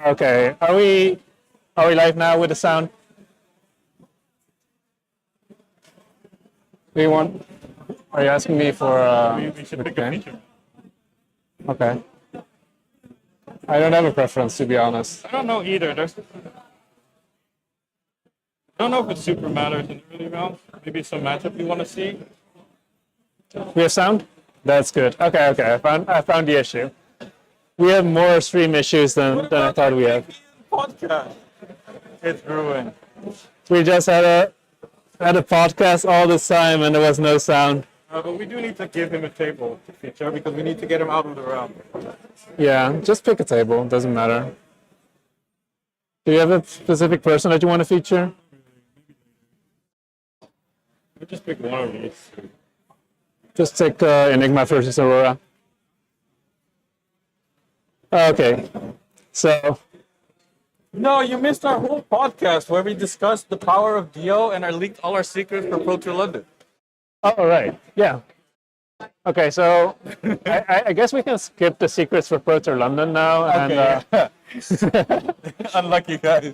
Okay, are we live now with the sound? Do you want? Are you asking me for? We should pick a feature. Okay. I don't have a preference, to be honest. I don't know either. I don't know if it super matters in the early rounds. Maybe some matchup you want to see. We have sound? That's good. Okay. I found the issue. We have more stream issues than I thought we had. Podcast. It's ruined. We just had a podcast all this time and there was no sound. But we do need to give him a table to feature because we need to get him out of the round. Yeah, just pick a table. Doesn't matter. Do you have a specific person that you want to feature? We'll just pick one of these. Just take Enigma versus Aurora. Okay, so. No, you missed our whole podcast where we discussed the power of Dio and leaked all our secrets for Pro Tour London. Oh, right. Yeah. Okay, so I guess we can skip the secrets for Pro Tour London now. Okay. And, Unlucky guys.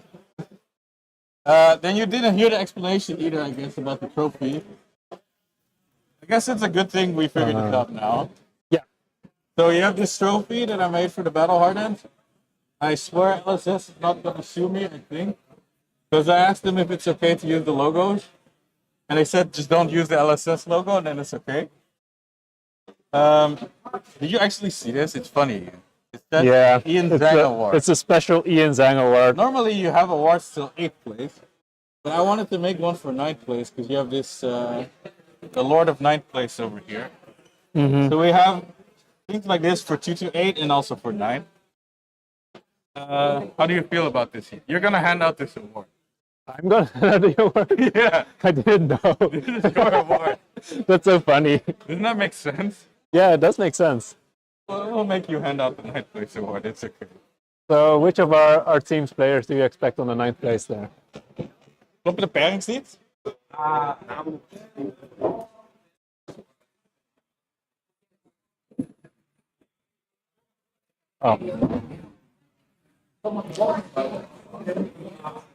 Then you didn't hear the explanation either, I guess, about the trophy. I guess it's a good thing we figured it out now. Yeah. So you have this trophy that I made for the Battle Hardened. I swear LSS is not going to sue me, I think. Because I asked them if it's okay to use the logos. And they said just don't use the LSS logo and then it's okay. Did you actually see this? It's funny. It's that Ian Zhang award. It's a special Ian Zhang award. Normally you have awards till 8th place. But I wanted to make one for 9th place because you have this, the Lord of 9th place over here. Mm-hmm. So we have things like this for 2 to 8 and also for 9. How do you feel about this? You're going to hand out this award. I'm going to hand out the award? Yeah. I didn't know. This is your award. That's so funny. Doesn't that make sense? Yeah, it does make sense. Well, we'll make you hand out the 9th place award. It's okay. So which of our team's players do you expect on the 9th place there? Kloppen de pairings niet? Oh.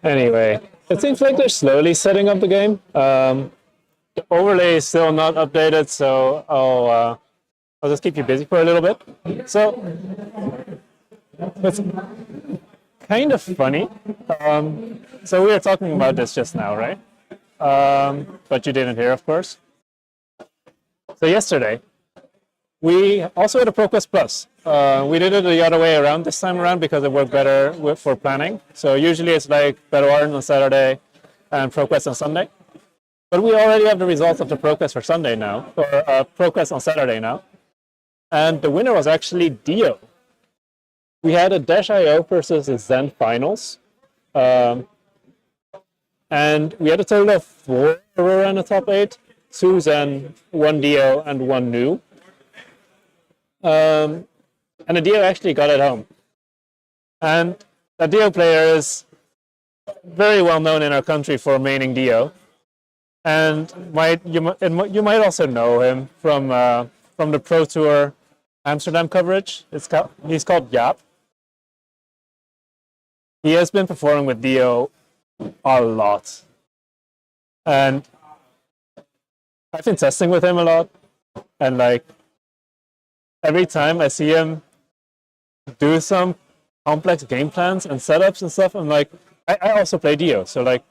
Anyway, it seems like they're slowly setting up the game. The overlay is still not updated, so I'll just keep you busy for a little bit. So it's kind of funny. So we were talking about this just now, right? But you didn't hear, of course. So yesterday, we also had a ProQuest Plus. We did it the other way around this time around because it worked better for planning. So usually it's like Battle Hardened on Saturday and ProQuest on Sunday. But we already have the results of the ProQuest for Sunday now, or ProQuest on Saturday now. And the winner was actually Dio. We had a Dash.io versus a Zen finals. And we had a total of 4 Aurora in the top 8, 2 Zen, 1 Dio, and 1 New. And the Dio actually got it home. And the Dio player is very well known in our country for maining Dio. And you might also know him from the Pro Tour Amsterdam coverage. He's called Jaap. He has been performing with Dio a lot. And I've been testing with him a lot. And like every time I see him do some complex game plans and setups and stuff, I'm like, I also play Dio. So like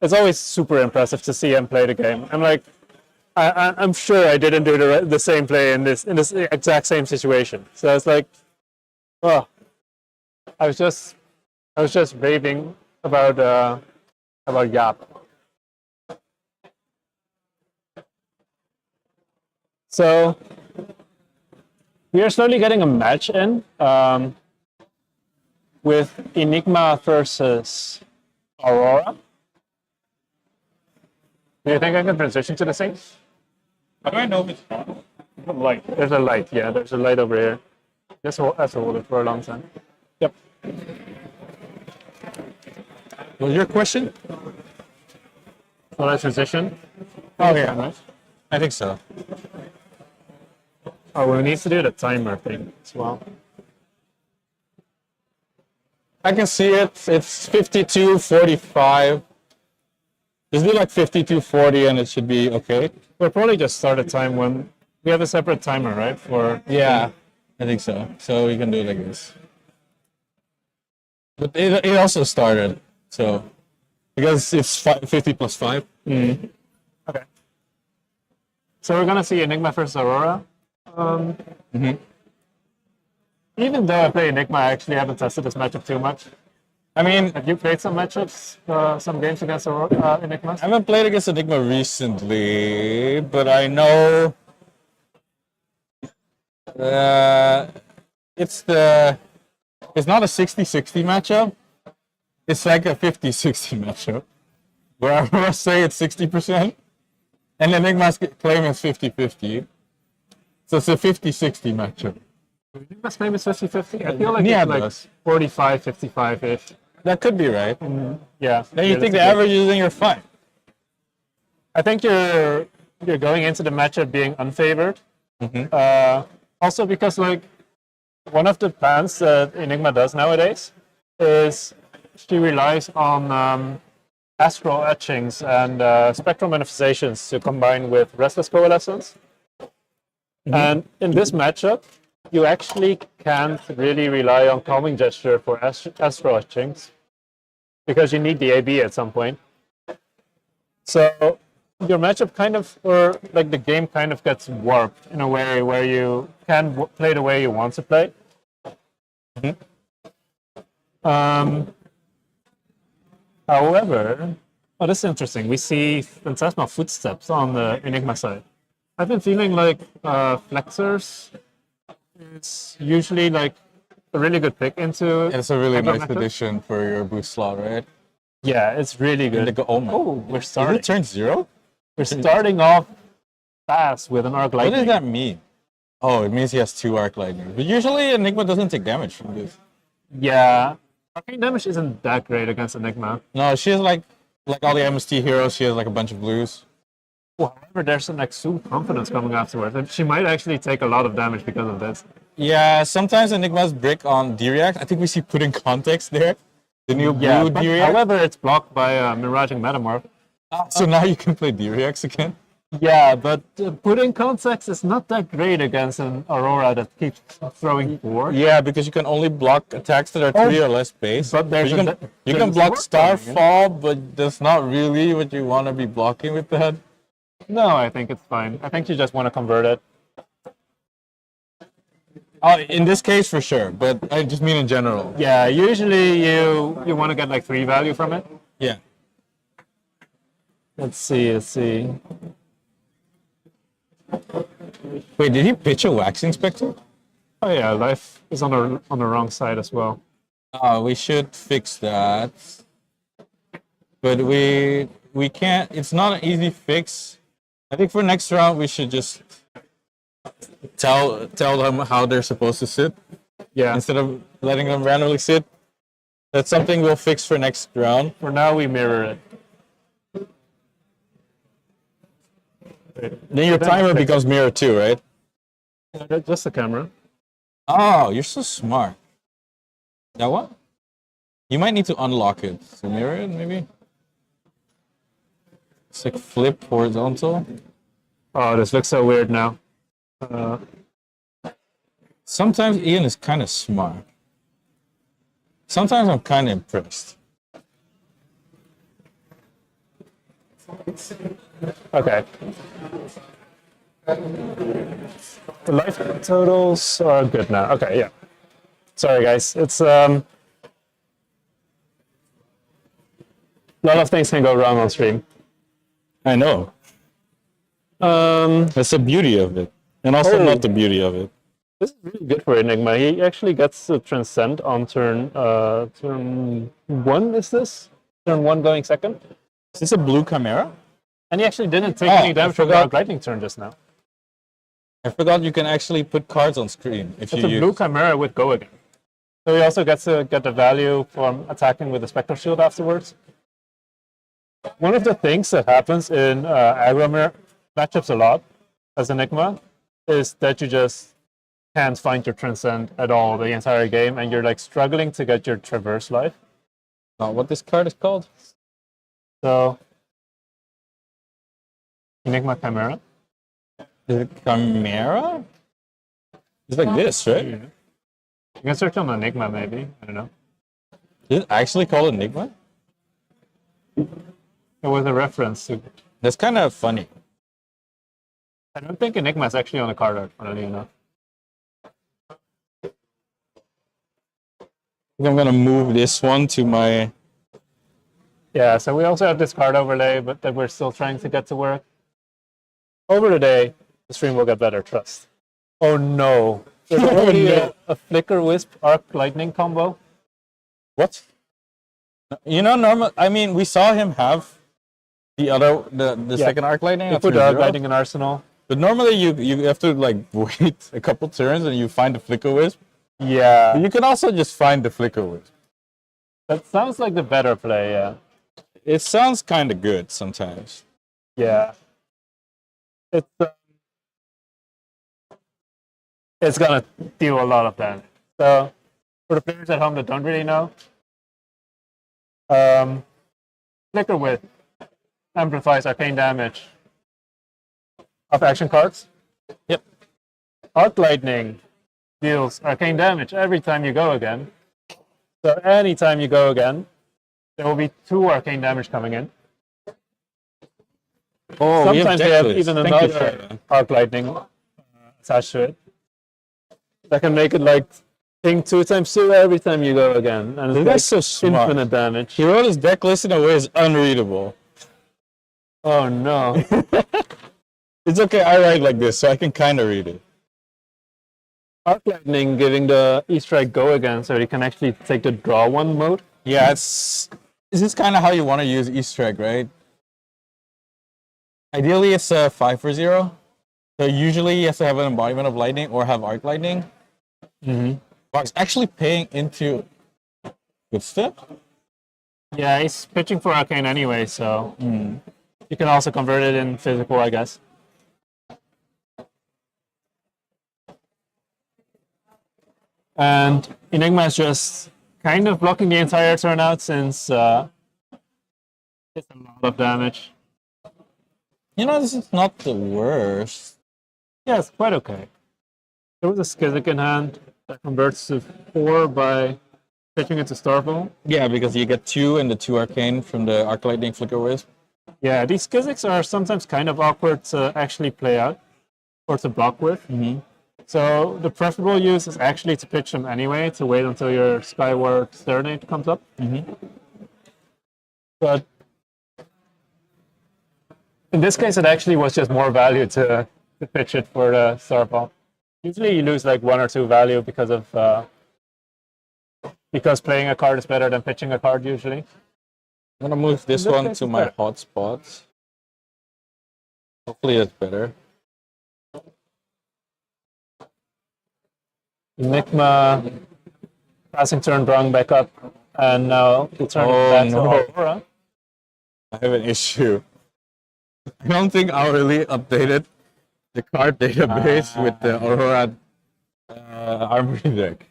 it's always super impressive to see him play the game. I'm like, I'm sure I didn't do the same play in this exact same situation. So it's like, oh, I was just raving about Jaap. So we are slowly getting a match in with Enigma versus Aurora. Do you think I can transition to the same? How do I know if it's on? The light. There's a light, yeah. There's a light over here. Just hold it for a long time. Yep. Was your question? Will I transition? Oh, yeah. Nice. I think so. Oh, we need to do the timer thing as well. I can see it. It's 52-45. Just do like 52-40 and it should be okay. We'll probably just start a time when we have a separate timer, right? For Yeah, I think so. So we can do it like this. But it also started, so because it's 50 plus 5. Okay. So we're gonna see Enigma versus Aurora. Even though I play Enigma, I actually haven't tested this matchup too much. I mean, Have you played some matchups, some games against Enigma? I haven't played against Enigma recently, but I know it's not a 60-60 matchup. It's like a 50-60 matchup, where I must say it's 60%, and Enigma's claim is 50-50. So it's a 50-60 matchup. Enigma's claim is 50-50? I feel like Yeah, it's like does. 45-55-ish. That could be right. Yeah. Then you think the average is in your fight. I think you're going into the matchup being unfavored. Also because like one of the plans that Enigma does nowadays is she relies on astral etchings and spectral manifestations to combine with restless coalescence. And in this matchup, you actually can't really rely on calming gesture for astral etchings because you need the AB at some point. So your matchup kind of, or like the game kind of gets warped in a way where you can play the way you want to play. However, oh, this is interesting. We see Phantasmal footsteps on the Enigma side. I've been feeling like flexors is usually like a really good pick into. It's a really nice matchup. addition for your boost slot, right? Yeah, it's really good. Oh my. We're Did starting. it turn 0? We're starting off fast with an arc What lightning. does that mean? Oh, it means he has 2 arc lightning. But usually Enigma doesn't take damage from this. Yeah, arcane damage isn't that great against Enigma. No, she has like all the MST heroes, she has like a bunch of blues. However, there's an extreme confidence coming afterwards, and she might actually take a lot of damage because of this. Yeah, sometimes Enigma's brick on D-React. I think we see put in context there. The new blue but D-React. however, it's blocked by Miraging Metamorph. So now you can play D-React again. Yeah, but putting context is not that great against an Aurora that keeps throwing forward. Yeah, because you can only block attacks that are 3 or less base. But there's you a- can there's block work Starfall, but that's not really what you want to be blocking with that. No, I think it's fine. I think you just want to convert it. In this case, for sure, but I just mean in general. Yeah, usually you want to get like 3 value from it. Yeah. Let's see. Wait, did he pitch a Waxing Spectre? Oh yeah, life is on the wrong side as well. We should fix that. But we can't. It's not an easy fix. I think for next round we should just tell them how they're supposed to sit Yeah. instead of letting them randomly sit. That's something we'll fix for next round. For now, we mirror it. Then your timer becomes mirror 2, right? Just the camera. Oh, you're so smart. That what? You might need to unlock it. So mirror it, maybe? It's like flip horizontal. Oh, this looks so weird now. Sometimes Ian is kind of smart. Sometimes I'm kind of impressed. Okay. The life totals are good now. Okay, yeah. Sorry, guys. It's a lot of things can go wrong on stream. I know. That's the beauty of it. And also not the beauty of it. This is really good for Enigma. He actually gets to transcend on turn 1, is this? Turn 1 going second. Is this a blue Chimera? And he actually didn't take Oh, any I damage from the forgot. lightning turn just now. I forgot you can actually put cards on screen if It's you a use. blue Chimera with Go again. So he also gets to get the value from attacking with the Spectral Shield afterwards. One of the things that happens in aggro matchups a lot as Enigma is that you just can't find your Transcend at all the entire game, and you're like struggling to get your Traverse life. Not what this card is called. So, Enigma Chimera. Is it Chimera? It's like this, right? You can search on Enigma, maybe. I don't know. Is it actually called Enigma? It was a reference to. That's kind of funny. I don't think Enigma is actually on the card art, funnily enough. I'm gonna move this one to my. Yeah, so we also have this card overlay, but that we're still trying to get to work. Over the day, the stream will get better, trust. Oh no. There's already a Flicker Wisp Arc Lightning combo. What? You know, normal. I mean, we saw him have the second Arc Lightning. You put Arc Lightning in Arsenal. But normally you have to like wait a couple turns and you find the Flicker Wisp. Yeah. But you can also just find the Flicker Wisp. That sounds like the better play, yeah. It sounds kind of good sometimes. Yeah. It's gonna deal a lot of damage. So, for the players at home that don't really know, Flicker Wisp amplifies arcane damage of action cards. Yep. Arc Lightning deals arcane damage every time you go again. So anytime you go again, there will be 2 arcane damage coming in. Oh, Sometimes they have even another Arc Lightning attached to it. That can make it like ping 2 times 2 every time you go again. And it's That's so smart. infinite damage. He wrote his deck list in a way that's unreadable. Oh no. It's okay, I write like this, so I can kind of read it. Arc Lightning giving the Easter egg go again, so you can actually take the draw 1 mode. Yeah, this is kind of how you want to use Easter egg, right? Ideally, it's a 5 for 0. So usually you have to have an embodiment of lightning or have Arc Lightning. Mm-hmm. But it's actually paying into good stuff. Yeah, he's pitching for Arcane anyway, so you can also convert it in physical, I guess. And Enigma is just kind of blocking the entire turnout since it's a lot of damage. You know, this is not the worst. Yeah, it's quite okay. There was a Skizzik in hand that converts to 4 by pitching it to Starfall. Yeah, because you get 2 and the 2 arcane from the Arc Lightning Flicker Wisp. Yeah, these Skizziks are sometimes kind of awkward to actually play out or to block with. Mm-hmm. So the preferable use is actually to pitch them anyway, to wait until your Skyward Serenade comes up. Mm-hmm. But in this case, it actually was just more value to pitch it for the Starfall. Usually you lose like 1 or 2 value because playing a card is better than pitching a card usually. I'm gonna move this one to my hotspot. Hopefully that's better. Enigma passing turn brung back up, and now we'll turn it back to Aurora. I have an issue. I don't think Aureli updated the card database with the Aurora Armory deck.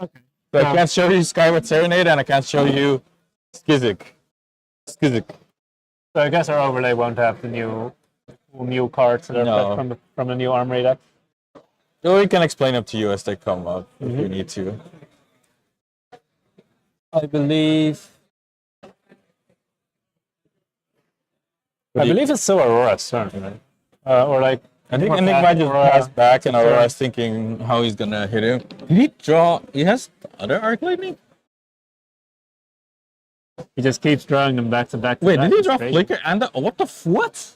Okay. So I can't show you Skyward Serenade and I can't show you Skizzik. So I guess our overlay won't have the new cards that are from the new Armory deck. Or we can explain them to you as they come up if you need to. I believe it's still Aurora's turn, right? Or like I think Enigma just passed back and Aurora's thinking how he's gonna hit him. Did he draw? He has the other Arc Lightning? He just keeps drawing them back to back. Wait, did he draw Flicker and the what?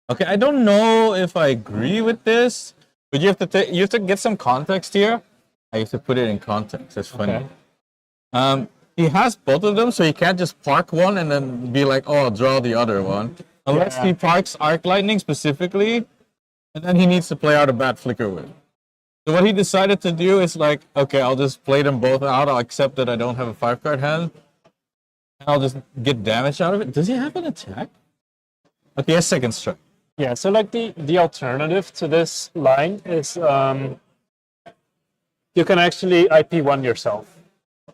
Okay, I don't know if I agree with this, but you have to get some context here. I have to put it in context. That's funny. Okay. He has both of them, so he can't just park one and then be like, "Oh, I'll draw the other one." Unless he parks Arc Lightning specifically, and then he needs to play out a bad Flicker with. So what he decided to do is like, okay, I'll just play them both out. I'll accept that I don't have a 5-card hand. And I'll just get damage out of it. Does he have an attack? Okay, he has second strike. Yeah, so like the alternative to this line is you can actually IP1 yourself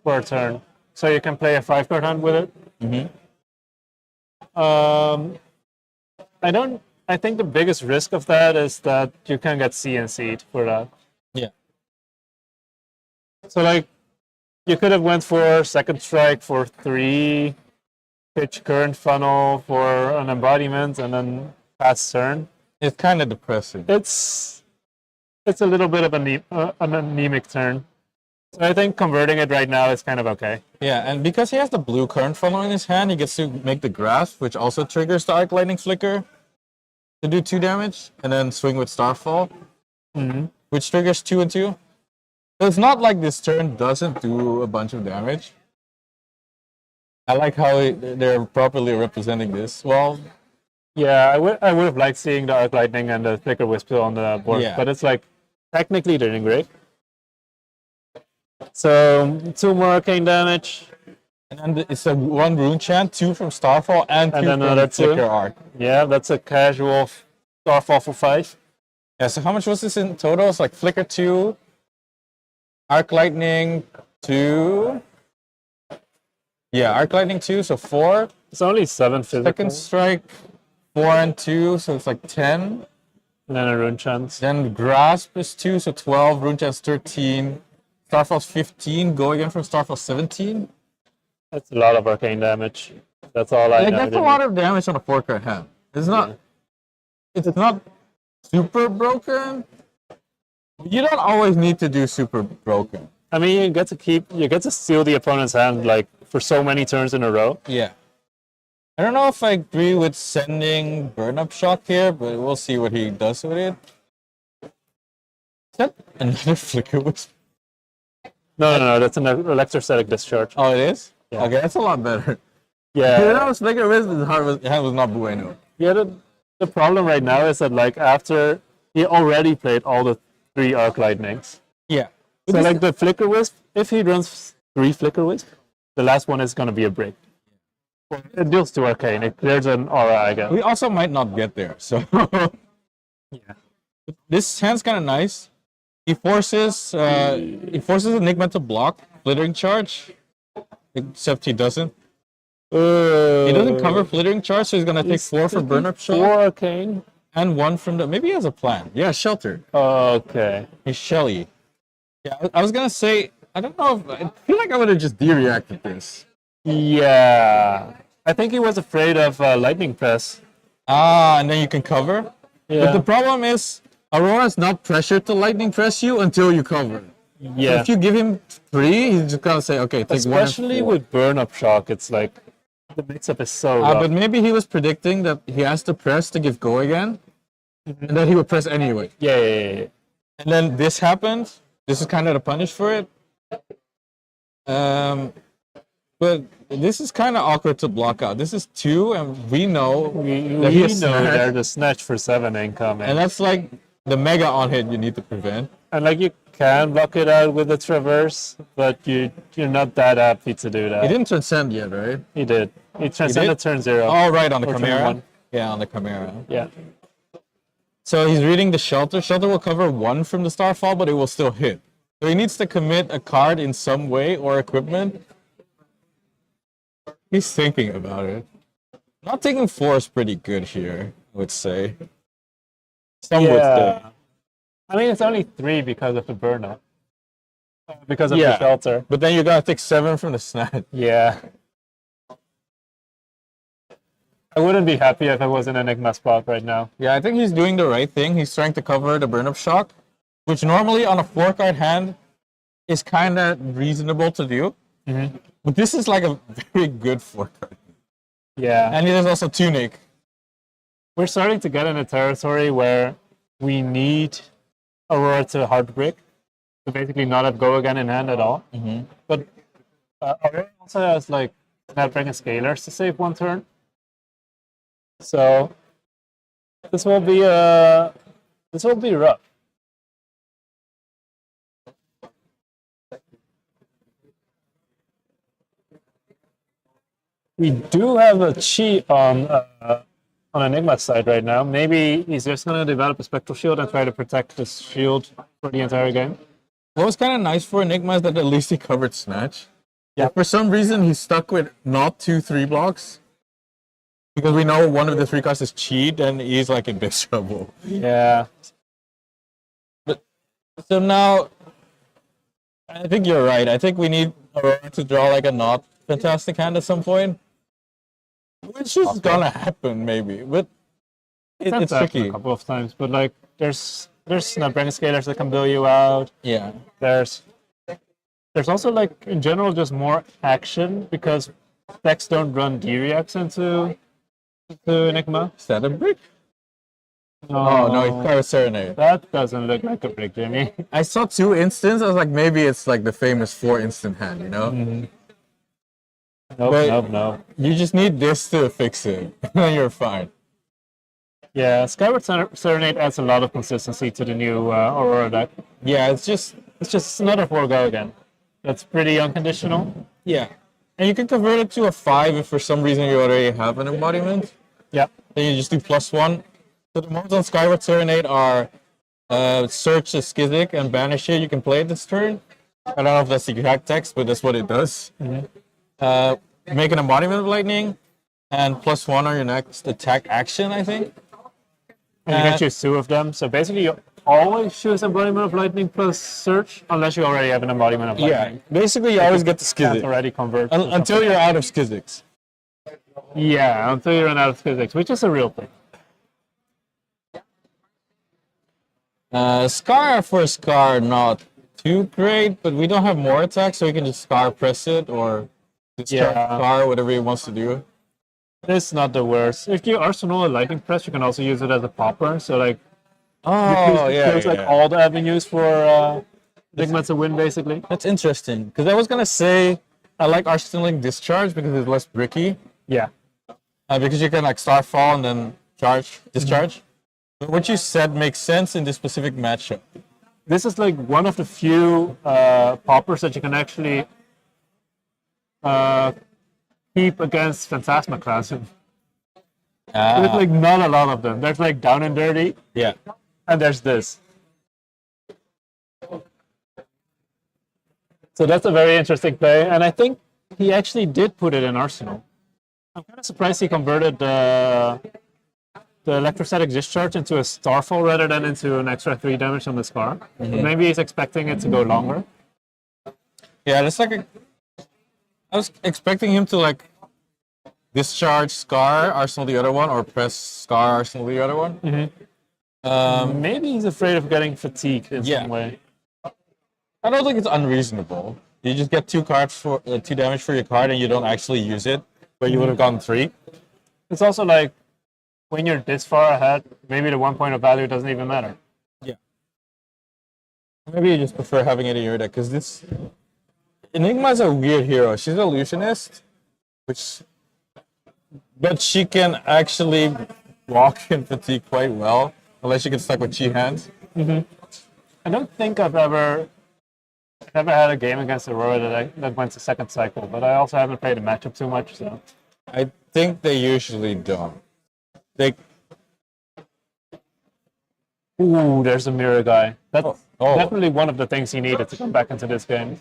for a turn. So you can play a 5-card hand with it. I think the biggest risk of that is that you can get CNC'd for that. Yeah. So like you could have went for second strike for 3, pitch current funnel for an embodiment, and then pass turn. It's kind of depressing. It's a little bit of an anemic turn. So I think converting it right now is kind of okay. Yeah, and because he has the blue current funnel in his hand, he gets to make the grasp, which also triggers the Arc Lightning Flicker to do 2 damage, and then swing with Starfall, which triggers 2 and 2. So it's not like this turn doesn't do a bunch of damage. I like how they're properly representing this. Well, yeah, I would have liked seeing the Arc Lightning and the Flicker Wisp on the board, but it's like technically they're doing great. So 2 more arcane damage. And then it's a 1 Rune Chant, 2 from Starfall, and 2 then from another Flicker 2. Arc. Yeah, that's a casual Starfall for 5. Yeah, so how much was this in total? It's like Flicker 2, Arc Lightning 2. Yeah, Arc Lightning 2, so 4. It's only 7 physical. Second Strike, 4 and 2, so it's like 10. And then a Rune Chance. Then Grasp is 2, so 12. Rune Chance 13. Starfall's 15. Go again from Starfall 17. That's a lot of arcane damage. That's all I know. That's a lot of damage on a 4-card hand. It's not. It's not super broken. You don't always need to do super broken. I mean, you get to steal the opponent's hand like for so many turns in a row. Yeah. I don't know if I agree with sending Burn Up Shock here, but we'll see what he does with it. Is that another Flicker Wisp? No, that's an electrostatic discharge. Oh, it is? Yeah. Okay, that's a lot better. Yeah. That was Flicker Wisp, his hand was not bueno. Yeah, the problem right now is that like after he already played all the 3 Arc Lightnings. Yeah. So like the Flicker Wisp, if he runs 3 Flicker Wisp, the last one is going to be a break. It deals 2 arcane. It clears an aura, I guess. We also might not get there, so. Yeah. This hand's kind of nice. He forces Enigma to block Flittering Charge, except he doesn't. He doesn't cover Flittering Charge, so he's gonna take 4 for Burn Up Shock. 4 arcane? And 1 from the. Maybe he has a plan. Yeah, Shelter. Okay. He's Shelly. Yeah, I was gonna say, I don't know if. I feel like I would have just de-reacted this. Yeah. I think he was afraid of Lightning Press. Ah, and then you can cover? Yeah. But the problem is, Aurora's not pressured to Lightning Press you until you cover. Yeah. So if you give him 3, he's just gonna say, okay, take 1 and Especially 4. with Burn Up Shock, it's like the mix-up is so rough. But maybe he was predicting that he has to press to give go again, and then he would press anyway. Yeah. And then this happened. This is kind of the punish for it. But this is kind of awkward to block out. This is 2, and we know that he has snatch, they're the snatch for 7 incoming. and that's like the mega on hit you need to prevent. And like you can block it out with the traverse, but you're not that happy to do that. He didn't transcend yet, right? He did. He transcended turn 0. Oh, right, on the Or turn Chimera. 1. Yeah, on the Chimera. Yeah. So he's reading the Shelter. Shelter will cover 1 from the Starfall, but it will still hit. So he needs to commit a card in some way or equipment. He's thinking about it. Not taking 4 is pretty good here, I would say. Some would say. I mean, it's only 3 because of the burn-up. Because of the Shelter. But then you gotta take 7 from the Snatch. Yeah. I wouldn't be happy if I was in an Enigma spot right now. Yeah, I think he's doing the right thing. He's trying to cover the Burn Up Shock, which normally on a 4-card hand is kind of reasonable to do. Mm-hmm. But this is like a very good 4-card. Yeah. And there's also Tunic. We're starting to get in a territory where we need Aurora to hard brick to basically not have go again in hand at all. Mm-hmm. But Aurora also has like Snapdragon Scalers to save 1 turn. So this will be rough. We do have a cheat on on Enigma's side right now. Maybe he's just going to develop a Spectral Shield and try to protect this shield for the entire game. What was kind of nice for Enigma is that at least he covered Snatch. Yeah. For some reason, he's stuck with not 2/3 blocks. Because we know one of the 3 cards is cheat, and he's like in big trouble. Yeah. But so now, I think you're right. I think we need Aurora to draw like a not fantastic hand at some point. Which is gonna happen, maybe. But it's tricky. A couple of times, but like there's Snapdragon Scalers that can bail you out. Yeah. There's also like in general just more action because decks don't run D-Reacts into Enigma. Is that a brick? No, Oh no, it's Pirate Serenade. that doesn't look like a brick, Jimmy. I saw 2 instants. I was like, maybe it's like the famous 4 instant hand, you know? But- Nope. You just need this to fix it, and you're fine. Yeah, Skyward Serenade adds a lot of consistency to the new Aurora deck. Yeah, it's just It's another 4-go again. That's pretty unconditional. yeah. And you can convert it to a 5 if for some reason you already have an embodiment. Yeah. Then you just do +1. So the modes on Skyward Serenade are search a Skizzik and banish it. You can play it this turn. I don't know if that's the exact text, but that's what it does. Make an embodiment of lightning, and +1 on your next attack action, I think. And you can choose 2 of them. So basically, you always choose embodiment of lightning plus search, unless you already have an embodiment of Yeah, lightning. basically you always get the Can't Skizzik. already convert. Until you're out of Skizziks. Yeah, until you run out of physics, which is a real thing. Scar for Scar, not too great, but we don't have more attacks, so we can just Scar press it or discharge Yeah. Scar, whatever he wants to do. It's not the worst. If you arsenal a lightning press, you can also use it as a popper. So like, Oh, yeah, there's like yeah. all the avenues for Enigma to win, basically. That's interesting, because I was going to say I like arsenaling Discharge because it's less bricky, Yeah. because you can like Starfall and then discharge. But what you said makes sense in this specific matchup. This is like one of the few poppers that you can actually keep against Phantasmaclasm. There's like not a lot of them. There's like Down and Dirty, Yeah. and there's this. So that's a very interesting play, and I think he actually did put it in Arsenal. I'm kind of surprised he converted the electrostatic discharge into a Starfall rather than into an extra 3 damage on the Scar. Maybe he's expecting it to go longer. Yeah, that's like I was expecting him to like discharge Scar, Arsenal the other one, or press Scar, Arsenal the other one. Maybe he's afraid of getting fatigued in Yeah. some way. I don't think it's unreasonable. You just get 2 cards for 2 damage for your card, and you don't actually use it, but you would have gotten 3. It's also like, when you're this far ahead, maybe the 1 point of value doesn't even matter. Yeah. Maybe you just prefer having it in your deck, because this Enigma's a weird hero. She's an illusionist, but she can actually walk in fatigue quite well, unless you get stuck with cheat hands. I don't think I've ever had a game against Aurora that went to second cycle, but I also haven't played a matchup too much, so. I think they usually don't. Ooh, there's a mirror guy. That's Oh. definitely one of the things he needed to come back into this game.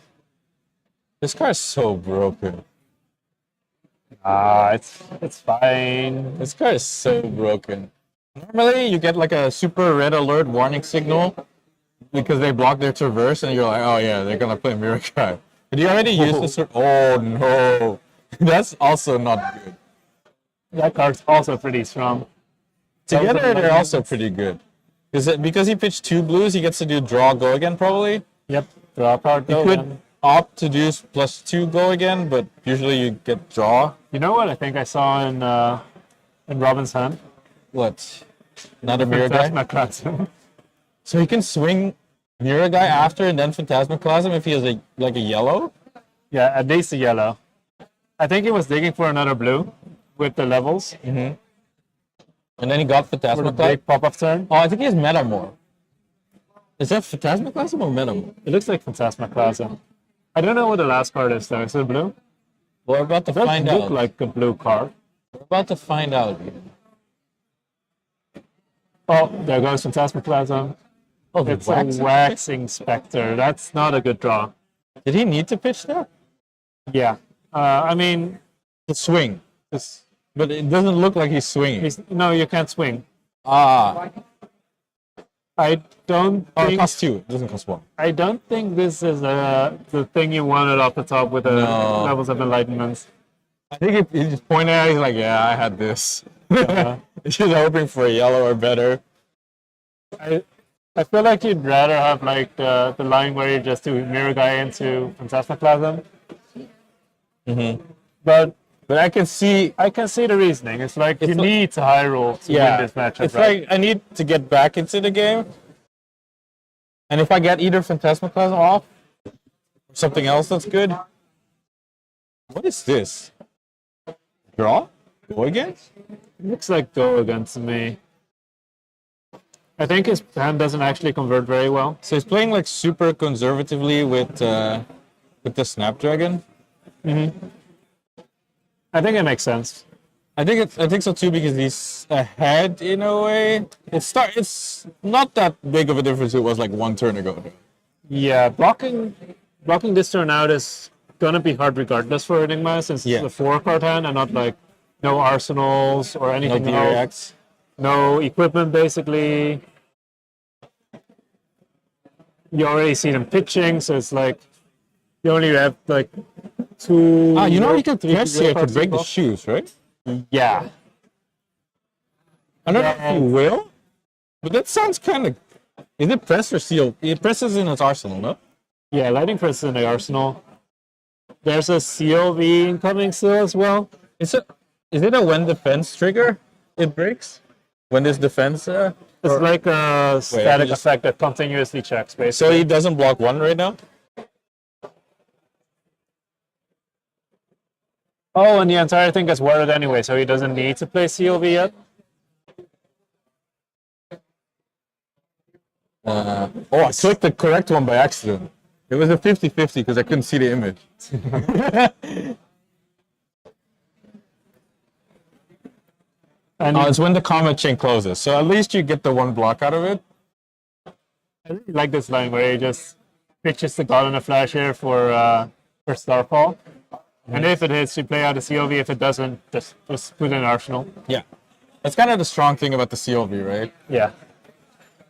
This card's so broken. It's fine. This card is so broken. Normally, you get like a super red alert warning signal because they block their traverse, and you're like, oh yeah, they're gonna play mirror guy. But you already used this. Oh no, that's also not good. That card's also pretty strong. Together, they're also pretty good. Because he pitched 2 blues, he gets to do draw go again probably. Yep. Draw card. You Go could then. opt to do +2 go again, but usually you get draw. You know what I think I saw in Robin's hand? What? Another mirror guy? Phantasmaclasm. So he can swing mirror guy after and then Phantasmaclasm if he has a yellow? Yeah, at least a yellow. I think he was digging for another blue with the levels And then he got for the Phantasmaclasm. big pop-up turn. Oh, I think he has Metamore. Is that Phantasmaclasm or Metamore? It looks like Phantasmaclasm. I don't know what the last card is though. Is it blue? We're about to It does find look out. like a blue card. We're about to find out. Oh, there goes Phantasmaplasm. Oh, It's a Waxing Spectre. That's not a good draw. Did he need to pitch there? Yeah. I mean, To swing. it's, But it doesn't look like he's swinging. no, you can't swing. Ah. I don't Oh, it think. costs 2. It doesn't cost 1. I don't think this is the thing you wanted off the top with the No. levels of enlightenment. I think he just pointed at it, he's like, yeah, I had this. He's just hoping for a yellow or better. I feel like you'd rather have like the line where you just do Mirror Guy into Phantasmaplasm. But I can see, I can see the reasoning. It's like you It's need to high roll to win this matchup, it's right? like I need to get back into the game. And if I get either Phantasmaplasm off, or something else that's good. What is this? Draw? Go again? Looks like go against me. I think his hand doesn't actually convert very well. So he's playing like super conservatively with the Snapdragon. I think it makes sense. I think so too because he's ahead in a way. It's not that big of a difference. It was like 1 turn ago. Yeah, blocking this turn out is gonna be hard regardless for Enigma since Yeah. it's a 4-card hand and not like no arsenals or No anything else. Wiercx. No equipment basically. You already see them pitching, so it's like you only have like 2. Ah, you know you can three press real here to cards break the involved. shoes, right? Yeah. I don't know if you will, but that sounds kind of. Is it press or seal? It presses in its arsenal, no? Yeah, Lightning Press in the arsenal. There's a COV incoming still as well. Is it a when defense trigger? It breaks when this defense. It's like a static just- effect that continuously checks, So basically. he doesn't block 1 right now. Oh, and the entire thing gets worded anyway, so he doesn't need to play COV yet. Oh, I clicked the correct one by accident. It was a 50-50 because I couldn't see the image. And Oh, it's when the comment chain closes. So at least you get the 1 block out of it. I really like this line where he just pitches the God on a Flash here for Starfall. And if it hits, you play out a COV. If it doesn't, just put in Arsenal. Yeah. That's kind of the strong thing about the CLV, right? Yeah.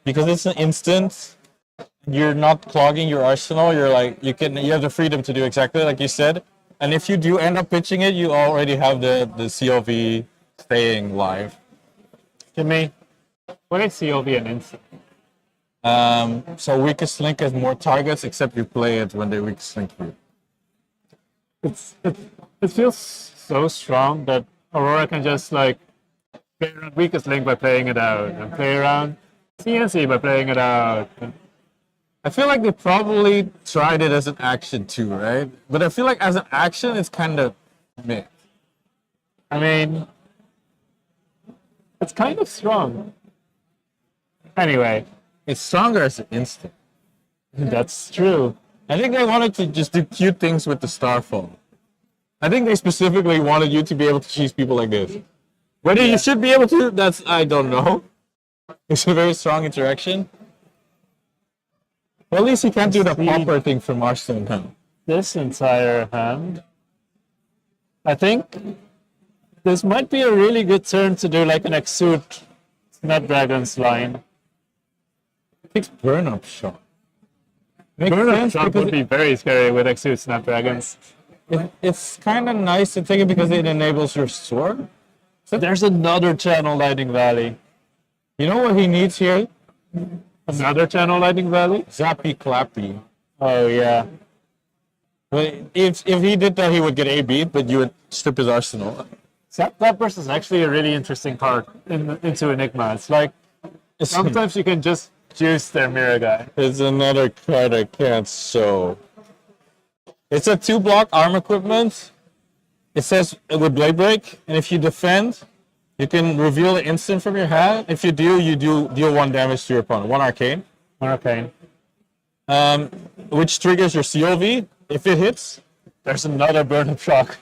Because it's an instant. You're not clogging your arsenal. You're like you have the freedom to do exactly like you said. And if you do end up pitching it, you already have the CLV staying live. To me, what is COV an instant? So weakest link has more targets, except you play it when they weakest link you. It feels so strong that Aurora can just like play around weakest link by playing it out and play around CNC by playing it out. I feel like they probably tried it as an action too, right? But I feel like as an action, it's kind of meh. I mean, it's kind of strong. Anyway, It's stronger as an instant. that's true. I think they wanted to just do cute things with the Starfall. I think they specifically wanted you to be able to cheese people like this. Whether you should be able to, that's I don't know. It's a very strong interaction. Well, at least he can't do the popper thing from Arsenal now. This entire hand, I think this might be a really good turn to do like an Exude Snapdragon's line. Takes burn up shot. Makes Burn-up sense shot because would be very scary with Exude Snapdragons. it's kind of nice to take it because it enables your sword. There's another channel Lightning Valley. You know what he needs here? Another channel Lightning Valley? Zappy Clappy. Oh yeah. But if he did that, he would get A beat, but you would strip his arsenal. Zap Clappers is actually a really interesting card into Enigma. It's like sometimes you can just juice their Mirror Guy. It's another card I can't show. It's a 2-block arm equipment. It says with Blade Break, and if you defend, you can reveal the instant from your hand. If you do, you deal 1 damage to your opponent. 1 arcane. Okay. Which triggers your CLV. If it hits, There's another Burn-up Shock.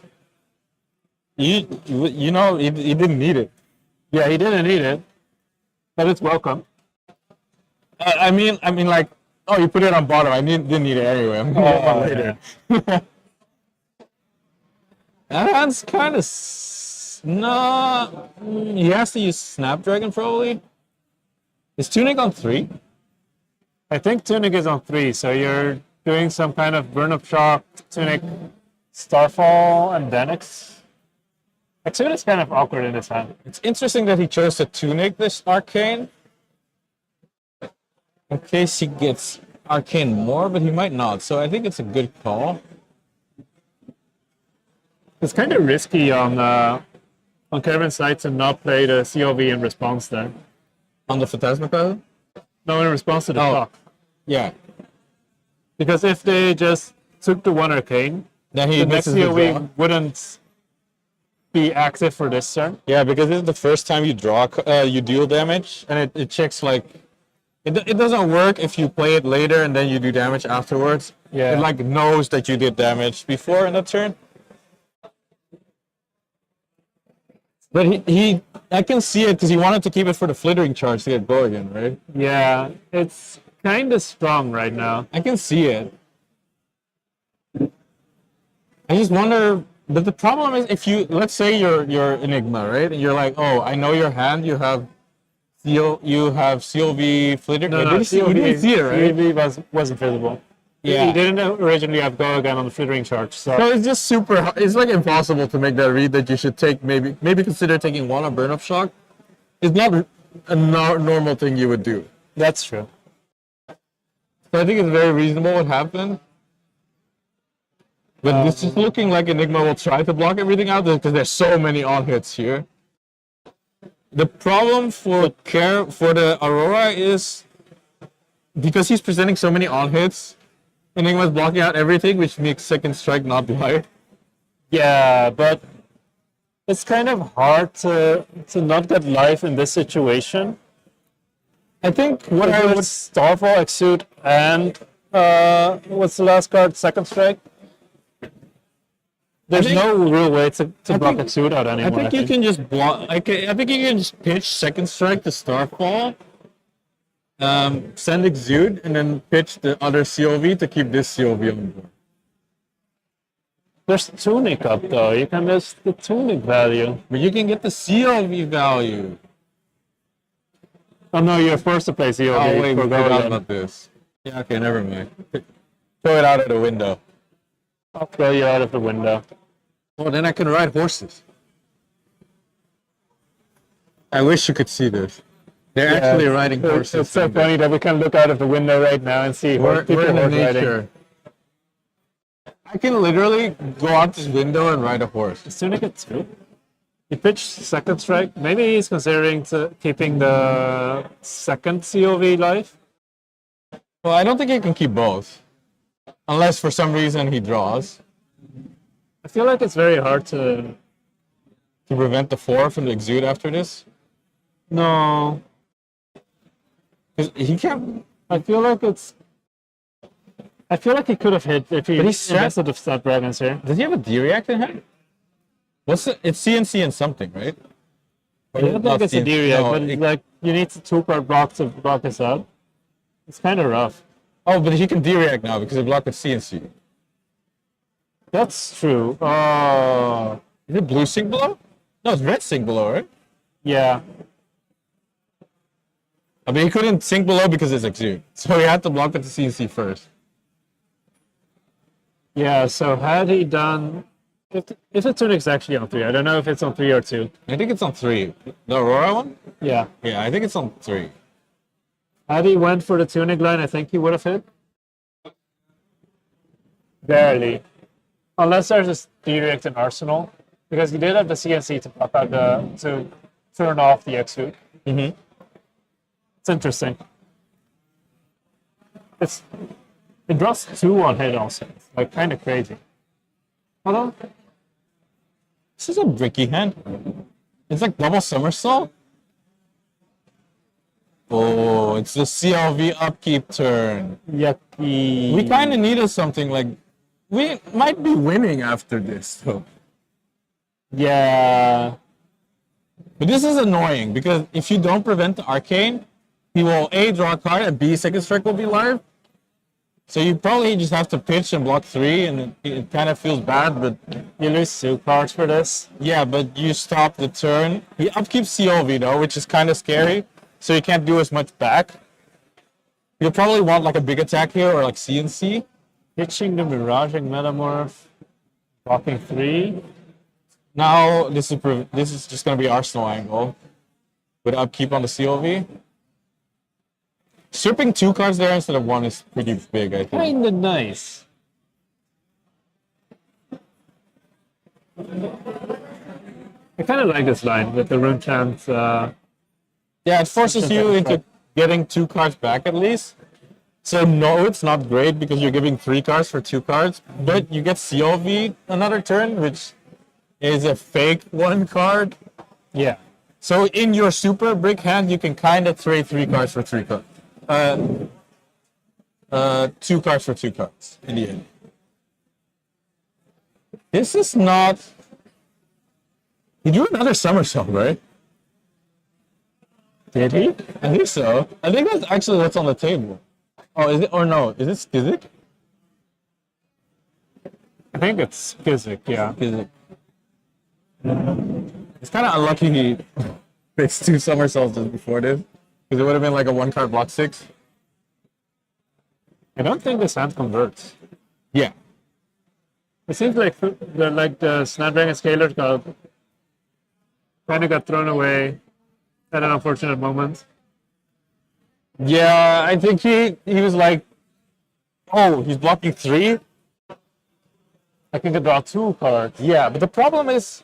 you know he didn't need it. Yeah, he didn't need it. but it's welcome. I mean, like, oh, you put it on bottom. Didn't need it anyway. I'm gonna get one later. That's kind of no. He has to use Snapdragon probably. Is Tunic on 3? I think Tunic is on 3, so you're doing some kind of Burn Up Shock, Tunic, Starfall, and then Exude is kind of awkward in his hand. It's interesting that he chose to Tunic this Arcane. In case he gets Arcane more, but he might not. So I think it's a good call. It's kind of risky on Kerwin's side to not play the COV in response then. On the Phantasmaclasm? No, in response to the shock. Yeah. Because if they just took the 1 Arcane, Then he the next misses the draw. COV wouldn't be active for this turn. Yeah, because this is the first time you draw, you deal damage, and it checks like, it doesn't work if you play it later and then you do damage afterwards. Yeah. It like knows that you did damage before in that turn. But I can see it because he wanted to keep it for the flittering charge to get go again, right? Yeah, it's kind of strong right now. I can see it. I just wonder, but the problem is if you, let's say you're Enigma, right? And you're like, oh, I know your hand, you have CLV flitter. No, you no, didn't see it, right? COV wasn't visible. Yeah. He didn't originally have go again on the flittering charge. So So it's just super. It's like impossible to make that read that you should take maybe consider taking 1 on burn up shock. It's not a normal thing you would do. that's true. So I think it's very reasonable what happened. But this is looking like Enigma will try to block everything out because there's so many on hits here. The problem for the Aurora is because he's presenting so many on hits. Enigma's blocking out everything, which makes second strike not blind. Yeah, but it's kind of hard to not get life in this situation. I think What I would Starfall, Exude, and what's the last card? Second strike. There's think- no real way to block think- Exude out I anymore. think you can just block. I think you can just pitch second strike to Starfall, send Exude, and then pitch the other COV to keep this COV on board. There's Tunic up though. You can miss the Tunic value. But you can get the COV value. Oh no, you're forced to play COV. Oh wait, we for forgot Golden. about this. Yeah, okay, never mind. Throw it out of the window. I'll throw you out of the window. Well, then I can ride horses. I wish you could see this. They're actually riding horses. It's so funny that we can look out of the window right now and see people We're in the horse riding. nature. I can literally go out this window and ride a horse. Is Tunic at 2? He pitched second strike. Maybe he's considering keeping the second COV live. Well, I don't think he can keep both. Unless for some reason he draws. I feel like it's very hard to... To prevent the 4 from the Exude after this. No. 'Cause he can't... I feel like he could have hit if he invested the Snapdragons here. Does he have a D-React in hand? What's it? It's CNC and something, right? I don't think it's a D-React, but it- it's like you need to 2-card block to block this out. It's kind of rough. Oh, but he can D-React now because it blocked with CNC. That's true. Oh, Is it blue sync below? No, it's red sync below, right? yeah. I mean, he couldn't sync below because it's Exude. So he had to block with the CNC first. Yeah, so had he done... If the Tunic's actually on 3, I don't know if it's on 3 or 2. I think it's on 3. The Aurora one? Yeah. Yeah, I think it's on 3. Had he went for the Tunic line, I think he would have hit. Barely. Unless there's a D-React in Arsenal. Because he did have the CNC to block out to turn off the Exude. Mm-hmm. It's interesting. It draws 2 on hit also. It's like kind of crazy. Hold on. This is a bricky hand. It's like double somersault. Oh, it's the CLV upkeep turn. Yucky. We kind of needed something like... We might be winning after this, though. Yeah. But this is annoying because if you don't prevent the arcane, he will A, draw a card, and B, second strike will be live. So you probably just have to pitch and block 3, and it kind of feels bad, but You lose 2 cards for this. yeah, but you stop the turn. He upkeeps COV though, which is kind of scary, so you can't do as much back. You'll probably want like a big attack here or like CNC. Pitching the Miraging Metamorph. Blocking 3. Now this is just gonna be Arsenal angle with upkeep on the COV. Stripping 2 cards there instead of 1 is pretty big, I think. Kinda nice. I kind of like this line with the Rune Chant. Yeah, it forces you into getting 2 cards back at least. So no, it's not great because you're giving 3 cards for 2 cards, but you get COV another turn, which is a fake 1 card. Yeah. So in your super brick hand, you can kind of trade 3 cards for 3 cards. 2 cards for 2 cards in the end. This is not. He drew another somersault, right? Did he? I think so. I think that's actually what's on the table. Oh, is it or no? Is it Skizik? I think it's Skizik, yeah. Skizik. It's kind of unlucky he fixed 2 somersaults just before this, because it would have been like a 1 card block 6. I don't think this hand converts. Yeah. It seems like the Snapdragon Scaler kind of got thrown away at an unfortunate moment. Yeah, I think he was like, oh, he's blocking 3? I can draw 2 cards. Yeah, but the problem is,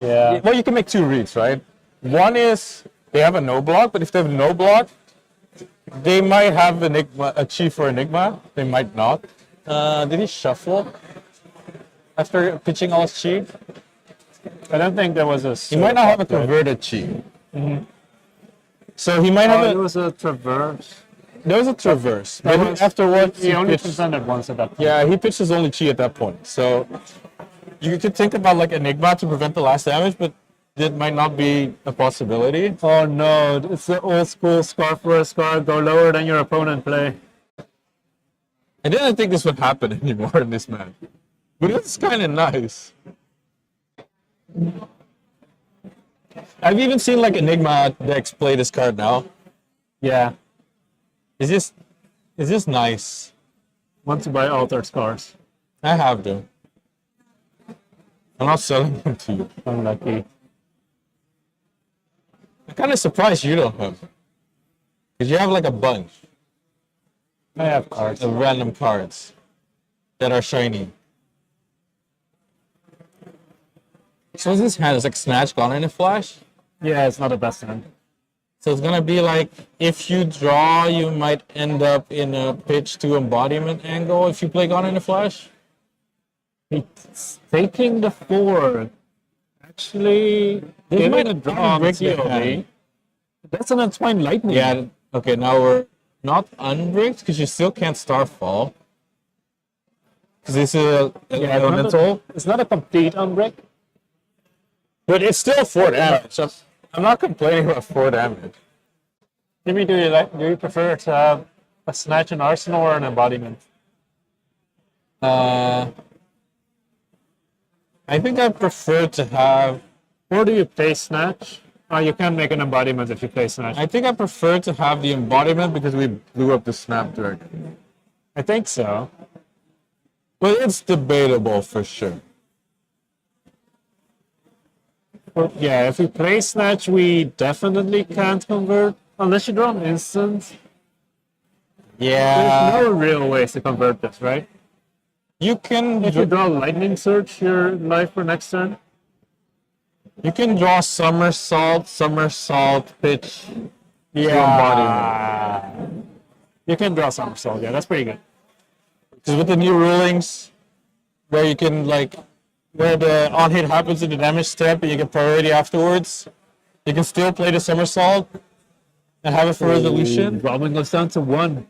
Yeah. well, you can make 2 reads, right? One is they have a no block, but if they have no block, they might have Enigma, a chi for Enigma. They might not. Did he shuffle after pitching all his chi? I don't think there was a. He might not have a converted chi. So he might have It a. was a traverse. There was a traverse, That but was- afterwards He only pitched- presented once at that point. Yeah, he pitched his only chi at that point. So you could think about like Enigma to prevent the last damage, but that might not be a possibility. Oh no, it's the old school scar for a scar, go lower than your opponent play. I didn't think this would happen anymore in this match. But it's kind of nice. I've even seen like Enigma decks play this card now. Yeah. It's just nice. Want to buy altered scars. I have them. I'm not selling them to you. Unlucky. I'm kind of surprised you don't have them. Because you have like a bunch I have cards. of random cards that are shiny. So is this hand is like Snatch gone in a flash? Yeah, it's not the best hand. So it's gonna be like if you draw, you might end up in a pitch to embodiment angle if you play Gone in a Flash. It's taking the 4. Actually, This giving might a draw on break the COD. hand. That's an Untwined Lightning. Yeah. Okay. Now we're not unbricked because you still can't Starfall. Because this is an elemental, It's not a complete unbreak. but it's still 4 damage. So I'm not complaining about 4 damage. Jimmy, do you prefer to have a Snatch, an Arsenal, or an Embodiment? I think I prefer to have. Or do you play Snatch? Oh, you can make an Embodiment if you play Snatch. I think I prefer to have the embodiment because we blew up the Snapdragon. I think so. But it's debatable for sure. But yeah, if we play Snatch, we definitely can't convert. Unless you draw an instant. Yeah. There's no real ways to convert this, right? You can If you draw Lightning Surge, you're live for next turn. draw somersault, pitch to embodiment. You can draw Somersault, yeah, that's pretty good. Because with the new rulings, where you can where the on hit happens in the damage step, and you get priority afterwards, you can still play the somersault and have it for resolution. Robin goes down to 1.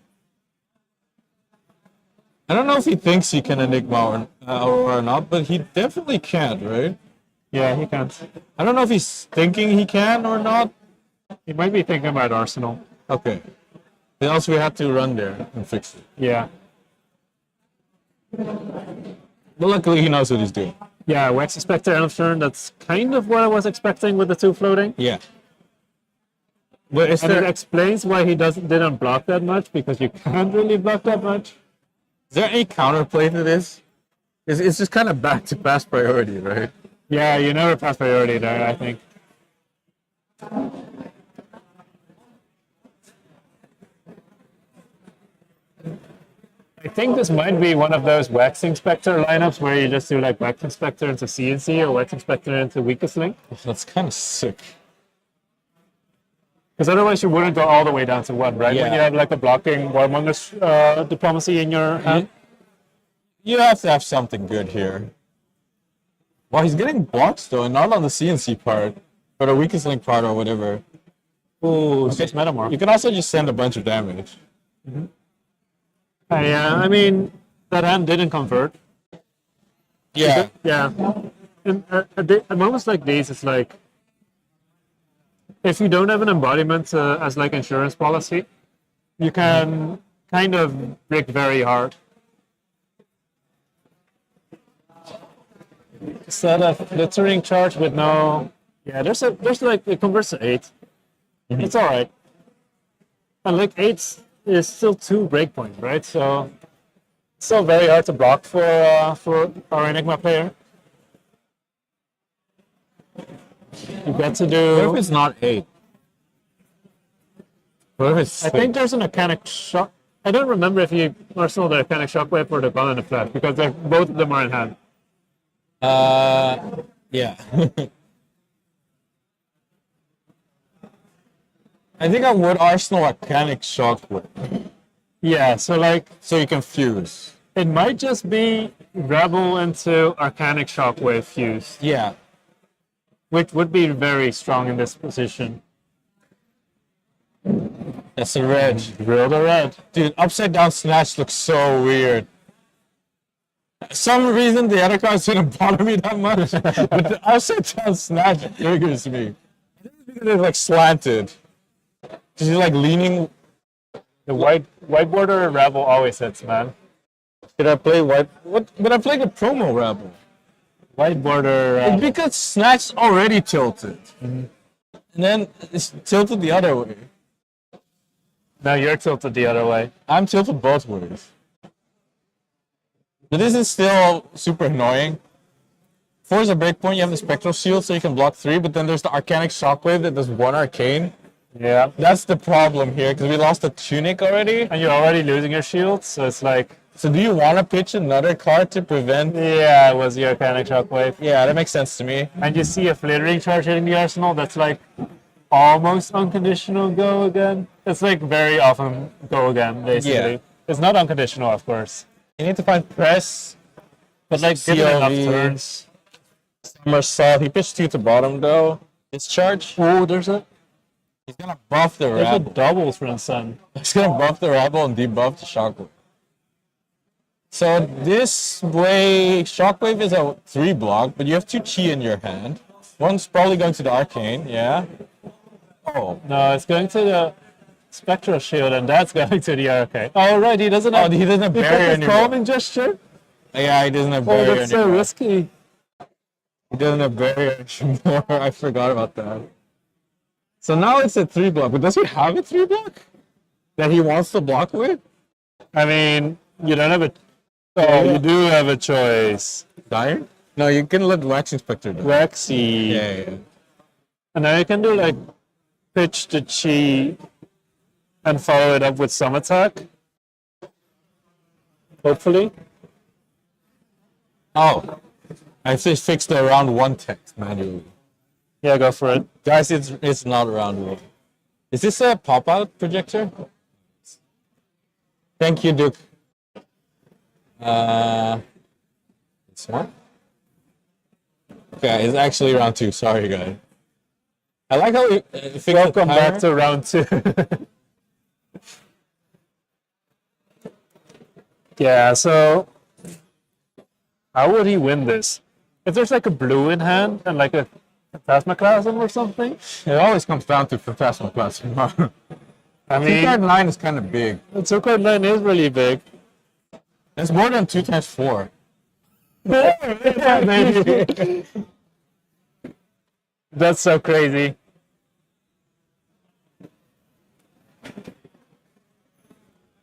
I don't know if he thinks he can Enigma or not, but he definitely can, right? Yeah, he can't. I don't know if he's thinking he can or not. He might be thinking about Arsenal. Okay. Then also we have to run there and fix it. Yeah. But luckily he knows what he's doing. Yeah, Wiercx Spectre end of turn. That's kind of what I was expecting with the 2 floating. Yeah. But is And it there, explains why he didn't block that much, because you can't really block that much. is there any counterplay to this? It's just kind of back to pass priority, right? Yeah, you never pass priority there, I think. I think this might be one of those Waxing Spectre lineups where you just do like Waxing Spectre into CNC or Waxing Spectre into Weakest Link. That's kind of sick. Because otherwise you wouldn't go all the way down to 1, right? Yeah. When you have like a blocking Warmonger's Diplomacy in your hand. You have to have something good here. Well, he's getting blocks though, and not on the CNC part, or the weakest link part or whatever. Ooh, 6 Metamorph. You can also just send a bunch of damage. Yeah, I mean, that hand didn't convert. Yeah. Yeah. And at moments like these, it's like, if you don't have an embodiment as like insurance policy, you can kind of rig very hard. Instead of glittering charge with no, yeah, there's like, it converts to 8. It's all right. And like 8 is still 2 breakpoint, right? So it's still very hard to block for our Enigma player. You get to What do. if it's not 8? What if it's I think there's an Arcanic Shock. I don't remember if you Arsenal the Arcanic Shockwave or the Gun and the Flash, because both of them are in hand. Yeah. I think I would Arsenal Arcanic Shockwave, Yeah, so like so you can fuse. it might just be Rebel into Arcanic Shockwave fused, Yeah. which would be very strong in this position. That's a red. Real the red. Dude, upside down snatch looks so weird. Some reason the other cards didn't bother me that much, but the upside down snatch triggers me. Because it's like slanted. She's like leaning. The white border Rebel always hits, man. Did I play white? What? But I played the promo rebel. White border. It's because snatch already tilted, and then it's tilted the other way. Now you're tilted the other way. I'm tilted both ways. But this is still super annoying. 4 is a breakpoint, you have the Spectral Shield so you can block 3, but then there's the Arcanic Shockwave that does 1 Arcane. Yeah. That's the problem here, because we lost the Tunic already. And you're already losing your shield, so it's like, So do you want to pitch another card to prevent? yeah, it was your Arcanic Shockwave. Yeah, that makes sense to me. And you see a Flittering Charge hitting the Arsenal, that's like almost unconditional go again. It's like very often go again, basically. Yeah. It's not unconditional, of course. You need to find press, But like, given enough CLV. turns. Somersault. He pitched 2 to bottom though. Discharge. Oh, there's a He's gonna buff the there's a Rebel. double from Sun. He's gonna buff the Rebel and debuff the Shockwave. So this way, Shockwave is a 3 block, but you have 2 Chi in your hand. One's probably going to the Arcane, yeah. Oh, No, it's going to the Spectral Shield, and that's going to the Arcane. Oh, right, he doesn't have, he doesn't have he barrier took his anymore. calming gesture? Yeah, he doesn't have Oh, barrier that's so anymore. risky. He doesn't have barrier anymore. I forgot about that. So now it's a 3 block, but does he have a 3 block that he wants to block with? I mean, you don't have a. Oh, you do have a choice. Dire? No, you can let Wax Inspector do it. Rexy. Yeah. And then you can do like pitch the chi and follow it up with some attack. Hopefully. Oh, I just fixed the round 1 text manually. Yeah, go for it. Guys, it's not round 1. Is this a pop-out projector? Thank you, Duke. It's what? Okay, it's actually round 2. Sorry, guys. I like how we fixed Welcome the back timer. to round 2. Yeah, so how would he win this? if there's like a blue in hand and like a Phantasmaclasm or something. It always comes down to Phantasmaclasm. I Two card mean, line is kind of big. the 2-card line is really big. It's more than 2 times 4. Yeah, maybe. That's so crazy.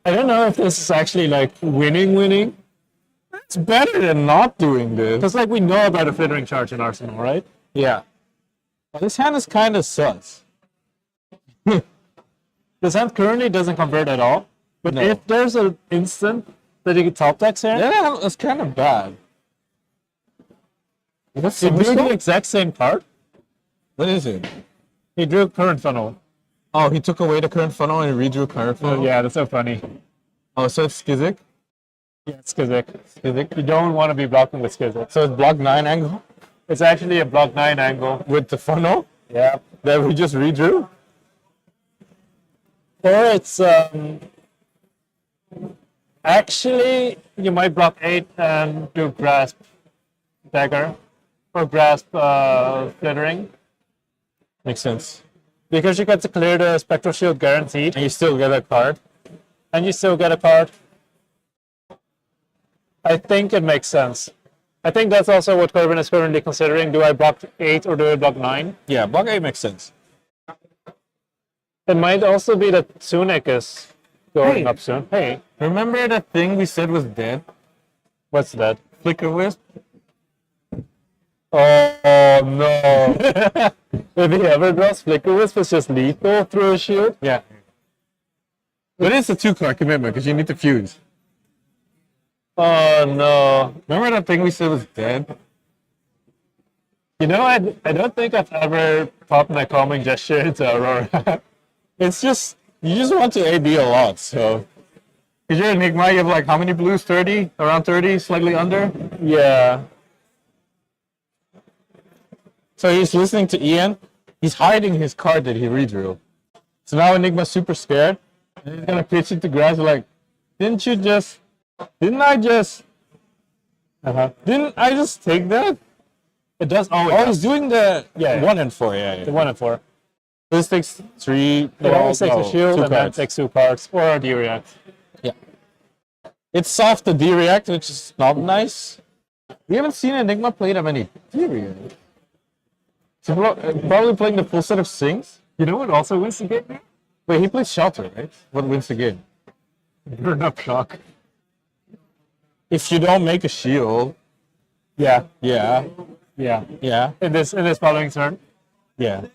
I don't know if this is actually like winning. It's better than not doing this. Because like we know about a Flittering Charge in Arsenal, right? Yeah. Well, this hand is kind of sus. This hand currently doesn't convert at all. But No. if there's an instant that you can top decks here, Yeah, that's kind of bad. What's he drew the exact same card. What is it? He drew Current Funnel. Oh, he took away the current funnel and redrew current funnel? Oh, yeah, that's so funny. Oh, so it's Skizzik? Yeah, it's Skizik. Skizzik? You don't want to be blocking with Skizik. So it's block 9 angle It's actually a block 9 angle. with the funnel Yeah. that we just redrew? Or it's actually you might block 8 and do Grasp Dagger or Grasp Flittering Makes sense. because you get to clear the Spectral Shield guaranteed And you still get a card? and you still get a card. I think it makes sense. I think that's also what Kerwin is currently considering. Do I block 8 or do I block 9? Yeah, block 8 makes sense. It might also be that Tunic is going Hey. up soon. Hey, Remember that thing we said was dead? what's that? Flicker Wisp? Oh no. If he ever draws Flicker Wisp, it's just lethal through a shield. Yeah. But it's a 2-card commitment because you need to fuse. Oh no. Remember that thing we said was dead? You know, I don't think I've ever popped my calming gesture into Aurora. It's just, you just want to AD a lot, so. Because you're Enigma, you have like how many blues? 30? Around 30? Slightly under? Yeah. So he's listening to Ian. He's hiding his card that he redrew. So now Enigma's super scared. And he's gonna pitch it to grass like, didn't I just take that? It does. Oh, Oh, he's doing the Yeah. 1 and 4, yeah. the 1 and 4. This takes 3. It always takes a shield 2 and then cards. takes 2 cards or a D-React. Yeah. It's soft to D-React, which is not nice. We haven't seen Enigma play that many D-React. So probably playing the full set of Sings. You know what also wins the game? Wait, he plays Shelter, right? What wins the game? Burn Up Shock. If you don't make a shield, Yeah. yeah, Yeah. In this following turn. yeah.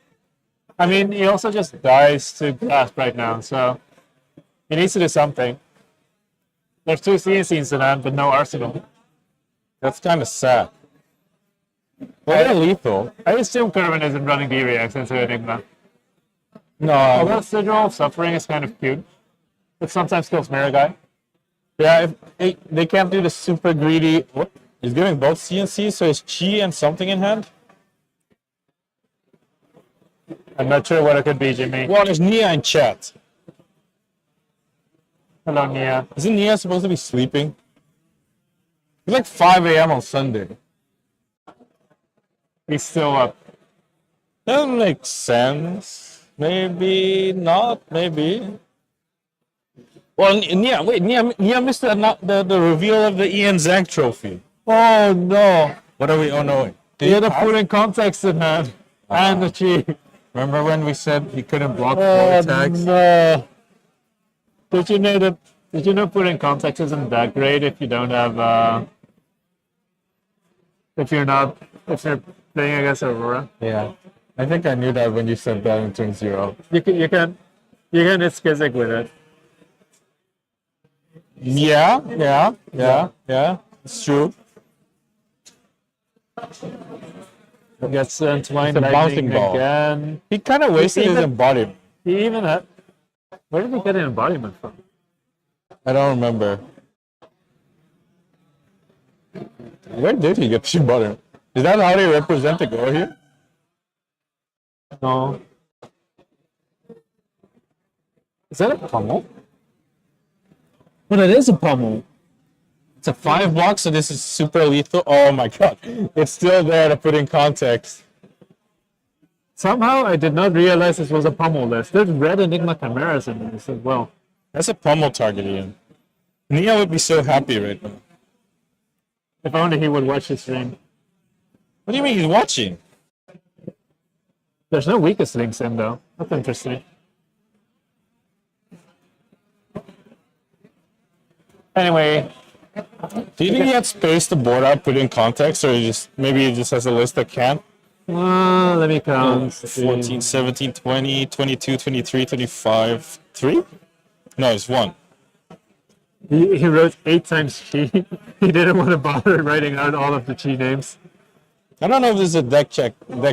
I mean, he also just dies to Grasp right now, so he needs to do something. There's 2 CNCs in hand, but no Arsenal. That's kind of sad. Well, they're lethal. I assume Kerwin isn't running D-Reacts into Enigma. No, Although Sigil of Suffering is kind of cute. It sometimes kills Mirror Guy. yeah, if they can't do the super greedy. What? He's giving both CNCs, so it's Chi and something in hand. I'm not sure what it could be, Jimmy. Well, there's Nia in chat. Hello, Nia. Isn't Nia supposed to be sleeping? It's like 5 a.m. on Sunday. He's still up. Doesn't make sense. Maybe not. Maybe. Well, Nia, wait, Nia missed the reveal of the Ian Zank trophy. Oh, no. What are we? Oh no! He had to put in context in hand. And the Chi. Remember when we said he couldn't block Oh, 4 attacks? no. Did you know putting context isn't that great if you don't have, if you're playing against Aurora? Yeah. I think I knew that when you said that in turn 0. You can hit Skizik with it. Yeah. It's true. Gets Entwined It's a Lightning bouncing ball. again. He kind of wasted his even- embodiment. He even had. Where did he get an embodiment from? I don't remember. Where did he get the embodiment? Is that how they represent the girl here? No. Is that a pummel? Well, it is a pummel. It's It's a 5 block, so this is super lethal. Oh my god. It's still there to put in context. Somehow I did not realize this was a pummel list. There's red Enigma Chimeras in this as well. That's a pummel target, Ian. Neo would be so happy right now. If only he would watch this stream. What do you mean he's watching? There's no weakest links in though. That's interesting. Anyway, Do you think he had space to board out, put in context, or maybe he just has a list that can't? let me count. 14, 17, 20, 22, 23, 25, 3? No, it's 1. He wrote 8 times chi. He didn't want to bother writing out all of the chi names. I don't know if this is a deck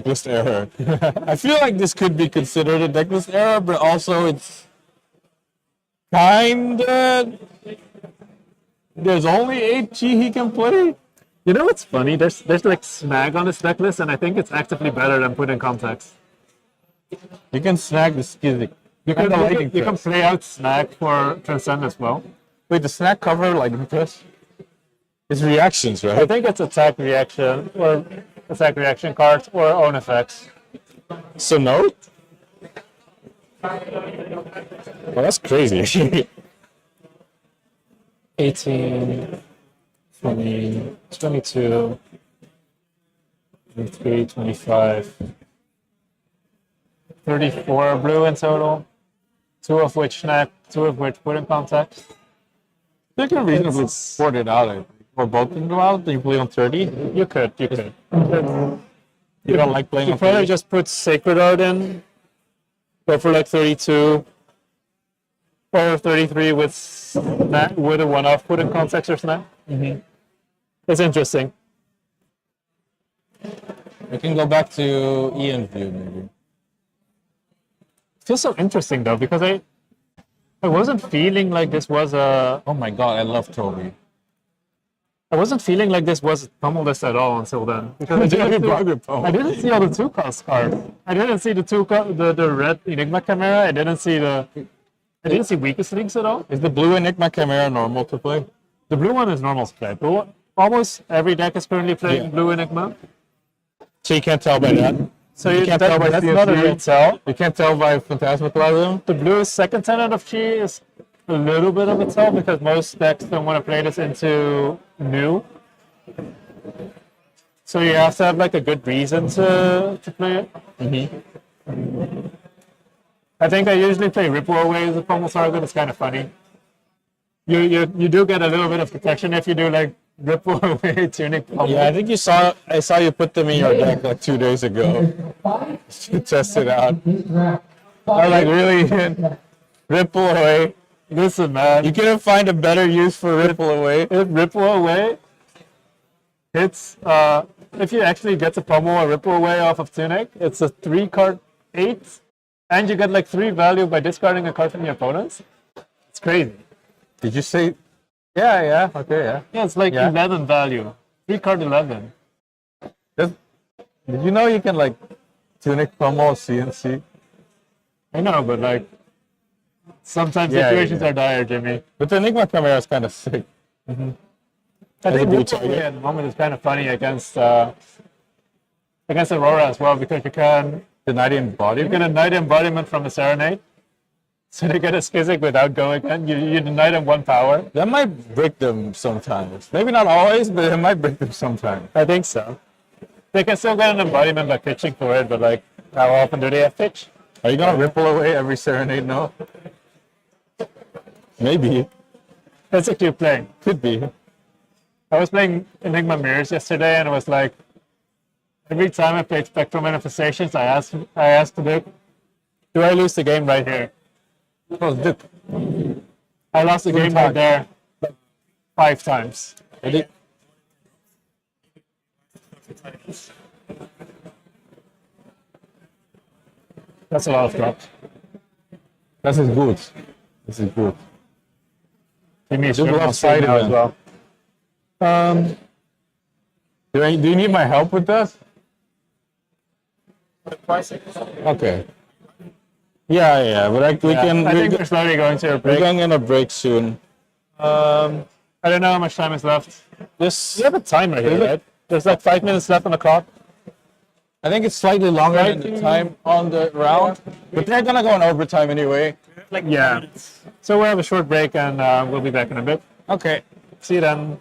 list error. I feel like this could be considered a deck list error, but also it's kinda. There's only 8 chi he can play. You know what's funny? There's like snag on this deck list, and I think it's actively better than put in context. You can snag the Skizzy. You can play out snag for Transcend as well. Wait, the snag cover like this? It's reactions, I right? think it's attack reaction cards or own effects. So no? Well, that's crazy. 18, 20, 22, 23, 25, 34 blue in total, 2 of which snap, 2 of which put in context. You can reasonably sort it out. Or both of them go out, then you play on 30. You could. You don't like playing You on probably 30? just put Sacred Art in, go for like 32, or 33 with a one-off put in context or snap. It's interesting. We can go back to Ian's view, maybe. It feels so interesting though, because I wasn't feeling like this was a... Oh my god, I love Toby. I wasn't feeling like this was pummel list at all until then. Because I didn't see all the 2-cost cards. I didn't see the red Enigma Chimera. I didn't see weakest links at all. Is the blue Enigma Chimera normal to play? The blue one is normal to play. Almost every deck is currently playing blue Enigma. So you can't tell by that? So you can't tell by that's not a real tell. You can't tell by Phantasmaclasm? The blue's second tenant of chi is a little bit of a tell because most decks don't want to play this into new. So you have to have like a good reason to play it. I think I usually play Ripple Away as a pummel target. It's kind of funny. You do get a little bit of protection if you do like Ripple Away Tunic pummel. Yeah, I saw you put them in your deck like 2 days ago to test it out. I like really Ripple Away. Listen, man, you couldn't find a better use for Ripple Away. Ripple Away. It's if you actually get to pummel a Ripple Away off of Tunic, it's a 3-card 8, and you get like 3 value by discarding a card from your opponents. It's crazy. Did you say? Yeah, okay, yeah. Yeah, it's like 11 value. 3-card 11. Did you know you can like Tunic pummel CNC? I know, but like sometimes situations are dire, Jimmy. But the Enigma Chimera is kind of sick. I think Ripple Away at the moment is kind of funny against Aurora as well because you can Deny the embodiment? get a Night Embodiment from a Serenade. So they get a Skizzik without going in. You deny them 1 power. That might break them sometimes. Maybe not always, but it might break them sometimes. I think so. They can still get an embodiment by pitching for it, but like, how often do they have pitch? Are you gonna Ripple Away every Serenade? No. Maybe. That's what you're playing. Could be. I was playing Enigma Mirrors yesterday, and it was like, every time I played Spectral Manifestations, I asked the Duke, do I lose the game right here? Oh, Duke. I lost the game right there like 5 times. I think That's a lot of drops. das ist gut. Das ist gut. Give me a Just strip left on side side now then. as well. Do you need my help with that? Okay. Yeah, but we can. I think we're slowly going to a We're break. going on a break soon. I I don't know how much time is left. This, You have a timer here, right? There's like 5 minutes left on the clock. I think it's slightly longer than the time on the round, but they're gonna go in overtime anyway. Yeah. So we'll have a short break and we'll be back in a bit. Okay. See you then.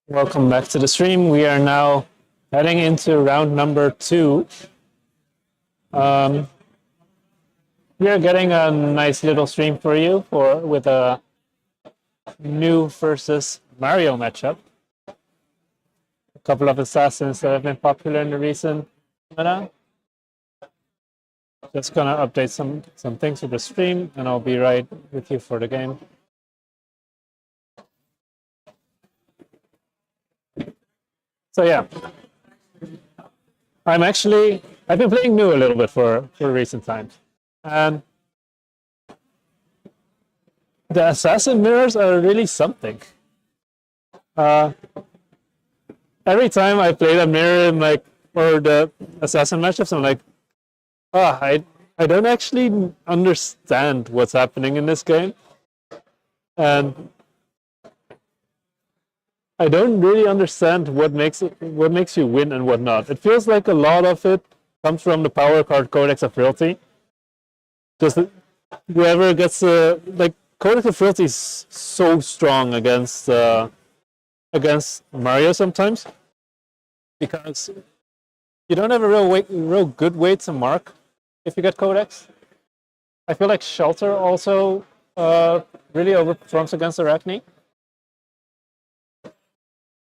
Welcome back to the stream. We are now heading into round number 2. We are getting a nice little stream for you with a new versus Mario matchup. A couple of assassins that have been popular in the recent minute. Just gonna update some things with the stream, and I'll be right with you for the game. So yeah, I've been playing new a little bit for recent times, and the assassin mirrors are really something. Every time I play the mirror in or the assassin matchups, I'm like, I don't actually understand what's happening in this game, and I don't really understand what makes you win and what not. It feels like a lot of it comes from the power card Codex of Realty. Just whoever gets Codex of Realty is so strong against Mario sometimes because you don't have a real good way to mark if you get Codex. I feel like Shelter also really overperforms against Arakni.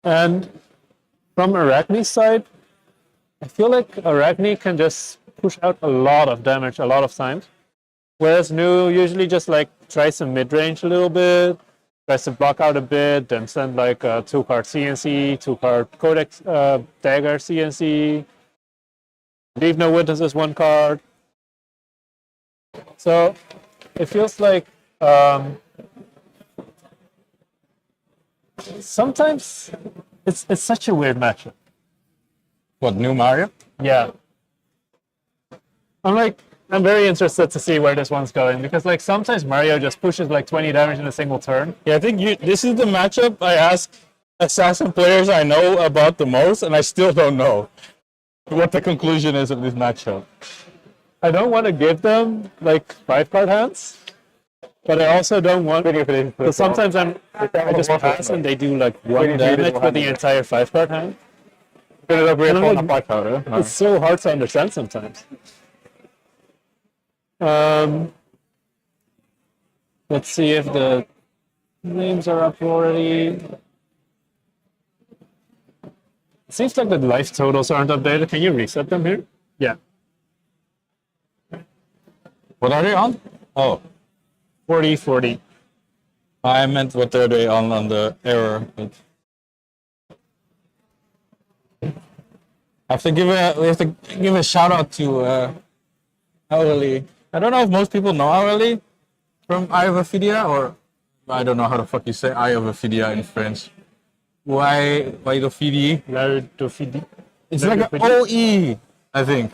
And from Arakni's side, I feel like Arakni can just push out a lot of damage a lot of times. Whereas Nu usually just tries to mid-range a little bit, tries to block out a bit, then send a 2-card CNC, 2-card Codex Dagger CNC, leave no witnesses 1 card. So it feels like sometimes it's such a weird matchup. What, new Mario? Yeah. I'm very interested to see where this one's going because sometimes Mario just pushes 20 damage in a single turn. Yeah, I think this is the matchup I ask assassin players I know about the most, and I still don't know what the conclusion is of this matchup. I don't want to give them 5-card hands, but I also don't want. Because sometimes I just pass and they do 1 damage with the entire 5-card hand. It's so hard to understand sometimes. Let's see if the names are up already. It seems like the life totals aren't updated. Can you reset them here? Yeah. What are they on? Oh. 40. I meant what are they on the error. But we have to give a shout out to Aureli. I don't know if most people know Aureli from Eye of Ophidia, or I don't know how the fuck you say Eye of Ophidia in French. Why d'Ophidie? It's like an OE, I think.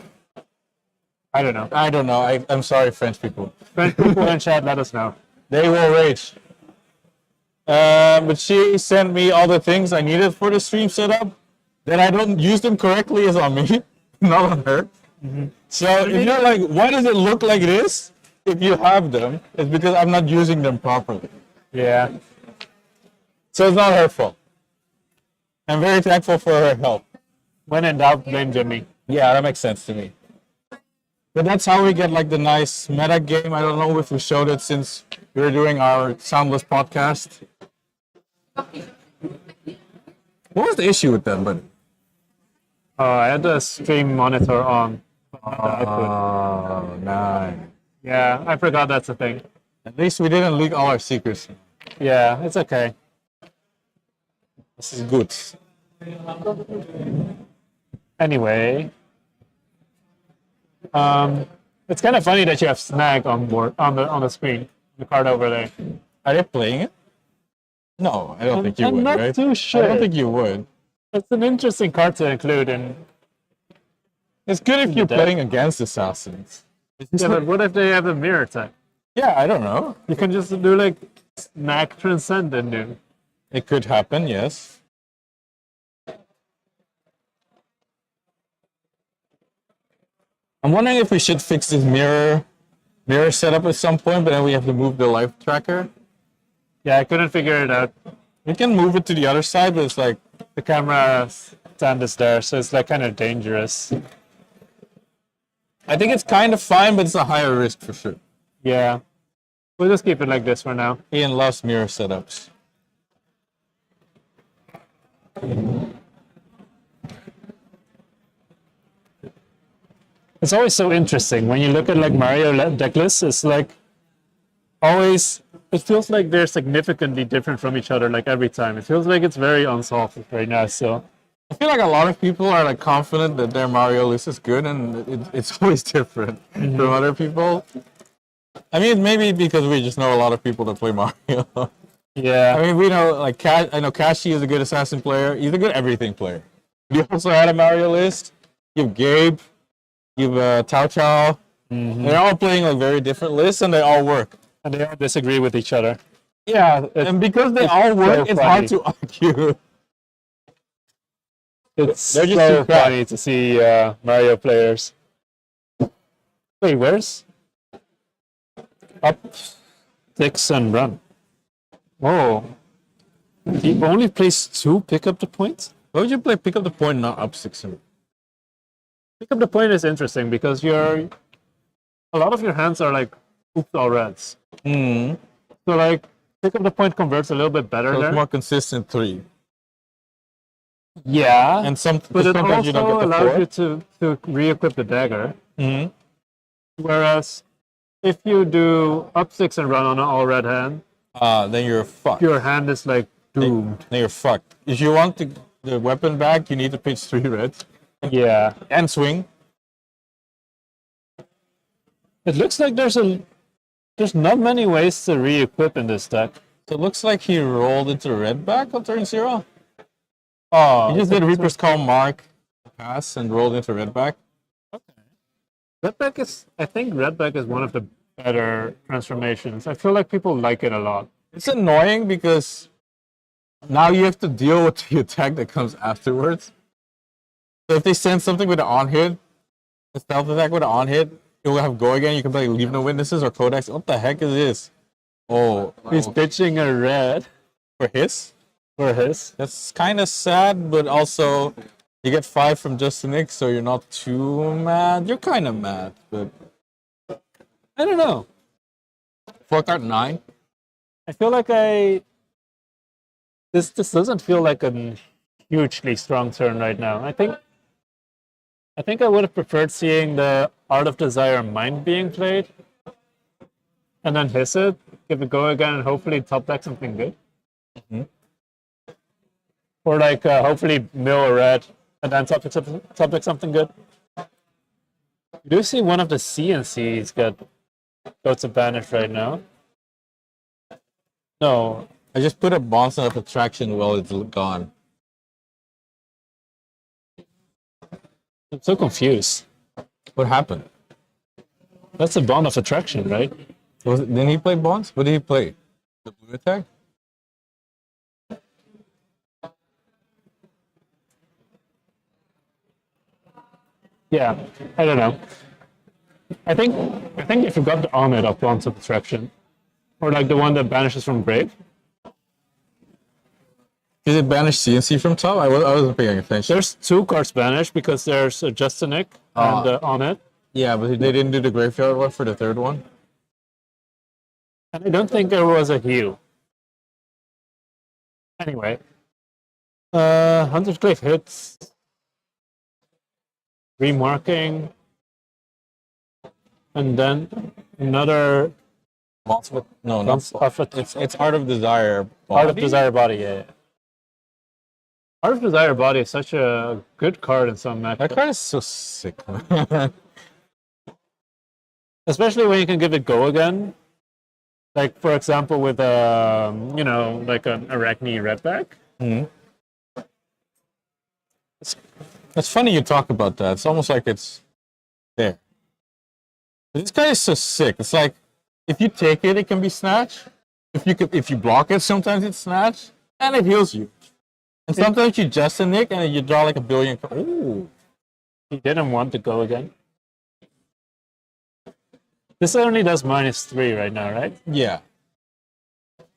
I don't know. I'm sorry, French people. French people in chat, let us know. They will rage. But she sent me all the things I needed for the stream setup. That I don't use them correctly is on me, not on her. Mm-hmm. So if you're like, why does it look like this? If you have them, it's because I'm not using them properly. Yeah. So it's not her fault. I'm very thankful for her help. When in doubt, blame Jimmy. Yeah, that makes sense to me. But that's how we get the nice meta game. I don't know if we showed it since we were doing our soundless podcast. What was the issue with that, buddy? I had the stream monitor on. Oh, nice. Yeah, I forgot that's a thing. At least we didn't leak all our secrets. Yeah, it's okay. This is good. Anyway, it's kind of funny that you have Snag on board on the screen, the card over there. Are they playing it? No, I don't think you would. I'm not right? too sure. I don't think you would. It's an interesting card to include in. It's good if you're playing against assassins. Yeah, but what if they have a mirror type? Yeah, I don't know. You can just do Snag Transcend and do. It could happen, yes. I'm wondering if we should fix this mirror setup at some point, but then we have to move the life tracker. Yeah, I couldn't figure it out. We can move it to the other side, but it's like The camera stand is there, so it's like kind of dangerous. I think it's kind of fine, but it's a higher risk for sure. Yeah. We'll just keep it like this for now. Ian loves mirror setups. It's always so interesting when you look at like Mario deck lists. It's like always, it feels like they're significantly different from each other like every time. It feels like it's very unsolved right now. So I feel like a lot of people are like confident that their Mario list is good, and it's always different from other people. I mean, maybe because we just know a lot of people that play Mario. yeah, I mean, we know like I know Kashi is a good assassin player. He's a good everything player. We also had a Mario list. You have Gabe. You have Tao Chao. They're all playing like very different lists, and they all work. and they all disagree with each other. Yeah, and because they all work, it's hard to argue. It's They're just so too crap. funny to see Mario players. Wait, where's up 6 and run? Oh, he only plays 2 pick up the points. Why would you play pick up the point, not up 6? Pick up the point is interesting because a lot of your hands are like oops all reds. Mm. So like pick up the point converts a little bit better So there. it's more consistent 3. Yeah, And but it sometimes you don't also get the allows 4. you to re-equip the dagger. Mm-hmm. Whereas if you do up 6 and run on an all red hand, Then you're fucked. your hand is like doomed. Then you're fucked. If you want the weapon back, you need to pitch 3 reds Yeah, and swing. it looks like there's not many ways to re-equip in this deck. So it looks like he rolled into red back on turn 0. Oh, He just did Reaper's Call Mark, pass, and rolled into red back. Redback is. I think Redback is one of the better transformations. I feel like people like it a lot. It's annoying because now you have to deal with the attack that comes afterwards. So if they send something with an on hit, a stealth attack with an on hit, you'll have go again. You can play Leave No Witnesses or Codex. What the heck is this? Oh, He's pitching a red for his? for his. That's kind of sad, but also you get 5 from Just Nick, so you're not too mad. You're kind of mad, but I don't know. 4 card 9. I feel like this doesn't feel like a hugely strong turn right now. I think I would have preferred seeing the Art of Desire Mind being played, and then hiss it, give it go again, and hopefully top deck something good. Or like hopefully mill a red and then top deck something good. You do see one of the CNCs go to banish right now. No, I just put a bounce of attraction while it's gone. I'm so confused. What happened? That's a bond of attraction, right? Didn't he play Bonds? What did he play? The blue attack? Yeah, I don't know. I think you forgot to on it up onto attraction, or like the one that banishes from grave. Did it banish CNC from top? I wasn't paying attention. There's 2 cards banished because there's a Justinic and on it, Yeah, but they didn't do the graveyard one for the 3rd one. and I don't think there was a heal. Anyway, Hunter's Glaive hits, remarking, and then another No, bounce not off it. it's Art of Desire. Art of Body? Desire Body, yeah. Art of Desire Body is such a good card in some matchups. That card is so sick, man. Especially when you can give it go again. Like, for example, with, like an Arakni redback. It's funny you talk about that. It's almost like it's there. This guy is so sick. It's like if you take it, it can be snatch. If you block it, sometimes it's snatch, and it heals you. And sometimes you just a nick and you draw like a billion. Ooh, He didn't want to go again. This only does -3 right now, right? yeah.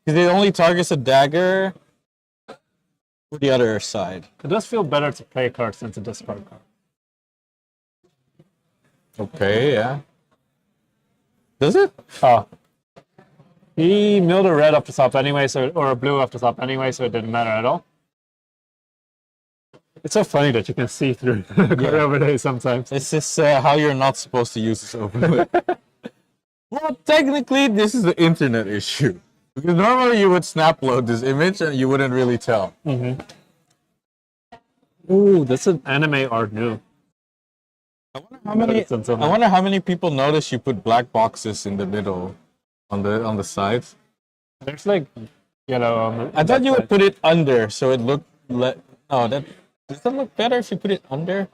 Because it only targets a dagger for the other side. It does feel better to play cards than to discard cards. Okay, yeah. Does it? Oh. He milled a red off the top anyway, or a blue off the top anyway, so it didn't matter at all. It's so funny that you can see through the card overlay sometimes. This is how you're not supposed to use this overlay. Well, technically, this is the internet issue. Because normally you would snap load this image and you wouldn't really tell. Ooh, that's an anime art new. I wonder how many people notice you put black boxes in the middle, on the sides. There's like yellow on the I thought you would put it under, so it looked. Oh, does that look better if you put it under?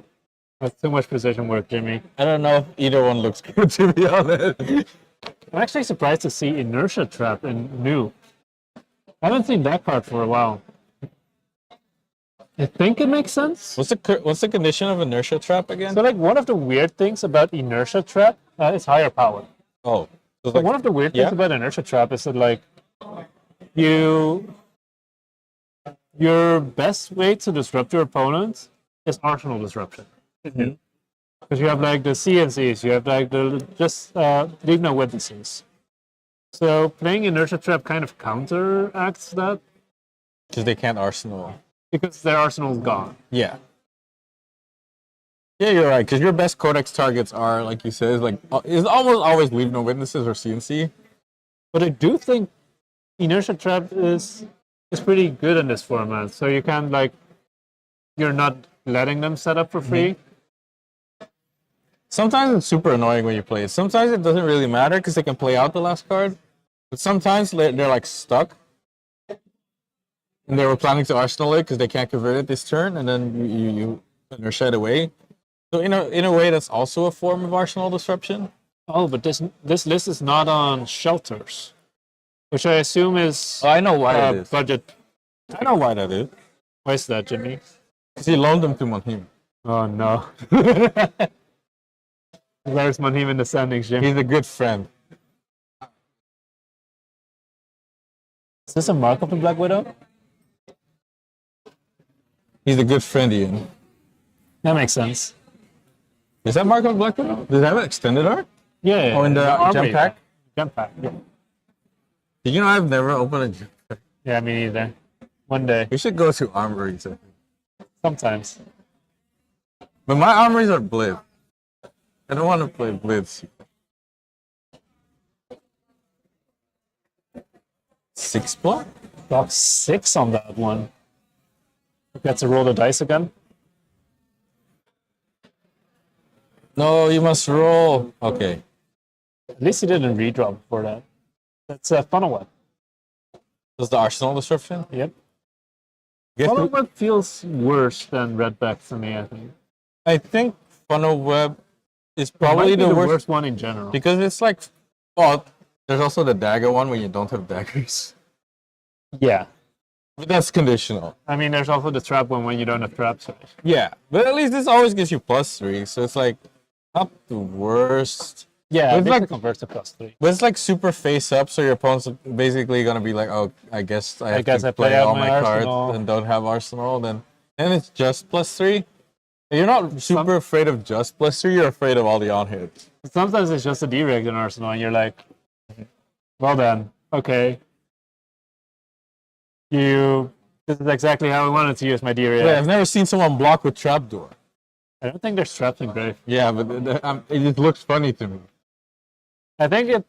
That's too much precision work, Jimmy. I don't know if either one looks good, to be honest. I'm actually surprised to see Inertia Trap in new. I haven't seen that card for a while. I think it makes sense. What's the condition of Inertia Trap again? So like one of the weird things about Inertia Trap is higher power. Oh. So One of the weird things about Inertia Trap is that like your best way to disrupt your opponent is Arsenal Disruption. Because you have like the CNCs, you have like the just leave no witnesses. So playing Inertia Trap kind of counteracts that. Because they can't Arsenal. Because their arsenal's gone. Yeah. Yeah, you're right. Because your best codex targets are, like you said, is almost always leave no witnesses or CNC. But I do think Inertia Trap is pretty good in this format. So you can like, you're not letting them set up for free. Sometimes it's super annoying when you play it. Sometimes it doesn't really matter because they can play out the last card. But sometimes they're like stuck. And they were planning to Arsenal it because they can't convert it this turn, and then you inertia it away. So in a way, that's also a form of Arsenal disruption. Oh, but this list is not on shelters, which I assume is I know why it is. Budget. I know why that is. Why is that, Jimmy? Because he loaned them to Monheim. Oh no. Where's Monheim in the standings, Jimmy? He's a good friend. Is this a mark of the Black Widow? He's a good friend, Ian. That makes sense. Is that Mark of Black Widow? Does it have an extended art? Yeah. Oh, in the armory. gem pack? Gem pack, yeah. Did you know I've never opened a gem pack? Yeah, me neither. One day. We should go to armories. Sometimes. But my armories are blitz. I don't want to play blitz. 6 block? Block 6 on that one. Get to roll the dice again. No, you must roll. Okay. At least he didn't redraw before that. That's a funnel web. That's the Arsenal disruption? Yep. Guess Funnel who- web feels worse than redback to me, I think. I think funnel web is It might probably be the the worst worst one in general. because it's like, well, there's also the dagger one when you don't have daggers. Yeah. But that's conditional. I mean, there's also the trap one when you don't have traps. Right? Yeah, but at least this always gives you +3, so it's like not the worst. Yeah, It's it like- like converts to +3. But it's like super face up, so your opponent's basically gonna be like, oh, I guess I have guess to I play play out all my my arsenal. cards and don't have Arsenal. Then it's just +3. You're not super afraid of just +3. You're afraid of all the on hits. Sometimes it's just a dereg in Arsenal, and you're like, well then, okay. This is exactly how I wanted to use my dereg. Yeah, I've never seen someone block with trapdoor. I don't think there's traps in Grave. Yeah, but it just looks funny to me. I think it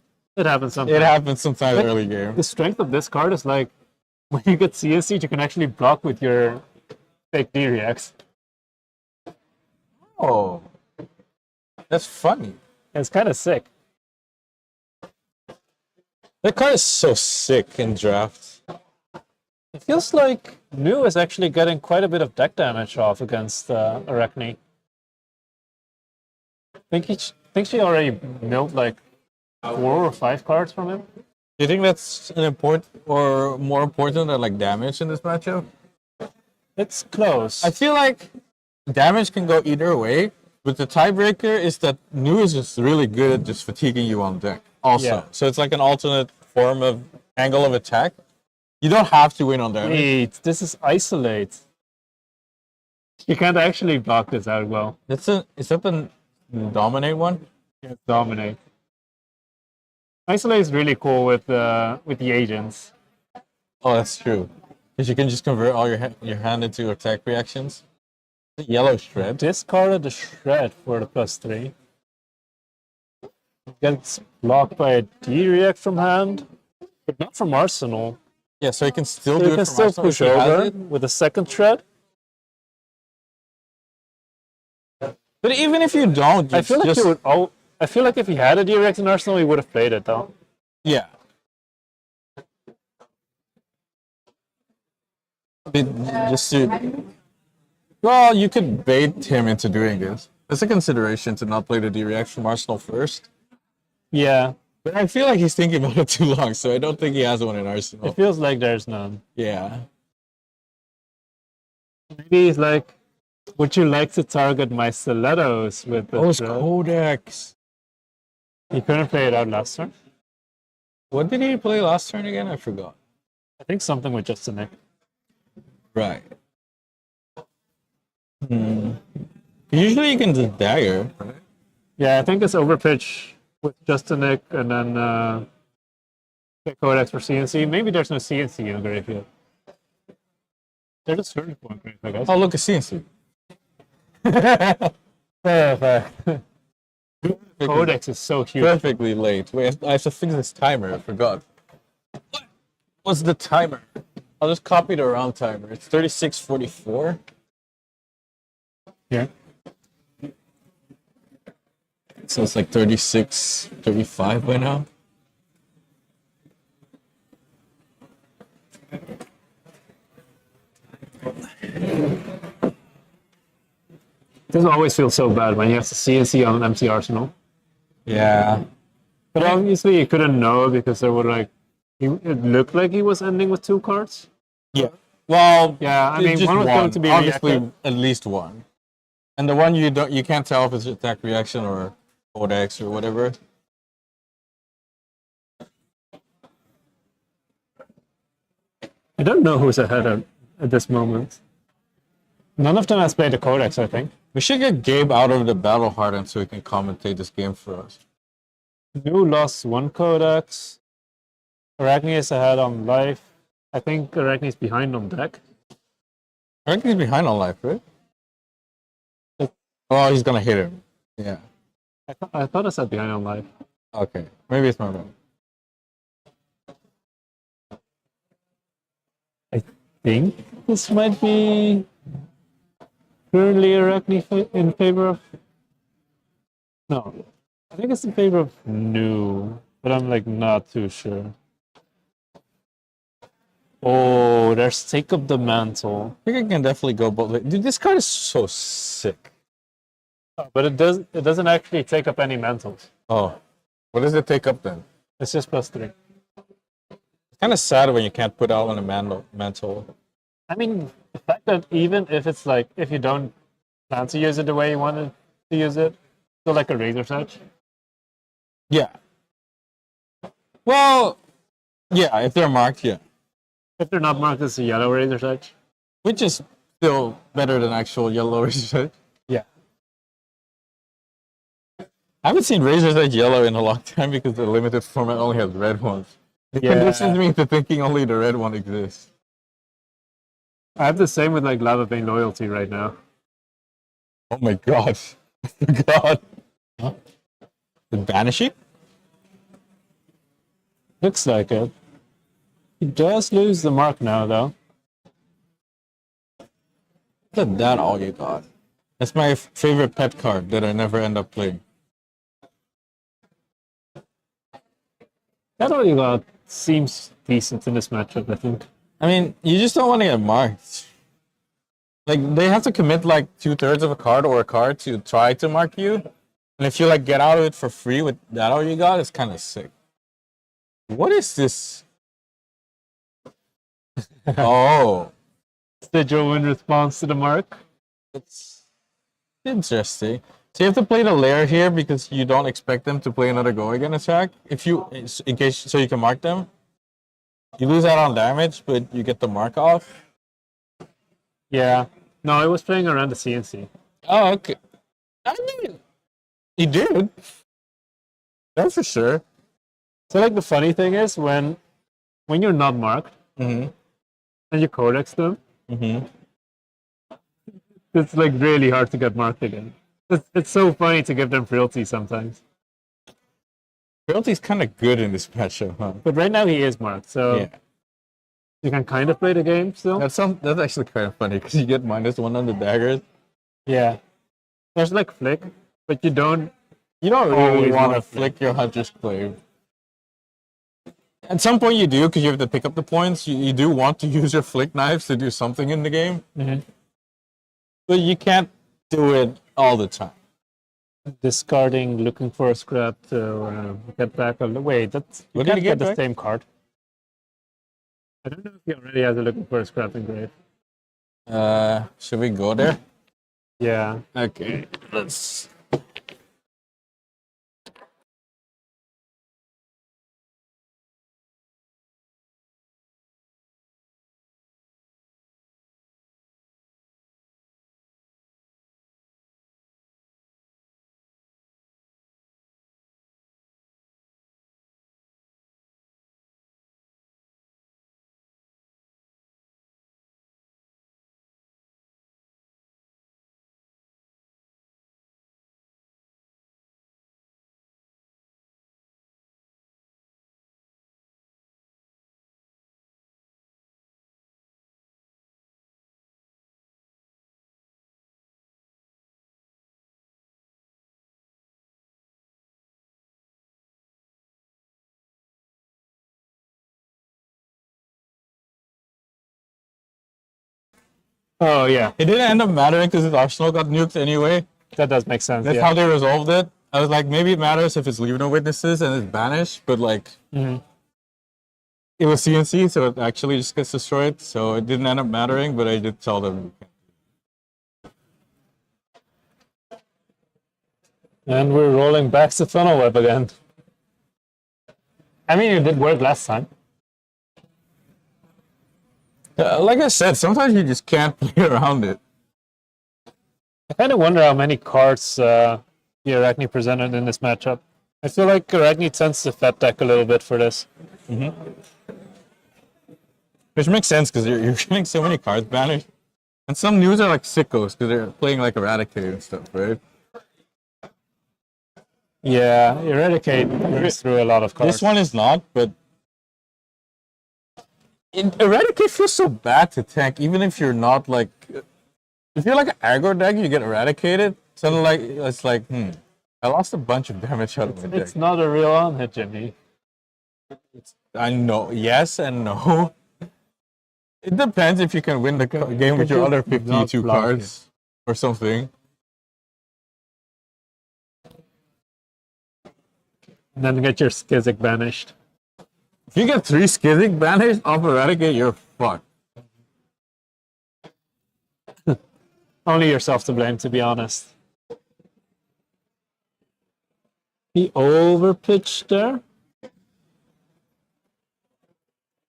happens sometimes. It happens sometimes But early game. The strength of this card is like, when you get CSC, you can actually block with your fake DRX. Oh, that's funny. It's kind of sick. That card is so sick in drafts. It feels like New is actually getting quite a bit of deck damage off against Arakni. Think she already milled like 4 or 5 cards from him. Do you think that's an important or more important than like damage in this matchup? It's close. I feel like damage can go either way, but the tiebreaker is that New is just really good at just fatiguing you on deck. Also, Yeah. so it's like an alternate form of angle of attack. You don't have to win on damage. Wait, this is isolate. You can't actually block this out well. Is that the dominate one? Yeah, dominate. Isolate is really cool with the agents. Oh, that's true. Because you can just convert all your hand into attack reactions. Yellow shred. Discarded the shred for the +3. Gets blocked by a D-react from hand, but not from Arsenal. Yeah, so you can still So do you it can from still Arsenal if push he has over it. with a second shred. But even if you don't, I feel like just, he would. Oh, I feel like if he had a D-react in Arsenal, he would have played it though. yeah. Just to, well, you could bait him into doing this. It's a consideration to not play the D-react from Arsenal first. Yeah, But I feel like he's thinking about it too long, so I don't think he has one in Arsenal. it feels like there's none. Yeah. Maybe he's like, would you like to target my stilettos with the Those shred? Codex. He couldn't play it out last turn. What did he play last turn again? I forgot. I think something with just a nick. Right. Usually you can just dagger. Right? Yeah, I think it's overpitch with just a nick and then pick Codex for CNC. Maybe there's no CNC in the graveyard. They're just starting point grave, I guess. Oh, look, a CNC. Perfect. Codex is so huge. Perfectly late. Wait, I have to fix this timer. I forgot. What's the timer? I'll just copy the round timer. It's 36:44. Yeah. So it's like 36:35 by now. It doesn't always feel so bad when you have to CNC on an empty arsenal. Yeah. But obviously you couldn't know because there were like, it looked like he was ending with 2 cards. Yeah. Well, Yeah, I mean, just one was going to be obviously reactive. at least one, and the one you can't tell if it's attack reaction or Codex or whatever. I don't know who's ahead at this moment. None of them has played the Codex, I think. We should get Gabe out of the battle hardened so he can commentate this game for us. New lost 1 Codex. Arakni is ahead on life. I think Arakni is behind on deck. I think he's behind on life, right? Oh, he's gonna hit him. Yeah. I thought I said behind on life. Okay. Maybe it's my bad. I think this might be currently Arakni in favor of. No, I think it's in favor of new, but I'm like not too sure. Oh, there's Take Up the Mantle. I think I can definitely go both ways. Dude, this card is so sick. But it doesn't actually take up any mantles. Oh. What does it take up then? It's just +3. It's kind of sad when you can't put out on a mantle. I mean, the fact that even if it's like, if you don't plan to use it the way you wanted to use it, still like a Razor's Edge. Yeah. Well, yeah, if they're marked, yeah. If they're not marked as a yellow Razor's Edge. Which is still better than actual yellow Razor's Edge. Yeah. I haven't seen Razor's Edge yellow in a long time because the limited format only has red ones. It Yeah. conditions me into thinking only the red one exists. I have the same with like Lava Vein Loyalty right now. Oh my god. I forgot. Huh? The Banishing? Looks like it. He does lose the mark now though. Isn't that all you got? That's my favorite pet card that I never end up playing. That all you got seems decent in this matchup, I think. I mean, you just don't want to get marked. Like, they have to commit like 2/3 of a card or a card to try to mark you. And if you like get out of it for free with that all you got, it's kind of sick. What is this? Oh, Sigil in response to the mark. it's interesting. So you have to play the lair here because you don't expect them to play another go again attack. If you, in case, so you can mark them. You lose out on damage, but you get the mark off. Yeah. No, I was playing around the CNC. Oh, okay. I mean, you did. That's for sure. So like the funny thing is when you're not marked and you codex them, it's like really hard to get marked again. It's so funny to give them fealty sometimes. Fealty's kind of good in this matchup, huh? But right now he is marked, so Yeah. you can kind of play the game still. That's actually kind of funny because you get -1 on the daggers. Yeah. There's like flick, but you don't Really always want to want flick your Hunter's Clave. At some point you do, because you have to pick up the points. You do want to use your flick knives to do something in the game. But you can't do it all the time. discarding, looking for a scrap to get back on the way. That's you What did can't he get get the back? same card. I don't know if he already has a looking for a scrap engraved. Should we go there? Yeah. Okay, let's. Oh yeah, It didn't end up mattering because his arsenal got nuked anyway. that does make sense. That's yeah. how they resolved it. I was like, maybe it matters if it's leave no witnesses and it's banished, but like, it was CNC, so it actually just gets destroyed. So it didn't end up mattering, but I did tell them. And we're rolling back to funnel web again. I mean, it did work last time. Like I said, sometimes you just can't play around it. I kind of wonder how many cards the Arakni presented in this matchup. I feel like Arakni tends to fat deck a little bit for this. Which makes sense because you're getting so many cards banished. And some news are like sickos because they're playing like Eradicate and stuff, right? Yeah, Eradicate brings through a lot of cards. This one is not, but Eradicate feels so bad to tank, even if you're not like, if you're like an aggro deck, you get eradicated. Suddenly, like it's like, I lost a bunch of damage out of my deck. It's not a real on hit, Jimmy. I know, yes and no. It depends if you can win the game with your other 52 cards or something. And then get your Skizik banished. If you get 3 Skizik banished off Eradicate, you're fucked. Only yourself to blame, to be honest. He overpitched there.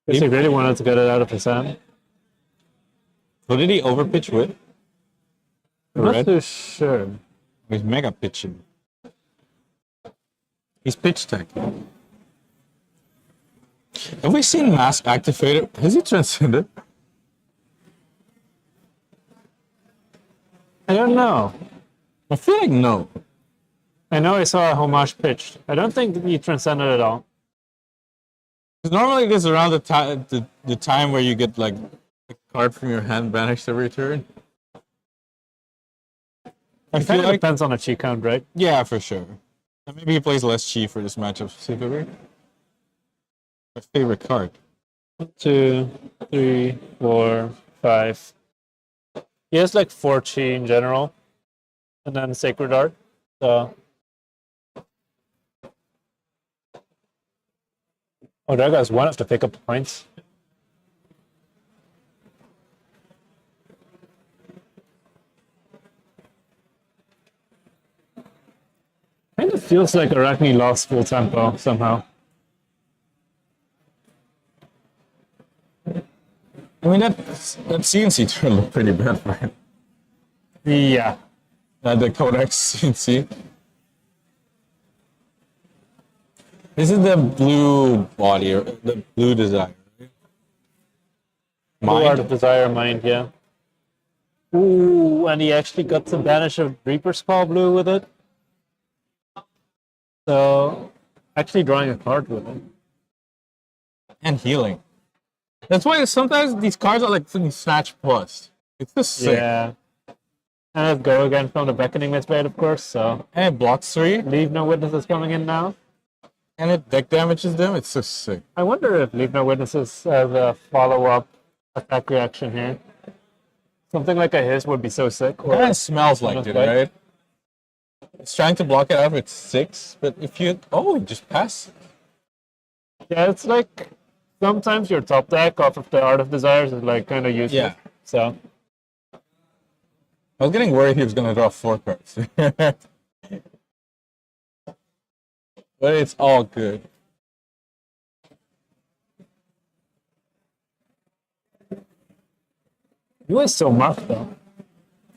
Guess he really wanted to get it out of his hand. What did he overpitch with? I'm not too sure. He's mega pitching. He's pitch tech. Have we seen Mask activated? Has he transcended? I don't know. I feel like no. I know I saw a homage pitched. I don't think he transcended at all. Because normally this is around the time where you get like a card from your hand banished every turn. I It feel kind of like depends on the cheat count, right? yeah, for sure. And maybe he plays less chi for this matchup specifically. My favorite card. 1, 2, 3, 4, 5. He has like 4 chi in general. And then Sacred Art. So. Oh, that guy's one have to pick up the points. Kind of feels like Arakni lost full tempo somehow. I mean, that CNC turn looked pretty bad for him. Yeah. The Codex CNC. This is the blue body, or the blue design. Blue Art of Desire Mind, yeah. Ooh, and he actually got to banish a Reaper's Call blue with it. So, actually drawing a card with it. And healing. That's why sometimes these cards are like Snatch Plus. It's just sick. Yeah. And let's go again from the Beckoning Mistblade, of course, so. And it blocks 3. Leave No Witnesses coming in now. And it deck damages them. It's so sick. I wonder if Leave No Witnesses as a follow-up attack reaction here. Something like a Hiss would be so sick. It kind of smells like it, right? It's trying to block it out with 6, but if you... Oh, just pass. Yeah, it's like sometimes your top deck off of the Art of Desires is like kind of useless. Yeah. So I was getting worried he was going to draw 4 cards. But it's all good. you is so marked though.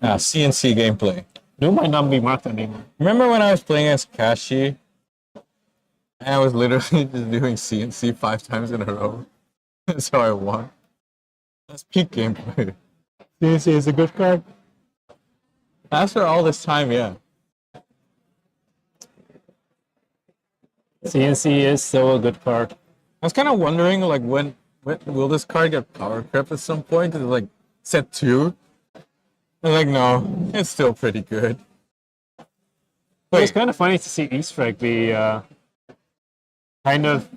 CNC gameplay. You might not be marked anymore. Remember when I was playing as Kashi? And I was literally just doing CNC 5 times in a row. That's how I won. That's peak gameplay. CNC is a good card. After all this time, yeah. CNC is still a good card. I was kind of wondering, like, when will this card get power creep at some point? Is it like set 2? I'm like, no, it's still pretty good. But it's kind of funny to see Easter Egg be kind of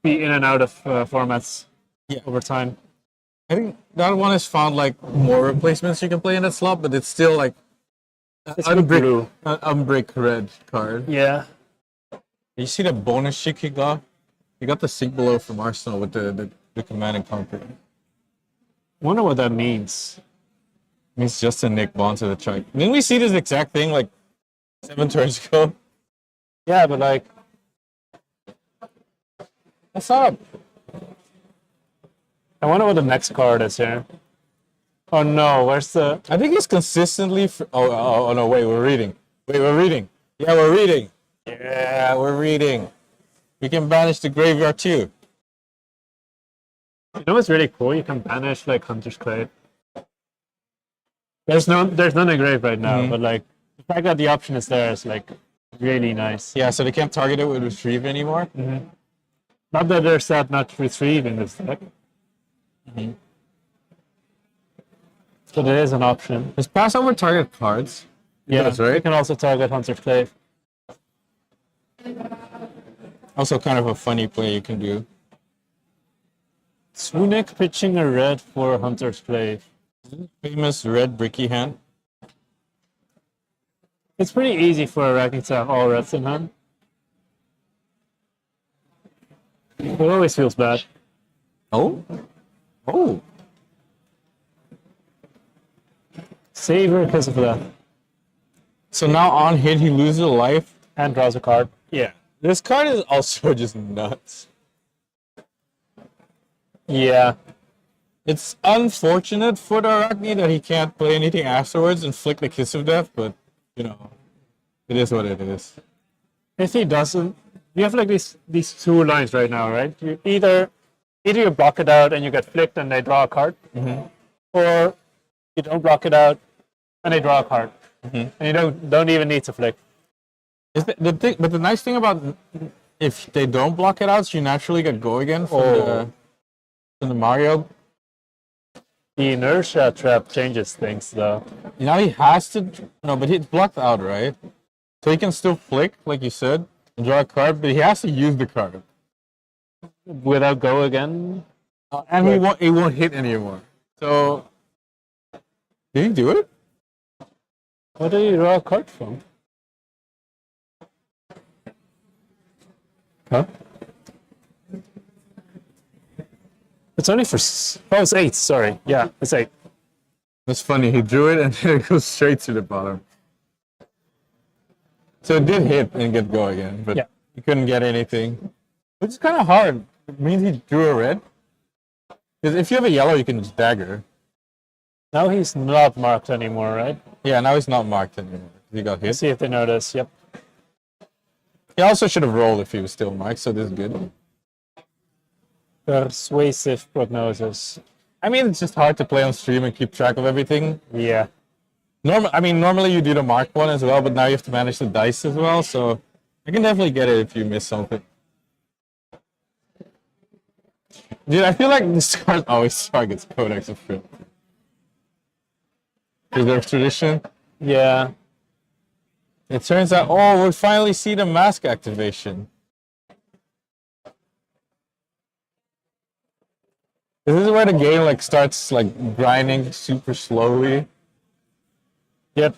be in and out of formats over time. I think that one has found like more replacements you can play in that slot, but it's still like an unbreak red card. Yeah. You see the bonus chick he got? He got the Sink Below from Arsenal with the Command and Conquer. Wonder what that means. It means just a Nick Bond to the track. Didn't we see this exact thing like 7 turns ago? Yeah, but like, What's up? I wonder what the next card is here. Oh no, where's the... I think he's consistently... Oh, no, wait, we're reading. Wait, we're reading. Yeah, we're reading. Yeah, we're reading. We can banish the graveyard too. You know what's really cool? You can banish like Hunter's Clay. There's none in grave right now, but like the fact that the option is there is like really nice. Yeah, so they can't target it with Retrieve anymore. Not that there's that much Retrieve in this deck. But it is an option. Does pass over target cards? Yeah, does, right? You can also target Hunter's Clay. Also kind of a funny play you can do. Swunick pitching a red for Hunter's Clay. Famous red bricky hand. It's pretty easy for Arakni to have all reds in hand. It always feels bad. Oh? Oh. Savor because of that. So now on hit he loses a life. And draws a card. Yeah. This card is also just nuts. Yeah. It's unfortunate for the Arakni that he can't play anything afterwards and flick the Kiss of Death, but, you know, it is what it is. If he doesn't, you have like these 2 lines right now, right? You either you block it out and you get flicked and they draw a card, or you don't block it out and they draw a card, and you don't even need to flick. Is the thing, but the nice thing about if they don't block it out, is you naturally get go again from the Mario. The inertia trap changes things, though. Now he has to no, but he's blocked out, right? So he can still flick, like you said, and draw a card, but he has to use the card. Without go again? And he won't hit anymore. So did he do it? Where do you draw a card from? Huh? It's only for... Oh, it's 8, sorry. Yeah, it's 8. That's funny, he drew it and then it goes straight to the bottom. So it did hit and get go again, but he couldn't get anything. Which is kind of hard. It means he drew a red. Because if you have a yellow, you can just dagger. Now he's not marked anymore, right? Yeah, now he's not marked anymore. He got hit. Let's see if they notice. Yep. He also should have rolled if he was still marked, so this is good. Persuasive prognosis. I mean, it's just hard to play on stream and keep track of everything. Yeah. Normally you do the marked one as well, but now you have to manage the dice as well, so I can definitely get it if you miss something. Dude, I feel like this card always targets Codex of Filth. Is there a tradition? Yeah. It turns out, oh, we finally see the mask activation. This is where the game like starts like grinding super slowly. Yep.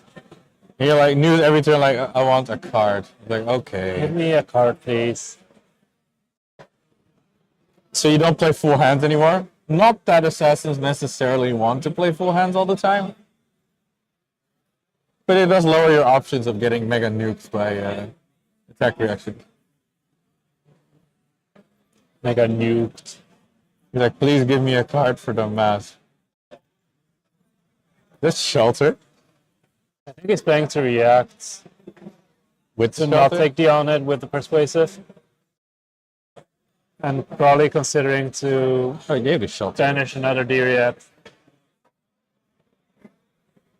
And you're like news every turn like I want a card. Like okay. Give me a card, please. So you don't play full hands anymore? Not that assassins necessarily want to play full hands all the time. But it does lower your options of getting mega nukes by attack reaction. Mega nuked. He's like, please give me a card for the mask. This shelter? I think he's playing to react. With To not take the on-hit with the persuasive. And probably considering to I gave the shelter. banish another D-react.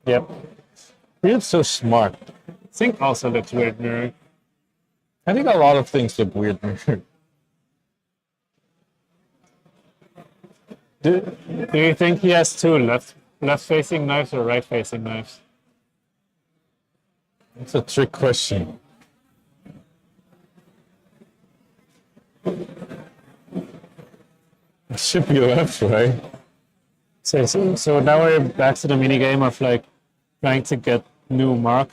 Yep. You're so smart. Sync also looks weird mirroring. I think a lot of things look weird. Do you think he has two left-facing knives or right-facing knives? It's a trick question. It should be left, right? So now we're back to the minigame of like trying to get new mark,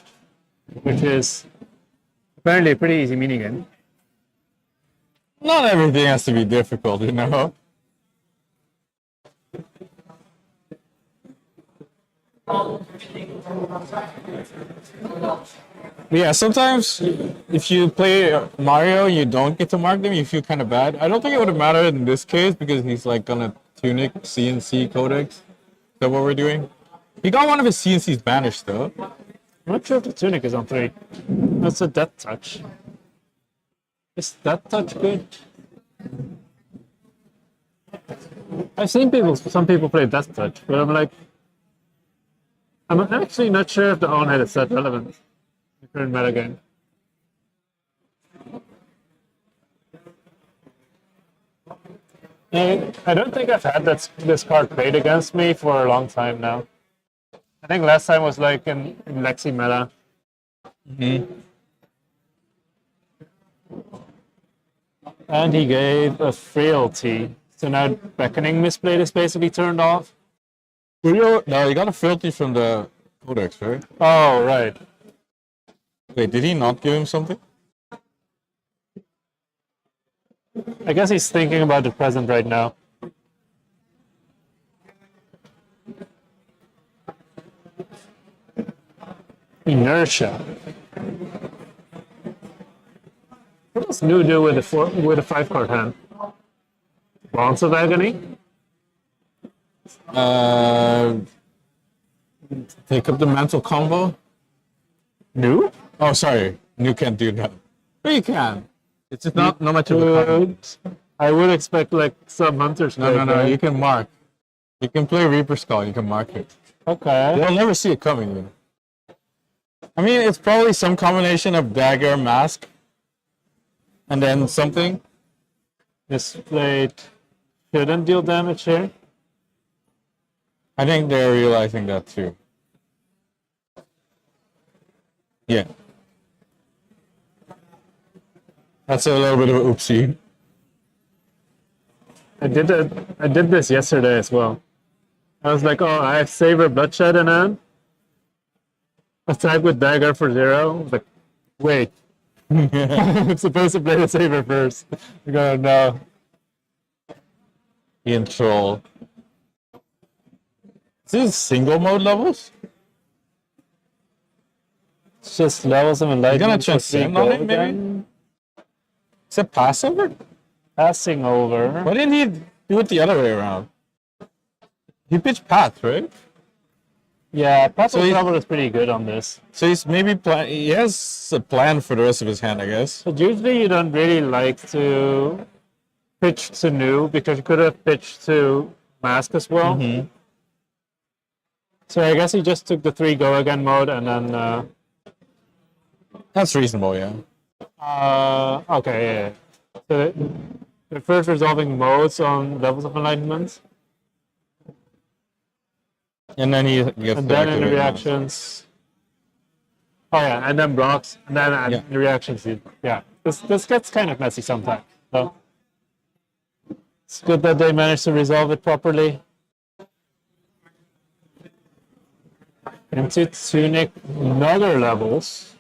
which is apparently a pretty easy minigame. Not everything has to be difficult, you know? Yeah, sometimes if you play Mario, you don't get to mark them, you feel kind of bad. I don't think it would have mattered in this case because he's like gonna tunic CNC Codex. Is that what we're doing? He got one of his CNCs banished though. I'm not sure if the tunic is on 3. That's a death touch. Is that touch good? I've seen some people play death touch, but I'm like, I'm actually not sure if the on-hit is that relevant in the current metagame. I don't think I've had this card played against me for a long time now. I think last time was like in Lexi meta. And he gave a frailty. So now beckoning misplayed is basically turned off. No, you got a fealty from the Codex, right? Oh, right. Wait, did he not give him something? I guess he's thinking about the present right now. Inertia. What does New do with a 5-card hand? Bonds of Agony? Take up the mental combo. New? Oh, sorry. You can't do that. But you can. It's just not much of a combo. I would expect like some hunters. No, play, right? you can mark. You can play Reaper Skull, you can mark it. Okay. You'll never see it coming, you know. I mean, it's probably some combination of dagger, mask, and then something. This blade shouldn't deal damage here. I think they're realizing that too. Yeah. That's a little bit of an oopsie. I did this yesterday as well. I was like, oh, I have Saber Bloodshed in hand. Attack with dagger for 0. I was like, wait. I'm supposed to play the Saber first. I'm going, no. Ian Troll. Is this single mode levels? It's just levels of enlightenment. You're gonna for transcend 3 on gold it, maybe? again. Is it Passover? Passing over. Why didn't he do it the other way around? He pitched Path, right? Yeah, Puzzle So he's- Trouble is pretty good on this. So he's maybe he has a plan for the rest of his hand, I guess. But usually you don't really like to pitch to new because you could have pitched to Mask as well. So I guess he just took the 3 go again mode and then. That's reasonable, yeah. Okay, yeah. So the first resolving modes on levels of enlightenment, And then he gets and to then in the activate reactions. Oh yeah, and then blocks, and then Yeah. the reactions. Yeah, this gets kind of messy sometimes. So it's good that they managed to resolve it properly. Into Tunic Nether levels.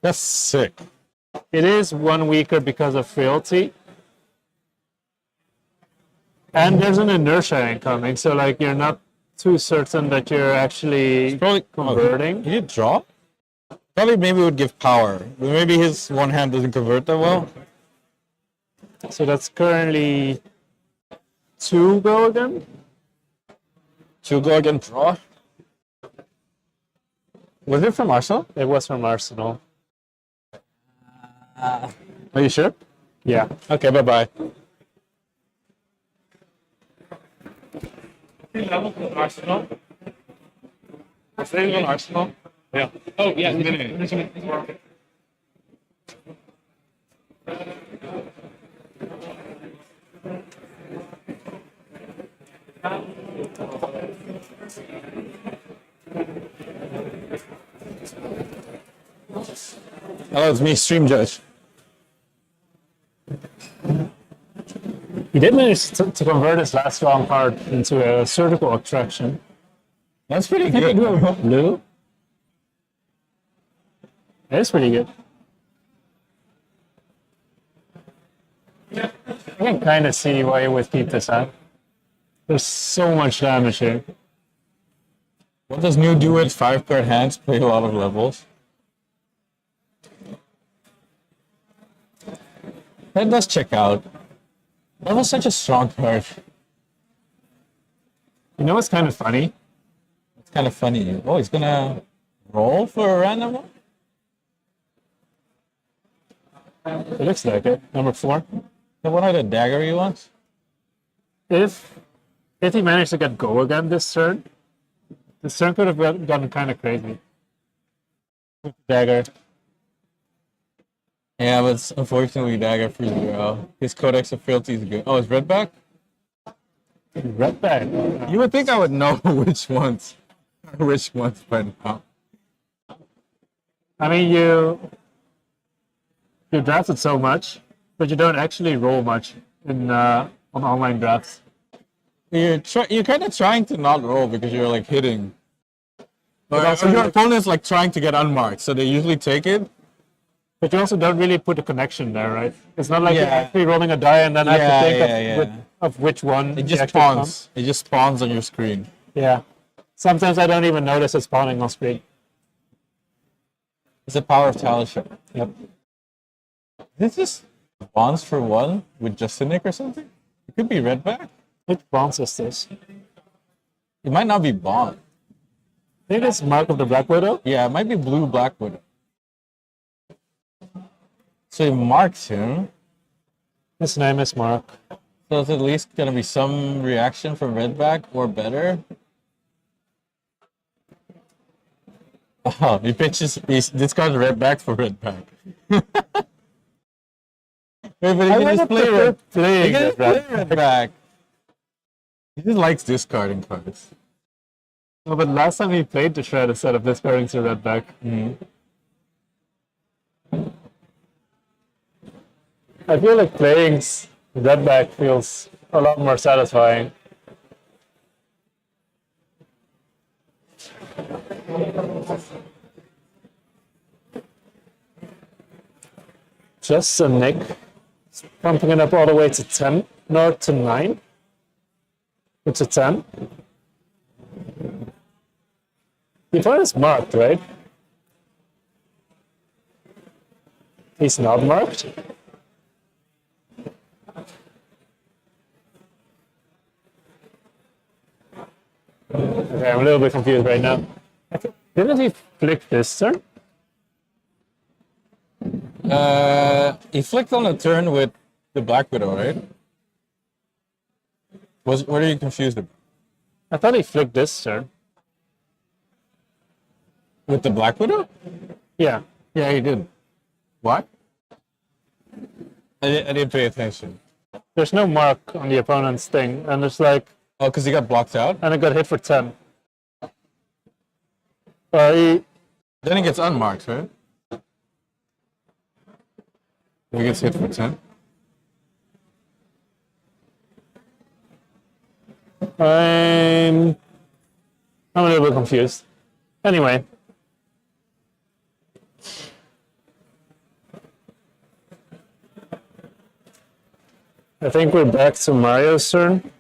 That's sick. It is 1 weaker because of frailty. And there's an inertia incoming, so like you're not too certain that you're actually Probably converting. He did draw? Probably maybe would give power. But maybe his one hand doesn't convert that well. So that's currently 2 go again. She'll go again draw. Was it from Arsenal? It was from Arsenal. Are you sure? Yeah. Okay, bye-bye. Level from Arsenal. Is it on Arsenal? Yeah. Oh, yeah. Hello, it's me, Stream Judge. He did manage to convert his last strong card into a surgical extraction. That's pretty good. Blue? That is pretty good. I can kind of see why you would keep this up. There's so much damage here. What does new do with 5-card hands? Play a lot of levels. That does check out. That was such a strong card. You know what's kind of funny? It's kind of funny. Oh, he's gonna roll for a random one? It looks like it. Number 4. The one with the dagger he wants? If he managed to get go again this turn could have gotten kind of crazy. With the dagger. Yeah, but unfortunately dagger for 0. His Codex of Fealty is good. Oh, it's red back? Red bag. You would think I would know which ones by now. I mean, you drafted so much, but you don't actually roll much in on online drafts. You're kind of trying to not roll because you're like hitting. But also your you- opponent's like trying to get unmarked, so they usually take it. But you also don't really put a connection there, right? It's not like you're Yeah. actually rolling a die and then have Yeah, to think yeah. of which one. It you just actually spawns. It just spawns on your screen. spawn. Yeah. Sometimes I don't even notice it spawning on screen. It's the power of Talishar. Yep. Is this bonds for 1 with Justinic or something? It could be red back. Which bounce is this? It might not be bond. I think it's Mark of the Black Widow. Yeah, it might be blue Blackwood. So he marks him. His name is Mark. So it's at least gonna be some reaction from redback or better. Oh, he discards redback for redback. Wait, but he I can would just play prefer red. He playing can just play Red. redback. He just likes discarding cards. No, but last time he played the Shred instead of discarding to Red back. I feel like playing Red back feels a lot more satisfying. Just a Nick, pumping it up all the way to 10, no, to 9. It's a 10. The opponent is marked, right? He's not marked. Okay, I'm a little bit confused right now. Didn't he flick this turn? He flicked on the turn with the Black Widow, right? What are you confused about? I thought he flicked this turn. With the Black Widow? Yeah. Yeah, he did. What? I didn't pay attention. There's no mark on the opponent's thing, and it's like, Oh, because he got blocked out? and it got hit for 10. Then he gets unmarked, right? He gets hit for 10. I'm a little bit confused. Anyway. I think we're back to Mario's turn.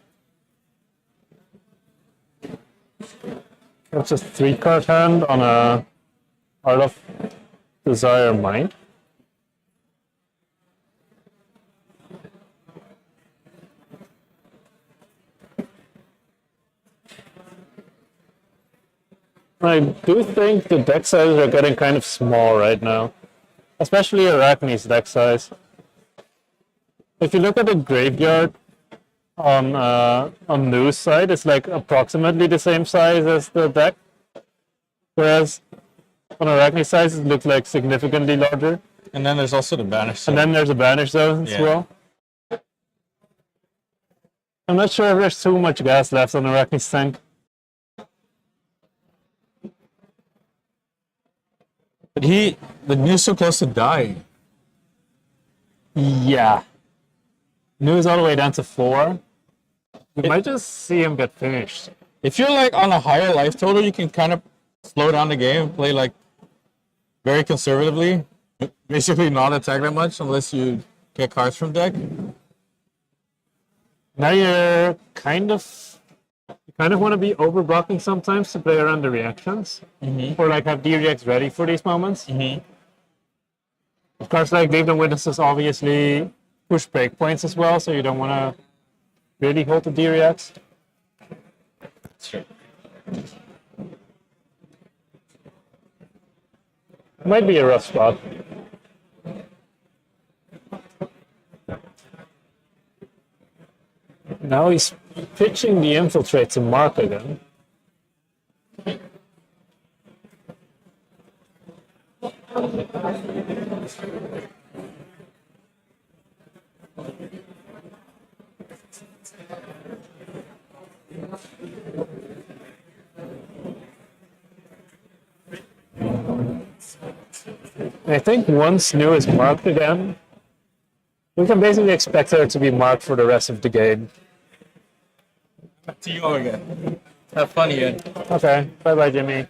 That's a 3-card hand on a Art of Desire Mind. I do think the deck sizes are getting kind of small right now, especially Arakni's deck size. If you look at the graveyard on news side, it's like approximately the same size as the deck, whereas on Arakni's size it looks like significantly larger. And then there's also the banish zone. And then there's a banish zone as well. I'm not sure if there's too much gas left on Arakni's tank. But the New's so close to dying. Yeah. News all the way down to 4. We might just see him get finished. If you're like on a higher life total, you can kind of slow down the game and play like very conservatively. Basically not attack that much unless you get cards from deck. Now you kind of want to be over blocking sometimes to play around the reactions. Or like have D-Reacts ready for these moments. Of course, like Leave the Witnesses obviously push breakpoints as well, so you don't want to really hold the D-Reacts. Sure. Might be a rough spot. Now he's pitching the Infiltrate to Mark again. I think once New is marked again, we can basically expect her to be marked for the rest of the game. Back to you again. Have fun again. Okay, bye-bye, Jimmy.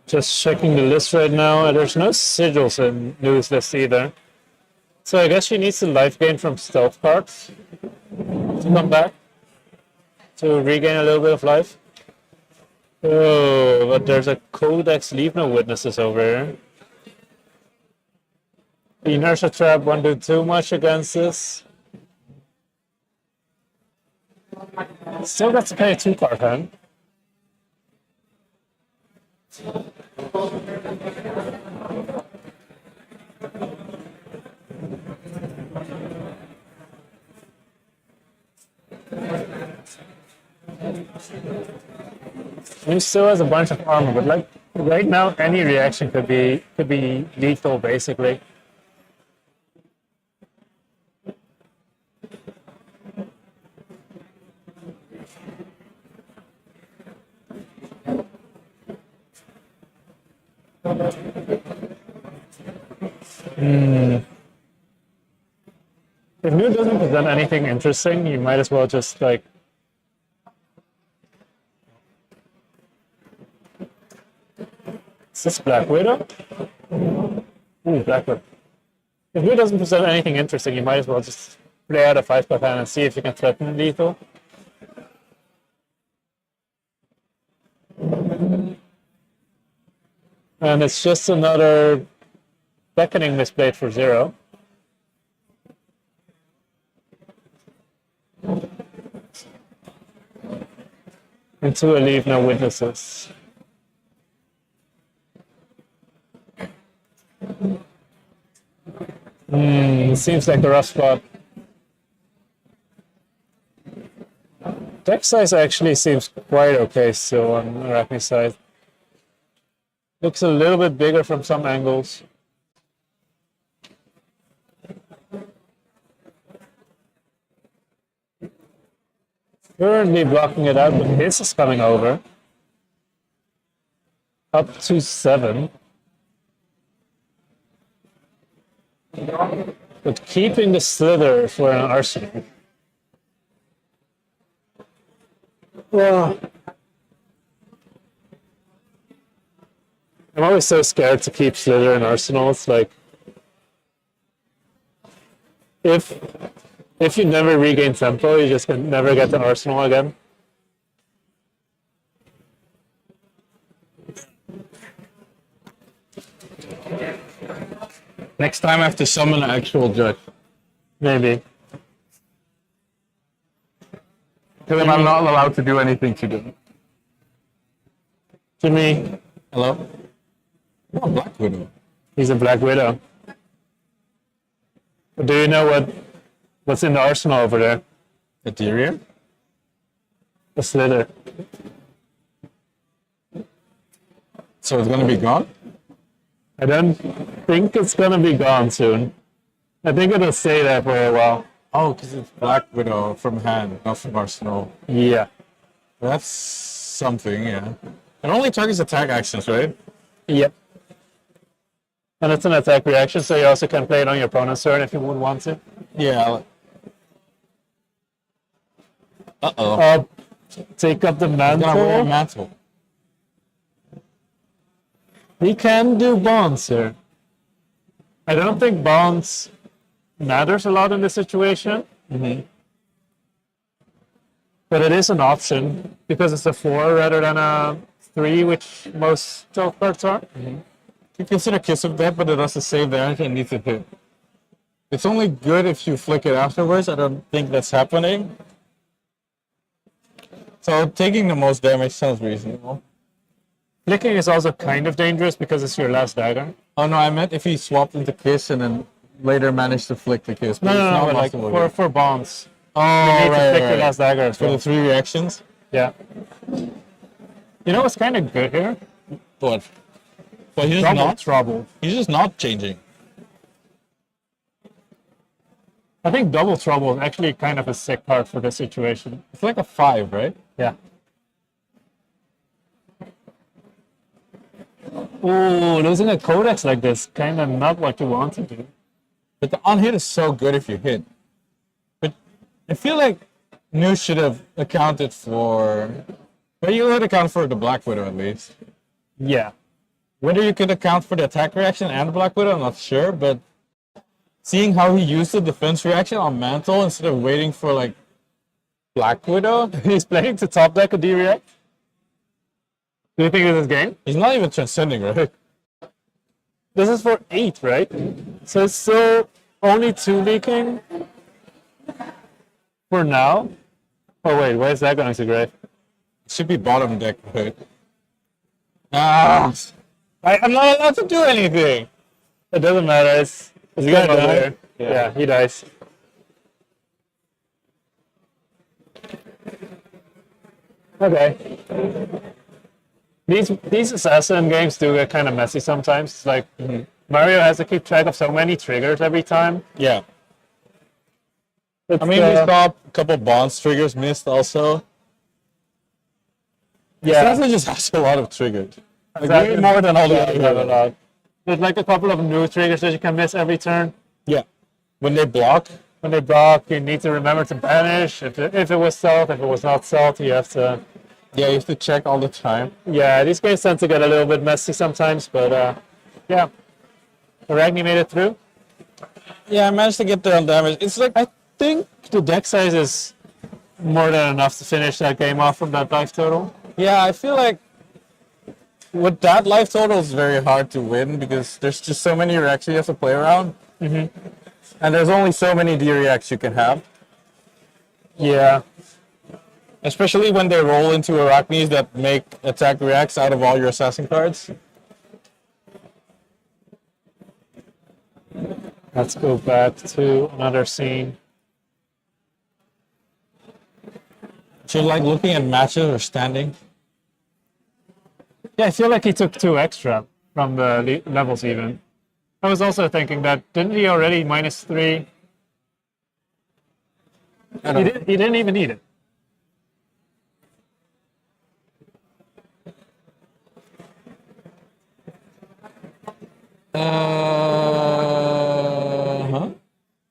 Just checking the list right now. There's no sigils in New's list either. So I guess she needs to life gain from stealth cards to come back, to regain a little bit of life. Oh, but there's a Codex Leave No Witnesses over here. The Inertia Trap won't do too much against this. Still got to pay a 2-card hand. He still has a bunch of armor, but like right now, any reaction could be lethal, basically. If New doesn't present anything interesting, you might as well just like. Is this Black Widow? Ooh, Black Widow. If New doesn't present anything interesting, you might as well just play out a 5-card hand and see if you can threaten lethal. And it's just another Beckoning misplayed for 0. Into a leave, no witnesses. It seems like a rough spot. Deck size actually seems quite okay still on Arakni's side. Looks a little bit bigger from some angles. Currently blocking it out, but his is coming over. Up to 7. But keeping the slither for an arsenal. Well, I'm always so scared to keep slither in arsenals. Like, if you never regain tempo, you just can never get the arsenal again. Next time I have to summon an actual judge. Maybe. Because I'm not allowed to do anything to them. Jimmy, Hello? Oh, Black Widow. he's a Black Widow. But do you know what's in the arsenal over there? Ethereum? The slither. So it's gonna be gone? I don't think it's gonna be gone soon. I think it'll stay there for a while. Oh, because it's Black Widow from hand, not from Arsenal. Yeah. That's something, yeah. It only targets attack actions, right? Yep. And it's an attack reaction, so you also can play it on your opponent's turn if you would want to. Yeah. Uh-oh. Take up the I'm gonna wear a mantle. mantle. He can do bonds here. I don't think bonds matters a lot in this situation. But it is an option because it's a 4 rather than a 3, which most stealth cards are. You consider Kiss of Death, but it doesn't save the energy and needs to hit. It's only good if you flick it afterwards. I don't think that's happening. So taking the most damage sounds reasonable. Flicking is also kind of dangerous because it's your last dagger. Oh no, I meant if he swapped into Kiss and then later managed to flick the Kiss. But it's No, not but like possible here. for bonds. Oh, You need to right, flick your right. last dagger as For well. the 3 reactions? Yeah. You know what's kind of good here? What? But he's just Double not. trouble. He's just not changing. I think double trouble is actually kind of a sick card for this situation. It's like a 5, right? Yeah. Oh, losing a codex like this, kind of not what you want to do. But the on hit is so good if you hit. But I feel like New should have accounted for. But you would account for the Black Widow at least. Yeah. Whether you could account for the attack reaction and the Black Widow, I'm not sure. But seeing how he used the defense reaction on Mantle instead of waiting for like Black Widow, He's playing to top deck a D-React. Do you think this is game? he's not even transcending, right? This is for 8, right? So it's still only 2 leaking for now. Oh wait, where's that going to grave? It should be bottom deck, right? Ah, I'm not allowed to do anything. It doesn't matter. It's Is he gonna over die? there. Yeah, he dies. Okay. These assassin games do get kind of messy sometimes. It's like Mario has to keep track of so many triggers every time. Yeah. It's, I mean, we saw a couple bonds triggers missed also. yeah, Assassin just has a lot of triggers. Like, Assassin way more than all the does have a other. lot. There's like a couple of new triggers that you can miss every turn. Yeah. When they block, When they block, you need to remember to banish. If it was stealth, if it was not stealth, you have to. yeah, you have to check all the time. Yeah, these games tend to get a little bit messy sometimes, but yeah. Arakni made it through. Yeah, I managed to get there on damage. It's like, I think the deck size is more than enough to finish that game off from that life total. yeah, I feel like with that life total, it's very hard to win because there's just so many reacts you have to play around. And there's only so many D reacts you can have. Yeah. Especially when they roll into Araknis that make attack reacts out of all your assassin cards. Let's go back to another scene. So like looking at matches or standing. Yeah, I feel like he took 2 extra from the levels even. I was also thinking that, didn't he already -3? He didn't even need it.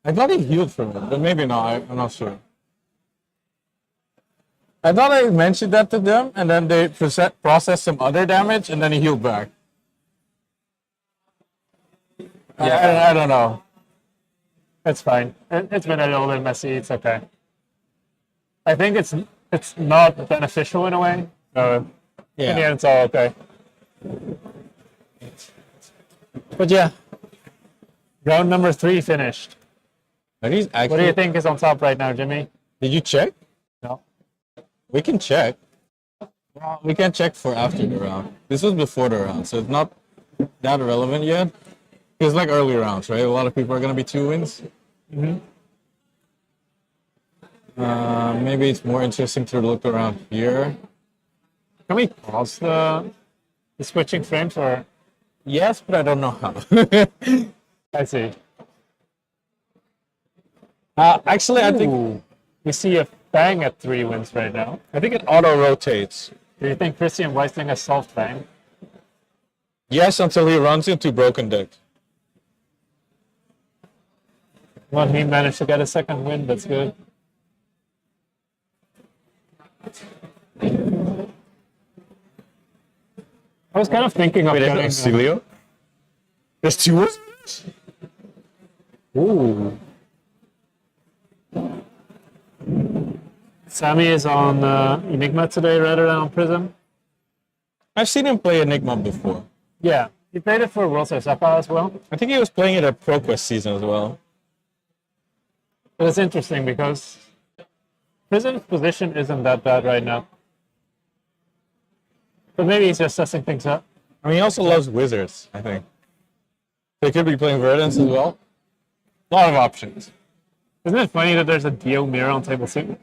I thought he healed from it, but maybe not. I'm not sure. I thought I mentioned that to them, and then they processed some other damage, and then he healed back. Yeah. I don't know. It's fine. It's been a little bit messy. It's okay. I think it's not beneficial in a way. So in the end, it's all okay. But yeah, round number 3 finished. But he's actually, What do you think is on top right now, Jimmy? Did you check? No. We can check. Well, we can check for after the round. This was before the round, so it's not that relevant yet. It's like early rounds, right? A lot of people are going to be 2 wins. Maybe it's more interesting to look around here. Can we pause the switching frames or? Yes, but I don't know how. I see. Actually, I think Ooh, we see a Fang at 3 wins right now. it auto rotates. Do you think Christian Weißling has solved Fang? Yes, until he runs into broken deck. Well, he managed to get a second win. That's good. I was kind of thinking of getting. Celio? There's 2 wins? Ooh. Sammy is on Enigma today rather than on Prism. I've seen him play Enigma before. Yeah, he played it for World Series as well. I think he was playing it at ProQuest season as well. But it's interesting because Prism's position isn't that bad right now. But maybe he's just sussing things up. I mean, he also loves Wizards, I think. They could be playing Verdance as well. A lot of options. Isn't it funny that there's a Dio mirror on table 2?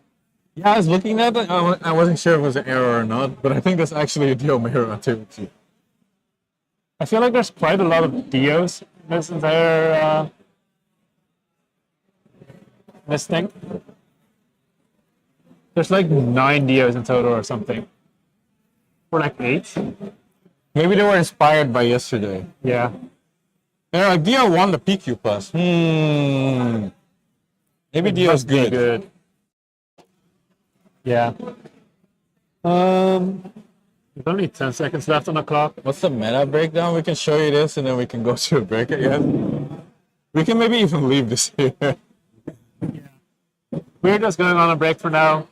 Yeah, I was looking at it. I wasn't sure if it was an error or not, but I think that's actually a Dio mirror on table 2. I feel like there's quite a lot of Dios in this entire this thing. There's like 9 Dios in total or something. Or like 8. Maybe they were inspired by yesterday. Yeah. They're like, Dio won the PQ plus. Maybe Dio's Must be good. Yeah. There's only 10 seconds left on the clock. What's the meta breakdown? We can show you this and then we can go to a break again. We can maybe even leave this here. We're just going on a break for now.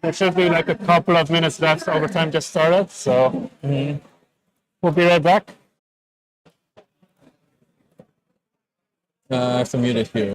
There should be like a couple of minutes left. Overtime just started, so we'll be right back. I have to mute it here.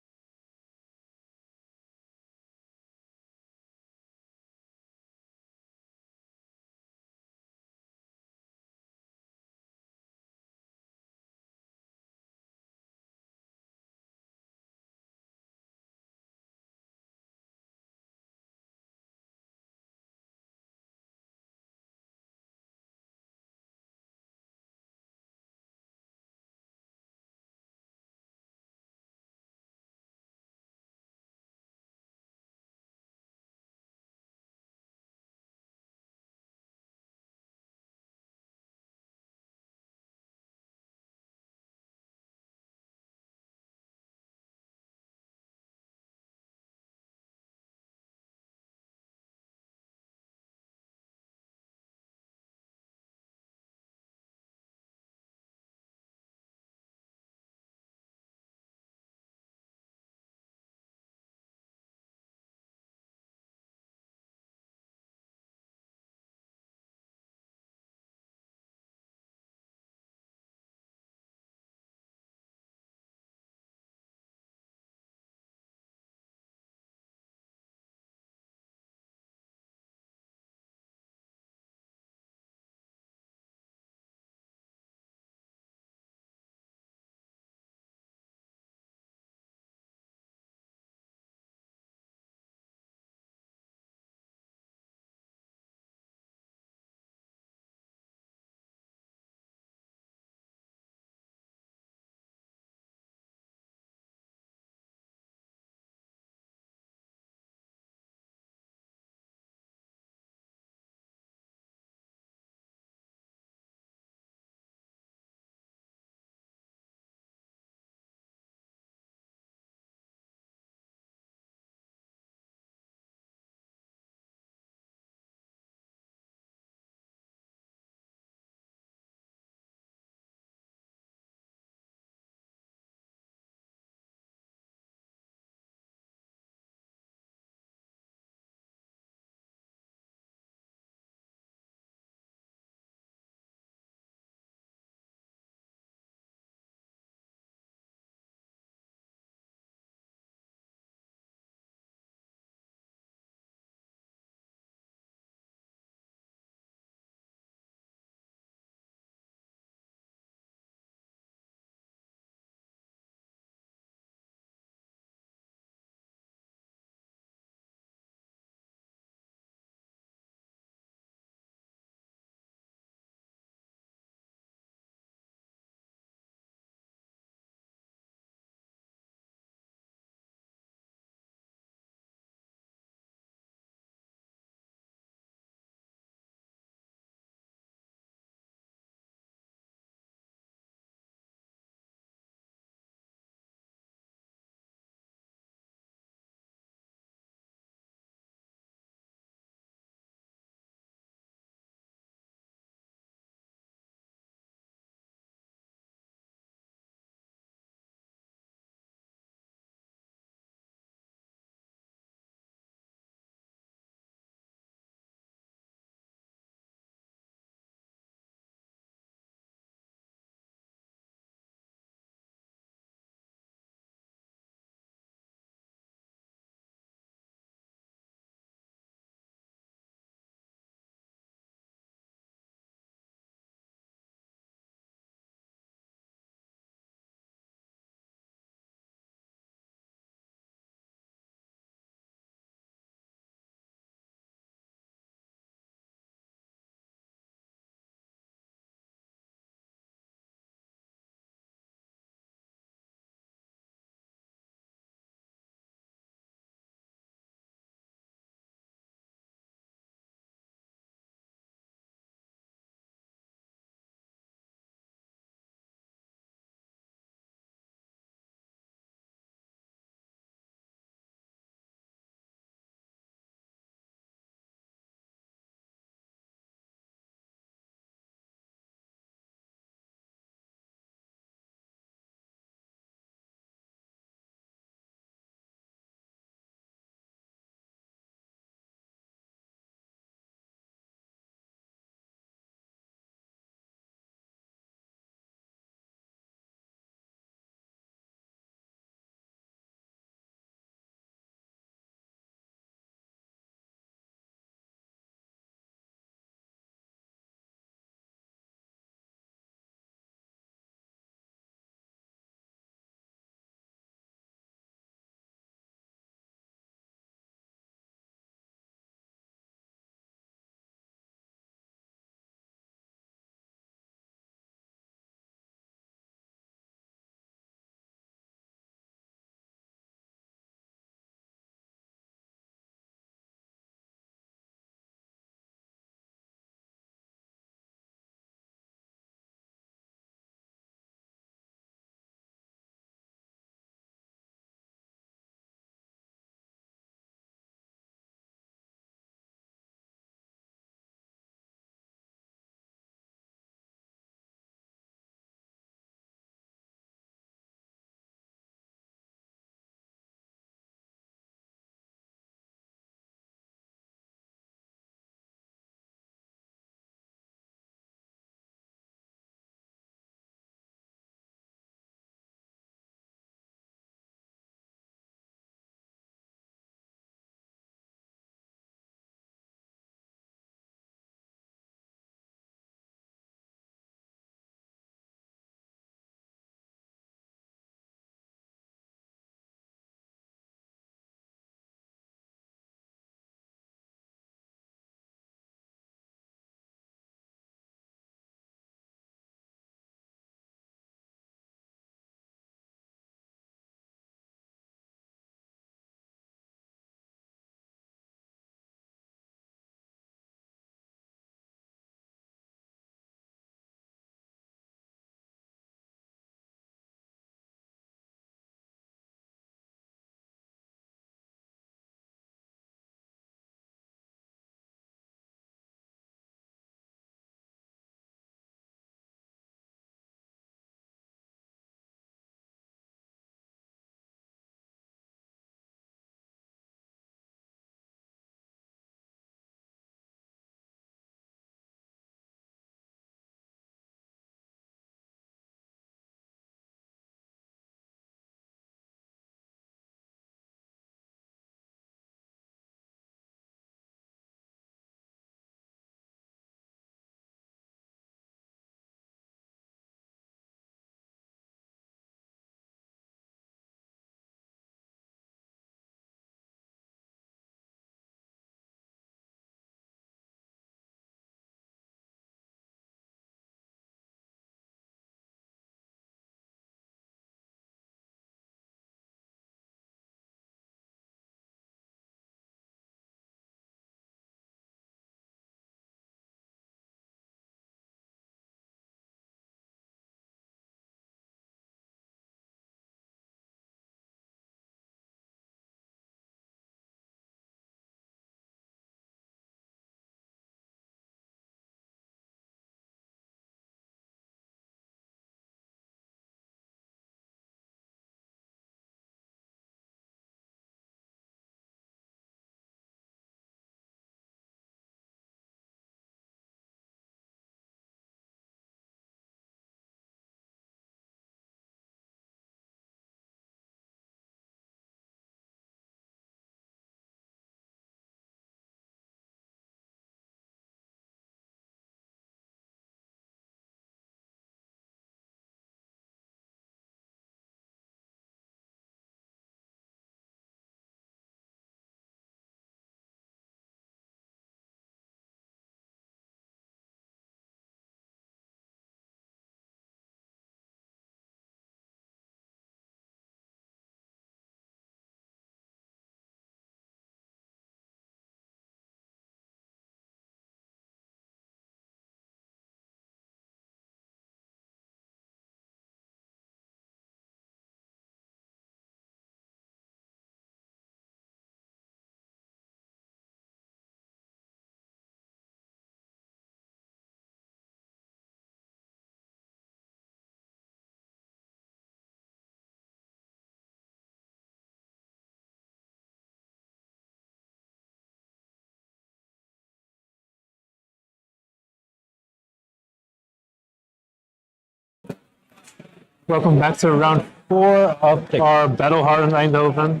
Welcome back to round 4 of our Battle Hard in Eindhoven.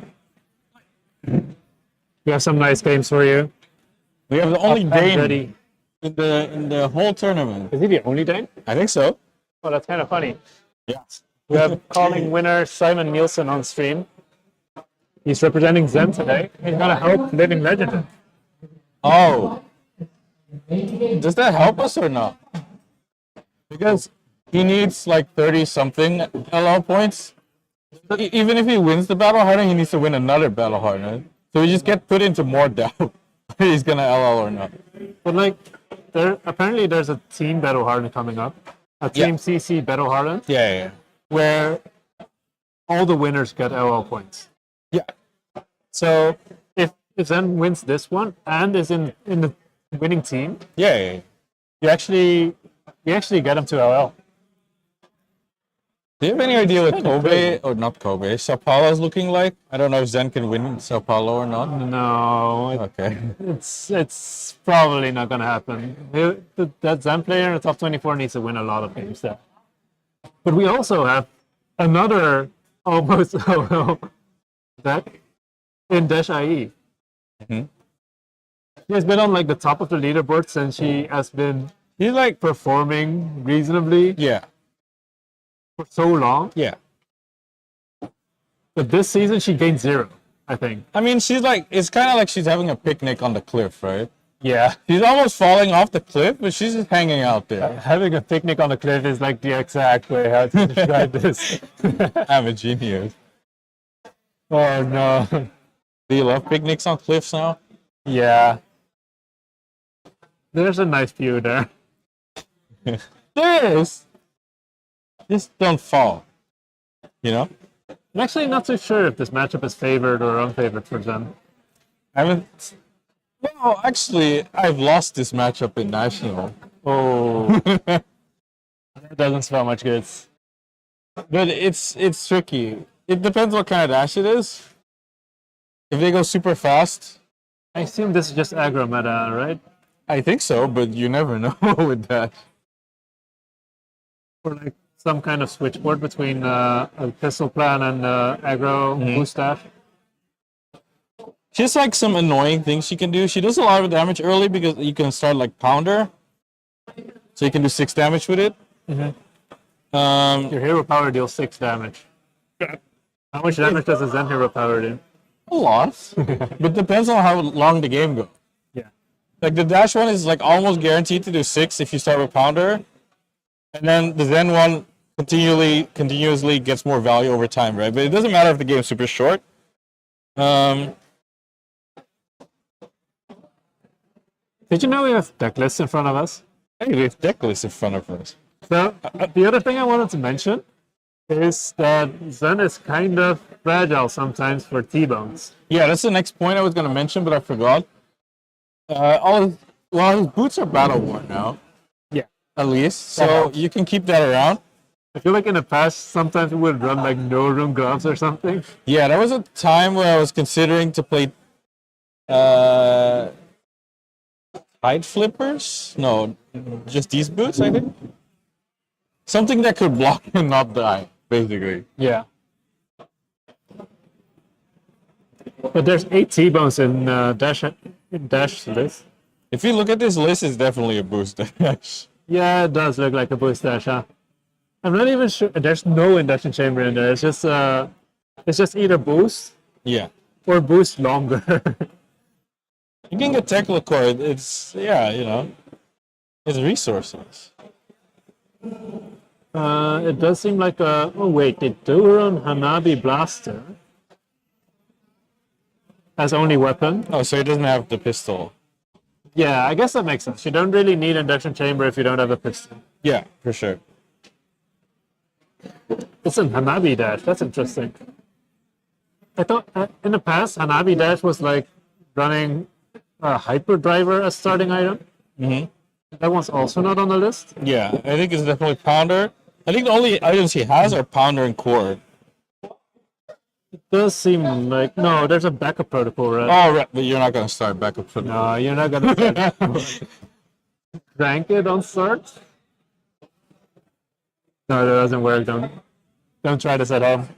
We have some nice games for you. We have the only Up and Dane ready. in the whole tournament. Is he the only Dane? I think so. Oh, that's kind of funny. Yeah. We have calling winner Simon Nielsen on stream. He's representing Zen today. He's gonna help Living Legend. Oh. Does that help us or not? Because he needs like 30 something LL points. Even if he wins the battle harder, he needs to win another battle harder. So we just get put into more doubt if he's gonna LL or not. But like, apparently there's a team Battle Harden coming up. A team CC Battle Harden. Yeah. Where all the winners get LL points. Yeah. So if Zen wins this one and is in the winning team, Yeah. you actually get him to LL. Do you have any idea what Kobe, or not Kobe, Sao Paulo's looking like? I don't know if Zen can win Sao Paulo or not. No, Okay. it's probably not gonna happen. That Zen player in the top 24 needs to win a lot of games there. But we also have another almost LL deck in Dash IE. Mhm. She has been on like the top of the leaderboard since she has been He's like, performing reasonably yeah. for so long. Yeah. But this season she gained 0, I think. I mean, she's like, it's kind of like she's having a picnic on the cliff, right? Yeah. She's almost falling off the cliff, but she's just hanging out there. Having a picnic on the cliff is like the exact way how to describe this. I'm a genius. Oh no. Do you love picnics on cliffs now? Yeah. There's a nice view there. There is. Just don't fall. You know? I'm actually not too sure if this matchup is favored or unfavored for them. I haven't. Well, actually, I've lost this matchup in National. Oh. That doesn't smell much good. But it's tricky. It depends what kind of dash it is. If they go super fast, I assume this is just aggro meta, right? I think so, but you never know with that. Or like some kind of switchboard between a pistol plan and aggro boost dash. She has like some annoying things she can do. She does a lot of damage early because you can start like Pounder. So you can do 6 damage with it. Your hero power deals 6 damage. How much damage does a Zen hero power do? A lot. But depends on how long the game goes. Yeah. Like the dash one is like almost guaranteed to do 6 if you start with Pounder. And then the Zen one continuously gets more value over time, right? But it doesn't matter if the game is super short. Did you know we have deck lists in front of us? Hey, we have deck lists in front of us. So the other thing I wanted to mention is that Zen is kind of fragile sometimes for T-bones. Yeah, that's the next point I was going to mention, but I forgot. His boots are battle worn now, Yeah. at least. So you can keep that around. I feel like in the past, sometimes we would run like no room gloves or something. Yeah, there was a time where I was considering to play tide flippers. No, just these boots, I think. Something that could block and not die, basically. Yeah. But there's 8 T-bones in dash list. If you look at this list, it's definitely a boost dash. Yeah, it does look like a boost dash, huh? I'm not even sure. There's no induction chamber in there. It's just either boost Yeah. or boost longer. You can get Tech Liquor. It's, it's resources. It does seem like a... Oh, wait. They do run Hanabi Blaster as only weapon. Oh, so it doesn't have the pistol. Yeah, I guess that makes sense. You don't really need induction chamber if you don't have a pistol. Yeah, for sure. It's a Hanabi dash. That's interesting. I thought in the past, Hanabi dash was like running a hyperdriver as starting item. Mm-hmm. That one's also not on the list. Yeah, I think it's definitely Pounder. I think the only items he has are Pounder and Cord. It does seem like... No, there's a backup protocol, right? Oh, right, but you're not going to start backup for No, you're not going to crank it on start? No, that doesn't work. Don't. Don't try this at home.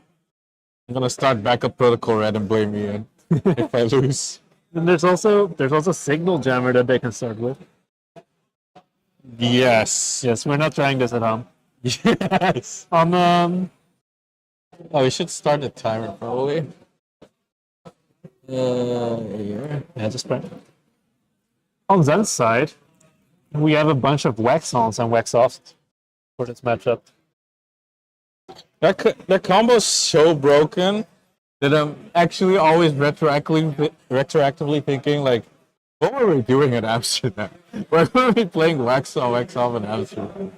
I'm gonna start backup protocol red and blame Ian if I lose. And there's also Signal Jammer that they can start with. Yes. Yes, we're not trying this at home. Yes. On Oh, we should start the timer probably. Here. yeah, just play. On Zen's side, we have a bunch of Wax-ons and Wax-offs for this matchup. That combo's so broken that I'm actually always retroactively thinking like, what were we doing at Amsterdam? Why were we playing Wax off in Amsterdam?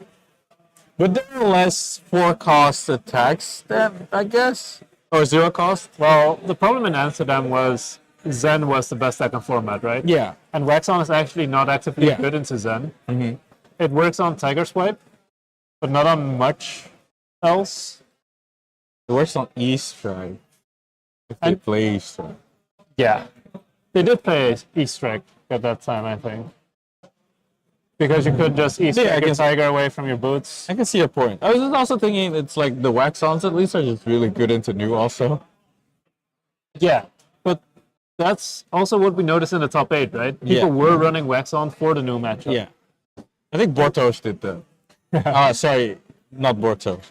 But there are less 4-cost attacks then, I guess? Or 0 cost? Well, the problem in Amsterdam was Zen was the best second format, right? Yeah. And Wax-on is actually not actively Yeah. good into Zen. Mm-hmm. It works on Tiger Swipe, but not on much else. It works on E-Strike. If they And- play E-Strike. Yeah. They did play E-Strike at that time, I think. Because you could just E-Strike Yeah, I your guess- Tiger away from your boots. I can see your point. I was just also thinking it's like the Wax-ons at least are just really good into new also. Yeah, but that's also what we noticed in the top 8, right? People Yeah. were running Wax-on for the new matchup. Yeah. I think Bortos did that. Sorry, not Bortos.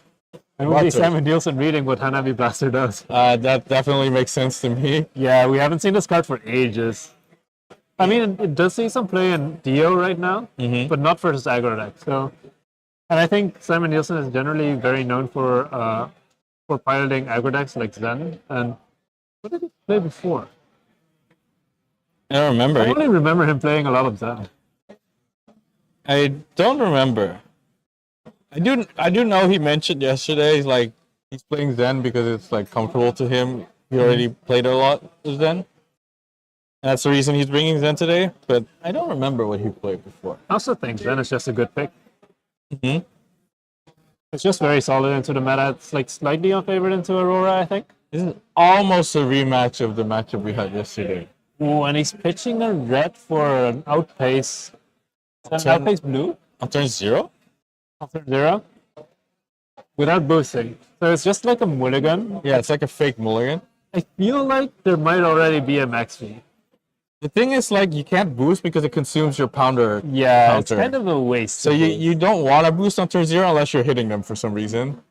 And it would be Bartos. Simon Nielsen reading what Hanabi Blaster does. That definitely makes sense to me. Yeah, we haven't seen this card for ages. I mean, it does see some play in Dio right now, but not versus aggro deck. So, and I think Simon Nielsen is generally very known for piloting aggro decks like Zen. And what did he play before? I don't remember. I only remember him playing a lot of Zen. I don't remember. I do know he mentioned yesterday like he's playing Zen because it's like comfortable to him. He already played a lot of Zen. And that's the reason he's bringing Zen today. But I don't remember what he played before. I also think Zen is just a good pick. Mm-hmm. It's just very solid into the meta. It's like slightly unfavored into Aurora, I think. This is almost a rematch of the matchup we had yesterday. Ooh, and he's pitching a red for an outpace. Is that an outpace blue? On turn 0? After 0? Without boosting. So it's just like a mulligan. Yeah, it's like a fake mulligan. I feel like there might already be a max fee. The thing is, like, you can't boost because it consumes your pounder Yeah, it's counter. kind of a waste. So to boost. you don't want to boost on turn 0 unless you're hitting them for some reason.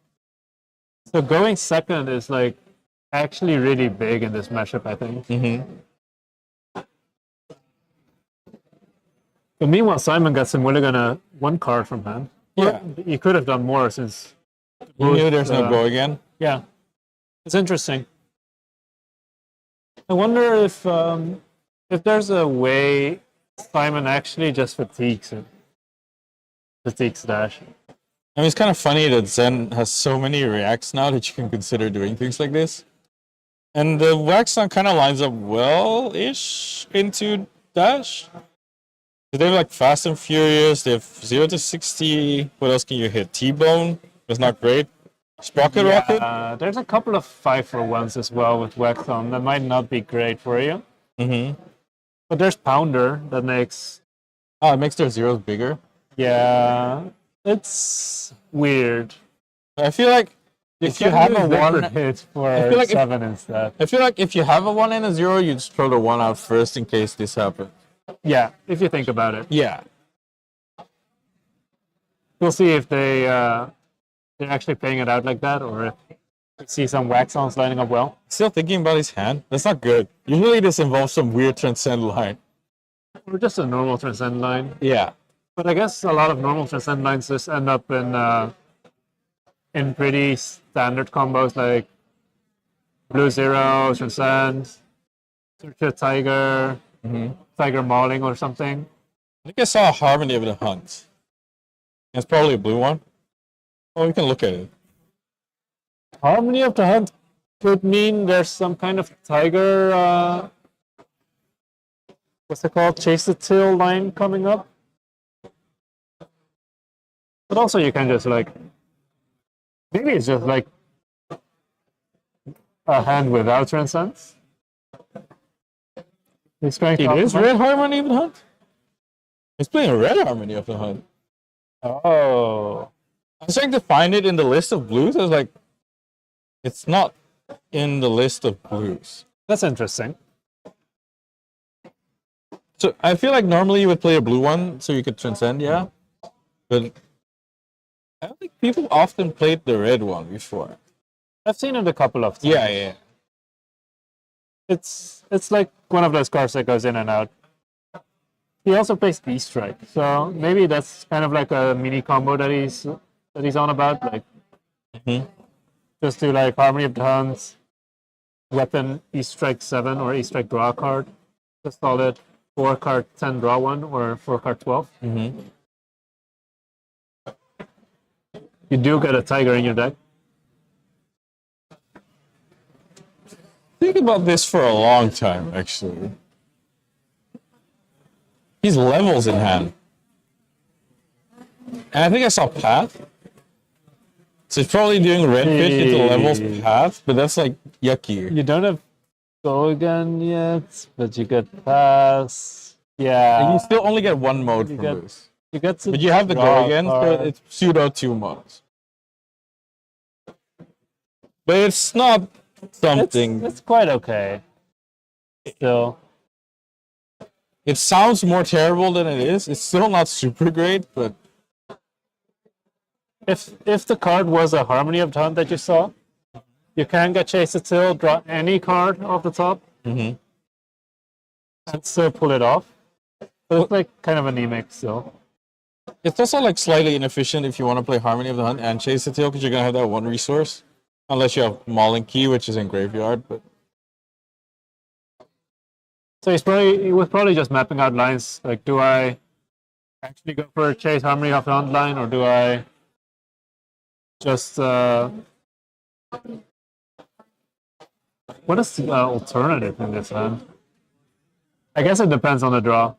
So going second is like actually really big in this matchup, I think. Mm-hmm. But meanwhile, Simon got some mulligan 1 card from hand. Yeah. He could have done more since. You knew there's no go again. Yeah, it's interesting. I wonder if there's a way Simon actually just fatigues it. Fatigues dash. I mean, it's kind of funny that Zen has so many reacts now that you can consider doing things like this. And the Waxon kind of lines up well-ish into Dash. They have like Fast and Furious, they have 0 to 60. What else can you hit? T-Bone was not great. Sprocket Rocket? There's a couple of 5-for-1s as well with Waxon that might not be great for you. Mm-hmm. But there's Pounder that makes. Oh, it makes their zeros bigger. Yeah, it's weird. I feel like if you have a 1... hit for feel like 7 instead. I feel like if you have a 1 and a 0, you just throw the 1 out first in case this happens. Yeah, if you think about it. Yeah. We'll see if they're actually playing it out like that, or if we see some Wax-ons lining up well. Still thinking about his hand? That's not good. Usually this involves some weird transcend line. Or just a normal Transcend line. Yeah. But I guess a lot of normal Transcend lines just end up in pretty standard combos like Blue Zero, Transcend, Search a Tiger, Tiger Mauling or something. I think I saw a Harmony of the Hunt. It's probably a blue one. Oh, we can look at it. Harmony of the Hunt could mean there's some kind of Tiger, what's it called? Chase the Till line coming up. But also you can just like, maybe it's just like a hand without Transcends. He's going It top is of Red Harmony of the Hunt? He's playing a Red Harmony of the Hunt. Oh. I was trying to find it in the list of blues. I was like, It's not in the list of blues. That's interesting. So I feel like normally you would play a blue one so you could transcend, yeah. But I don't think people often played the red one before. I've seen it a couple of times. Yeah. It's like one of those cards that goes in and out. He also plays B-Strike, so maybe that's kind of like a mini combo that he's on about, like just do like Harmony of the Huns, weapon E-Strike 7 or E-Strike draw a card. Just call it 4 card 10 draw 1 or 4 card 12. You do get a tiger in your deck. Think about this for a long time, actually. He's levels in hand. And I think I saw Path. So he's probably doing red pitch into levels Path, but that's like yucky. You don't have Go Again yet, but you get Pass. Yeah. And you still only get one mode from this. You get to But you have the draw Go Again, so card. it's pseudo 2 modes. But it's not something. It's quite okay. Still. It sounds more terrible than it is. It's still not super great, but If the card was a Harmony of the Hunt that you saw, you can get Chase the Till, draw any card off the top, and still pull it off. But it's like kind of anemic still. it's also like slightly inefficient if you want to play Harmony of the Hunt and Chase the Tail because you're gonna have that one resource, unless you have Mauling Key, which is in graveyard. But So he was probably just mapping out lines like, do I actually go for a Chase Harmony of the Hunt line, or do I just what is the alternative in this hand? I guess it depends on the draw.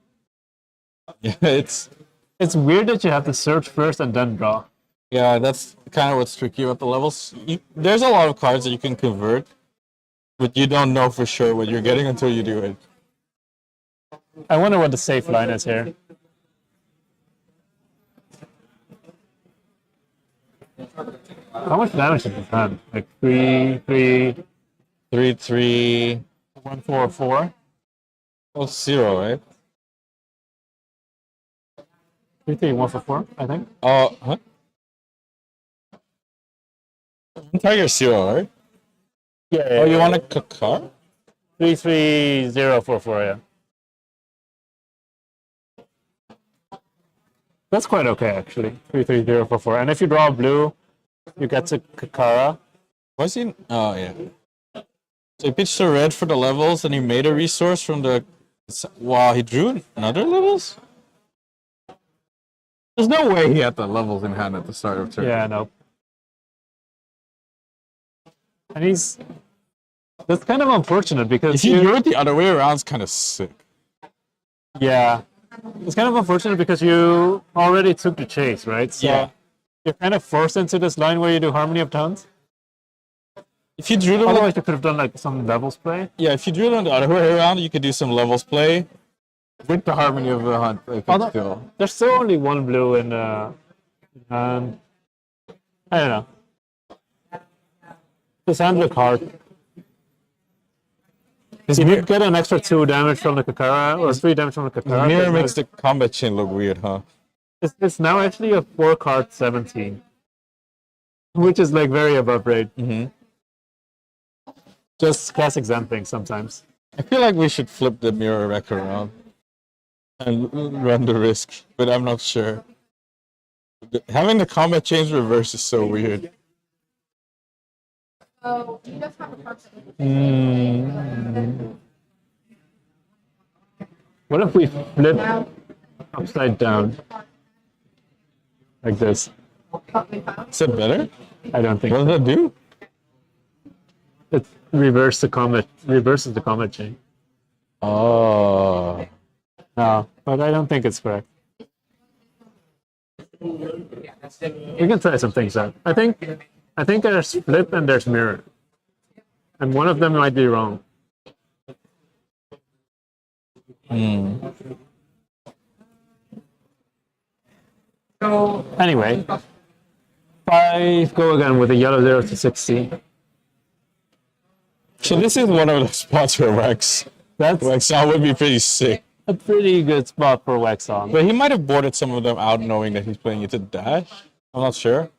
yeah, It's weird that you have to search first and then draw. that's kind of what's tricky about the levels. There's a lot of cards that you can convert, but you don't know for sure what you're getting until you do it. I wonder what the safe line is here. How much damage is this hand? Like 3, 3, 3, 3. 1, 4, 4? Well, 0, right? 3, 3, 1 for 4, I think. Oh, huh? Tiger 0, right? Yeah. Oh, you want a Kakar? 3, 3, 0, 4, 4, yeah. That's quite okay, actually. 3, 3, 0, 4, 4. And if you draw blue, you get to Kakara. Was he? Oh, yeah. So he pitched a red for the levels, and he made a resource from the. Wow, he drew another levels? There's no way he had the levels in hand at the start of turn. Yeah, no. And that's kind of unfortunate because If you drew it the other way around, it's kind of sick. yeah. It's kind of unfortunate because you already took the chase, right? So Yeah. you're kind of forced into this line where you do Harmony of Tons. If you drew them, Otherwise, you could have done like some levels play. yeah, if you drew them the other way around, you could do some levels play with the Harmony of the Hunt. I think Although- still. There's still only one blue in hand. I don't know. This hand look hard. His You mirror, did get an extra 2 damage from the Kakara, or 3 damage from the Kakara. mirror but makes the combat chain look weird, huh? it's now actually a 4 card 17, which is like very above rate. Just classic Zen thing sometimes. I feel like we should flip the mirror rack around and run the risk, but I'm not sure. Having the combat chains reverse is so weird. So you just have a person. What if we flip upside down? Like this. Is it better? I don't think What does that do? it reverses the comet chain. Oh. No, but I don't think it's correct. We can try some things out. I think there's flip and there's mirror. And one of them might be wrong. Anyway, 5 go again with a yellow 0 to 60. So this is one of the spots where That's Wiercx would be pretty sick. a pretty good spot for Wiercx on. But he might have boarded some of them out knowing that he's playing into dash. I'm not sure.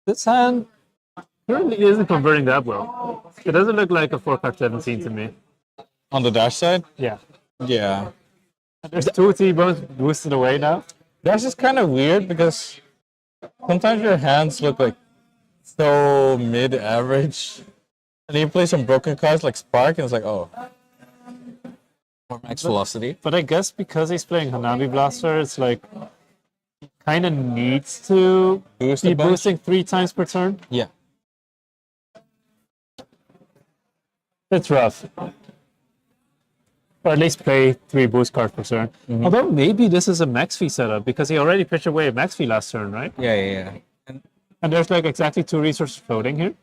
This hand currently isn't converting that well. It doesn't look like a 4-card 17 to me. On the dash side? Yeah. Yeah. There's 2 T-bones boosted away now. Dash is kind of weird because sometimes your hands look like so mid-average. And then you play some broken cards like Spark and it's like, oh. More max velocity. But I guess because he's playing Hanabi Blaster, it's like he kind of needs to Boost be a bunch? boosting 3 times per turn. Yeah. It's rough. Or at least play 3 boost cards per turn. Although maybe this is a max fee setup because he already pitched away a max fee last turn, right? Yeah. And there's like exactly 2 resources floating here.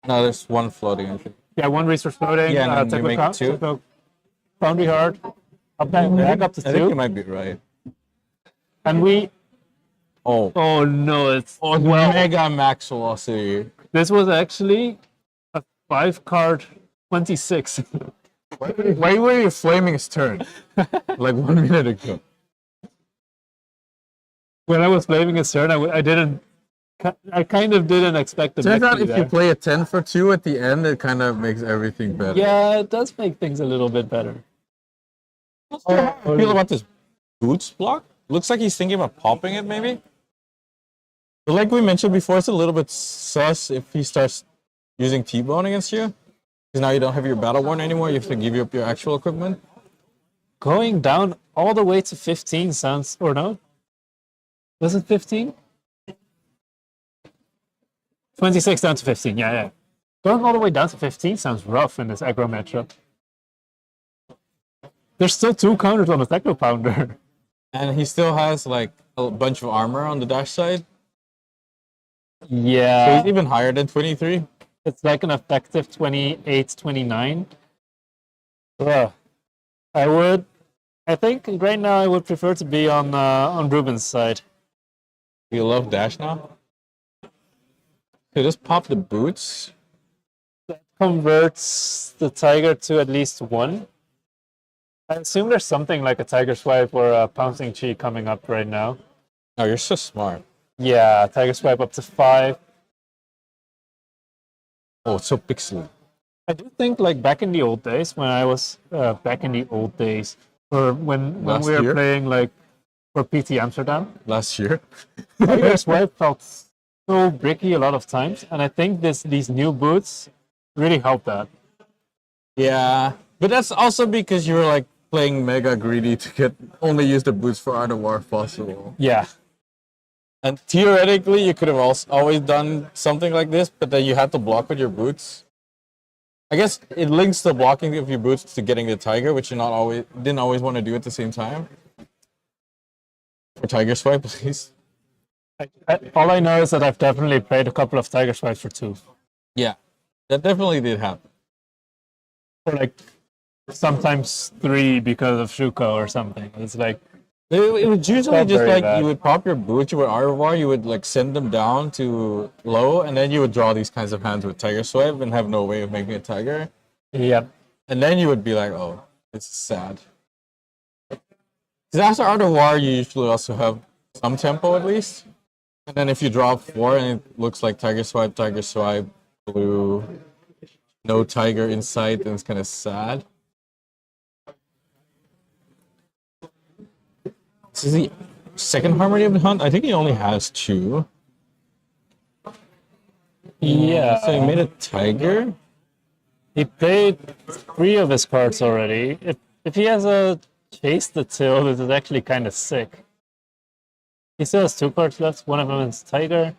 No, there's one floating. I think. Yeah, 1 resource floating. Yeah, and then you make 2. Foundry hard. Back up to 2. I think you might be right. And we. Oh. Oh no, it's. Mega max velocity. This was actually a 5-card 26. Why were you flaming his turn? Like 1 minute ago. When I was flaming his turn, I kind of didn't expect the Turns max out fee if there. you play a 10 for 2 at the end, it kind of makes everything better. Yeah, it does make things a little bit better. How do you feel about this boots block? Looks like he's thinking about popping it, maybe. But like we mentioned before, it's a little bit sus if he starts using T-bone against you. Because now you don't have your battle worn anymore. You have to give up your actual equipment. Going down all the way to 15 sounds, or no? Was it 15? 26 down to 15, yeah. Going all the way down to 15 sounds rough in this aggro matchup. There's still 2 counters on the Techno Pounder. And he still has like a bunch of armor on the dash side. So Yeah, he's even higher than 23. it's like an effective 28, 29. Well, I think right now I would prefer to be on Ruben's side. You love dash now? Okay, just pop the boots. Converts the Tiger to at least 1. I assume there's something like a Tiger Swipe or a Pouncing Chi coming up right now. Oh, you're so smart. Yeah, Tiger Swipe up to 5. Oh, it's so pixely. I do think like back in the old days when I was or when Last we were year? playing like for PT Amsterdam, Last year. Tiger Swipe felt so bricky a lot of times, and I think these new boots really help that. Yeah, but that's also because you were like playing mega greedy to only use the boots for Art of War if possible. Yeah, And theoretically, you could have also always done something like this, but then you had to block with your boots. I guess it links the blocking of your boots to getting the Tiger, which you didn't always want to do at the same time. For Tiger Swipe, please. all I know is that I've definitely played a couple of Tiger Swipes for 2. Yeah, that definitely did happen. Or like sometimes 3 because of Shuko or something. It's like It was usually Not just very like bad. you would pop your boots, you would Art of War, you would like send them down to low, and then you would draw these kinds of hands with Tiger Swipe and have no way of making a Tiger. yeah. And then you would be like, oh, it's sad. Because after Art of War, you usually also have some tempo at least. And then if you draw 4 and it looks like Tiger Swipe, blue, no Tiger in sight, then it's kind of sad. This is the second Harmony of the Hunt. I think he only has 2. Yeah. So he made a Tiger. He played 3 of his cards already. If he has a Chase the Till, this is actually kind of sick. He still has 2 cards left. One of them is Tiger.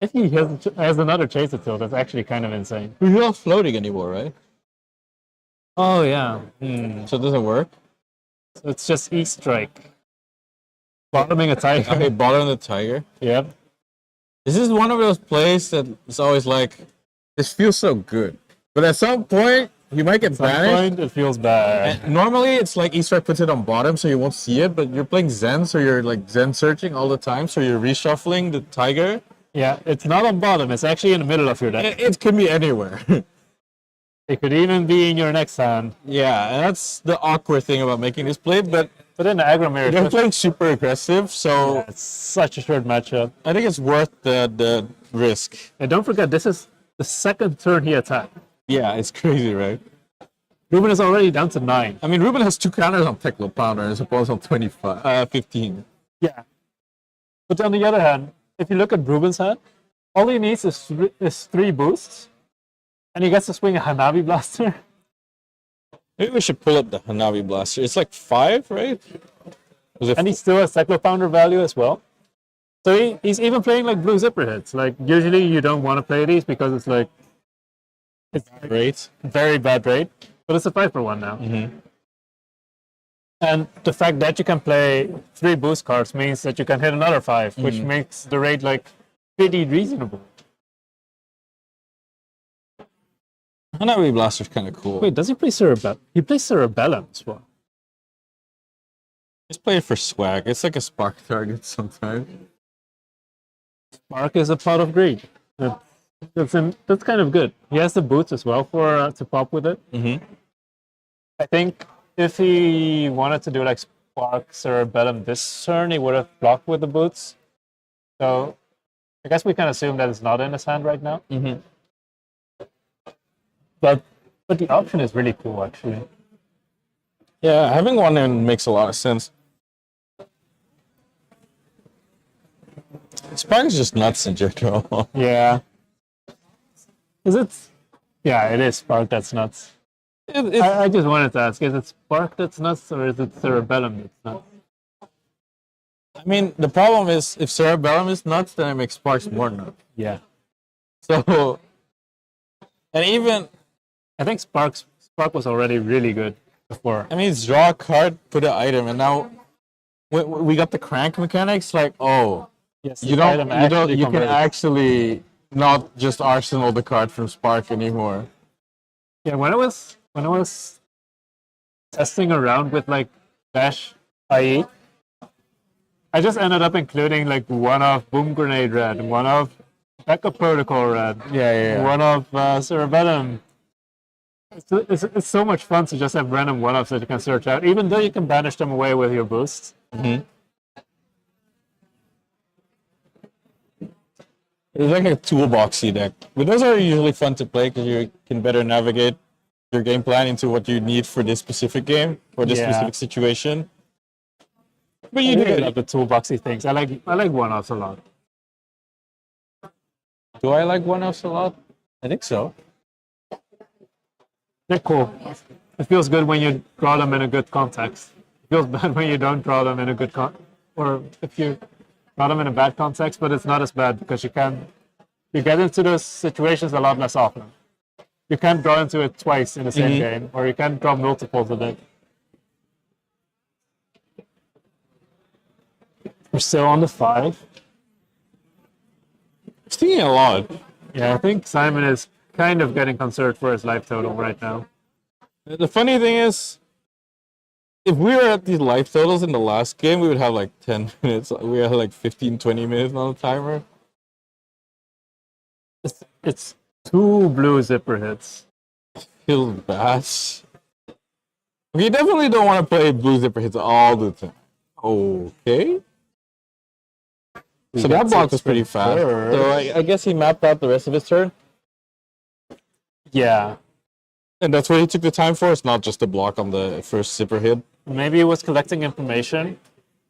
If he has another Chase the Till, that's actually kind of insane. He's not floating anymore, right? Oh yeah. So it doesn't work. So it's just E-Strike. Bottoming a Tiger. Okay, bottom the Tiger. Yep. This is one of those plays that is always like, this feels so good. But at some point, you might get At some banished. point, it feels bad. And normally, it's like E-Strike puts it on bottom, so you won't see it. But you're playing Zen, so you're like Zen searching all the time. So you're reshuffling the Tiger. Yeah, it's not on bottom. It's actually in the middle of your deck. It could be anywhere. It could even be in your next hand. Yeah, and that's the awkward thing about making this play, but But in the aggro mirror, they're playing super aggressive, so it's such a short matchup. I think it's worth the risk. And don't forget, this is the second turn he attacked. Yeah, it's crazy, right? Ruben is already down to 9. I mean, Ruben has 2 counters on Teklo Pounder as opposed on 15. Yeah. But on the other hand, if you look at Ruben's hand, all he needs is 3 boosts, and he gets to swing a Hanabi Blaster. Maybe we should pull up the Hanabi Blaster. It's like 5, right? And he still has Cyclo Pounder value as well. So he's even playing like blue zipper hits. Like usually you don't want to play these because it's like it's great, very bad rate. But it's a 5-for-1 now. Mm-hmm. And the fact that you can play 3 boost cards means that you can hit another 5, which makes the rate like pretty reasonable. Hanabi Blaster's kind of cool. Wait, does he play Cerebellum? He plays Cerebellum as well. Just play it for swag. It's like a spark target sometimes. Spark is a pot of greed. That's kind of good. He has the boots as well for to pop with it. Mm-hmm. I think if he wanted to do like Spark Cerebellum this turn, he would have blocked with the boots. So I guess we can assume that it's not in his hand right now. Mm-hmm. But the option is really cool, actually. Yeah, having one in makes a lot of sense. Spark is just nuts in general. Yeah. Is it? Yeah, it is Spark that's nuts. I just wanted to ask, is it Spark that's nuts or is it Cerebellum that's nuts? I mean, the problem is if Cerebellum is nuts, then it makes Sparks more nuts. Yeah. So, and even, I think Spark was already really good before. I mean, it's draw a card, put an item, and now we got the crank mechanics. Like, oh, Yes, you can actually not just arsenal the card from Spark anymore. Yeah, when I was testing around with like Dash IE, I just ended up including like one of Boom Grenade Red, one of Backup Protocol Red, one of Cerebellum. It's so much fun to just have random one-offs that you can search out, even though you can banish them away with your boosts. Mm-hmm. It's like a toolboxy deck. But those are usually fun to play because you can better navigate your game plan into what you need for this specific game or this specific situation. But you really love the toolboxy things. I like one-offs a lot. Do I like one-offs a lot? I think so. They're cool. It feels good when you draw them in a good context. It feels bad when you don't draw them in a good or if you draw them in a bad context, but it's not as bad because you get into those situations a lot less often. You can't draw into it twice in the same game, or you can't draw multiples of it. We're still on the 5. Seeing a lot. Yeah, I think Simon is kind of getting concerned for his life total right now. The funny thing is, if we were at these life totals in the last game, we would have like 10 minutes. We had like 15, 20 minutes on the timer. It's 2 blue zipper hits. Feels bad. We definitely don't want to play blue zipper hits all the time. Okay. So that block was pretty fast. So I guess he mapped out the rest of his turn. Yeah. And that's what he took the time for. It's not just a block on the first zipper hit. Maybe he was collecting information,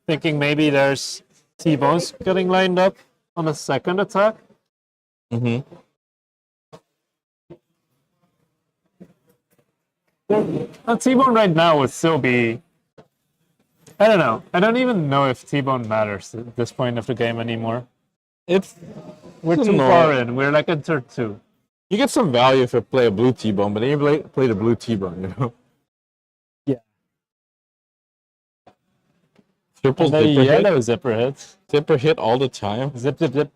thinking maybe there's T-bones getting lined up on the second attack. Mm-hmm. A T-bone right now would still be... I don't know. I don't even know if T-bone matters at this point of the game anymore. We're too far in. We're like in turn 2. You get some value if you play a blue T-bone, but then you play the blue T-bone, you know? Yeah. Triple the zipper yellow hit. zipper hits. Zipper hit all the time. Zip, zip, zip.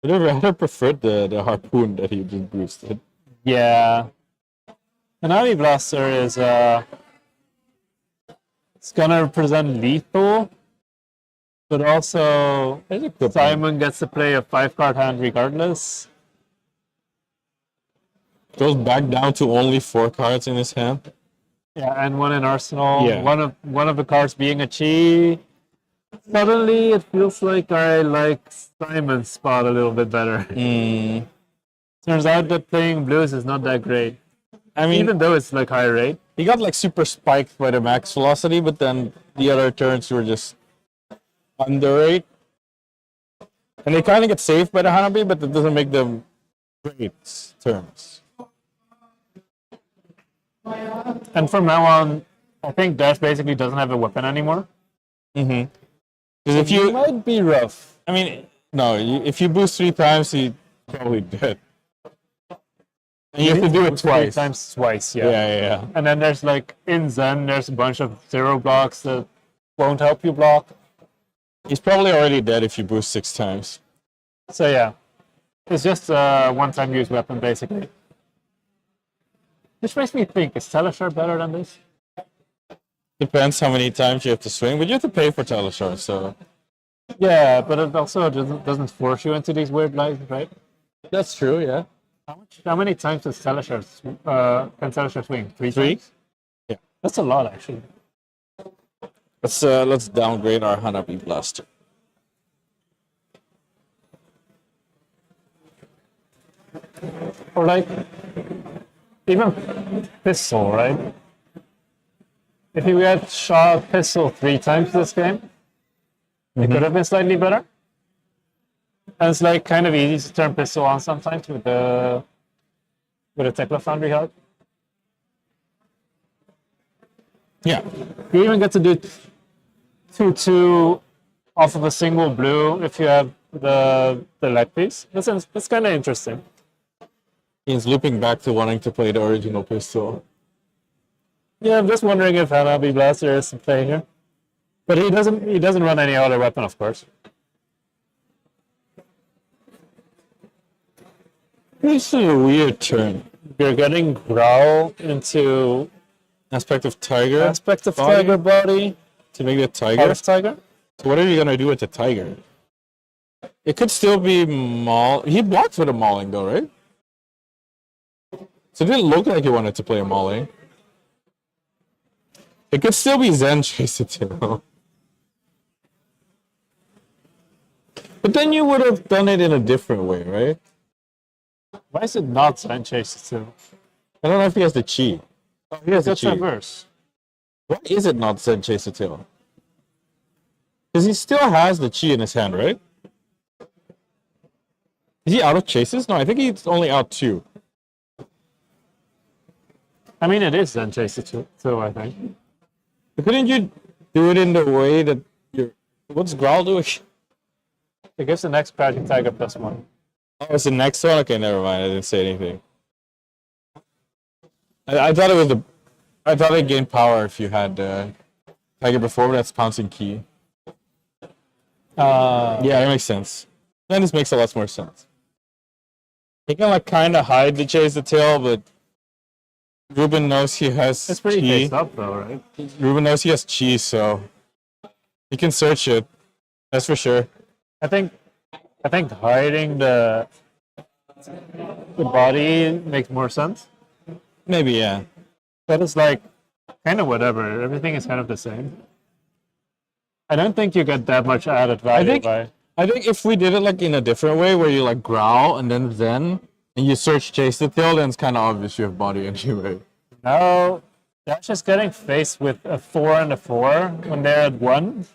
I'd rather preferred the harpoon that he just boosted. Yeah. Hanabi Blaster is it's gonna represent lethal. But also, good Simon gets to play a 5-card hand regardless. Goes back down to only 4 cards in his hand. Yeah, and one in Arsenal. Yeah. One of the cards being a chi. Suddenly, it feels like I like Simon's spot a little bit better. Turns out that playing blues is not that great. I mean, Even though it's like high rate. he got like super spiked by the max velocity, but then the other turns were just under rate. And they kind of get saved by the Hanabi, but that doesn't make them great turns. And from now on, I think Dash basically doesn't have a weapon anymore. Because if you, Might be rough. I mean, no, if you boost 3 times, he's probably dead. And you have to do it twice. 3 times twice, yeah. Yeah. And then there's like, in Zen, there's a bunch of 0 blocks that won't help you block. He's probably already dead if you boost 6 times. So yeah, it's just a one-time use weapon, basically. Which makes me think, is Teleshard better than this? Depends how many times you have to swing, but you have to pay for Teleshard, so... Yeah, but it also doesn't force you into these weird lives, right? That's true, yeah. How many times does Teleshard, can Teleshard swing? 3 3? times? Yeah. That's a lot, actually. Let's downgrade our Hanabi Blaster. Or like, even Pistol, right? If you had shot Pistol 3 times this game, it could have been slightly better. And it's like kind of easy to turn Pistol on sometimes with a Tekla Foundry help. Yeah. You even get to do 2-2 off of a single blue if you have the leg piece. That's kind of interesting. He's looping back to wanting to play the original pistol. Yeah, I'm just wondering if Hanabi Blaster is in play here. But he doesn't run any other weapon, of course. This is a weird turn. You're getting Growl into Aspect of Tiger. aspect of Body? Tiger body. To make the Tiger. Part of Tiger? So what are you gonna do with the Tiger? It could still be Maul. He blocked with a Mauling though, right? So it didn't look like he wanted to play a Mauling. It could still be Zen Chase it too. But then you would have done it in a different way, right? Why is it not Zen Chase 2? I don't know if he has the chi. Oh, he has the That's chi. reverse. Why is it not Zen Chase it too? Because he still has the chi in his hand, right? Is he out of chases? No, I think he's only out 2. I mean, it is Zen Chase 2, I think. But couldn't you do it in the way that you're... What's Growl doing? It gives the next Crouching Tiger +1. Oh, it's the next one? Okay, never mind. I didn't say anything. I thought it was the... I thought it gained power if you had Tiger before, but that's pouncing key. Yeah, that makes sense. Then this makes a lot more sense. He can like kind of hide the chase the tail, but Ruben knows he has It's pretty chi. faced up, though, right? Ruben knows he has chi, so he can search it. That's for sure. I think hiding the body makes more sense. Maybe, yeah. But it's like kind of whatever. Everything is kind of the same. I don't think you get that much added value by. I think if we did it like in a different way, where you like growl and then zen, and you search chase the tail, then it's kind of obvious you have body anyway. No, that's just getting faced with a 4 and a 4 when they're at 1.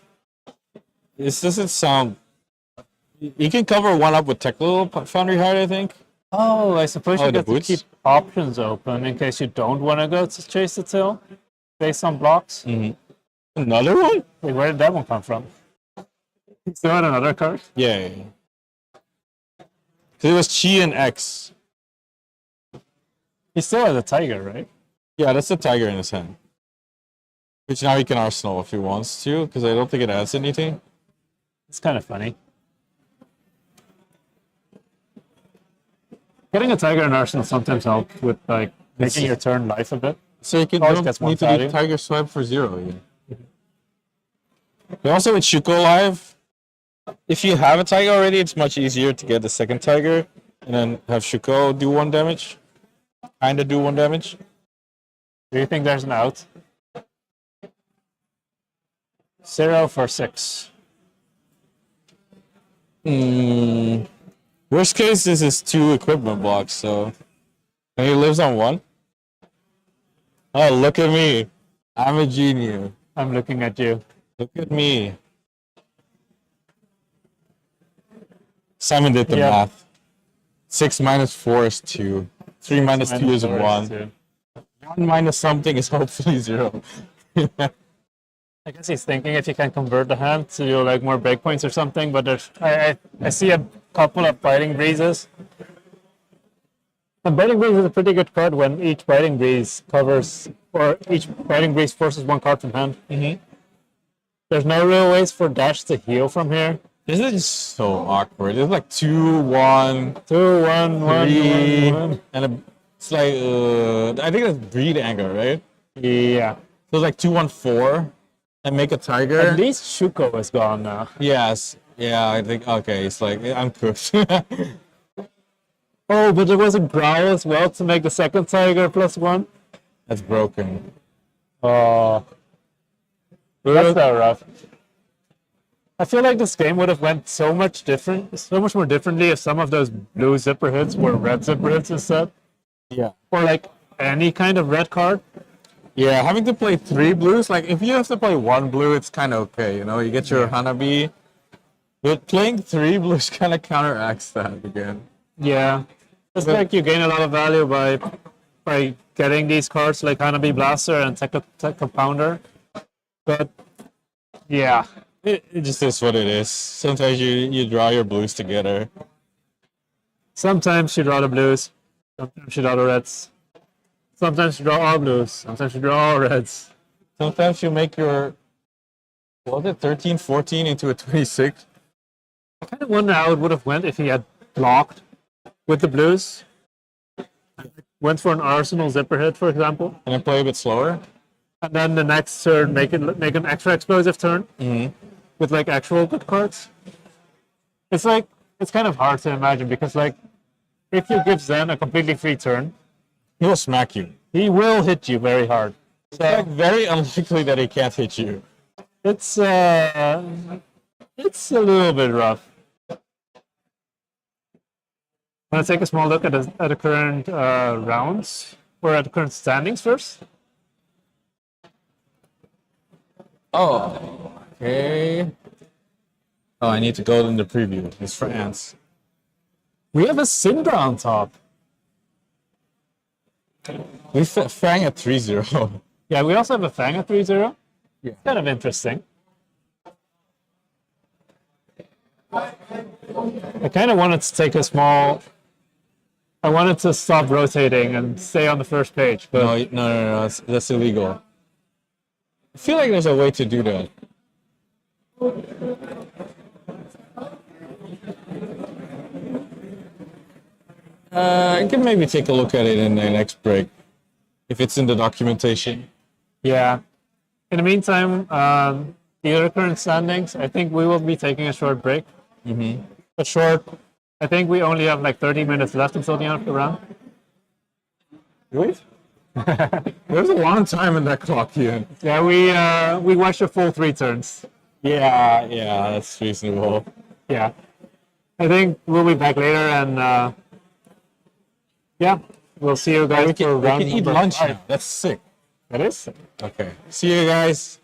This doesn't sound. You can cover one up with technical foundry hard, I think. Oh, I suppose Oh, you the get to boots? keep options open in case you don't want to go to chase the tail based on blocks. Another one? Wait, where did that one come from? You still had another card? Yeah. Because it was Chi and X. He still has a tiger, right? Yeah, that's the tiger in his hand. Which now he can arsenal if he wants to, because I don't think it adds anything. It's kind of funny. Getting a tiger in Arsenal sometimes helps with like making your turn life a bit. So you can Always don't gets one need to value. do tiger swipe for 0 again. But also with Shuko live, if you have a tiger already, it's much easier to get the second tiger and then have Shuko do 1 damage. Kinda do 1 damage. Do you think there's an out? 0 for 6. Worst case, this is 2 equipment blocks, so. And he lives on 1. Oh, look at me. I'm a genius. I'm looking at you. Look at me. Simon did the Yeah. math. 6 minus 4 is 2. 3 minus 2 is 1. 1 minus something is hopefully 0. I guess he's thinking if you can convert the hand to do like more breakpoints or something, but there's, I see a couple of Biting Breezes. And Biting Breeze is a pretty good card when each Biting Breeze covers, or each Biting Breeze forces 1 card from hand. There's no real ways for Dash to heal from here. This is just so awkward. It's like 2, 1, 2, 1, 1, 3, 1, 1. and it's like, I think that's Breed Anger, right? Yeah. So it's like 2, 1, 4, and make a tiger. At least Shuko is gone now. Yes. Yeah, I think, okay, it's like, I'm cooked. Oh, but there was a Growl as well to make the second tiger +1. That's broken. Oh. That's so rough. I feel like this game would have went so much more differently if some of those blue zipper hits were red zipper hits instead. Yeah. Or like any kind of red card. Yeah, having to play 3 blues, like if you have to play 1 blue, it's kind of okay, you know, you get your Hanabi. But playing 3 blues kind of counteracts that again. Yeah. It's like you gain a lot of value by getting these cards like Hanabi Blaster and Tech Compounder. But yeah. It just is what it is. Sometimes you draw your blues together. Sometimes you draw the blues. Sometimes you draw the reds. Sometimes you draw all blues. Sometimes you draw all reds. Sometimes you make your, what was it, 13, 14 into a 26. I kind of wonder how it would have went if he had blocked with the blues. Went for an Arsenal zipper hit, for example. And then play a bit slower. And then the next turn make an extra explosive turn with like actual good cards. It's kind of hard to imagine because like if you give Zen a completely free turn, He'll smack you. he will hit you very hard. It's like very unlikely that he can't hit you. It's a little bit rough. Want to take a small look at the current rounds or at the current standings first? Oh, okay. Oh, I need to go in the preview. It's for ants. We have a Cindra on top. We Fang at 3-0. Yeah, we also have a Fang at 3-0. Yeah. Kind of interesting. I kind of wanted to take a small... I wanted to stop rotating and stay on the first page, but... No. That's illegal. I feel like there's a way to do that. I can maybe take a look at it in the next break, if it's in the documentation. Yeah. In the meantime, the other current standings, I think we will be taking a short break. A short... I think we only have like 30 minutes left until the end of the round. Really? There's a long time in that clock, Ian. Yeah, we watched the full 3 turns. Yeah, that's reasonable. Yeah. I think we'll be back later and yeah, we'll see you guys for round we can eat number lunch 5. now. That's sick. That is sick. Okay. See you guys.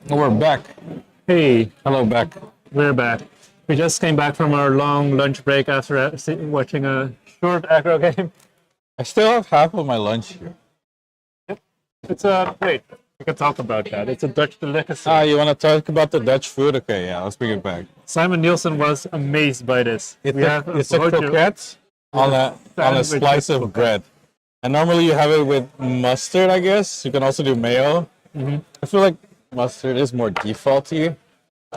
We're back. Hey, Hello, back. we're back. We just came back from our long lunch break after watching a short aggro game. I still have half of my lunch here. It's a wait. We can talk about that. It's a Dutch delicacy. Ah, you want to talk about the Dutch food? Okay, yeah, let's bring it back. Simon Nielsen was amazed by this. It's We a, have it's a bojo- croquette on a sandwich slice with of bread. And normally you have it with mustard, I guess. You can also do mayo. I feel like mustard is more defaulty.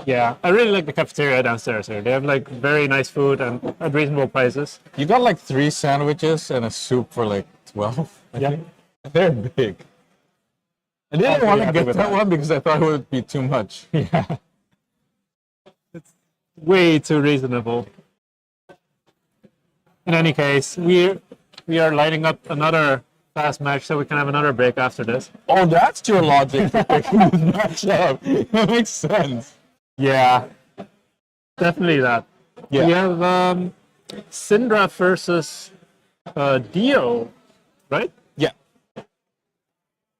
Yeah, I really like the cafeteria downstairs here. They have like very nice food and at reasonable prices. You got like 3 sandwiches and a soup for like 12. I Yeah. think. They're big. I didn't pretty want to happy get with that that. one because I thought it would be too much. Yeah. It's way too reasonable. In any case, we are lining up another fast match so we can have another break after this. Oh, that's your logic for picking this match up. That makes sense. Yeah. Definitely that. Yeah. We have Cindra versus Dio, right? Yeah.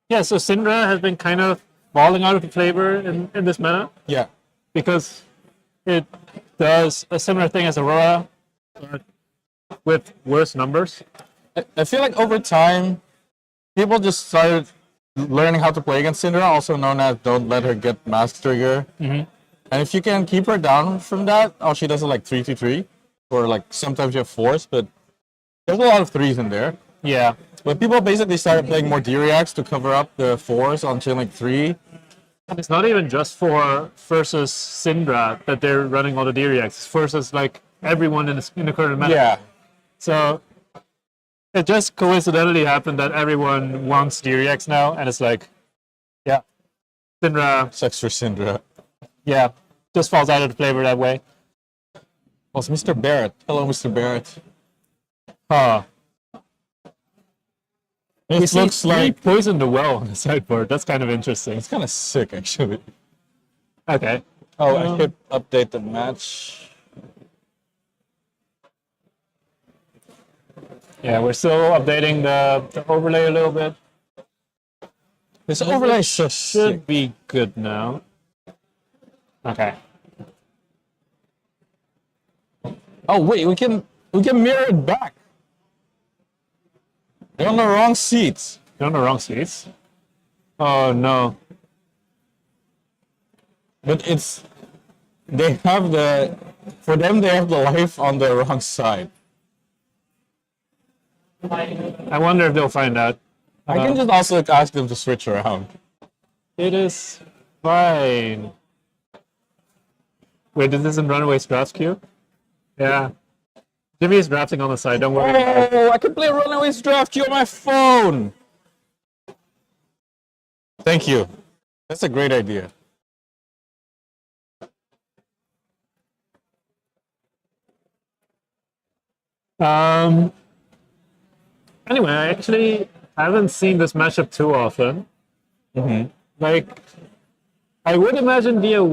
Yeah, so Cindra has been kind of falling out of flavor in this meta Yeah. because it does a similar thing as Aurora, but with worse numbers. I feel like over time, people just started learning how to play against Cindra, also known as don't let her get Mask Trigger. And if you can keep her down from that, all she does is like 3-3, or like sometimes you have 4s, but there's a lot of 3s in there. Yeah. But people basically started playing more Wiercx to cover up the 4s on Chain Link 3. And it's not even just for versus Cindra that they're running all the Wiercx. It's versus like everyone in the current meta. Yeah. So it just coincidentally happened that everyone wants Wiercx now, and it's like, yeah, Cindra, Sucks for Cindra. yeah, just falls out of the flavor that way. Oh, it's Mr. Barrett. Hello, Mr. Barrett. Huh. This looks like poisoned the well on the sideboard. That's kind of interesting. it's kind of sick, actually. Okay. Oh, I hit update the match. Yeah, we're still updating the overlay a little bit. This overlay is so Should sick. be good now. Okay. Oh wait, we can mirror it back. They're on the wrong seats. You're on the wrong seats. Oh no. But they have for them they have the life on the wrong side. I wonder if they'll find out. I can just also ask them to switch around. It is fine. Wait, this isn't Runaway's draft queue? Yeah. Jimmy is drafting on the side, don't worry. Oh, I can play Runaway's Draft Queue on my phone. Thank you. That's a great idea. Anyway, I actually haven't seen this matchup too often. Like, I would imagine Dio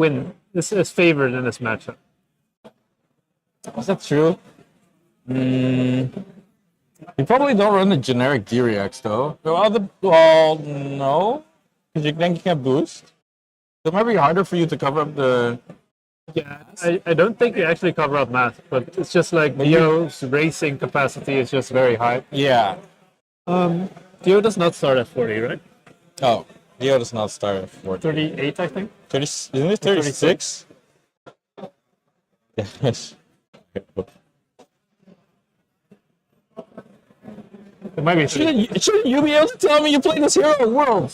is favored in this matchup. Is that true? You probably don't run the generic Wiercx though. Well, no, because you can boost. It might be harder for you to cover up the. Yeah, I don't think you actually cover up math, but it's just like Dio's racing capacity is just very high. Yeah. Dio does not start at 40, right? Oh, Guillot does not start at 40. 38, I think. 30, isn't it 36? Yes. It might be 30. Shouldn't you be able to tell me you play this Hero World?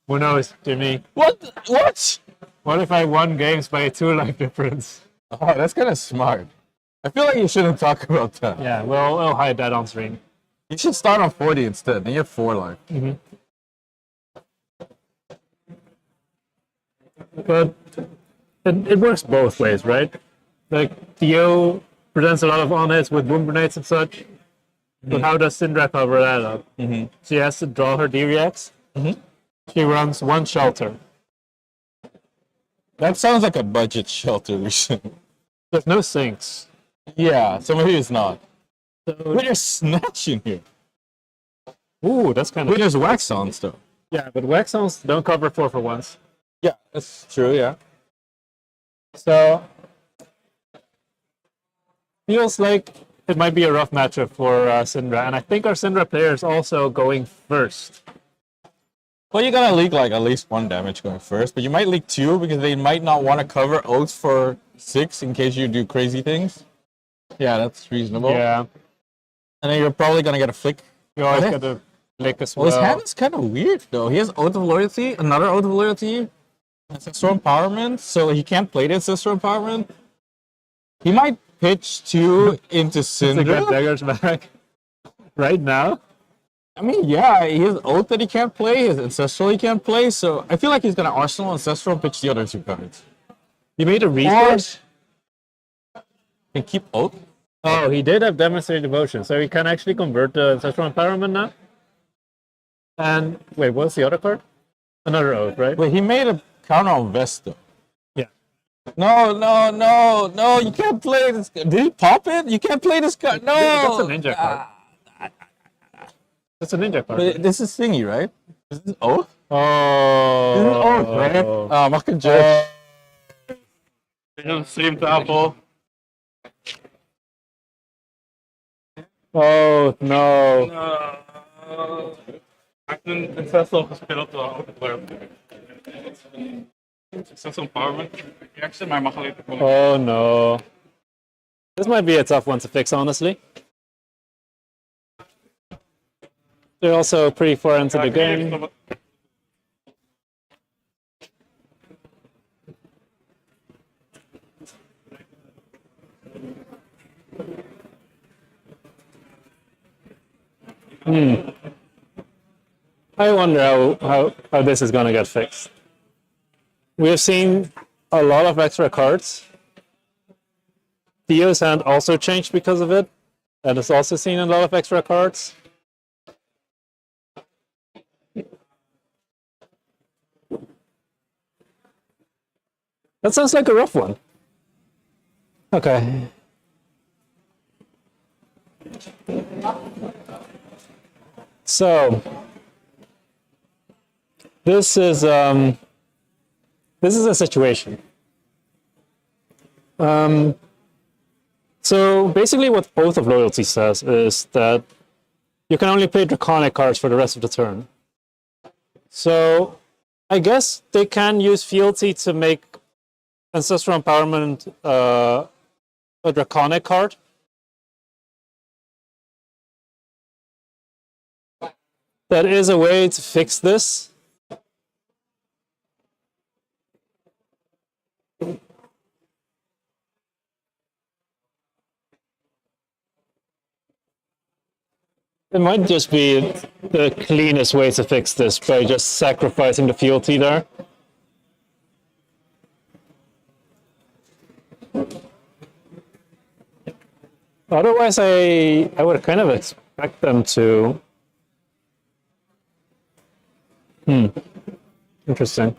Who knows, Jimmy? What? What? What if I won games by a 2 life difference? Oh, that's kind of smart. I feel like you shouldn't talk about that. Yeah, we'll hide that on stream. You should start on 40 instead, then you have 4 life. But it works both ways, right? Like, Dio presents a lot of on-hits with boom grenades and such. But how does Cindra cover that up? She has to draw her Wiercx. She runs 1 shelter. That sounds like a budget shelter mission. There's no sinks. Yeah, so maybe it's not. So, But there's Snatch in here. ooh, that's kind But of... there's Wax on stuff. Yeah, but Wax Zones don't cover 4 for 1s. Yeah, that's true. Yeah. So feels like it might be a rough matchup for Cindra, and I think our Cindra player is also going first. Well, you're gonna leak like at least 1 damage going first, but you might leak 2 because they might not want to cover oaths for 6 in case you do crazy things. Yeah, that's reasonable. Yeah, And then you're probably gonna get a flick. you always Yeah. got to lick as Well, his well. hand is kind of weird though. He has Oath of Loyalty, another Oath of Loyalty, Ancestral Empowerment, so he can't play the Ancestral Empowerment. He might pitch 2 into To get Cindra. daggers back right now. I mean, yeah, he has Oath that he can't play, his Ancestral he can't play, so I feel like he's gonna Arsenal Ancestral and pitch the other 2 cards. He made a resource. And keep Oath? Oh, he did have demonstrated devotion, so he can actually convert the ancestral empowerment now. And wait, what's the other card? Another oath, right? Wait, he made a counter on Vesta. Yeah. No, you can't play this. Did he pop it? You can't play this card. No! That's a ninja card. That's a ninja card. But this is thingy, right? Is this Oath? Oh. This is Oath, right? Oh, I'm not gonna judge. They have the same topple. Oh, no. Ancestral gespeeld door Ancestral Empowerment. Reaction, maar mag alleen komen. Oh, no. This might be a tough one to fix, honestly. They're also pretty far into the game. I wonder how this is going to get fixed. We have seen a lot of extra cards. Theo's hand also changed because of it. And has also seen a lot of extra cards. That sounds like a rough one. Okay. So this is a situation. So basically what Oath of Loyalty says is that you can only play Draconic cards for the rest of the turn. So I guess they can use Fealty to make Ancestral Empowerment a Draconic card. That is a way to fix this. It might just be the cleanest way to fix this by just sacrificing the fealty there. Otherwise, I would kind of expect them to. Interesting.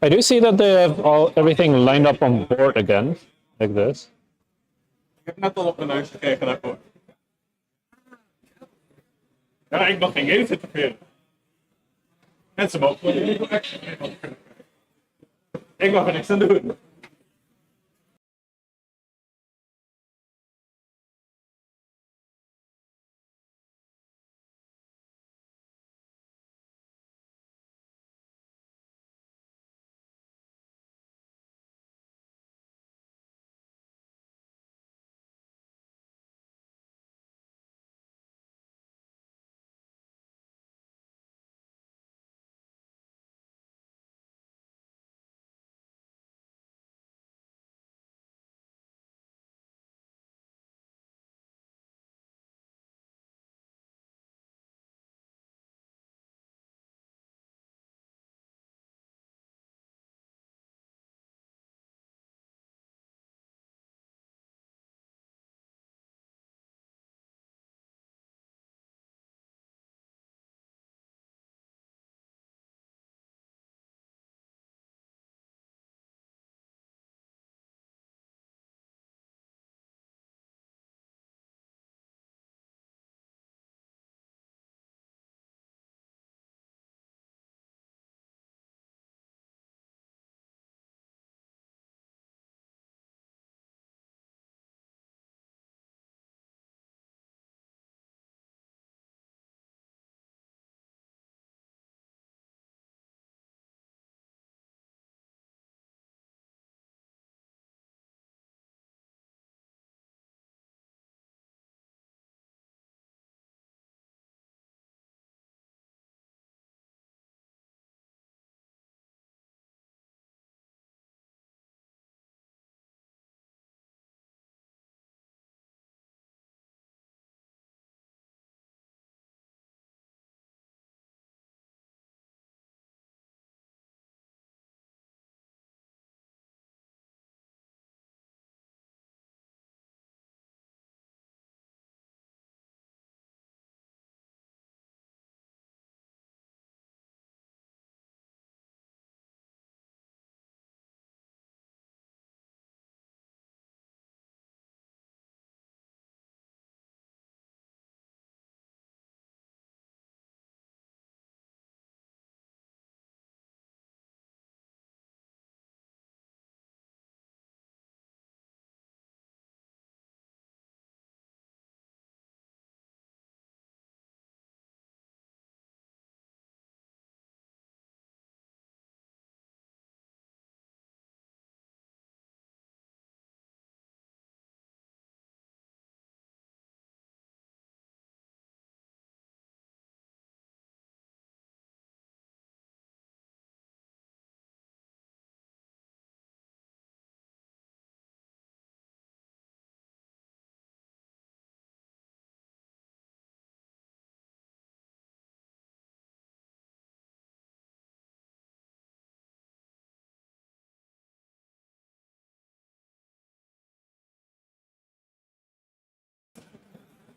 I do see that they have everything lined up on board again, like this. Ik heb net al op mijn neus gekregen daarvoor. Ja, ik mag geen game zitten spelen. Mensen mogen. Ik mag er niks aan doen.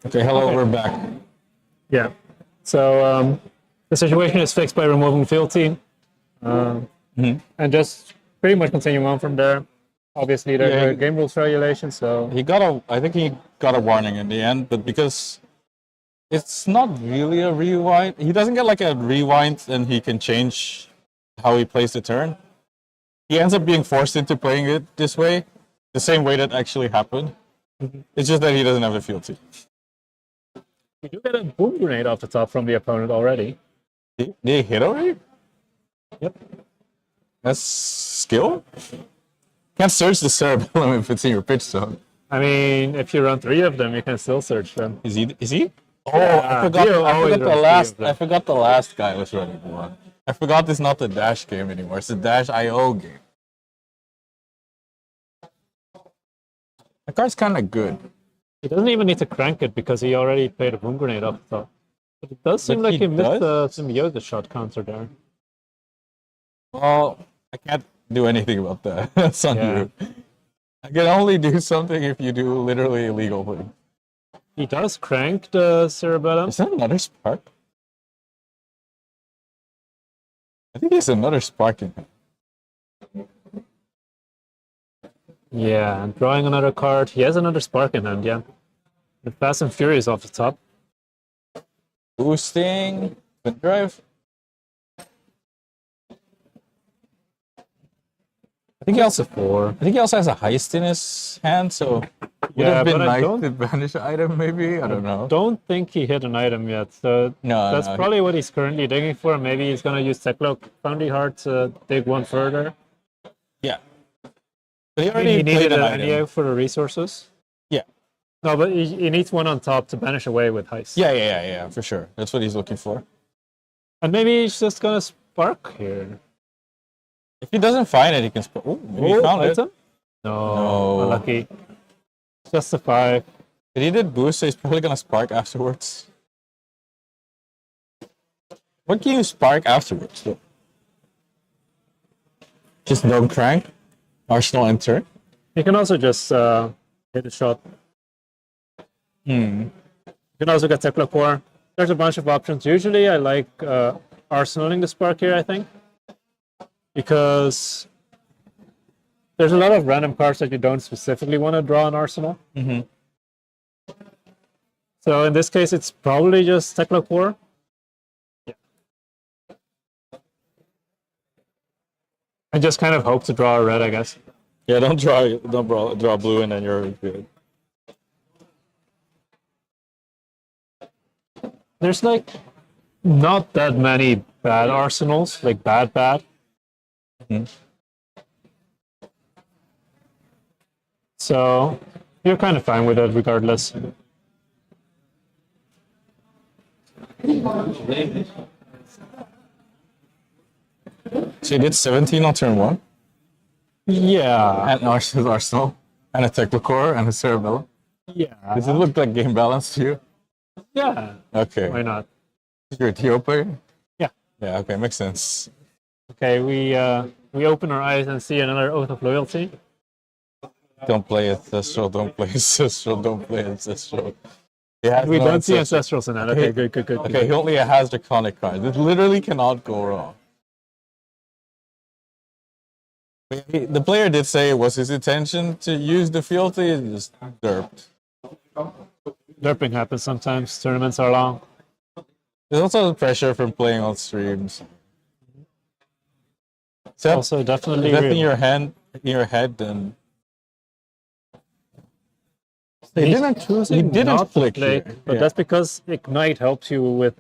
Okay, hello, Okay. we're back. Yeah. So the situation is fixed by removing fealty, and just pretty much continuing on from there. Obviously, there Yeah, are game rules regulations, so I think he got a warning in the end, but because it's not really a rewind, he doesn't get like a rewind and he can change how he plays the turn. He ends up being forced into playing it this way, the same way that actually happened. It's just that he doesn't have the fealty. we do get a boom grenade off the top from the opponent already. Did he hit already? Yep. That's skill? Can't search the cerebellum if it's in your pitch zone. I mean, if you run 3 of them, you can still search them. Is he? Is he? Oh, Yeah, Guillot always runs 3 of them. I forgot the last guy was running one. I forgot it's not the dash game anymore. It's the dash IO game. That card's kind of good. He doesn't even need to crank it because he already played a boom grenade off the top. But it does seem But like he he missed the does? symbiosis shot counter there. Well, I can't do anything about that. That's on Yeah. you. I can only do something if you do literally illegal things. He does crank the cerebellum. Is that another spark? I think there's another spark in here. Yeah, and drawing another card. He has another spark in hand, yeah. The Fast and Furious off the top. Boosting, twin drive. I think he also 4. I think he also has a heist in his hand, so would Yeah, have been but I nice don't- to banish an item, maybe. I don't know. Don't think he hit an item yet, so No, that's no, probably what he's currently digging for. Maybe he's gonna use Techlock Foundry Heart to dig one further. Yeah, but he I already mean, he played needed an an item. NEA for the resources. Yeah, No, but he needs one on top to banish away with heist. yeah, for sure. That's what he's looking for. And maybe he's just gonna spark here. If he doesn't find it, he can. Oh, maybe he found it. item? No, No. unlucky. Just a 5. But he did boost, so he's probably gonna spark afterwards. What can you spark afterwards, though? Just don't crank, arsenal and turn. You can also just hit a shot. You can also get Techlock Core. There's a bunch of options. Usually I like arsenaling the spark here, I think. Because there's a lot of random cards that you don't specifically want to draw on Arsenal. So in this case, it's probably just Techlock Core. Yeah. And just kind of hope to draw a red, I guess. Yeah, don't draw blue, and then you're good. There's like not that many bad arsenals, like bad. So you're kind of fine with it regardless. So he did 17 on turn 1, Yeah. and arsenal, and a Technocore, and a cerebellum. Yeah. Does it look like game balance to you? Yeah. Okay. Why not? You're a TO player? Yeah. Yeah, okay, makes sense. Okay, we open our eyes and see another Oath of Loyalty. Don't play Ancestral, don't play Ancestral, don't play Ancestral. He has We no don't see Ancestral. Ancestrals in that. Okay, good. Okay, he only has Draconic cards. It literally cannot go wrong. The player did say it was his intention to use the fealty, it just derped. Derping happens sometimes. Tournaments are long. There's also the pressure from playing on streams. So Also, definitely if that's real. in your head, then He didn't not to flick play, here. but Yeah. that's because Ignite helps you with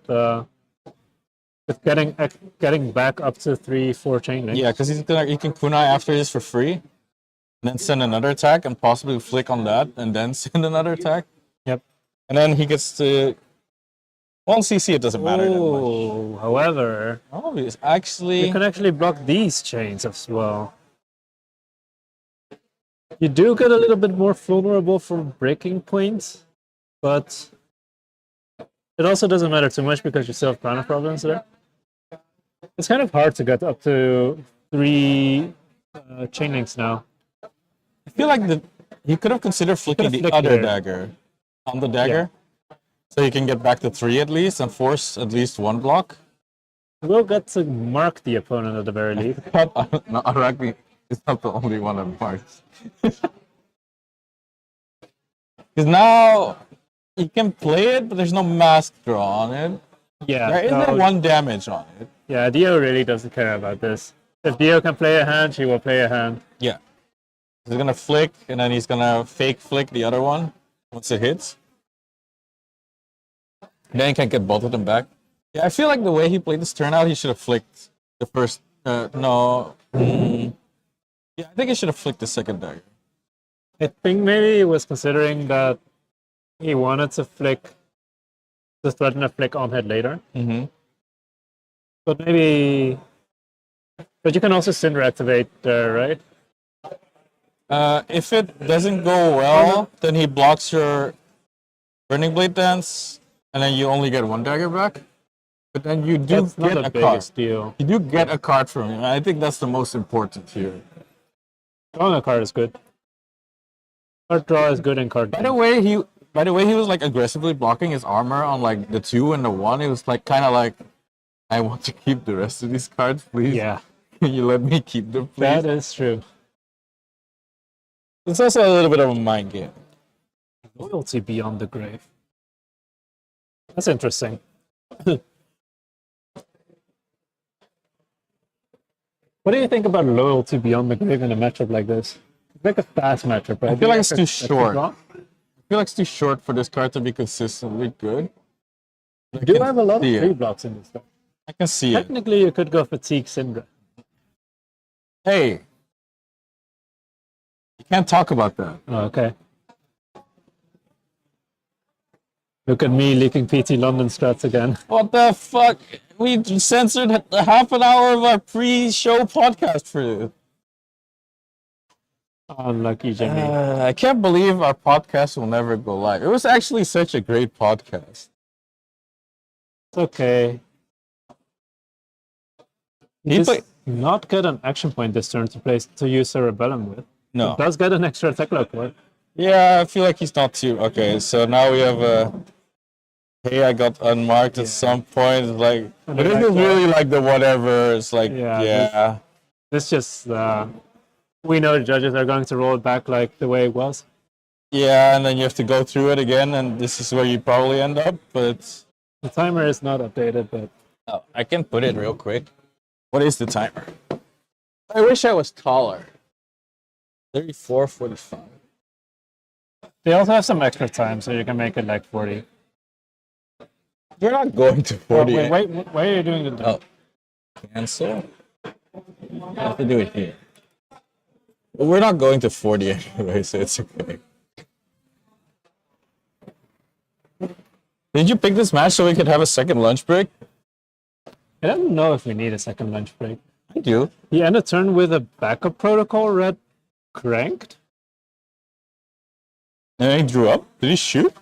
getting back up to 3-4 chain links. Yeah, because he can kunai after this for free, and then send another attack and possibly flick on that, and then send another attack. Yep. And then he gets to. Well, CC it doesn't matter that much. Oh, however, Oh, it's actually. you can actually block these chains as well. You do get a little bit more vulnerable for breaking points, but it also doesn't matter too much because you still have mana problems there. It's kind of hard to get up to 3 chain links now. I feel like he could have considered flicking the flicked other there. dagger on the dagger. So you can get back to 3 at least and force at least 1 block. We'll get to mark the opponent at the very least. No, Arakni is not the only one that marks. Because now you can play it, but there's no mask draw on it. Yeah, There isn't 1 damage on it. Yeah, Dio really doesn't care about this. If Dio can play a hand, she will play a hand. Yeah. He's gonna flick, and then he's gonna fake flick the other one once it hits. Then he can get both of them back. Yeah, I feel like the way he played this turn out, he should have flicked the first. No. Yeah, I think he should have flicked the second dagger. I think maybe he was considering that he wanted to flick, to threaten a flick on head later. Mm-hmm. But maybe. But you can also Cindra activate there, right? If it doesn't go well, then he blocks your Burning Blade Dance, and then you only get 1 dagger back. But then you do That's not get the a card. biggest deal. You do get a card from him. I think that's the most important here. Drawing a card is good. Card draw is good in card. By the way, he was like aggressively blocking his armor on like the 2 and the 1. It was like kind of like, I want to keep the rest of these cards, please. Yeah, Can you let me keep them, please? that is true. It's also a little bit of a mind game. Loyalty beyond the grave. That's interesting. What do you think about loyalty beyond the grave in a matchup like this? It's like a fast matchup, right? I feel like it's too a short. draw? I feel like it's too short for this card to be consistently good. You do have a lot of see it. 3 blocks in this stuff. I can see it. Technically, you could go fatigue Cindra. Hey, you can't talk about that. Oh, okay. Look at me leaking PT London strats again. What the fuck? We censored half an hour of our pre-show podcast for you. Unlucky Jimmy. I can't believe our podcast will never go live. It was actually such a great podcast. It's okay. He Just play- not get an action point this turn to use Cerebellum with. No. It does get an extra attack lock for it. Yeah, I feel like he's not too... Okay, so now we have a... Hey, I got unmarked at some point. It's like... And But then this is back really like the whatever. It's like, Yeah, yeah. This just we know the judges are going to roll it back like the way it was. Yeah, and then you have to go through it again, and this is where you probably end up, but... The timer is not updated, but Oh, I can put it real quick. What is the timer? I wish I was taller. 34, 45. they also have some extra time, so you can make it like 40. We're not going to Oh, 40. wait, why are you doing it? Oh, cancel? I have to do it here. But we're not going to 40 anyway, so it's okay. Did you pick this match so we could have a second lunch break? I don't know if we need a second lunch break. I do. He ended turn with a backup protocol red cranked. And then he drew up. Did he shoot?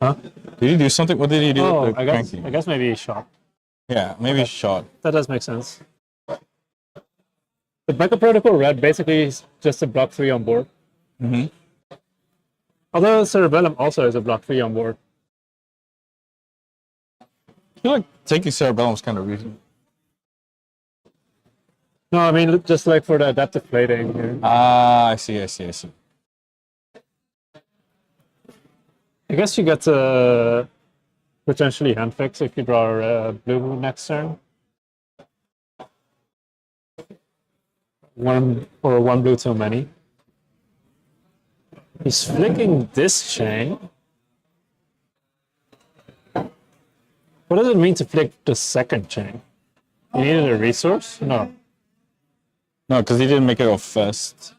Huh? Did he do something? What did he do? Oh, with the I guess cranky? maybe he shot. Yeah, maybe shot. That does make sense. The backup protocol red basically is just a block 3 on board. Mm-hmm. Although Cerebellum also is a block 3 on board. I feel like taking Cerebellum is kind of reasonable. No, I mean just like for the adaptive plating. Here. Ah, I see. I guess you get to potentially hand fix if you draw a blue next turn. One blue too many. He's flicking this chain. What does it mean to flick the second chain? You needed a resource? No. No, because he didn't make it off fast.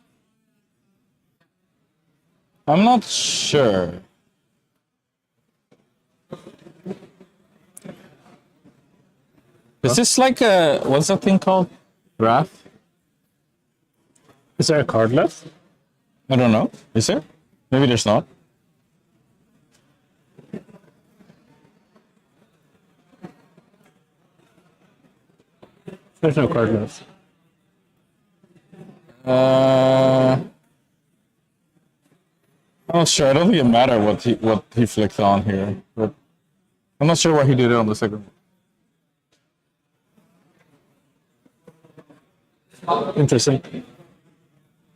I'm not sure. Is this like a... What's that thing called? Wrath? Is there a card left? I don't know. Is there? Maybe there's not. There's no card left. Oh not sure. I don't think it mattered what he flicked on here. But I'm not sure why he did it on the second one. Interesting.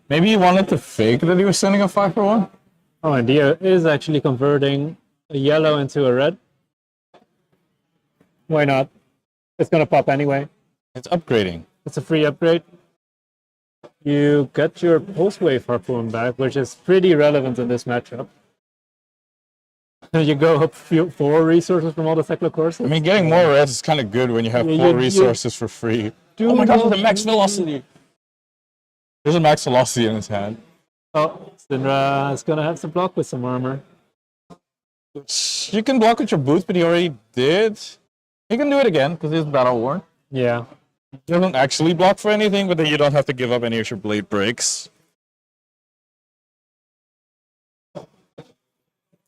Maybe he wanted to fake that he was sending a 5 for 1. Oh, and Dio is actually converting a yellow into a red. Why not? It's gonna pop anyway. It's upgrading. It's a free upgrade. You get your post-wave harpoon back, which is pretty relevant in this matchup. You go up 4 resources from all the cyclo courses. I mean, getting more reds is kind of good when you have 4 resources for free. Oh my god, the max velocity! There's a max velocity in his hand. Oh, Cindra is gonna have to block with some armor. You can block with your boots, but he already did. He can do it again because he's battle worn. Yeah. He doesn't actually block for anything, but then you don't have to give up any of your blade breaks.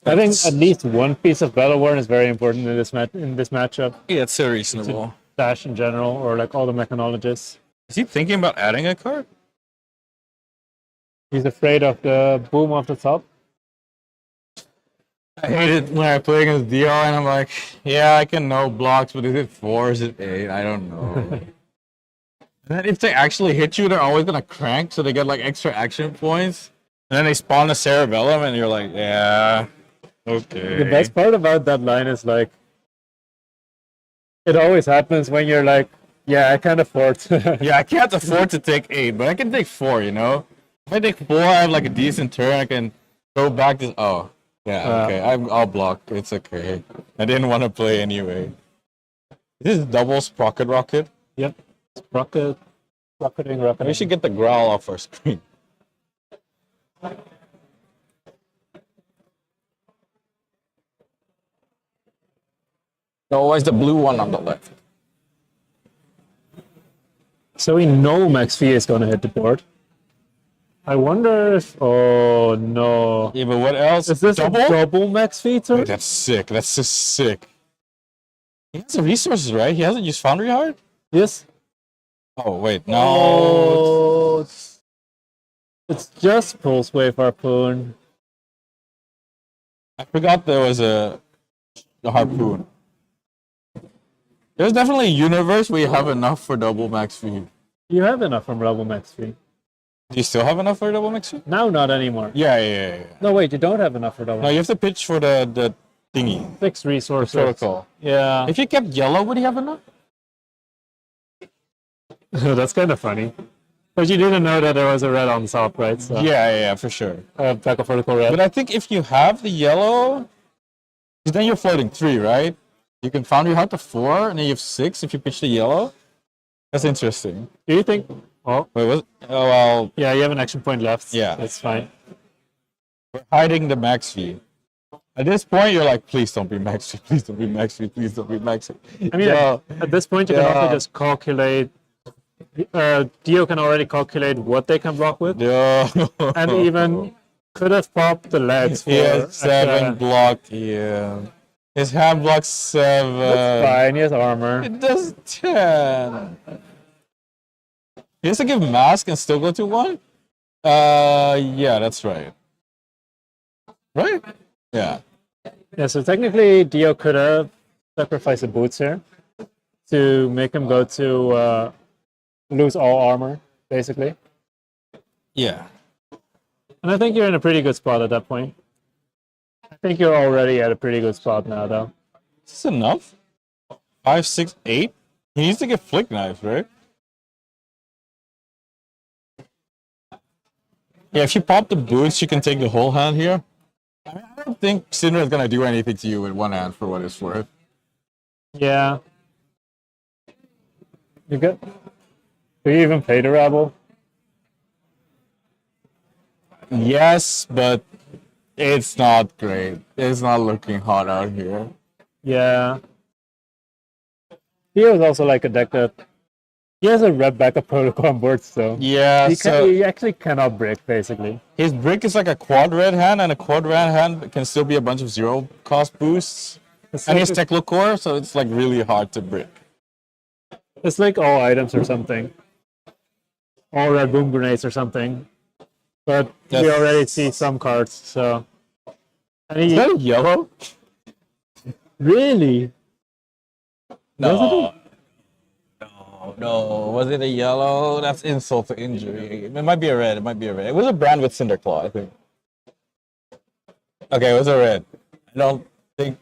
I think at least one piece of battle worn is very important in this matchup. Yeah, it's so reasonable. Dash in general, or like all the mechanologists. Is he thinking about adding a card? He's afraid of the boom off the top. I hate it when I play against DR and I'm like, yeah, I can know blocks, but is it 4? Is it 8? I don't know. And then if they actually hit you, they're always gonna crank, so they get like extra action points. And then they spawn a Cerebellum, and you're like, yeah, okay. The best part about that line is like, it always happens when you're like, yeah, I can't afford to. Yeah, I can't afford to take 8, but I can take 4, you know? If I take 4, I have like a decent turn, I can go back to, oh, yeah, okay, I'll block, it's okay. I didn't want to play anyway. This is double Sprocket Rocket. Yep. Rocketing. We should get the growl off our screen. Always the blue one on the left. So we know Max V is going to hit the board. I wonder if... Oh, no. Yeah, but what else? Is this a double Max V turn? Wait, that's sick. That's just sick. He has the resources, right? He hasn't used Foundry Heart? Yes. Oh, wait. No. Oh, it's just Pulse Wave Harpoon. I forgot there was a Harpoon. There's definitely a universe where you have enough for double Max V. You have enough from double Max V. Do you still have enough for double Max V? Now, not anymore. Yeah. No, wait, you don't have enough for double. No, you have to pitch for the thingy. 6 resources. Protocol. Yeah. If you kept yellow, would he have enough? That's kind of funny. But you didn't know that there was a red on top, right? So, Yeah, for sure. back of vertical red. But I think if you have the yellow, because then you're floating 3, right? You can Foundry Heart to 4, and then you have 6 if you pitch the yellow. That's interesting. Do you think... Oh, Wait, what? Oh, well, yeah, you have an action point left. Yeah. That's fine. we're hiding the Max V. At this point, you're like, please don't be Max V, please don't be Max V, please don't be Max V. I mean, at this point, you can also Yeah. just calculate... Dio can already calculate what they can block with. Yeah. And even could have popped the legs for... He has 7 extra- blocked, yeah. His hand blocks 7. That's fine, he has armor. It does 10. He has to give mask and still go to 1? Yeah, that's right. Right? Yeah. Yeah, so technically Dio could have sacrificed the boots here to make him go to lose all armor, basically. Yeah. And I think you're in a pretty good spot at that point. I think you're already at a pretty good spot now, though. Is this enough? 5, 6, 8? He needs to get flick knives, right? Yeah, if you pop the boots, you can take the whole hand here. I mean, I don't think Cindra is going to do anything to you with one hand for what it's worth. Yeah. You good? Do you even pay the rabble? Yes, but it's not great. It's not looking hot out here. Yeah. Dio is also like a deck that... He has a red backup protocol on board, so... Yeah, He actually cannot brick, basically. his brick is like a quad red hand, and a quad red hand can still be a bunch of 0 cost boosts. It's And like, he's Techlo Core, so it's like really hard to brick. it's like all items or something. All red boom grenades or something. But we That's- already see some cards, so... Is that a yellow? Really? No. No. Was it a yellow? That's insult to injury. It might be a red. It might be a red. It was a brand with Cinderclaw, I think. Okay, it was a red. I don't think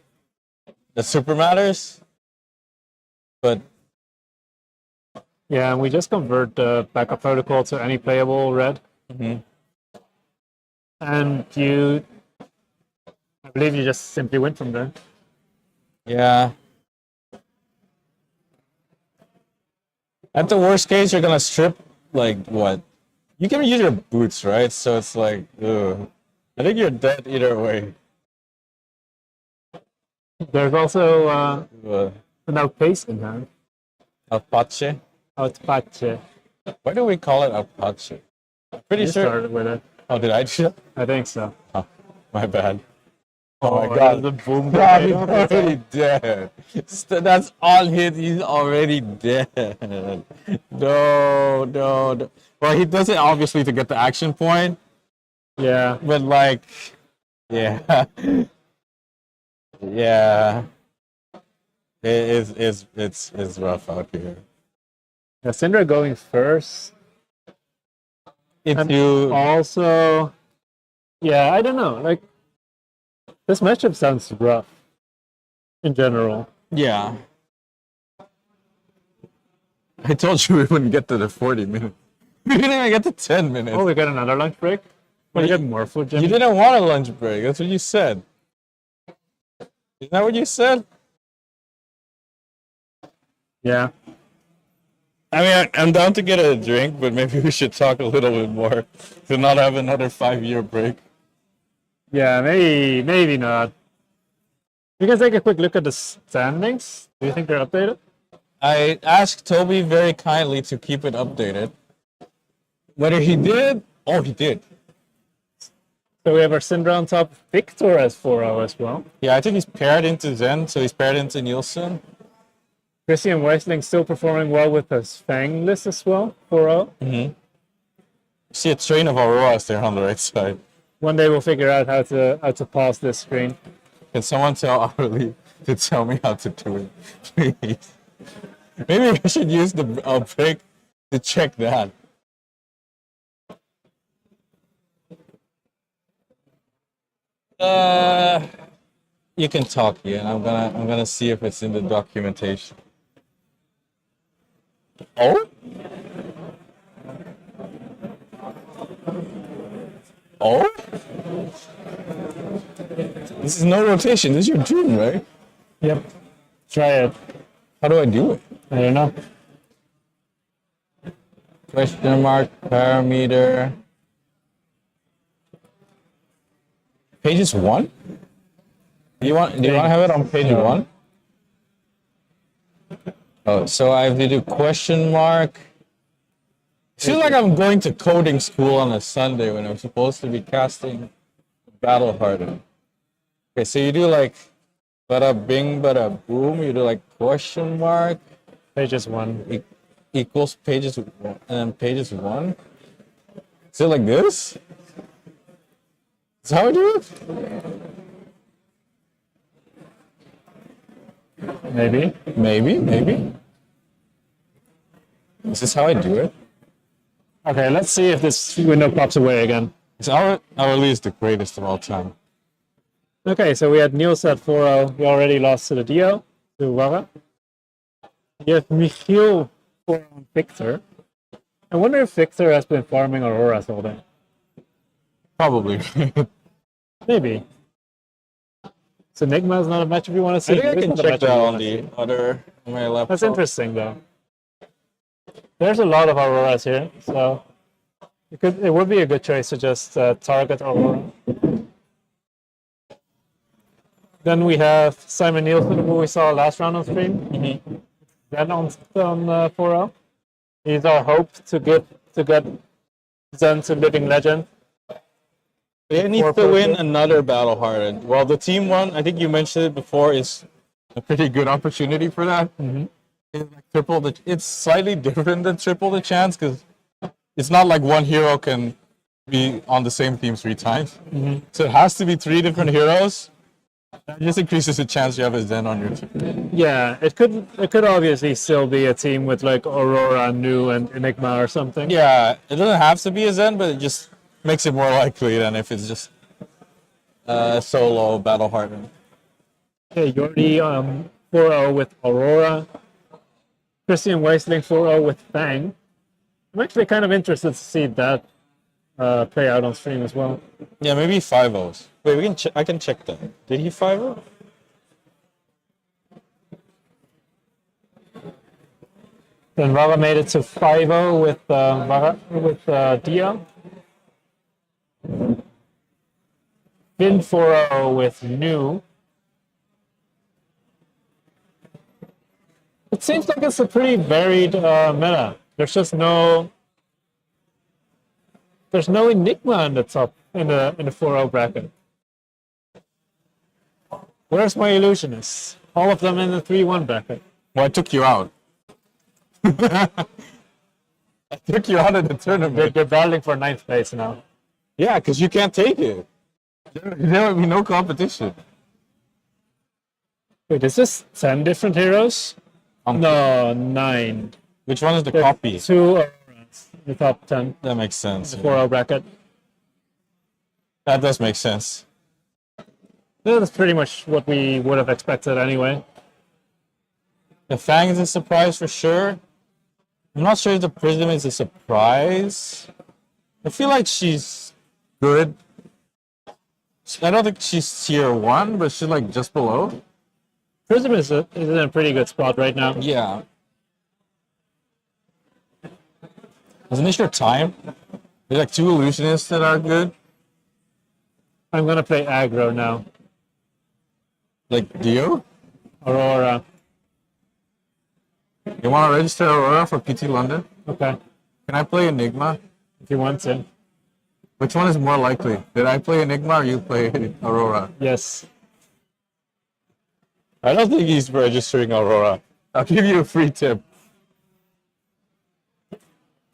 the super matters, but Yeah, and we just convert the backup protocol to any playable red. And you, I believe you just simply win from there. yeah. At the worst case, you're gonna strip like what? You can use your boots, right? So it's like, ugh. I think you're dead either way. There's also Uh, an outpace in hand. Apache. Outpace. Why do we call it Apache? I'm pretty You sure. started with it. Oh, did I do that? I think so. Oh, my bad. Oh my there's god. the boom. God, he's already dead. That's all hit. He's already dead. No, no, no. Well, he does it obviously to get the action point, Yeah. but like, yeah, yeah. It's rough out here. Yeah, Cindra going first. If And you also, yeah, I don't know. Like, this matchup sounds rough in general. yeah. I told you we wouldn't get to the 40 minutes. We didn't even get to 10 minutes. Oh, we got another lunch break. Well, We you- get more food, You Jimmy. didn't want a lunch break. That's what you said. Isn't that what you said? Yeah. I mean, I'm down to get a drink, but maybe we should talk a little bit more to not have another 5-year break. Yeah, maybe not. We can take a quick look at the standings. Do you think they're updated? I asked Toby very kindly to keep it updated. Whether he did? Oh, he did. So we have our Cindra on top. Victor has 4-0 as well. Yeah, I think he's paired into Zen, so he's paired into Nielsen. Christian Weißling still performing well with his Fang list as well. 4-0. See a train of Auroras there on the right side. One day we'll figure out how to pause this screen. Can someone tell Arlie to tell me how to do it, please? Maybe I should use the break to check that. You can talk here, and I'm gonna see if it's in the documentation. Oh? Oh? This is no rotation. This is your dream, right? Yep. Try it. How do I do it? I don't know. Question mark, parameter. Pages 1? Do you want to have it on page 1? Oh, so I have to do question mark. It feels like I'm going to coding school on a Sunday when I'm supposed to be casting Battle Hardened. Okay, so you do like bada bing, bada boom. You do like question mark Pages 1. equals pages 1 and then pages 1. Is it like this? Is that how I do it? Maybe. Maybe. Is this how I do it? Okay, let's see if this window pops away again. Is Hourly is the greatest of all time. Okay, so we had Niels at 4-0. We already lost to the Dio, to Warre. You have Michiel 4-0 on Victor. I wonder if Victor has been farming Auroras all day. Probably. Maybe. So Enigma is not a matchup you want to see. I think I It's can not a check matchup that you on wanna see. the other on my laptop. That's interesting, though. There's a lot of Auroras here, so it would be a good choice to just target Aurora. Then we have Simon Nielsen, who we saw last round on stream. Then on 4-0. He's our hope to get Zen to Living Legend. They need to win another Battle Hardened. Well, the team one, I think you mentioned it before, is a pretty good opportunity for that. It's like it's slightly different than triple the chance because it's not like one hero can be on the same team 3 times. So it has to be 3 different heroes. That just increases the chance you have a Zen on your team. Yeah, it could obviously still be a team with like Aurora, Nu, and Enigma or something. Yeah, it doesn't have to be a Zen, but it just makes it more likely than if it's just solo battle hardened. Okay, Jordi 4-0 with Aurora. Christian Weißling 4-0 with Fang. I'm actually kind of interested to see that play out on stream as well. Yeah, maybe 5-0s. Wait, we can I can check that. Did he 5-0? Then Warre made it to 5-0 with Dia. Finn 4-0 with Nu. It seems like it's a pretty varied meta. There's no Enigma in the top in the 4-0 bracket. Where's my illusionists? All of them in the 3-1 bracket. Well, I took you out. I took you out of the tournament. They're battling for 9th place now. Yeah, because you can't take it. There will be no competition. Wait, is this 10 different heroes? No, 9. Which one is the There are copy? 2 Auroras in the top 10, That makes sense. the 4-0 bracket. That does make sense. That's pretty much what we would have expected anyway. The Fang is a surprise for sure. I'm not sure if the Prism is a surprise. I feel like she's good. I don't think she's tier 1, but she's like just below. Prism is in a pretty good spot right now. Yeah. Isn't it your time? There's like 2 illusionists that are good. I'm gonna play aggro now. Like Dio? Aurora. You want to register Aurora for PT London? Okay, Can I play Enigma? if you want to. Which one is more likely? Did I play Enigma or you play Aurora? Yes. I don't think he's registering Aurora. I'll give you a free tip.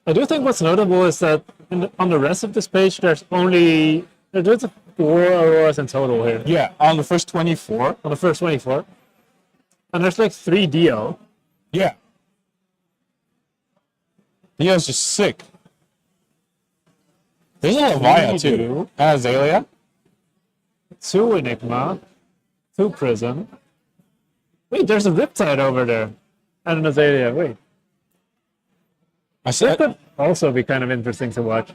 I do think what's notable is that on the rest of this page, there's 4 Auroras in total here. Yeah, on the first 24. On the first 24. And there's like 3 Dio. Yeah. Dio's just sick. There's a Levia too. And Azalea. 2 Enigma. 2 Prism. Wait, there's a Riptide over there. And an Azalea, wait. I That said could also be kind of interesting to watch.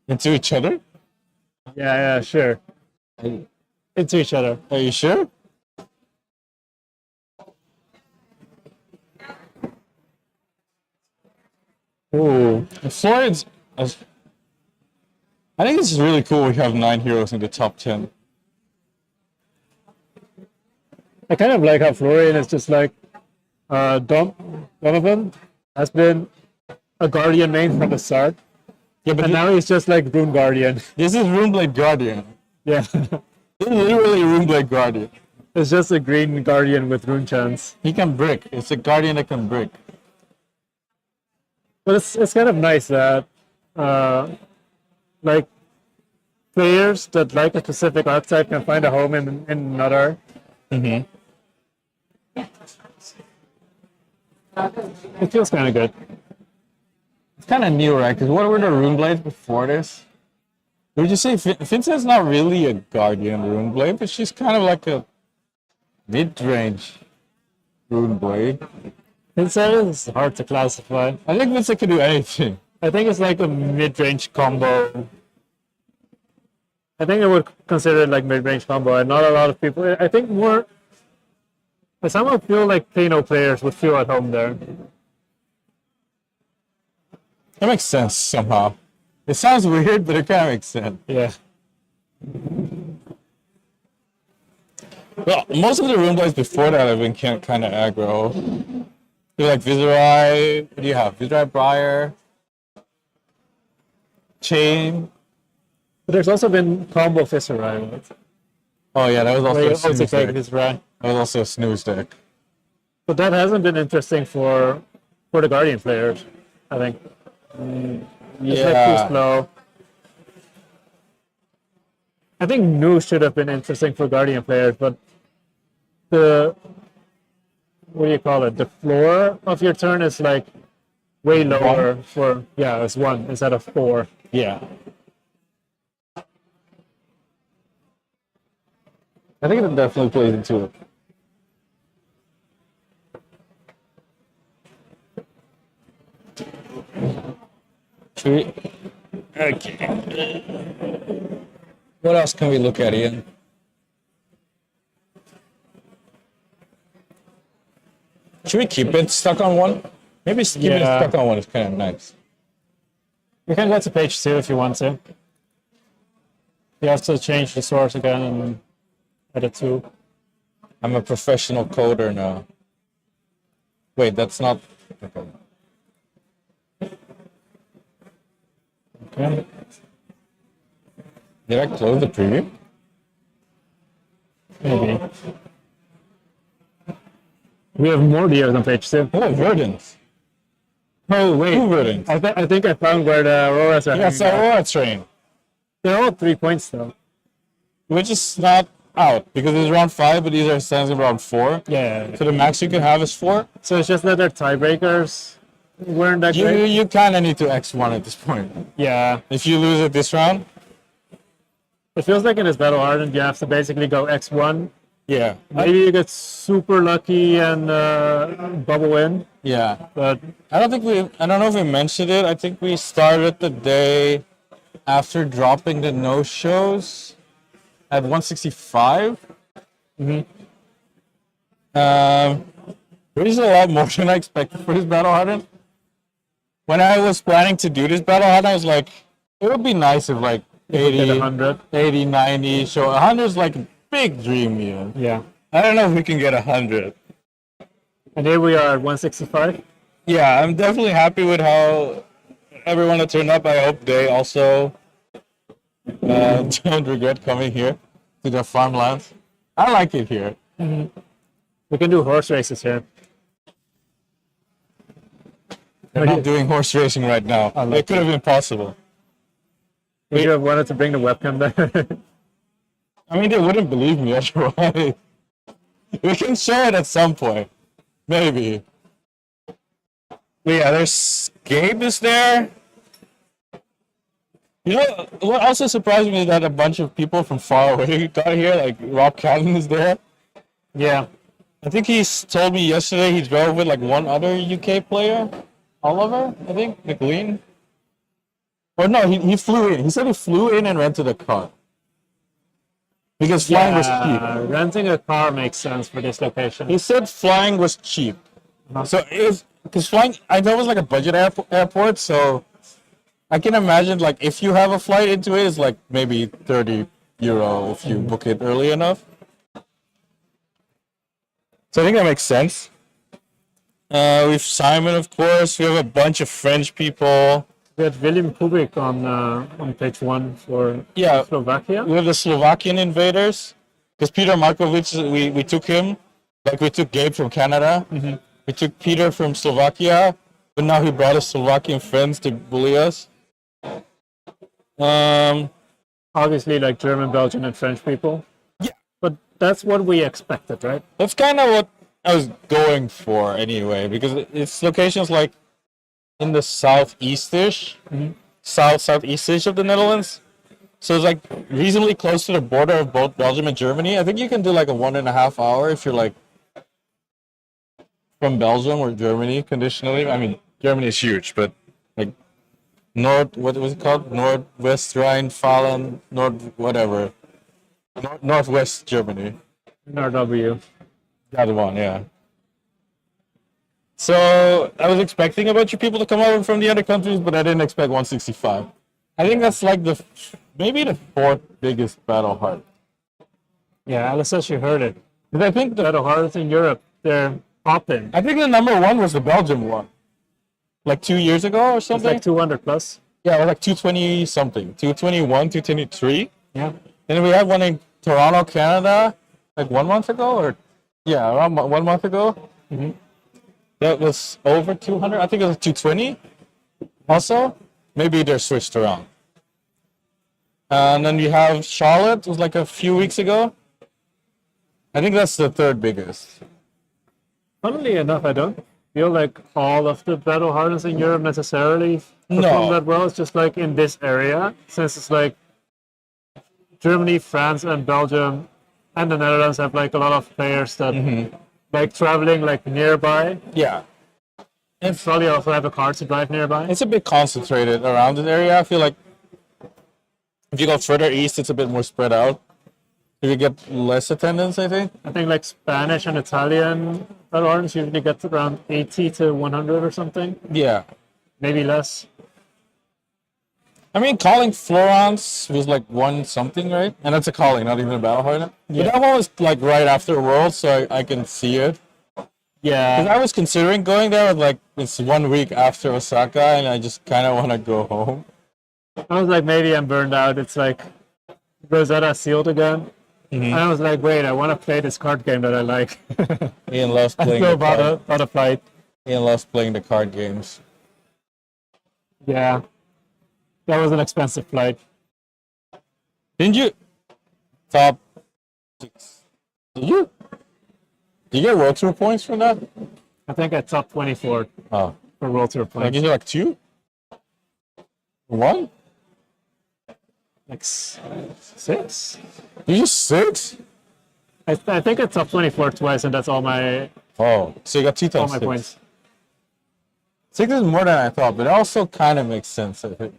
into each other? Yeah, sure. Into each other. Are you sure? Ooh. Florian's. I think this is really cool. We have 9 heroes in the top 10. I kind of like how Florian is just like Donovan has been a Guardian main from the start. Yeah, but And now he's just like Rune Guardian. this is Runeblade Guardian. Yeah. This is literally Runeblade Guardian. It's just a green Guardian with Rune chance. He can brick. It's a Guardian that can brick. But it's kind of nice that like players that like a specific archetype can find a home in another. Mm-hmm. It feels kind of good. It's kind of new, right? Because what were the Runeblades before this? Would you say Vincent's not really a Guardian Runeblade, but she's kind of like a mid-range Runeblade. It's hard to classify. I think Vincent can do anything. I think it's like a mid-range combo. I think I would consider it like mid-range combo, and not a lot of people. I think more. I somehow feel like Kano players would feel at home there. That makes sense somehow. It sounds weird, but it kind of makes sense. Yeah. Well, most of the Runeblades before that have been kind of aggro. You like Viserai. What do you have? Viserai Briar. Chain. But there's also been combo Viserai, right? Oh yeah, that was also Where you a snooze also take deck. Viserai. That was also a snooze deck. But that hasn't been interesting for the Guardian players, I think. It's like too slow. I think new should have been interesting for Guardian players, but the what do you call it? The floor of your turn is like way lower for it's 1 instead of 4. Yeah. I think it definitely plays into it. Okay. What else can we look at, Ian? Should we keep it stuck on 1? Maybe keeping it stuck on 1 is kind of nice. You can go to page 2 if you want to. You have to change the source again and edit 2. I'm a professional coder now. Wait, that's not... Okay. Okay. Did I close the preview? Maybe. We have more deers on page 2. Oh, verdants. Oh, wait. 2 verdants. I think I found where the Auroras are. That's the Aurora train. They're all 3 points, though. Which is not out, because it's round 5, but these are stands in round 4. Yeah. So the max you can have is 4. So it's just that their tiebreakers weren't that great. You kind of need to X1 at this point. Yeah. If you lose it this round, It feels like in this battle hardened, you have to basically go X1. yeah. Maybe you get super lucky and bubble in, Yeah. but I don't know if we mentioned it. I think we started the day after dropping the no-shows at 165. Which is a lot more than I expected for this battle hardened. When I was planning to do this battle hardened, I was like, it would be nice if like 80, 100. 80, 90. So 100 is like a big dream, yeah. Yeah. I don't know if we can get 100. And here we are at 165. Yeah, I'm definitely happy with how everyone that turned up. I hope they also don't regret coming here to their farmlands. I like it here. We can do horse races here. We're not doing horse racing right now. It could have been possible. Would you have wanted to bring the webcam there? I mean, they wouldn't believe me otherwise. We can show it at some point. Maybe. But yeah, there's Gabe is there. You know, what also surprised me is that a bunch of people from far away got here, like Rob Cannon is there. Yeah. I think he's told me yesterday he drove with like one other UK player, Oliver, I think, McLean. Or no, he flew in. He said he flew in and rented a car. Because flying was cheap. Renting a car makes sense for this location. He said flying was cheap. So it was, because flying, I know it was like a budget airport, so I can imagine like if you have a flight into it, it's like maybe 30 euro if you book it early enough. So I think that makes sense. We've Simon, of course. We have a bunch of French people. We had William Kubik on page 1 for Slovakia. We have the Slovakian invaders. Because Peter Markovic, we took him. Like we took Gabe from Canada. We took Peter from Slovakia. But now he brought his Slovakian friends to bully us. Obviously, like German, Belgian, and French people. Yeah. But that's what we expected, right? That's kind of what I was going for anyway. Because its location's like in the southeast-ish. Southeast-ish of the Netherlands. So it's like reasonably close to the border of both Belgium and Germany. I think you can do like a 1.5 hour if you're like from Belgium or Germany conditionally. I mean, Germany is huge, but like what was it called? Northwest Rhine-Fallen, Northwest Germany. NRW. That one, yeah. So I was expecting a bunch of people to come over from the other countries, but I didn't expect 165. I think that's like maybe the 4th biggest battle heart. Yeah, Alice says she heard it. Because I think Battle hearts in Europe, they're popping. I think the number 1 was the Belgium one. Like 2 years ago or It's something? like 200 plus. Yeah, it was like 220 something. 221, 223. Yeah. And we had one in Toronto, Canada, like 1 month ago, or yeah, around 1 month ago. That was over 200. I think it was 220. Also, maybe they're switched around. And then you have Charlotte, it was like a few weeks ago. I think that's the third biggest. Funnily enough, I don't feel like all of the battle hardens in Europe necessarily perform No. that well. It's just like in this area, since it's like Germany, France, and Belgium, and the Netherlands have like a lot of players that like traveling like nearby. Yeah. And probably also have a car to drive nearby. It's a bit concentrated around this area. I feel like if you go further east, it's a bit more spread out. You get less attendance, I think. I think like Spanish and Italian battle hardens usually get around 80 to 100 or something, Yeah. maybe less. I mean, calling Florence was like one something, right? And that's a calling, not even a battle harden. Yeah. But that one was like right after Worlds, so I can see it. Yeah. Because I was considering going there, but like it's 1 week after Osaka, and I just kind of want to go home. I was like, maybe I'm burned out. It's like Rosetta sealed again. And I was like, wait, I want to play this card game that I like. Ian loves playing. So the about a flight. Ian loves playing the card games. Yeah. That was an expensive flight. Didn't you? Top 6. Did you? Did you get World Tour points from that? I think I top 24 Oh, for World Tour I points. guess like 2? 1? Like 6? You just 6? I think I top 24 twice, and that's all my Oh, so you got 2 times 6. points. 6 is more than I thought, but it also kind of makes sense, I think.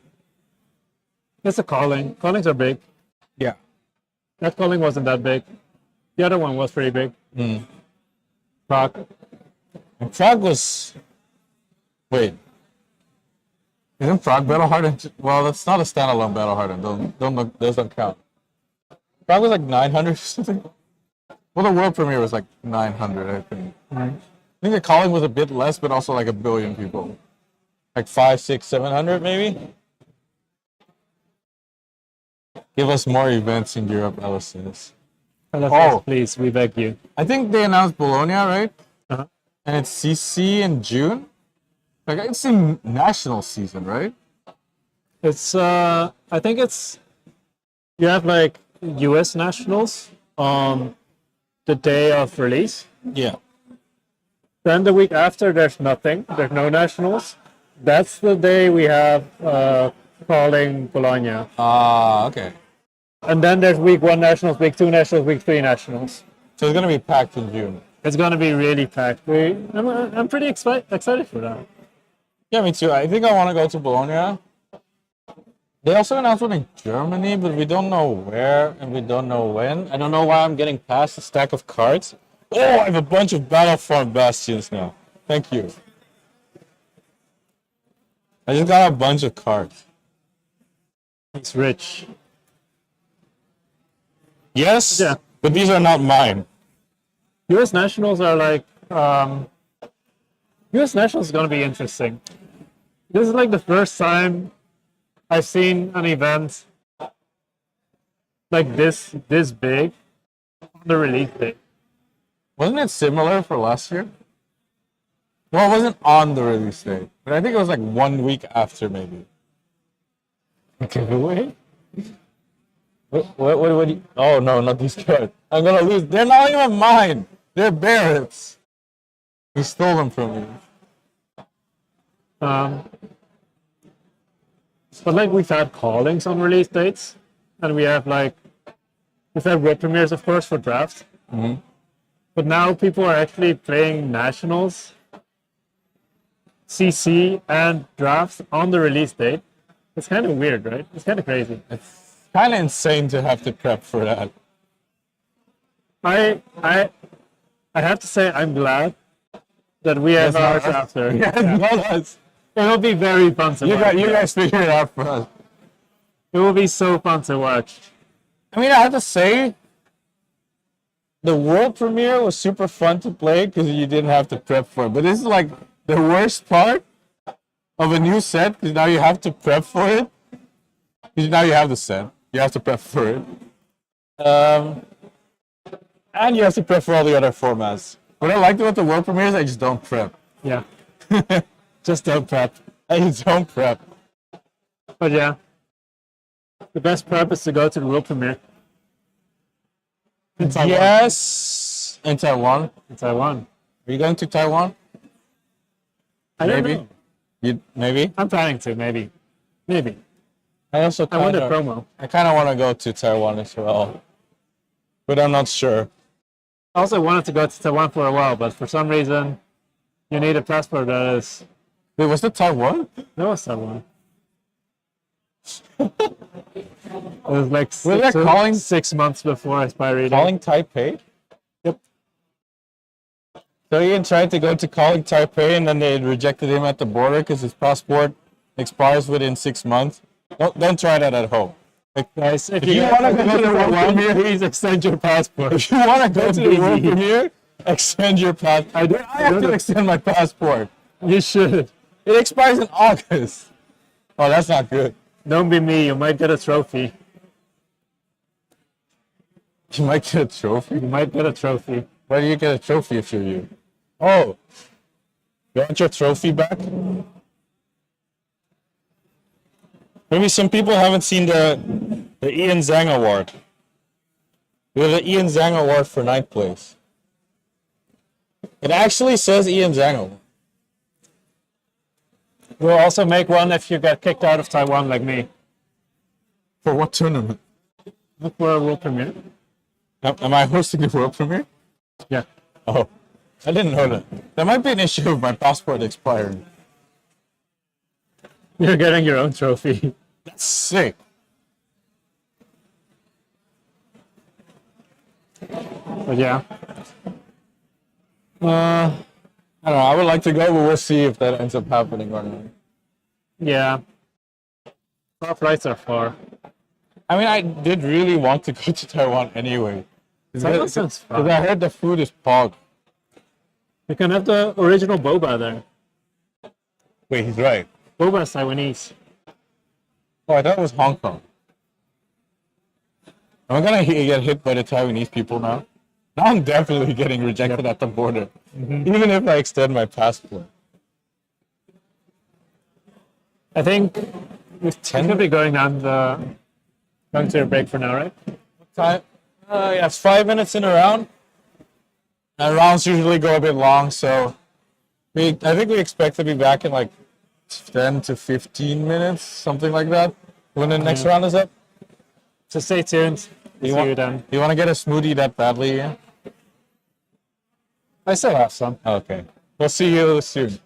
It's a calling. Callings are big. Yeah. That calling wasn't that big. The other one was pretty big. Prague. And Prague was. Wait. Isn't Prague Battle Harden? Well, that's not a standalone Battle Harden. Those don't count. Prague was like 900 or something. Well, the world premiere was like 900, I think. I think the calling was a bit less, but also like 1 billion people. Like 5, 6, 700 maybe? Give us more events in Europe, Alice says. LFS, please, we beg you. I think they announced Bologna, right? Uh-huh. And it's CC in June. Like it's in national season, right? It's I think it's you have like US nationals on the day of release. Yeah. Then the week after there's nothing. There's no nationals. That's the day we have calling Bologna. Ah, okay. And then there's week 1 nationals, week 2 nationals, week 3 nationals. So it's gonna be packed in June. It's gonna be really packed. I'm pretty excited for that. Yeah, me too. I think I want to go to Bologna. They also announced one in Germany, but we don't know where and we don't know when. I don't know why I'm getting past a stack of cards. Oh, I have a bunch of Battlefront Bastions now. Thank you. I just got a bunch of cards. It's rich. Yes, Yeah. but these are not mine. US nationals are like US nationals is gonna be interesting. This is like the first time I've seen an event like this big on the release date. Wasn't it similar for last year? Well, it wasn't on the release date, but I think it was like 1 week after, maybe. Giveaway? What do you... Oh, no, not these cards. I'm gonna lose. They're not even mine. They're Barrett's. He stole them from me. But like we've had callings on release dates, and we've had world premieres, of course, for draft. But now people are actually playing nationals, CC, and drafts on the release date. It's kind of weird, right? It's kind of crazy. It's kind of insane to have to prep for that. I have to say I'm glad that we have our chapter. Yes. It will be very fun to watch. You guys figure it out for us. It will be so fun to watch. I mean, I have to say, the world premiere was super fun to play because you didn't have to prep for it. But this is like the worst part of a new set because now you have to prep for it. Because now you have the set. You have to prep for it. And you have to prep for all the other formats. What I liked about the world premiere is I just don't prep. Yeah. Just don't prep. I just don't prep. But yeah. the best prep is to go to the world premiere. In Taiwan. Yes, in Taiwan. In Taiwan. Are you going to Taiwan? I don't Maybe. know. Maybe. I'm planning to, maybe. Maybe. I also I want a kinda, promo. I kind of want to go to Taiwan as well, but I'm not sure. I also wanted to go to Taiwan for a while, but for some reason, you need a passport that is. Wait, was it Taiwan? No, it's Taiwan. It was like Was that calling 6 months before expiry date. calling Taipei? Yep. So Ian tried to go to calling Taipei, and then they rejected him at the border because his passport expires within 6 months. Don't try that at home. Guys, if you you wanna want to go to the world premiere, please extend your passport. If you want to go to the world Easy. premiere, extend your passport. I have to extend my passport. You should. It expires in August. Oh, that's not good. Don't be me. You might get a trophy. You might get a trophy. You might get a trophy. Why do you get a trophy if you're you? Oh, you want your trophy back? Maybe some people haven't seen the Ian Zhang Award. We have the Ian Zhang Award for 9th place. It actually says Ian Zhang Award. We'll also make one if you get kicked out of Taiwan like me. For what tournament? Look for a world premiere. Am I hosting the world premiere? Yeah. Oh, I didn't know that. There might be an issue with my passport expiring. You're getting your own trophy. That's sick. But yeah. I don't know. I would like to go, but we'll see if that ends up happening or not. Yeah. Our flights are far. I mean, I did really want to go to Taiwan anyway. Taiwan sounds fun. Because I heard the food is pog. You can have the original boba there. Wait, he's right. Boba is Taiwanese. Oh, I thought it was Hong Kong. Am I gonna get hit by the Taiwanese people now? Now I'm definitely getting rejected at the border, even if I extend my passport. I think With we 10 could be going to a break for now, right? time, yeah, it's 5 minutes in a round. And rounds usually go a bit long, so I think we expect to be back in like 10 to 15 minutes, something like that, when the next round is up. So stay tuned. See you then. You want to get a smoothie that badly? Yeah? I still have some. Okay. We'll see you soon.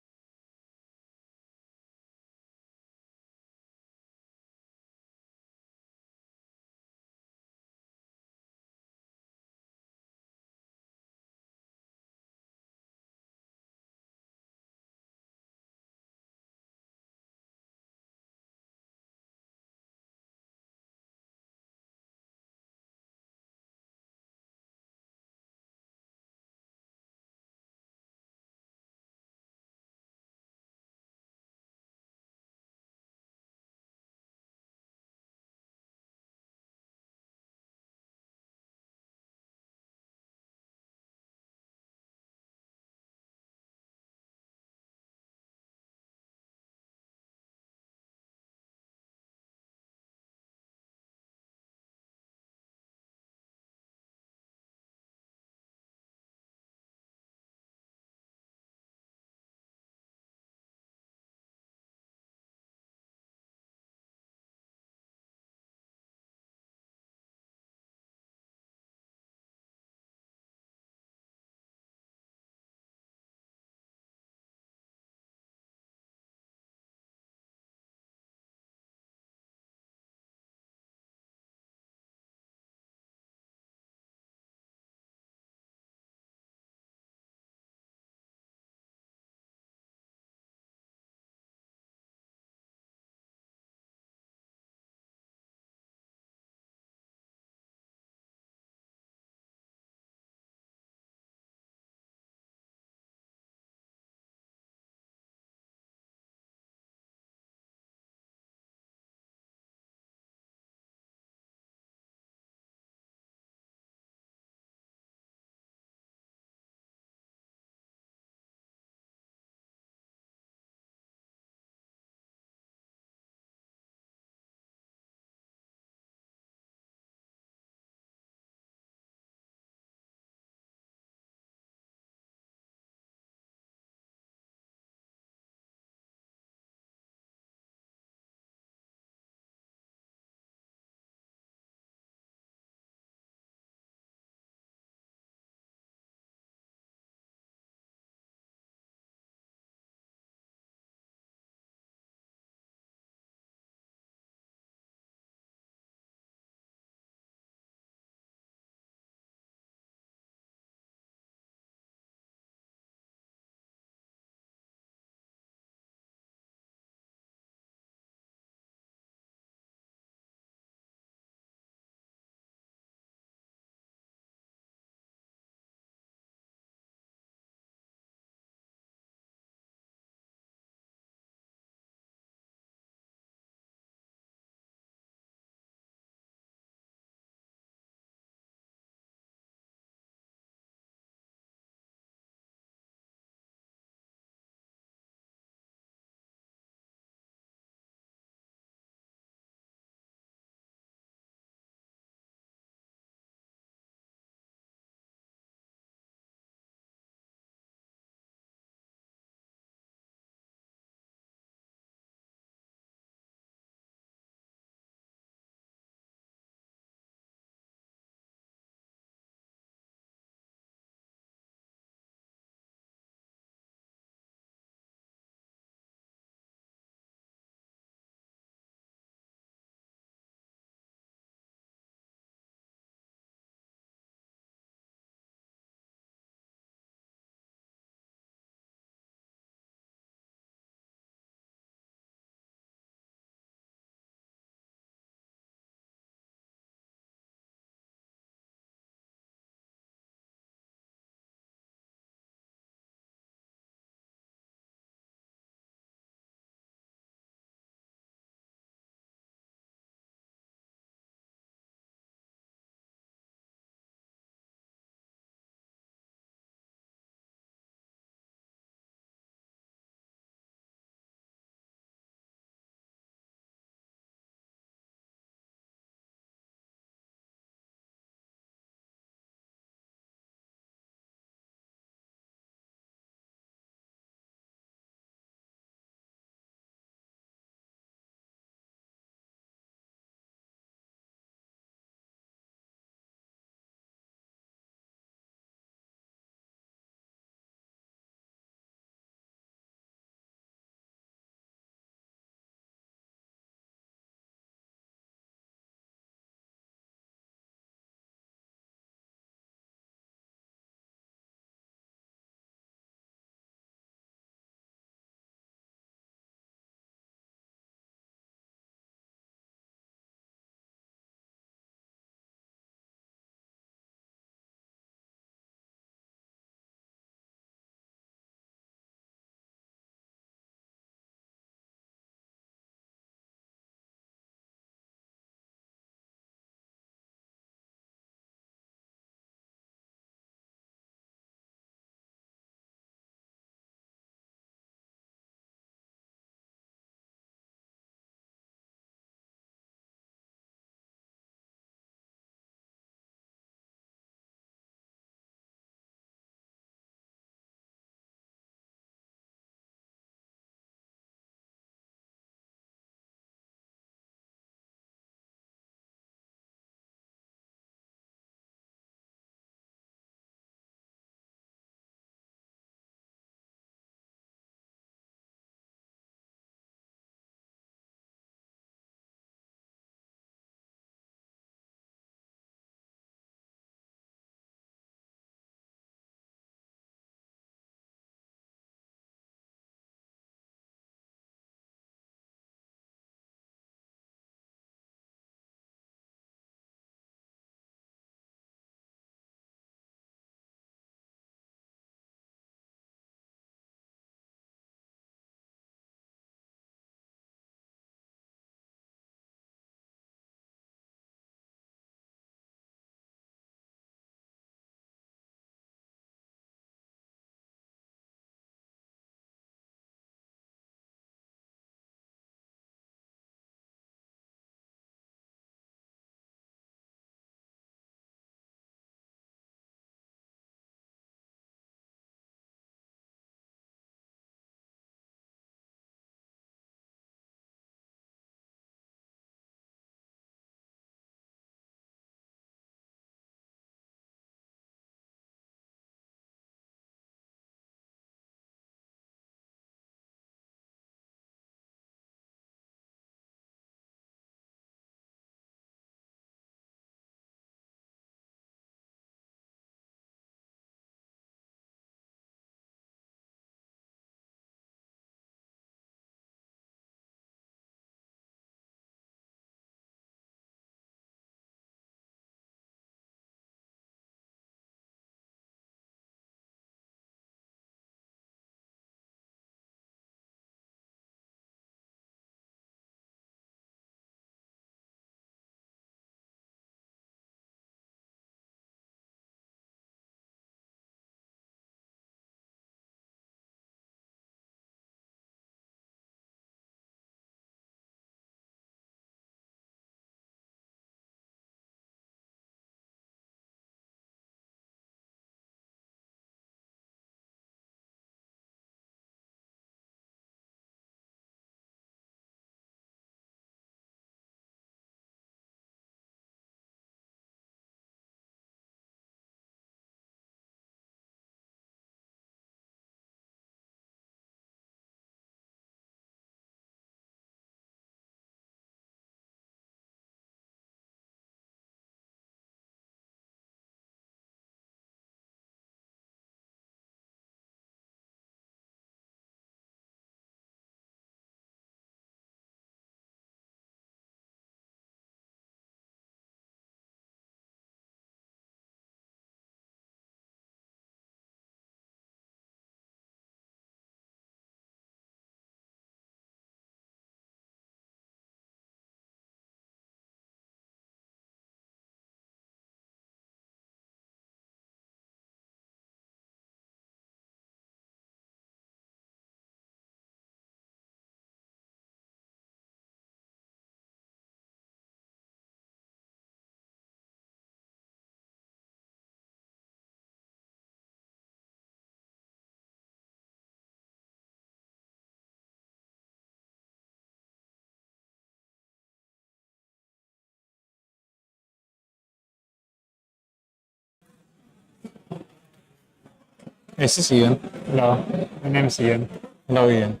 This is Ian. Hello, my name is Ian. Hello, Ian.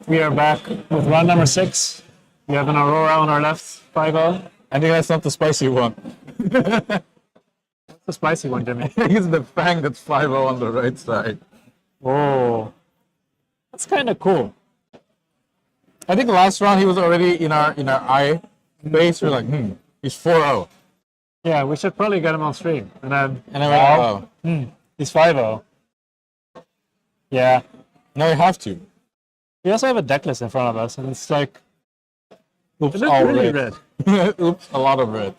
We are back with round number 6. We have an Aurora on our left, 5-0. I think that's not the spicy one. The spicy one, Jimmy. I think it's the Fang that's 5-0 on the right side. Oh, that's kind of cool. I think last round he was already in our eye base. We're like, he's 4-0. Yeah, we should probably get him on stream. And then And then we're like, oh, he's 5-0. Yeah. no, we have to. We also have a deck list in front of us, and it's like, Oops, it's all really red. red. Oops, a lot of red.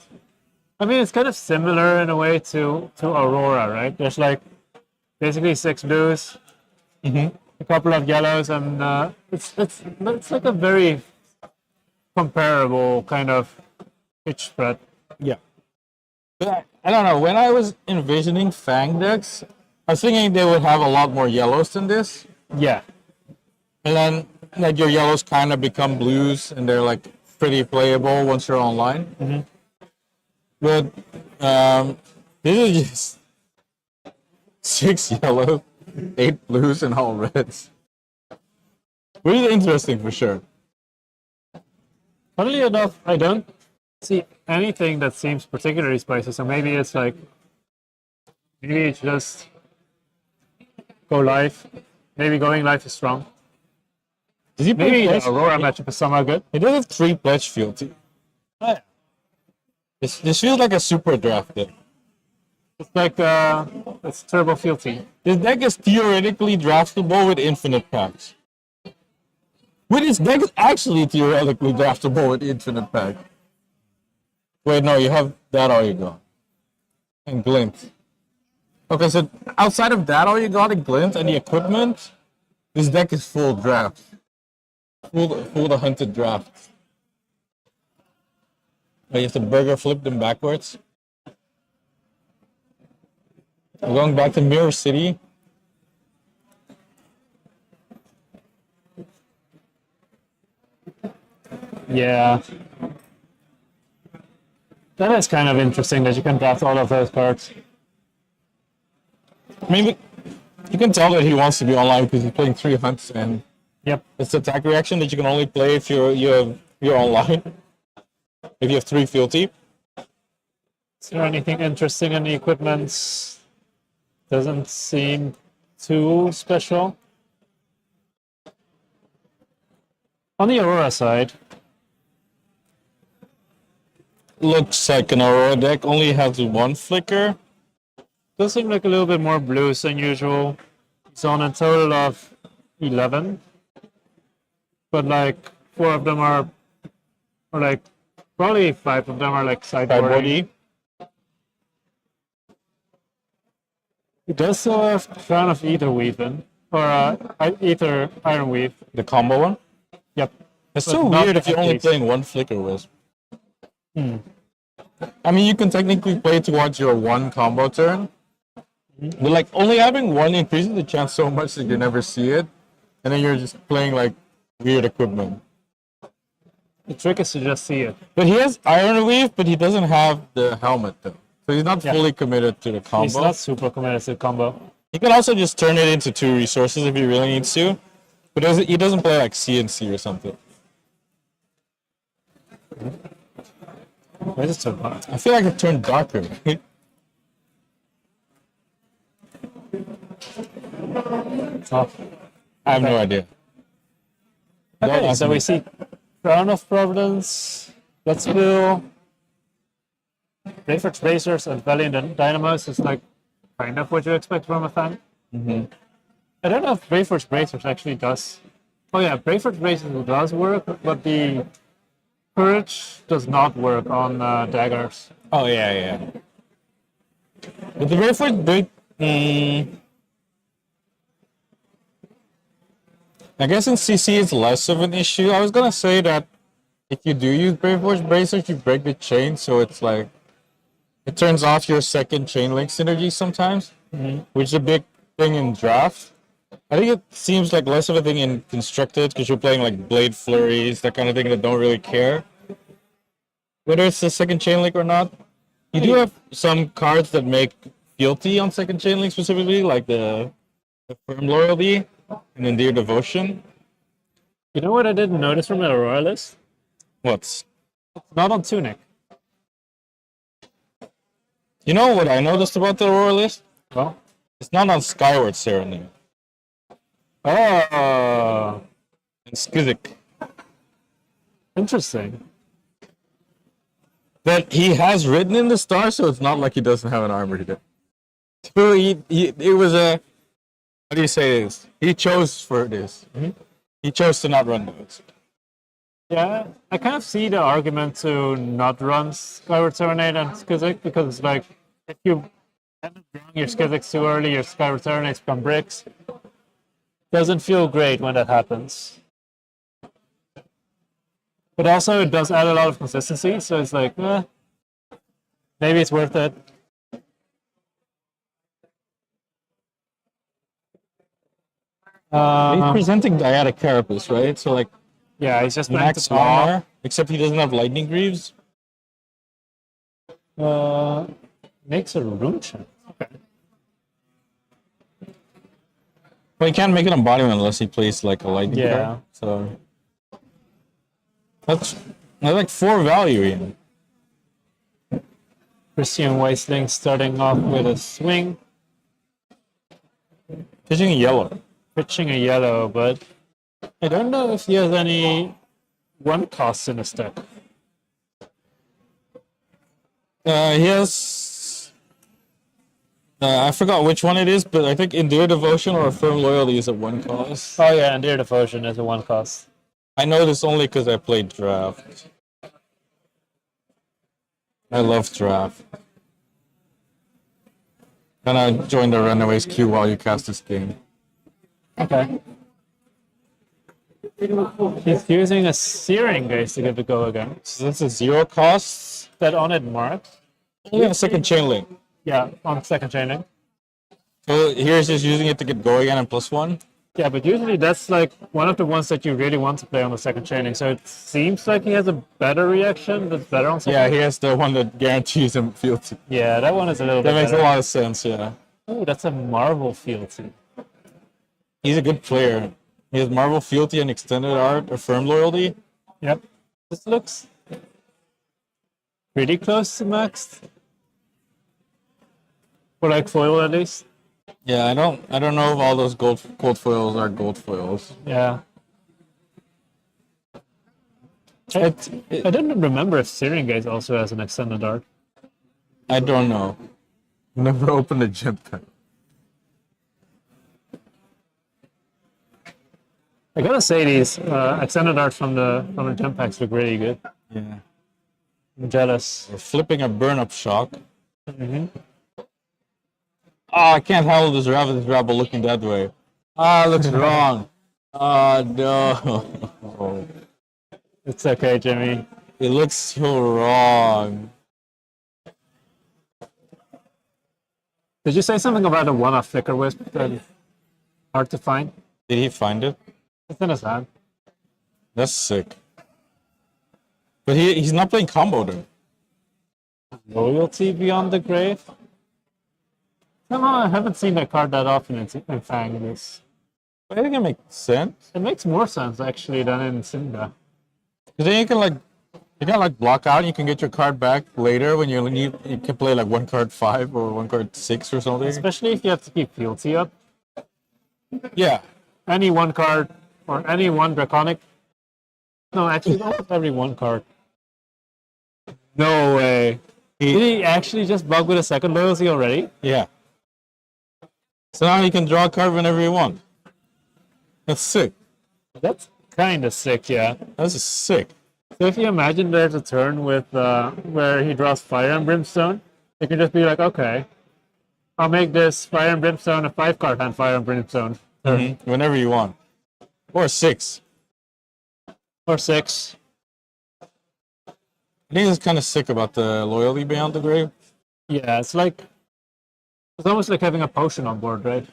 I mean, it's kind of similar in a way to Aurora, right? There's like basically 6 blues, a couple of yellows, and it's like a very comparable kind of pitch spread. Yeah. But I don't know. When I was envisioning Fang decks, I was thinking they would have a lot more yellows than this. Yeah. And then like your yellows kind of become blues and they're like pretty playable once you're online. But this is just 6 yellows, 8 blues, and all reds. Which is interesting for sure. Funnily enough, I don't see anything that seems particularly spicy, so maybe it's just go live. Maybe going live is strong. Does he Maybe play the Aurora matchup is somehow good. He does have 3 pledge fealty. Oh, yeah. This feels like a super draft deck. It's like it's turbo fealty. This deck is theoretically draftable with infinite packs. Wait, this deck is actually theoretically draftable with infinite pack. Wait, no, you have that all you got. And Glint. Okay, so outside of that all you got in Glint and the equipment, this deck is full draft. Full the hunted draft. Oh, you have to burger flip them backwards. We're going back to Mirror City. Yeah. That is kind of interesting that you can draft all of those cards. Maybe you can tell that he wants to be online because he's playing 3 hunts and Yep. it's attack reaction that you can only play if you're online. If you have 3 fealty. Is there anything interesting in the equipment? Doesn't seem too special. On the Aurora side, Looks like an Aurora deck only has 1 flicker. does seem like a little bit more blues than usual. It's on a total of 11. But like 4 of them are like, probably 5 of them are like sideboarding. It does still have Crown of Ether Weave in, or Ether Iron Weave. The combo one? Yep. It's But so not weird if you're only Wisp. playing 1 flicker wisp. I mean, you can technically play towards your 1 combo turn. But like only having 1 increases the chance so much that you never see it. And then you're just playing like weird equipment. The trick is to just see it. But he has Iron Weave, but he doesn't have the helmet though. So he's not Yeah. fully committed to the combo. He's not super committed to the combo. He can also just turn it into 2 resources if he really needs to. But he doesn't play like CNC or something. Where's it so far? I feel like it turned darker. Tough. I have no idea. Don't Okay, ask so me. we see Crown of Providence, Let's Spill, Wiercx Racers, and Valiant Dynamos is like kind of what you expect from a Fang. I don't know if Wiercx Racers actually does. Oh yeah, Wiercx Racers does work, but the Courage does not work on daggers. Oh yeah. But the very first big, I guess in CC it's less of an issue. I was gonna say that if you do use Brave Force Bracers, you break the chain, so it's like it turns off your second chain link synergy sometimes, which is a big thing in draft. I think it seems like less of a thing in constructed because you're playing like Blade Flurries, that kind of thing that don't really care whether it's the second chain link or not. You do have some cards that make fealty on second chain link specifically, like the firm loyalty and endear devotion. You know what I didn't notice from the Aurora list? What's Not on Tunic. You know what I noticed about the Aurora list? Well, It's not on Skyward Serenade oh, and Skizik. interesting. That he has written in the star, so it's not like he doesn't have an armor here. So it was a, how do you say this? He chose for this. He chose to not run those. Yeah, I kind of see the argument to not run Skyward Serenade and Skizik because it's like if you end up drawing your Skiziks too early, your Skyward Serenades become bricks. Doesn't feel great when that happens. But also it does add a lot of consistency, so it's like, maybe it's worth it. He's presenting Dyadic Carapace, right? So like Yeah, he's just playing max to power. armor, except he doesn't have Lightning Greaves. Makes a rune check. Okay. But he can't make an embodiment unless he plays like a Lightning Yeah. card. So that's like 4 value in. Christian Weißling starting off with a swing, Pitching a yellow. pitching a yellow, but I don't know if he has any one costs in his deck. He has. I forgot which one it is, but I think Endure Devotion or Firm Loyalty is a 1 cost. Oh yeah, and Dear Devotion is a one cost. I know this only because I played Draft. I love Draft. And I joined the Runaways queue while you cast this game. Okay. He's using a Searing Gaze to give it a go again. So that's a 0 cost. That on it marked? Only on second chain link. Yeah, on second chaining. So here's just using it to get go again and +1. Yeah, but usually that's like one of the ones that you really want to play on the second chaining. So it seems like he has a better reaction that's better on second. Yeah, he has the one that guarantees him fealty. Yeah, that one is a little That bit makes better. a lot of sense, yeah. Oh, that's a Marvel fealty. He's a good player. He has Marvel Fealty and Extended Art, or Firm Loyalty. Yep. This looks pretty close to maxed. For like foil at least. Yeah, I don't know if all those gold foils are gold foils. Yeah. I didn't remember if Searing Gaze also has an extended art. I don't know. Never opened a gem pack. I gotta say these extended art from the gem packs look really good. Yeah. I'm jealous. We're flipping a burn up shock. Oh, I can't handle this rabble looking that way. Ah, it looks wrong. Oh no. It's okay, Jimmy. It looks so wrong. Did you say something about a one-off Flicker Wisp that is hard to find? Did he find it? It's in his hand. That's sick. But he's not playing combo though. Loyalty Beyond the Grave? Somehow I haven't seen that card that often in Fang. I think it makes sense. It makes more sense actually than in Cindra. Because then you can block out. You can get your card back later when you can play like 1 card 5 or 1 card 6 or something. Especially if you have to keep fealty up. Yeah. Any one card or any one Draconic. No, actually almost every one card. No way. Did he actually just bug with a second loyalty already? Yeah. So now you can draw a card whenever you want. That's sick. That's kind of sick, yeah. That's sick. So if you imagine there's a turn with where he draws Fire and Brimstone, it can just be like, okay, I'll make this Fire and Brimstone a 5-card hand Fire and Brimstone. Whenever you want. Or 6. Or 6. I think it's kind of sick about the loyalty beyond the grave. Yeah, it's almost like having a potion on board, right?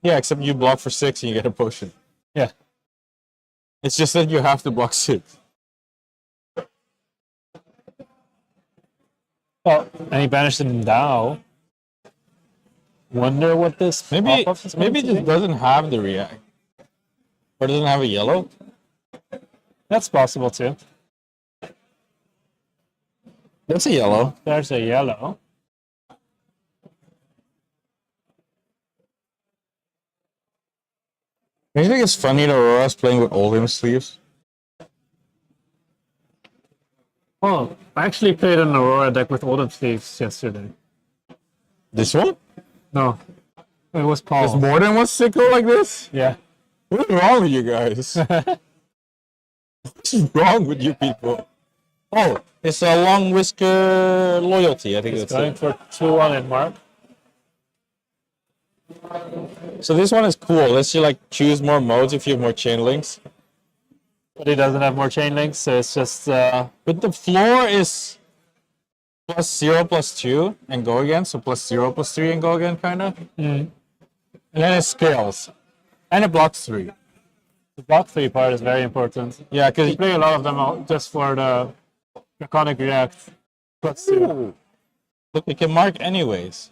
Yeah, except you block for 6 and you get a potion. Yeah. It's just that you have to block 6. Oh, and he banished him now. Wonder what this Maybe pop-up is going maybe it to just be. doesn't have the react. Or doesn't have a yellow. That's possible too. That's a yellow. There's a yellow. Do you think it's funny that Aurora's playing with Oldham sleeves? Oh, I actually played an Aurora deck with Oldham sleeves yesterday. This one? No, it was There's Paul. more than one sickle like this? Yeah. What's wrong with you guys? What's wrong with you people? Oh, it's a long whisker loyalty. I think It's that's going it. for 2-1 in Mark. So this one is cool. Let's you like choose more modes if you have more chain links. But he doesn't have more chain links, so it's just But the floor is +0 +2 and go again. So +0 +3 and go again, kind of. And then it scales. And it blocks 3. the block 3 part is very important. Yeah, because You play a lot of them out just for the Draconic React +2. look, we can mark anyways.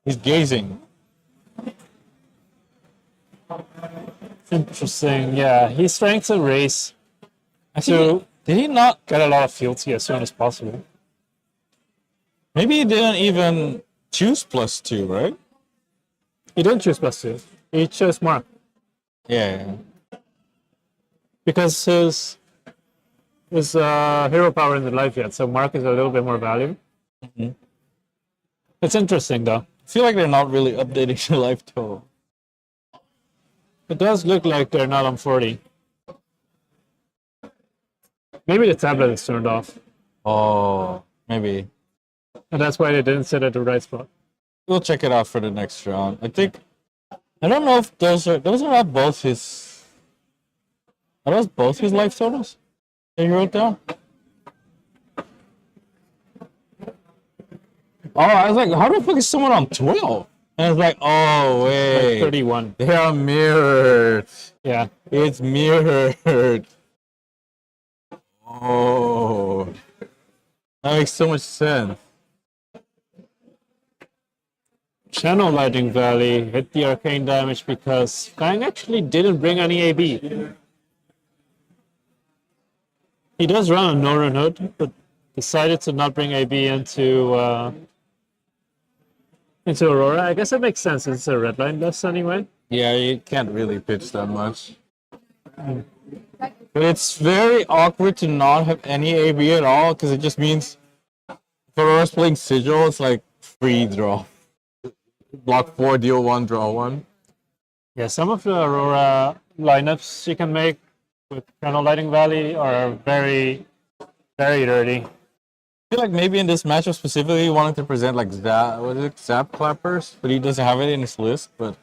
He's gazing. Interesting, yeah. He's trying to race Actually, to did he not? get a lot of fealty as soon as possible. Maybe he didn't even choose +2, right? He didn't choose +2. He chose Mark Yeah. because his hero power isn't live yet, so Mark is a little bit more value. It's interesting though. I feel like they're not really updating the life total. It does look like they're not on 40. Maybe the tablet is turned off, Oh, maybe. and that's why they didn't sit at the right spot. We'll check it out for the next round. I don't know if those are not both his. Are those both his life totals that you wrote down? Oh, I was like, how the fuck is someone on 12? And I was like, oh Like wait, 31. they are mirrored. Yeah. It's mirrored. Oh, that makes so much sense. Channel Lighting Valley hit the arcane damage because Fang actually didn't bring any AB. He does run a Northern Hood, but decided to not bring AB into Aurora. I guess it makes sense. It's a red line list anyway. Yeah, you can't really pitch that much. But it's very awkward to not have any AB at all, because it just means for us playing Sigil, it's like free draw. Block 4, deal 1, draw 1. Yeah, some of the Aurora lineups you can make with Channel Lighting Valley are very, very dirty. I feel like maybe in this matchup specifically, he wanted to present like Zap Clappers, but he doesn't have it in his list. But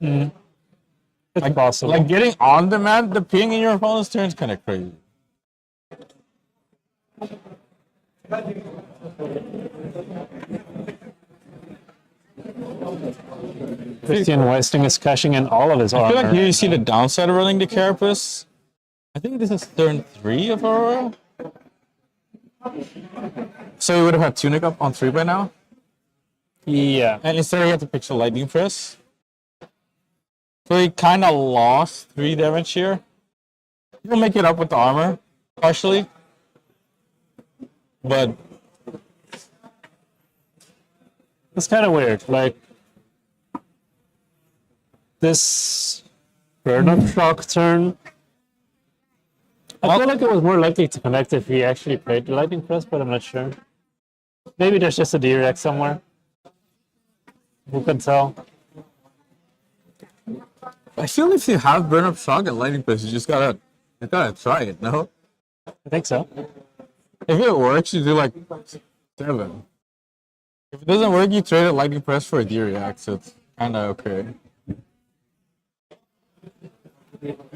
It's possible. like getting on demand, the ping in your opponent's turn is kind of crazy. Christian Weißling is cashing in all of his I feel armor. like here you see the downside of running the Carapace. I think this is turn 3 of Aurora. So he would have had Tunic up on 3 by now. Yeah. And instead he had to pitch a Lightning Press. So he kind of lost 3 damage here. He'll make it up with the armor, partially. But It's kind of weird. Like, this burn up shock turn. I feel like it was more likely to connect if he actually played the Lightning Press, but I'm not sure. Maybe there's just a D-Rex somewhere. Who can tell? I feel if you have Burn Up Shock and Lightning Press, you gotta try it, no? I think so. If it works, you do like 7. If it doesn't work, you trade a Lightning Press for a D-React, so it's kinda okay.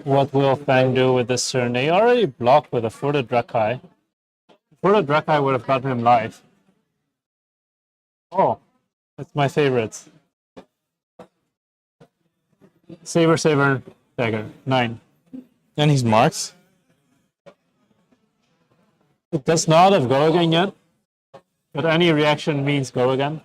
What will Fang do with this turn? They already blocked with a Further Dracai. Further Dracai would have gotten him live. Oh, that's my favorite. Saber, Dagger, 9. And he's marked. It does not have Go again yet. but any reaction means go again.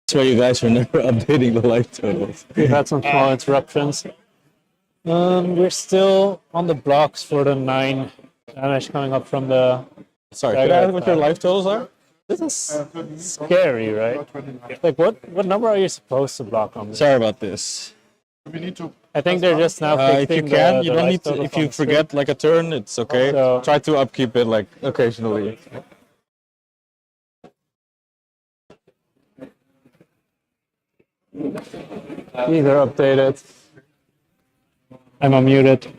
That's why you guys are never updating the life totals. We've had some small interruptions. We're still on the blocks for the 9 damage coming up from the... Sorry, could I ask what your life totals are? This is scary, right? Like, what number are you supposed to block on this? Sorry about this. We need to. I think they're just now If fixing you can, the you don't life need to. total If you on stream. forget like a turn, it's okay. So- Try to upkeep it like occasionally. These are updated. I'm unmuted.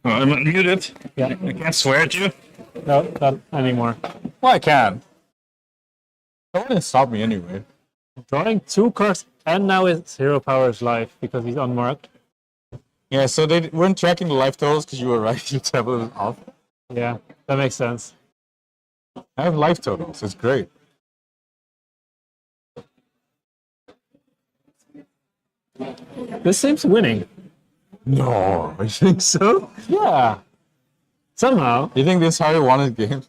Oh, I'm unmuted. Yeah. I can't swear at you. No, not anymore. Well, I can. That wouldn't stop me anyway. Drawing 2 cards, and now it's Hero Power's life because he's unmarked. Yeah, so they weren't tracking the life totals because you were right. Your tablet was off. Yeah, that makes sense. I have life totals. It's great. This seems winning. No, I think so. Yeah. Somehow. You think this is how he won his game?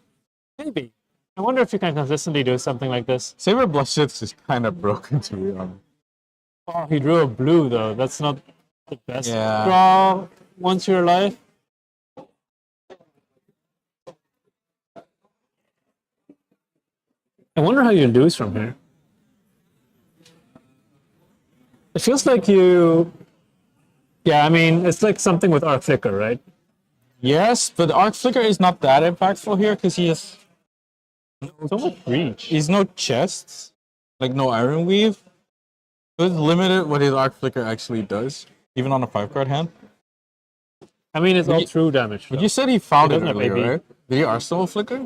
Maybe. I wonder if you can consistently do something like this. Saber Blushits is kind of broken, to be honest. Oh, he drew a blue, though. That's not the best Yeah. draw once you're alive. I wonder how you lose from here. It feels like you... Yeah, I mean, it's like something with Arc Flicker, right? Yes, but Arc Flicker is not that impactful here because he has So much reach. he's no chests, like no Iron Weave. So it's limited what his Arc Flicker actually does, even on a 5-card hand. I mean, it's all you- true damage. But though. you said he found He it doesn't have earlier, AB. right? Did he Arsenal Flicker?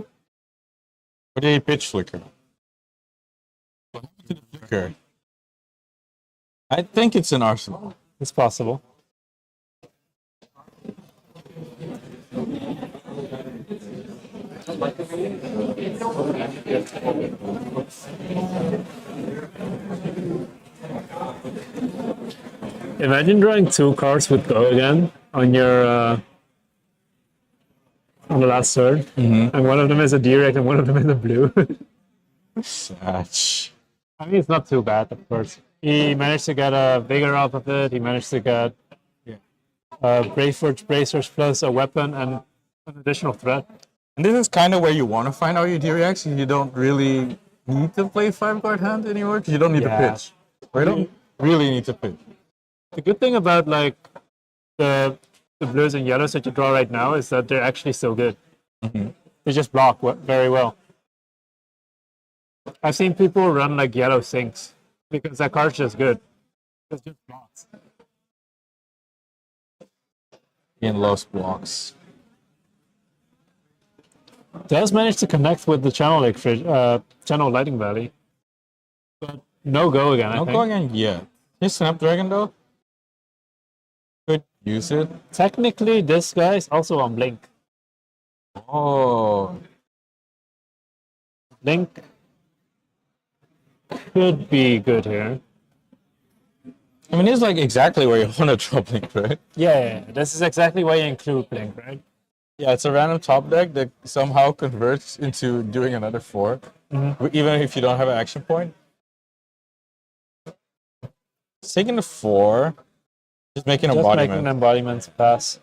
Or did he pitch Flicker? What happened to the Flicker? I think it's an Arsenal. It's possible. Imagine drawing 2 cards with Go again on your on the last turn, and one of them is a direct and one of them is a blue. Satch. I mean, it's not too bad, of course. He managed to get a vigor off of it. He managed to get Braceforge Bracers plus a weapon and an additional threat. And this is kind of where you want to find out your DRX. You don't really need to play 5-card hand anymore because you don't need to Yeah. pitch. Or you don't really need to pitch. The good thing about like the blues and yellows that you draw right now is that they're actually so good. They just block very well. I've seen people run like yellow sinks because that card's just good. It's just blocks. In lost blocks. Does manage to connect with the channel like channel Lighting Valley, but no Go again. I Not think. going in yet. His Snapdragon though? Could use it. Technically, this guy is also on Blink. Oh. Blink could be good here. I mean, it's like exactly where you want to drop Link, right? Yeah, this is exactly why you include Blink, right? Yeah, it's a random top deck that somehow converts into doing another 4, even if you don't have an action point. It's taking the 4, just making Just embodiment. making embodiments pass.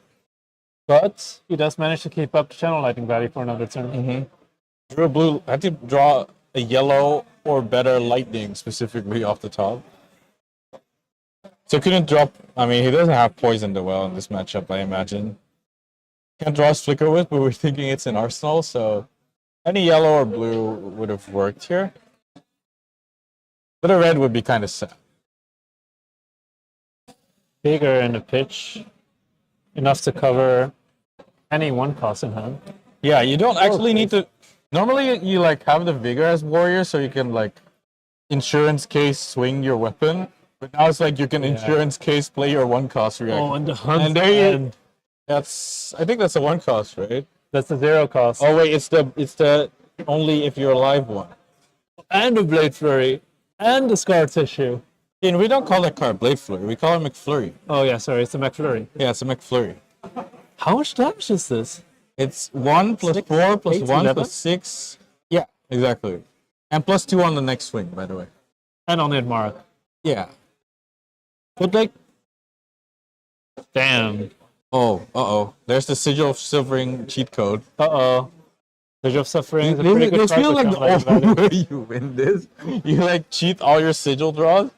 But he does manage to keep up the channel Lighting Valley for another turn. Drew a blue. I had to draw a yellow or better lightning specifically off the top. So couldn't drop. I mean, he doesn't have poison that well in this matchup, I imagine. Can't draw his flicker with, but we're thinking it's an arsenal, so any yellow or blue would have worked here. But a red would be kind of sad. Bigger in the pitch. enough to cover any one cost in hand. Yeah, you don't actually need to. Normally, you like have the vigor as warrior, so you can like insurance case swing your weapon. But now it's like you can insurance case play your one cost reaction. Oh, and the hunt. And there you. That's. I think that's a one cost, right? That's the 0 cost. Oh wait, it's the only if you're alive one. And the Blade Flurry. And the Scar Tissue. And we don't call that card Blade Flurry. We call it McFlurry. Oh yeah, sorry, it's a McFlurry. Yeah, it's a McFlurry. How much damage is this? It's 1 plus 4 plus 8, 1 11? plus 6. Yeah, exactly. And plus 2 on the next swing, by the way. And on the mark. Yeah. But like, damn. Oh, uh-oh. There's the Sigil of Silvering cheat code. Uh-oh. Sigil of Suffering is a pretty good This card. feels but like can't the let it only value. way you win this. You like cheat all your Sigil draws.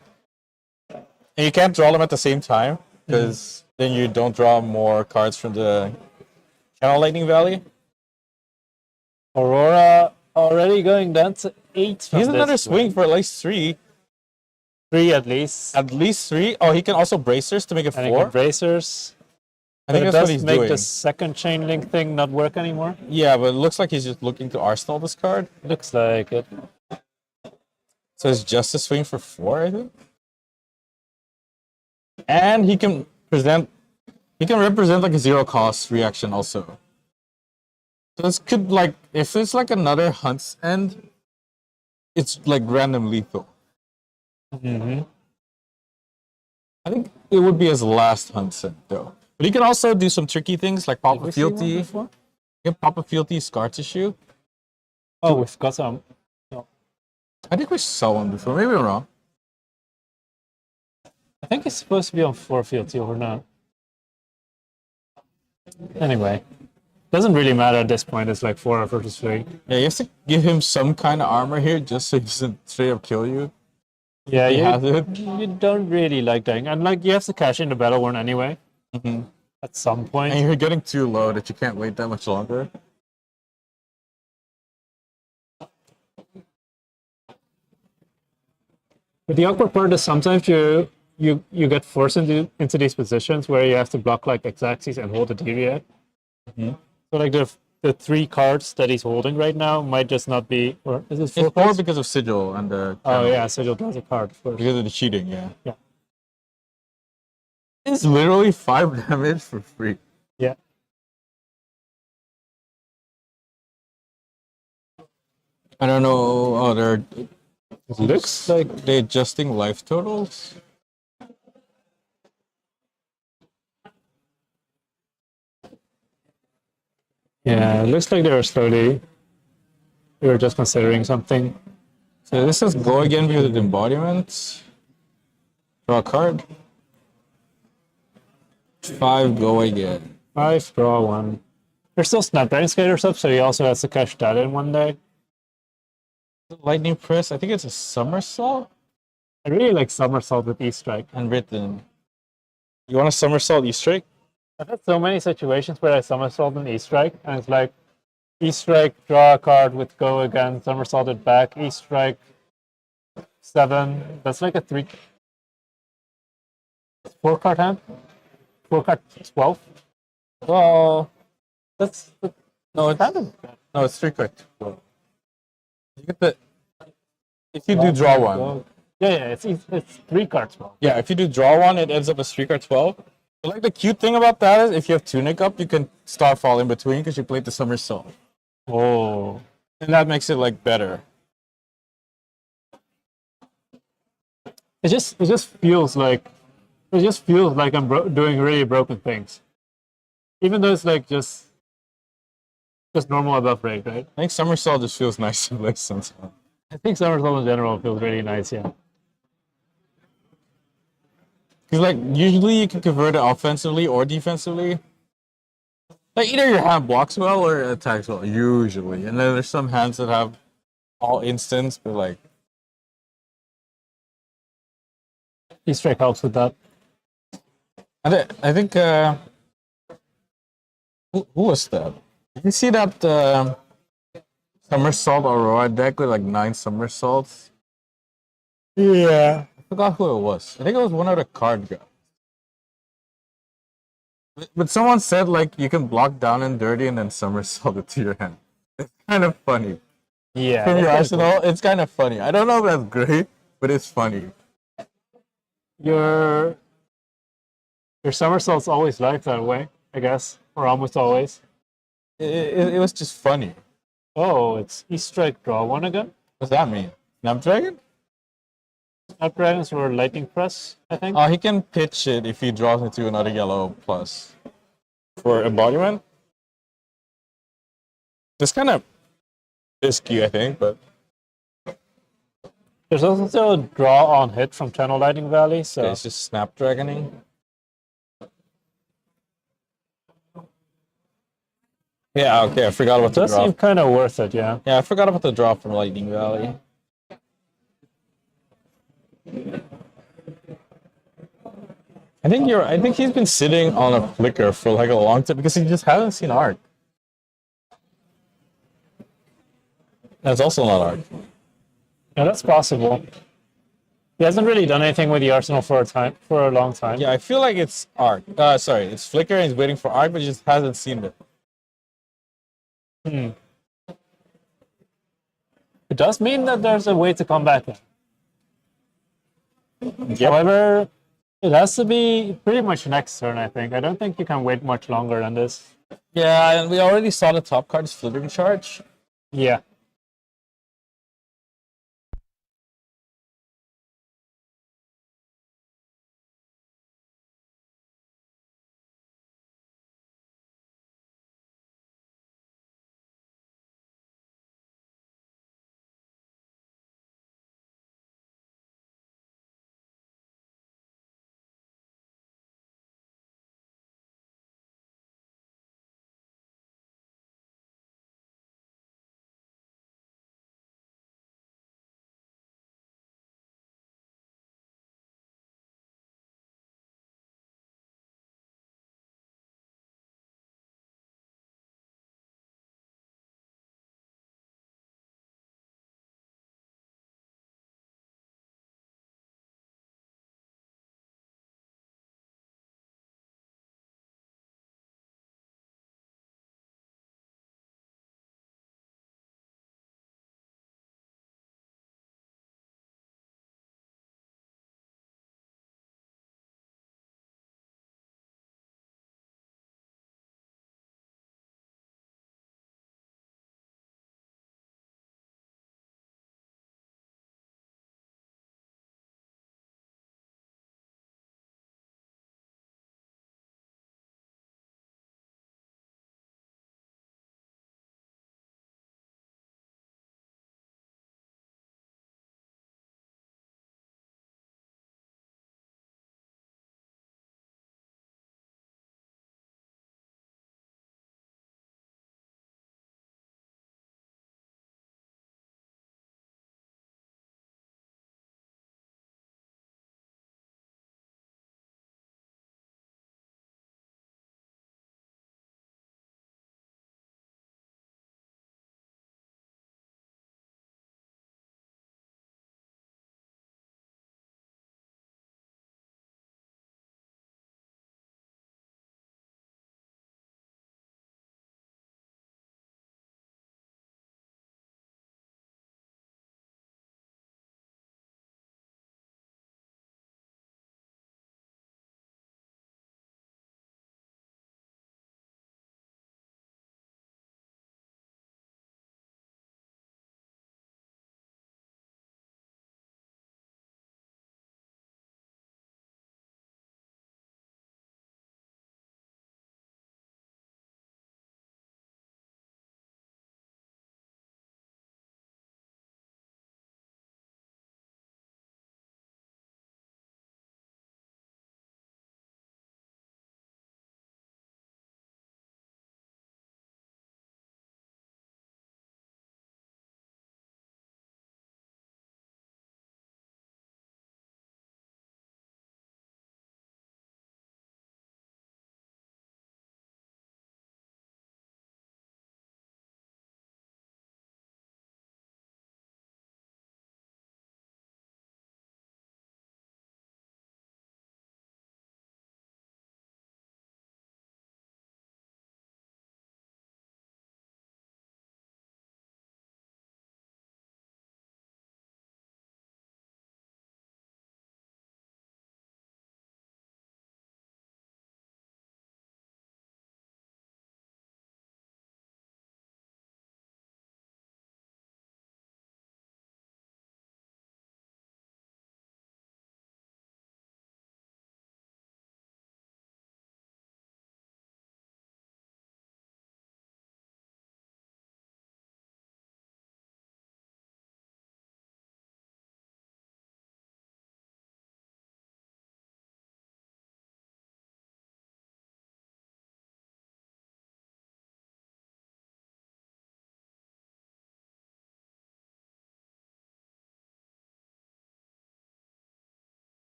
And you can't draw them at the same time, because then you don't draw more cards from the Channel Lightning Valley. Aurora already going down to 8 from He's this another swing for at least 3. 3 at least. At least 3. Oh, he can also bracers to make it And he 4. can bracers. I think But it that's what does he's make doing. the second chain link thing not work anymore. Yeah, but it looks like he's just looking to arsenal this card. Looks like it. So it's just a swing for 4, I think. And he can represent like a 0 cost reaction also. So this could like, if it's like another Hunt's End, it's like random lethal. Mm-hmm. I think it would be his last Hunt's End though. But he can also do some tricky things like pop a we see one fealty. before? Yeah, pop a fealty, scar tissue. Oh, we've got some. I think we saw one before. Maybe I'm wrong. I think it's supposed to be on 4 fealty or not. Anyway, doesn't really matter at this point. It's like 4 versus 3. Yeah, you have to give him some kind of armor here just so he doesn't straight up kill you. Yeah, He has it. you don't really like dying. And like, you have to cash in the battle worn anyway. At some point. And you're getting too low that you can't wait that much longer. But the awkward part is sometimes you get forced into these positions where you have to block like Xaxis and hold a Deviate. So like the 3 cards that he's holding right now might just not be, or is it 4 It's more cards? because of Sigil and the Oh yeah, Sigil draws a card, of course. because of the cheating, yeah. Yeah. It's literally 5 damage for free. Yeah. I don't know. Oh, they're. It looks like They're adjusting life totals. yeah, it looks like they were just considering something. So this is go again because of the embodiment. Draw a card. 5 go again. 5, draw 1. There's still Snapdragon Skaters up, so he also has to cash that in one day. Lightning press. I think it's a somersault I really like Somersault with E-Strike. and written. You want a somersault E-strike? I've had so many situations where I somersault an E-Strike, and it's like E-Strike, draw a card with go again, somersaulted back, E-Strike 7. That's like a 4 card hand? 4 card 12? Well, That's no, it's kind of no, it's 3 card. You get the. If you do draw 1. Yeah, it's 3 cards 12. Yeah, if you do draw 1, it ends up as 3 card 12. But like the cute thing about that is if you have Tunic up, you can Starfall in between because you played the somersault. Oh. And that makes it like better. It just feels like I'm doing really broken things, even though it's like just normal above rate, right? I think somersault just feels nice to play sometimes. I think somersault in general feels really nice. Yeah. Because like usually you can convert it offensively or defensively. Like either your hand blocks well or it attacks well, usually. And then there's some hands that have all instants, but like E-Strike helps with that. I think who was that? Did you see that somersault Aurora deck with like 9 somersaults? Yeah. I forgot who it was. I think it was one of the card guys. But someone said like you can block down and dirty and then somersault it to your hand. It's kind of funny. Yeah. From your that's kinda arsenal, it's kind of funny. I don't know if that's great, but it's funny. cool. Your somersault's always like that way, I guess, or almost always. It was just funny. Oh, it's E-Strike draw one again. What's that mean? Snapdragon? Snapdragons were lightning press, I think. Oh, he can pitch it if he draws into another yellow plus. For embodiment? It's kind of risky, I think, but There's also a draw on hit from Channel Lightning Valley, so okay, it's just snapdragoning. Yeah, okay, I forgot about it the does draw. seem kind of worth it, yeah. Yeah, I forgot about the draw from Lightning Valley. I think he's been sitting on a flicker for like a long time because he just hasn't seen Arc. That's also not Arc. Yeah, that's possible. He hasn't really done anything with the arsenal for a long time. Yeah, I feel like it's Arc. Sorry, it's Flicker and he's waiting for Arc, but he just hasn't seen it. It does mean that there's a way to come back in. Yep. However, it has to be pretty much next turn, I think. I don't think you can wait much longer than this. Yeah, and we already saw the top card's Flittering Charge. Yeah.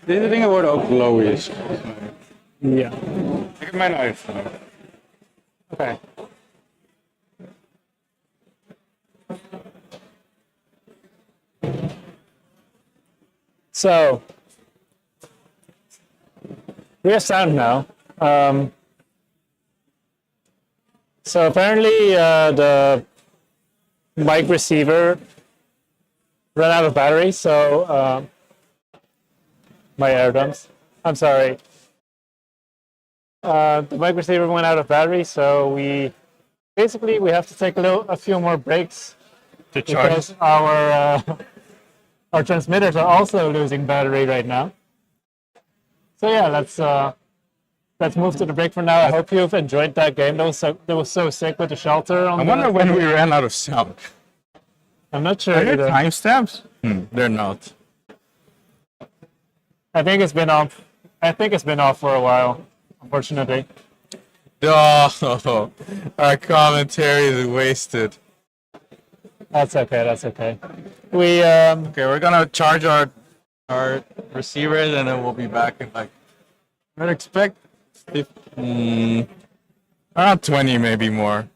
This is the thing about how glowy is. Yeah. Look at my knife. Okay. So we have sound now. So apparently the mic receiver ran out of battery. So my air drums. I'm sorry. The mic receiver went out of battery, so we have to take a few more breaks To charge. because our transmitters are also losing battery right now. So yeah, let's move to the break for now. I hope you've enjoyed that game. That was so sick with the shelter. I wonder when we ran out of sound. I'm not sure Are there either. timestamps? They're not. I think it's been off. I think it's been off for a while, unfortunately. Oh, our commentary is wasted. That's okay. That's okay. We Okay, we're gonna charge our receivers and then we'll be back in like I'd expect around 20, maybe more.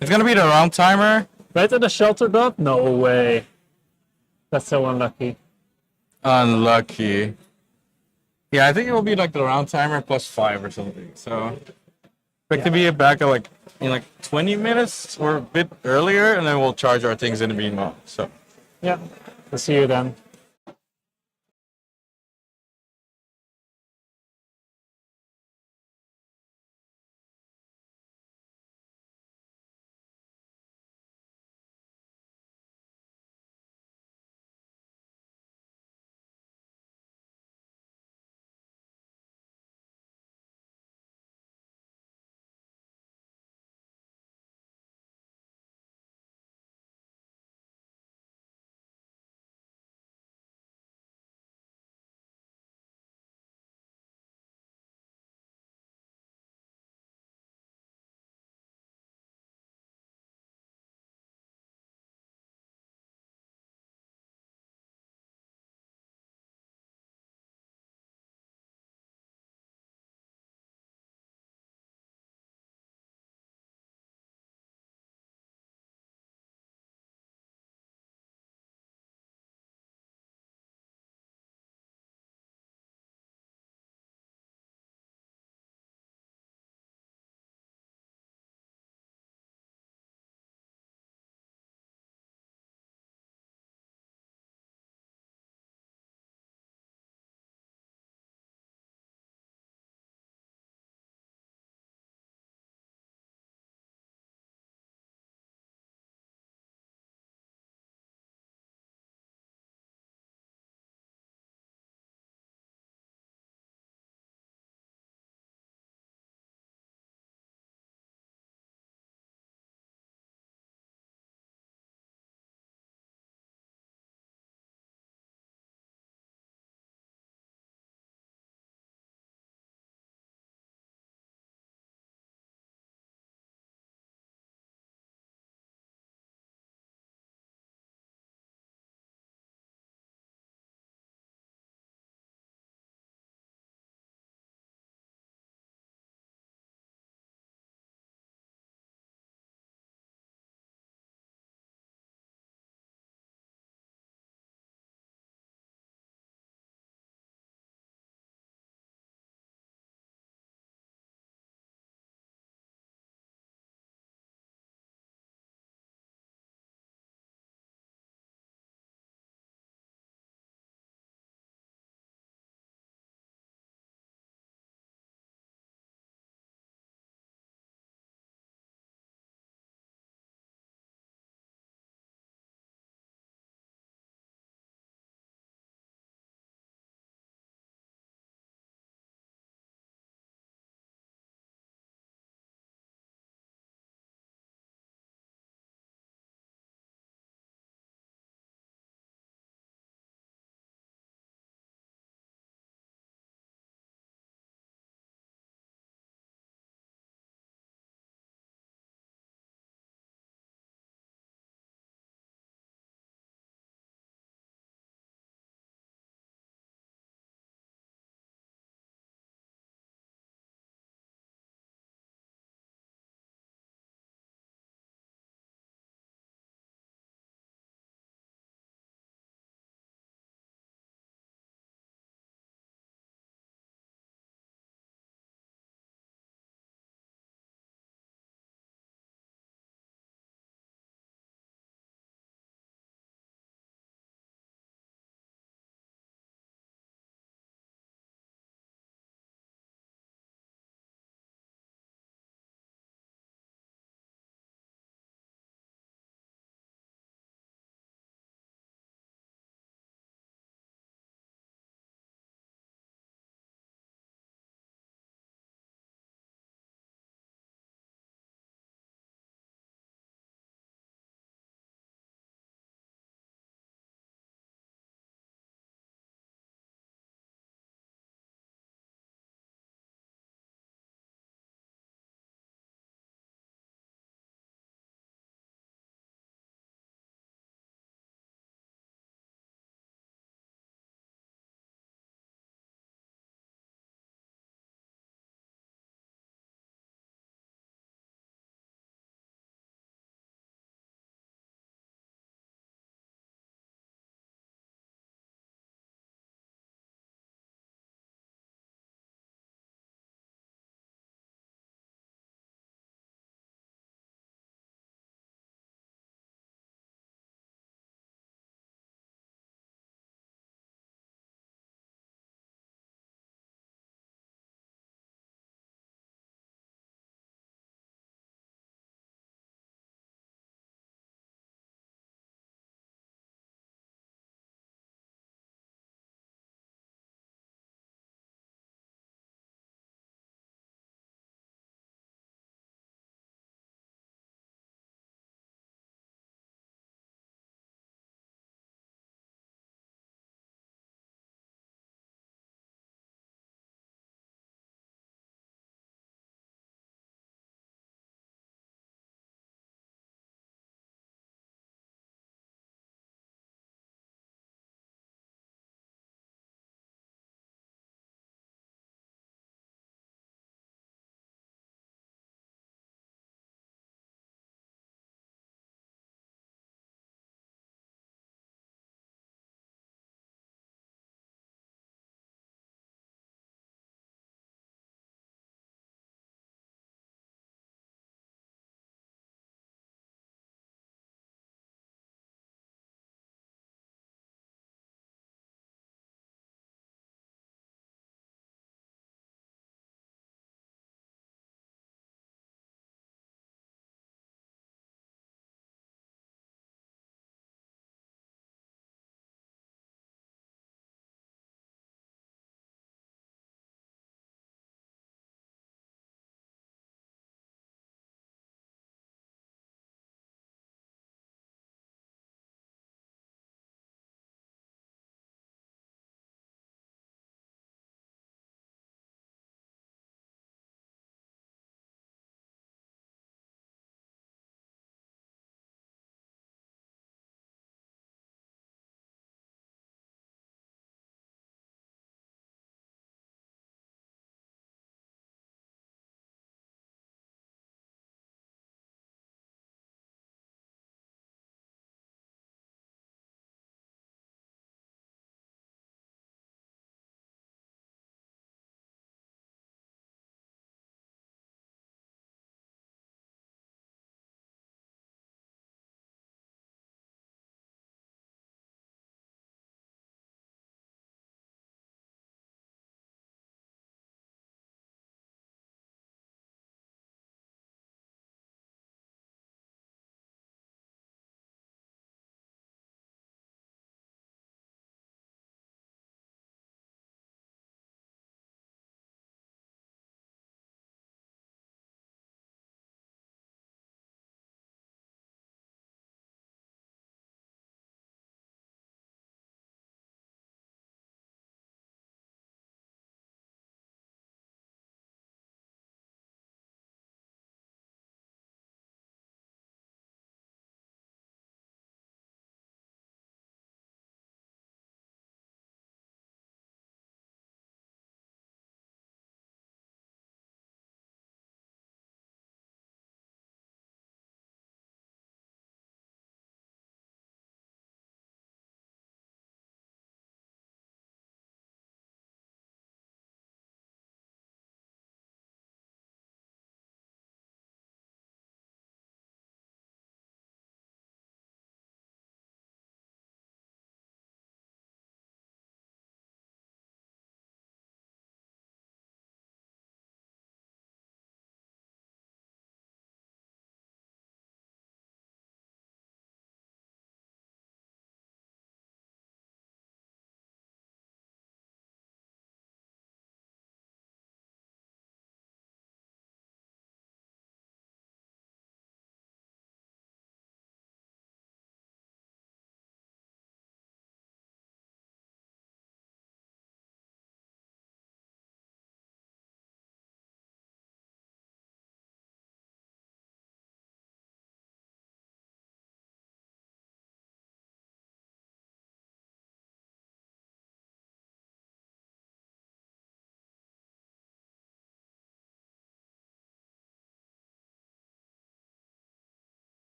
It's gonna be the round timer. right at the shelter drop. No way. That's so unlucky. Unlucky. Yeah, I think it will be like the round timer plus 5 or something. So expect to be back at like in like 20 minutes or a bit earlier, and then we'll charge our things in the meanwhile. So. Yeah. We'll see you then.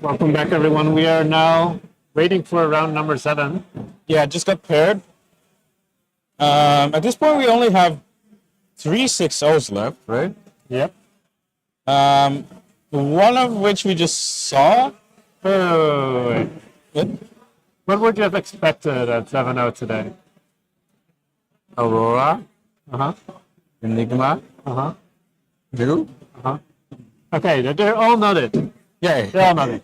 Welcome back, everyone. We are now waiting for round number 7. Yeah, just got paired. At this point, we only have 3 6-0s left, right? Yep. One of which we just saw. Oh, What? what would you have expected at 7-0 today? Aurora, Uh-huh. Enigma, Uh-huh. you. Uh-huh. Okay, they're all nodded. Yeah. They're all nodded.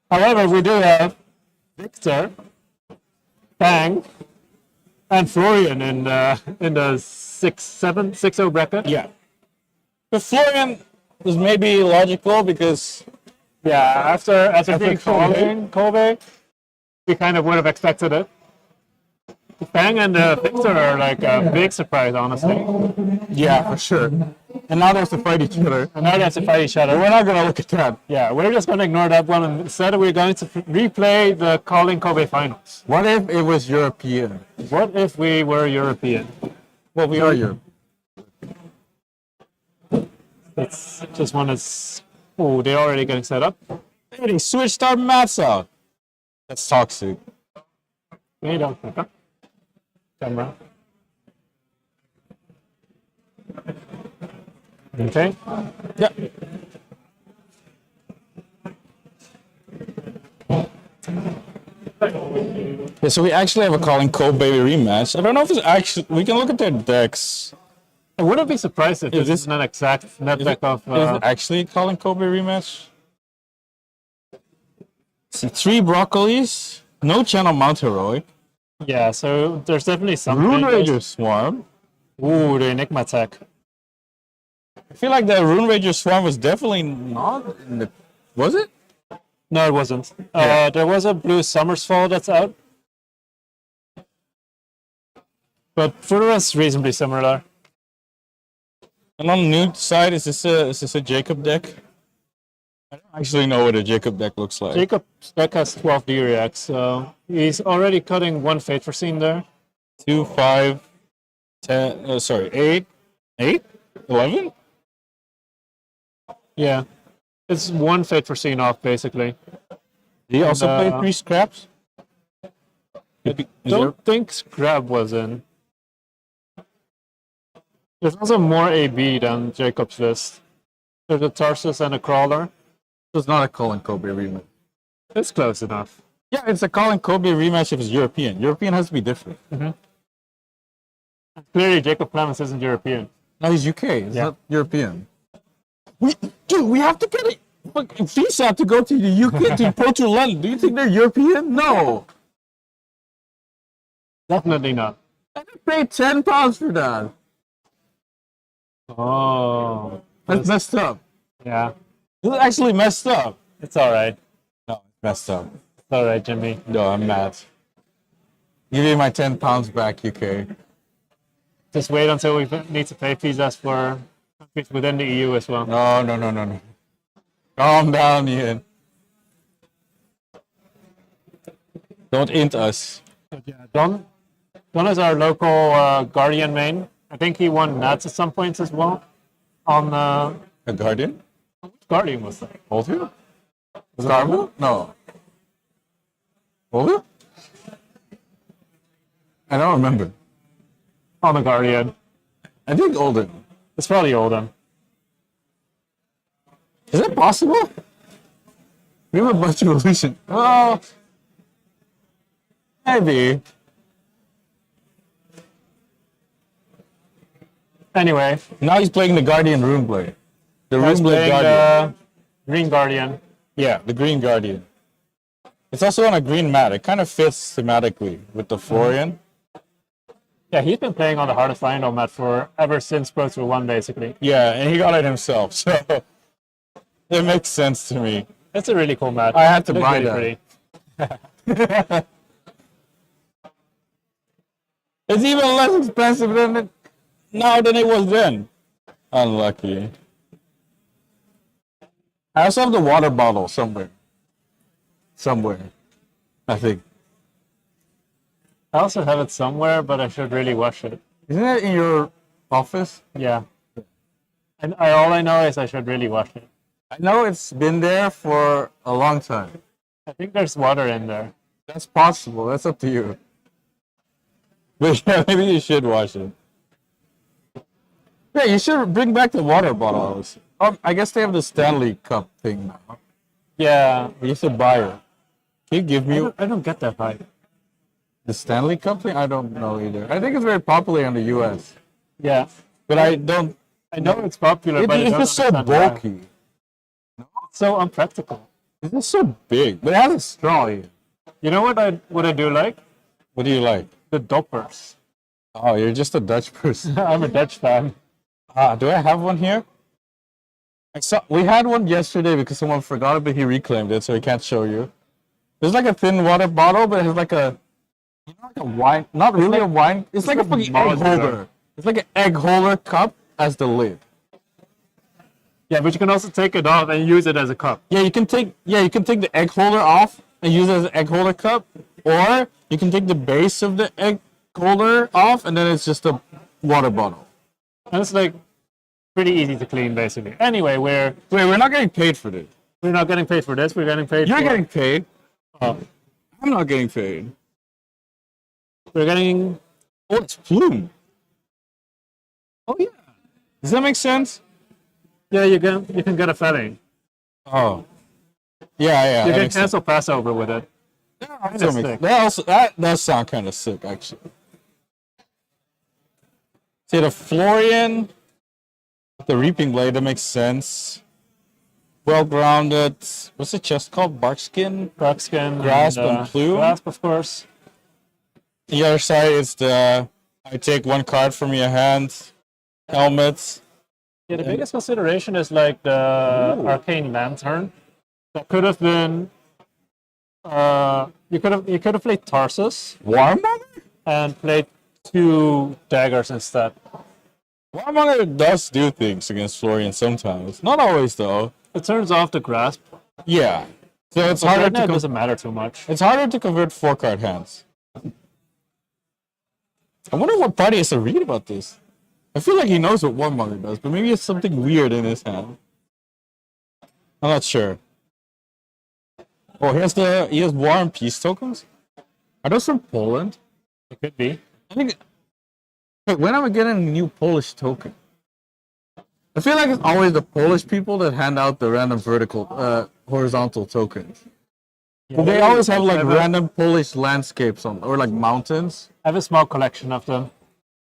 However, we do have Victor, Fang, and Florian in the 6-0 bracket. Yeah. But Florian was maybe logical because Yeah, after being Kobe. calling Kobe, we kind of would have expected it. Fang and Victor are like a big surprise, honestly. yeah, for sure. And now they have to fight each other. And now they have to fight each other. We're not gonna look at that. Yeah, we're just going to ignore that one, and instead we're going to replay the Calling Kobe finals. What if it was European? What if we were European? Well, we are Europe. It's just one that's... Oh, they're already getting set up. Hey, they switched our mats out. That's toxic. Wait a second. Camera. Okay. Yeah. Yeah, so we actually have a Colin Kobe rematch. I don't know if it's actually. We can look at their decks. I wouldn't be surprised if Is this this- is an exact net deck of... Is it actually a Colin Kobe rematch? See, 3 broccolis, no channel mount heroic, yeah, so there's definitely something. Rune Rager Swarm. Ooh, the Enigma tech. I feel like the Rune Rager Swarm was definitely not in the. Was it? No, it wasn't. Yeah. There was a blue Summersfall that's out. But for the rest, reasonably similar. And on the new side, is this a Jacob deck? I don't actually know what a Jacob deck looks like. Jacob's deck has 12 Wiercx, so he's already cutting 1 Fate Foreseen there. 2, 5, 10. Sorry, 8, 8, 11. Yeah. It's 1 Fate Foreseen off, basically. Did he also play uh, 3 scraps? Don't think Scrab was in. There's also more AB than Jacob's list. There's a Tarsus and a Crawler. It's not a Colin Kobe rematch. It's close enough. Yeah, it's a Colin Kobe rematch if it's European. European has to be different. Clearly, Jacob Clemens isn't European. No, he's UK. It's Yeah. not European. We have to get a visa to go to the UK to Pro Tour London. Do you think they're European? No. Definitely not. I paid £10 for that. Oh. That's messed up. Yeah. This is actually messed up. It's alright. No, it's messed up. It's alright, Jimmy. No, I'm mad. Give me my £10 back, UK. Just wait until we need to pay visas for countries within the EU as well. No. Calm down, Ian. Don't int us. But yeah, Don is our local Guardian main. I think he won Nats at some points as well. On A Guardian? Guardian was that? Volvia? Starvu? No. Volvia? I don't remember. On the Guardian. I think Olden. It's probably Oldham. Is that possible? We have a bunch of illusion. Oh, maybe. Anyway, Now he's playing the Guardian Rune Blade. The I was Rune Blade playing Guardian. Green Guardian. Yeah, the Green Guardian. It's also on a green mat. It kind of fits thematically with the Florian. Yeah, he's been playing on the hardest Lionel mat for ever since Pro Tour 1, basically. Yeah, and he got it himself, so it makes sense to me. It's a really cool mat. I had to It looks buy really that. pretty. It's even less expensive than it now than it was then. Unlucky. I also have the water bottle somewhere. I think. I also have it somewhere, but I should really wash it. Isn't it in your office? Yeah. And all I know is I should really wash it. I know it's been there for a long time. I think there's water in there. That's possible. That's up to you. But yeah, maybe you should wash it. Yeah, you should bring back the water bottles. I guess they have the Stanley Cup thing now. Yeah. You should buy it. Can you give me I don't get that vibe. the Stanley Cup thing? I don't know either. I think it's very popular in the US. Yeah. But I don't. I know it's popular, but I It's don't just so understand why. bulky. It's so unpractical. It's just so big. But it has a straw here. You know what I do like? What do you like? The doppers. Oh, you're just a Dutch person. I'm a Dutch fan. Do I have one here? We had one yesterday because someone forgot it, but he reclaimed it, so he can't show you. There's like a thin water bottle, but it has like a, you know, like a wine. Not really a wine. It's like a fucking egg holder. It's like an egg holder cup as the lid. Yeah, but you can also take it off and use it as a cup. Yeah, you can take the egg holder off and use it as an egg holder cup, or you can take the base of the egg holder off and then it's just a water bottle. And it's like pretty easy to clean, basically. Anyway, We're not getting paid for this. we're not getting paid for this. We're getting paid. You're for, getting paid. Oh, I'm not getting paid. we're getting. Oh, it's Plume. Oh yeah. Does that make sense? Yeah, you can get a felling. Oh. Yeah. You that can makes sense. cancel Passover with it. That makes- that does sound kind of sick, actually. See the Florian, the Reaping Blade, that makes sense. Well grounded. What's the chest called? Barkskin? Barkskin, Grasp and Plume. Grasp, of course. The other side is the I take one card from your hand. Helmet. Yeah, the biggest consideration is like the Arcane Lantern. That could have been. You could have played Tarsus Warmonger? and played 2 daggers instead. Warmonger does do things against Florian sometimes. Not always though. It turns off the grasp. Yeah. So it's But harder right now to it doesn't matter too much. It's harder to convert 4-card hands. I wonder what party has to read about this. I feel like he knows what Warmonger does, but maybe it's something weird in his hand. I'm not sure. Oh, he has War and Peace tokens? Are those from Poland? It could be. I think. Wait, when am I getting a new Polish token? I feel like it's always the Polish people that hand out the random horizontal tokens. Yeah, They always have like I random Polish landscapes or like mountains. I have a small collection of them.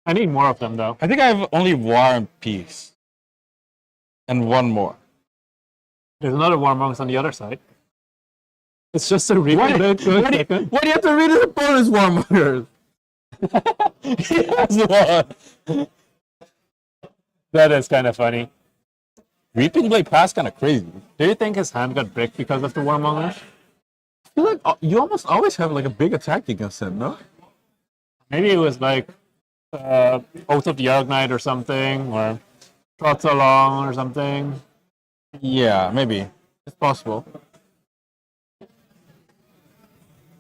I need more of them though. I think I have only War and Peace. And one more. There's another Warmongers on the other side. It's just a replay. What do you have to read as a bonus Warmongers? He has one. That is kind of funny. Reaping Blade Pass kind of crazy. Do you think his hand got bricked because of the Warmongers? I feel like you almost always have like a big attack against him, no? Maybe it was like Oath of the Arakni or something, or Trot Along or something. Yeah, maybe. It's possible.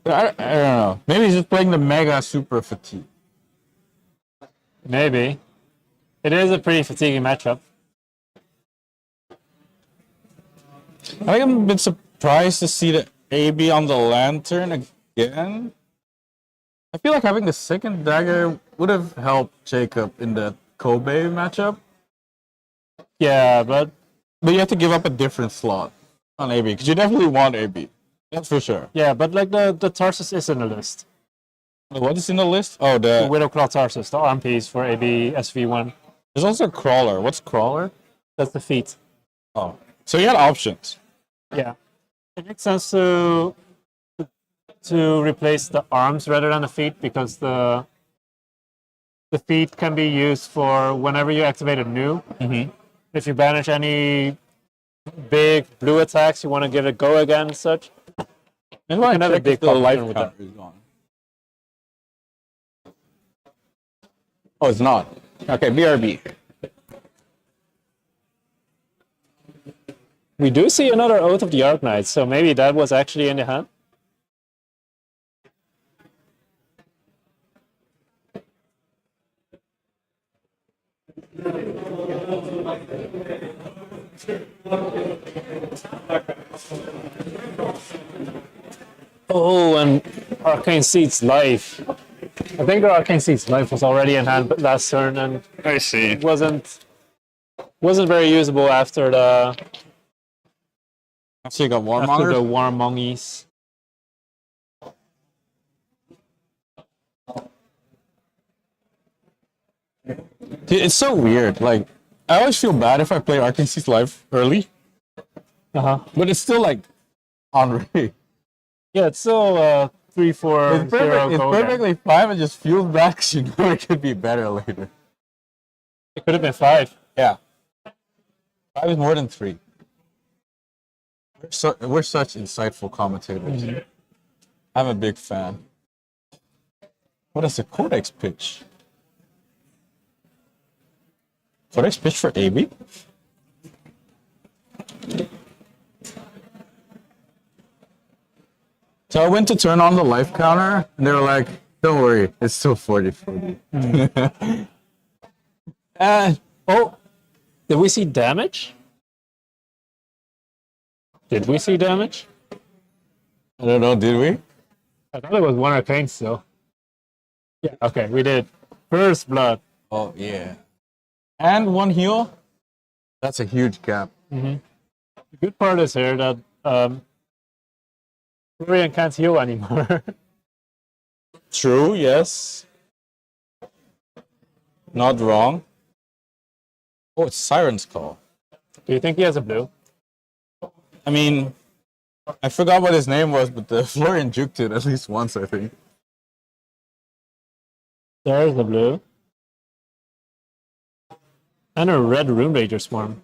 I don't know. Maybe he's just playing the Mega Super Fatigue. Maybe. It is a pretty fatiguing matchup. I think I'm a bit surprised to see the AB on the Lantern again. I feel like having the second dagger would have helped Jacob in the Kobe matchup. Yeah, but you have to give up a different slot on AB, because you definitely want AB. That's for sure. like the Tarsus is in the list. What is in the list? Oh, The Widowclaw Tarsus, the arm piece for AB SV1. there's also a Crawler. What's Crawler? That's the feat. Oh. So you had options. Yeah. It makes sense to replace the arms rather than the feet, because the feet can be used for whenever you activate a new. Mm-hmm. If you banish any big blue attacks, you want to give it a go again and such. Maybe I can have a check big if the life counter with counter is gone. Oh, it's not. Okay, BRB. We do see another Oath of the Arakni, so maybe that was actually in the hand. Oh, and Arcane Seed's life. I think the Arcane Seed's life was already in hand last turn and I see. wasn't very usable after the So you got after the Warmongers. Warmongies. Dude, it's so weird. Like, I always feel bad if I play Arcane Seeds live early, but it's still like on Ray. Yeah, it's still 3-4 It's, perfect, it's go perfectly fine. It just feels bad because you know it could be better later. It could have been 5. Yeah. 5 is more than 3. We're such insightful commentators. I'm a big fan. What is the Codex pitch? Codex pitch for AB? So I went to turn on the life counter, and they were like, don't worry, it's still 40-40. Oh, did we see damage? Did we see damage? I don't know, did we? I thought it was 1 arcane still. Yeah, okay, we did. First blood. Oh, yeah. And 1 heal? That's a huge gap. The good part is here that Florian can't heal anymore. True, yes. Not wrong. Oh, it's Siren's Call. Do you think he has a blue? I mean, I forgot what his name was, but the Florian juked it at least once, I think. There's the blue. And a red Rune Rager Swarm.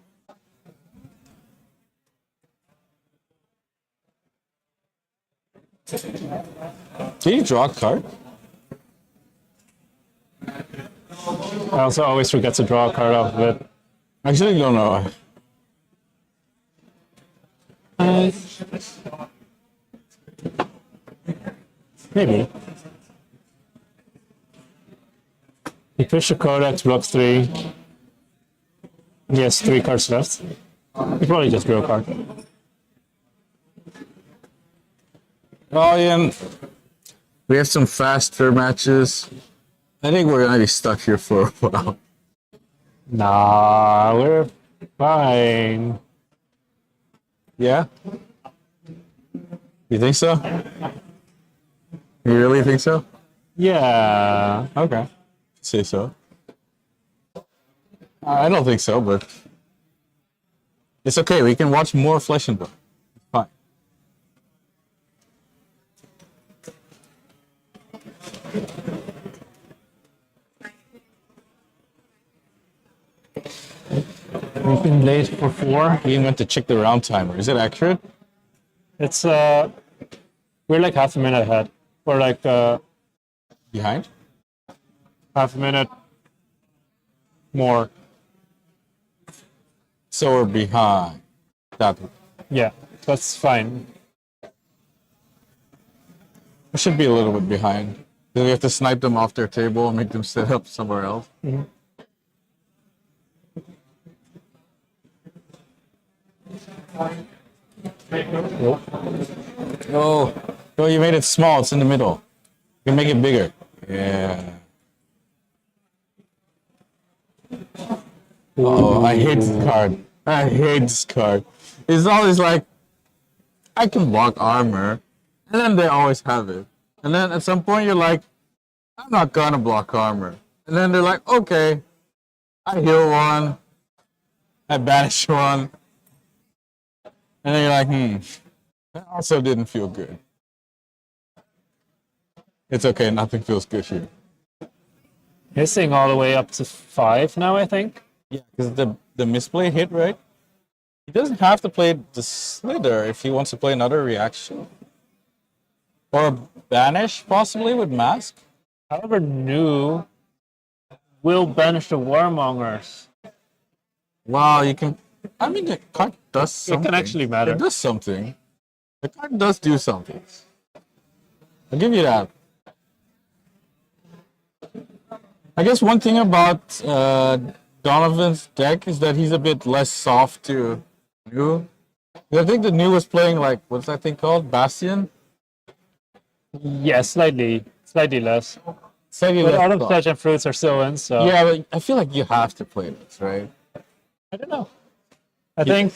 Did he draw a card? I also always forget to draw a card off of it. Actually, don't know. Maybe. He pushed the Codex, blocks 3. He has 3 cards left. He probably just drew a card. Oh, Ian, we have some faster matches. I think we're gonna be stuck here for a while. Nah, we're fine. Yeah? You think so? You really think so? Yeah. Okay. Say so. I don't think so, but it's okay. We can watch more Flesh and Blood. It's fine. We've been late for 4. We went to check the round timer. Is it accurate? It's we're like half a minute ahead. Or like Behind? half a minute more. So we're behind. That Yeah, that's fine. we should be a little bit behind. Do we have to snipe them off their table and make them set up somewhere else? Oh, oh, you made it small. It's in the middle. You can make it bigger. Yeah. Oh, I hate this card. I hate this card. It's always like, I can block armor, and then they always have it. And then at some point you're like, I'm not gonna block armor. And then they're like, okay, I heal 1, I banish 1. And then you're like, that also didn't feel good. It's okay, nothing feels good here. Hissing all the way up to 5 now, I think. Yeah, because the misplay hit, right? He doesn't have to play the Slither if he wants to play another reaction. Or banish, possibly, with Mask. However, new will banish the Warmongers. Wow, you can... I mean, the card does something. It can actually matter. It does something. The card does do something. I'll give you that. I guess one thing about Donovan's deck is that he's a bit less soft to new. I think the new was playing like, what's that thing called? Bastion? Yeah, slightly less. Slightly But less all of soft. flesh and fruits are still in, so Yeah, but I feel like you have to play this, right? I don't know. I think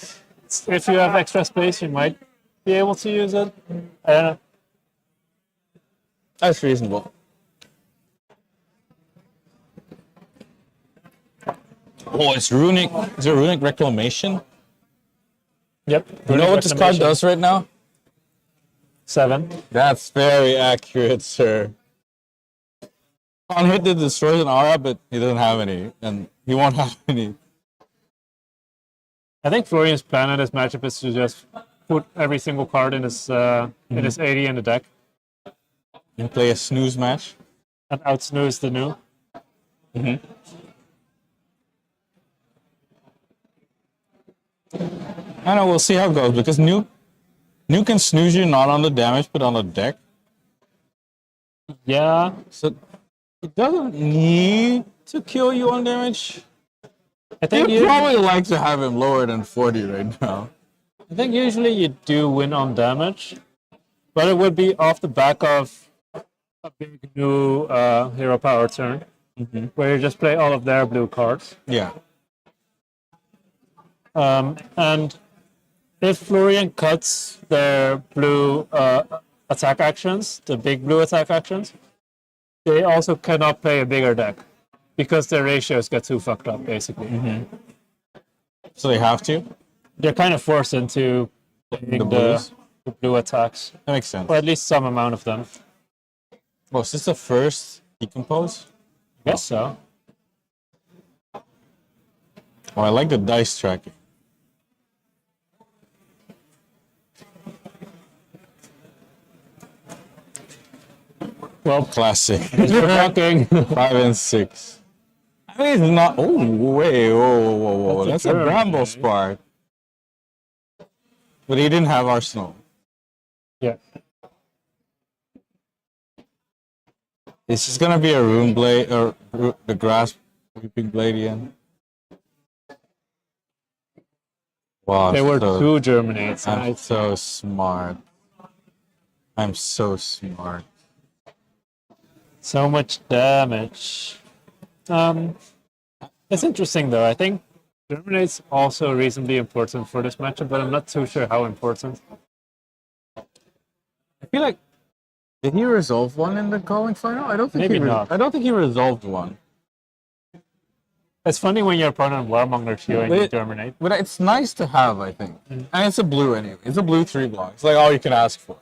if you have extra space, you might be able to use it. I don't know. That's reasonable. Oh, it's runic. Is it runic reclamation? Yep. You know what this card does right now? 7. That's very accurate, sir. On hit, it destroys an aura, but he doesn't have any, and he won't have any. I think Florian's plan in this matchup is to just put every single card in his 80 in the deck You play a snooze match. and outsnooze the new. I know, we'll see how it goes, because new can snooze you not on the damage, but on the deck. Yeah, So it doesn't need to kill you on damage. I think You'd probably like to have him lower than 40 right now. I think usually you do win on damage, but it would be off the back of a big new hero power turn, where you just play all of their blue cards. Yeah. And if Florian cuts their blue attack actions, the big blue attack actions, they also cannot play a bigger deck because their ratios get too fucked up, basically. So they have to? They're kind of forced into playing blues? the blue attacks, That makes sense. or at least some amount of them. Oh, is this the first decompose? I guess so. Oh, I like the dice tracking. Well, Classic. we're talking. 5 and 6. I mean, it's not. Oh, wait. Whoa. That's a turn, Bramble right? Spark. But he didn't have Arsenal. Yeah. It's just gonna be a Rune Blade, or the Grass Weeping Bladian. Wow, They were so, 2 Germinates. and I'm so smart. I'm so smart. So much damage. It's interesting though. I think Germinate's also reasonably important for this matchup, but I'm not too sure how important. I feel like, did he resolve one in the calling final? I don't think Maybe he not. I don't think he resolved one. It's funny when your opponent Warmongers you and you Germinate. But it's nice to have, I think. And it's a blue anyway. It's a blue 3 block. It's like all you can ask for.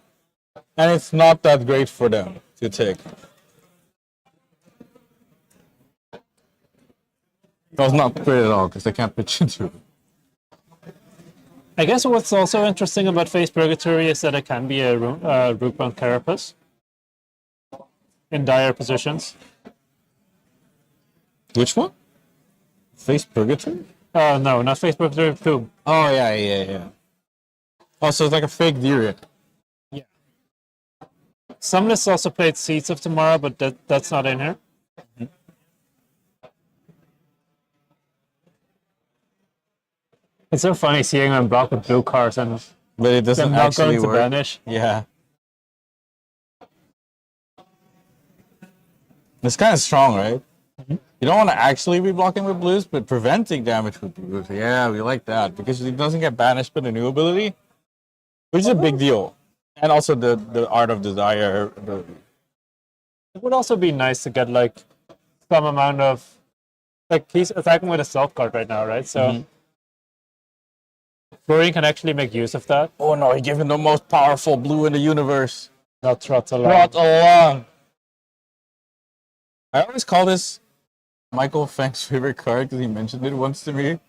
And it's not that great for them to take. Well, it's not great at all because they can't pitch into it. I guess what's also interesting about Face Purgatory is that it can be a Rootbound Carapace in dire positions. Which one? Face Purgatory? No, not Face Purgatory, Plume. Oh, yeah. Oh, so it's like a fake deer. Yeah. Some lists also played Seeds of Tomorrow, but that's not in here. It's so funny seeing them block with blue cards and But it doesn't them not actually going to work. banish. Yeah. It's kind of strong, right? You don't want to actually be blocking with blues, but preventing damage with blues. Yeah, we like that because it doesn't get banished by the new ability, which is a big deal. And also the Art of Desire ability. It would also be nice to get like some amount of he's attacking with a self card right now, right? So Florian can actually make use of that. Oh no, he gave him the most powerful blue in the universe. Not trot along. Brought along. I always call this Michael Fang's favorite card because he mentioned it once to me.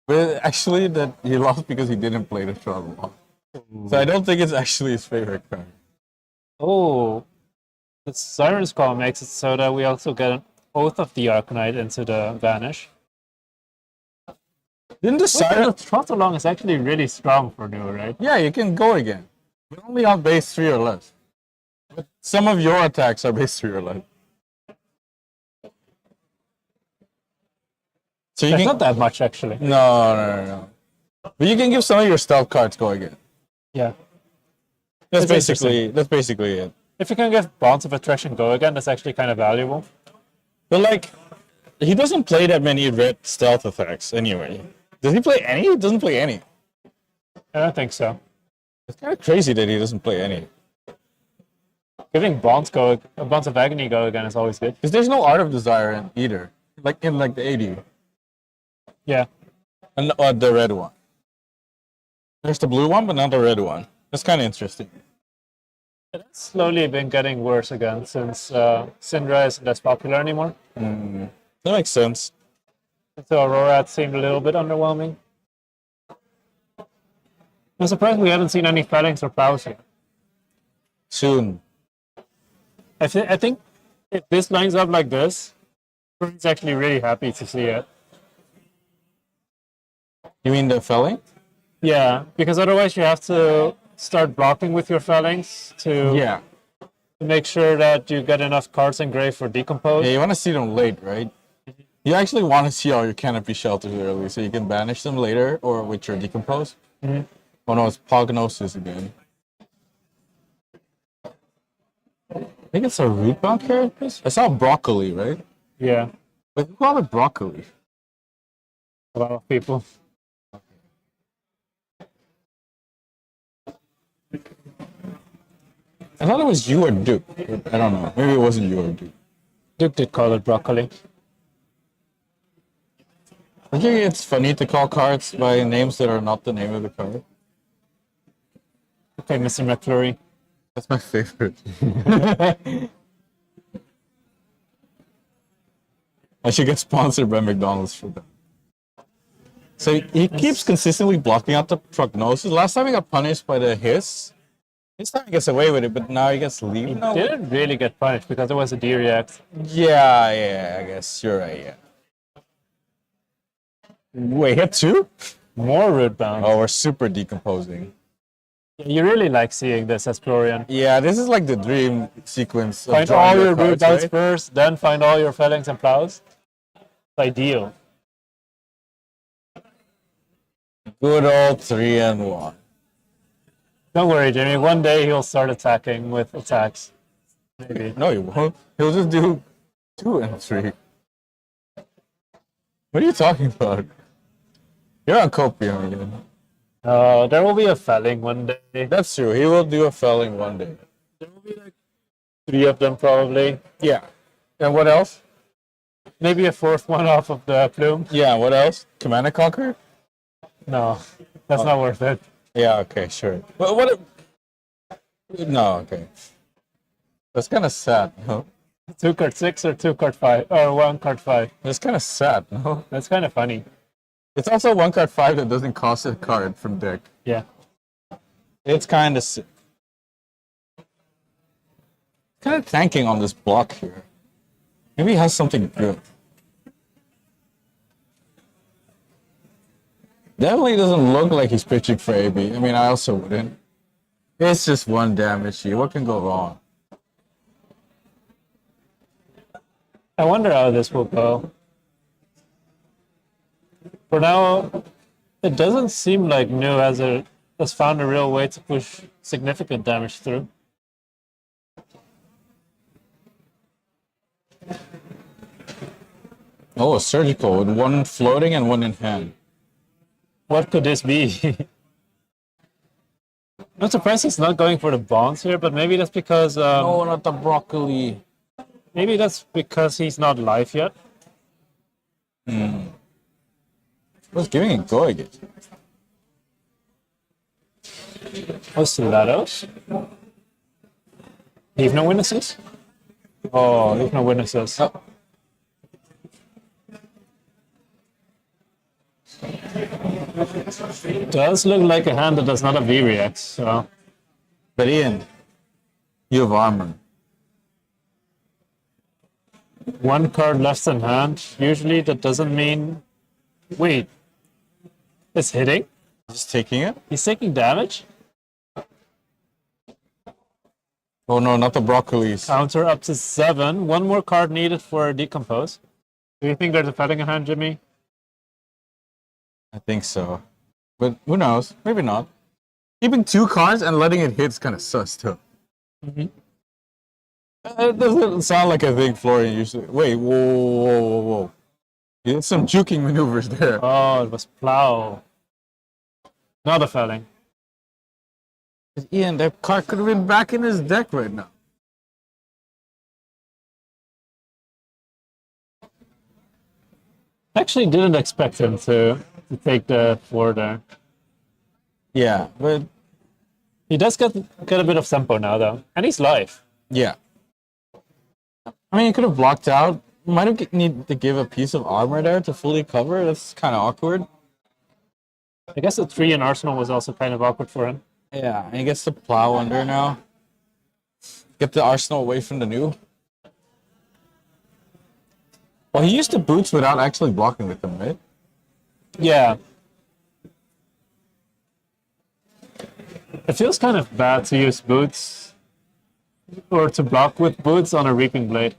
But actually, that he lost because he didn't play the trot along. So I don't think it's actually his favorite card. Oh, the Siren's Call makes it so that we also get an Oath of the Arknight into the Vanish. Didn't the The Siren? trot along is actually really strong for new, right? Yeah, you can go again. But only on base 3 or less. But some of your attacks are base 3 or less. So you It's can not that much actually. no. But you can give some of your stealth cards go again. Yeah. That's It's basically it. If you can get Bonds of Attraction go again, that's actually kind of valuable. But like, he doesn't play that many red stealth attacks anyway. Does he play any? He doesn't play any. I don't think so. It's kind of crazy that he doesn't play any. Giving Bonds of Agony go again is always good. Because there's no Art of Desire in either. Like in like the 80. Yeah. And the red one. There's the blue one, but not the red one. That's kind of interesting. It's slowly been getting worse again since Cindra isn't as popular anymore. That makes sense. So Aurora seemed a little bit underwhelming. I'm surprised we haven't seen any Fellings or Plows yet. Soon. I think if this lines up like this, Florian's actually really happy to see it. You mean the felling? Yeah, because otherwise you have to start blocking with your Fellings to make sure that you get enough cards in grave for Decompose. Yeah, you want to see them late, right? You actually want to see all your canopy shelters early so you can banish them later or with your Decompose. Mm-hmm. Oh no, it's Prognosis again. I think it's a root-bound character? I saw broccoli, right? Yeah, But who called it broccoli? a lot of people. I thought it was you or Duke. I don't know. Maybe it wasn't you or Duke. Duke did call it broccoli. I think it's funny to call cards by names that are not the name of the card. Okay, Mr. McFlurry. That's my favorite. I should get sponsored by McDonald's for that. So he keeps consistently blocking out the Prognosis. Last time he got punished by the Hiss. This time he gets away with it, but now he gets leave. He didn't really get punished because it was a D-React. Yeah, I guess you're right, yeah. Wait, hit two? More root bound. Oh, we're super decomposing. You really like seeing this as Florian. Yeah, this is like the dream sequence. Of Find drawing all your root cards, bounds right? first, then find all your Fellings and Plows. It's ideal. Good old 3-1. Don't worry, Jimmy. One day he'll start attacking with attacks. Maybe. No, he won't. He'll just do 2 and 3. What are you talking about? You're on copium again. There will be a Felling one day. That's true. He will do a felling one day. There will be like 3 of them probably. Yeah. And what else? Maybe a 4th one off of the plume. Yeah, what else? Command and Conquer? No, that's not worth it. Yeah, okay, sure. But what? No, okay. That's kind of sad, no? 2 card 6 or 2 card 5 or 1 card 5. That's kind of sad, no? That's kind of funny. It's also 1 card 5 that doesn't cost a card from deck. Yeah. It's kind of sick. Kind of tanking on this block here. Maybe he has something good. Definitely doesn't look like he's pitching for AB. I mean, I also wouldn't. It's just 1 damage here. What can go wrong? I wonder how this will go. For now, it doesn't seem like New has found a real way to push significant damage through. Oh, a surgical with 1 floating and 1 in hand. What could this be? I'm surprised he's not going for the bonds here, but maybe that's because Oh, not the broccoli. maybe that's because he's not live yet. What's giving it go again? Oh, stilettos. Leave no witnesses? Oh, leave no witnesses. Oh. Does look like a hand that does not have V-React, so. But Ian, you have armor. 1 card left in hand. Usually that doesn't mean. Wait. It's hitting? Just taking it? He's taking damage? Oh no, not the broccolis. Counter up to 7. 1 more card needed for Decompose. Do you think there's a Felling in hand, Jimmy? I think so. But who knows? Maybe not. Keeping 2 cards and letting it hit is kind of sus too. It doesn't sound like a thing Florian usually. Wait, whoa. He did some juking maneuvers there. Oh, it was plow. Not a felling. Ian, that card could have been back in his deck right now. Actually, didn't expect him to take the 4 there. Yeah, but He does get a bit of tempo now, though. And he's live. yeah. I mean, he could have blocked out. Might have need to give a piece of armor there to fully cover. That's kind of awkward. I guess the 3 in Arsenal was also kind of awkward for him. Yeah, and he gets to plow under now. Get the Arsenal away from the new. Well, he used the boots without actually blocking with them, right? Yeah. It feels kind of bad to use boots or to block with boots on a Reaping Blade.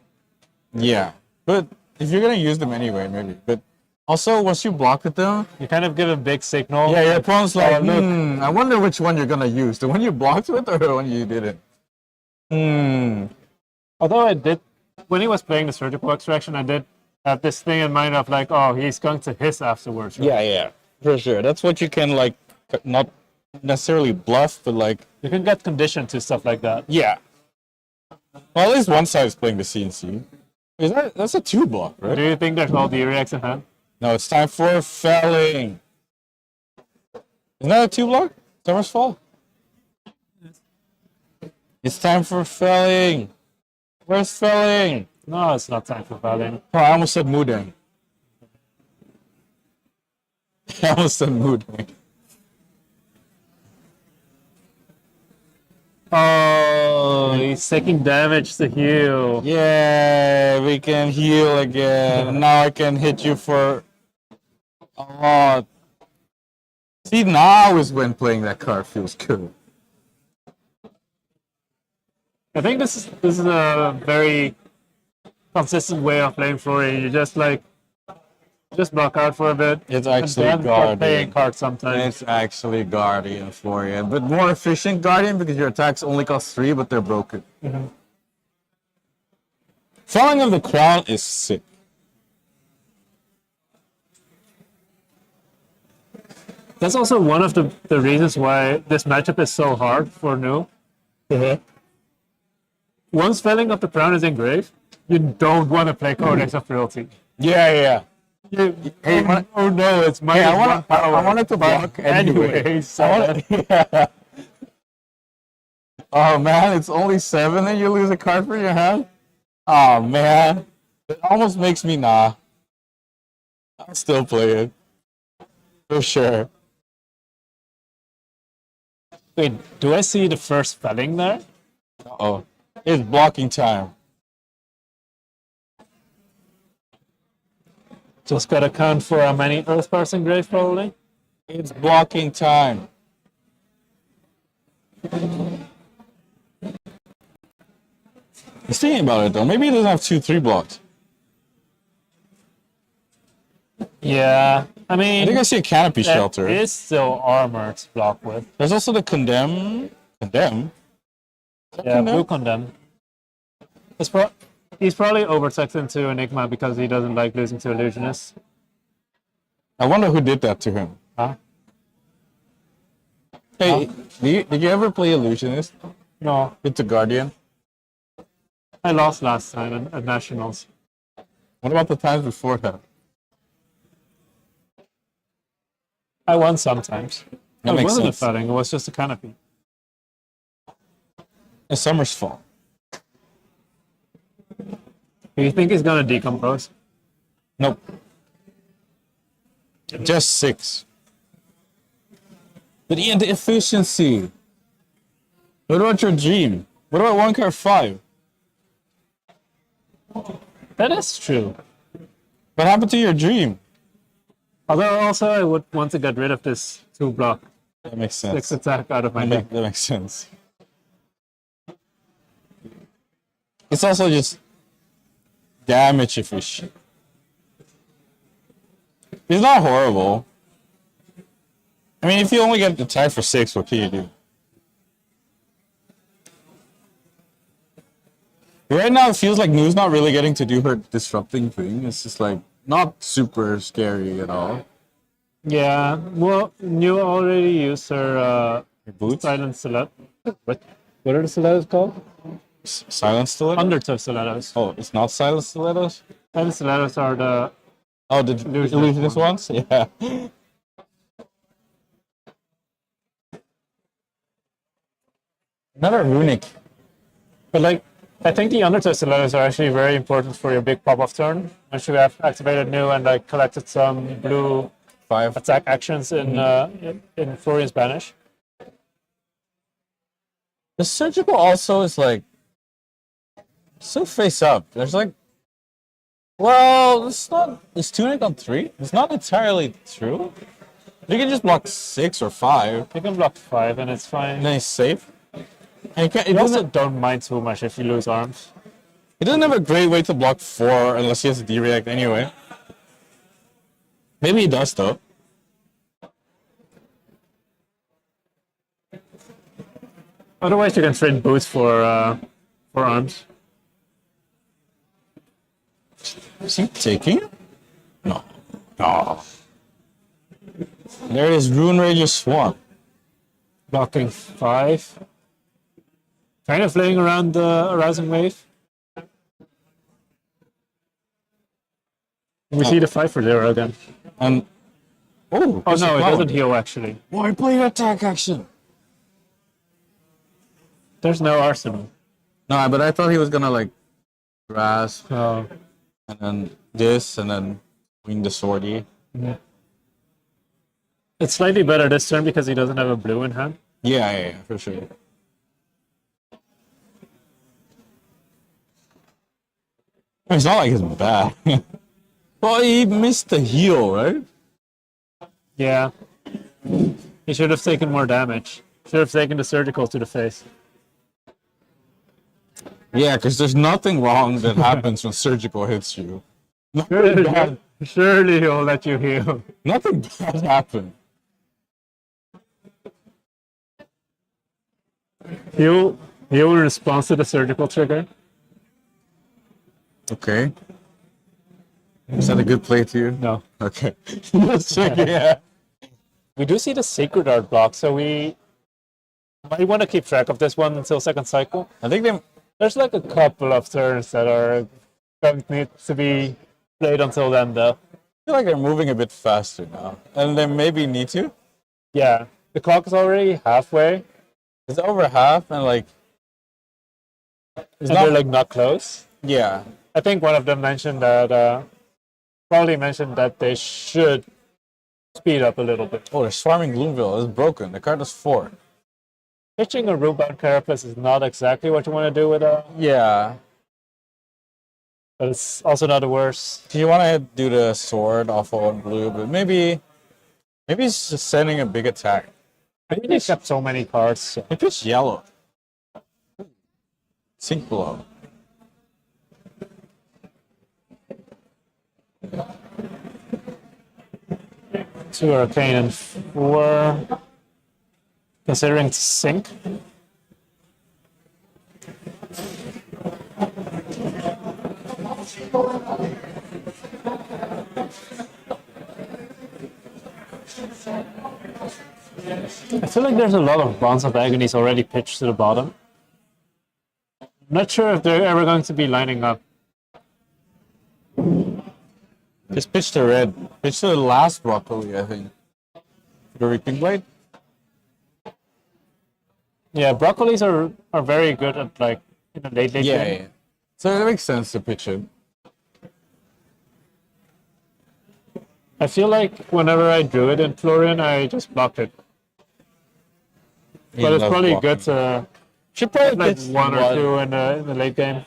Yeah, but if you're gonna use them anyway, maybe. But also, once you block with them, You kind of give a big signal. yeah, your opponent's like, look. I wonder which one you're gonna use. The one you blocked with or the one you didn't? Although I did, when he was playing the Surgical Extraction, I did have this thing in mind of like, oh, he's going to hiss afterwards. Right? Yeah, for sure. That's what you can, like, not necessarily bluff, but like, You can get conditioned to stuff like that. yeah. Well, at least one side is playing the CNC. That's a 2 block, right? Do you think there's all the Wiercx in hand? No, it's time for felling. Isn't that a 2 block? Summer's Fall? It's time for felling. Where's felling? No, it's not time for Valin. Oh, I almost said Mudang. I almost said Mudang. Oh, he's taking damage to heal. Yeah, we can heal again. Now I can hit you for a lot. See, now is when playing that card feels good. I think this is a very consistent way of playing Florian. You just block out for a bit. It's and actually then start playing Guardian. cards sometimes. It's actually Guardian for you, but more efficient Guardian because your attacks only cost 3, but they're broken. Falling of the Crown is sick. That's also one of the reasons why this matchup is so hard for new. Once Felling of the Crown is engraved, you don't want to play Codex of Fealty. Yeah. Hey, Oh no, it's my I wanted to block anyway. Yeah. Oh man, it's only 7 and you lose a card for your hand? Oh man. It almost makes me nah. I'll still play it. For sure. Wait, do I see the first Felling there? Uh-oh. It's blocking time. Just gotta count for how many Earthsparks engraved, probably. It's blocking time. He's thinking about it though. Maybe he doesn't have 2-3 blocks. Yeah, I mean, I think I see a canopy shelter. It is still armor to block with. There's also the condemn. Condemn? Yeah, blue condemn. He's probably overtucked into Enigma because he doesn't like losing to Illusionists. I wonder who did that to him. Huh? Hey, did you ever play Illusionist? No, It's a Guardian. I lost last time at Nationals. What about the times before that? I won sometimes. That It makes wasn't sense. a Felling, it was just a canopy. A Summer's Fall. Do you think he's gonna decompose? Nope. Just 6. But Ian, the efficiency. What about your dream? What about 1 card 5? That is true. What happened to your dream? Although also I would want to get rid of this 2-block That makes 6 sense. attack out of my deck. That makes sense. It's also just damage efficient. It's not horrible. I mean, if you only get the tie for 6, what can you do? Right now, it feels like Nu's not really getting to do her disrupting thing. It's just like not super scary at all. Yeah, well, you already used her Boots? silent stiletto. What are the stilettos called? Silent stilettos? Undertow stilettos. Oh, it's not silent stilettos? Silent stilettos are the Oh, the illusionist ones? Yeah. Another runic. But like, I think the undertow stilettos are actually very important for your big pop-off turn. Once you have activated new and like collected some blue 5. attack actions in Florian's Banish. The surgical also is like so face up. There's like, well, it's not. Is tunic on 3? It's not entirely true. You can just block 6 or 5, You can block 5 and it's fine. and then he's safe. And You also don't mind too much if you lose arms. he doesn't have a great way to block 4 unless he has a D-react anyway. Maybe he does though. Otherwise, you can trade boots for arms. Is he taking it? No. No. There it is, Rune Rage's Swan. Blocking 5. Kind of laying around the arousing wave. We see the 5 for 0 again. And oh No, it doesn't heal actually. Why play attack action? There's no arsenal. No, but I thought he was gonna like grasp Oh. and then this and then wing the swordy. It's slightly better this turn because he doesn't have a blue in hand. Yeah, for sure. It's not like it's bad. Well, he missed the heal, right? Yeah. He should have taken more damage. Should have taken the surgical to the face. Yeah, because there's nothing wrong that happens when surgical hits you. Nothing bad, Surely he'll let you heal. nothing bad happened. He'll respond to the surgical trigger. Okay. Is that a good play to you? No. Okay. Let's check it. Yeah. We do see the Sacred Art block, so we might want to keep track of this one until second cycle. I think they. There's like a couple of turns that are going to need to be played until then, though. feel like they're moving a bit faster now, and they maybe need to. Yeah, the clock is already halfway. It's over half, and like It's they're like not close. yeah, I think one of them mentioned that probably mentioned that they should speed up a little bit. oh, they're swarming Gloomville. It's broken. The card is 4. Pitching a Ruben Carapace is not exactly what you want to do with a, Yeah. but it's also not the worst. You want to do the sword off on blue, but maybe it's just sending a big attack. Maybe they kept so many cards. So. Maybe it's yellow. Sink below. Two Arcane and 4. Considering to sink. I feel like there's a lot of Bonds of Agonies already pitched to the bottom. I'm not sure if they're ever going to be lining up. Just pitch to red. Pitch to the last broccoli, I think. The Reaping Blade? Yeah, broccolis are very good at like in the late game. Yeah. So it makes sense to pitch it. I feel like whenever I drew it in Florian, I just blocked it. But it's probably good to Should probably like pitch one or two in the late game.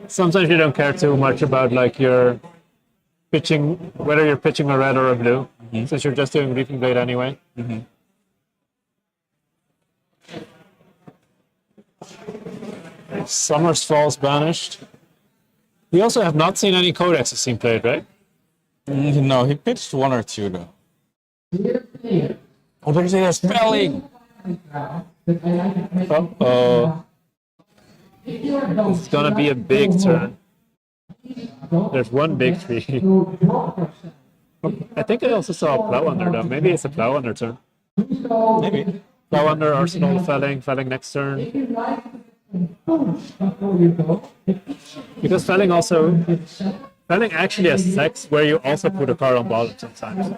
Sometimes you don't care too much about like your pitching, whether you're pitching a red or a blue, since you're just doing Reaping Blade anyway. Summer's Falls banished. We also have not seen any codexes being played, right? No, he pitched one or two though. Oh, there's a spelling. Uh-oh. It's gonna be a big turn. There's one big tree. I think I also saw a plow under though. Maybe it's a plow under turn. Maybe. Plow under, Arsenal, felling next turn. Because felling actually has sex where you also put a card on bottom sometimes.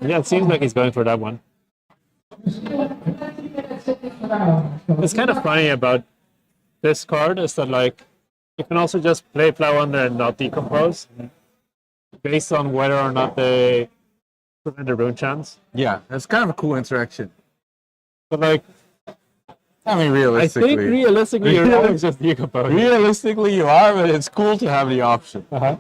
Yeah, it seems like he's going for that one. It's kind of funny about this card is that like you can also just play plow under and not decompose based on whether or not they prevent a rune chance. Yeah, that's kind of a cool interaction. But like, I mean, I think realistically you're always just decomposing. Realistically, you are, but it's cool to have the option. Uh-huh.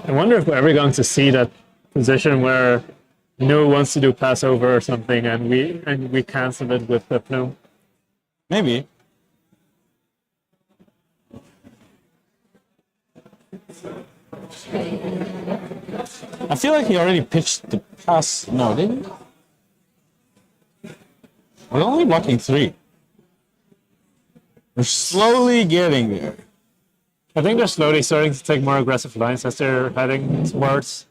I wonder if we're ever going to see that position where Nu wants to do Passover or something, and we cancel it with the plume. Maybe. I feel like he already pitched the pass. No, didn't he? We're only blocking 3. We're slowly getting there. I think they're slowly starting to take more aggressive lines as they're heading towards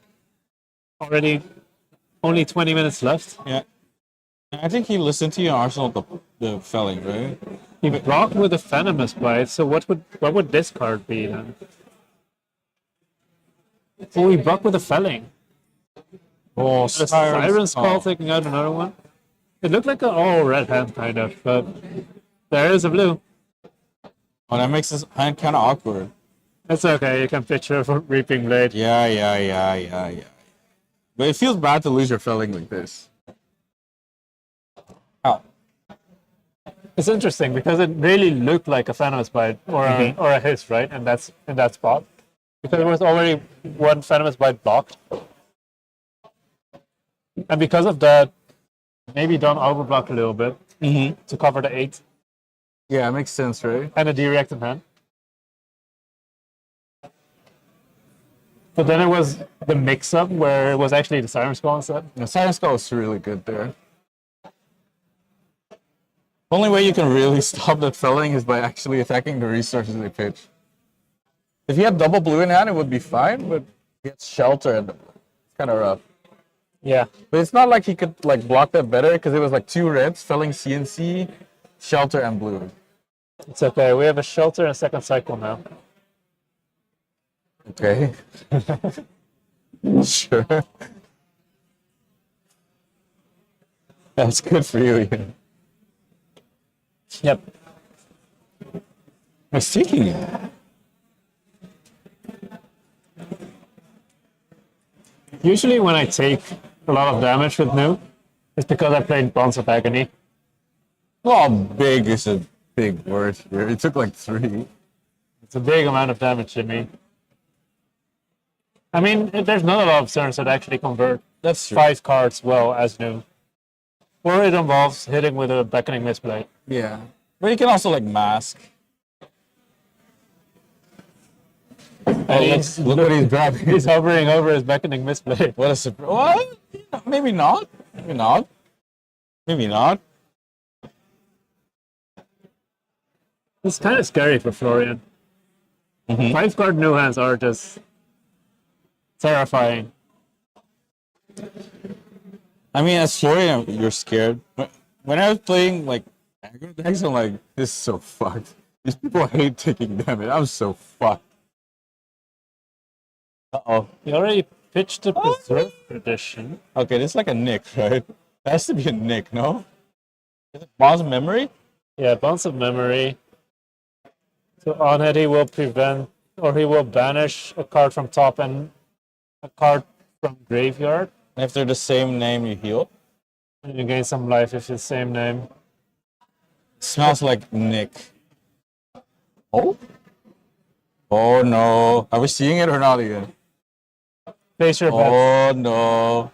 already only 20 minutes left. Yeah. I think he listened to you on Arsenal the felling, right? He blocked with a venomous bite, so what would this card be then? Oh, he blocked with a felling. Oh, A Siren's Call taking out another one. It looked like an all red hand kind of, but there is a blue. Oh, that makes this hand kind of awkward. It's okay, you can picture a Reaping Blade. Yeah. But it feels bad to lose your felling like this. How? It's interesting because it really looked like a Venomous Bite or a hiss, right? And that's in that spot. Because there was already one Venomous Bite blocked. And because of that, maybe don't overblock a little bit to cover the 8 Yeah, it makes sense, right? and a D-react in hand. But then it was the mix-up where it was actually the Siren Skull instead. The Siren Skull is really good there. Only way you can really stop that felling is by actually attacking the resources they pitch. If he had double blue in hand, it would be fine, but he had shelter and it's kind of rough. Yeah. But it's not like he could like block that better because it was like 2 reds, felling CNC, shelter, and blue. It's okay. We have a shelter and a second cycle now. Okay. Sure. That's good for you, yeah. Yep. I'm taking it. Usually when I take a lot of damage with Nu, it's because I played Bonds of Agony. Well, big is a big word here. It took like 3. It's a big amount of damage to me. I mean, there's not a lot of turns that actually convert That's true. 5 cards well as Nu. Or it involves hitting with a Beckoning Mistblade. Yeah. But you can also like mask. And Look what he's grabbing. he's hovering over his Beckoning Mistblade. What a surprise. What? Maybe not. Maybe not. Maybe not. It's kind of scary for Florian. 5-card new hands are just terrifying. I mean, as Florian, you're scared. When I was playing like aggro decks, I'm like, this is so fucked. These people hate taking damage. I'm so fucked. Uh-oh. He already pitched the Preserve Tradition. Okay, this is like a nick, right? That has to be a nick, no? Is it Bonds of Memory? Yeah, Bonds of Memory. So on it, he will prevent, or he will banish a card from top and a card from graveyard. And if they're the same name, you heal. And you gain some life if it's the same name. Smells like Nick. Oh? Oh no. Are we seeing it or not again? Face your bets. Oh no.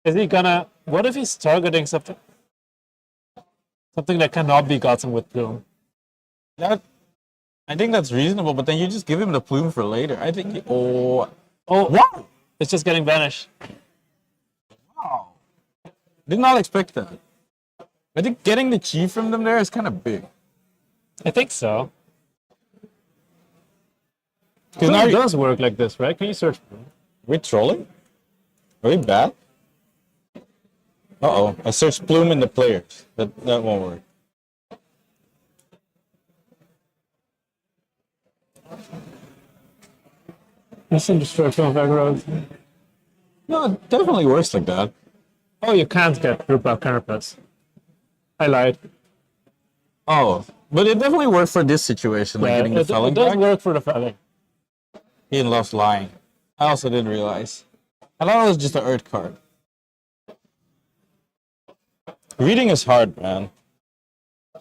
Is he gonna? What if he's targeting something? Something that cannot be gotten with Plume. That I think that's reasonable, but then you just give him the plume for later. I think. Oh, Wow! it's just getting banished. Wow! Did not expect that. I think getting the chi from them there is kind of big. I think so. Because Plume now does work like this, right? Can you search Plume? Are we trolling? Are we bad? Uh-oh. I searched plume in the players. That won't work. Listen, destroy Plume of aggro. No, it definitely works like that. Oh, you can't get group up carapace. I lied. Oh, but it definitely worked for this situation, like getting the it felling does back. work for the felling. He loves lying. I also didn't realize. I thought it was just an Earth card. Reading is hard, man.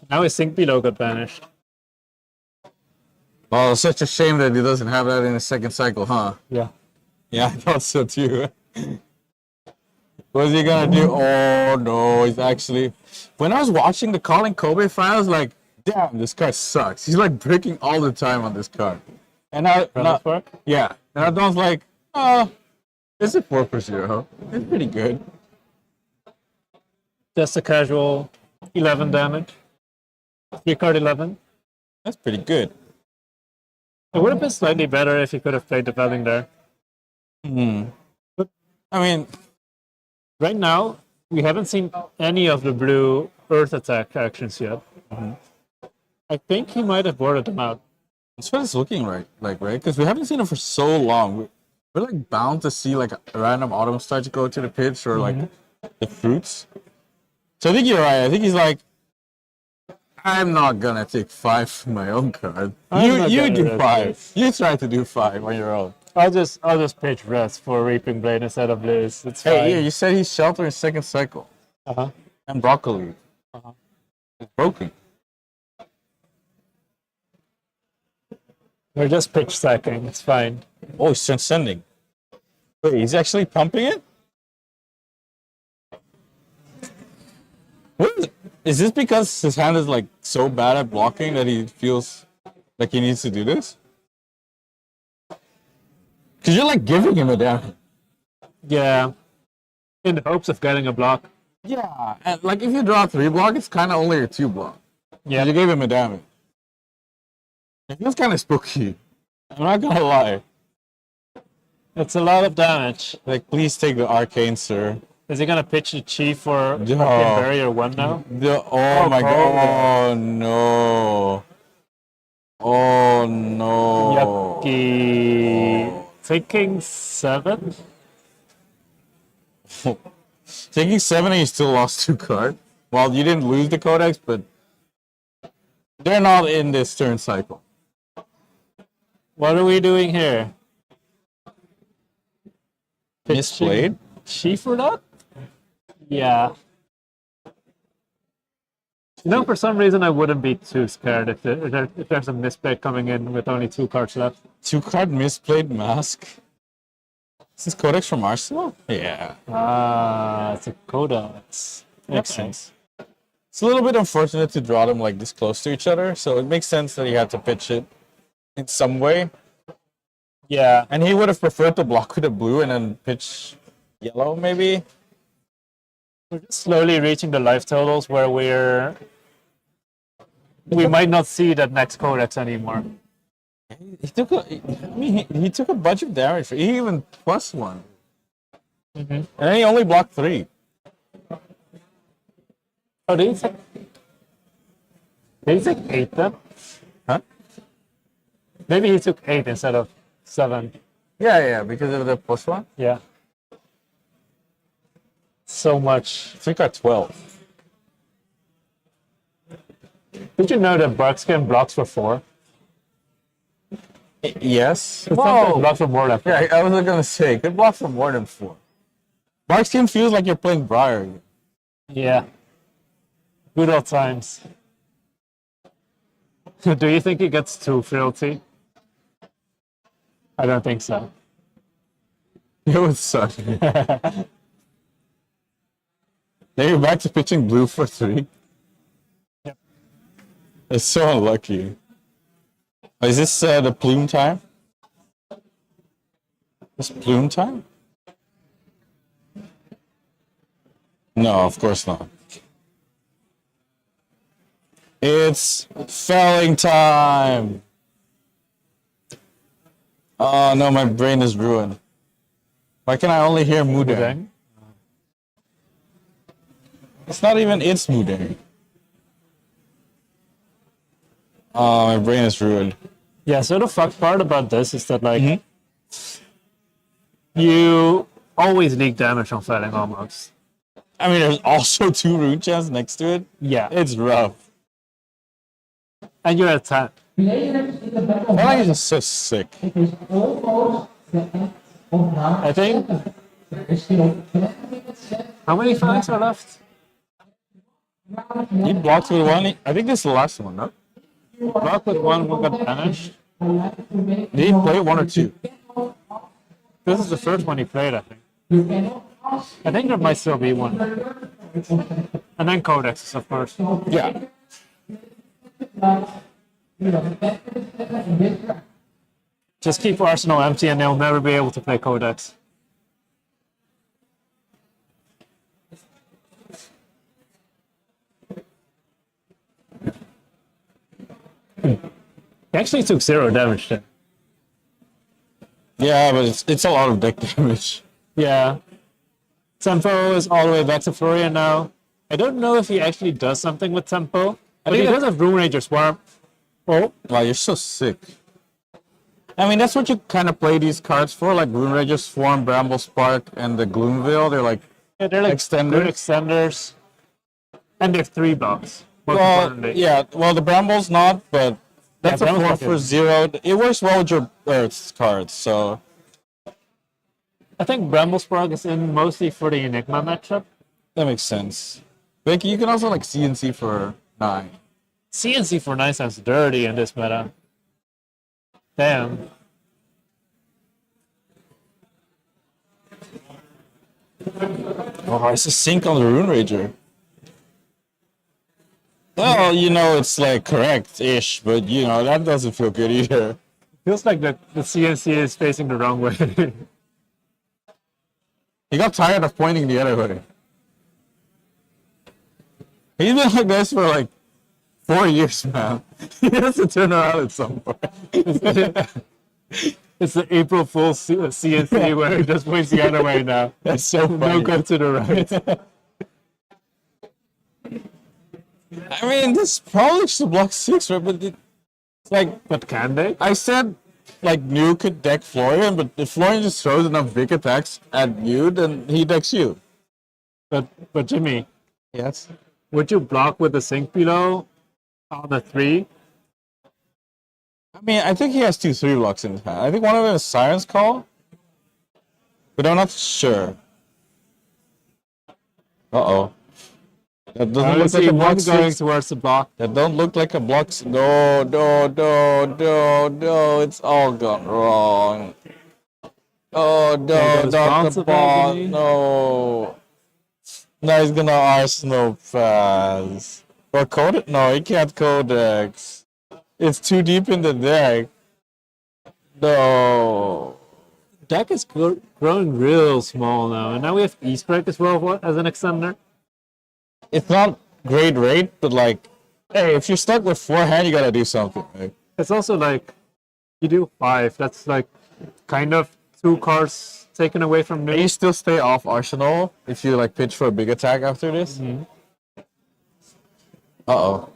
Now his Sync Below got banished. Oh, it's such a shame that he doesn't have that in his second cycle, huh? Yeah. Yeah, I thought so too. What's he gonna do? Oh no, he's actually. When I was watching the Colin Kobe fight, I was like, damn, this card sucks. He's like breaking all the time on this card. And yeah. And I was like, oh, it's a 4 for 0. It's pretty good. Just a casual 11 damage. 3 card 11. That's pretty good. It would have been slightly better if he could have played the felling there. But I mean, Right now, we haven't seen any of the blue Earth attack actions yet. I think he might have boarded them out. that's what it's looking right? Because we haven't seen it for so long. We're like bound to see like a random autumn start to go to the pitch or like the fruits. So I think you're right. I think he's like, I'm not gonna take 5 from my own card. You do 5. You try to do 5 on your own. I'll just pitch rest for Reaping Blade instead of Liz. It's fine. Hey, yeah, you said he's shelter in second cycle. And broccoli. It's broken. We're just pitch stacking. It's fine. Oh, he's transcending. Wait, he's actually pumping it? What is this because his hand is like so bad at blocking that he feels like he needs to do this? Because you're like giving him a damage. Yeah. In the hopes of getting a block. Yeah, and like if you draw 3 block, it's kind of only a 2 block. Yeah. You gave him a damage. It feels kind of spooky. I'm not gonna lie. It's a lot of damage. Like, please take the arcane, sir. Is he gonna pitch the chi for No. barrier 1 now? Oh my god! Oh no! Oh no! Yucky. Taking 7? Taking 7 and you still lost 2 cards. Well, you didn't lose the codex, but they're not in this turn cycle. What are we doing here? Misplayed? Chi for that? Yeah. You know, for some reason I wouldn't be too scared if there's a misplay coming in with only 2 cards left. 2 card misplayed mask. Is this codex from Arsenal? Yeah. Ah, it's a codex. Makes sense. It's a little bit unfortunate to draw them like this close to each other, so it makes sense that he had to pitch it in some way. Yeah. And he would have preferred to block with a blue and then pitch yellow, maybe. We're just slowly reaching the life totals where we might not see that next codex anymore. He took he took a bunch of damage. He even +1. And then he only blocked 3. Oh, did he take 8 then? Huh? Maybe he took 8 instead of 7. Yeah, because of the +1. Yeah. So much. I think at 12. Did you know that Barkskin blocks for 4? Yes. Sometimes blocks for more than 4. Yeah, I was gonna say, could block for more than 4. Barkskin feels like you're playing Briar. Yeah. Good old times. Do you think he gets too fealty? I don't think so. It would suck. Then you're back to pitching blue for 3. Yep. It's so unlucky. Is this the plume time? It's plume time? No, of course not. It's felling time! Oh no, my brain is ruined. Why can I only hear Mudang? It's not even its Mudang. Oh, my brain is ruined. Yeah, so the fuck part about this is that, like, you always leak damage on felling almost. I mean, there's also 2 rune chants next to it. Yeah. It's rough. And you're at 10. Felling is just so sick. I think. How many Fangs are left? He blocked with 1. I think this is the last one, no? Block with 1 got banished. Did he play 1 or 2? This is the first one he played, I think. I think there might still be 1. And then Codex, of course. Yeah. Just keep Arsenal empty and they'll never be able to play Codex. He actually took 0 damage there. Yeah, but it's a lot of deck damage. Yeah. Tempo is all the way back to Florian now. I don't know if he actually does something with Tempo. But he does have Rune Ranger Swarm. Oh. Wow, you're so sick. I mean, that's what you kind of play these cards for, like Rune Ranger Swarm, Bramble Spark, and the Gloomveil. They're like extenders. Good extenders. And they're 3 blocks. Well, yeah, well, the Bramble's not, but that's a 4 for 0. It works well with your Earth's cards, so. I think Bramble Spark is in mostly for the Enigma matchup. That makes sense. Beek, you can also like CNC for 9. CNC for 9 sounds dirty in this meta. Damn. Oh, it's a sync on the Rune Ranger. Well, you know, it's like correct-ish, but you know, that doesn't feel good either. Feels like the CNC is facing the wrong way. He got tired of pointing the other way. He's been like this for like 4 years, man. He has to turn around at some point. It's the April Fool's CNC where it just points the other way now. That's so funny. No go to the right. I mean, this probably should block 6, right? But it's like, But can they? I said, like, New could deck Florian, but if Florian just throws enough big attacks at you, then he decks you. But Jimmy, Yes. would you block with the sink below on the 3? I mean, I think he has 2 3 blocks in his hand. I think one of them is Siren's Call, but I'm not sure. Uh-oh. That doesn't look like a block going 6. towards the block. That don't look like a block. No, it's all gone wrong. Oh, no, goes not the ball. responsibility. No. Now he's gonna Arsenal pass. Or code it? No, he can't Codex. It's too deep in the deck. No. Deck is growing real small now, and now we have E-Strike as well as an extender. It's not great rate, but like, hey, if you're stuck with 4 hand, you gotta do something. Right? It's also like, you do 5, that's like kind of 2 cards taken away from Can me. you still stay off Arsenal if you like pitch for a big attack after this? Uh-oh.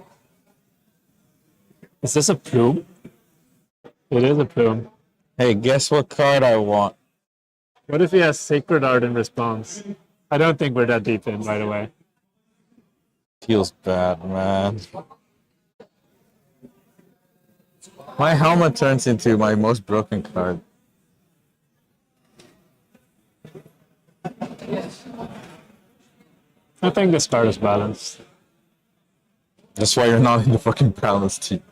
Is this a plume? It is a plume. Hey, guess what card I want? What if he has Sacred Art in response? I don't think we're that deep in, by the way. Feels bad, man. My helmet turns into my most broken card. I think this card is balanced. That's why you're not in the fucking balance team.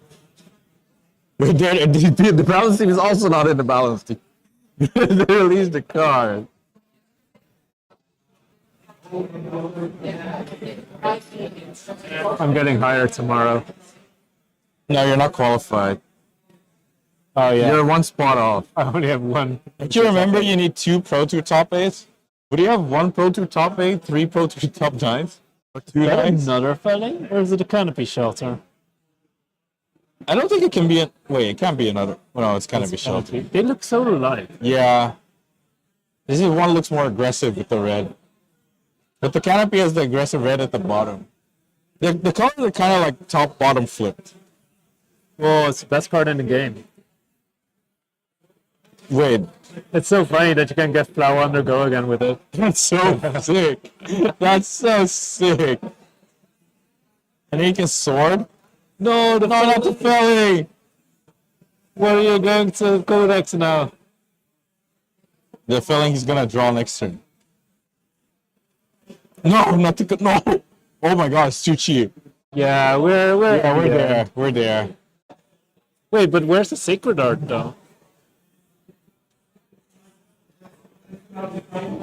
Wait, the balance team is also not in the balance team. They released the card. I'm getting hired tomorrow. No, you're not qualified. Oh yeah, You're one spot off. I only have one. Don't you remember you need 2 Pro Tour top 8s? Would you have 1 Pro Tour top 8, 3 Pro Tour top 9s? Or 2 Is that 9s? another felling, or is it a canopy shelter? I don't think it can be. Wait, it can't be another. Well, no, it's Canopy Shelter. They look so alike. Yeah. This is one looks more aggressive with the red. But the Canopy has the aggressive red at the bottom. The colors are kind of like top bottom flipped. Well, it's the best card in the game. Wait, It's so funny that you can get Flower Undergo again with it. that's so sick. That's so sick. And he can sword? No, not the felling. What are you going to Codex now? The felling he's gonna draw next turn. No, not the no. Oh my god, it's too cheap. Yeah, we're There. We're there. Wait, but where's the Sacred Art though?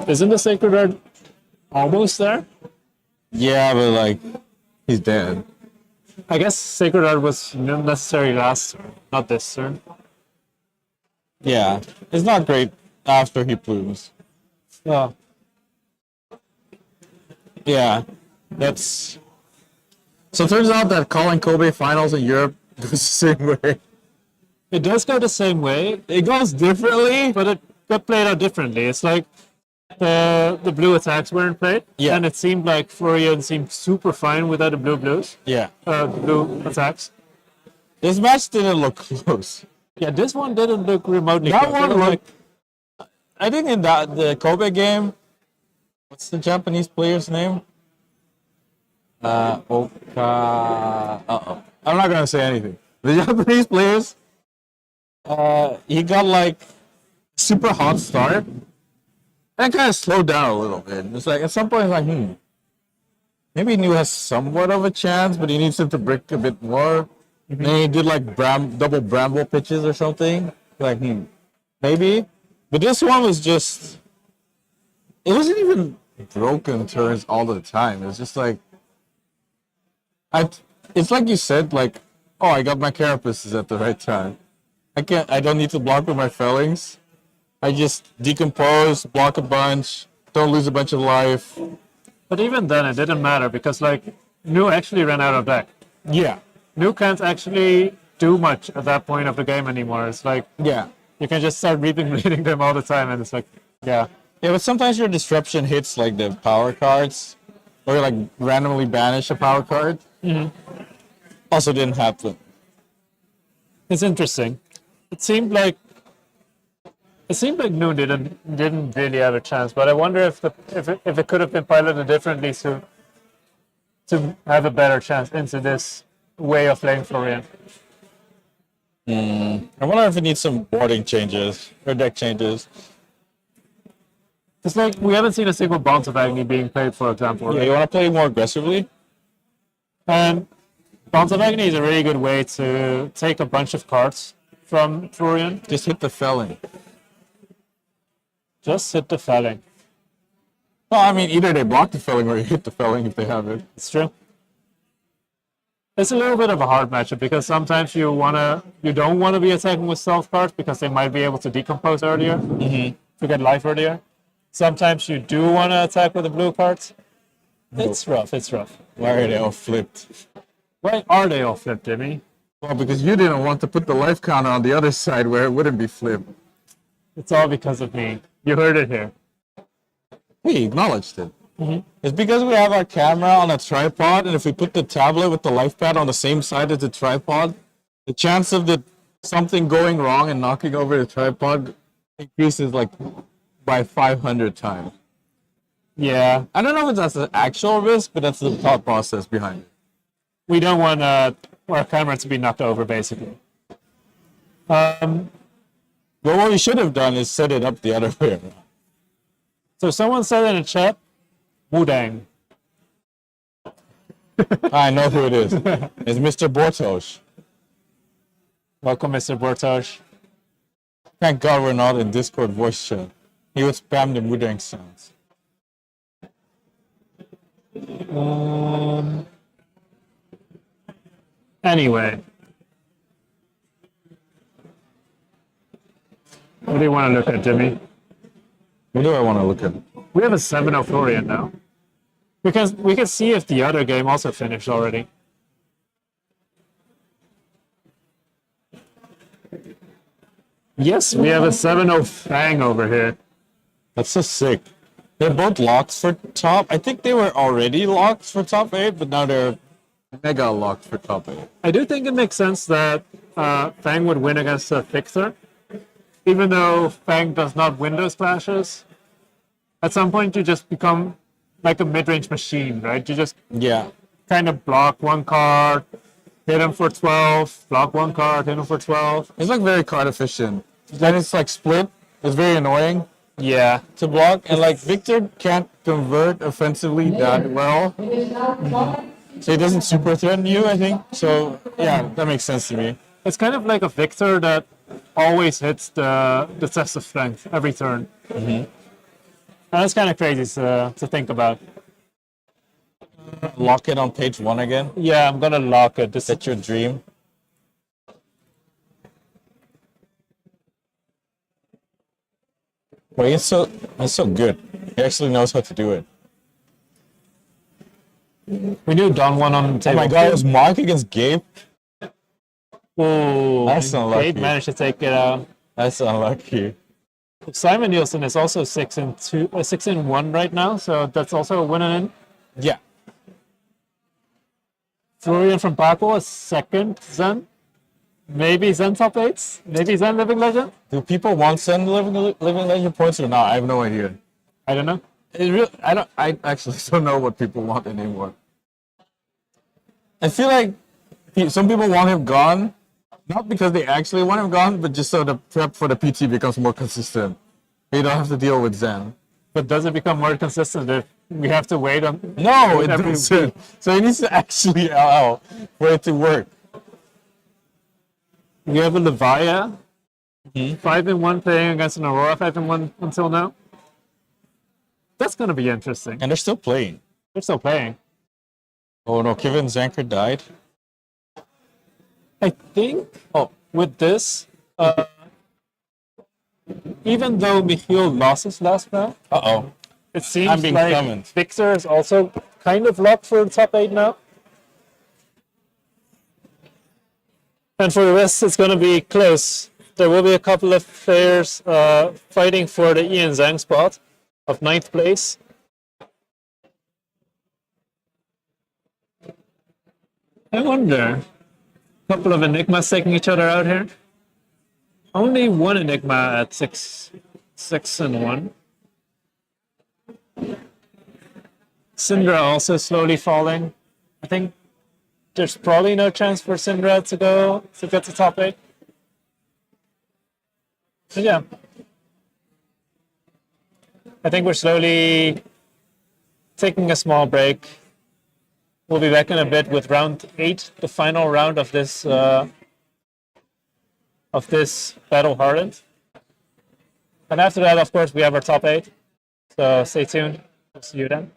Isn't the Sacred Art almost there? Yeah, but like he's dead. I guess Sacred Art was necessary last turn, not this turn. Yeah. It's not great after he plumes. Yeah. Yeah. That's so it turns out that calling Kobe finals in Europe goes the same way. It does go the same way, It goes differently. but it got played out differently. It's like the blue attacks weren't played, Yeah. and it seemed like Florian seemed super fine without the blues, Yeah. blue attacks. This match didn't look close. Yeah, this one didn't look remotely. That close. It one looked looked. I think in the Kobe game, what's the Japanese player's name? I'm not gonna say anything. The Japanese players, he got like super hot start and kind of slowed down a little bit. It's like at some point, it's like, maybe New has somewhat of a chance, but he needs him to brick a bit more. Then he did like double bramble pitches or something. Like, maybe. But this one was just, it wasn't even broken turns all the time. It was just like, it's like you said, like, oh, I got my carapaces at the right time. I don't need to block with my fellings. I just decompose, block a bunch, don't lose a bunch of life. But even then, it didn't matter because like New actually ran out of deck. Yeah. New can't actually do much at that point of the game anymore. It's like Yeah. you can just start reaping bleeding them all the time, and it's like, yeah. Yeah, but sometimes your disruption hits like the power cards, or like randomly banish a power card. Also didn't happen. It's interesting. It seemed like New didn't really have a chance, but I wonder if it could have been piloted differently to have a better chance into this way of playing Florian. I wonder if it needs some boarding changes or deck changes. It's like we haven't seen a single Bounce of Agony being played, for example. Yeah, you want to play more aggressively? And Bounce of Agony is a really good way to take a bunch of cards from Florian. Just hit the felling. Just hit the felling. Well, I mean, either they block the felling or you hit the felling if they have it. It's true. It's a little bit of a hard matchup because sometimes you don't want to be attacking with stealth cards because they might be able to decompose earlier, to get life earlier. Sometimes you do want to attack with the blue cards. It's rough. It's rough. Why are they all flipped? Why are they all flipped, Jimmy? Well, because you didn't want to put the life counter on the other side where it wouldn't be flipped. It's all because of me. You heard it here. We acknowledged it. It's because we have our camera on a tripod, and if we put the tablet with the life pad on the same side as the tripod, the chance of something going wrong and knocking over the tripod increases like by 500 times. Yeah, I don't know if that's an actual risk, but that's the thought process behind it. we don't want our camera to be knocked over, basically. But what we should have done is set it up the other way around. So someone said in the chat, Wudang. I know who it is. It's Mr. Bortosh. Welcome, Mr. Bortosh. Thank God we're not in Discord voice chat. He would spam the Wiercx sounds. Anyway. What do you want to look at, Jimmy? What do I want to look at? We have a 7-0 Florian now. Because we can see if the other game also finished already. Yes, we have a 7-0 Fang over here. That's so sick. They're both locks for top. I think they were already locked for top 8, but now they're mega locked for top 8. I do think it makes sense that Fang would win against a Fixer. Even though Fang does not win those clashes, at some point you just become like a mid-range machine, right? You just Yeah. kind of block one card, hit him for 12, block one card, hit him for 12. It's like very card efficient. Then it's like split. It's very annoying Yeah. to block. And like Victor can't convert offensively that well. So he doesn't super threaten you, I think. So yeah, that makes sense to me. It's kind of like a Victor that always hits the test of strength every turn. And that's kind of crazy to think about. Lock it on page 1 again. Yeah, I'm gonna lock it. This That's your dream. Well, he's so good. He actually knows how to do it. we knew Don won on the Oh table. my god, it was Mark against Gabe? Oh, That's unlucky. Gabe managed to take it out. That's unlucky. Simon Nielsen is also 6-1 right now, so that's also a win and in. Yeah. Florian from Paco is second. Zen, maybe Zen top 8s, maybe Zen Living Legend. Do people want Zen living legend points or not? I have no idea. I don't know. I actually don't know what people want anymore. I feel like some people want him gone, not because they actually want him gone, but just so the prep for the PT becomes more consistent. You don't have to deal with Zen. But does it become more consistent if we have to wait on? No, it every doesn't. So it needs to actually allow for it to work. We have a Levia, 5-1 playing against an Aurora, 5-1 until now. That's gonna be interesting. And they're still playing. They're still playing. Oh no, Kevin Zanker died. I think. Oh, with this, even though Michiel lost his last round, Uh-oh. it I'm seems being like summoned. Victor is also kind of locked for the top 8 now. And for the rest, it's going to be close. There will be a couple of players fighting for the Ian Zhang spot of 9th place. I wonder. A couple of Enigmas taking each other out here. Only one Enigma at 6-1. Cindra also slowly falling. I think there's probably no chance for Cindra to get to top 8. But yeah. I think we're slowly taking a small break. We'll be back in a bit with round 8, the final round of this battle hardened. And after that, of course, we have our top 8. So stay tuned. We'll see you then.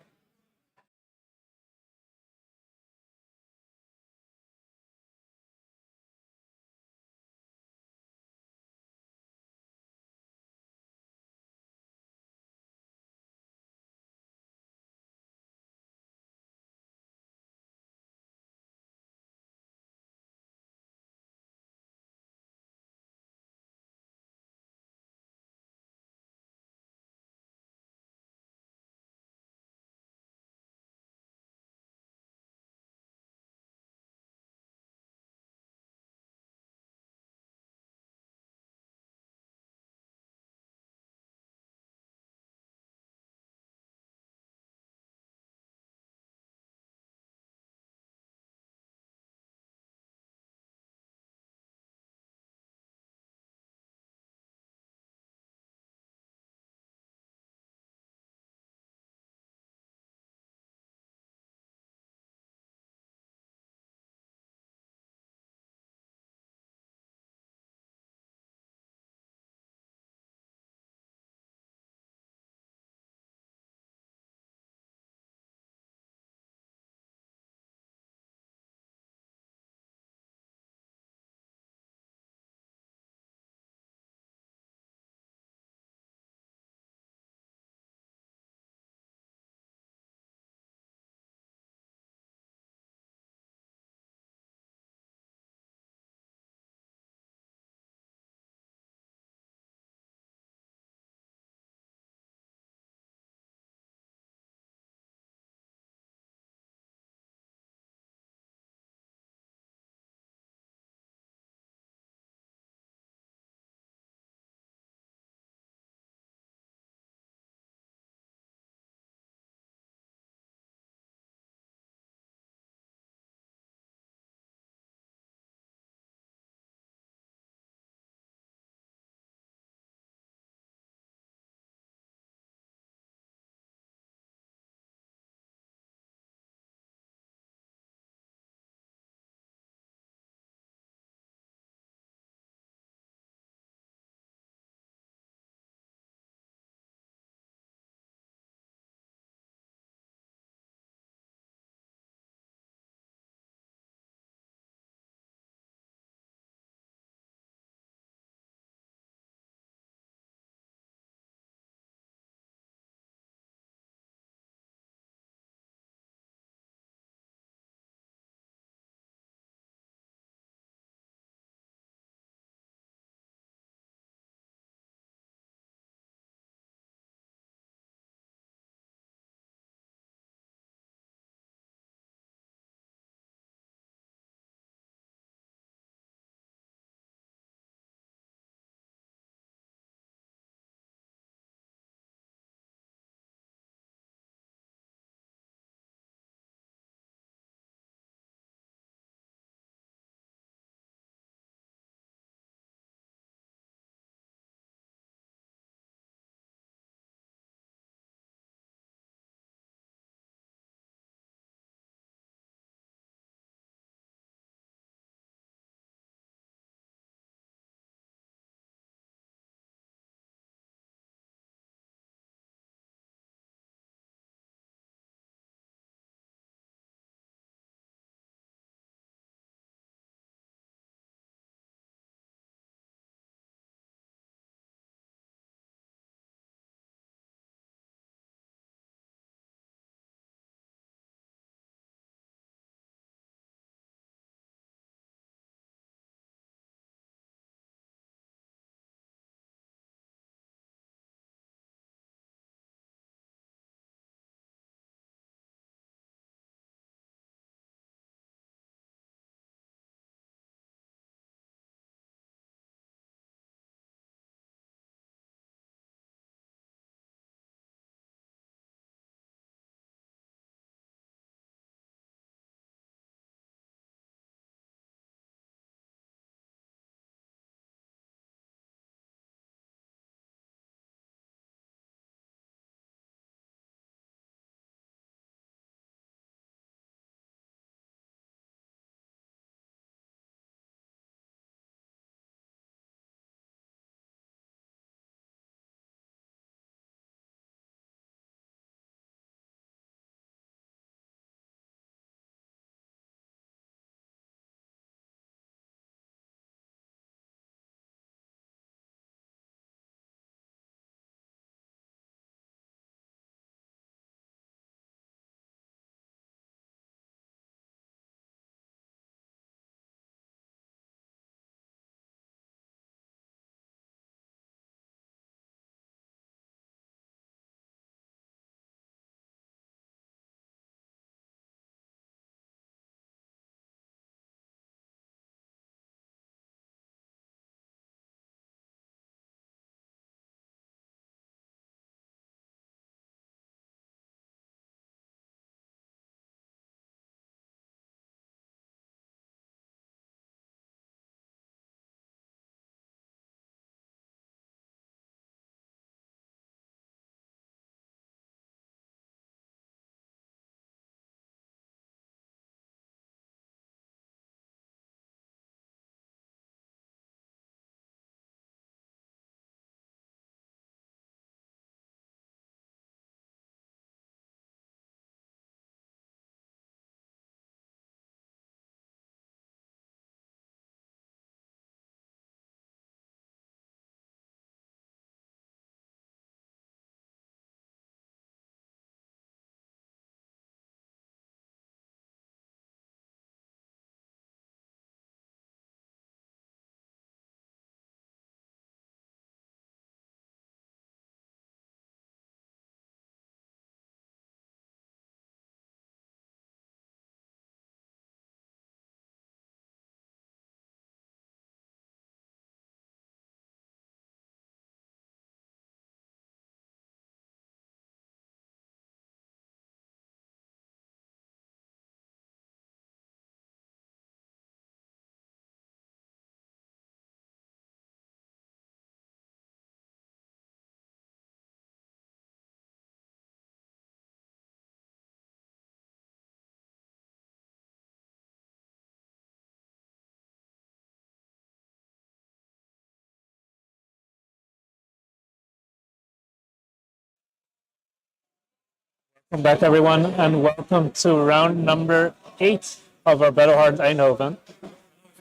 Welcome back, everyone, and welcome to round number 8 of our Battle Hard Eindhoven.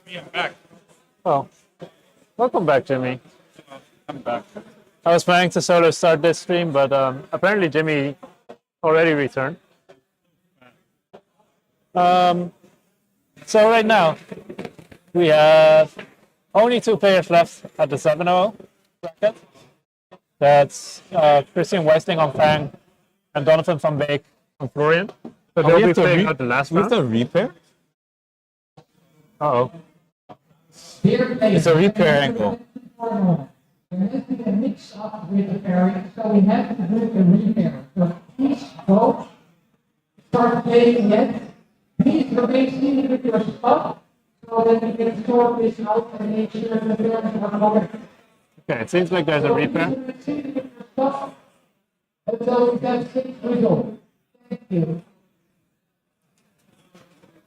Yeah, I'm back. Oh, welcome back, Jimmy. I'm back. I was planning to solo start this stream, but apparently Jimmy already returned. So right now, we have only 2 players left at the 7-0 bracket. That's Christian Weißling on Fang and Donovan van Beek on Florian. So they'll be playing out the last round. With a repair? Uh-oh. It's a repair angle. There has to be a mix up with the pairing, so we have to do a repair. So please both start playing yet. Please remain seated with your spot so that we can sort this out and make sure that the pairings are covered. Okay, it seems like there's a repair. Please remain seated with your spot until we can see the result. Thank you.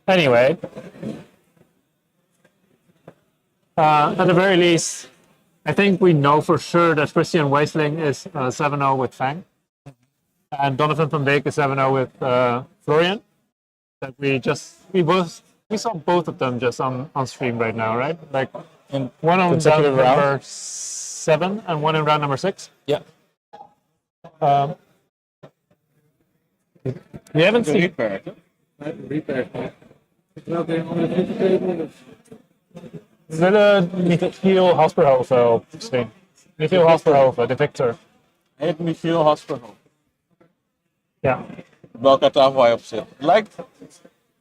Anyway, at the very least, I think we know for sure that Christian Weißling is 7-0 with Fang, and Donovan van Beek is 7-0 with Florian. That we saw both of them just on stream right now, right? Like In one on round consecutive number rounds? 7 and one in round number 6. Yeah. We haven't seen. Repair. Repair. We willen Michiel Hasperhoven misschien. Michiel Hasperhoven, de Victor. Heet Michiel Hospital. Ja. Welke tafel hij op zit. Lijkt.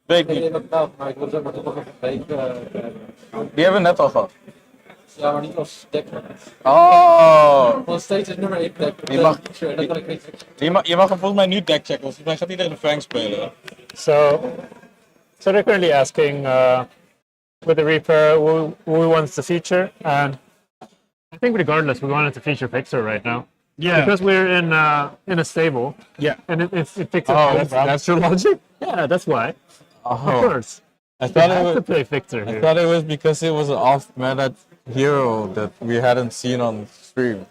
Weet niet. Inderdaad, maar ik wil zeg maar toch nog een beetje. Die hebben we net al gehad. Ja, maar niet als deck. Oh! Want steeds is nummer 1 deck. Je mag- Dat kan ik niet. Je mag hem volgens mij nu deck checken, want volgens mij gaat iedereen de Fang spelen. So they're currently asking with the Reaper who we wants to feature, and I think regardless we wanted to feature Victor right now. Yeah. Because we're in a stable, Yeah. and it picks up. Oh, both rounds. that's your logic? Yeah, that's why. Of Oh. course. I We thought have to it was, play Victor I here. thought it was because it was an off-meta hero that we hadn't seen on stream.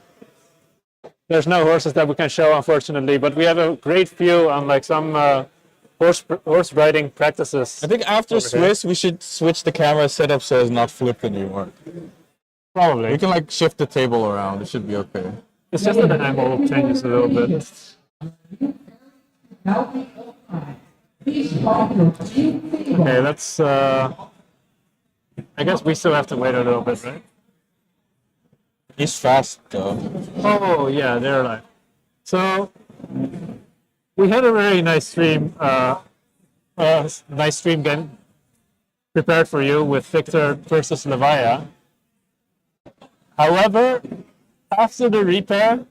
There's no horses that we can show, unfortunately, but we have a great view on like some horse riding practices. I think after Over here. Swiss, we should switch the camera setup so it's not flipped anymore. Probably. We can like shift the table around. It should be okay. It's just that the angle changes a little bit. Now we open. Please find your team. Okay, let's. I guess we still have to wait a little bit, right? He's fast though. Oh yeah, they're alive. So we had a very nice stream. Nice stream game prepared for you with Victor versus Levaya. However, after the repair,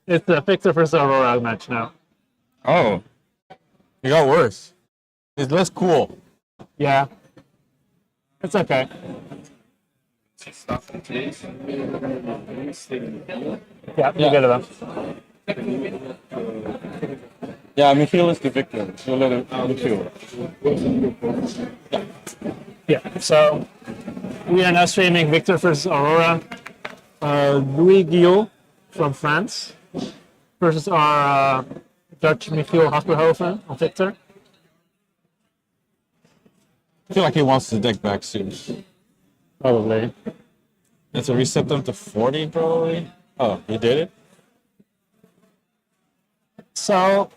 it's a Victor versus Aurora match now. Oh. It got worse. It's less cool. Yeah, it's okay. Yeah, you get it then. Ja, Michiel is de victor. We willen Michiel. Yeah, so we are now streaming Victor versus Aurora. Louis Guillot from France versus our Dutch Michiel Hasperhoven on Victor. I feel like he wants the deck back soon. Probably. Let's reset them to 40 probably. Oh, he did it? So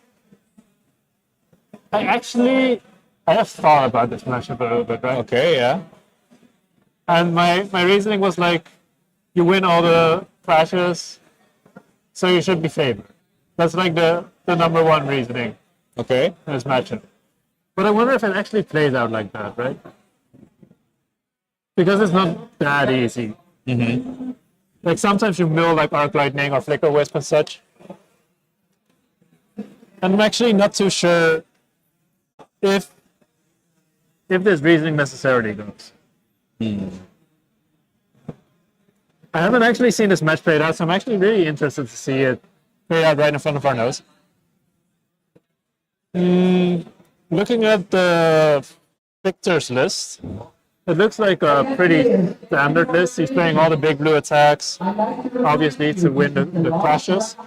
I have thought about this matchup a little bit, right? Okay, yeah. And my reasoning was like, you win all the clashes, so you should be favored. That's like the number one reasoning Okay. in this matchup. But I wonder if it actually plays out like that, right? Because it's not that easy. Mm-hmm. Like sometimes you mill like Arc Lightning or Flicker Wisp and such. And I'm actually not too sure if this reasoning necessarily goes. I haven't actually seen this match played out, so I'm actually really interested to see it played out right in front of our nose. Looking at the Victor's list, it looks like a pretty standard list. He's playing all the big blue attacks, obviously to win the clashes.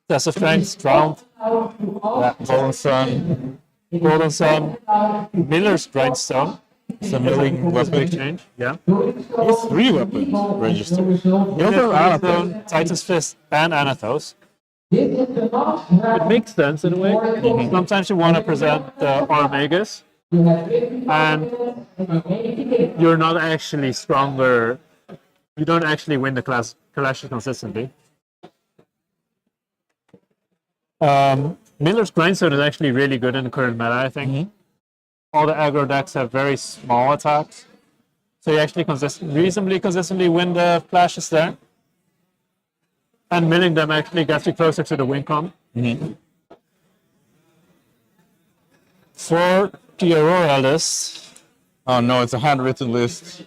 That's a strength, strong, Golden Sun. Golden Sun, Miller's Grindstone. It's a milling Big weapon. change. Yeah. It's 3 weapons registered. You also have Miller's Anathos. Grindstone, Titan's Fist, and Anathos. It makes sense in a way. Sometimes you want to present the Armagus, and you're not actually stronger. You don't actually win the clashes consistently. Miller's Grindstone is actually really good in the current meta, I think. All the aggro decks have very small attacks, so you actually reasonably consistently win the clashes there. And milling them actually gets you closer to the win con. For the Aurora list, Oh no, it's a handwritten list.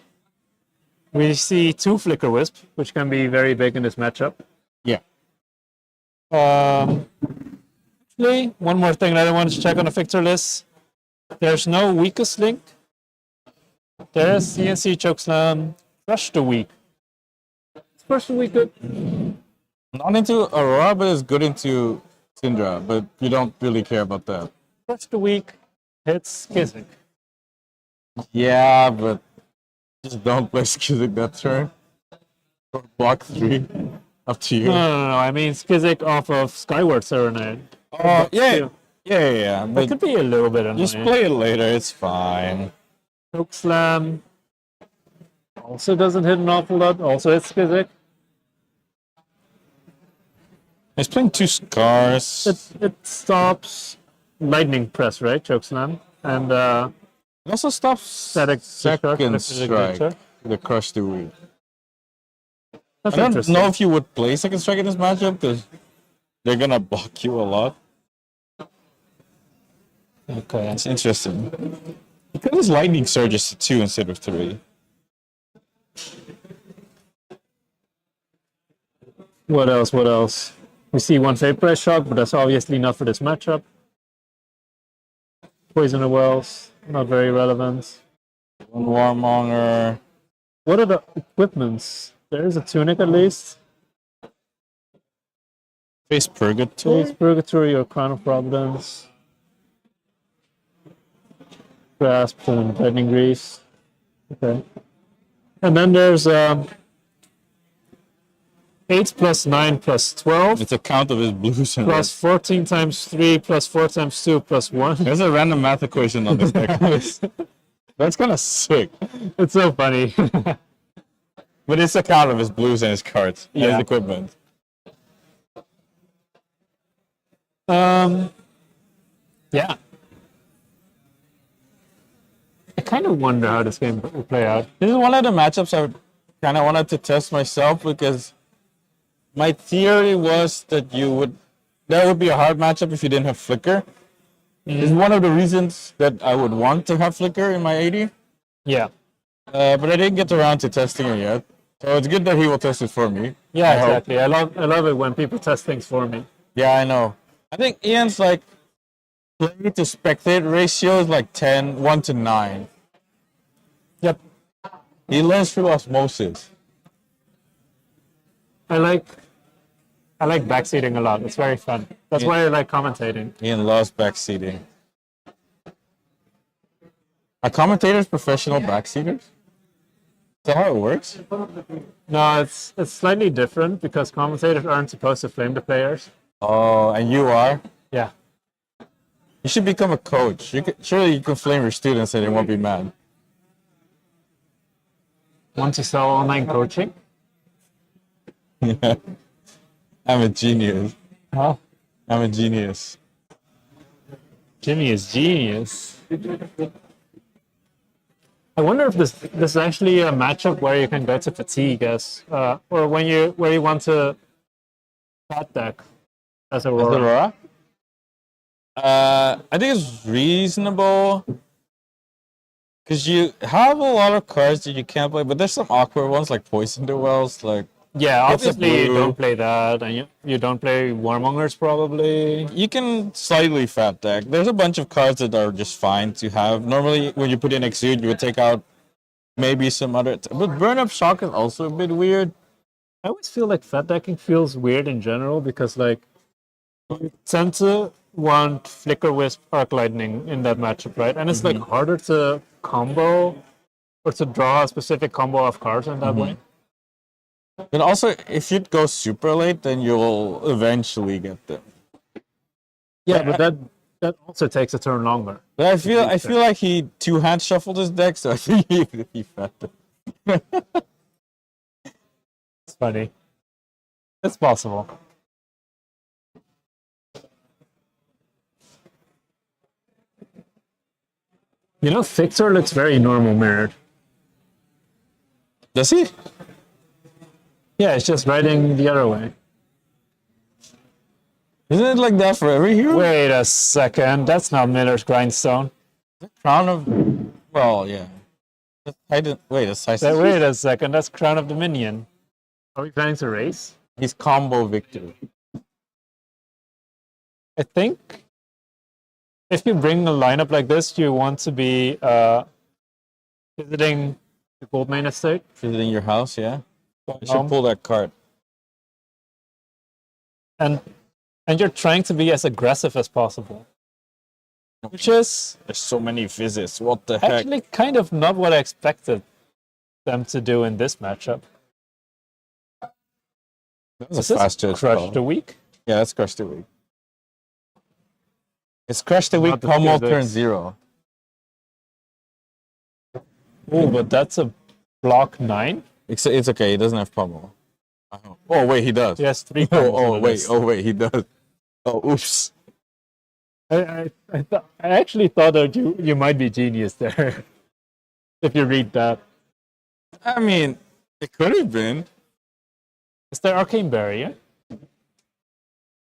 we see 2 Flicker Wisp, which can be very big in this matchup. Yeah. Actually, one more thing that I wanted to check on the Victor list. There's no weakest link. There's CNC Chokeslam, Crush the Weak. Is Crush the Weak good? Not into Aurora, but it's good into Cindra, but you don't really care about that. Crush the Weak hits Kizik. Yeah, but just don't play Skizik that turn. Or block 3. Up to you. No. I mean Skizik off of Skyward Serenade. Oh, yeah. Yeah. That But could be a little bit annoying. just play it later, it's fine. Chokeslam also doesn't hit an awful lot. Also hits Skizik. He's playing 2 scars. It stops Lightning Press, right? Chokeslam. And It also stops Second second strike. strike. The crush the weak. that's I don't interesting. know if you would play second strike in this matchup because they're gonna block you a lot. Okay. It's interesting. Because his lightning surges to 2 instead of 3. What else? We see 1 Vaporize Shock, but that's obviously not for this matchup. Poison the Wells, not very relevant. 1 Warmonger. What are the equipments? There is a tunic at least. Face Purgatory. Face Purgatory or Crown of Providence. Grasp and Lightning Grease. Okay. And then there's 8 plus 9 plus 12 It's a count of his blues and plus 14 times 3 plus 4 times 2 plus 1. There's a random math equation on this deck. That's kind of sick. It's so funny. But it's a count of his blues and his cards. And Yeah. his equipment. Yeah. I kind of wonder how this game will play out. This is one of the matchups I kind of wanted to test myself because my theory was that that would be a hard matchup if you didn't have Flicker. It's one of the reasons that I would want to have Flicker in my 80. Yeah. But I didn't get around to testing it yet. So it's good that he will test it for me. Yeah, I hope. exactly. I love it when people test things for me. Yeah, I know. I think Ian's like play to spectate ratio is like 1 to 9. Yep. He learns through osmosis. I like backseating a lot. It's very fun. That's why I like commentating. Ian loves backseating. Are commentators professional backseaters? Is that how it works? No, it's slightly different because commentators aren't supposed to flame the players. Oh, and you are? Yeah. You should become a coach. Surely you can flame your students and they won't be mad. Want to sell online coaching? Yeah. I'm a genius. Huh? I'm a genius. Jimmy is genius. I wonder if this is actually a matchup where you can go to fatigue as or where you want to fat deck as Aurora. Aurora? I think it's reasonable because you have a lot of cards that you can't play, but there's some awkward ones like Poison the Wells. Like Yeah, It's a obviously you blue. don't play that, and you don't play Warmongers probably. you can slightly fat deck. There's a bunch of cards that are just fine to have. Normally, when you put in Exude, you would take out maybe some other. But Burn Up Shock is also a bit weird. I always feel like fat decking feels weird in general because like tend to want Flicker Wisp Arc Lightning in that matchup, right? And it's like harder to combo or to draw a specific combo of cards in that way. And also, if you go super late, then you'll eventually get them. Yeah, but that also takes a turn longer. But I feel like he two-hand shuffled his deck, so I think he fed them. It's funny. It's possible. You know, Fixer looks very normal mirrored. Does he? Yeah, it's just writing the other way. Isn't it like that for every hero? Wait a second, that's not Miller's Grindstone. Crown of... Well, yeah. I didn't... Wait, it's Wait a second, that's Crown of Dominion. Are we planning to race? He's combo victory. I think if you bring a lineup like this, you want to be visiting the Goldmane estate. Visiting your house, yeah? You should pull that card. And you're trying to be as aggressive as possible. Which is There's so many visits. What the heck? actually kind of not what I expected them to do in this matchup. That's Is a this fast judge Crush call. the Week? Yeah, that's Crush the Week. It's Crush the Week, Not the Pummel physics. turn 0. Oh, but that's a block 9? It's okay, he doesn't have Pummel. Oh, wait, he does. He has 3 Oh, wait, he does. Oh, oops. I actually thought that you might be genius there. If you read that. I mean, it could have been. Is there Arcane Berry, yeah?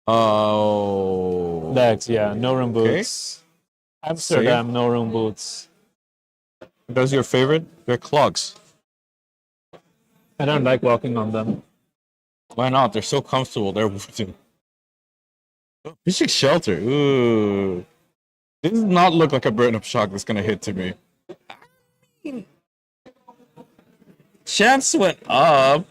Oh. Legs, yeah. No room Okay. boots. Amsterdam, no room boots. Those your favorite? They're clogs. I don't like walking on them. Why not? They're so comfortable. They're wooden. Oh, Vicious Shelter. Ooh. This does not look like a burn up shock that's gonna hit to me. Chance went up.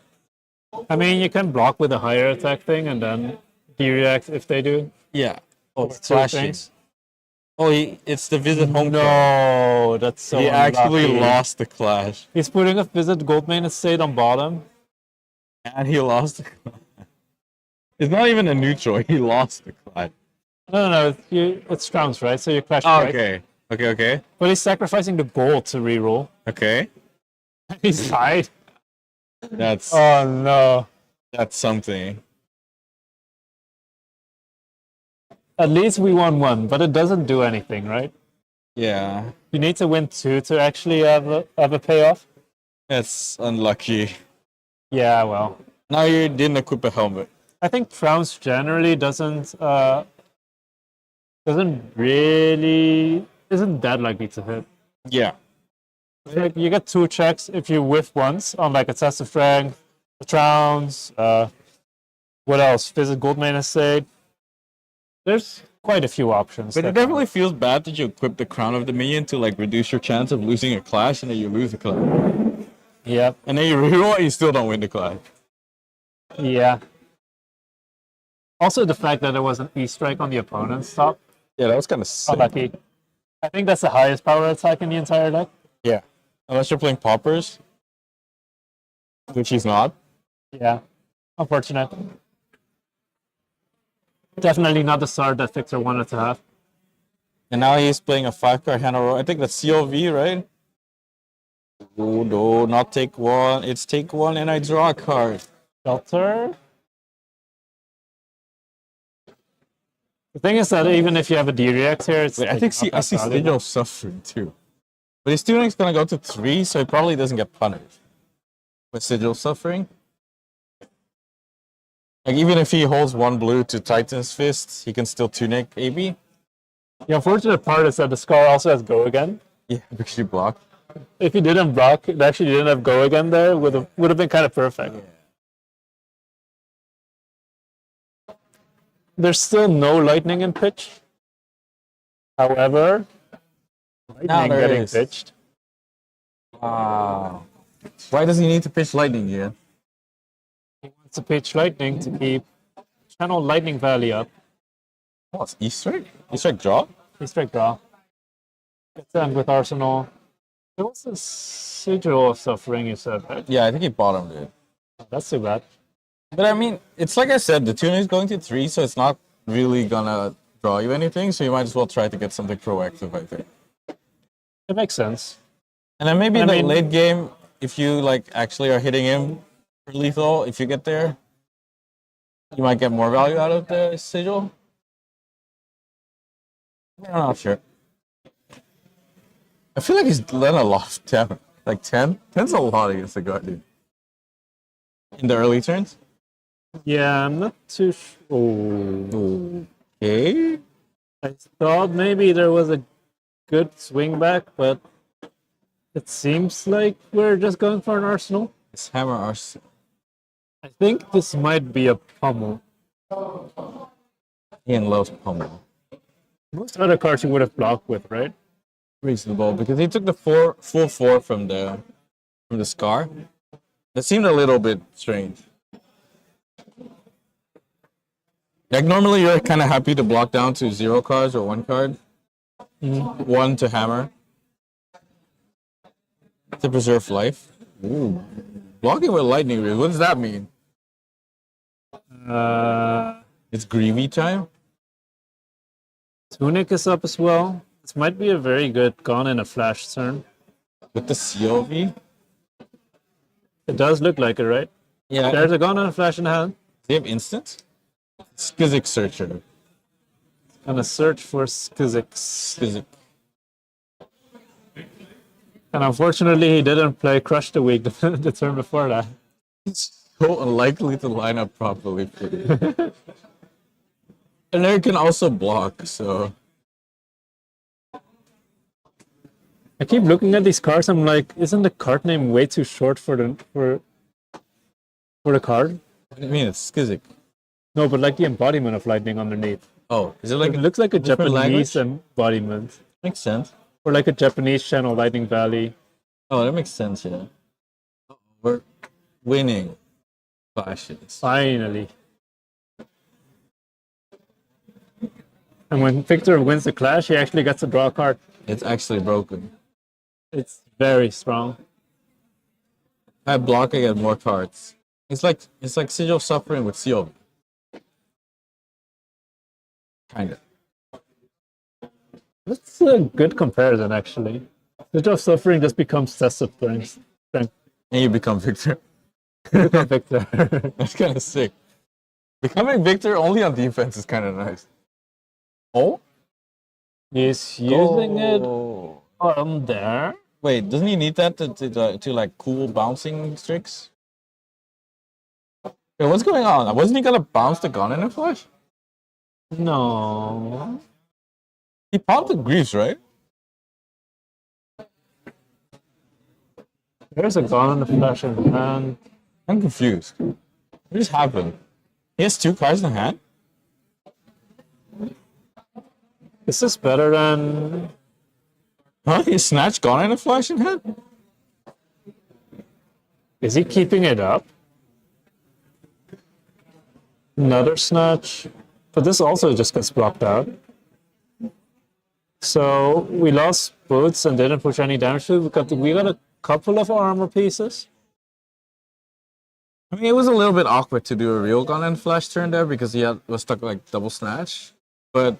I mean, you can block with a higher attack thing and then react if they do. Yeah. Oh, Two flashing. things. Oh, it's the visit home. card. No, that's so He actually unlucky. lost the clash. He's putting a visit Goldmane estate on bottom. And he lost the clash. It's not even a neutral. He lost the clash. No, it's Strauss, right? So you clash Oh, strike. okay. But he's sacrificing the gold to reroll. Okay. He's tied. That's Oh no. that's something. At least we won 1, but it doesn't do anything, right? Yeah. You need to win 2 to actually have a payoff. That's unlucky. Yeah, well. Now you didn't equip a helmet. I think Trounce generally isn't that likely to hit. Yeah. Like you get 2 checks if you whiff once on like a test of strength, a Trounce, what else? Visit Goldmane estate. There's quite a few options. But it definitely feels bad that you equip the Crown of Dominion to like reduce your chance of losing a clash and then you lose the clash. Yep. And then you reroll and you still don't win the clash. Yeah. Also the fact that there was an E-strike on the opponent's top. Yeah, that was kind of sick. Unlucky. I think that's the highest power attack in the entire deck. Yeah. Unless you're playing Paupers. Which he's not. Yeah. Unfortunate. Definitely not the start that Fixer wanted to have. And now he's playing a 5-card hand Aurora. I think that's CLV, right? Oh, no, not take 1. It's take 1 and I draw a card. Shelter. The thing is that even if you have a D-React here, it's Wait, I like think not I that see valuable. Sigil suffering too. But his tuning's gonna go to 3, so he probably doesn't get punished. With Sigil suffering. Like even if he holds 1 blue to Titan's Fist, he can still tunic AB. The unfortunate part is that the Scar also has Go Again. Yeah, because you block. If he didn't block, it actually didn't have Go Again there, would have been kind of perfect. There's still no lightning in pitch. However, lightning there getting is. pitched. Wow. Why does he need to pitch lightning here? He wants to pitch lightning to keep channel lightning value up. What's Easter? Easter draw? He straight draw. Gets them with Arsenal. There was a sigil of suffering, you said, right? Yeah, I think he bottomed it. That's too bad. But I mean, it's like I said, the tune is going to 3, so it's not really gonna draw you anything, so you might as well try to get something proactive, I think. It makes sense. And then maybe in the mean- late game, if you like actually are hitting him for lethal, if you get there, you might get more value out of the sigil. I'm not sure. I feel like he's done a lot of 10. Like 10? 10's a lot against the Guardian. In the early turns? Yeah, I'm not too sure. Okay. I thought maybe there was a good swing back, but it seems like we're just going for an Arsenal. It's Hammer Arsenal. I think this might be a pummel. Ian loves Pummel. Most other cards you would have blocked with, right? Reasonable, because he took the full 4 from the Scar. That seemed a little bit strange. Like normally you're kind of happy to block down to 0 cards or 1 card. 1 to hammer. To preserve life. Ooh. Blocking with lightning ray, what does that mean? It's Greavy time? Tunic is up as well. This might be a very good gone in a flash turn. With the COV? It does look like it, right? Yeah. There's a gone and a flash in hand. They have instant? Skizik Searcher. Gonna search for Skizik. Skizik. And unfortunately, he didn't play Crush the Week the turn before that. It's so unlikely to line up properly for you. And there can also block, so... I keep looking at these cards. I'm like, isn't the card name way too short for the card? What do you mean? It's Skizik. No, but like the embodiment of lightning underneath. Oh, is it like It looks like a different Japanese language? embodiment, Makes sense. or like a Japanese channel, Lightning Valley. Oh, that makes sense, yeah. We're winning flashes. Finally. And when Victor wins the clash, he actually gets to draw a card. It's actually broken. It's very strong. If I block, I get more cards. It's like Sigil Suffering with COV. Kinda. That's a good comparison, actually. The of suffering just becomes test of strength. And you become Victor. Become Victor. That's kind of sick. Becoming Victor only on defense is kind of nice. Oh? He's using it Oh. there. Wait, doesn't he need that to like cool bouncing tricks? Wait, what's going on? Wasn't he gonna bounce the gun in a flash? No. He popped the Greaves, right? There's a gun on the flash in hand. I'm confused. What just happened? He has 2 cards in hand? Is this better than... Huh? He snatched Gone in a flash in hand? Is he keeping it up? Another snatch. But this also just gets blocked out. So we lost boots and didn't push any damage to it. We got a couple of armor pieces. I mean, it was a little bit awkward to do a real Gone in flash turn there because he was stuck like double snatch. But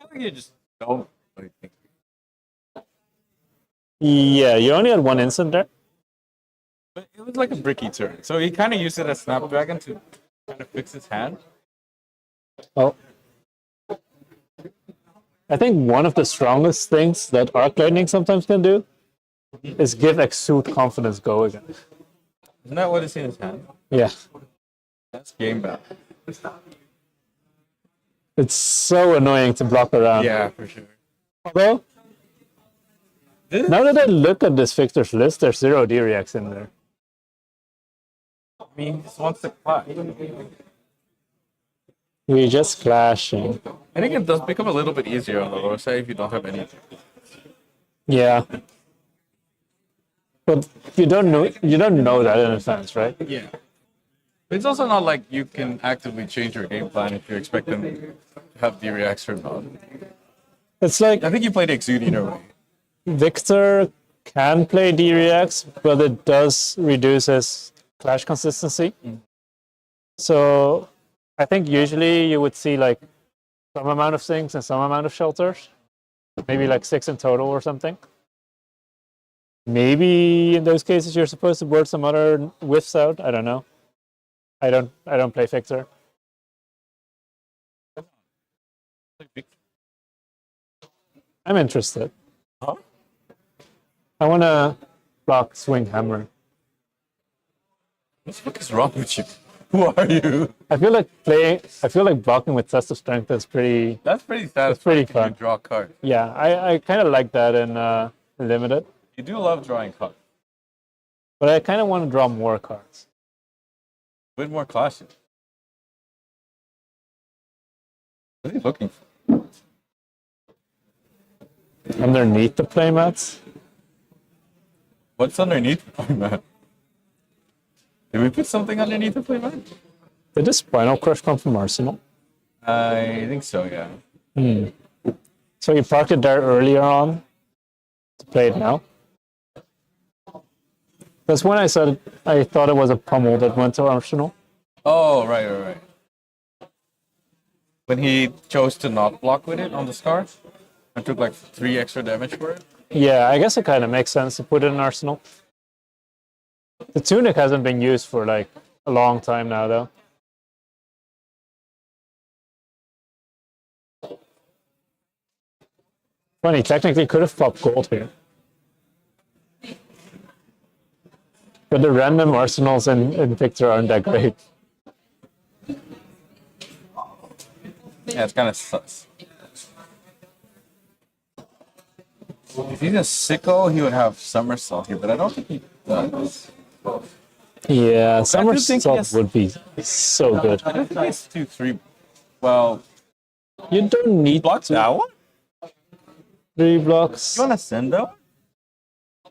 I think you just don't really think. Yeah, you only had 1 instant there. But it was like a bricky turn. So he kind of used it as Snapdragon to kind of fix his hand. Oh. I think one of the strongest things that Arc Lightning sometimes can do is give Exude confidence go again. Isn't that what is in his hand? Yeah. That's game bad. It's so annoying to block around. Yeah, for sure. Although, now that I look at this Victor's list, there's 0 D-Reacts in there. I mean, he just wants to clash. We're just clashing. I think it does become a little bit easier on the lower side if you don't have anything. Yeah. But you don't know that in advance, right? Yeah. It's also not like you can actively change your game plan if you expect them to have Wiercx or not. It's like I think you played Extraordinaire way. Victor can play Wiercx, but it does reduce his clash consistency. So I think usually you would see like some amount of things and some amount of shelters, maybe like 6 in total or something. Maybe in those cases you're supposed to board some other whiffs out. I don't know. I don't play Victor. I'm interested. Huh? I want to block swing hammer. What the fuck is wrong with you? Who are you? I feel like blocking with test of strength is pretty. That's pretty satisfying. It's pretty if fun. You draw a card. Yeah, I kind of like that in limited, You do love drawing cards. but I kind of want to draw more cards. With more clashes. What are you looking for? Underneath the playmats. What's underneath the playmat? Did we put something underneath the playmat? Did the Spinal Crush come from Arsenal? I think so, yeah. So you parked it there earlier on to play it now? That's when I said I thought it was a pummel that went to Arsenal. Oh, right. When he chose to not block with it on the scarf and took like 3 extra damage for it. Yeah, I guess it kind of makes sense to put it in Arsenal. The tunic hasn't been used for like a long time now, though. Funny, technically could have popped gold here. But the random arsenals in Victor aren't that great. Yeah, it's kind of sus. If he's a sicko, he would have somersault here, but I don't think he does. Yeah, think he somersault has- would be so good. I don't think he has 2-3. Well, You don't need blocks that one? 3 blocks. You want to send though?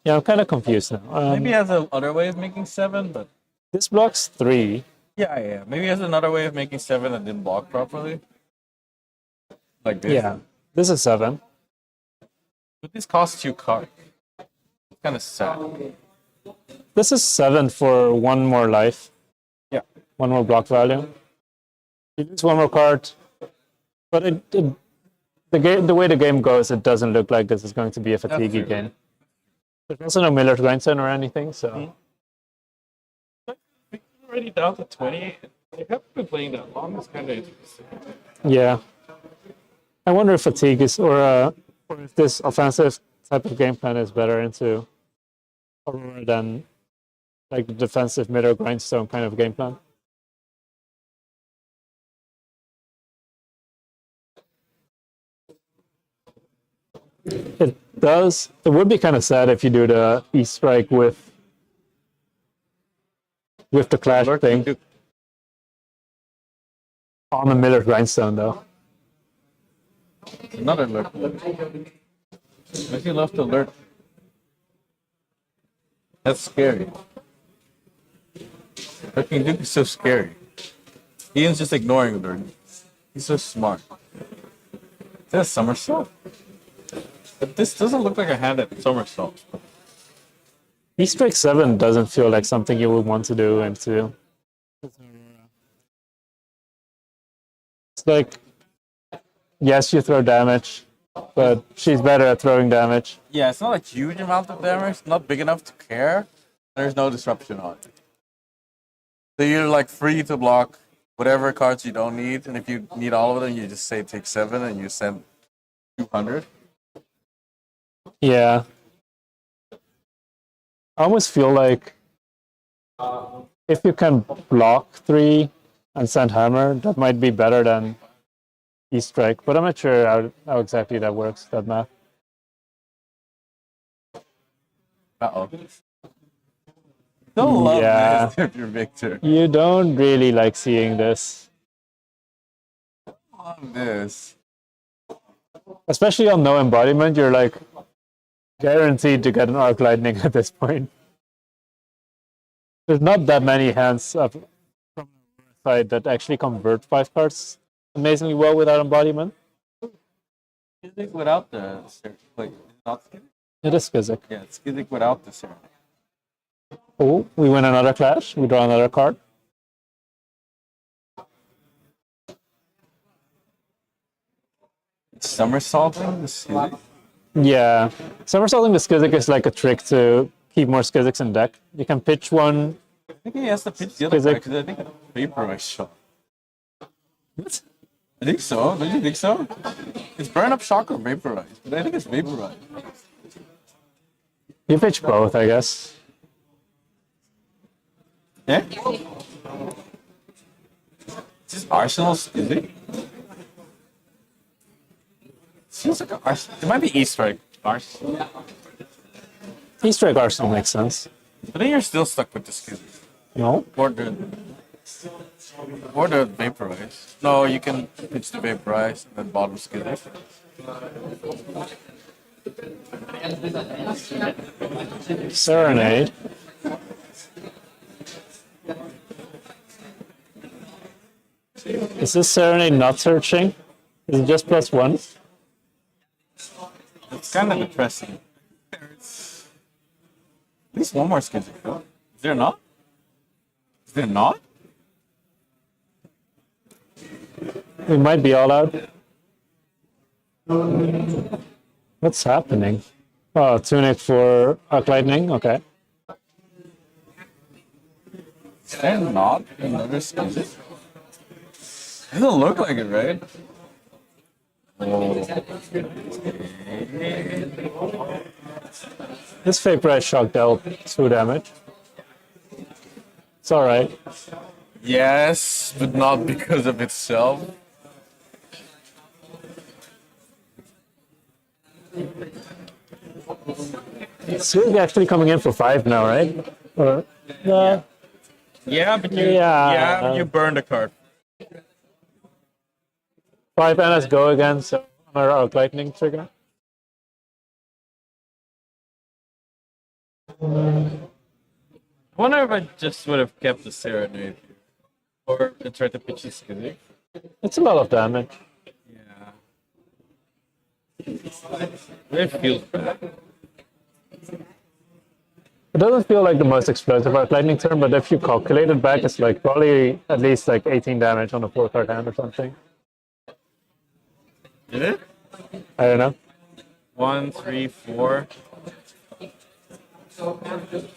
Yeah, I'm kind of confused now. Maybe he has another way of making 7, but This blocks 3. yeah. Maybe he has another way of making 7 that didn't block properly. Like this. Yeah, this is 7. But this costs you cards. It's kind of sad. This is 7 for 1 more life. Yeah. 1 more block value. You lose 1 more card, but the way the game goes, it doesn't look like this is going to be a fatigue true. game. There's also no Miller's Grindstone or anything, so Already down to 20. They haven't been playing that long. It's kind of interesting. yeah. I wonder if fatigue is or if this offensive type of game plan is better into Aurora than like the defensive Miller Grindstone kind of game plan. It does. It would be kind of sad if you do the E-Strike with the Clash thing on the Miller Grindstone, though. Another alert. Makes you love to alert. That's scary. Fucking Duke is so scary. Ian's just ignoring alert. He's so smart. Is that a somersault? But this doesn't look like a hand at somersault. E-Strike 7 doesn't feel like something you would want to do into. It's like, yes, you throw damage, but she's better at throwing damage. Yeah, it's not a huge amount of damage, not big enough to care. There's no disruption on it. So you're like free to block whatever cards you don't need, and if you need all of them, you just say take 7 and you send 200. Yeah. I almost feel like if you can block 3 and send hammer, that might be better than E-Strike, but I'm not sure how exactly that works, that math. Uh-oh. Don't love Yeah. this if you're Victor. You don't really like seeing this, Love this. especially on no embodiment. You're like guaranteed to get an arc lightning at this point. There's not that many hands up from side that actually convert 5 cards amazingly well without embodiment. Skizik without the like not Skizik? It is Skizik. Yeah, it's Skizik without the Serenade. Oh, we win another clash. We draw another card. Somersaulting the Skizik? Yeah, somersaulting the Skizik is like a trick to keep more Skiziks in deck. You can pitch one. I think he has to pitch the other Skizik. guy because I think it's Vaporize shot. What? I think so. Don't you think so? It's burn up shock or vaporize, but I think it's vaporize. You pitch both, I guess. Yeah? Is this Arsenal Skizik? Seems like Arsenal. It might be East Strike. Arsenal. East Strike Arsenal makes sense. But then you're still stuck with the Skizik. No? Or the vaporize. No, you can pitch the vaporize and then bottom Skizik. Serenade. Is this Serenade not searching? Is it just +1? It's kind of depressing. There's at least one more Skizik, though. Is there not? Is there not? We might be all out. What's happening? Oh, Tunic for Arc Lightning? Okay. Is there not another Skizik? Doesn't look like it, right? This Vaporize Shock dealt 2 damage. It's alright. Yes, but not because of itself. It's actually coming in for 5 now, right? Or, Yeah, but you burned a card. 5 and let's go again, so our Arc Lightning trigger. I wonder if I just would have kept the Serenade here. Or tried to pitch the Skizik. It's a lot of damage. Yeah. It feels bad. It doesn't feel like the most explosive Arc Lightning turn, but if you calculate it back, it's like probably at least like 18 damage on a 4-card hand or something. Did it? I don't know. 1, 3, 4.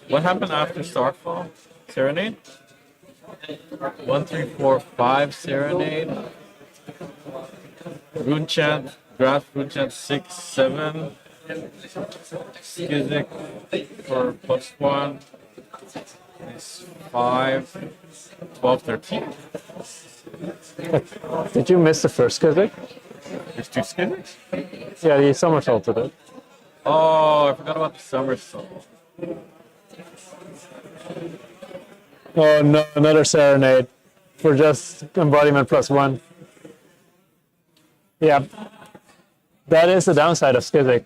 What happened after Starfall? Serenade? 1, 3, 4, 5 Serenade. Rune Chant, Grasp Rune Chant 6, 7. Skizik for +1. It's 5, 12, 13. Did you miss the first Skizik? There's 2 Skiziks? Yeah, you somersaulted it. Oh, I forgot about the somersault. Oh no, another Serenade for just embodiment +1. Yeah, that is the downside of Skizik,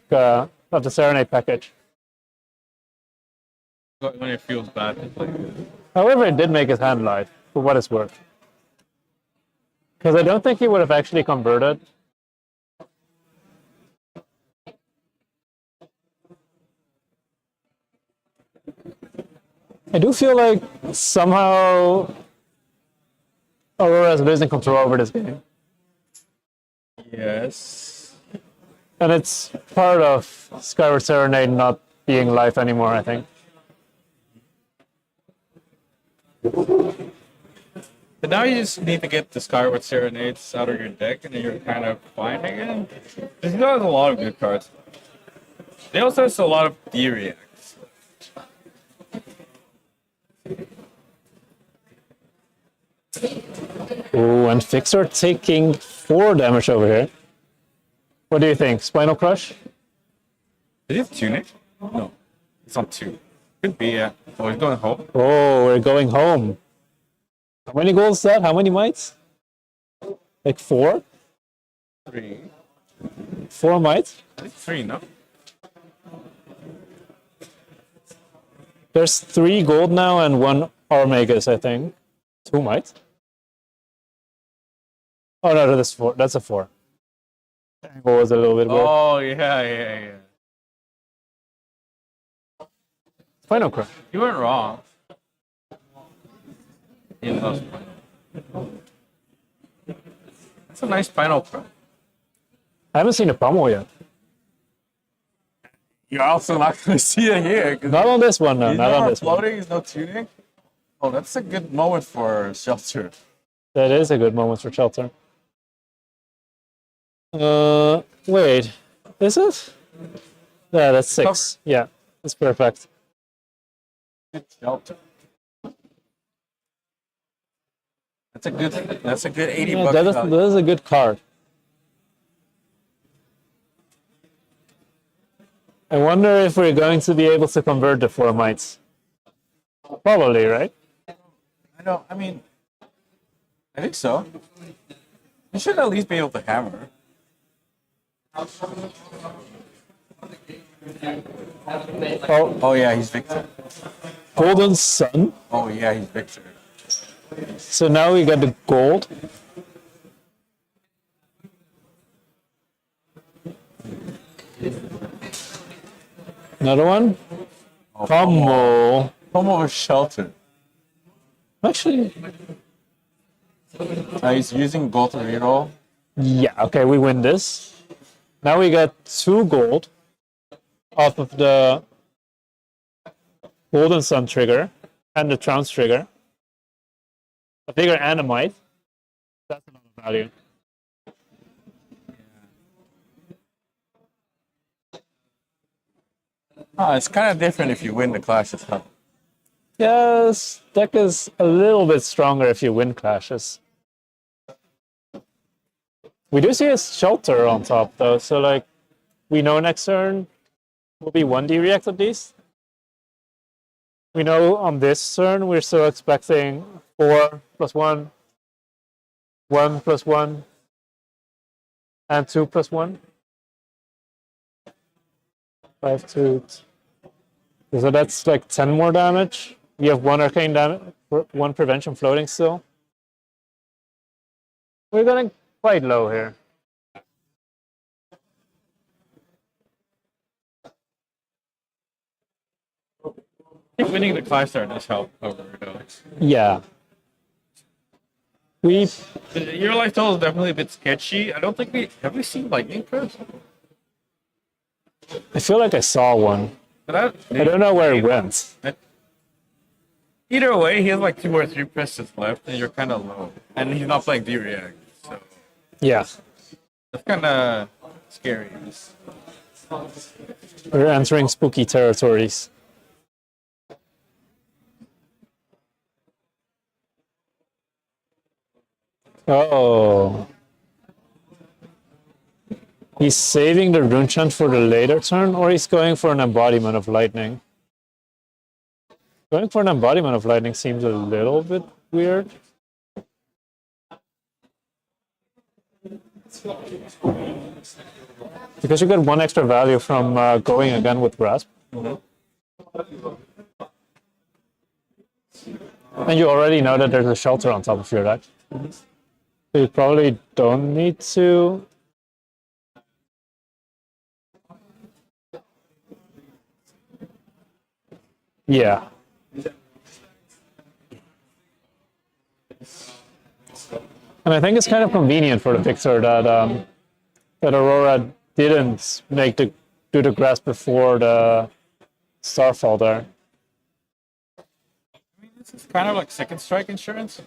of the Serenade package. When it feels bad. It's like, However, it did make his hand light, for what it's worth. Because I don't think he would have actually converted. I do feel like somehow Aurora is losing control over this game. yes. And it's part of Skyward Serenade not being live anymore, I think. But now you just need to get the Skyward Serenades out of your deck, and then you're kind of fine again. This guy has a lot of good cards. They also have a lot of D-reacts. Ooh, and Fixer taking 4 damage over here. What do you think? Spinal Crush? Did he have Tunic? No. It's not 2. Could be, yeah. Oh, he's going home. Oh, we're going home. How many goals is that? How many mites? Like 4? 3. 4 mites? I think 3, no? There's 3 gold now and 1 Armagus, I think. 2 mites? Oh no, that's 4. That's a 4. The angle was a little bit weird. Oh yeah. Final crow. You weren't wrong. He loves final. That's a nice final pro. I haven't seen a pummel yet. You're also not going to see it here. 'Cause Not on this one, no. he's Not on no this one. floating, he's no tuning. Oh, that's a good moment for Shelter. That is a good moment for Shelter. Wait. Is it? Yeah, that's 6. Yeah, that's perfect. Good Shelter. That's a good 80 Yeah, bucks. that is a good card. I wonder if we're going to be able to convert the 4 mites. Probably, right? I mean, I think so. You should at least be able to hammer. Oh yeah, he's Victor. Golden Sun. Oh yeah, he's Victor. So now we got the gold. Another one. Pummel. Home over Shelter. Actually, He's using gold to reroll. yeah, okay, we win this. Now we got 2 gold off of the Golden Sun trigger and the Trounce trigger. A bigger Animite. That's another value. It's kind of different if you win the clash as well. Yes, deck is a little bit stronger if you win clashes. We do see a Shelter on top though, so like we know next turn will be 1D react at least. We know on this turn we're still expecting 4 plus 1, 1 plus 1, and 2 plus 1. 5, 2. So that's like 10 more damage. We have 1 arcane damage, 1 prevention floating still. We're going quite low here. I think winning the clash start does help over though. Yeah. Your life total is definitely a bit sketchy. I don't think have we seen lightning press? I feel like I saw one. But I don't know where it went. Either way, he has like 2 or 3 presses left, and you're kind of low. And he's not playing D-React, so Yeah. that's kind of scary. We're entering spooky territories. Oh. He's saving the rune chant for the later turn, or he's going for an embodiment of lightning. Going for an embodiment of lightning seems a little bit weird. Because you get 1 extra value from going again with grasp. And you already know that there's a Shelter on top of your deck. So you probably don't need to. Yeah. And I think it's kind of convenient for the Victor that that Aurora didn't do the grasp before the Starfall there. This is kind of like second strike insurance.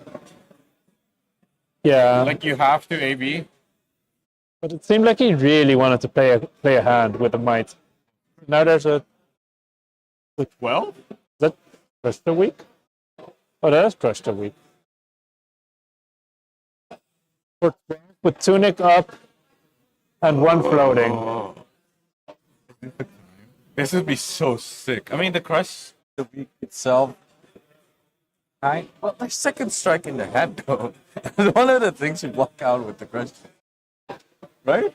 Yeah, Like you have to AB. but it seemed like he really wanted to play a hand with the might. Now there's a 12? is that Crush the Week? Oh, that is Crush the Week. With Tunic up and 1 floating. This would be so sick. I mean, the crush. The week itself. Well, there's second strike in the head though. One of the things you block out with the crush. Right?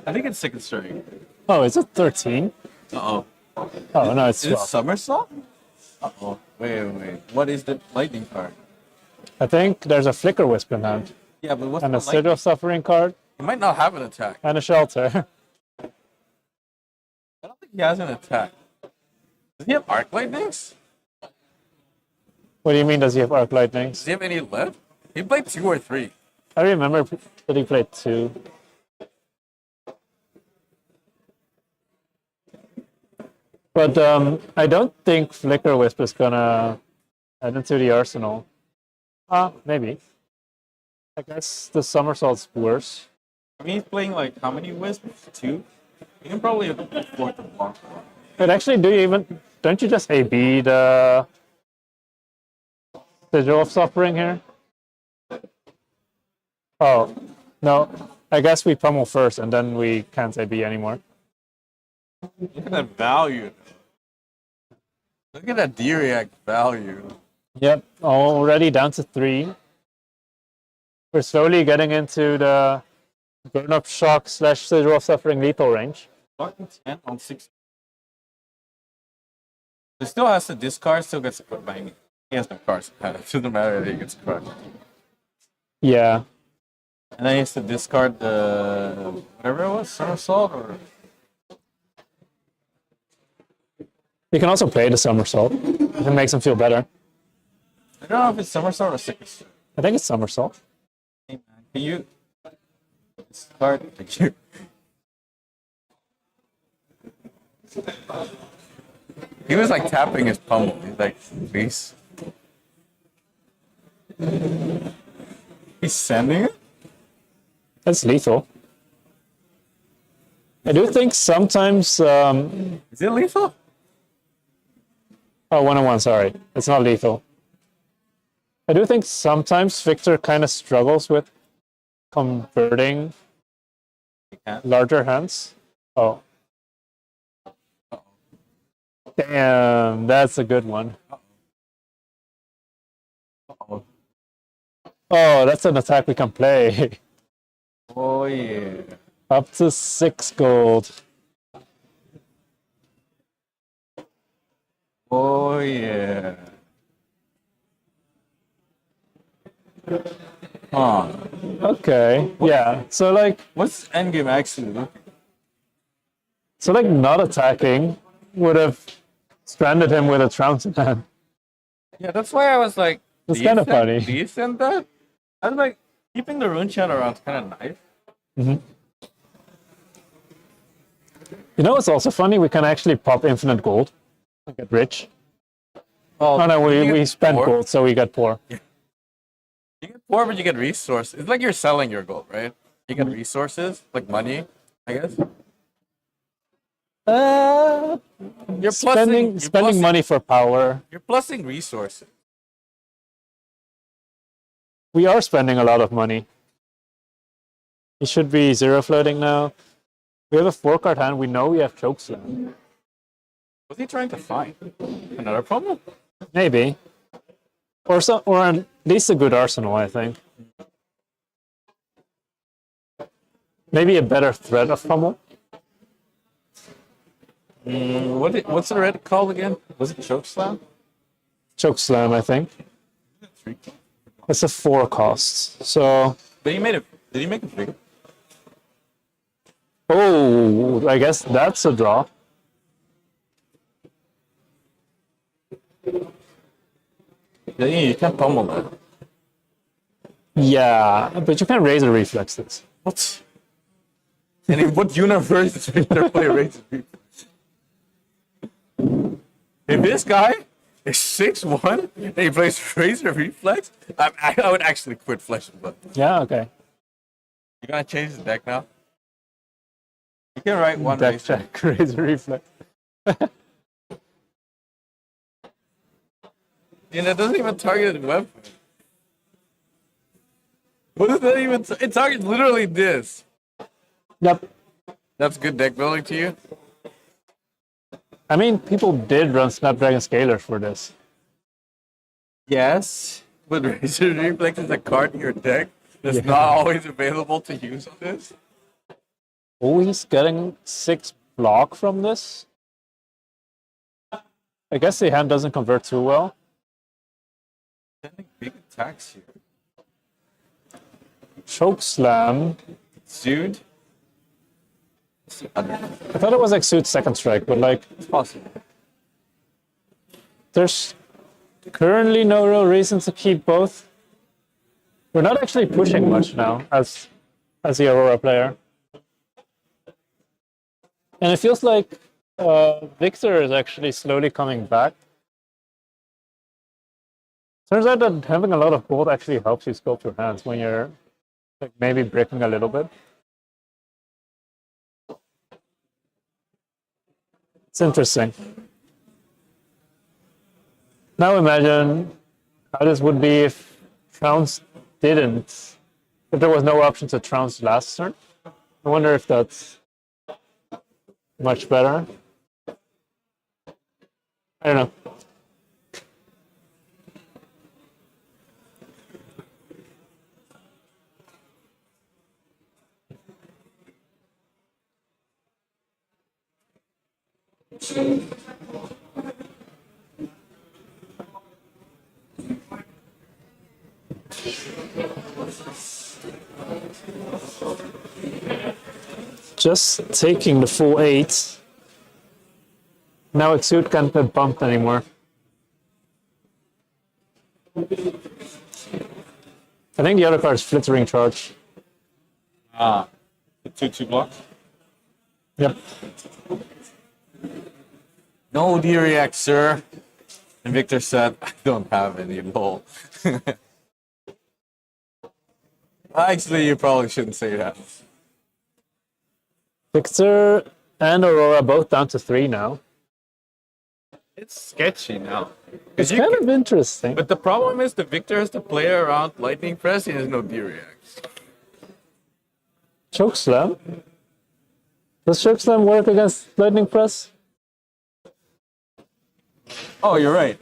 I think it's second strike. Oh, is it 13? Uh-oh. Oh, no, it's Is it 12. somersault? Uh-oh. Wait. What is the lightning card? I think there's a Flicker Wisp in hand. Yeah, but what's and a the Cindra of Suffering card, He might not have an attack. and a Shelter. I don't think he has an attack. Does he have Arc Lightnings? What do you mean, does he have Arc Lightnings? Does he have any left? He played 2 or 3. I remember that he played 2. But I don't think Flicker Wisp is gonna add into the arsenal. Maybe. I guess the Somersault's worse. I mean, he's playing like how many Wisps? 2? He can probably afford to block. But actually, don't you just AB the Sigil of Suffering here? Oh, no. I guess we pummel first and then we can't AB anymore. Look at that value. Look at that D-React value. Yep, already down to 3. We're slowly getting into the burn-up shock / Sigil of Suffering lethal range. Fucking 10 on 6. He still has to discard, still gets put by me. He has no cards. It doesn't matter that he gets crushed. Yeah. And then he has to discard the whatever it was, Somersault or You can also play the Somersault if it makes him feel better. I don't know if it's Somersault or Sickness. I think it's Somersault. Hey man, can you discard? Thank you. He was like tapping his pummel. He's like, please. He's sending it? That's lethal. I do think sometimes... Is it lethal? Oh, 1-on-1, sorry. It's not lethal. I do think sometimes Victor kind of struggles with converting larger hands. Oh. Damn, that's a good one. Uh-oh. Oh, that's an attack we can play. Oh yeah. Up to 6 gold. Oh yeah. Huh. Okay, yeah. So like, What's endgame actually looking? not attacking would have stranded him with a trounce in hand. Yeah, that's why I was like, It's do you kind of send- funny. Do you send that? I was like, keeping the rune chant around is kind of nice. You know what's also funny? We can actually pop infinite gold and get rich. Oh, Oh no, you we get spent poor. gold, so we get poor. You get poor, but you get resources. It's like you're selling your gold, right? You get resources, like money, I guess. You're Spending money for power. You're plussing resources. We are spending a lot of money. He should be 0 floating now. We have a 4-card hand. We know we have Chokeslam. What's he trying to find? Another problem? Maybe. Or at least a good arsenal, I think. Maybe a better threat of pummel. What's the red called again? Was it Chokeslam? Chokeslam, I think. It's a 4 cost. So, But he made it. Did he make it bigger? oh, I guess that's a draw. Yeah, you can't pummel that. Yeah, but you can raise a reflex this. What? And in what universe does Victor play Razor Reflex? If this guy is 6'1" and he plays Razor Reflex, I would actually quit Flesh and Blood. Yeah, okay. You're gonna change the deck now? You can write one Deck Razor. check, raise a reflex. And it doesn't even target the weapon. What does that even? It targets literally this. Yep. That's good deck building to you. I mean, people did run Snapdragon Scalers for this. Yes, but Razor Reflex is a card in your deck that's not always available to use on this. Oh, he's getting 6 block from this. I guess the hand doesn't convert too well. Sending big attacks here. choke slam. Suit. I thought it was like suit second strike, but like It's possible. there's currently no real reason to keep both. We're not actually pushing much now as the Aurora player. And it feels like Victor is actually slowly coming back. Turns out that having a lot of gold actually helps you sculpt your hands when you're like maybe breaking a little bit. It's interesting. Now imagine how this would be if Trounce didn't, if there was no option to Trounce last turn. I wonder if that's much better. I don't know. Just taking the full 8. Now Exude can't be bumped anymore. I think the other card is Flittering Charge. Ah, the 2/2 block. Yep. No Wiercx, sir. And Victor said, I don't have any lol. Actually, you probably shouldn't say that. Victor and Aurora both down to 3 now. It's sketchy now. It's kind of interesting. But the problem is the Victor has to play around Lightning Press, he has no Wiercx. Chokeslam? Does Chokeslam work against Lightning Press? Oh, you're right.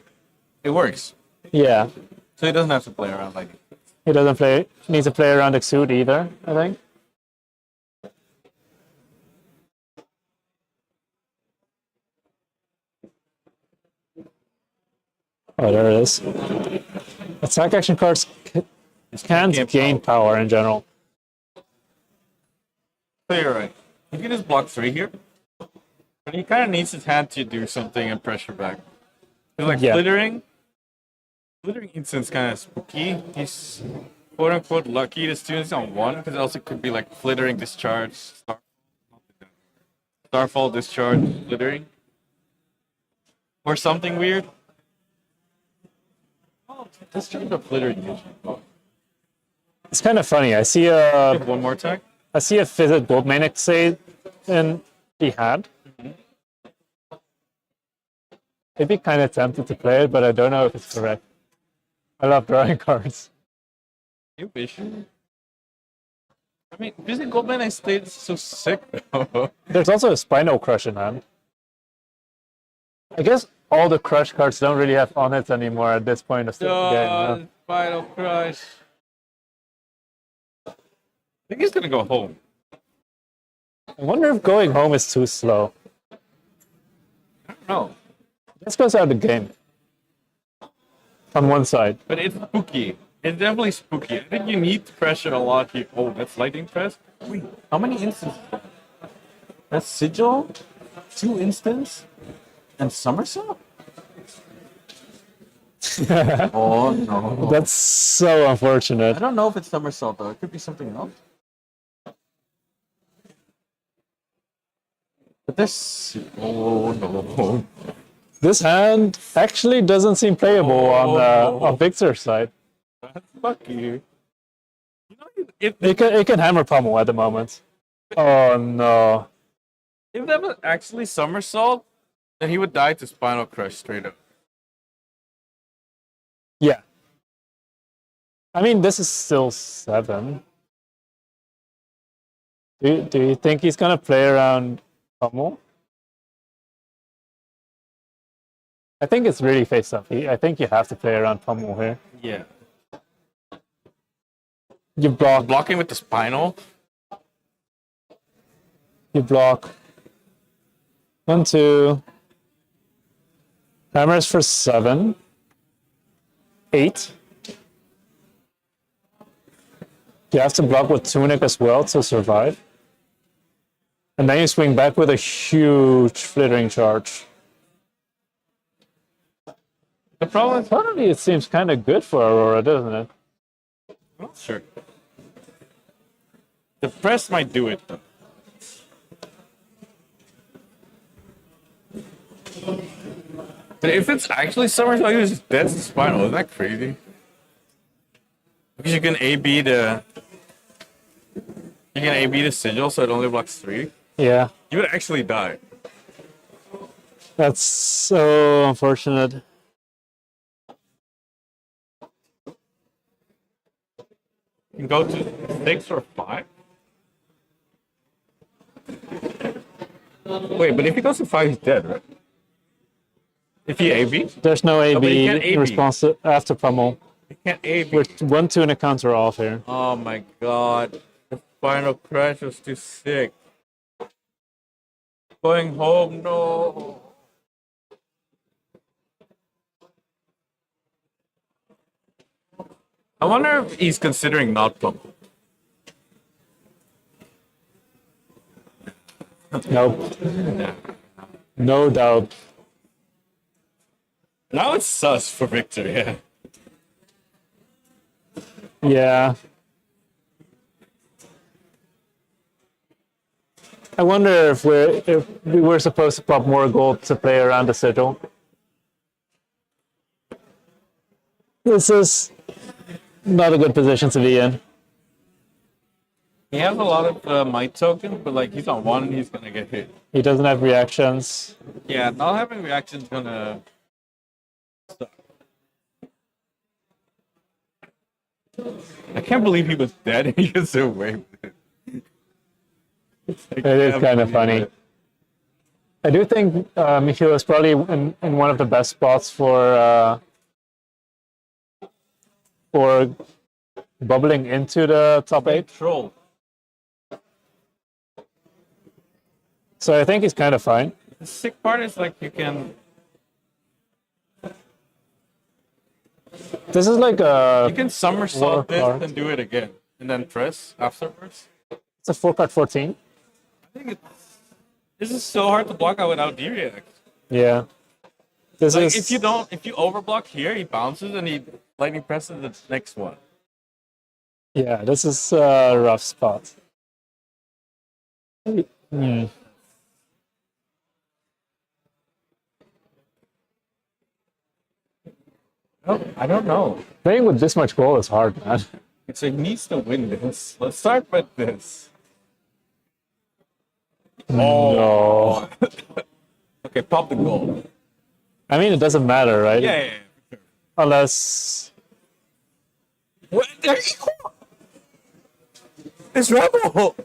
It works. Yeah. So he doesn't have to play around Lightning. He doesn't need to play around Exude either, I think. Oh, there it is. Attack action cards can't gain power in general. So you're right. You can just block 3 here. But he kind of needs his hand to do something and pressure back. Because like Yeah. Flittering instant's kind of spooky. He's quote unquote lucky to students on 1, because else it could be like Flittering Discharge, Starfall Discharge, Flittering. Or something weird. Oh, Discharge or Flittering usually. It's kind of funny. I see One more attack. a Visit Gold Manic say in the hand. I'd be kind of tempted to play it, but I don't know if it's correct. I love drawing cards. You wish. I mean, Visit Goldman, I stayed so sick though. There's also a Spinal Crush in hand. I guess all the Crush cards don't really have on it anymore at this point of the game. Final Crush. I think he's gonna go home. I wonder if going home is too slow. I don't know. This goes out of the game. On one side. But it's spooky. It's definitely spooky. I think you need to pressure a lot here. Oh, that's Lightning Press? Wait, how many instances? That's Sigil, 2 instants, and Somersault? Oh no. That's so I unfortunate. don't know if it's Somersault though. It could be something else. But this. Oh no. This hand actually doesn't seem playable on Victor's side. That's lucky. You know, if It can hammer pummel at the moment. Oh no. if that was actually Somersault, then he would die to Spinal Crush straight up. Yeah. I mean, this is still 7. Do you think he's gonna play around pummel? I think it's really face up. I think you have to play around pummel here. Yeah. You block. Blocking with the Spinal. You block. 1, 2. Hammers for 7. 8. You have to block with Tunic as well to survive. And then you swing back with a huge flittering charge. The problem is, Suddenly it seems kind of good for Aurora, doesn't it? I'm not sure. The press might do it though. But if it's actually Somersault, you just dead to Spinal. Isn't that crazy? Because you can AB the sigil, so it only blocks 3. Yeah, You would actually die. that's so unfortunate. You can go to 6 or 5. Wait, but if he goes to 5, he's dead, right? If he AB? There's no but you AB can't AB. response after pummel. He can't AB. With 1 Tunic counter off here. Oh my god. The final crash was too sick. Going home, no. I wonder if he's considering not pummel. Nope. No doubt. Now it's sus for Victor, yeah. Yeah. I wonder if we were supposed to pop more gold to play around the sigil. This is not a good position to be in. He has a lot of might tokens, but like he's on 1, he's gonna get hit. He doesn't have reactions. Yeah, not having reactions gonna stop. I can't believe he was dead and he gets away with it. It is kind of funny. I do think Michiel is probably in one of the best spots for bubbling into the top 8. Troll. So I think he's kind of fine. The sick part is like you can This is like a somersault this card. and do it again, and then press afterwards. It's a 4-card 14. I think this is so hard to block out without D-React. Yeah. This Like is if you overblock here, he bounces and he lightning presses the next one. Yeah, this is a rough spot. Hmm. Oh, I don't know. Playing with this much gold is hard, man. It's like needs to win this. Let's start with this. No. Okay, pop the gold. I mean, it doesn't matter, right? Yeah. Unless What? There you go. It's Rebel.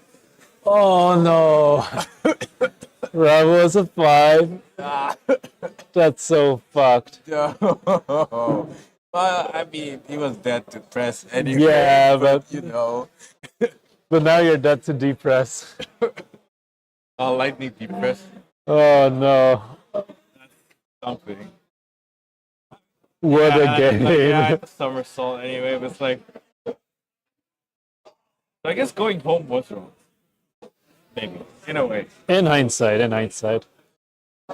Oh no. Rebel is a 5. That's so fucked. No. Well, I mean, he was dead to press anyway. Yeah, but You know. but now you're dead to depress. Lightning depress Oh no. something. What a game. Yeah, somersault anyway, but it's like. I guess going home was wrong. Maybe. In a way. In hindsight.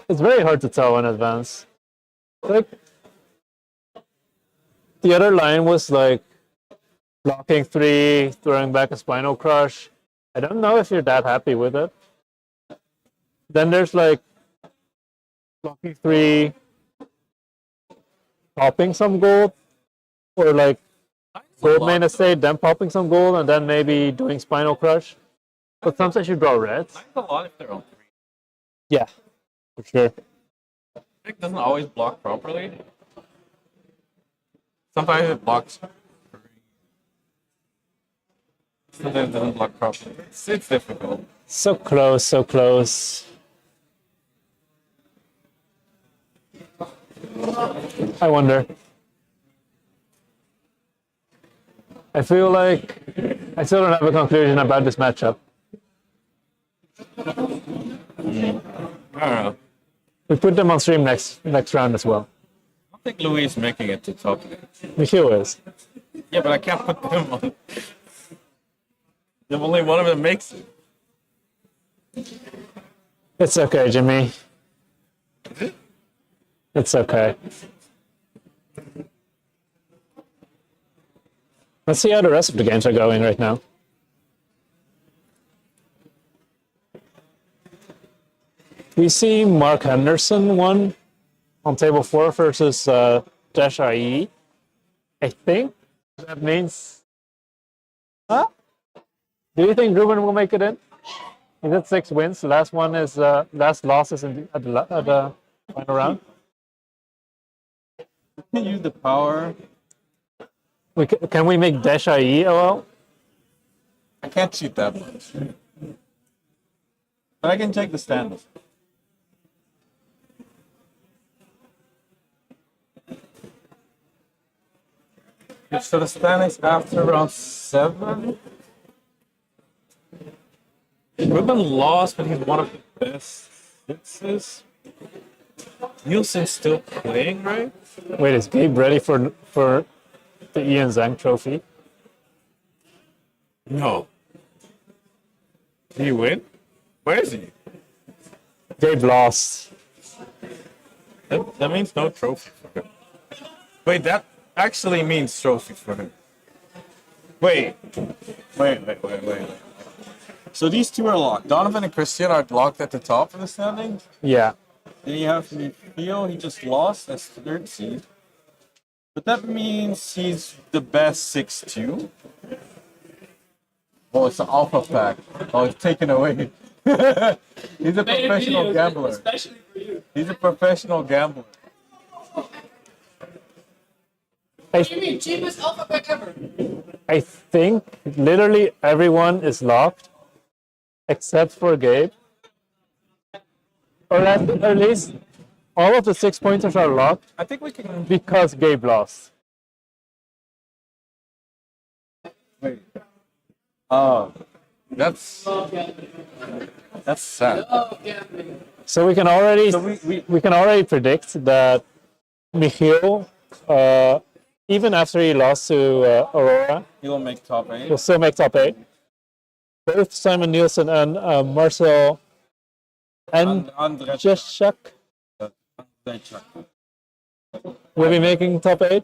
It's very hard to tell in advance. Like, the other line was like blocking 3, throwing back a spinal crush. I don't know if you're that happy with it. Then there's like blocking 3, popping some gold, or like gold main estate, then popping some gold, and then maybe doing spinal crush. But sometimes you draw red. That's a lot if they're on 3. Yeah, for sure. It doesn't always block properly. Sometimes it blocks. Sometimes it doesn't block properly. It's difficult. So close, so close. I wonder. I feel like I still don't have a conclusion about this matchup. I don't know. We put them on stream next round as well. I don't think Louis is making it to top 8. Michiel is. Yeah, but I can't put them on. If only one of them makes it. It's okay, Jimmy. It's okay. Let's see how the rest of the games are going right now. We see Mark Henderson won on table 4 versus Dracai. I think that means. Huh? Do you think Ruben will make it in? He's at 6 wins. The last one is last loss is at the final round. Can use the power. Can we make Dracai? Oh, I can't cheat that much. But I can take the stand. So the stand is after round 7. Ruben lost, but he's one of the best sixes. Nielsen's still playing, right? wait, is Gabe ready for the Ian Zhang trophy? No. Did he win? Where is he? Gabe lost. That means no trophy for him. Wait, that actually means trophy for him. Wait. So these two are locked. Donovan and Christian are locked at the top of the standings. Yeah. Then you have Theo, he just lost as 3rd seed. But that means he's the best 6-2. Oh, it's an alpha pack. Oh, it's taken away. He's a professional gambler. Especially for you. He's a professional gambler. What do you mean? Cheapest alpha pack ever. I think literally everyone is locked except for Gabe. Or at least all of the 6-pointers are locked I think we can. because Gabe lost. Wait. Oh, That's sad. So we can already so we can already predict that Michiel, even after he lost to Aurora, he will make top 8. will still make top 8. Both Simon Nielsen and Marcel and Jeshak will be making top 8.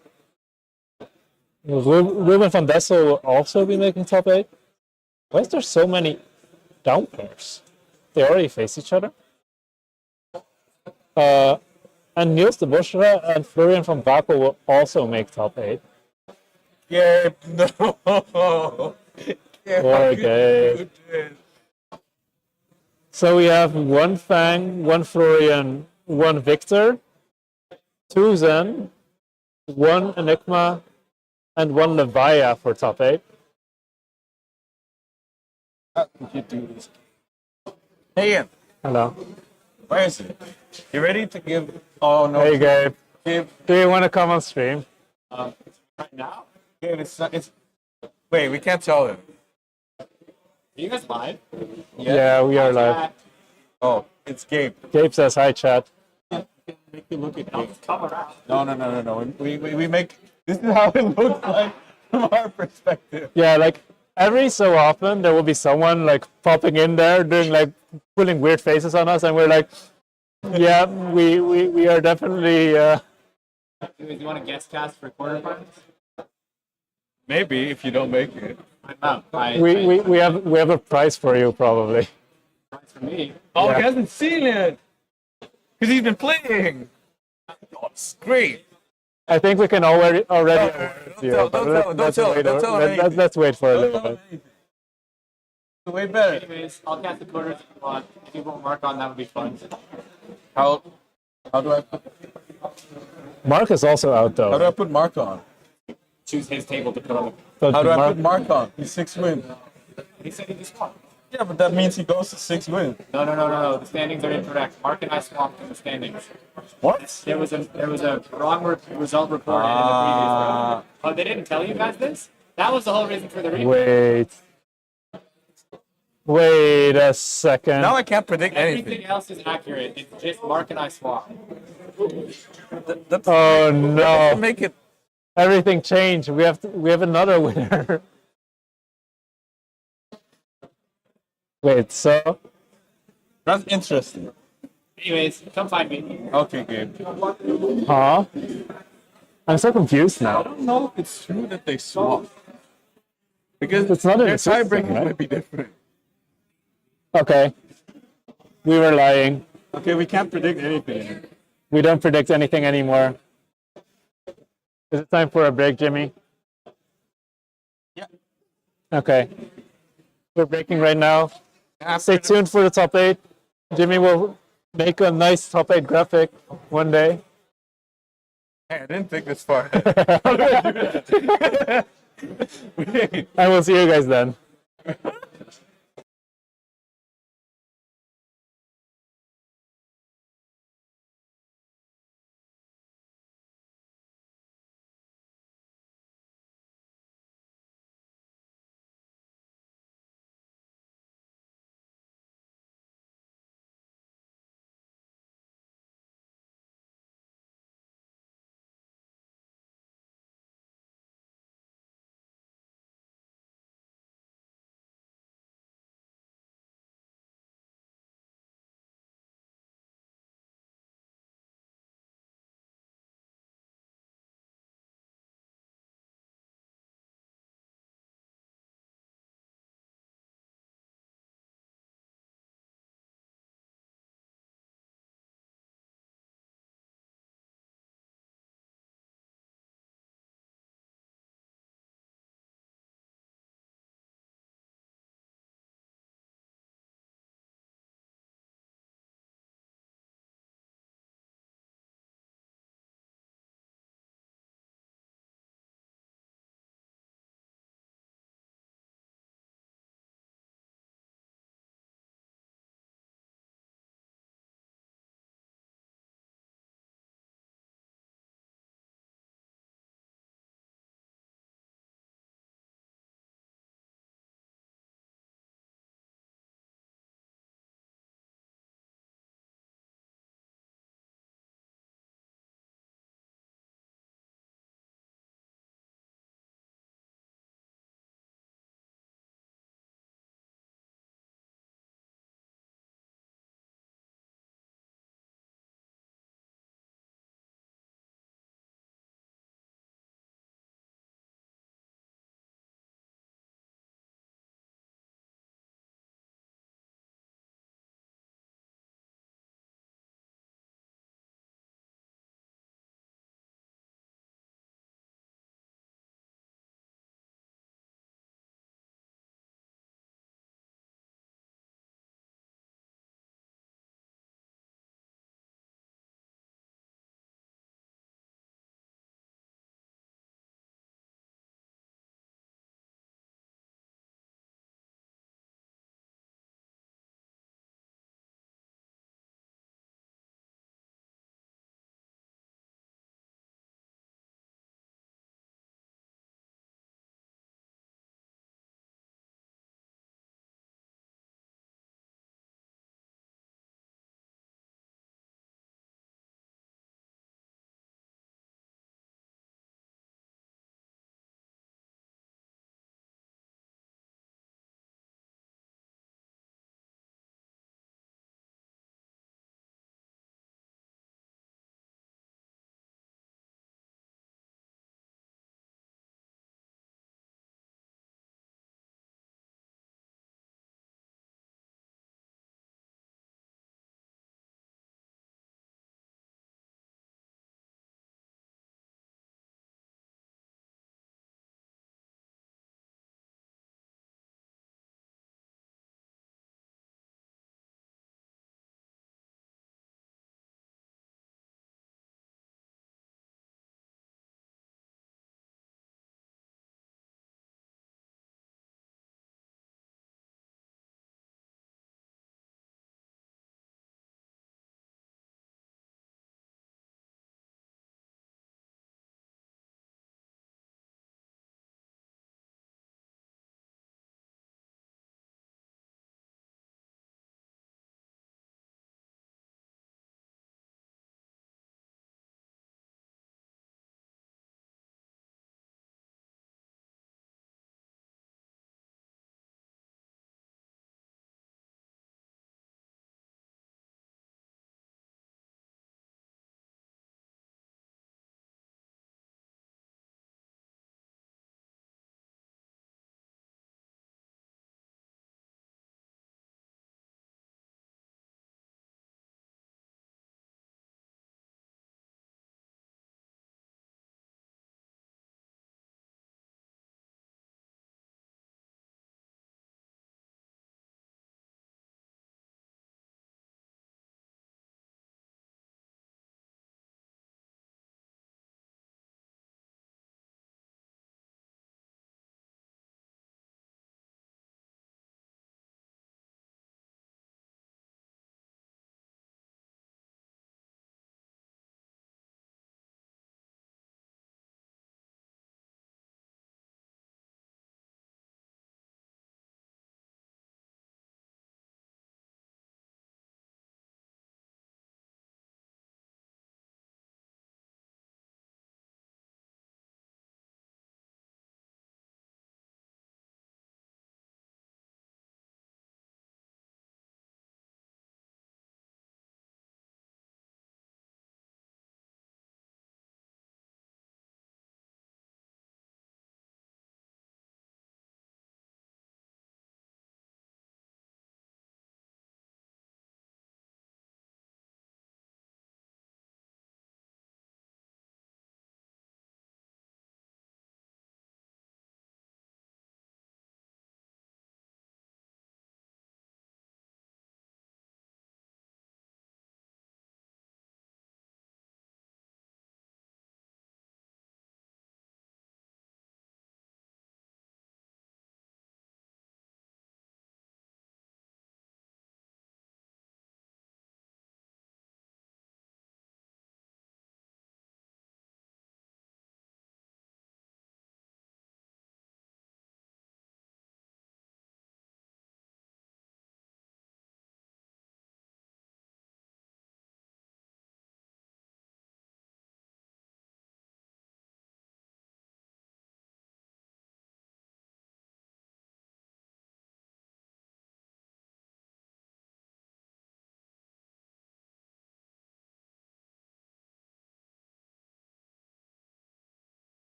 Ruben van Dessel will also be making top 8. Why is there so many down pairs? They already face each other. And Niels de Bushra and Florian van Bakel will also make top 8. Yeah, no. Poor Gabe. So we have 1 Fang, 1 Florian, 1 Victor, 2 Zen, 1 Enigma, and 1 Levaya for top 8. How could you do this? Hey, Ian, Hello. Where is it? You ready to give? Oh no. Hey Gabe, Give. do you want to come on stream? Right now? Give it's. Wait, we can't tell him. Are you guys live? Yeah, we are live. Oh, it's Gabe. Gabe says hi, chat. Make you look at Gabe. Come around. No. We make. This is how it looks like from our perspective. Yeah, like every so often there will be someone like popping in there doing like pulling weird faces on us, and we're like, yeah, we are definitely. Do you want to guest cast for quarterfinals? maybe if you don't make it. I'm not. We have a prize for you probably. For me. Oh, Yeah. he hasn't seen it because he's been playing. Oh, it's great. I think we can already Don't let's tell wait- him anything. let's wait for a little bit. Way better. Anyways, I'll cast the quarters if you want. If you won't mark on, that would be fun. How do I put, Mark is also out how do though. I put Mark on? Choose his table to put on. But How do I Mark- put Mark on? He's 6 wins. He said he just swapped. Yeah, but that means he goes to 6 wins. No. The standings are incorrect. Mark and I swapped in the standings. What? There was a wrong result reported in the previous round. Oh, they didn't tell you guys this? That was the whole reason for the replay. Wait a second. Now I can't predict Everything anything. else is accurate. It's just Mark and I swapped. That's Oh no! make it. Everything changed. We have another winner. Wait, so That's interesting. Anyways, come find me. Okay, Gabe. huh? I'm so confused I now. don't know if it's true that they swap. Because It's not in their the system, tiebreakers right? might be different. Okay. We were lying. Okay, we can't predict anything. We don't predict anything anymore. Is it time for a break, Jimmy? Yeah. Okay. We're breaking right now. After Stay tuned for the top 8. Jimmy will make a nice top 8 graphic one day. Hey, I didn't think this far. I will see you guys then.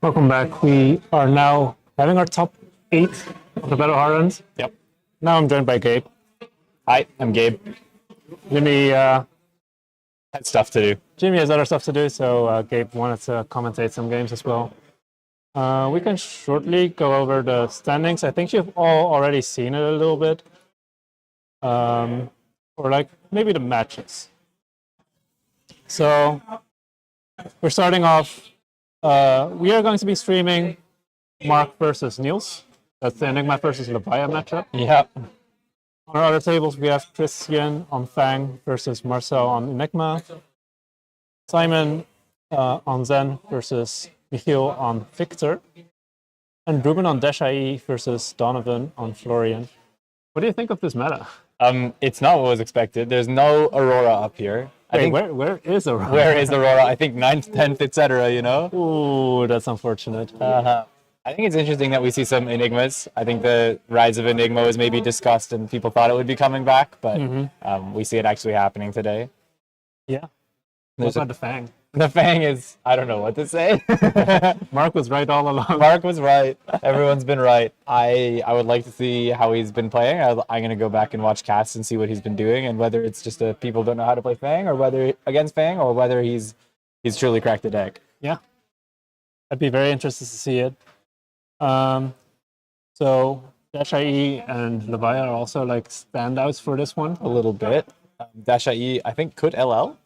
Welcome back. We are now having our top 8 of the Battle Hardened. Yep. Now I'm joined by Gabe. Hi, I'm Gabe. Jimmy, Had stuff to do. Jimmy has other stuff to do, so Gabe wanted to commentate some games as well. We can shortly go over the standings. I think you've all already seen it a little bit. Or like maybe the matches. So we're starting off. We are going to be streaming Mark versus Niels. That's the Enigma versus Levia matchup. Yep. On our other tables, we have Christian on Fang versus Marcel on Enigma. Simon on Zen versus Michiel on Victor. And Ruben on Dracai versus Donovan on Florian. What do you think of this meta? It's not what was expected. There's no Aurora up here. I think Where is Aurora? where is Aurora? I think 9th, 10th, etc. You know. Ooh, that's unfortunate. I think it's interesting that we see some Enigmas. I think the rise of Enigma was maybe discussed and people thought it would be coming back, but we see it actually happening today. Yeah. There's What about the Fang? The Fang is, I don't know what to say. Mark was right all along. Mark was right. Everyone's been right. I would like to see how he's been playing. I'm going to go back and watch casts and see what he's been doing and whether it's just people don't know how to play Fang or whether against Fang or whether he's truly cracked the deck. Yeah. I'd be very interested to see it. So Dracai and Levia are also like standouts for this one. A little bit. Dracai, I think, could LL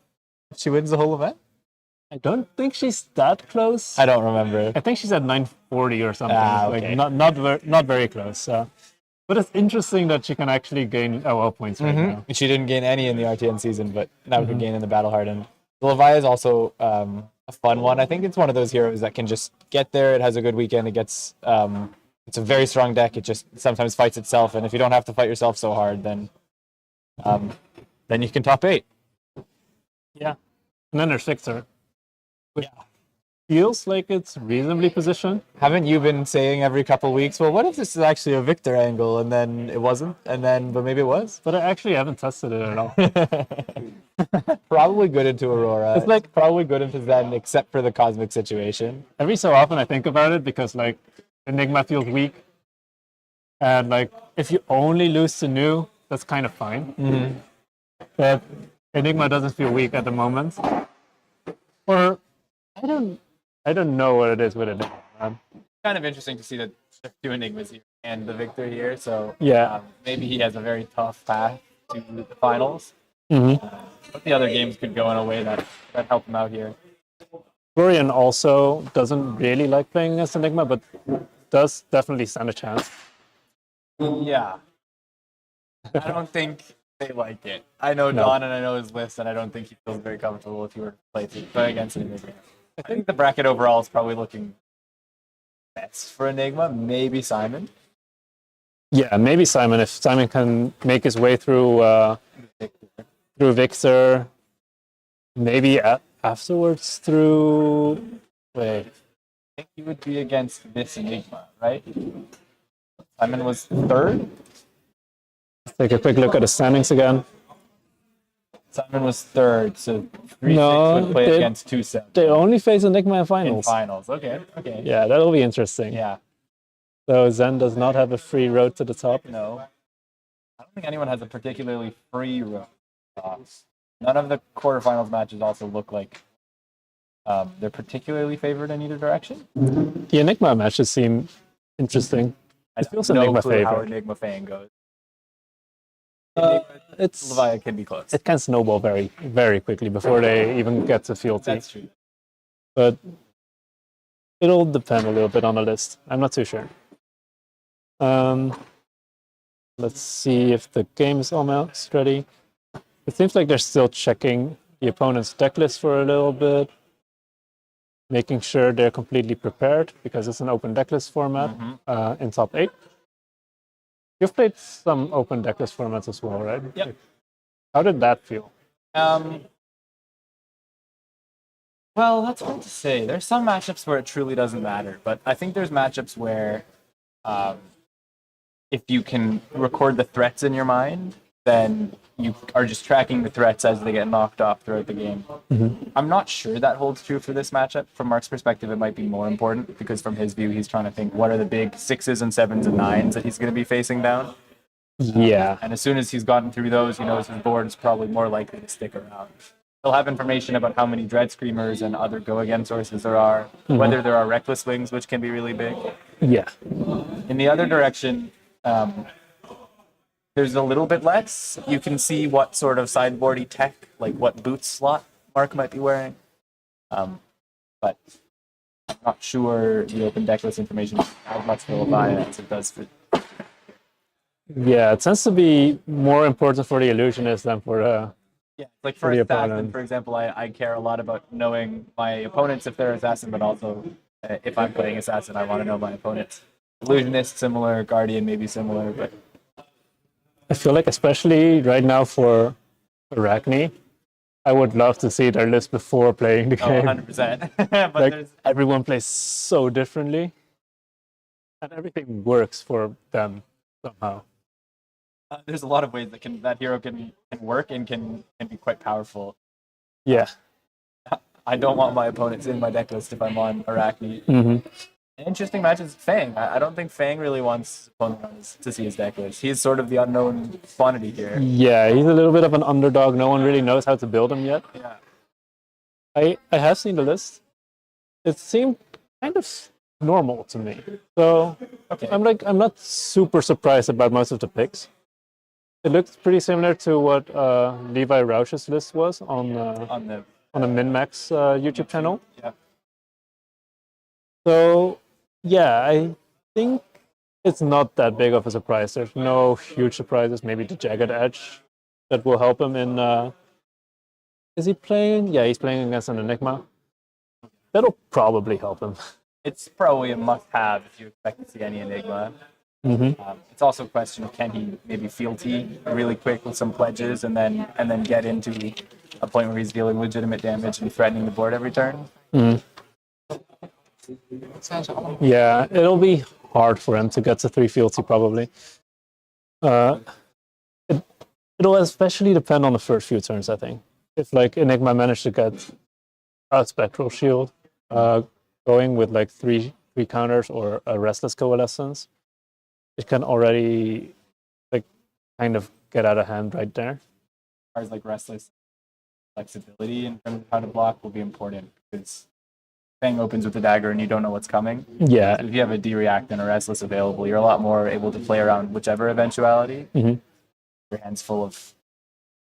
if she wins the whole event. I don't think she's that close. I don't remember. I think she's at 940 or something. Okay. Like not very close. But it's interesting that she can actually gain LL points right now. She didn't gain any in the RTN season, but now we can gain in the Battle Hardened. Levia is also a fun one. I think it's one of those heroes that can just get there. It has a good weekend. It gets it's a very strong deck. It just sometimes fights itself, and if you don't have to fight yourself so hard, then you can top 8. Yeah. And then there's Victor. Which feels like it's reasonably positioned. Haven't you been saying every couple weeks, well, what if this is actually a Victor angle, and then it wasn't, but maybe it was? But I actually haven't tested it at all. Probably good into Aurora. It's like probably good into Zen, except for the cosmic situation. every so often I think about it because like Enigma feels weak. And like if you only lose to New, that's kind of fine. But Enigma doesn't feel weak at the moment. Or I don't know what it is with Enigma. Kind of interesting to see that there's 2 Enigmas here and the Victor here, so Yeah. maybe he has a very tough path to the finals. Mm-hmm. But the other games could go in a way that help him out here. Florian also doesn't really like playing against Enigma, but does definitely stand a chance. Yeah. I don't think they like it. I know Don and I know his list, and I don't think he feels very comfortable if he were to play against Enigma. I think the bracket overall is probably looking best for Enigma. Maybe Simon. Yeah, maybe Simon. If Simon can make his way through Victor, maybe afterwards through. Wait, I think he would be against this Enigma, right? Simon was 3rd. let's take a quick look at the standings again. Simon was 3rd, so 3-6 would play against 2-7. They only face Enigma in In finals. finals, okay. Yeah, that'll be interesting. Yeah, So Zen does not have a free road to the top. no. I don't think anyone has a particularly free road. None of the quarterfinals matches also look like they're particularly favored in either direction. The Enigma matches seem interesting. I It feels have no Enigma clue how favored. Enigma Fang goes. It's Levia can be close. it can snowball very, very quickly before they even get to field team. That's true. But it'll depend a little bit on the list. I'm not too sure. Let's see if the game is almost ready. It seems like they're still checking the opponent's deck list for a little bit, making sure they're completely prepared because it's an open deck list format in top 8. You've played some open deck list formats as well, right? Yep. How did that feel? Well, that's hard to say. There's some matchups where it truly doesn't matter, but I think there's matchups where if you can record the threats in your mind then you are just tracking the threats as they get knocked off throughout the game. I'm not sure that holds true for this matchup. From Mark's perspective, it might be more important because from his view, he's trying to think what are the big 6s and 7s and 9s that he's going to be facing down. Yeah. And as soon as he's gotten through those, he knows his board is probably more likely to stick around. He'll have information about how many Dread Screamers and other go-again sources there are, whether there are Reckless Wings, which can be really big. Yeah. In the other direction, there's a little bit less. You can see what sort of sideboardy tech, like what boots slot Mark might be wearing. But I'm not sure the open deck list information as much for Leviathan as it does for. Yeah, it tends to be more important for the illusionist than for Yeah, like for the assassin, opponent. for example, I care a lot about knowing my opponents if they're assassin, but also if I'm playing assassin, I want to know my opponents. Illusionist, similar. Guardian, maybe similar, but I feel like especially right now for Arakni, I would love to see their list before playing the oh, game. 100%. But Like there's everyone plays so differently, and everything works for them somehow. there's a lot of ways that hero can work and can be quite powerful. Yeah. I don't want my opponents in my deck list if I'm on Arakni. hmm Interesting match is Fang. I don't think Fang really wants opponents to see his deck list. He's sort of the unknown quantity here. Yeah, he's a little bit of an underdog. No one really knows how to build him yet. Yeah. I have seen the list. It seemed kind of normal to me. So Okay. I'm not super surprised about most of the picks. It looks pretty similar to what Levi Rausch's list was on the Min-Max YouTube channel. Yeah. So yeah, I think it's not that big of a surprise. There's no huge surprises. Maybe the Jagged Edge that will help him in. Is he playing? Yeah, he's playing against an Enigma. That'll probably help him. It's probably a must-have if you expect to see any Enigma. It's also a question of can he maybe fealty really quick with some pledges and then get into a point where he's dealing legitimate damage and threatening the board every turn. Yeah, it'll be hard for him to get to 3 fealty probably. It'll especially depend on the first few turns, I think. If like Enigma managed to get a Spectral Shield going with like three counters or a Restless Coalescence, it can already like kind of get out of hand right there. As far as like Restless, flexibility in terms of how to block will be important because Fang opens with the dagger and you don't know what's coming. Yeah, If you have a D-React and a Restless available, you're a lot more able to play around whichever eventuality. Your hand's full of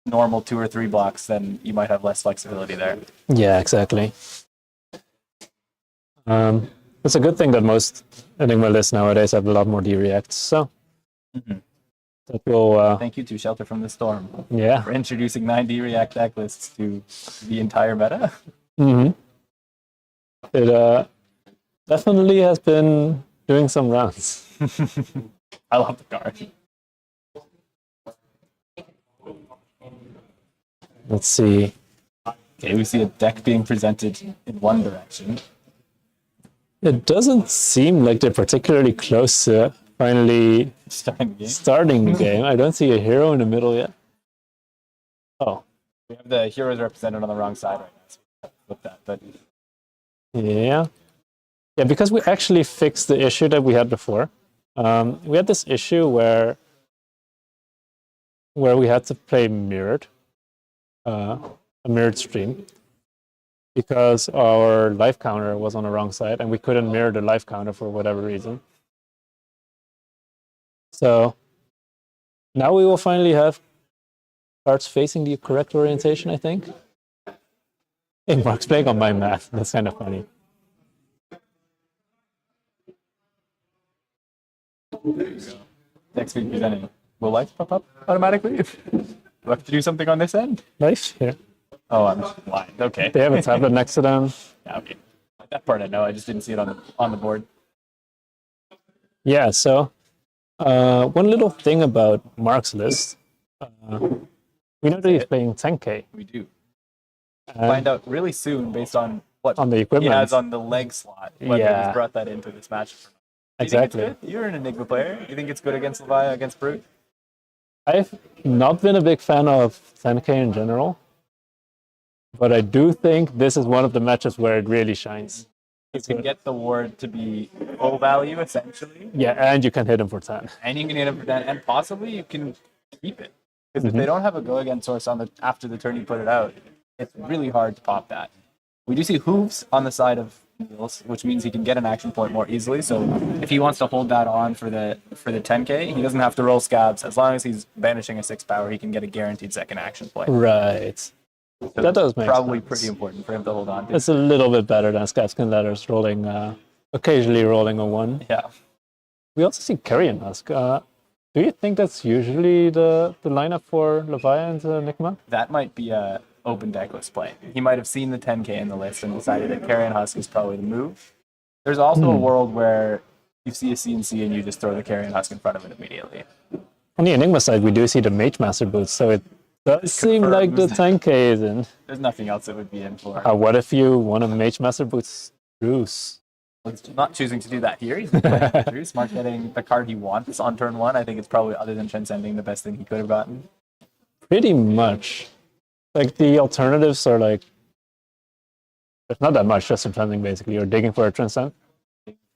normal 2 or 3 blocks, then you might have less flexibility there. yeah, exactly. It's a good thing that most Enigma lists nowadays have a lot more D-Reacts, so that will, Thank you to Shelter from the Storm yeah. for introducing 9 D-React deck lists to the entire meta. It definitely has been doing some rounds. I love the card. Let's see. Okay, we see a deck being presented in one direction. It doesn't seem like they're particularly close to finally Starting the game. starting the game. I don't see a hero in the middle yet. Oh, We have the heroes represented on the wrong side right now. So with that, but yeah. Yeah, because we actually fixed the issue that we had before. We had this issue where we had to play mirrored, a mirrored stream, because our life counter was on the wrong side and we couldn't mirror the life counter for whatever reason. So now we will finally have cards facing the correct orientation, I think. Hey, Mark's playing on my math. That's kind of funny. next week presenting. Will lights pop up automatically? Do I have to do something on this end? Nice. Yeah. Oh, I'm blind. Okay. They have a tablet next to them. Yeah, okay. That part I know. I just didn't see it on the board. Yeah, so one little thing about Mark's list. We know that he's playing 10K. We do. and Find out really soon based on what on the he equipment. has on the leg slot. Whether Yeah. he's brought that into this match. Do you Exactly. think it's good? You're an Enigma player. You think it's good against Levi, against Brute? I've not been a big fan of 10k in general, but I do think this is one of the matches where it really shines. You can get the ward to be full value, essentially. Yeah, and you can hit him for 10. And you can hit him for 10, and possibly you can keep it. Because if they don't have a go again source on after the turn you put it out, it's really hard to pop that. We do see hooves on the side of Niels, which means he can get an action point more easily. So if he wants to hold that on for the 10k, he doesn't have to roll scabs. As long as he's banishing a 6 power, he can get a guaranteed second action point. Right. So That does make probably sense. pretty important for him to hold on to. It's a little bit better than Scabskin Letters rolling, occasionally rolling a 1. Yeah. We also see Kerwin Husk. Do you think that's usually the lineup for Leviathan and Enigma? That might be a open decklist play. He might have seen the 10k in the list and decided that Carrion Husk is probably the move. There's also a world where you see a CNC and you just throw the Carrion Husk in front of it immediately. On the Enigma side, we do see the Mage Master boots, so it does seem like the 10k is in. There's nothing else it would be in for. What if you want a Mage Master boots Bruce? He's not choosing to do that here. He's playing through. Smart getting the card he wants on turn 1. I think it's probably, other than Transcending, the best thing he could have gotten. Pretty much. Like, the alternatives are like, there's not that much, just Transcending basically, or digging for a Transcend.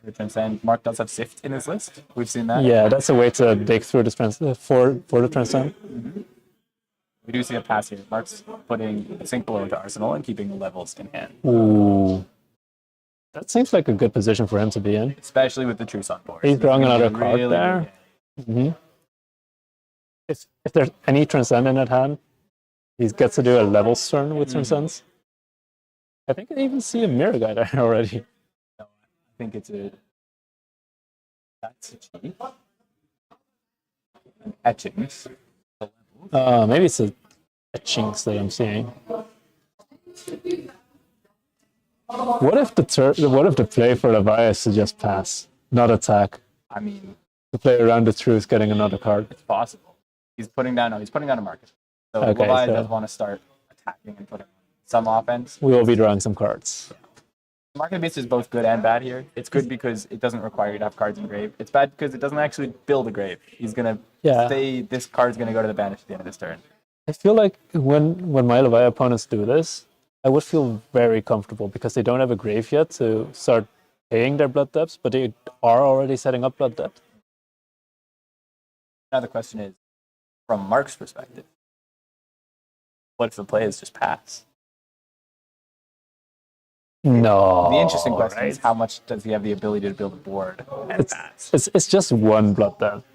For Transcend, Mark does have Sift in his list. We've seen that. Yeah, that's a way to dig through the for the Transcend. We do see a pass here. Mark's putting Sink Below into Arsenal and keeping the levels in hand. Ooh. That seems like a good position for him to be in. Especially with the Truce on board. He's drawing another Really card good there. game. If there's any Transcend in at hand, he gets to do a levels turn with Transcends. I think I even see a Mirror Guy there already. I think it's a... That's a G. Etchings. Maybe it's a Chinks that I'm seeing. What if the play for Levi is to just pass, not attack? I mean, To play around the truth, getting another card. it's possible. He's putting down a market. So Okay, Levi so- does want to start attacking and putting some offense. We will be drawing some cards. Market Beast is both good and bad here. It's good because it doesn't require you to have cards in grave. It's bad because it doesn't actually build a grave. He's gonna say this card's gonna go to the banish at the end of this turn. I feel like when my Levi opponents do this, I would feel very comfortable because they don't have a grave yet to start paying their blood depths, but they are already setting up blood depth. Now the question is, from Mark's perspective, what if the play is just pass? No. The interesting question is, how much does he have the ability to build a board and pass? It's just one blood depth.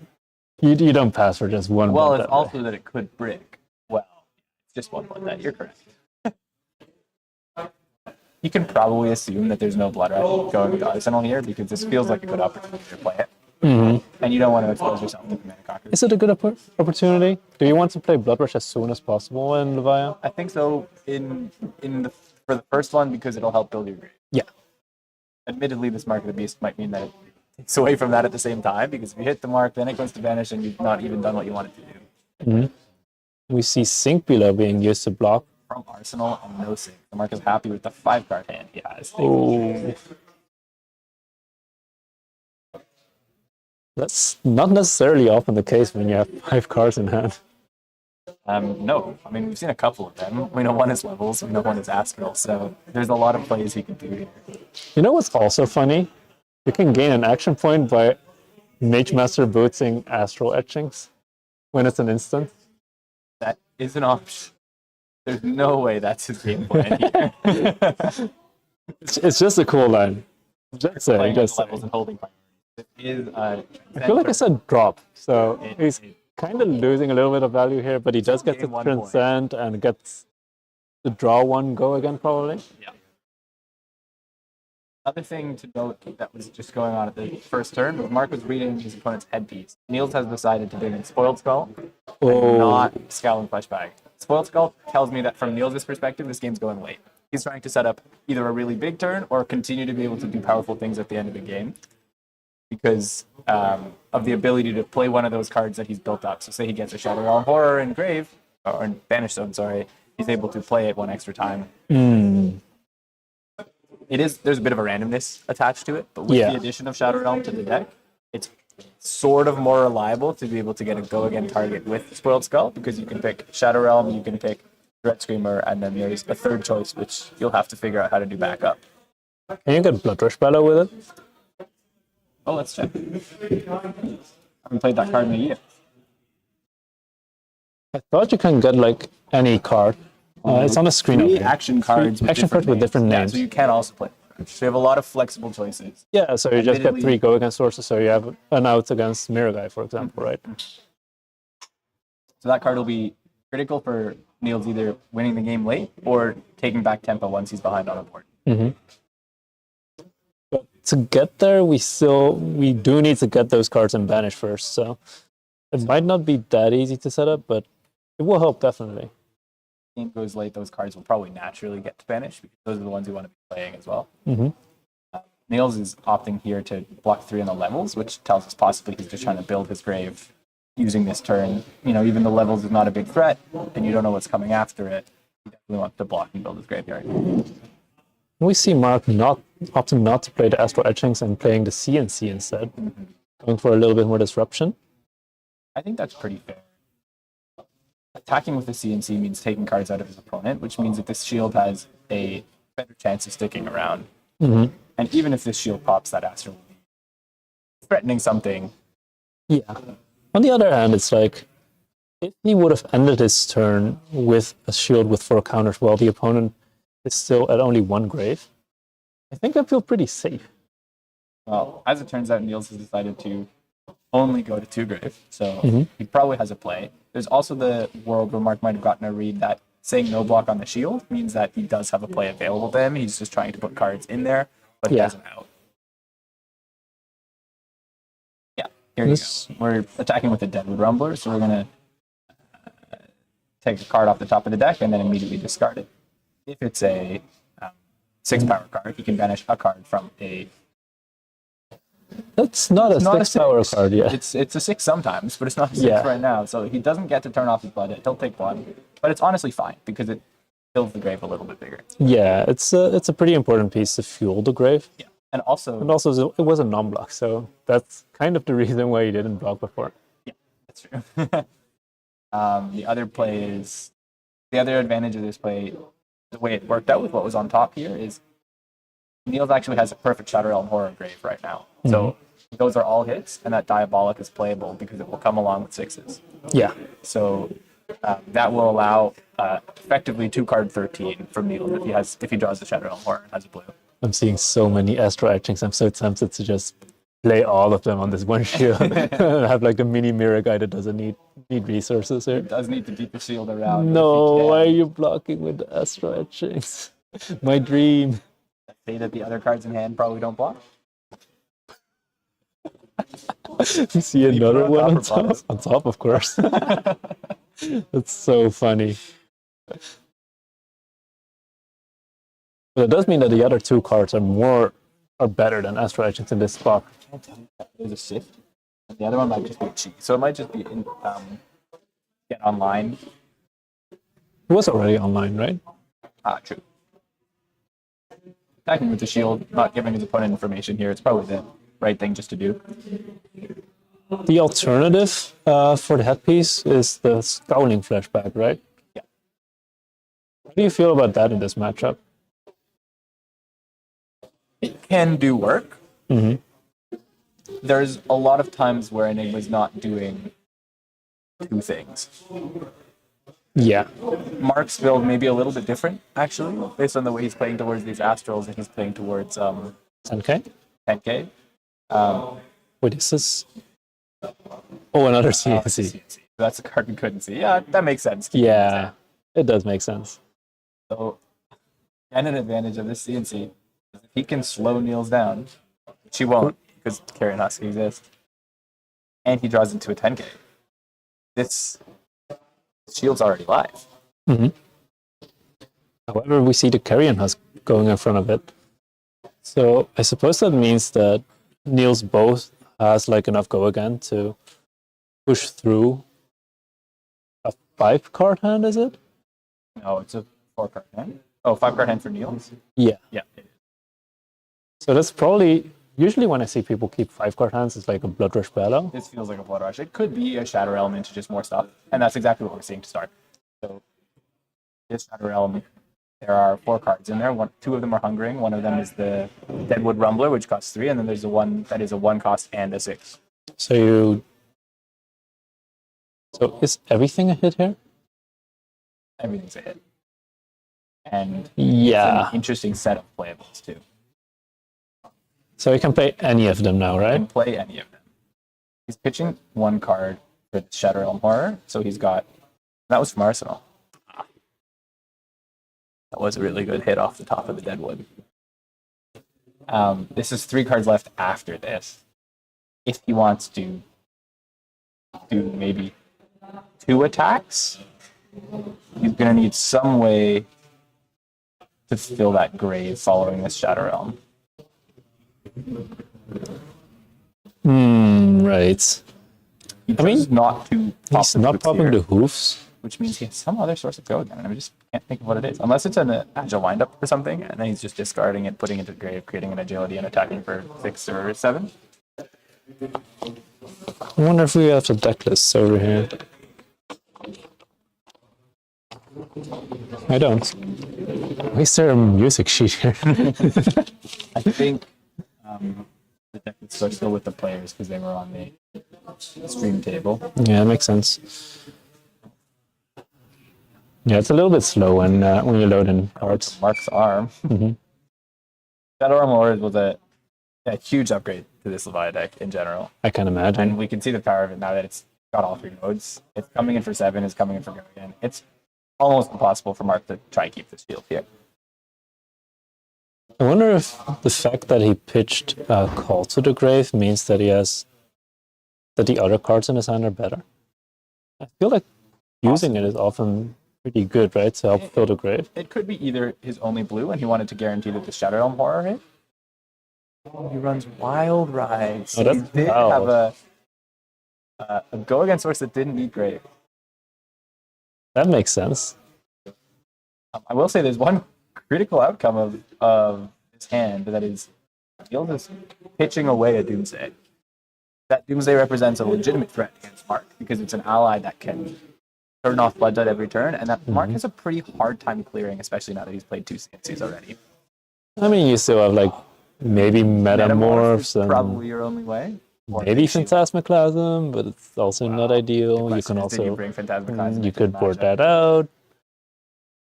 You don't pass for just one Well, blood it's depth. also that it could brick. Well, it's just one blood depth. You're correct. You can probably assume that there's no blood rush going to Arsenal here because this feels like a good opportunity to play it. And you don't want to expose yourself to the mana cockers. Is it a good opportunity? Do you want to play Blood Rush as soon as possible in Leviathan? I think so for the first one because it'll help build your grade. Yeah. Admittedly, this Mark of the Beast might mean that it takes away from that at the same time because if you hit the mark, then it goes to vanish and you've not even done what you wanted to do. We see Sink Below being used to block. From Arsenal and no Sink. The Mark is happy with the 5-card hand he has. Ooh. That's not necessarily often the case when you have 5 cards in hand. No, I mean, we've seen a couple of them. We know one is levels, we know one is Astral, so there's a lot of plays he can do here. You know what's also funny? You can gain an action point by Mage Master bootsing Astral Etchings when it's an instant. That is an option. There's no way that's his game plan here. It's just a cool line. Just saying, Playing just the levels saying. and holding priority. It is I feel like it's a drop, so It- he's kind of losing a little bit of value here, but he does get to gain 1 point. transcend and gets to draw one go again, probably. Yeah. Another thing to note that was just going on at the first turn was Mark was reading his opponent's headpiece. Niels has decided to bring in Spoiled Skull, and not Scowl and Flesh Bag. Spoiled Skull tells me that from Niels' perspective, this game's going late. He's trying to set up either a really big turn or continue to be able to do powerful things at the end of the game because of the ability to play one of those cards that he's built up. So say he gets a Shadow Realm Horror in Grave, or in Banish Zone, sorry, he's able to play it one extra time. There's a bit of a randomness attached to it, but with the addition of Shadow Realm to the deck, it's sort of more reliable to be able to get a go again target with Spoiled Skull, because you can pick Shadow Realm, you can pick Dread Screamer, and then there's a third choice which you'll have to figure out how to do backup. Can you get Blood Rush Battle with it? Oh, let's check. I haven't played that card in a year. I thought you can get like any card. It's on the screen. Three over here. action cards. Action cards with different Yeah, names. so you can also play. So you have a lot of flexible choices. Yeah, so you just get Admittedly- 3 go against sources, so you have an out against Mirror Guy, for example, right? So that card will be critical for Niels either winning the game late or taking back tempo once he's behind on a board. But to get there, we do need to get those cards in Banish first, so it might not be that easy to set up, but it will help definitely. Game goes late, those cards will probably naturally get to banish because those are the ones you want to be playing as well. Niels is opting here to block 3 on the levels, which tells us possibly he's just trying to build his grave using this turn. You know, even the levels is not a big threat, and you don't know what's coming after it. You definitely want to block and build his graveyard. We see Mark opting not to play the Astral Etchings and playing the CNC instead, going for a little bit more disruption. I think that's pretty fair. Attacking with the CNC means taking cards out of his opponent, which means that this shield has a better chance of sticking around. And even if this shield pops, that Astral will be threatening something. Yeah. On the other hand, it's like, if he would have ended his turn with a shield with 4 counters while the opponent is still at only 1 grave, I think I feel pretty safe. Well, as it turns out, Niels has decided to only go to 2 grave, so he probably has a play. There's also the world where Mark might have gotten a read that saying no block on the shield means that he does have a play available to him. He's just trying to put cards in there, but he has them out. Yeah, here you go. We're attacking with a Deadwood Rumbler, so we're going to take a card off the top of the deck and then immediately discard it. If it's a 6 power card, he can banish a card from a... That's not a 6 power card yet. It's a 6 sometimes, but it's not a 6 right now. So he doesn't get to turn off his blood. He'll take 1, but it's honestly fine because it fills the grave a little bit bigger. Yeah, it's a pretty important piece to fuel the grave. Yeah, and also it was a non-block, so that's kind of the reason why he didn't block before. Yeah, that's true. The other advantage of this play, the way it worked out with what was on top here, is Niels actually has a perfect Shadow Realm Horror grave right now. So those are all hits, and that Diabolic is playable because it will come along with 6s. Yeah. So that will allow effectively 2 card 13 from Niels if he draws the Shadow Realm Horror and has a blue. I'm seeing so many Astral Etchings. I'm so tempted to just play all of them on this one shield. Have like a mini mirror guy that doesn't need resources here. It does need to beat the shield around. No, why are you blocking with the Astral Etchings? My dream. Say that the other cards in hand probably don't block. You see another one on top? Promise. On top, of course. That's so funny. But it does mean that the other 2 cards are better than Astral Etchings in this spot. There's a Sift. And the other one might just be cheap. So it might just be get online. It was already online, right? True. Attacking with the shield, not giving his opponent information here, it's probably the right thing just to do. The alternative for the headpiece is the Scowling Flashback, right? Yeah. How do you feel about that in this matchup? It can do work. There's a lot of times where Enigma's not doing 2 things. Yeah. Mark's build may be a little bit different, actually, based on the way he's playing towards these Astrals and he's playing towards 10K? 10K. What is this? Oh, another CNC. That's a card we couldn't see. Yeah, that makes sense. Yeah, it does make sense. So, and an advantage of this CNC is if he can slow Niels down, which he won't because Carrion Husky exists, and he draws into a 10K. This shield's already live. However, we see the Carrion Husk going in front of it. So I suppose that means that Niels both has like enough go again to push through a 5 card hand, is it? No, it's a 4 card hand. Oh, 5 card hand for Niels? Yeah. Yeah. So that's probably Usually when I see people keep 5-card hands, it's like a Blood Rush Battle. This feels like a Blood Rush. It could be a Shadow Realm into just more stuff, and that's exactly what we're seeing to start. So this Shadow Realm, there are 4 cards in there. 2 of them are Hungering. One of them is the Deadwood Rumbler, which costs 3, and then there's the one that is a 1 cost and a 6. So is everything a hit here? Everything's a hit. And Yeah. it's an interesting set of playables too. So you can play any of them now, You right? can play any of them. He's pitching 1 card for the Shadow Realm Horror, so he's got, that was from Arsenal. That was a really good hit off the top of the Deadwood. This is 3 cards left after this. If he wants to do maybe 2 attacks, he's going to need some way to fill that grave following this Shadow Realm. Right. I mean, not to He's not popping the hoofs. which means he has some other source of go again, and I just can't think of what it is. Unless it's an agile windup or something, and then he's just discarding it, putting it into the grave, creating an agility, and attacking for 6 or 7. I wonder if we have the deck lists over here. I don't. Why is there a music sheet here? I think the deck is still with the players because they were on the stream table. Yeah, that makes sense. Yeah, it's a little bit slow when you load in cards. Mark's arm. Shadow Realm Horrors was a huge upgrade to this Leviathan deck in general. I can imagine. And we can see the power of it now that it's got all 3 modes. It's coming in for 7, it's coming in for go again. It's almost impossible for Mark to try and keep this field here. I wonder if the fact that he pitched Call to the Grave means that that the other cards in his hand are better. I feel like using it is often pretty good, right? To help fill the grave. It could be either his only blue and he wanted to guarantee that the Shadow Realm Horror hit. He runs Wild Ride. So Oh, that's he did have a go against source that didn't need grave. That makes sense. I will say there's one critical outcome of his hand that is Niels is pitching away a Doomsday. That Doomsday represents a legitimate threat against Mark because it's an ally that can turn off Blood Dud every turn, and that Mark has a pretty hard time clearing, especially now that he's played 2 CNCs already. I mean, you still have like maybe Metamorphs is and probably your only way. Or maybe Phantasmaclasm, but it's also not ideal. You can also also Phantasmaclasm. you could board that out.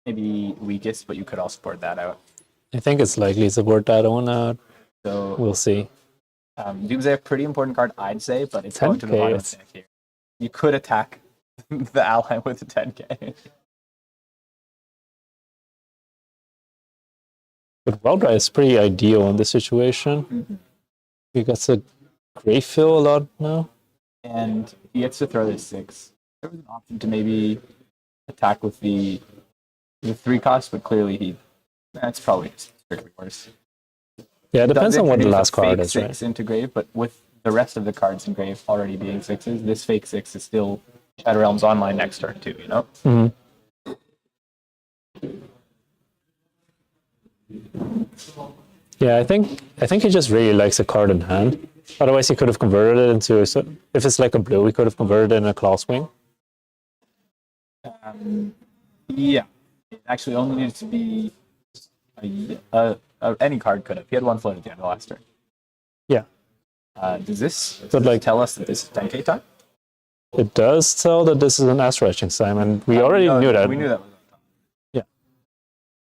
Maybe weakest, but you could also board that out. I think it's likely to board that one out. So We'll see. Doomsday, a pretty important card, I'd say, but it's 10K. going to the violence deck here. You could attack the ally with a 10k. But Wildright is pretty ideal in this situation. He gets a Grave Fill a lot now. And he gets to throw this 6. There was an option to maybe attack with the 3 cost, but clearly that's probably just strictly worse. Yeah, it depends on what the It's a last card fake is, 6 right? into grave, but with the rest of the cards in grave already being 6s, this fake 6 is still Shadow Realms online next turn too, you know? Yeah, I think he just really likes a card in hand. Otherwise, he could have converted it into. So if it's like a blue, he could have converted it in a Claw Swing. Yeah. It actually only needs to be any card could have. He had 1 float at the end of the last turn. Yeah, Does this tell us that this is 10k time? it does tell that this is an Astral Etching time, and we already knew that. We knew that was on top. Yeah.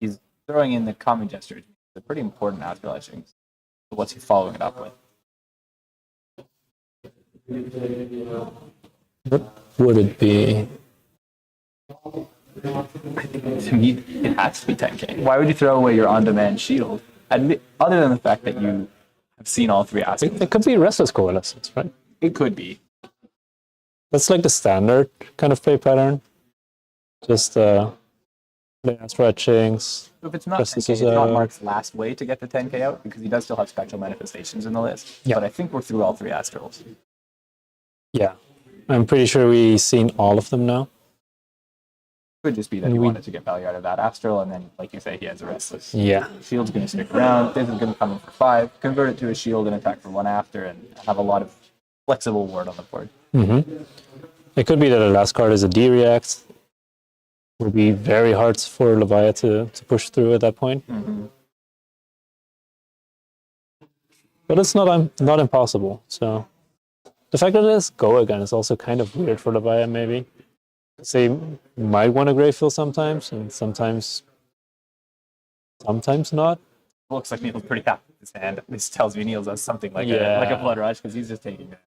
He's throwing in the common gesture. It's a pretty important Astral Etching. So what's he following it up with? What would it be? To me, it has to be 10k. Why would you throw away your on-demand shield? Other than the fact that you have seen all 3 aspects. It could be Restless Coalescence, right? It could be. That's like the standard kind of play pattern. Just play Astral Etchings. If it's not Restless 10k, is it's not Mark's last way to get the 10k out because he does still have Spectral Manifestations in the list. Yeah. But I think we're through all 3 Astrals. Yeah, I'm pretty sure we've seen all of them now. Could just be that he wanted to get value out of that Astral, and then, like you say, he has a Restless. Yeah. Shield's going to stick around. This is going to come in for 5. Convert it to a shield and attack for 1 after, and have a lot of flexible ward on the board. It could be that the last card is a D react. Will be very hard for Leviathan to push through at that point. But it's not impossible. So the fact that it is go again is also kind of weird for Leviathan, maybe. So you might want to Greyfill sometimes, and sometimes not. Looks like Niels pretty happy with his hand. This tells me Niels has something like a Blood Rush, because he's just taking it.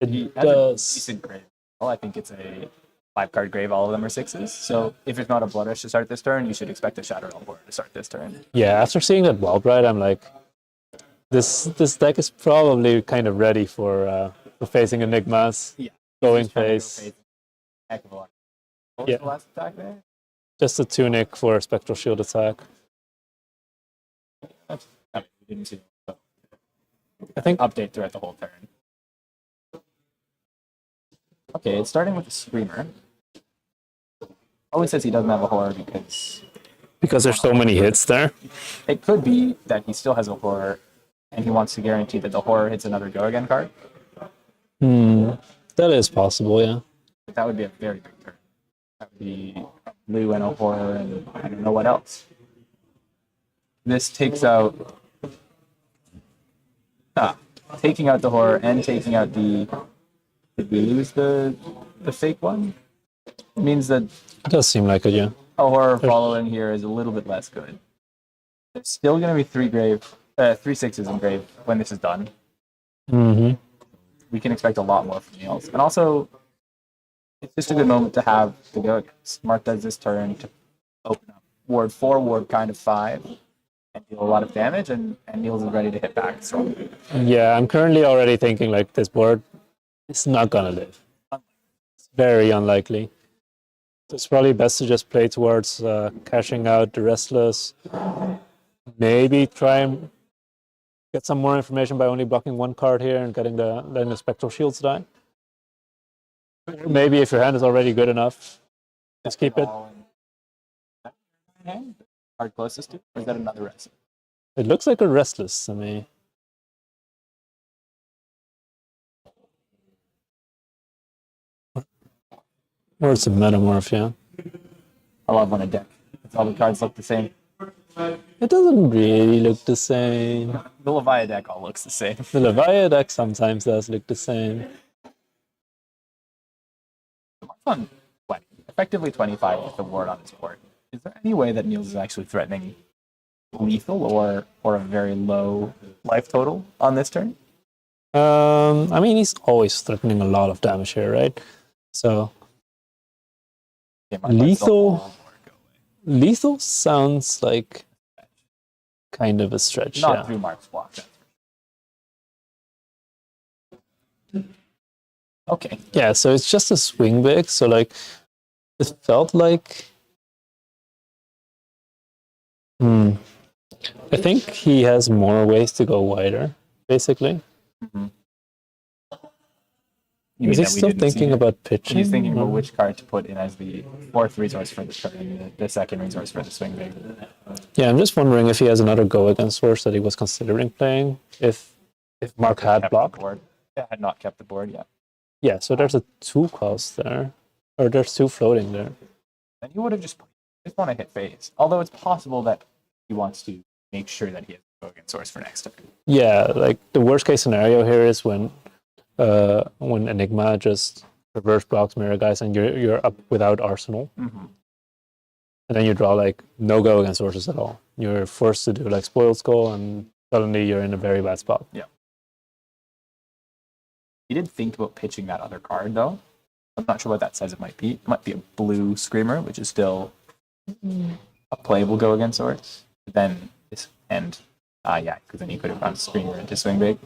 He has a decent grave. Well, I think it's a 5-card grave. All of them are 6s. So if it's not a Blood Rush to start this turn, you should expect a Shadow Realm Horror to start this turn. Yeah, after seeing that Wildbright, I'm like, this deck is probably kind of ready for facing Enigmas. Yeah. Going phase. Heck of a lot. What was the last attack there? Just a Tunic for a Spectral Shield attack. We didn't see. So I think update throughout the whole turn. Okay, it's starting with a Screamer. Always says he doesn't have a Horror because there's so many hits there. it could be that he still has a Horror and he wants to guarantee that the Horror hits another Go Again card. That is possible, yeah. That would be a very big turn. That would be blue and a Horror and I don't know what else. This takes out... taking out the Horror and taking out the... Did we lose the fake one? It means that It does seem like it, yeah. a Horror following here is a little bit less good. There's still going to be 3 6s in grave when this is done. We can expect a lot more from Niels. And also, it's just a good moment to have the go against. Mark does this turn to open up ward 4, ward kind of 5, and deal a lot of damage, and Niels is ready to hit back strongly. Yeah, I'm currently already thinking like this board is not gonna live. It's very unlikely. So it's probably best to just play towards cashing out the Restless. Maybe try and get some more information by only blocking 1 card here and letting the Spectral Shields die. Maybe if your hand is already good enough, just keep it. Card closest to? Or is that another Restless? It looks like a Restless to me. Or it's a Metamorph, yeah. I love when a deck. All the cards look the same. It doesn't really look the same. The Leviathan deck all looks the same. The Leviathan deck sometimes does look the same. On 20, effectively 25 with the ward on his board. Is there any way that Niels is actually threatening lethal or a very low life total on this turn? I mean, he's always threatening a lot of damage here, right? So lethal sounds like kind of a stretch. Not Yeah. through Mark's block. Okay. Yeah, so it's just a swing big. So like, it felt like. I think he has more ways to go wider, basically. Is he still thinking about pitching? He's thinking about which card to put in as the 4th resource for the turn, the 2nd resource for the swing big. Yeah, I'm just wondering if he has another go against source that he was considering playing. If Mark had blocked. Yeah, had not kept the board yet. Yeah, so there's a 2 cost there, or there's 2 floating there. Then he would have just want to hit phase. Although it's possible that he wants to make sure that he has a go against source for next turn. Yeah, like the worst case scenario here is when Enigma just reverse blocks Mirror Guys and you're up without Arsenal. And then you draw like no go against sources at all. You're forced to do like Spoiled Skull and suddenly you're in a very bad spot. Yeah. He did think about pitching that other card though. I'm not sure what that says it might be. It might be a blue Screamer, which is still a playable go against source. But then this end, yeah, because then he could have gone Screamer into swing big.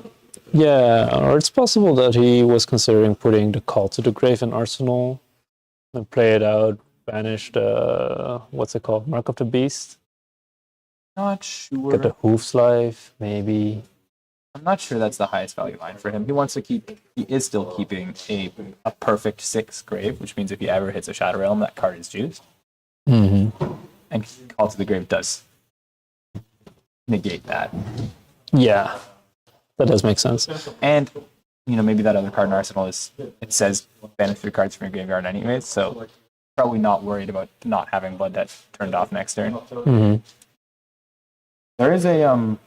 Yeah, or it's possible that he was considering putting the Call to the Grave in Arsenal and play it out, banish the, what's it called, Mark of the Beast? Not sure. Get the Hoofs Life, maybe. I'm not sure that's the highest value line for him. He is still keeping a perfect 6 grave, which means if he ever hits a Shadow Realm, that card is juiced. Mm-hmm. And Call to the Grave does negate that. Yeah, that does make sense. And, maybe that other card in Arsenal it says banish 3 cards from your graveyard anyways, so probably not worried about not having Blood Debt turned off next turn. Mm-hmm. There is a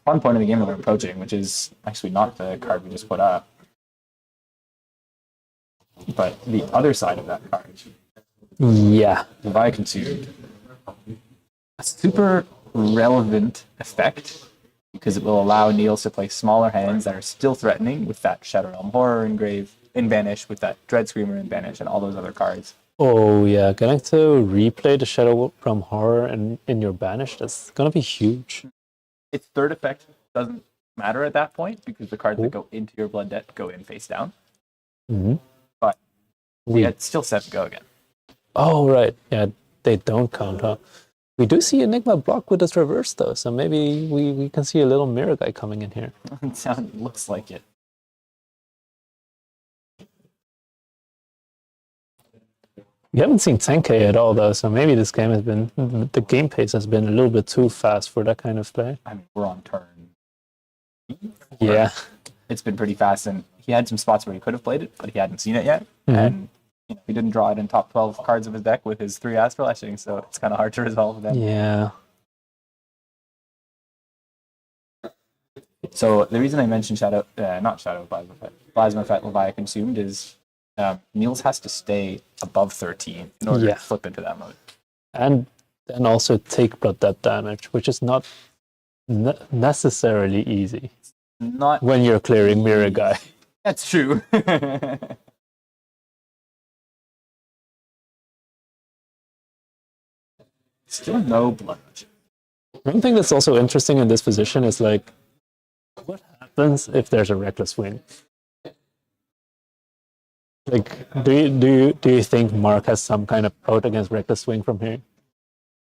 fun point of the game that we're approaching, which is actually not the card we just put up, but the other side of that card. Yeah. Levi Consumed. A super relevant effect because it will allow Niels to play smaller hands that are still threatening with that Shadow Realm Horror in Banish, with that Dread Screamer in Banish, and all those other cards. Oh yeah, getting to replay the Shadow from Horror in your Banish, that's gonna be huge. Its third effect doesn't matter at that point because the cards that go into your Blood Debt go in face down. Mm-hmm. But it's still set to go again. Oh right, yeah, they don't count, huh? We do see Enigma block with this reverse though, so maybe we can see a little mirror guy coming in here. It looks like it. We haven't seen 10K at all though, so maybe this game the game pace has been a little bit too fast for that kind of play. I mean, we're on turn. Yeah. It's been pretty fast, and he had some spots where he could have played it, but he hadn't seen it yet. Mm-hmm. And he didn't draw it in top 12 cards of his deck with his 3 Astral Etching, so it's kind of hard to resolve them. Yeah. So the reason I mentioned Plasma Effect Levi Consumed is Niels has to stay above 13 in order to flip into that mode. And then also take Blood Debt damage, which is not necessarily easy. Not when you're clearing Mirror Guy. That's true. Still no blood. One thing that's also interesting in this position is like, what happens if there's a Reckless Wing? Like, do you think Mark has some kind of out against Reckless Swing from here?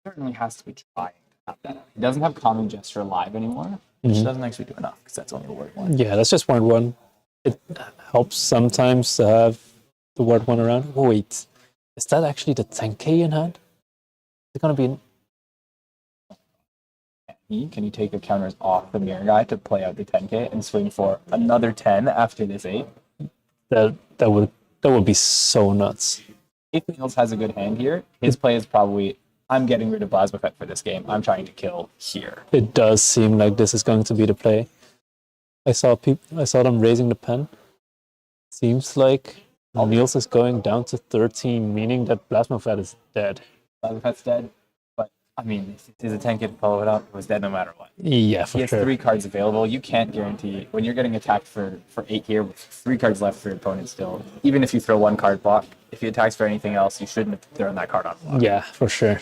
Certainly has to be trying to have that. He doesn't have Common Gesture alive anymore, which doesn't actually do enough because that's only the word one. Yeah, that's just word one. It helps sometimes to have the word one around. Oh, wait, is that actually the 10K in hand? Is it gonna be? Can you take the counters off the Mirror Guy to play out the 10K and swing for another 10 after this 8? That would be so nuts. If Niels has a good hand here, his play is probably, I'm getting rid of Plasma Effect for this game. I'm trying to kill here. It does seem like this is going to be the play. I saw them raising the pen. Seems like Niels is going down to 13, meaning that Plasma Fat is dead. Plasma Effect's dead, but I mean, if it is a 10K to follow it up, it was dead no matter what. Yeah, for he has sure. 3 cards available. You can't guarantee when you're getting attacked for 8 here with 3 cards left for your opponent still. Even if you throw 1 card block, if he attacks for anything else, you shouldn't have thrown that card on block. Yeah, for sure.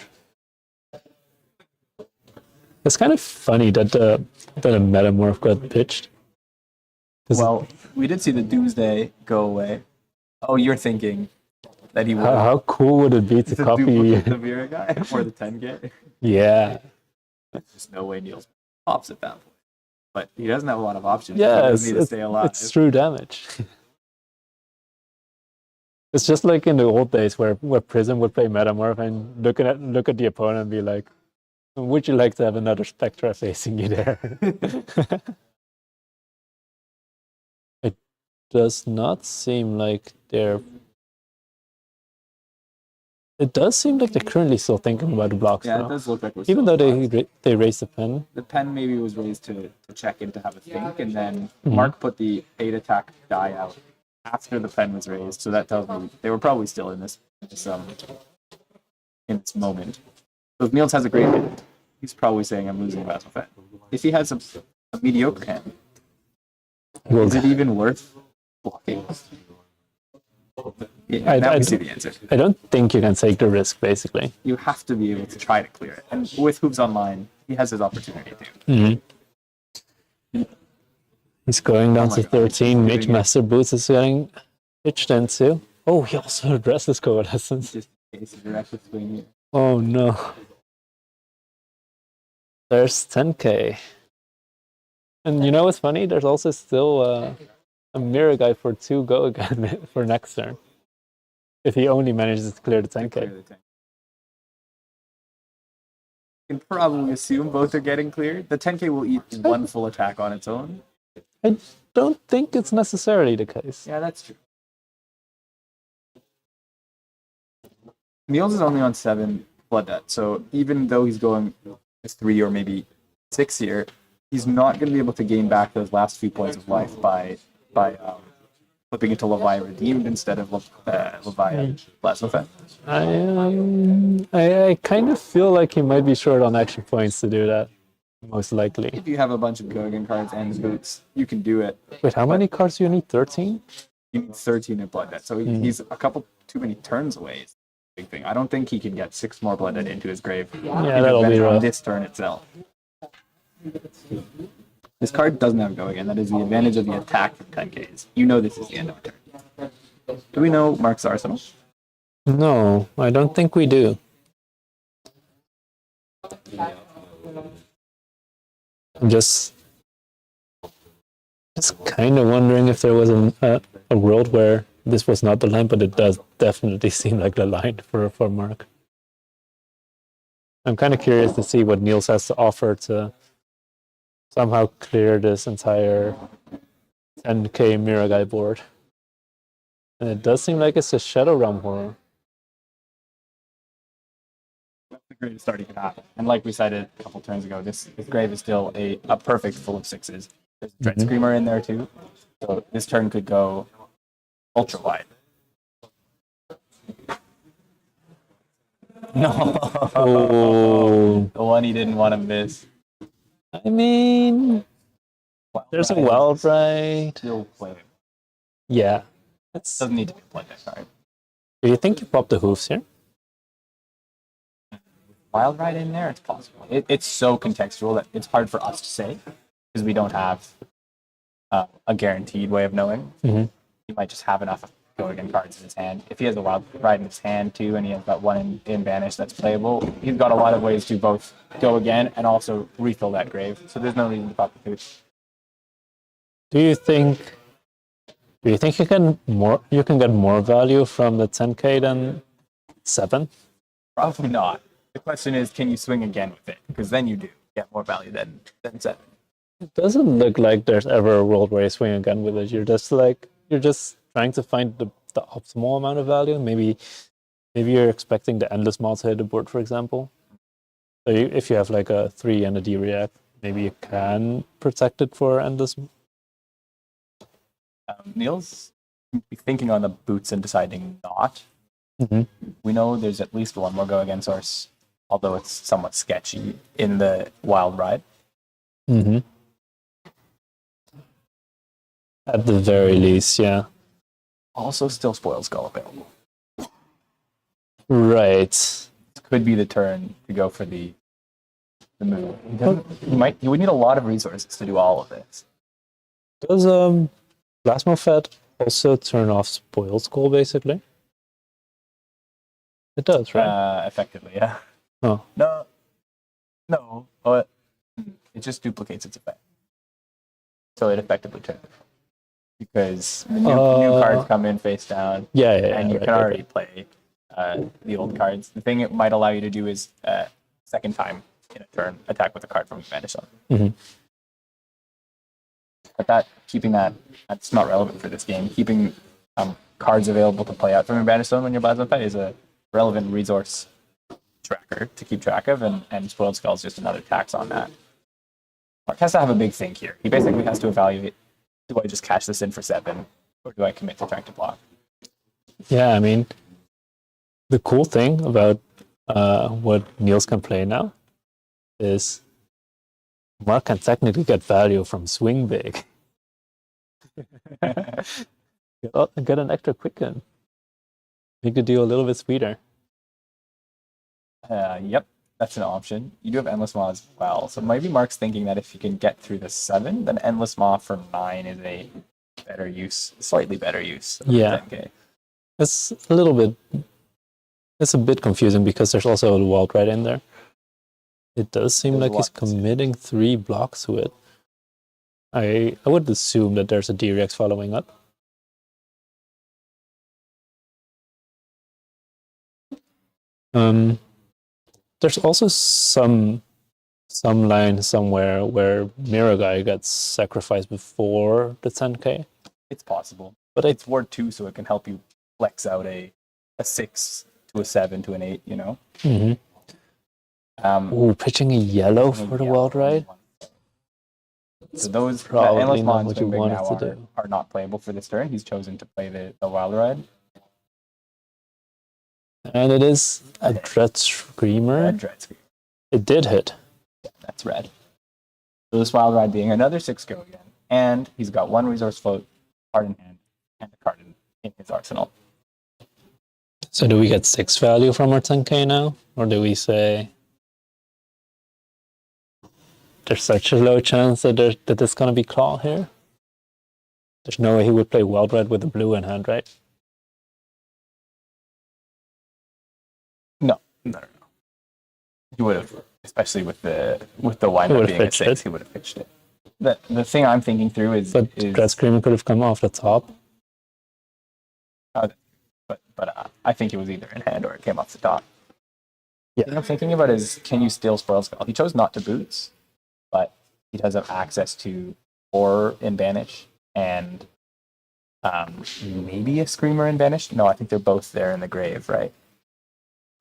It's kind of funny that a Metamorph got pitched. Well, we did see the Doomsday go away. Oh, you're thinking that he would How cool would it be to copy the Mirror Guy or the 10K? Yeah. There's no way Niels pops at that point. But he doesn't have a lot of options. Yeah, he doesn't need to stay alive. it's true damage. It's just like in the old days where Prism would play Metamorph and look at the opponent and be like, would you like to have another Spectra facing you there? It does not seem like they're... It does seem like they're currently still thinking about the blocks. Yeah, though. it does look like we're Even still though alive. they raised the pen. The pen maybe was raised to check in to have a think, and then Mark put the 8 attack die out after the pen was raised, so that tells me they were probably still in this moment. So if Niels has a great hand, he's probably saying I'm losing Plasma Effect. If he has a mediocre hand, is it even worth blocking? Yeah, now we see the answer. I don't think you can take the risk, basically. You have to be able to try to clear it. And with Hoops Online, he has his opportunity to. He's going down my to God, 13. he's Mage Master Boots is getting pitched into. Oh, he also addresses Coalescence. Just in case you're actually swinging it. Oh no. There's 10K. And you know what's funny? There's also still a Mirror Guy for 2 go again for next turn. If he only manages to clear the 10k. Clear the tank. You can probably assume both are getting cleared. The 10k will eat one full attack on its own. I don't think it's necessarily the case. Yeah, that's true. Niels is only on 7 blood debt, so even though he's going 3 or maybe 6 here, he's not going to be able to gain back those last few points of life by flipping into Levi redeemed instead of Levi plasma fed. I kind of feel like he might be short on action points to do that. Most likely. If you have a bunch of Gogan cards and boots, you can do it. Wait, how many cards do you need? 13? You need 13 in blood debt, so he's a couple too many turns away. Is the big thing. I don't think he can get 6 more blood debt into his grave. Yeah, that'll be on rough. this turn itself. This card doesn't have go again. That is the advantage of the attack from 10Ks. You know this is the end of a turn. Do we know Mark's arsenal? No, I don't think we do. I'm just kind of wondering if there was a world where this was not the line, but it does definitely seem like the line for Mark. I'm kind of curious to see what Niels has to offer to somehow clear this entire 10k Miragai board. And it does seem like it's a Shadow Realm horror. That's the greatest start he could have. And like we cited a couple turns ago, this grave is still a perfect full of 6s. There's a Dread Screamer in there too. So this turn could go ultra wide. No. Oh, The one he didn't want to miss. I mean, there's a wild ride. Still play. Yeah. That's, Doesn't need to be a blood deck card. do you think you pop the hooves here? Wild ride in there, it's possible. It's so contextual that it's hard for us to say because we don't have a guaranteed way of knowing. Mm-hmm. He might just have enough go again cards in his hand. If he has a wild ride in his hand too, and he has that one in Banish that's playable, he's got a lot of ways to both go again and also refill that grave. So there's no reason to pop the hoops. Do you think you can get more value from the 10k than 7? Probably not. The question is, can you swing again with it? Because then you do get more value than 7. It doesn't look like there's ever a world where you swing again with it. You're just trying to find the optimal amount of value. Maybe you're expecting the endless maw to hit the board, for example. So if you have like a 3 and a D react, maybe you can protect it for endless. Niels be thinking on the boots and deciding not. Mm-hmm. We know there's at least one more go again source, although it's somewhat sketchy in the wild ride. Mm-hmm. At the very least, yeah. Also, still spoil skull available. Right. Could be the turn to go for the move. You would need a lot of resources to do all of this. Does Plasma Fed also turn off Spoil Skull, basically? It does, right? Effectively, yeah. Oh. No. But it just duplicates its effect. So it effectively turns. Because the new cards come in face down. Yeah, And you right, can already play the old cards. The thing it might allow you to do is second time in a turn attack with a card from Advantage on. Mm-hmm. But that's not relevant for this game. Keeping cards available to play out from your Banish Zone when you're Plasma Fed is a relevant resource tracker to keep track of, and Spoiled Skull is just another tax on that. Mark has to have a big think here. He basically has to evaluate, do I just cash this in for 7, or do I commit to trying to block? Yeah, I mean, the cool thing about what Niels can play now is Mark can technically get value from Swing Big. Get an extra quicken. Make the deal a little bit sweeter. Yep, that's an option. You do have Endless Maw as well. So maybe Mark's thinking that if you can get through the 7, then Endless Maw for 9 is a better use, slightly better use. Yeah. 10K. It's a bit confusing because there's also a wild right in there. It does seem There's like he's committing 3 blocks to it. I would assume that there's a D-Rex following up. There's also some line somewhere where Miragai gets sacrificed before the 10k. It's possible, but it's ward 2, so it can help you flex out a 6 to a 7 to an 8. You know. Ooh, pitching a yellow for the Wild Ride. So those Probably endless not mons what you big wanted now to do. are not playable for this turn. He's chosen to play the Wild Ride. And it is a Dread Screamer. Red Dread Scream. It did hit. That's red. So this Wild Ride being another 6 go again. And he's got 1 resource float, card in hand, and a card in his arsenal. So do we get 6 value from our 10k now? Or do we say there's such a low chance that it's going to be Claw here? There's no way he would play Wild Ride with a blue in hand, right? No. He would have, especially with the windup being a pitched 6, it. he would have pitched it. The thing I'm thinking through is But Dread Screamer could have come off the top. But I think it was either in hand or it came off the top. Yeah. The thing I'm thinking about is, can you steal Spoil Skull? He chose not to boots, but he does have access to Horror in Banish and maybe a Screamer in Banish. No, I think they're both there in the grave, right?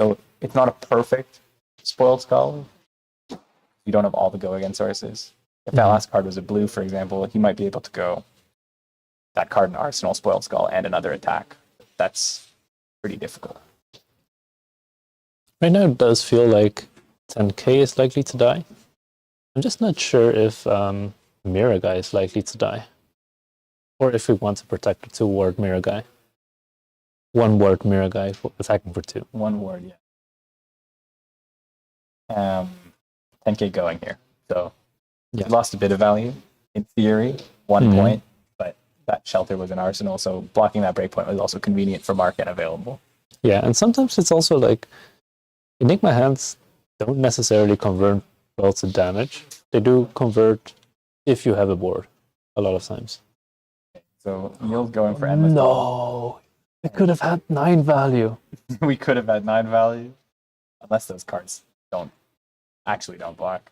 So it's not a perfect Spoiled Skull. You don't have all the go again sources. If that last card was a blue, for example, he might be able to go that card in Arsenal, Spoiled Skull, and another attack. That's pretty difficult. Right now it does feel like 10k is likely to die. I'm just not sure if Miragai is likely to die. Or if we want to protect the 2-word Miragai. 1-word Miragai for attacking for 2. 1 word, yeah. 10k going here. So Yeah. he lost a bit of value. In theory, 1 point, but that shelter was an arsenal, so blocking that breakpoint was also convenient for Mark and available. Yeah, and sometimes it's also like Enigma hands don't necessarily convert well to damage. They do convert if you have a board a lot of times. So Niels going for endless. No, it could have had 9 value. We could have had 9 value, unless those cards don't block.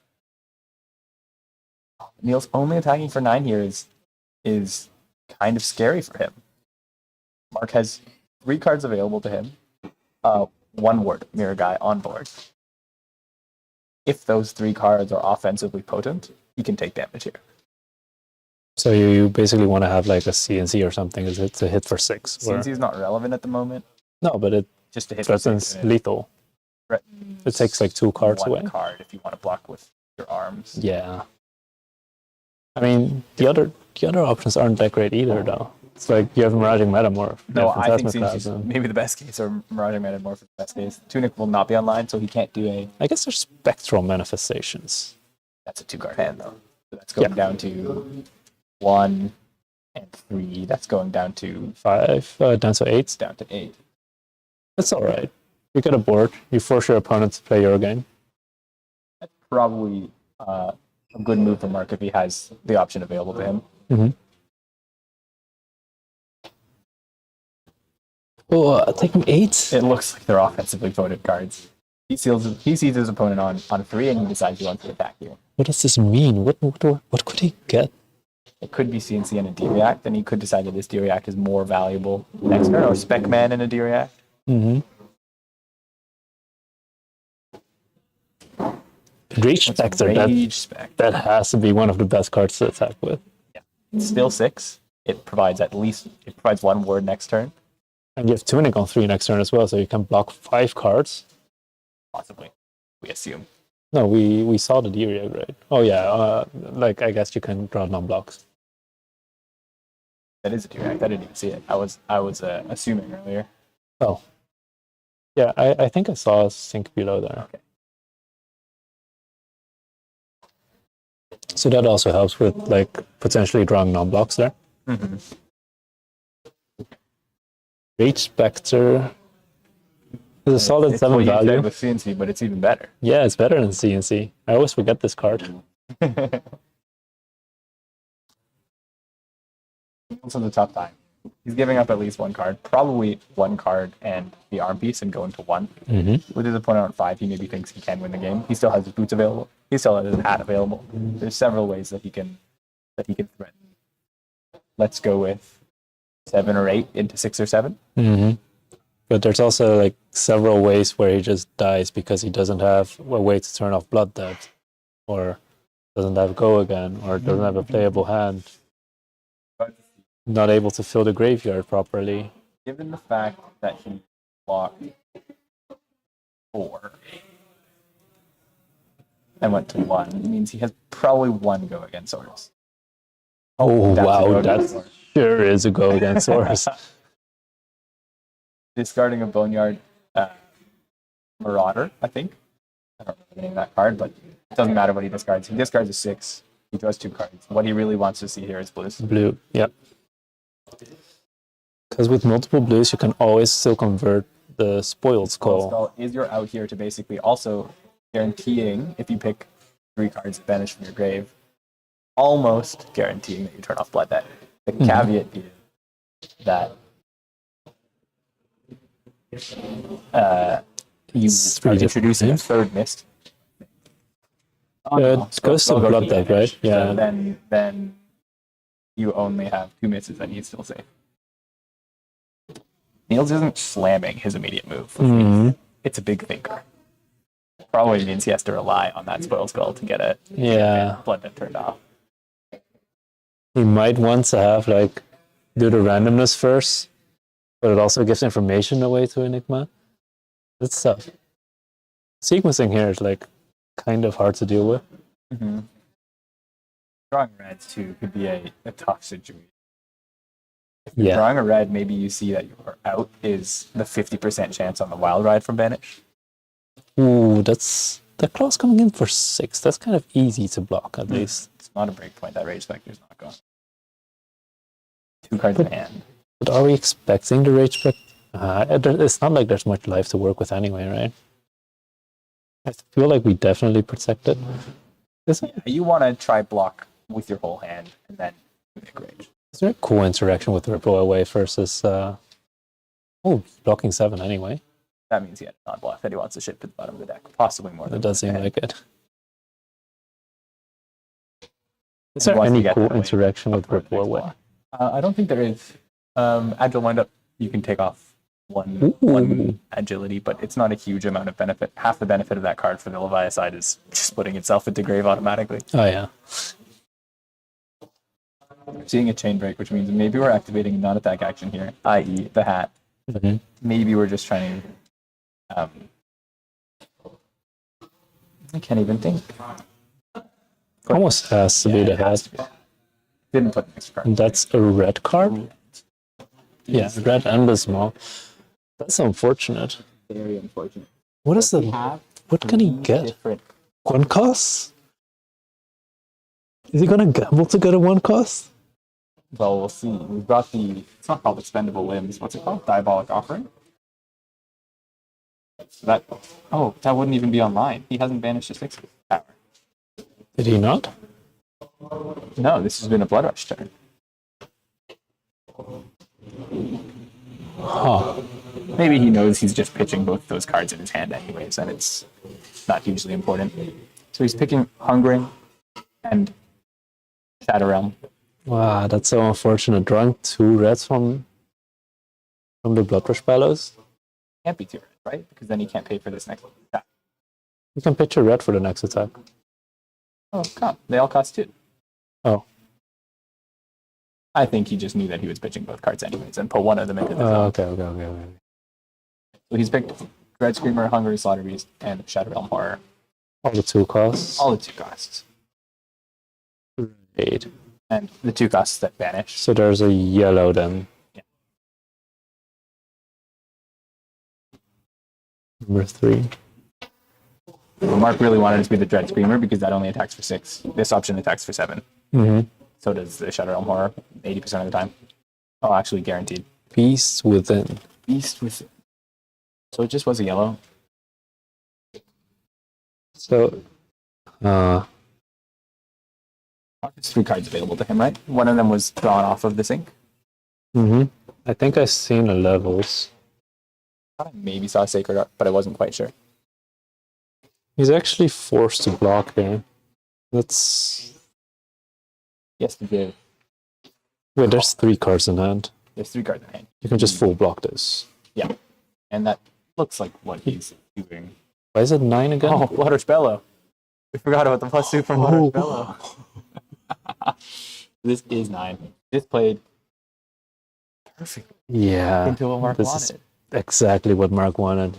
Niels only attacking for 9 here is kind of scary for him. Mark has 3 cards available to him. 1 word, Miragai on board. If those 3 cards are offensively potent, he can take damage here. So you basically want to have like a CNC or something is it to hit for 6? Or... CNC is not relevant at the moment. No, but it Just to hit for 6. threatens lethal. It takes like 2 cards 1 away. card if you want to block with your arms. Yeah. I mean, the other options aren't that great either, though. It's like you have Miraging Metamorph. you No, have I think Phantasmoclast, CNC is and- maybe the best case, or Miraging Metamorph is the best case. Tunic will not be online, so he can't do a... I guess there's Spectral Manifestations. That's a 2-card hand, though. So that's going down to 1 and 3. That's going down to 5, down to 8. down to 8. That's all right. You get a board. You force your opponent to play your game. That's probably a good move for Mark if he has the option available to him. Mm-hmm. Oh, taking 8? It looks like they're offensively voted cards. He sees his opponent on 3 and he decides he wants to attack you. What does this mean? What could he get? It could be CNC and a D-React, then he could decide that this D-React is more valuable next turn, or Spec Man and a D-React. Mm-hmm. Reach Spectre. Rage Spec. That has to be one of the best cards to attack with. It's still 6. It provides 1 word next turn, And you have Tunic on 3 next turn as well, so you can block 5 cards. possibly, we assume. No, we saw the D-React, right? Oh yeah, like I guess you can draw non-blocks. That is a D-React. I didn't even see it. I was assuming earlier. Oh. Yeah, I think I saw a sync below there. Okay. So that also helps with like potentially drawing non-blocks there. Mm-hmm. Rage Spectre is a solid It's 7 what you said value. with CNC, but it's even better. Yeah, it's better than CNC. I always forget this card. Also the tough time. He's giving up at least one card, probably one card and the arm piece, and going to one. With his opponent on 5, he maybe thinks he can win the game. He still has his boots available. He still has his hat available. There's several ways that he can threaten. Let's go with 7 or 8 into 6 or 7. But there's also like several ways where he just dies because he doesn't have a way to turn off Blood Debt, or doesn't have Go Again, or doesn't have a playable hand. Not able to fill the graveyard properly. Given the fact that he blocked 4 and went to 1, it means he has probably 1 go against Source. Oh, that's a wow, go that against Source. sure is a Go Against Source. Discarding a Boneyard Marauder, I think. I don't remember the name of that card, but it doesn't matter what he discards. He discards a 6. He draws 2 cards. What he really wants to see here is blues. Blue, yep. Because with multiple blues, you can always still convert the Spoiled Skull. Skull is you're out here to basically also guaranteeing, if you pick 3 cards banished from your grave, almost guaranteeing that you turn off Blood Debt. The caveat is that you are introducing a 3rd mist. It goes to Blood Debt, right? Yeah. So then you only have 2 misses and he's still safe. Niels isn't slamming his immediate move, which means it's a big thinker. Probably means he has to rely on that Spoiled Skull to get it. Blood Debt turned off. He might want to have like do the randomness first, but it also gives information away to Enigma. It's tough. Sequencing here is like kind of hard to deal with. Drawing reds too could be a tough situation. If you're drawing a red, maybe you see that your out is the 50% chance on the Wild Ride from Banish. Ooh, that's that claw's coming in for 6. That's kind of easy to block at least. It's not a breakpoint. That Rage Specter's not gone. 2 cards in hand. But are we expecting the Rage Spectre? It's not like there's much life to work with anyway, right? I feel like we definitely protect it. You want to try block with your whole hand and then pick Rage. Is there a cool interaction with Ripple Away versus blocking 7 anyway? That means he had a non-block that he wants to ship to the bottom of the deck, possibly more than It does seem hand. like it. Is there any cool interaction with Ripple Away? I don't think there is. Agile windup, you can take off one agility, but it's not a huge amount of benefit. Half the benefit of that card for the Leviathan side is just putting itself into grave automatically. Oh yeah. Seeing a chain break, which means maybe we're activating a non-attack action here, i.e. the hat. Maybe we're just trying to... I can't even think. Almost has to be the hat. Didn't put an extra card. And that's a red card? Yeah, red and the small. That's unfortunate. Very unfortunate. What is the... What can he get? Different. 1 cost? Is he gonna gamble to get a 1 cost? Well, we'll see. We've got the... It's not called Expendable Limbs. What's it called? Diabolic Offering? That... Oh, that wouldn't even be online. He hasn't banished his 6 power. Did he not? No, this has been a Blood Rush turn. Huh. Maybe he knows he's just pitching both those cards in his hand anyways, and it's not hugely important. So he's picking Hungering and Shadow Realm. Wow, that's so unfortunate. Drawing 2 reds from the Blood Rush Bellows. Can't be 2 red, right? Because then he can't pay for this next attack. You can pitch a red for the next attack. Oh, come. They all cost 2. Oh. I think he just knew that he was pitching both cards anyways and put one of them into the zone. Okay. So he's picked Dread Screamer, Hungry Slaughter Beast, and Shadow Realm Horror. All the 2 costs. All the 2 costs. Right. And the 2 costs that vanish. So there's a yellow then. Yeah. Number 3. Well, Mark really wanted it to be the Dread Screamer because that only attacks for 6. This option attacks for 7. So does the Shadow Realm Horror 80% of the time. Oh, actually guaranteed. Beast Within. Beast Within. So it just was a yellow. So, There's 3 cards available to him, right? One of them was drawn off of the sink. I think I've seen the levels. I maybe saw Sacred Art, but I wasn't quite sure. He's actually forced to block here. That's... Yes, we do. Wait, there's 3 cards in hand. There's 3 cards in hand. You can just full block this. Yeah. And that looks like what he's doing. Why is it 9 again? Oh, Bloodrush Bellow. We forgot about the +2 from Bloodrush Bellow. This is 9. This played perfectly Yeah. into what Mark this wanted. is exactly what Mark wanted.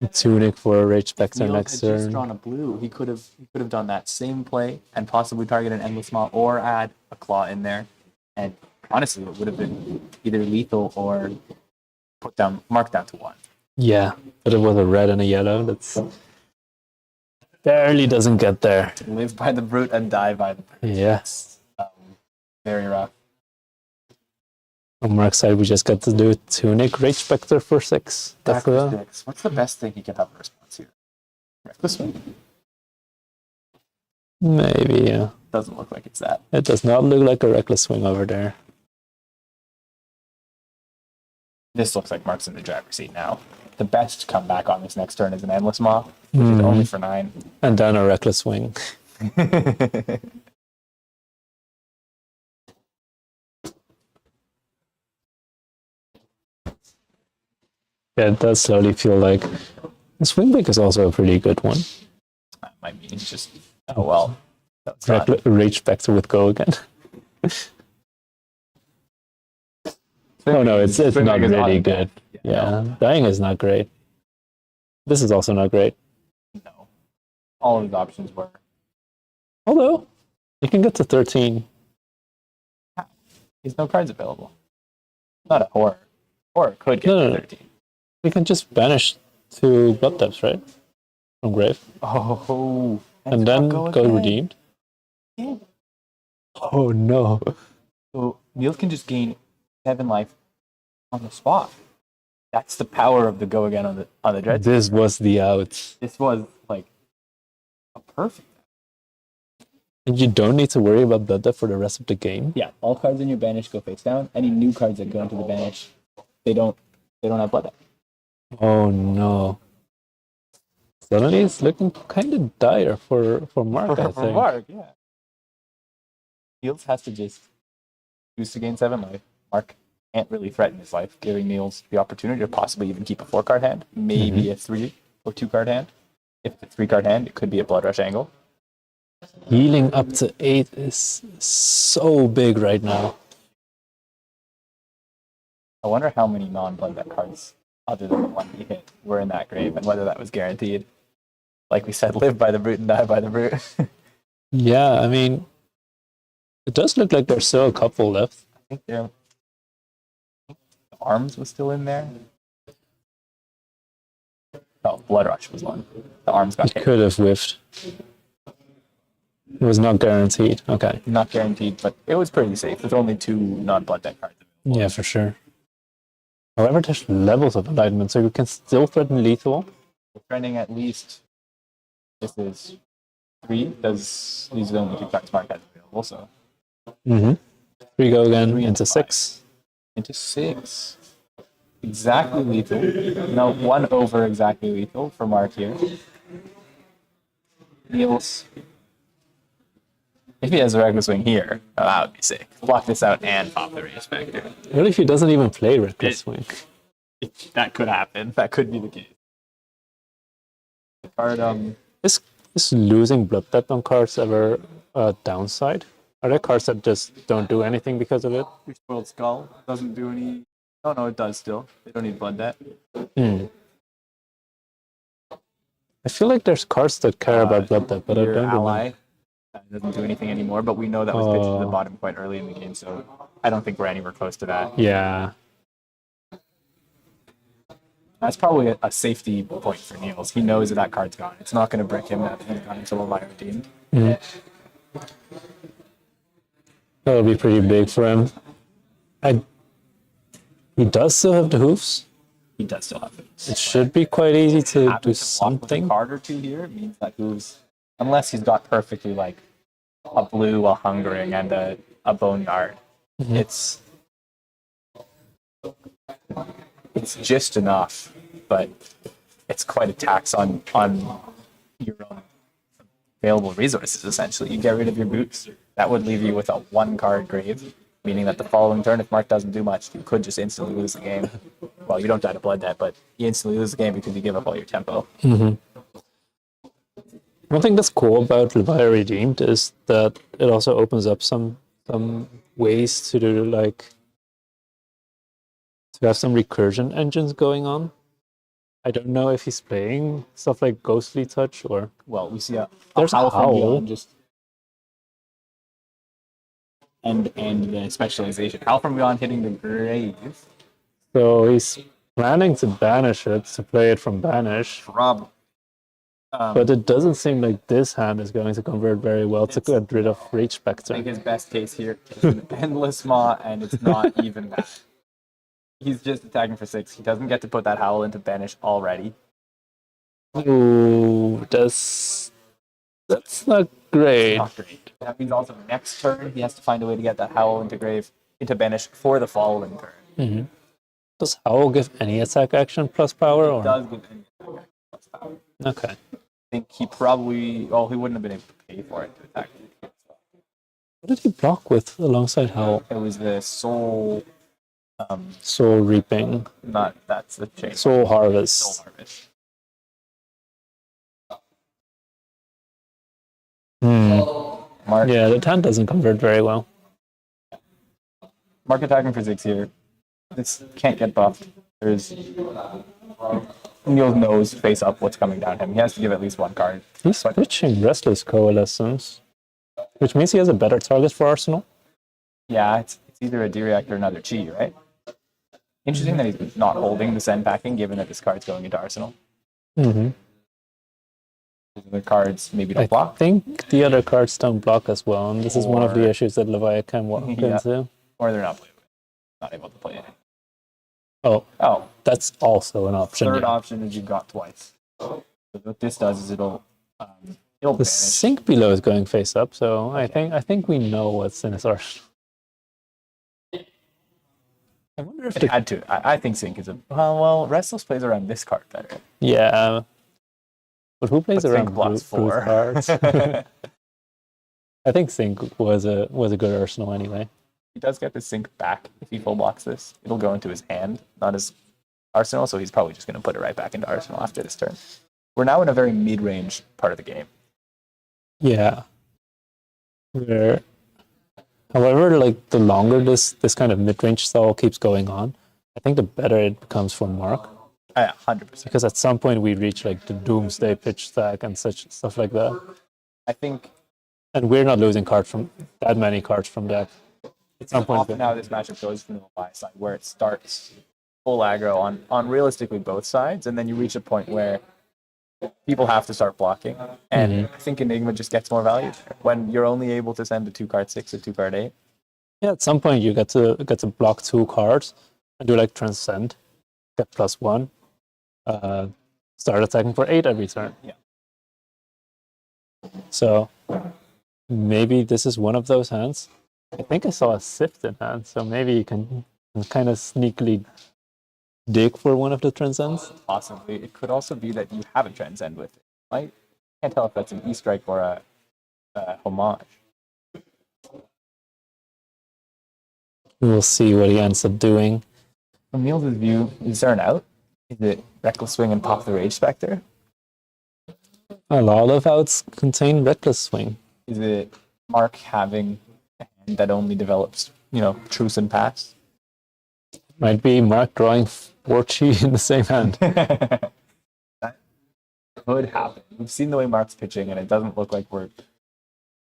A Tunic for a Rage Spectre Niels next had just turn. drawn a blue. He could have done that same play and possibly target an Endless Maw or add a Claw in there. And honestly, it would have been either lethal or mark down to 1. Yeah, but it was a red and a yellow. That's barely doesn't get there. Live by the brute and die by the brute. Yes. Very rough. On Mark's side, we just got to do Tunic Rage Spectre for 6. That's Back to 6. What's the best thing he can have in response here? Reckless Swing? maybe, yeah. Doesn't look like it's that. It does not look like a Reckless Swing over there. This looks like Mark's in the driver's seat now. The best comeback on this next turn is an Endless Maw, which is only for 9. And then a Reckless Swing. Yeah, it does slowly feel like Swing Break is also a pretty good one. That might mean it's just, oh well. That's not, Rage Spectre with Go again. Oh no, it's Swing not Break is really not good. bad. Yeah, Dying is not great. This is also not great. No. All of his options were. Although, you can get to 13. There's no cards available. Not a horror. Horror could get No. to 13. You can just banish 2 Blood Depths, right? From Grave. Oh. And then go again. redeemed. Yeah. Oh no. So Niels can just gain 7 life on the spot. That's the power of the go again on the Dread. This was the out. This was like a perfect. And you don't need to worry about Blood Depth for the rest of the game. Yeah, all cards in your banish go face down. Any new cards that go into the banish, they don't have blood up. Oh no. Suddenly it's looking kind of dire for Mark, I think. Mark, yeah. Niels has to just choose to gain 7 life. Mark can't really threaten his life, giving Niels the opportunity to possibly even keep a 4-card hand, maybe a 3 or 2-card hand. If it's a 3-card hand, it could be a Blood Rush angle. Healing up to 8 is so big right now. I wonder how many non-blood bet cards, other than the one he hit, were in that grave, and whether that was guaranteed. Like we said, live by the brute and die by the brute. Yeah, I mean, it does look like there's still a couple left. I think the arms was still in there. Oh, Blood Rush was one. The arms got It hit. could have whiffed. It was not guaranteed. Okay. Not guaranteed, but it was pretty safe. There's only 2 non-blood deck cards. Yeah, for sure. However, there's levels of enlightenment, so you can still threaten lethal. We're trending at least. This is 3. These are the only 2 cards Mark has available, so. Mm-hmm. 3 go again 3 into and 6. Into 6. Exactly lethal. No, 1 over exactly lethal for Mark here. Niels. If he has a Reckless Swing here, oh, that would be sick. Block this out and pop the Rage Spectre. What if he doesn't even play Reckless Swing? That could happen. That could be the case. The card, Is losing Blood Depth on cards ever a downside? Are there cards that just don't do anything because of it? Your Spoiled Skull doesn't do any. Oh no, it does still. They don't need blood debt. Hmm. I feel like there's cards that care about Blood Depth, but I Your don't ally remember. doesn't do anything anymore, but we know that was pitched to the bottom quite early in the game, so I don't think we're anywhere close to that. Yeah. That's probably a safety point for Niels. He knows that card's gone. It's not going to break him that he's gone until Levi redeemed. That'll be pretty big for him. He does still have the hoofs. He does still have it. It should be quite easy to Having do to block with a something. card or 2 here means that hooves, unless he's got perfectly like a blue, a hungering, and a boneyard, it's it's just enough, but it's quite a tax on your own available resources. Essentially, you get rid of your boots, that would leave you with a 1-card grave, meaning that the following turn, if Mark doesn't do much, you could just instantly lose the game. Well, you don't die to blood debt, but you instantly lose the game because you give up all your tempo. One thing that's cool about Leviathan Redeemed is that it also opens up some ways to do like to have some recursion engines going on. I don't know if he's playing stuff like Ghostly Touch or Well, we see There's a Howl from Howl. Beyond just and the specialization. Howl from Beyond hitting the grave. so he's planning to banish it to play it from banish. Rob. But it doesn't seem like this hand is going to convert very well to get rid of Rage I think Spectre. his best case here is an endless maw, and it's not even that. He's just attacking for 6. He doesn't get to put that Howl into banish already. Ooh, that's not great. Not great. That means also next turn he has to find a way to get that Howl into banish for the following turn. Does Howl give any attack action plus power? Or? Does give any attack plus power. Okay. I think he probably, well, he wouldn't have been able to pay for it to attack. What did he block with alongside Howl? It was the Soul, Soul Reaping, that's the chain. Soul Harvest. Soul Harvest. Mark, Yeah, the hand doesn't convert very well. Mark attacking for 6 here. This can't get buffed. There's Niels knows face up what's coming down him. He has to give at least 1 card. He's switching Restless Coalescence, which means he has a better target for Arsenal. Yeah, it's either a D-Reactor or another Chi, right? Interesting that he's not holding the Send Packing, given that this card's going into Arsenal. The The cards maybe don't I block. think the other cards don't block as well, and this is one of the Or- issues that Leviathan walk Yeah. into. Or they're not playable. Not able to play it. Oh, Oh, that's also an option. third yeah. option is you've got twice. So what this does is it'll The banish. sink below is going face up, so I think we know what's in his arsenal. I wonder if It the had to. I think Sync is a well. Restless plays around this card better. yeah, but who plays But around Sync blocks blue 4. cards? I think Sync was a good arsenal anyway. He does get the Sync back if he full blocks this. It'll go into his hand, not his Arsenal. So he's probably just going to put it right back into Arsenal after this turn. We're now in a very mid-range part of the game. Yeah. However, like the longer this kind of mid-range style keeps going on, I think the better it becomes for Mark. 100%. Because at some point we reach like the Doomsday pitch stack and such stuff like that. I think And we're not losing cards from that many cards from deck. At some point, often how this matchup goes from the Levi side, where it starts full aggro on realistically both sides, and then you reach a point where people have to start blocking. And I think Enigma just gets more value there. When you're only able to send a 2-card 6 or 2-card 8. yeah, at some point you get to block 2 cards and do like Transcend, get +1, start attacking for 8 every turn. Yeah. So maybe this is one of those hands. I think I saw a Sift in hand, so maybe you can kind of sneakily dig for one of the Transcends. Possibly. It could also be that you have a Transcend with it. I can't tell if that's an E-Strike or a homage. We'll see what he ends up doing. From Niels' view, is there an out? Is it Reckless Swing and pop the Rage Spectre? A lot of outs contain Reckless Swing. Is it Mark having a hand that only develops, Truce and Pass? Might be Mark drawing 4 chi in the same hand. That could happen. We've seen the way Mark's pitching, and it doesn't look like we're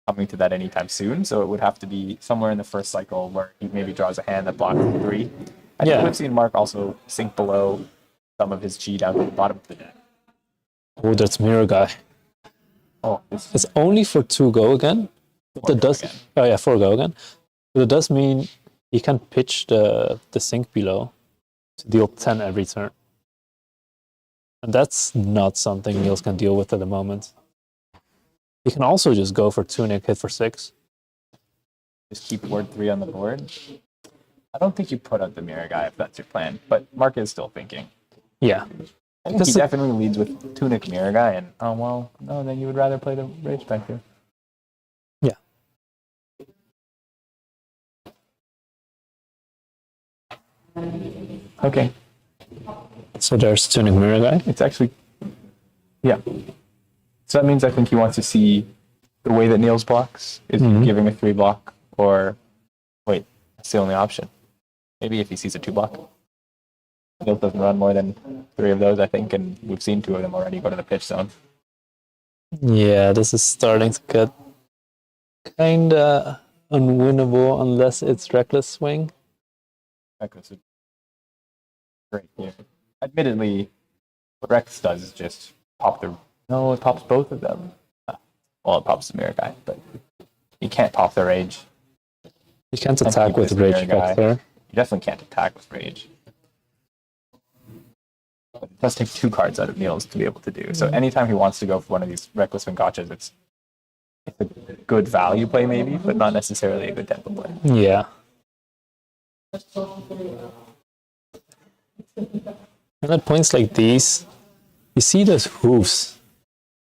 coming to that anytime soon. So it would have to be somewhere in the first cycle where he maybe draws a hand that blocks 3. I think we've seen Mark also sink below some of his chi down to the bottom of the deck. Oh, that's Mirror Guy. Oh, this It's only for 2 go again. But that does. again. Oh yeah, 4 go again. But it does mean he can pitch the sink below to deal 10 every turn. And that's not something Niels can deal with at the moment. He can also just go for Tunic, hit for 6. just keep word 3 on the board. I don't think you put out the mirror guy if that's your plan, but Mark is still thinking. Yeah. I think he definitely leads with Tunic mirror guy, and oh well, no, then you would rather play the Rage Spectre. Yeah. Okay, So there's Tunic Mirror Guy. it's actually, yeah. So that means I think he wants to see the way that Niels blocks is giving a 3 block, or wait, that's the only option. Maybe if he sees a 2 block. Niels doesn't run more than 3 of those, I think, and we've seen 2 of them already go to the pitch zone. Yeah, this is starting to get kinda unwinnable unless it's Reckless Swing. Reckless is great here. Admittedly, what Rex does is just pop the. No, it pops both of them. Well, it pops the mirror guy, but you can't pop the rage. You can't Can't attack keep with this Rage mirror guy. Spectre. You definitely can't attack with rage. But it does take 2 cards out of Niels to be able to do. So anytime he wants to go for one of these Reckless Swing gotchas, it's a good value play maybe, but not necessarily a good tempo play. Yeah. And at points like these, you see those hooves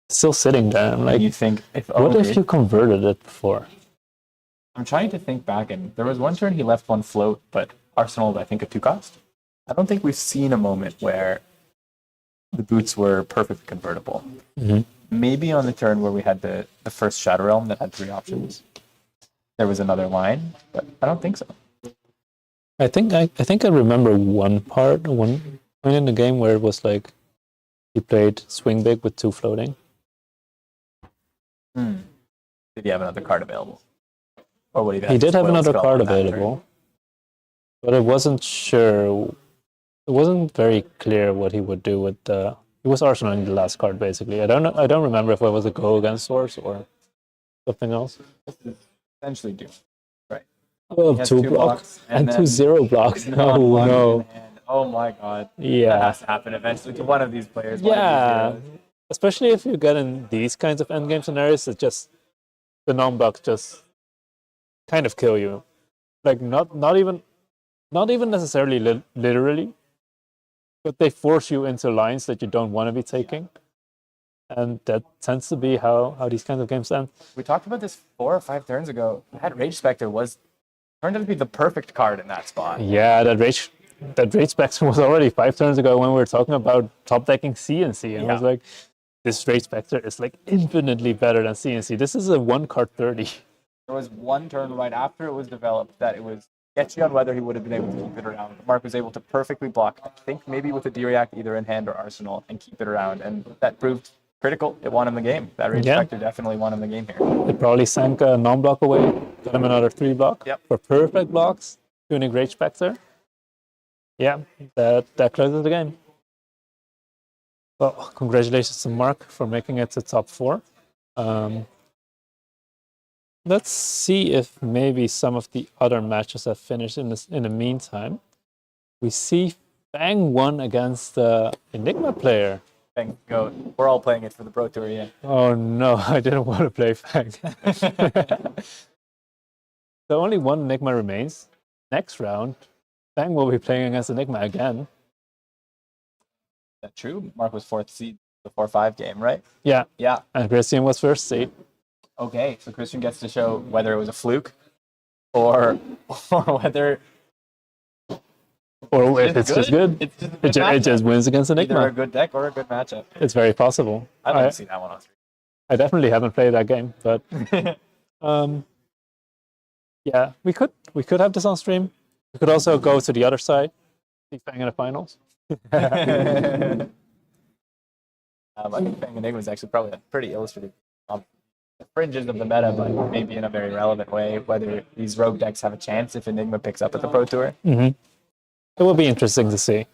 still sitting there. I'm like, You think if what if you converted it before? I'm trying to think back, and there was one turn he left 1 float, but Arsenal, I think, a 2 cost. I don't think we've seen a moment where the boots were perfectly convertible. Maybe on the turn where we had the first Shadow Realm that had 3 options, there was another line, but I don't think so. I think I remember one point in the game where it was like he played Swing Big with 2 floating. Did he have another card available? Or would He did have spoil another spell card on that turn? available, but it wasn't sure. It wasn't very clear what he would do with the. He was arsenaling the last card basically. I don't know. I don't remember if it was a go against source or something else. Essentially do. Right. Oh, He has 2 2 blocks and 2 then 0 blocks. No, non-block no. in hand. Oh my god. That Yeah. has to happen eventually to one of these players. one of these Yeah. heroes. Especially if you get in these kinds of endgame scenarios, it just the non-block just kind of kill you. Like not even necessarily literally, but they force you into lines that you don't want to be taking, and that tends to be how these kinds of games end. We talked about this 4 or 5 turns ago. That Rage Spectre turned out to be the perfect card in that spot. Yeah, that rage spectrum was already 5 turns ago when we were talking about top decking CNC, and I was like, this rage spectre is like infinitely better than CNC. This is a 1 card 30. There was one turn right after it was developed that it was sketchy on whether he would have been able to keep it around. Mark was able to perfectly block, I think maybe with a D-React either in hand or Arsenal, and keep it around. And that proved critical. It won him the game. That Rage Spectre definitely won him the game here. It probably sank a non-block away, got him another 3 block. Yep. For perfect blocks, tuning Rage Spectre. Yeah, that closes the game. Well, congratulations to Mark for making it to top 4. Let's see if maybe some of the other matches have finished in the meantime. We see Fang won against the Enigma player. Fang, go. We're all playing it for the Pro Tour, yeah. Oh no, I didn't want to play Fang. So only 1 Enigma remains. Next round, Fang will be playing against Enigma again. Is that true? Mark was 4th seed the 4-5 game, right? Yeah, Yeah. and Christian was first seed. Okay, so Christian gets to show whether it was a fluke or whether Or if it's just good. It's just a It, good it just matchup. wins against Either a Enigma. good deck or a good matchup. It's very possible. I'd like to see that one on stream. I definitely haven't played that game, but yeah, we could have this on stream. We could also go to the other side, see Fang in the finals. I think Fang Enigma is actually probably a pretty illustrative. The fringes of the meta, but maybe in a very relevant way, whether these rogue decks have a chance if Enigma picks up at the Pro Tour. It will be interesting to see.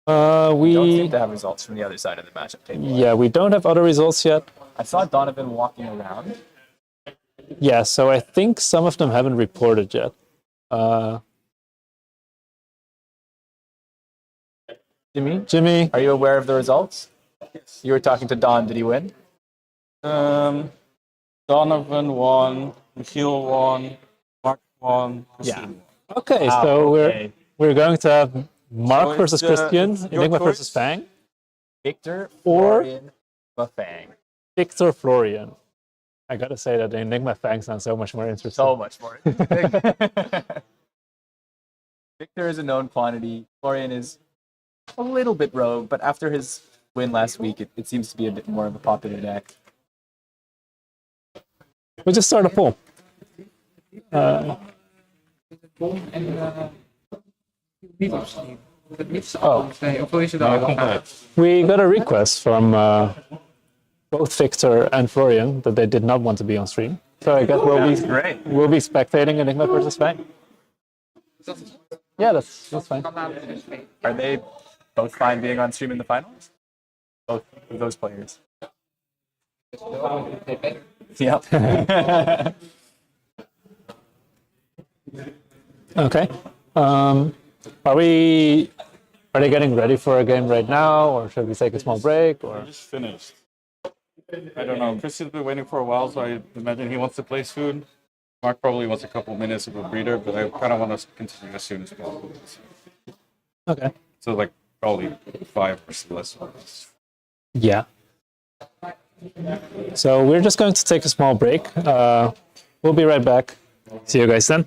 We don't We seem to have results from the other side of the matchup table. yeah, we don't have other results yet. I saw Donovan walking around. Yeah, so I think some of them haven't reported yet. Jimmy, Are you aware of the results? Yes. You were talking to Don. Did he win? Donovan won, Michiel won, Mark won. yeah. Okay, Wow, so okay. we're going to have Mark So versus it's, Christian, it's your Enigma choice. versus Fang, Victor, Or- Florian, Fang. Victor, Florian. I gotta say that the Enigma Fang sounds so much more interesting. So much more. Victor is a known quantity. Florian is a little bit rogue, but after his win last week, it seems to be a bit more of a popular deck. We'll just start a poll. We got a request from both Victor and Florian that they did not want to be on stream. So I guess Great. we'll be spectating Enigma versus Fang. Yeah, that's fine. Are they both fine being on stream in the finals? Both of those players. Yep. Okay. Are they getting ready for a game right now, or should we take a small break? Or I just finished. I don't know. Christian's been waiting for a while, so I imagine he wants to place food. Mark probably wants a couple minutes of a breather, but I kind of want to continue as soon as possible. okay. So like probably 5 or less. Yeah. So we're just going to take a small break. We'll be right back. See you guys then.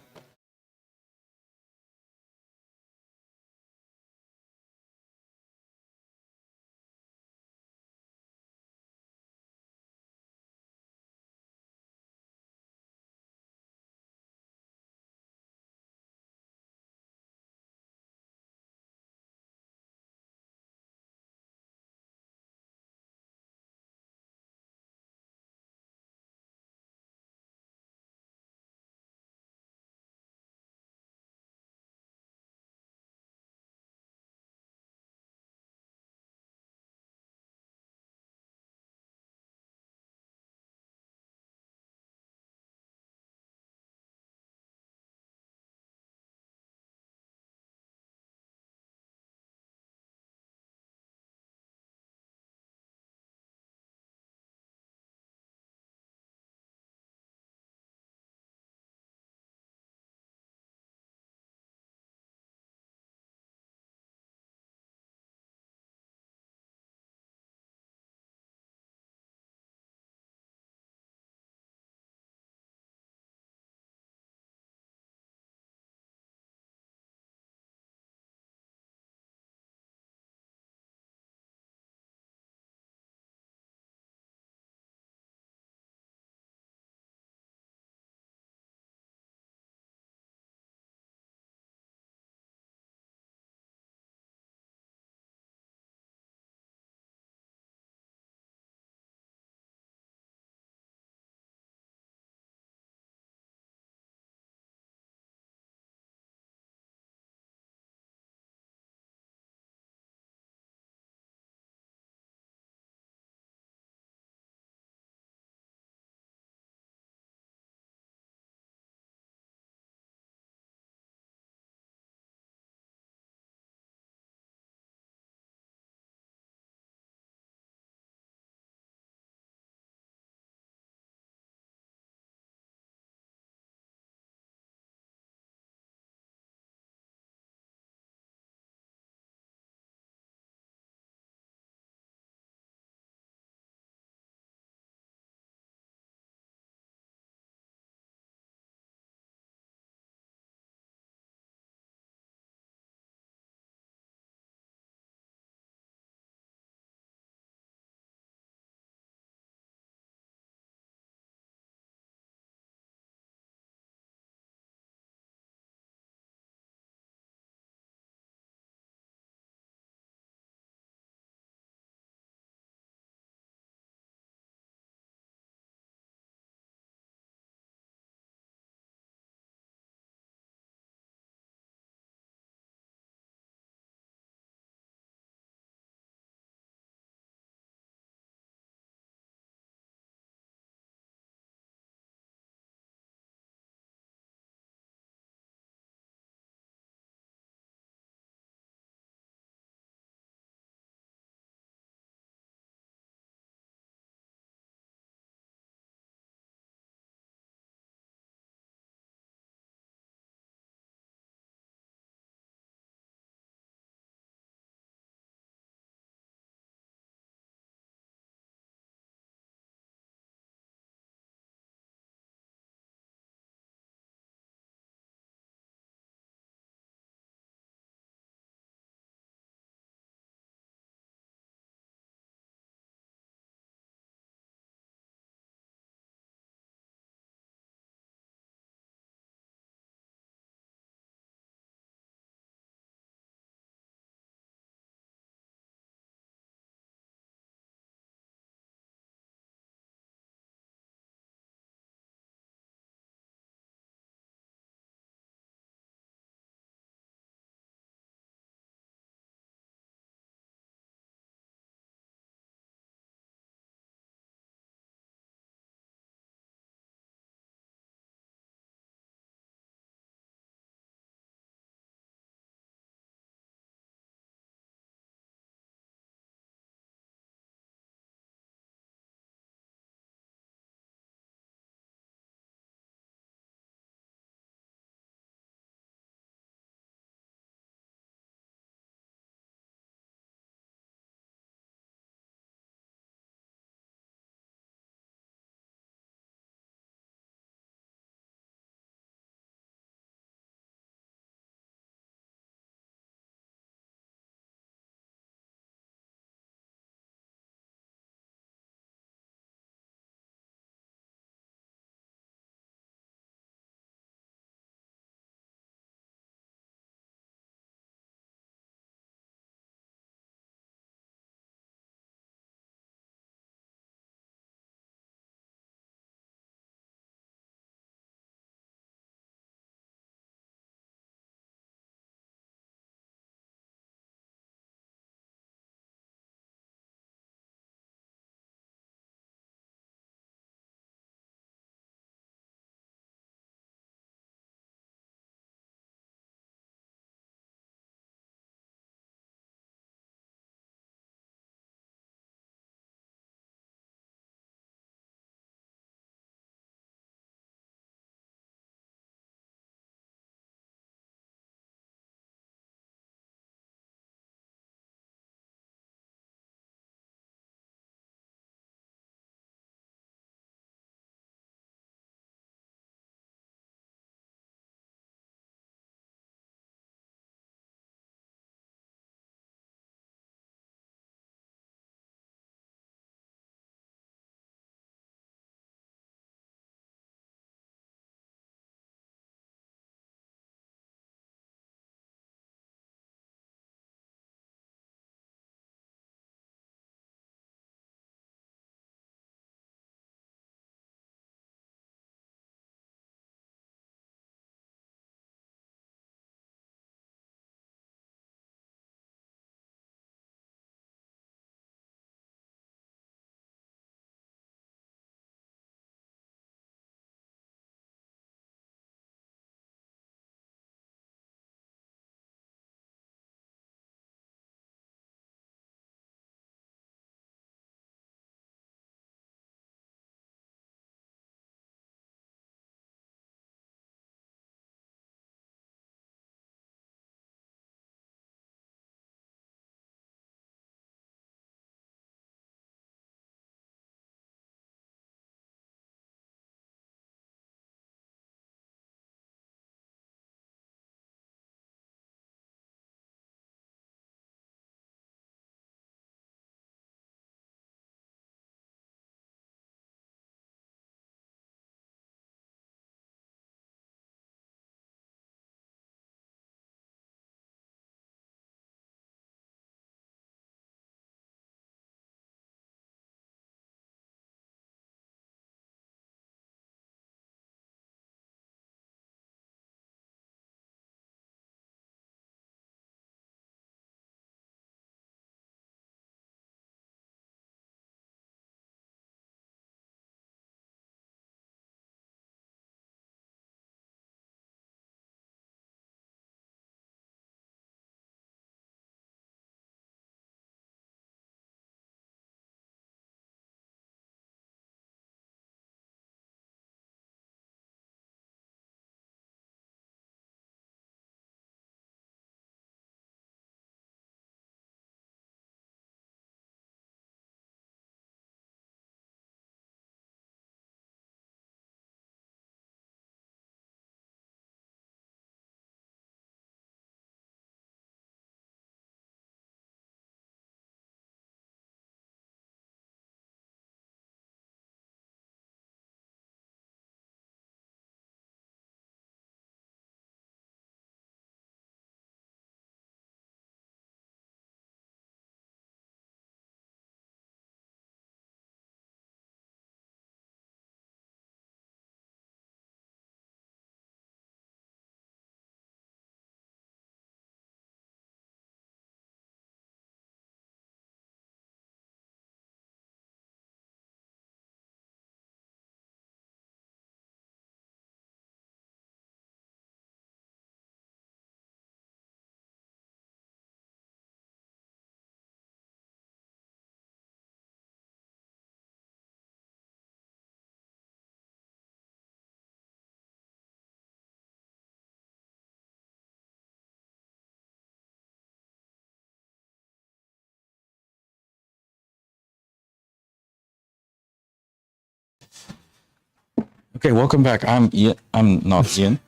Okay, welcome back. I'm Ian. I'm not Ian.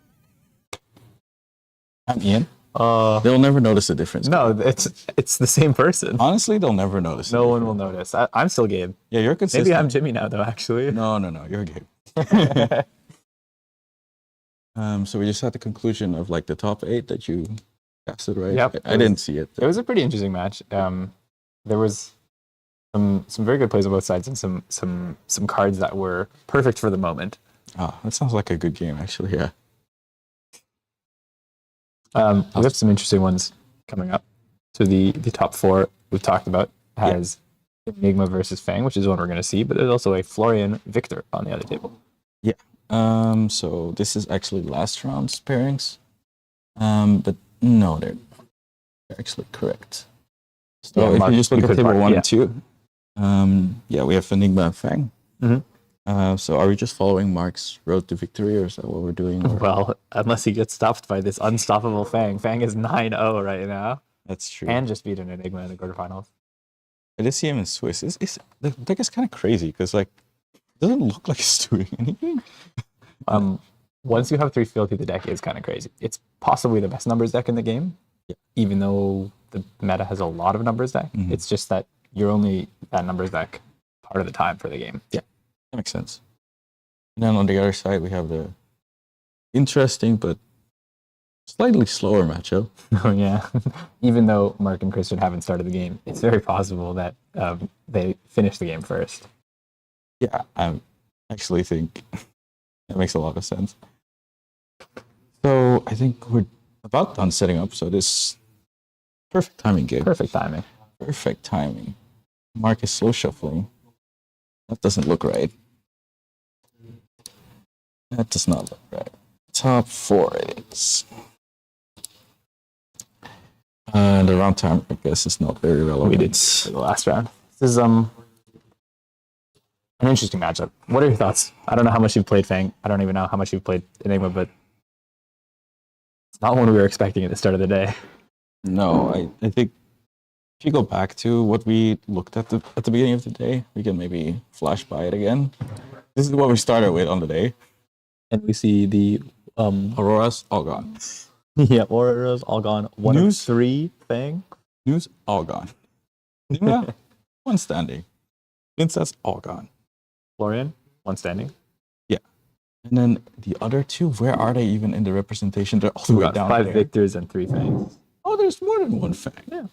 I'm Ian. They'll never notice the difference. No, it's the same person. Honestly, they'll never notice. No one will notice. I'm still Gabe. Yeah, you're consistent. Maybe I'm Jimmy now, though. Actually. No, you're Gabe. So we just had the conclusion of like the top 8 that you casted, right? Yep. I didn't see it. It was a pretty interesting match. There was some very good plays on both sides and some cards that were perfect for the moment. Oh, that sounds like a good game, actually. Yeah. We have some interesting ones coming up. So the top 4 we've talked about has Enigma versus Fang, which is one we're going to see, but there's also a Florian Victor on the other table. Yeah. So this is actually last round's pairings. But no, they're actually correct. So Yeah, if Mark, you just look you at could table mark, 1 yeah. and 2, we have Enigma and Fang. Mhm. So are we just following Mark's road to victory, or is that what we're doing? Or- Well, unless he gets stopped by this unstoppable Fang. Fang is 9-0 right now, That's true. and just beat an Enigma in the quarterfinals. I did see him in Swiss. The deck is kind of crazy because like it doesn't look like it's doing anything. Once you have 3 fealty, the deck is kind of crazy. It's possibly the best numbers deck in the game, even though the meta has a lot of numbers deck. It's just that you're only that numbers deck part of the time for the game. Yeah, that makes sense. And then on the other side, we have the interesting but slightly slower matchup. Oh yeah. Even though Mark and Christian haven't started the game, it's very possible that they finish the game first. Yeah, I actually think that makes a lot of sense. So I think we're about done setting up. So this perfect timing game. Perfect timing. Perfect timing. Mark is slow shuffling. That doesn't look right. That does not look right. Top 4 it is. The round time, I guess, is not very relevant. We did for the last round. This is an interesting matchup. What are your thoughts? I don't know how much you've played Fang. I don't even know how much you've played Enigma, but it's not one we were expecting at the start of the day. No, I think if you go back to what we looked at the beginning of the day, we can maybe flash by it again. This is what we started with on the day. And we see the Aurora's all gone. yeah, Aurora's all gone. One News. of 3 Fang. News all gone. Yeah, one standing. Princess all gone. Florian, 1 standing. Yeah, and then the other 2, where are they even in the representation? They're all the We way got down 5 there. victors and 3 Fangs. Oh, there's more than one Fang. Yeah.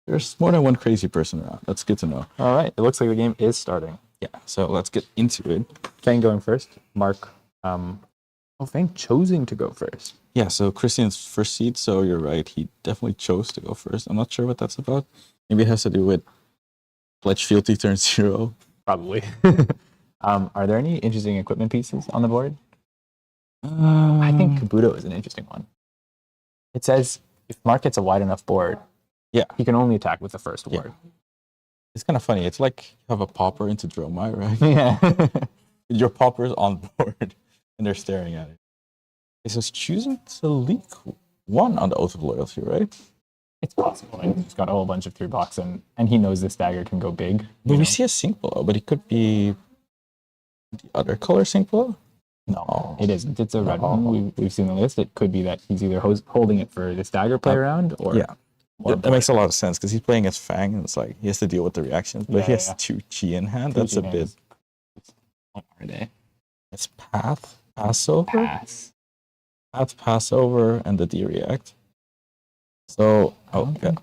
There's more than one crazy person around. That's good to know. All right. It looks like the game is starting. Yeah, so let's get into it. Fang going first. Mark. Fang choosing to go first. Yeah, so Christian's first seed, so you're right. He definitely chose to go first. I'm not sure what that's about. Maybe it has to do with Pledge Fealty turn 0. Probably. Are there any interesting equipment pieces on the board? I I think Kabuto is an interesting one. It says if Mark gets a wide enough board, Yeah. he can only attack with the first Yeah. ward. it's kind of funny. It's like you have a pauper into Dromai, right? Yeah. Your pauper's on board and they're staring at it. It says choosing to leak 1 on the Oath of Loyalty, right? It's possible. Right? He's got a whole bunch of 3-blocks and he knows this dagger can go big. But you we know? see a sync below, but it could be the other color sync below. No, it isn't. It's a red Oh. one. We've seen the list. It could be that he's either holding it for this dagger play around or or That makes a lot of sense because he's playing as Fang and it's like he has to deal with the reactions, but Yeah, he has yeah. 2 Chi in hand. Two That's Chi a bit. hands. What are they? It's Passover, Pass. Passover, and the D react. So, okay.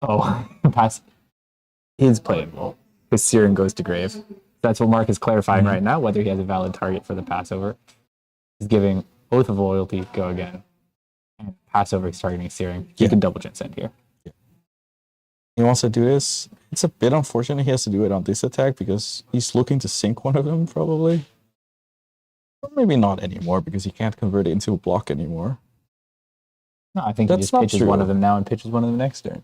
Oh, pass is playable because Siren goes to grave. That's what Mark is clarifying right now, whether he has a valid target for the Passover. He's giving Oath of Loyalty, go again. And Passover is targeting Siren. He Yeah. can double transcend here. He wants to do this. It's a bit unfortunate he has to do it on this attack because he's looking to sink one of them, probably. Or maybe not anymore because he can't convert it into a block anymore. No, I think That's he just not pitches true. one of them now and pitches one of them next turn.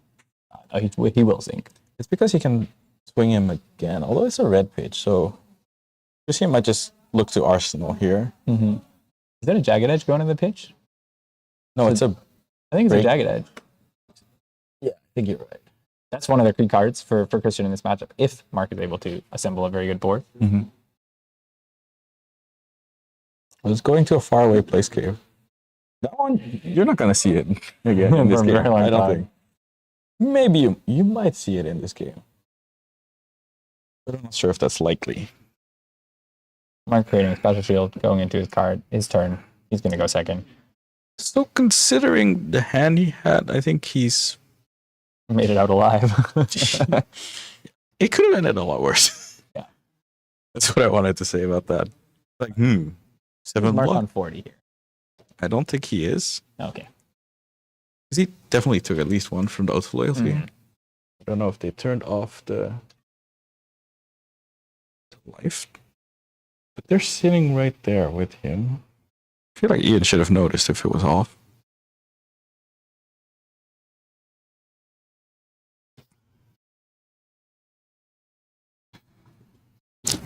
He will sink. It's because he can swing him again, although it's a red pitch, so Christian might just look to Arsenal here. Mm-hmm. Is that a jagged edge going in the pitch? No, it's a. I think it's Break. a jagged edge. Yeah, I think you're right. that's one of the key cards for Christian in this matchup. If Mark is able to assemble a very good board. I was going to a faraway place cave. That one, you're not gonna see it again in this For a game. very long I don't time. think. Maybe you might see it in this game. But I'm not sure if that's likely. Mark creating a special shield, going into his turn. He's going to go second. So considering the hand he had, I think he's Made it out alive. it could have ended a lot worse. Yeah. That's what I wanted to say about that. Like, 7 Mark blood. on 40 here. I don't think he is. Okay. Because he definitely took at least one from the Oath of Loyalty. Mhm. I don't know if they turned off the life. But they're sitting right there with him. I feel like Ian should have noticed if it was off.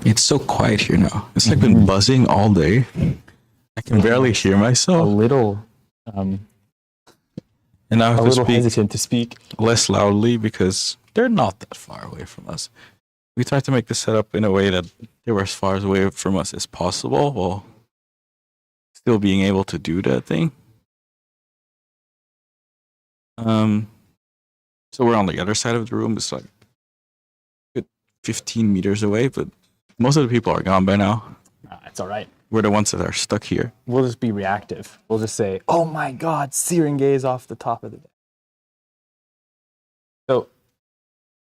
It's so quiet here now. It's like been buzzing all day. I can barely hear A myself. little, And now I a have to little speak hesitant to speak. less loudly because they're not that far away from us. We tried to make the setup in a way that they were as far away from us as possible while still being able to do that thing. So we're on the other side of the room. It's like good 15 meters away, but most of the people are gone by now. It's all right. We're the ones that are stuck here. We'll just be reactive. We'll just say, "Oh my God, searing gaze off the top of the deck." So,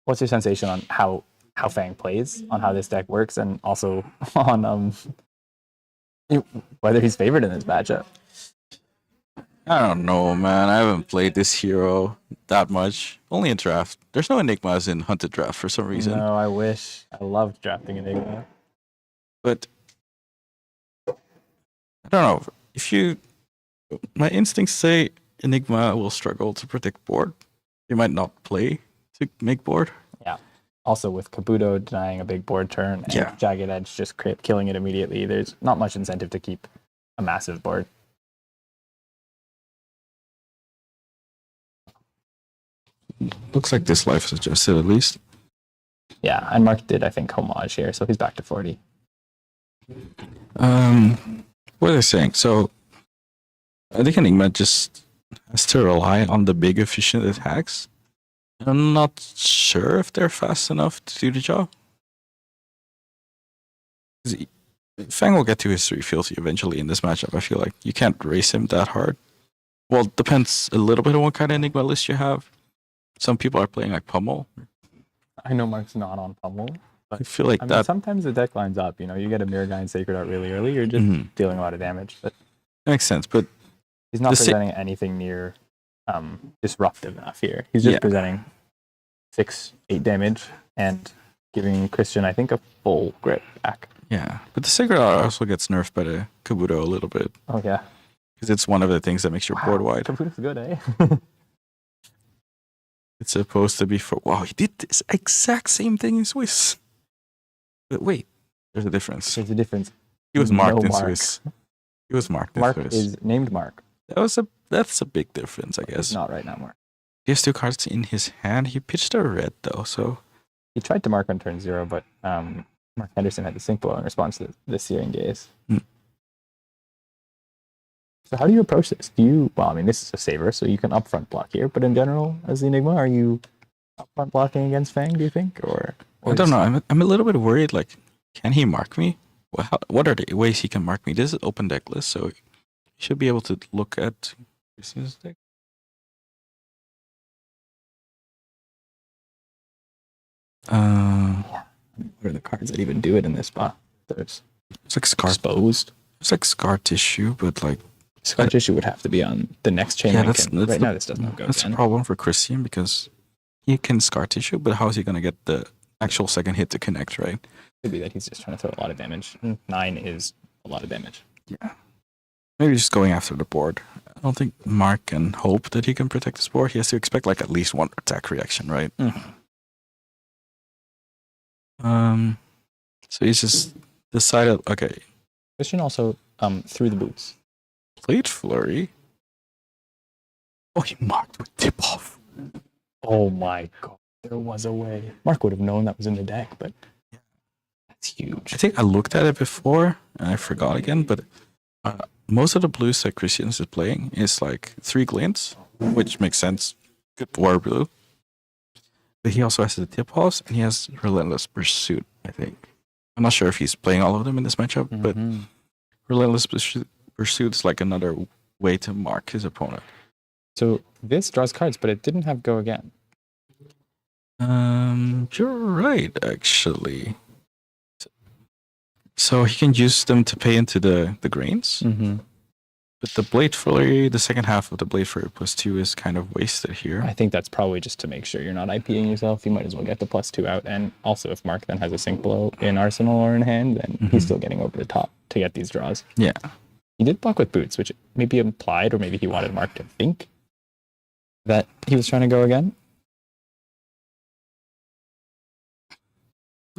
what's your sensation on how Fang plays, on how this deck works, and also on whether he's favored in this matchup? I don't know, man. I haven't played this hero that much. Only in draft. There's no Enigmas in Hunted Draft for some reason. No, I wish. I loved drafting Enigma. But I don't know. If you, my instincts say Enigma will struggle to predict board. They might not play to make board. Also, with Kabuto denying a big board turn and Yeah. Jagged Edge just killing it immediately, there's not much incentive to keep a massive board. Looks like this life is adjusted at least. Yeah, and Mark did, I think, homage here, so he's back to 40. What are they saying? So I think Enigma just has to rely on the big efficient attacks. I'm not sure if they're fast enough to do the job. 'Cause Fang will get to his 3 fealty eventually in this matchup. I feel like you can't race him that hard. Well, it depends a little bit on what kind of Enigma list you have. Some people are playing like Pummel. I know Mark's not on Pummel. I feel like I mean, that sometimes the deck lines up. You know, you get a Mirror Guy and Sacred Art really early, you're just dealing a lot of damage. But makes sense. But he's not The sa- presenting anything near disruptive enough here. He's just Yeah. presenting 6-8 damage and giving Christian, I think, a full grip back. yeah, but the Sacred Art also gets nerfed by the Kabuto a little bit Oh, yeah. because it's one of the things that makes your board wide. Kabuto's good, eh? It's supposed to be for. Wow, he did this exact same thing in Swiss. But wait, there's a difference. There's a difference. He was marked No in Mark. Swiss. He was marked in Mark Swiss. is named Mark. That's a big difference, I He's guess. not right now, Mark. He has 2 cards in his hand. He pitched a red though, so He tried to mark on turn 0, but Mark Henderson had the Sync Blow in response to the Searing Gaze. So how do you approach this? Well, I mean, this is a saver, so you can upfront block here, but in general, as the Enigma, are you upfront blocking against Fang, do you think? Or I don't know. I'm a little bit worried. Like, can he mark me? What are the ways he can mark me? This is open deck list, so you should be able to look at Christian's deck. what are the cards that even do it in this spot? There's It's like scar. Exposed. It's like scar tissue, but like Scar Tissue would have to be on the next chain link. that's Right the- now, this doesn't go that's a again. problem for Christian because he can scar tissue, but how is he gonna get the actual second hit to connect, right? Could be that he's just trying to throw a lot of damage. 9 is a lot of damage. Yeah. Maybe just going after the board. I don't think Mark can hope that he can protect his board. He has to expect like at least 1 attack reaction, right? So he's just decided, okay, Christian also threw the boots. played flurry. Oh, he marked with tip off. Oh my god. There was a way. Mark would have known that was in the deck, but that's huge. I think I looked at it before and I forgot again, but most of the blues that Christian is playing is like 3 glints, which makes sense. Good war blue. But he also has the tip offs and he has Relentless Pursuit, I think. I'm not sure if he's playing all of them in this matchup, but Relentless Pursuit is like another way to mark his opponent. So this draws cards, but it didn't have go again. You're right, actually. So he can use them to pay into the grains. But the Blade Flurry, the second half of the Blade Flurry +2 is kind of wasted here. I think that's probably just to make sure you're not IPing yourself. You might as well get the +2 out. And also, if Mark then has a Sync Blow in Arsenal or in hand, then he's still getting over the top to get these draws. Yeah. He did block with Boots, which maybe implied, or maybe he wanted Mark to think that he was trying to go again.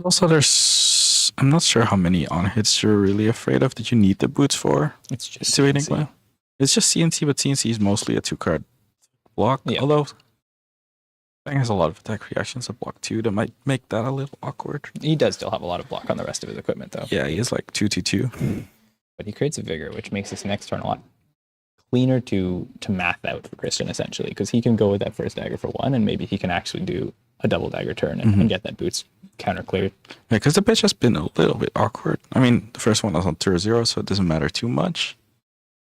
Also, I'm not sure how many on hits you're really afraid of that you need the boots for. It's just to Enigma. It's just CNC, but CNC is mostly a 2-card block. Yeah. Although Fang has a lot of attack reactions to block 2 that might make that a little awkward. He does still have a lot of block on the rest of his equipment, though. Yeah, he is like 2/2. But he creates a Vigor, which makes this next turn a lot cleaner to math out for Christian, essentially, because he can go with that first dagger for 1, and maybe he can actually do a double dagger turn and get that Boots counter cleared. Yeah, because the pitch has been a little bit awkward. I mean, the first one was on turn 0, so it doesn't matter too much.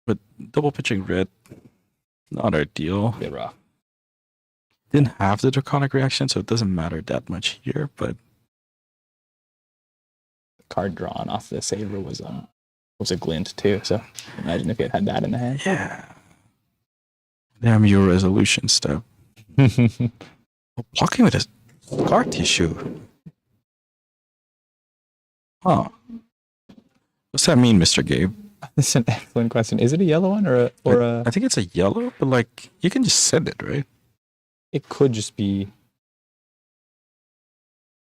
But double pitching red, not ideal. A bit rough. Didn't have the draconic reaction, so it doesn't matter that much here. But The card drawn off the Saver was a glint too. So imagine if he had that in the hand. yeah, damn your resolution step. Blocking with a scar tissue. Huh. What's that mean, Mr. Gabe? That's an excellent question. Is it a yellow one or a? I think it's a yellow, but like you can just send it, right? It could just be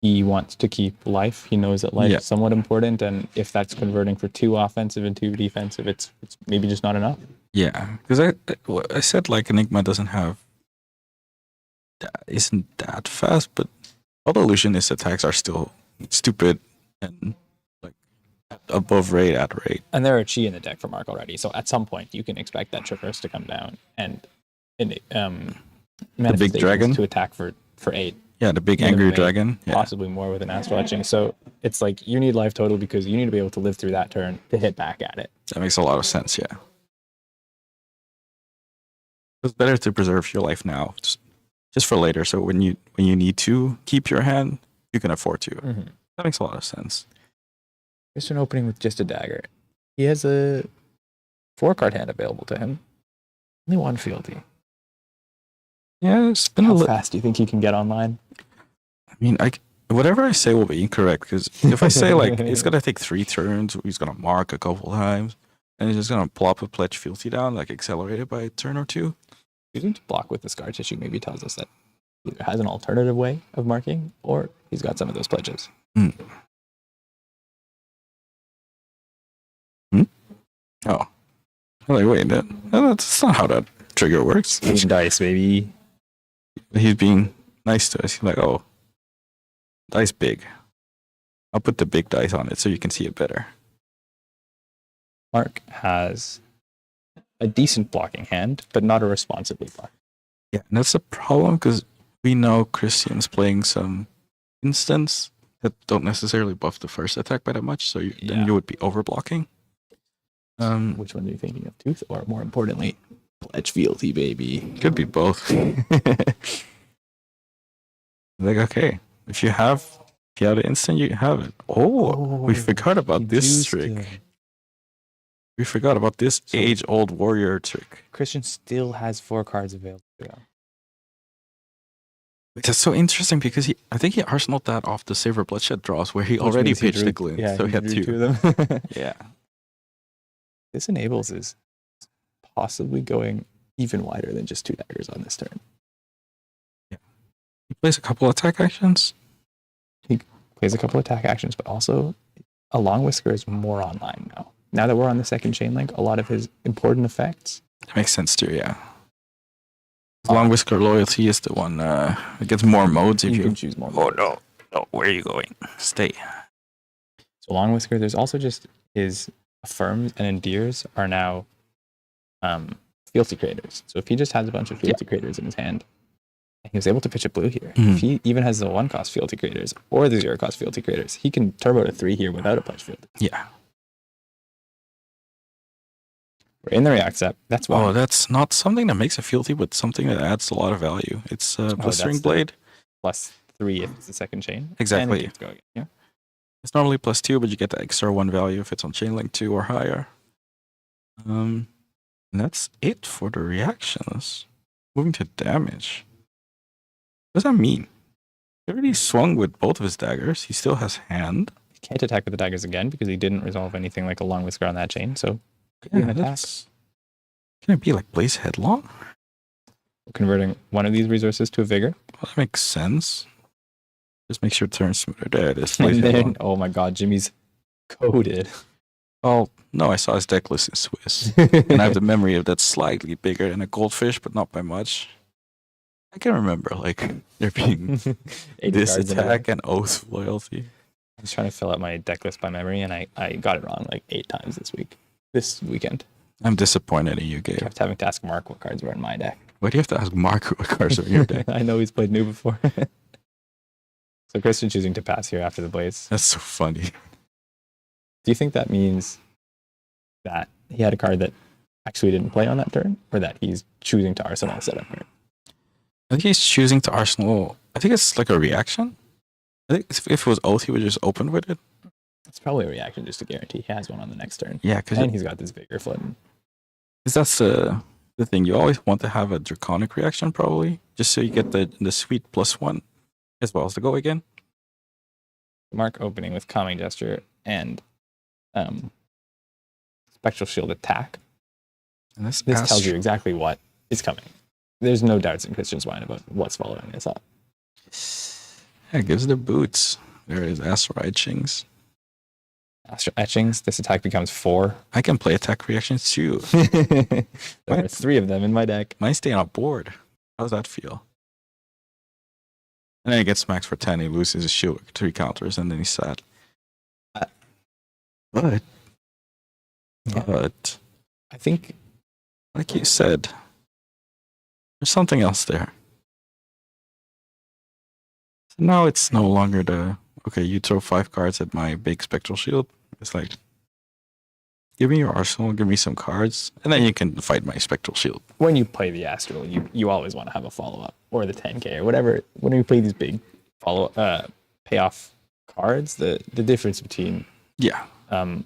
he wants to keep life. He knows that life is somewhat important, and if that's converting for 2 offensive and 2 defensive, it's maybe just not enough. Yeah, because I said like Enigma doesn't have isn't that fast, but all the illusionist attacks are still stupid and like above rate at rate. And there are Chi in the deck for Mark already, so at some point you can expect that Traverse to come down and The big dragon to attack for 8. Yeah, the big Minimum angry 8, dragon. Yeah. Possibly more with an Astral Etching. So it's like you need life total because you need to be able to live through that turn to hit back at it. That makes a lot of sense. Yeah, it's better to preserve your life now, just for later. So when you need to keep your hand, you can afford to. That makes a lot of sense. Just an opening with just a dagger. He has a 4-card hand available to him. Only 1 fealty. Yeah, it's been a How little. fast do you think he can get online? I mean, whatever I say will be incorrect because if I say like it's gonna take 3 turns, he's gonna mark a couple times, and he's just gonna plop a pledge fealty down, like accelerated by a turn or 2. Choosing to block with the scar tissue maybe tells us that he either has an alternative way of marking or he's got some of those pledges. Oh, like wait, that's not how that trigger works. Dice, baby. He's being nice to us. He's like, oh, dice big. I'll put the big dice on it so you can see it better. Mark has a decent blocking hand, but not a responsibly block. Yeah, and that's the problem because we know Christian's playing some instants that don't necessarily buff the first attack by that much, so then you would be overblocking. Which one are you thinking of? Tooth, or more importantly, pledge fealty, baby? Could be both. Like, okay, if you have the instant, you have it. Oh, we forgot about this trick. We forgot about this age-old warrior trick. Christian still has 4 cards available. That's so interesting because I think he arsenaled that off the Saver Bloodshed draws where he already pitched the glint. Yeah, so he had drew 2 of them. Yeah. This enables is possibly going even wider than just 2 daggers on this turn. Yeah. He plays a couple attack actions. He plays a couple attack actions, but also a Long Whisker is more online now. Now that we're on the second chain link, a lot of his important effects. That makes sense too, yeah. Long Whisker Loyalty is the one it gets more modes if You you. can choose more. Oh no, no, where are you going? Stay. So Long Whisker, there's also just his affirms and endears are now fealty creators. So if he just has a bunch of fealty creators in his hand, and he was able to pitch a blue here. If he even has the 1-cost fealty creators or the 0-cost fealty creators, he can turbo to 3 here without a punch field. Yeah. We're in the React step. That's why. Oh, that's not something that makes a fealty, but something that adds a lot of value. It's Blistering that's the- Blade. +3 if it's the second chain. Exactly. And you get to go again. Yeah. It's normally +2, but you get the extra 1 value if it's on chain link 2 or higher. And that's it for the reactions. Moving to damage. What does that mean? He already swung with both of his daggers. He still has hand. He can't attack with the daggers again because he didn't resolve anything like a Long Whisker on that chain. So Yeah, an attack. that's... Can it be like Blaze Headlong? we're converting one of these resources to a Vigor. Well, that makes sense. Just makes your turn smoother. There it is. Blaze And then, Headlong. oh my god, Jimmy's coded. Oh, no, I saw his deck list in Swiss. And I have the memory of that slightly bigger than a goldfish, but not by much. I can remember, like, there being 80 this cards in a attack deck. and Oath of Loyalty. I was trying to fill out my deck list by memory, and I got it wrong like 8 times this weekend. I'm disappointed in you, Gabe. Kept having to ask Mark what cards were in my deck. Why do you have to ask Mark what cards are in your deck? I know he's played new before. So Christian choosing to pass here after the Blaze. That's so funny. Do you think that means that he had a card that actually didn't play on that turn, or that he's choosing to Arsenal setup card? I think he's choosing to Arsenal. I think it's like a reaction. I think if it was Oath, he would just open with it. It's probably a reaction just to guarantee he has one on the next turn. Yeah, because And he's got this Vigor flooding. that's the thing. You always want to have a Draconic reaction, probably, just so you get the sweet +1 as well as the go again. Mark opening with Calming Gesture and Spectral Shield attack. And this Tells you exactly what is coming. There's no doubts in Christian's mind about what's following this up. Yeah, it gives the boots. There is Astral Etchings. Astral Etchings, this attack becomes 4. I can play attack reactions too. There are 3 of them in my deck. Mine's staying on board. How does that feel? And then he gets smacked for 10. He loses his shield with 3 counters, and then he's sad. But I think like you said, there's something else there. So now it's no longer okay, you throw 5 cards at my big spectral shield. It's like, give me your arsenal, give me some cards, and then you can fight my spectral shield. when you play the Astral, you always want to have a follow-up or the 10k or whatever. When you play these big payoff cards, the difference between Yeah. an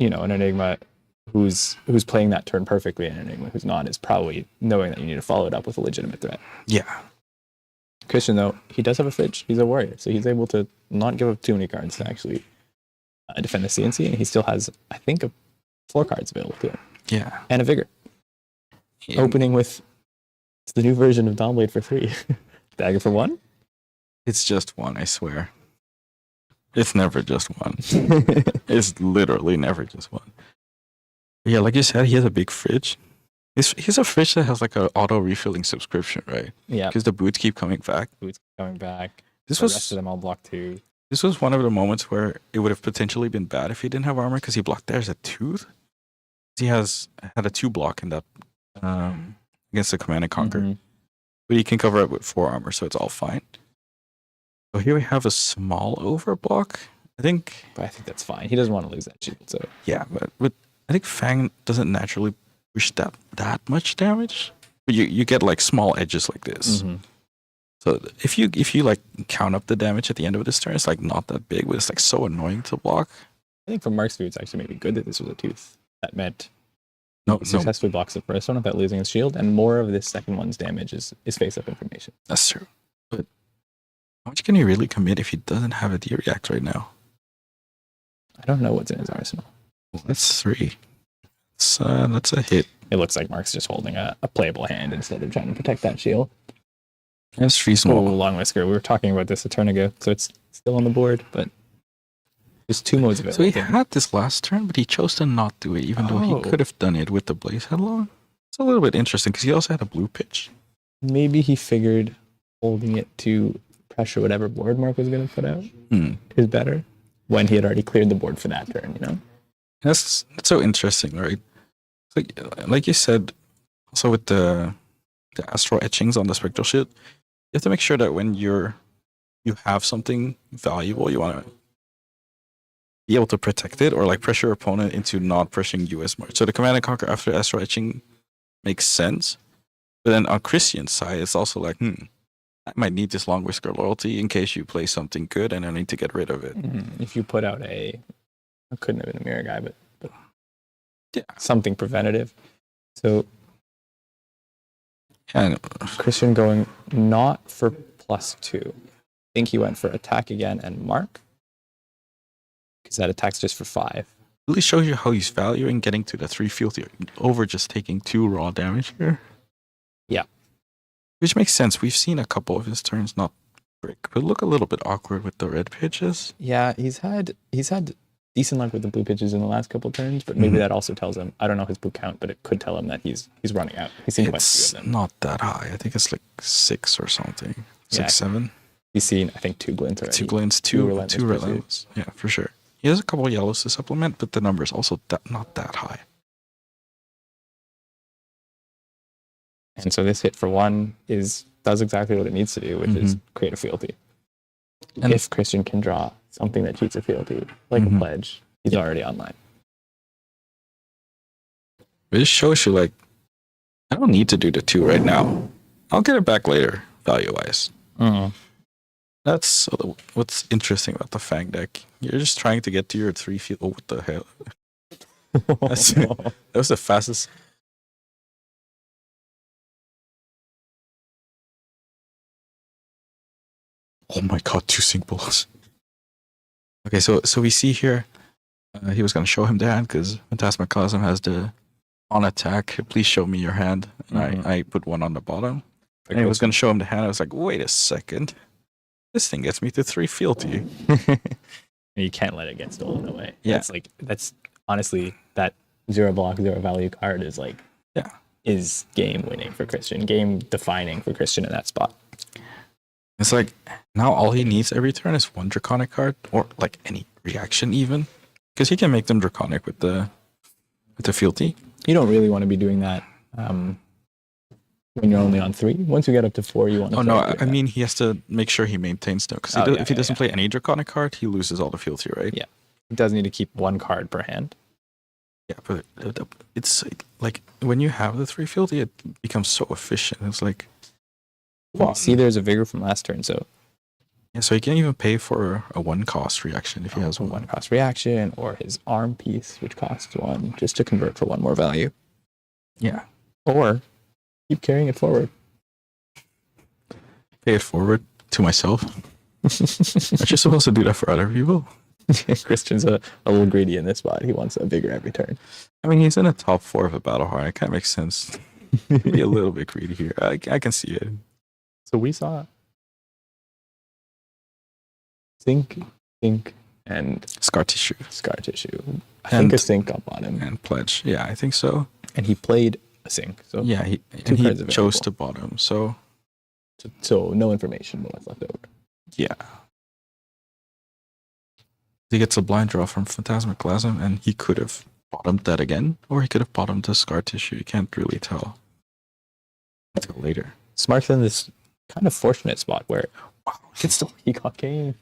Enigma who's playing that turn perfectly and an Enigma who's not is probably knowing that you need to follow it up with a legitimate threat. Yeah. Christian, though, he does have a fridge. He's a warrior, so he's able to not give up too many cards to actually defend the CNC, and he still has, I think, 4 cards available to him. Yeah. And a Vigor. Opening with the new version of Dawnblade for 3. Dagger for 1? It's just 1, I swear. It's never just 1. It's literally never just 1. Yeah, like you said, he has a big fridge. He's a fridge that has like an auto refilling subscription, right? Yeah. Because the boots keep coming back. Boots coming back. This The rest was of them all blocked too. this was one of the moments where it would have potentially been bad if he didn't have armor because he blocked there's a tooth. He had a 2 block in that against the Command and Conquer, Mhm. but he can cover it with 4 armor, so it's all fine. So here we have a small overblock. I think, But I think that's fine. He doesn't want to lose that shield. So yeah, but I think Fang doesn't naturally push that much damage. But you get like small edges like this. Mhm. So if you like count up the damage at the end of this turn, it's like not that big, but it's like so annoying to block. I think for Mark's view, it's actually maybe good that this was a tooth. That meant No, he successfully blocks the first one without losing his shield, and more of this second one's damage is face-up information. that's true. But how much can he really commit if he doesn't have a D-React right now? I don't know what's in his arsenal. Well, that's 3. That's a hit. It looks like Mark's just holding a playable hand instead of trying to protect that shield. That's reasonable. Oh, Long Whisker. We were talking about this a turn ago, so it's still on the board, but there's 2 modes available. So he had this last turn, but he chose to not do it, even though Oh. he could have done it with the Blaze Headlong. It's a little bit interesting because he also had a blue pitch. maybe he figured holding it to pressure whatever board Mark was going to put out is better when he had already cleared the board for that turn, you know? That's so interesting, right? Like you said, also with the astral etchings on the spectral shield, you have to make sure that when you have something valuable, you want to be able to protect it or like pressure your opponent into not pressing you as much. So the command and conquer after astral etching makes sense. But then on Christian's side, it's also like, I might need this long whisker loyalty in case you play something good and I need to get rid of it. If you put out it couldn't have been a mirror guy, but yeah, something preventative. So and Christian going not for +2. I think he went for attack again and mark. Because that attack's just for 5. really shows you how he's valuing getting to the 3 fealty over just taking 2 raw damage here. Yeah. Which makes sense. We've seen a couple of his turns not break, but look a little bit awkward with the red pitches. Yeah, he's had decent luck with the blue pitches in the last couple turns, but maybe that also tells him, I don't know his blue count, but it could tell him that he's running out. He's seen quite a few It's of them. not that high. I think it's like 6 or something. 6, Yeah. 7. He's seen, I think, 2 glints already. 2 glints, Two 2 relentless relentless. Yeah, for sure. He has a couple of yellows to supplement, but the number is also not that high. And so this hit for 1 does exactly what it needs to do, which is create a fealty. And if Christian can draw something that cheats a fealty, like a pledge, he's already online. it just shows you, like, I don't need to do the 2 right now. I'll get it back later, value-wise. That's what's interesting about the Fang deck. You're just trying to get to your 3 feet. Oh, what the hell? That was the fastest. Oh my god, 2 symbols. Okay, so we see here, he was going to show him the hand because Phantasmaclasm has the on attack. Please show me your hand. And I put 1 on the bottom. And he was going to show him the hand. I was like, wait a second. This thing gets me to 3 fealty. You can't let it get stolen away. Yeah. That's honestly, that 0 block, 0 value card is like, is game winning for Christian, game defining for Christian in that spot. It's like, now all he needs every turn is 1 Draconic card, or like any reaction even. Because he can make them Draconic with the fealty. You don't really want to be doing that when you're only on 3. Once you get up to 4, you want to. Oh no, I mean he has to make sure he maintains them. Because if he doesn't play any Draconic card, he loses all the fealty, right? Yeah. He does need to keep 1 card per hand. Yeah, but it's like when you have the 3 fealty, it becomes so efficient. It's like, Well, see, there's a vigor from last turn, so yeah, so he can't even pay for a 1 cost reaction if he has 1 cost reaction, or his arm piece, which costs 1, just to convert for 1 more value. Yeah. Or keep carrying it forward. Pay it forward to myself. Aren't you supposed to do that for other people? Christian's a little greedy in this spot. He wants a vigor every turn. I mean, he's in the top 4 of a battle heart. It kind of makes sense. Be a little bit greedy here. I can see it. So we saw Sink, and Scar tissue Scar Tissue. I think a Sink up on him. and pledge. Yeah, I think so. And he played a Sink. So Yeah, he cards chose available. to bottom. So so no information, but what's left over. yeah, he gets a blind draw from Phantasmaclasm, and he could have bottomed that again, or he could have bottomed the Scar Tissue. You can't really tell until later. Smart's in this kind of fortunate spot where he got gamed.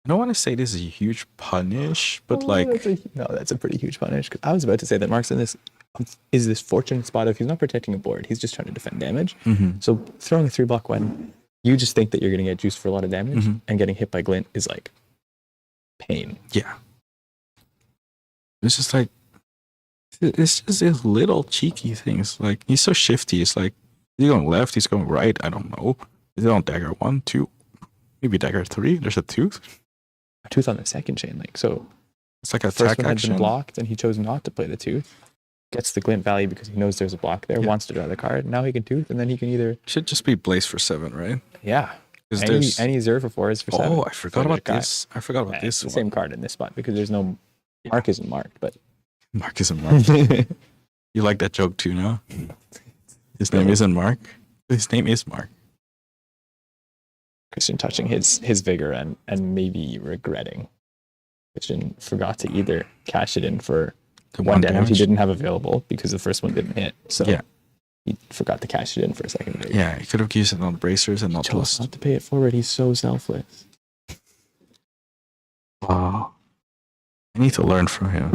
I don't want to say this is a huge punish, but like, that's a pretty huge punish. 'Cause I was about to say that Mark's in this fortunate spot of he's not protecting a board, he's just trying to defend damage. So throwing a 3 block when you just think that you're going to get juiced for a lot of damage, and getting hit by glint is like pain. yeah, it's just like, it's just these little cheeky things. Like, he's so shifty. It's like, he's going left, he's going right. I don't know. Is it on dagger 1, 2, maybe dagger 3? There's a tooth. A tooth on the second chain link. So It's like a first attack one had been action. blocked, and he chose not to play the tooth. Gets the glint value because he knows there's a block there. Wants to draw the card. Now he can tooth, and then he can either Should just be blaze for 7, right? Because any 0 for 4 is for 7. Oh, I forgot about Dracai. this. I forgot about It's this the one. same card in this spot because there's no mark isn't marked, but Mark isn't Mark. You like that joke too, no? His name isn't Mark. His name is Mark. Christian touching his vigor and maybe regretting. Christian forgot to either cash it in for The one damage he didn't have available because the first one didn't hit. So Yeah. he forgot to cash it in for a second. Vigor. Yeah, he could have used it on bracers and not Chose lost. not to pay it forward. He's so selfless. Wow. I need to learn from him.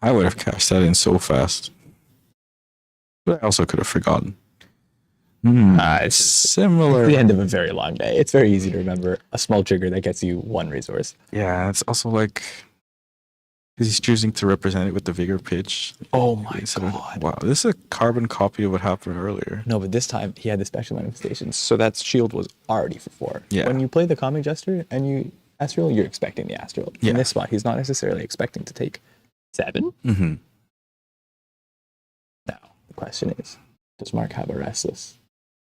I would have cashed that in so fast. But I also could have forgotten. It's Similar. the end of a very long day. It's very easy to remember a small trigger that gets you one resource. Yeah, it's also like because he's choosing to represent it with the vigor pitch. Oh my instead of- god. wow, this is a carbon copy of what happened earlier. No, but this time he had the special manifestations, so that shield was already for 4. Yeah. When you play the comic jester and you astral, you're expecting the astral. Yeah. In this spot, he's not necessarily expecting to take 7. Mm-hmm. Now, the question is, does Mark have a restless?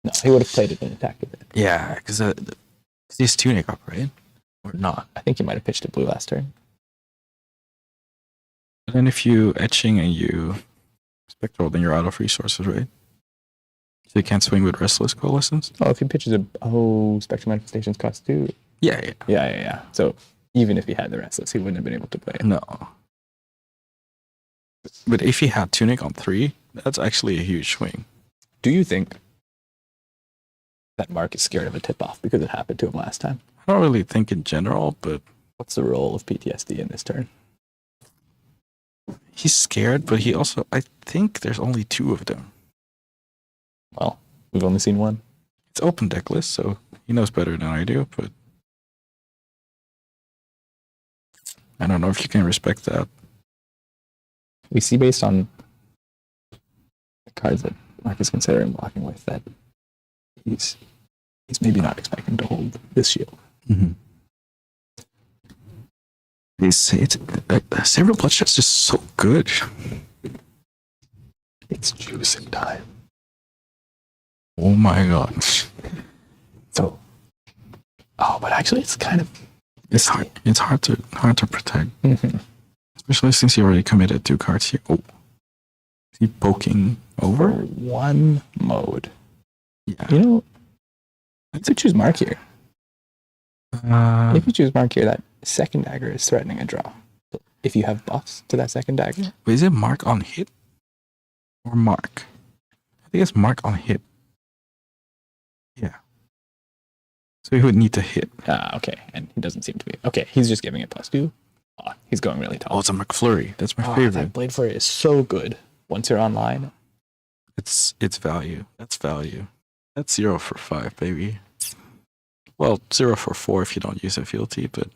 No, he would have played it and attacked with it. Yeah, because he's tunic up, right? Or not. I think he might have pitched it blue last turn. But then if you etching and you spectral, then you're out of resources, right? So you can't swing with restless coalescence? Oh, if he pitches spectral manifestations cost 2. Yeah. Yeah. So even if he had the restless, he wouldn't have been able to play it. No. But if he had tunic on 3, that's actually a huge swing. Do you think that Mark is scared of a tip-off because it happened to him last time? I don't really think in general, but What's the role of PTSD in this turn? he's scared, but he also, I think there's only 2 of them. Well, we've only seen one. It's open deck list, so he knows better than I do, but I don't know if you can respect that. We see based on the cards that Mark is considering blocking with that he's maybe not expecting to hold this shield. Mm-hmm. It's several bloodshod's just so good. It's juicing time. Oh my god. So, but actually it's kind of It's hard. It's hard to protect, especially since he already committed 2 cards here. Oh, is he poking for over? one mode. Yeah. You know, you could choose Mark here. If you choose Mark here, that second dagger is threatening a draw. If you have buffs to that second dagger, Wait, is it Mark on hit or Mark? I think it's Mark on hit. Yeah. So he would need to hit. okay, and he doesn't seem to be. Okay, he's just giving it +2. He's going really tall. Oh, it's a McFlurry. That's my That favorite. Blade Flurry is so good once you're online. It's value. That's value. That's 0 for 5, baby. Well, 0 for 4 if you don't use a fealty, but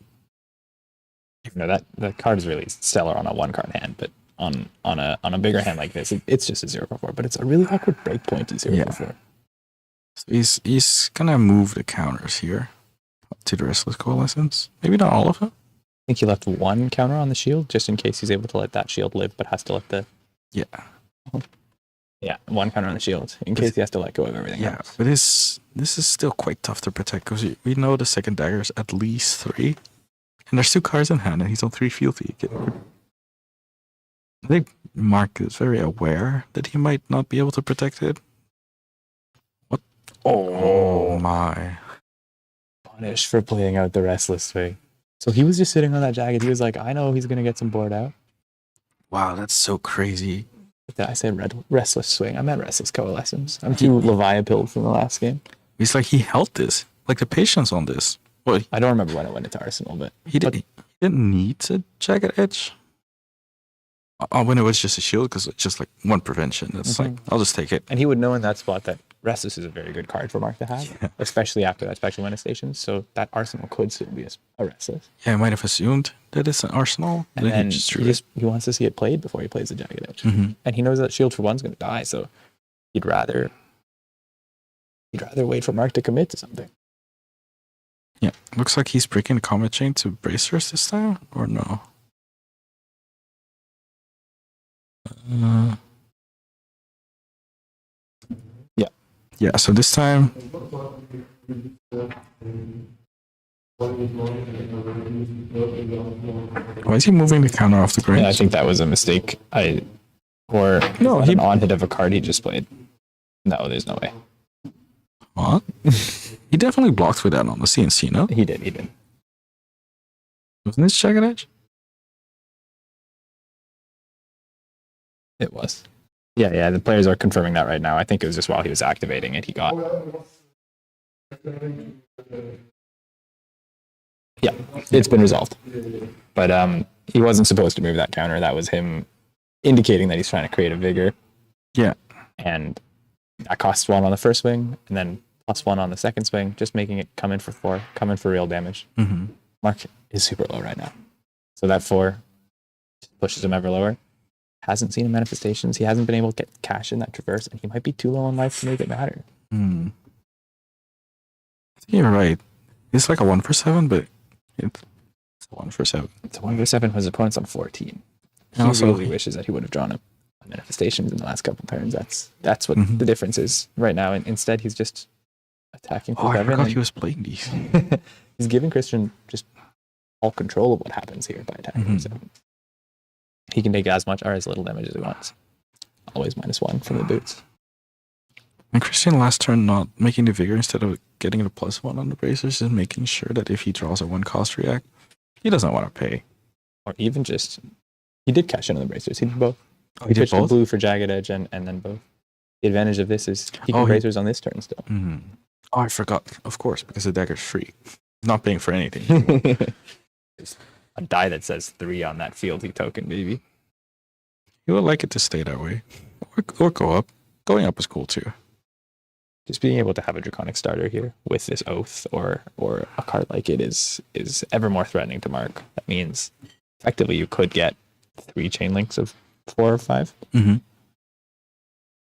That card is really stellar on a 1-card hand, but on a bigger hand like this, it's just a 0 for 4. But it's a really awkward breakpointy 0 Yeah. for 4. so he's gonna move the counters here to the Restless Coalescence. Maybe not all of them. I think he left 1 counter on the shield just in case he's able to let that shield live, but has to let the 1 counter on the shield in case he has to let go of everything Yeah, else. but this is still quite tough to protect because we know the second dagger is at least 3, and there's 2 cards in hand, and he's on 3 fealty. I think Mark is very aware that he might not be able to protect it. What? Oh my! Punished for playing out the restless swing. So he was just sitting on that jagged. He was like, I know he's gonna get some board out. Wow, that's so crazy. I said restless swing. I meant restless coalescence. I'm too Leviapilled from the last game. It's like he held this, like the patience on this. Well, I don't remember when it went into Arsenal, but he didn't need a jagged edge. When it was just a shield, because it's just like 1 prevention. It's like, I'll just take it. and he would know in that spot that restless is a very good card for Mark to have, especially after that special manifestation. So that Arsenal could still be a restless. Yeah, I might have assumed that it's an arsenal. And then he just drew it. he wants to see it played before he plays the jagged edge. Mhm. And he knows that shield for 1's going to die, so he'd rather wait for Mark to commit to something. Yeah, looks like he's breaking the comet chain to bracers this time, or no? Yeah. Yeah, so this time. Why is he moving the counter off the grid? Yeah, I think that was a mistake. Or No, is that he- an on hit of a card he just played. No, there's no way. What? He definitely blocked with that on the CNC, no? He did. Wasn't this Jagged Edge? It was. Yeah, the players are confirming that right now. I think it was just while he was activating it, he got. Yeah, it's been resolved. But he wasn't supposed to move that counter. That was him indicating that he's trying to create a vigor. Yeah. And that costs 1 on the first swing, and then +1 on the second swing, just making it come in for 4, come in for real damage. Mm-hmm. Mark is super low right now. So that 4 just pushes him ever lower. Hasn't seen manifestations. He hasn't been able to get cash in that traverse, and he might be too low on life to make it matter. Hmm. I think you're right. It's like a 1 for 7, but it's a 1 for 7. It's a 1 for 7 his opponent's on 14. He And also- really wishes that he would have drawn a manifestations in the last couple turns. That's what Mhm. the difference is right now. And instead, he's just attacking for Oh, I 7. forgot and he was playing these. he's giving Christian just all control of what happens here by attacking Mhm. 7. He can take as much or as little damage as he wants. Always -1 from the boots. And Christian last turn not making the vigor instead of getting the +1 on the bracers is making sure that if he draws a 1 cost react, he doesn't want to pay. Or even just, he did cash in on the bracers. He did both. Oh, he did pitched the both? blue for Jagged Edge and then both. The advantage of this is he can Oh, he- bracers on this turn still. Mm. Oh, I forgot. Of course, because the dagger's free. He's not paying for anything. A die that says 3 on that fealty token, baby. He would like it to stay that way. Or go up. Going up is cool too. Just being able to have a draconic starter here with this oath or a card like it is ever more threatening to Mark. That means effectively you could get 3 chain links of 4 or 5. Mm-hmm.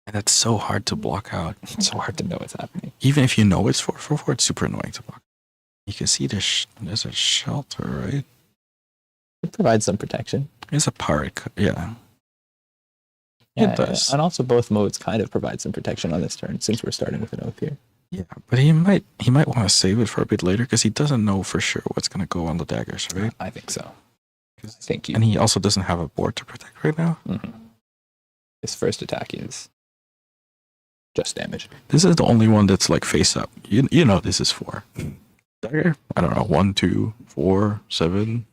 And that's so hard to block out. It's so hard to know what's happening. Even if you know it's 4 for 4, it's super annoying to block. You can see there's a shelter, right? It provides some protection. It's a pirate. Yeah. Yeah, It does. And also both modes kind of provide some protection on this turn since we're starting with an oath here. Yeah, but he might want to save it for a bit later because he doesn't know for sure what's going to go on the daggers, right? I think so. I think you. And he also doesn't have a board to protect right now. Mhm. His first attack is just damage. This is the only one that's like face up. You know this is 4. Dagger? I don't know. 1, 2, 4, 7.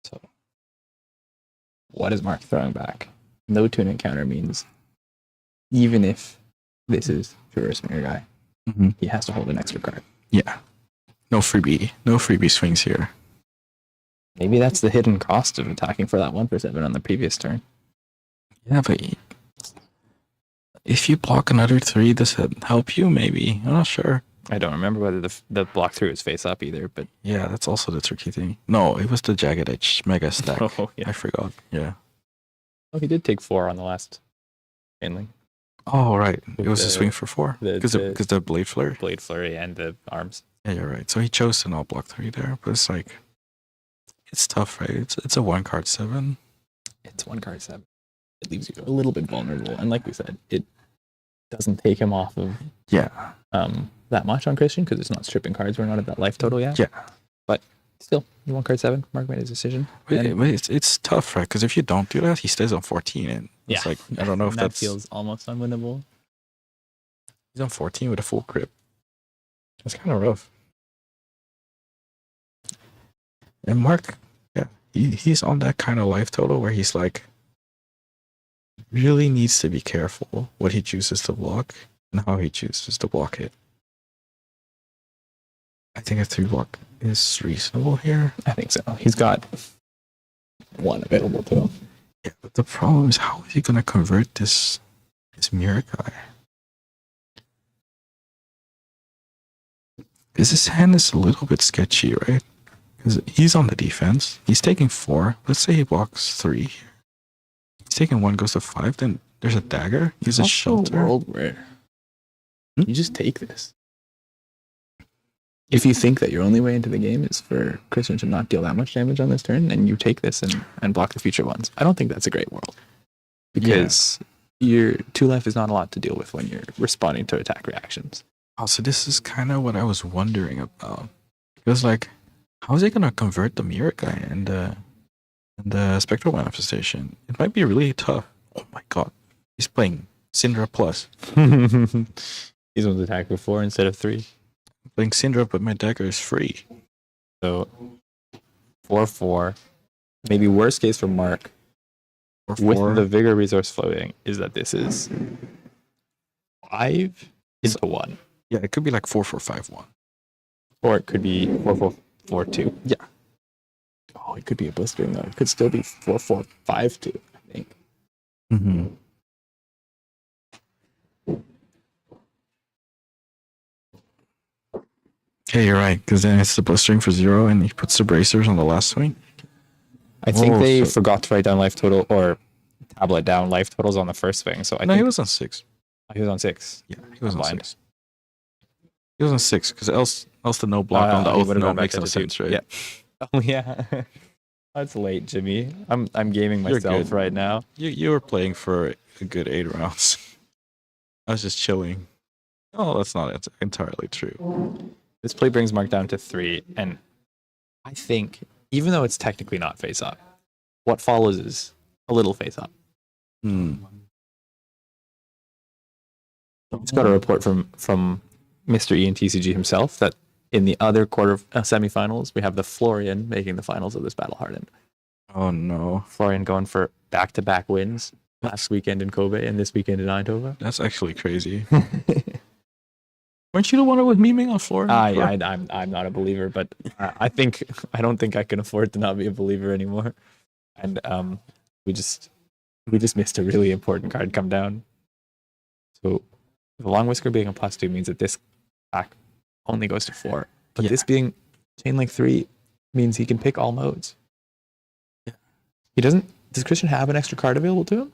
So, what is Mark throwing back? No tune encounter means even if this is Traverse Mirror guy, Mm-hmm. he has to hold an extra card. Yeah. No freebie. No freebie swings here. Maybe that's the hidden cost of attacking for that 1 for 7 on the previous turn. Yeah, but if you block another 3, does that help you? Maybe. I'm not sure. I don't remember whether the block through is face up either, but Yeah, that's also the tricky thing. No, it was the Jagged Edge Mega Stack. oh yeah. I forgot. Yeah. Oh, he did take 4 on the last chain Oh, right. It was a The- swing for 4. the- Because the- the Blade Flare. blade flurry and the arms. Yeah, you're right. So he chose to not block 3 there, but it's like, it's tough, right? It's a 1 card 7. It's 1 card 7. It leaves you a little bit vulnerable, and like we said, it doesn't take him off of Yeah. that much on Christian because it's not stripping cards. We're not at that life total yet. Yeah. But still, 1 card 7. Mark made his decision. But, And- but it's tough, right? Because if you don't do that, he stays on 14. And it's Yeah. like, I don't know if that that's. feels almost unwinnable. He's on 14 with a full grip. That's kind of rough. And Mark, yeah, he's on that kind of life total where he's like, really needs to be careful what he chooses to block and how he chooses to block it. I think a 3 block is reasonable here. I think so. He's got 1 available to him. Yeah, but the problem is how is he gonna convert this mirror guy? Because his hand is a little bit sketchy, right? Because he's on the defense. He's taking 4. Let's say he blocks 3. He's taking 1, goes to 5. Then there's a dagger. He's a Also shelter. world where Hmm? you just take this. If you think that your only way into the game is for Christian to not deal that much damage on this turn, then you take this and block the future ones. I don't think that's a great world. Because your 2 life is not a lot to deal with when you're responding to attack reactions. Also, this is kind of what I was wondering about. Because, like, how is he gonna convert the mirror guy and The Spectral Manifestation. It might be really tough. Oh my god. He's playing Cindra plus. These ones attack with 4 instead of 3. I'm playing Cindra, but my dagger is free. So 4/4. Maybe worst case for Mark Or with 4. the vigor resource floating is that this is 5 into 1. Yeah, it could be like 4-4-5-1. Or it could be 4/4-4-2. Yeah. Oh, it could be a blistering though. It could still be 4/4-5-2, I think. Mm-hmm. Yeah, you're right. Because then it's the blistering for 0, and he puts the bracers on the last swing. I think Oh, they so- forgot to write down life total or tablet down life totals on the first swing. So I No, think he was on 6. he was on 6. Yeah, he was on Blind. 6. He was on 6 because else the no block on the he oath would've no gone back makes to no the sense, two. right? Yeah. Oh yeah. That's late, Jimmy. I'm gaming You're myself good. right now. You were playing for a good 8 rounds. I was just chilling. Oh, that's not entirely true. This play brings Mark down to 3, and I think even though it's technically not face up, what follows is a little face up. Hmm. Just got a report from Mr. IanTCG himself that in the other quarter semifinals we have the Florian making the finals of this battle hardened. Oh no, Florian going for back-to-back wins last weekend in Kobe and this weekend in Eindhoven. that's actually crazy. Weren't you the one that was memeing on Florian? I'm not a believer, but I don't think I can afford to not be a believer anymore. And we just missed a really important card come down. So the Long Whisker being a +2 means that this attack only goes to 4. But Yeah. this being Chain Link 3 means he can pick all modes. Yeah. He doesn't. Does Christian have an extra card available to him?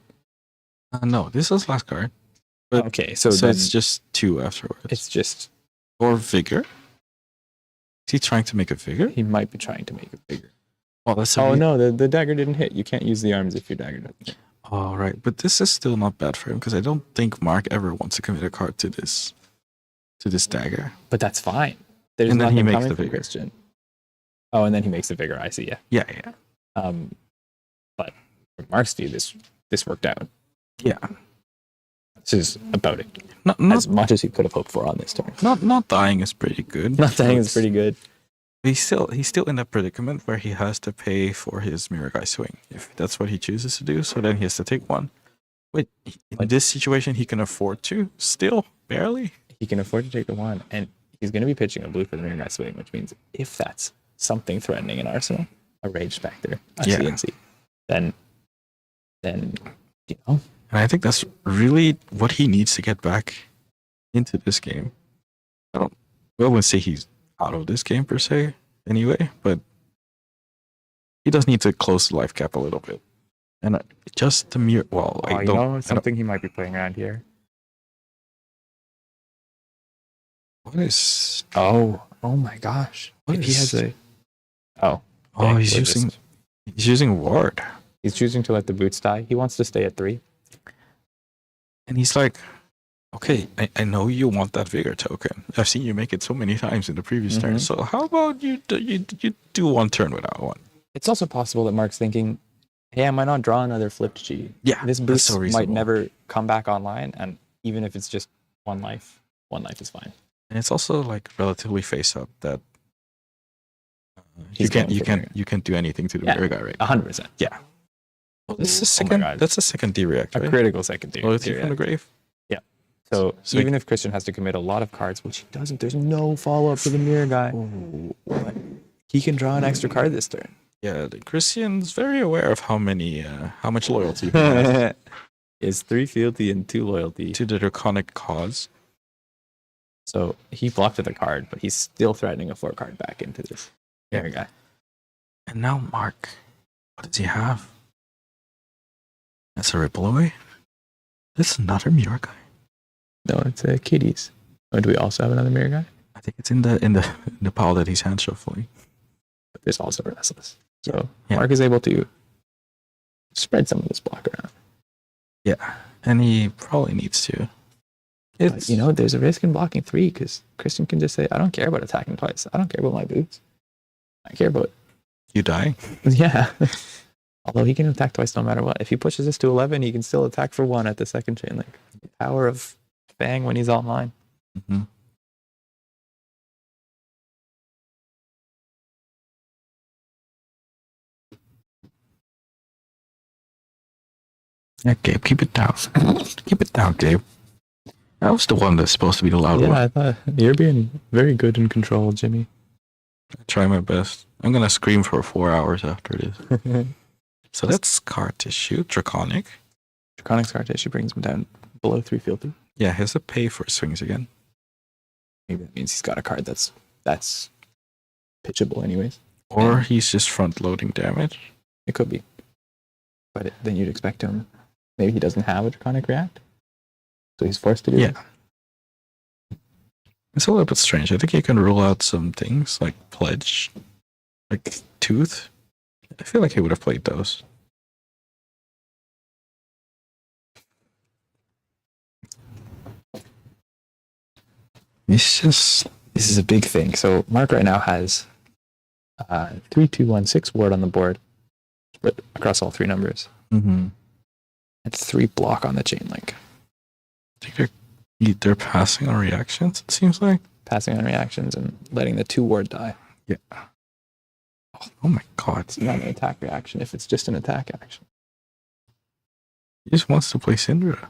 No, this is last card. But- Okay, so So then it's just 2 afterwards. it's just Or vigor. Is he trying to make a vigor? he might be trying to make it bigger. Oh, that's Oh no, the dagger didn't hit. You can't use the arms if your dagger doesn't hit. Oh, right. But this is still not bad for him because I don't think Mark ever wants to commit a card to this dagger. But that's fine. There's And then he nothing makes coming the from vigor. Christian. Oh, and then he makes the vigor. I see. Yeah. Yeah. But from Mark's view, this worked out. Yeah. This is about it. Not As much as he could have hoped for on this turn. not dying is pretty good. Not saying it's pretty good. He's still in that predicament where he has to pay for his Mirror Guy swing if that's what he chooses to do. So then he has to take one. Wait, in this situation, he can afford to still barely. He can afford to take the one, and he's going to be pitching a blue for the Mirror Guy swing, which means if that's something threatening in Arsenal, a Rage Spectre, a Yeah. CNC, then you know, And I think that's really what he needs to get back into this game. I wouldn't say he's out of this game per se anyway, but he does need to close the life cap a little bit. And just the mirror, well, I don't. something he might be playing around here. What is? Oh my gosh! What If he is- has a Oh, dang, he's we're just- using ward, He's choosing to let the boots die. He wants to stay at 3. and he's like, okay, I know you want that vigor token. I've seen you make it so many times in the previous turn. Mhm. So how about you do one turn without one? It's also possible that Mark's thinking, hey, I might not draw another flipped G. Yeah, This that's boost so might reasonable. never come back online, and even if it's just one life is fine. And it's also like relatively face up that you He's can't going you for can't vigor. you can't do anything to the Yeah. mirror guy, right? 100%. Yeah. Well, this is Oh my second. God. That's a second D react, A right? critical second tier. Loyalty from the grave. So So- even if Christian has to commit a lot of cards, which he doesn't, there's no follow up to the mirror guy. But he can draw an extra card this turn. Yeah, the Christian's very aware of how much loyalty he has Is 3 fealty and 2 loyalty. to the draconic cause. So he blocked with a card, but he's still threatening a 4 card back into this mirror guy. And now Mark, what does he have? That's a ripple away. That's another mirror guy. No, it's Kitties. Oh, do we also have another mirror guy? I think it's in the pile that he's hand shuffling. But there's also Restless. So Yeah. Mark is able to spread some of this block around. Yeah, and he probably needs to. But, you know, there's a risk in blocking 3 because Christian can just say, I don't care about attacking twice. I don't care about my boots. I care about you die. yeah. Although he can attack twice no matter what. If he pushes this to 11, he can still attack for 1 at the second chain link. The power of Fang when he's online. Mm-hmm. Yeah, Gabe, keep it down. Keep it down, Gabe. That was the one that's supposed to be the loud one. I thought you're being very good in control, Jimmy. I try my best. I'm gonna scream for 4 hours after this. So that's scar tissue, draconic. Draconic Scar Tissue brings him down below 3 filter. Yeah, he has to pay for swings again. Maybe that means he's got a card that's pitchable anyways. Or he's just front loading damage. It could be. But then you'd expect him. Maybe he doesn't have a Draconic React. So he's forced to do it. It's a little bit strange. I think you can rule out some things like Pledge, like Tooth. I feel like he would have played those. This is a big thing. So Mark right now has 3, 2, 1, 6 ward on the board, but across all 3 numbers. Mm-hmm. And 3 block on the chain link. I think they're passing on reactions, it seems like. Passing on reactions and letting the 2 ward die. Yeah. Oh my god. It's not an attack reaction if it's just an attack action. He just wants to play Cindra.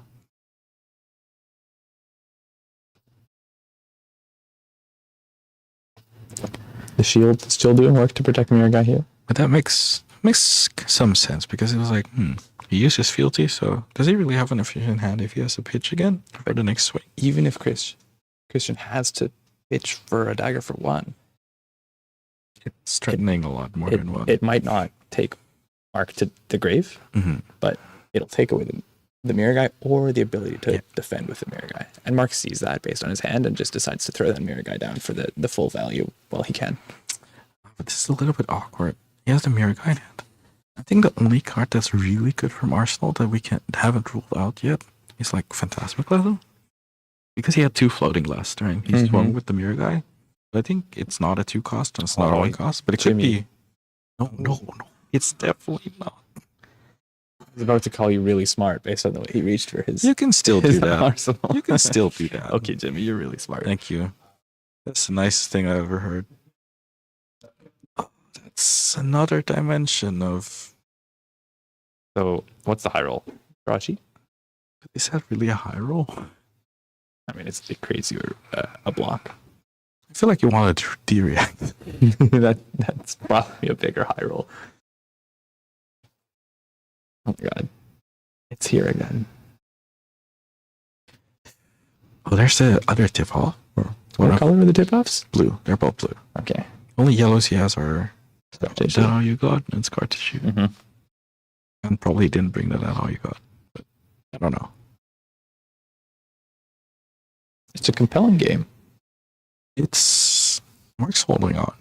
The shield still doing work to protect Mirror Guy here. But that makes some sense because it was like, he uses fealty, so does he really have an efficient hand if he has to pitch again for the next swing? Even if Christian has to pitch for a dagger for 1, It's threatening a lot more than one. it might not take Mark to the grave, but it'll take away the Mirror Guy or the ability to defend with the Mirror Guy. And Mark sees that based on his hand and just decides to throw that Mirror Guy down for the full value while he can. But this is a little bit awkward. He has the Mirror Guy in hand. I think the only card that's really good from Arsenal that we haven't ruled out yet is like Phantasmaglasm. Because he had 2 floating last turn. He swung with the Mirror Guy. But I think it's not a 2 cost and it's not a 1 cost, but it could be. No. It's definitely not. I was about to call you really smart based on the way he reached for his. You can still do his that. arsenal. You can still do that. Okay, Jimmy, you're really smart. Thank you. That's the nicest thing I ever heard. Oh, that's another dimension of. So, what's the high roll? Rashi? Is that really a high roll? I mean, it creates you a block. I feel like you wanted to de-react. That's probably a bigger high roll. Oh my god. It's here again. Oh, there's the other tip off. What color are the tip-offs? Blue. They're both blue. Okay. Only yellows he has are. Scar Is tissue. that all you got? And scar tissue. Mhm. And probably didn't bring that all you got. But I don't know. It's a compelling game. It's. Mark's holding on.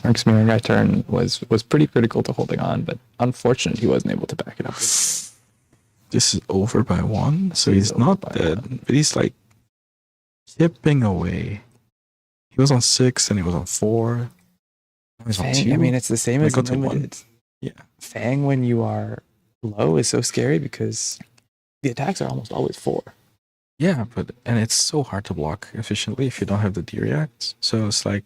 Mark's Mirror Guy turn was pretty critical to holding on, but unfortunate he wasn't able to back it up. This is over by 1, so he's over not by dead, 1. but he's like chipping away. He was on 6 and he was on 4. Now he's on 2. Fang, I mean, it's the same as Go to limited. 1. Yeah. Fang, when you are low, is so scary because the attacks are almost always 4. Yeah, and it's so hard to block efficiently if you don't have the D-reacts. So it's like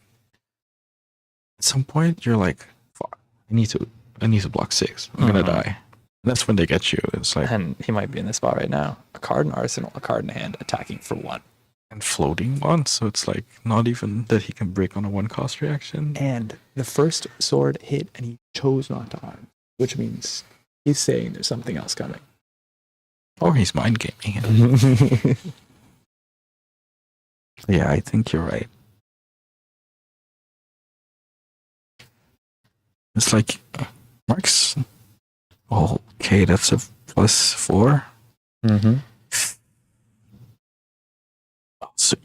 at some point you're like, fuck, I need to block 6. I'm gonna die. And that's when they get you. It's like And he might be in this spot right now. A card in arsenal, a card in hand, attacking for 1. and floating one, so it's like not even that he can break on a 1 cost reaction. And the first sword hit and he chose not to arm, which means he's saying there's something else coming. Or he's mind gaming it. Yeah, I think you're right. It's like Mark's. Oh, okay, that's a +4. Mm-hmm. So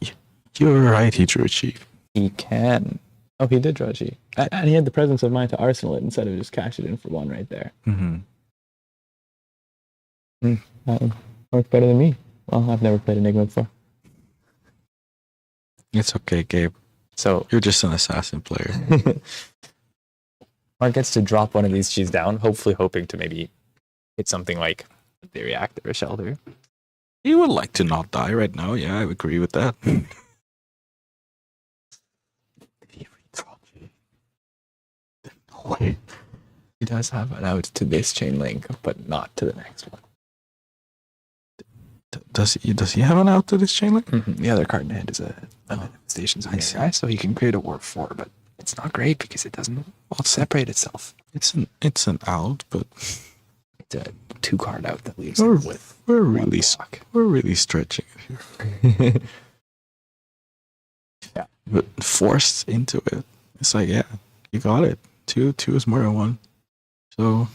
you're right, he drew a chief. He can. Oh, he did draw a G. And he had the presence of mind to arsenal it instead of just cash it in for 1 right there. Mm-hmm. That worked better than me. Well, I've never played Enigma before. It's okay, Gabe. So You're just an assassin player. Mark gets to drop one of these cheese down, hopefully hoping to maybe hit something like the reactor or shelter. You would like to not die right now. Yeah, I agree with that. He does have an out to this chain link, but not to the next one. Does he have an out to this chain link? The other card in hand is a manifestations on guy, so he can create a Warp 4, but it's not great because it doesn't separate itself. It's an out, but It's a 2-card out that leaves we're, him with we're one really block. we're really stretching it here. Yeah. But forced into it. It's like, yeah, you got it. Two is more than one. So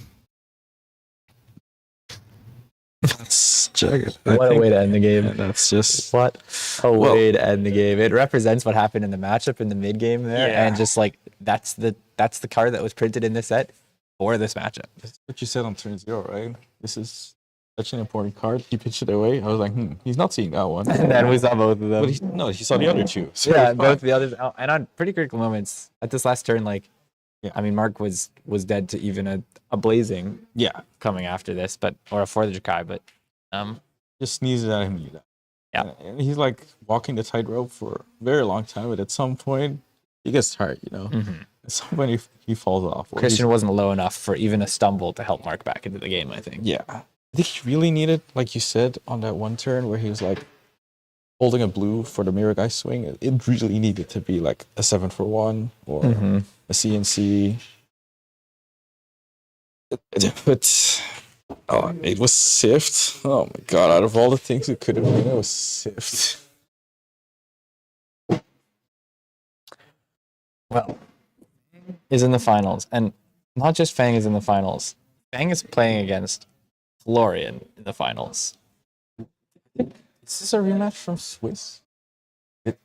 let's check it. What a way to end the game. Yeah, that's just What a way to end the game. It represents what happened in the matchup in the mid game there, and just like that's the card that was printed in this set for this matchup. That's what you said on turn 0, right? This is such an important card. He pitched it away. I was like, he's not seeing that one. And then we saw both of them. But he saw the other two. So Yeah, it's both fine. the others, and on pretty critical moments at this last turn, like, Yeah. I mean, Mark was dead to even a blazing Yeah, coming after this, but or for the Dracai, but just sneezes at him. Yeah. And he's like walking the tightrope for a very long time, but at some point he gets tired, you know. At some point he falls off. Or Christian wasn't low enough for even a stumble to help Mark back into the game, I think. yeah. I think he really needed, like you said, on that one turn where he was like holding a blue for the mirror guy swing. It really needed to be like a 7-for-1 or a CNC. But it was Sift. Oh my god! Out of all the things it could have been, it was Sift. Well, is in the finals, and not just Fang is in the finals. Fang is playing against Florian in the finals. Is this a rematch from Swiss?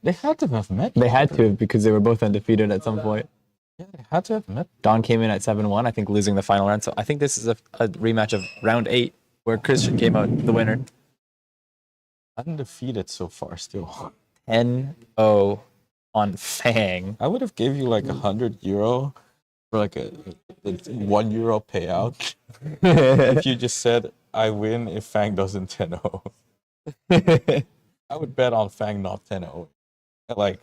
They had to have met. They had to because they were both undefeated at some point. Yeah, they had to have met. Don came in at 7-1, I think losing the final round. So I think this is a rematch of round 8 where Christian came out the winner. Undefeated so far still. 10-0 on Fang. I would have gave you like €100 for like a €1 payout if you just said I win if Fang doesn't 10-0. I would bet on Fang not 10-0. Like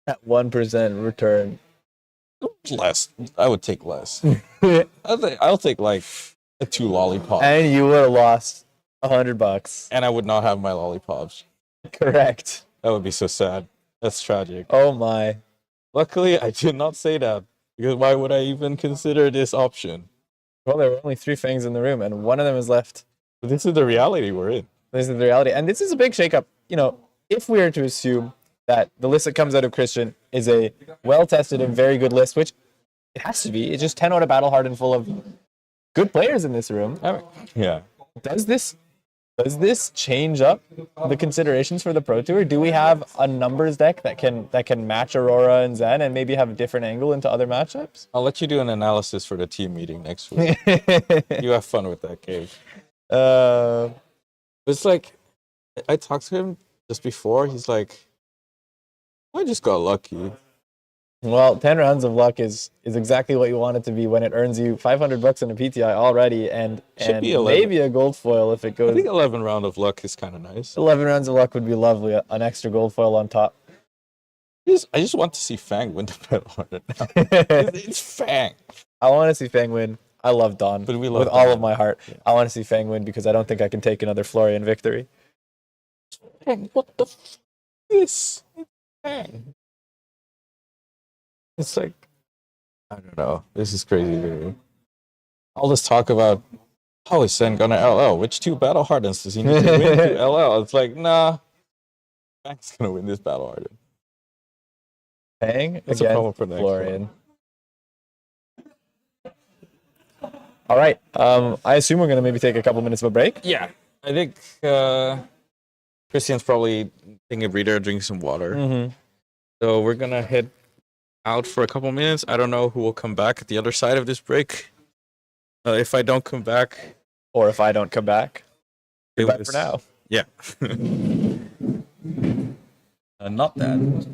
At 1% return. less. I would take less. I'll take like a 2 lollipops. And you would have lost $100. And I would not have my lollipops. Correct. That would be so sad. That's tragic. Oh my. Luckily, I did not say that. Because why would I even consider this option? Well, there were only 3 Fangs in the room, and one of them is left. But this is the reality we're in. This is the reality. And this is a big shakeup. You know, if we are to assume that the list that comes out of Christian is a well-tested and very good list, which it has to be. It's just 10 out of battle hardened full of good players in this room. I mean, yeah. Does this change up the considerations for the Pro Tour? Do we have a numbers deck that can match Aurora and Zen and maybe have a different angle into other matchups? I'll let you do an analysis for the team meeting next week. You have fun with that, Gabe. It's like, I talked to him just before. He's like, I just got lucky. Well, 10 rounds of luck is exactly what you want it to be when it earns you $500 in a PTI already and be 11. maybe a gold foil if it I goes. think 11 round of luck is kind of nice. 11 rounds of luck would be lovely. An extra gold foil on top. I just want to see Fang win the battle hardened now. It's Fang. I want to see Fang win. I love Don But we love with all Don. of my heart. I want to see Fang win because I don't think I can take another Florian victory. Fang, what the f is? It's Fang. It's like, I don't know. This is crazy to me. All this talk about how is Sen gonna LL? Which 2 battle hardens does he need to win to LL? It's like, nah. Fang's gonna win this battle harden. Fang That's a problem against for the next Florian. All right. I assume we're going to maybe take a couple minutes of a break. Yeah. I think Christian's probably taking a breather, drinking some water. Mm-hmm. So we're gonna head out for a couple minutes. I don't know who will come back at the other side of this break. If I don't come back, Or if I don't come back, it goodbye was- for now. Yeah. Not that.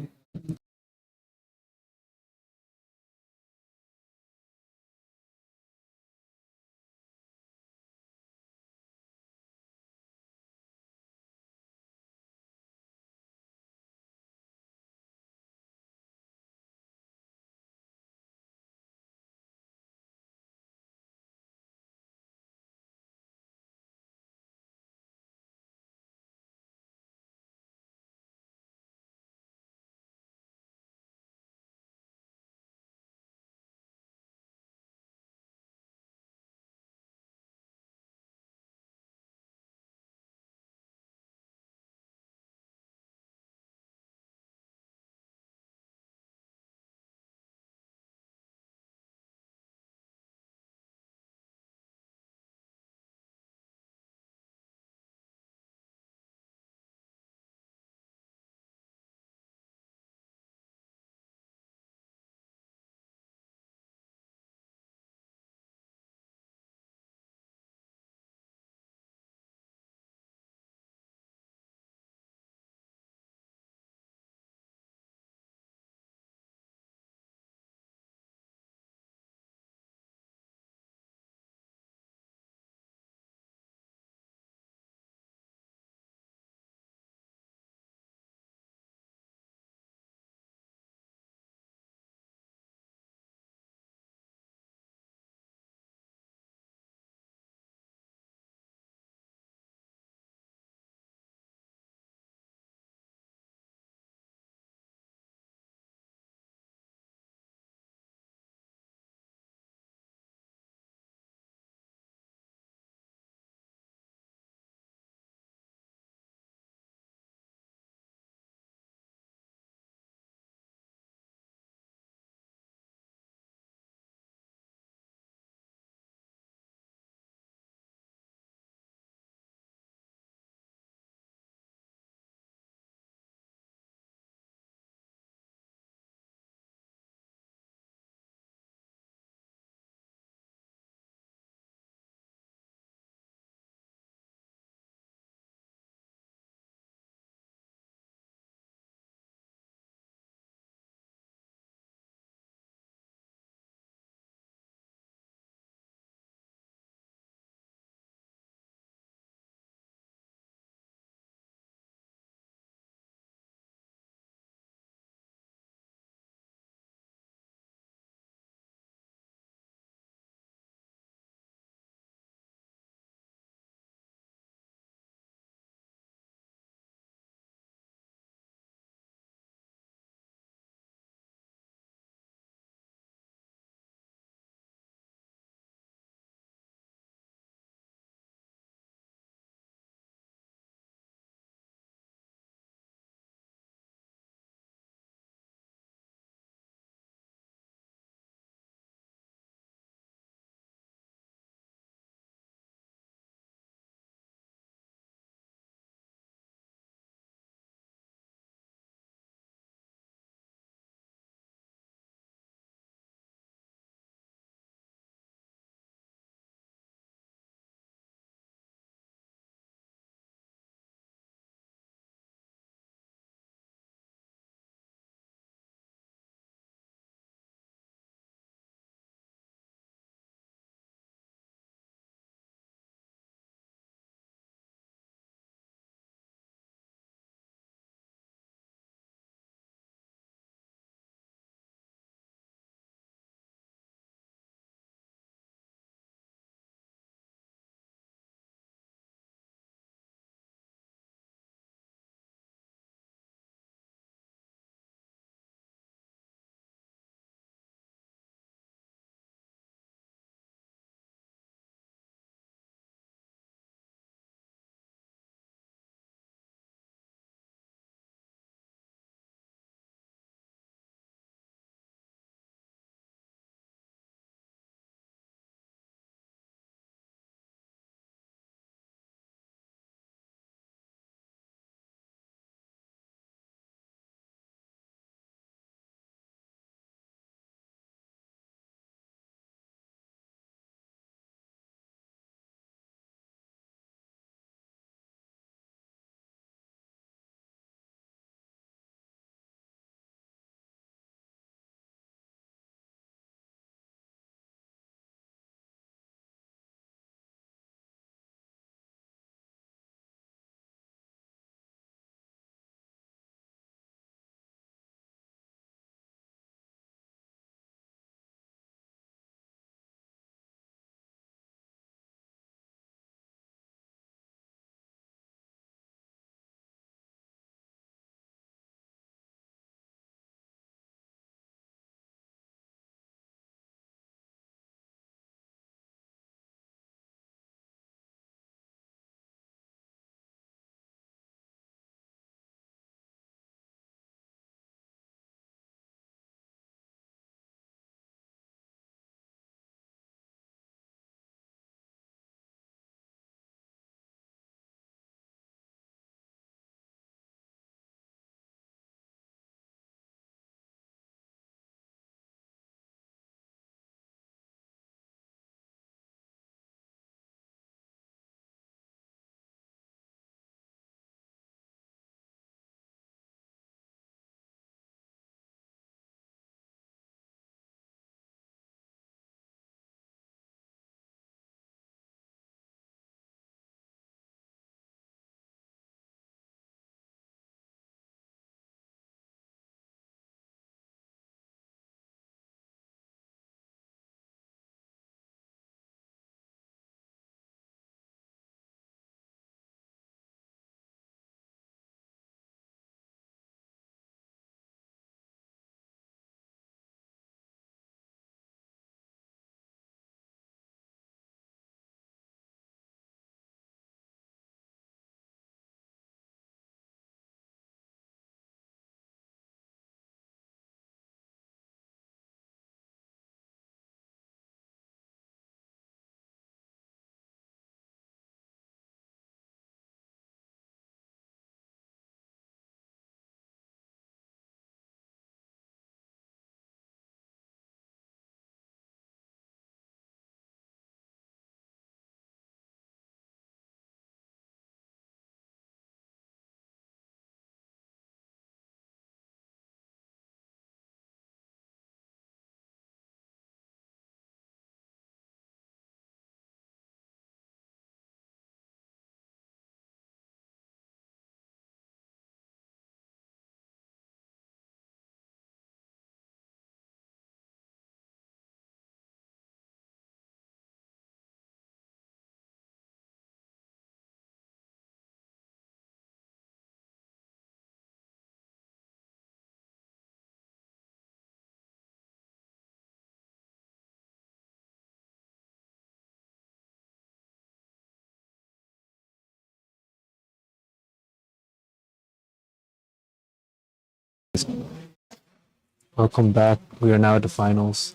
Welcome back. We are now at the finals.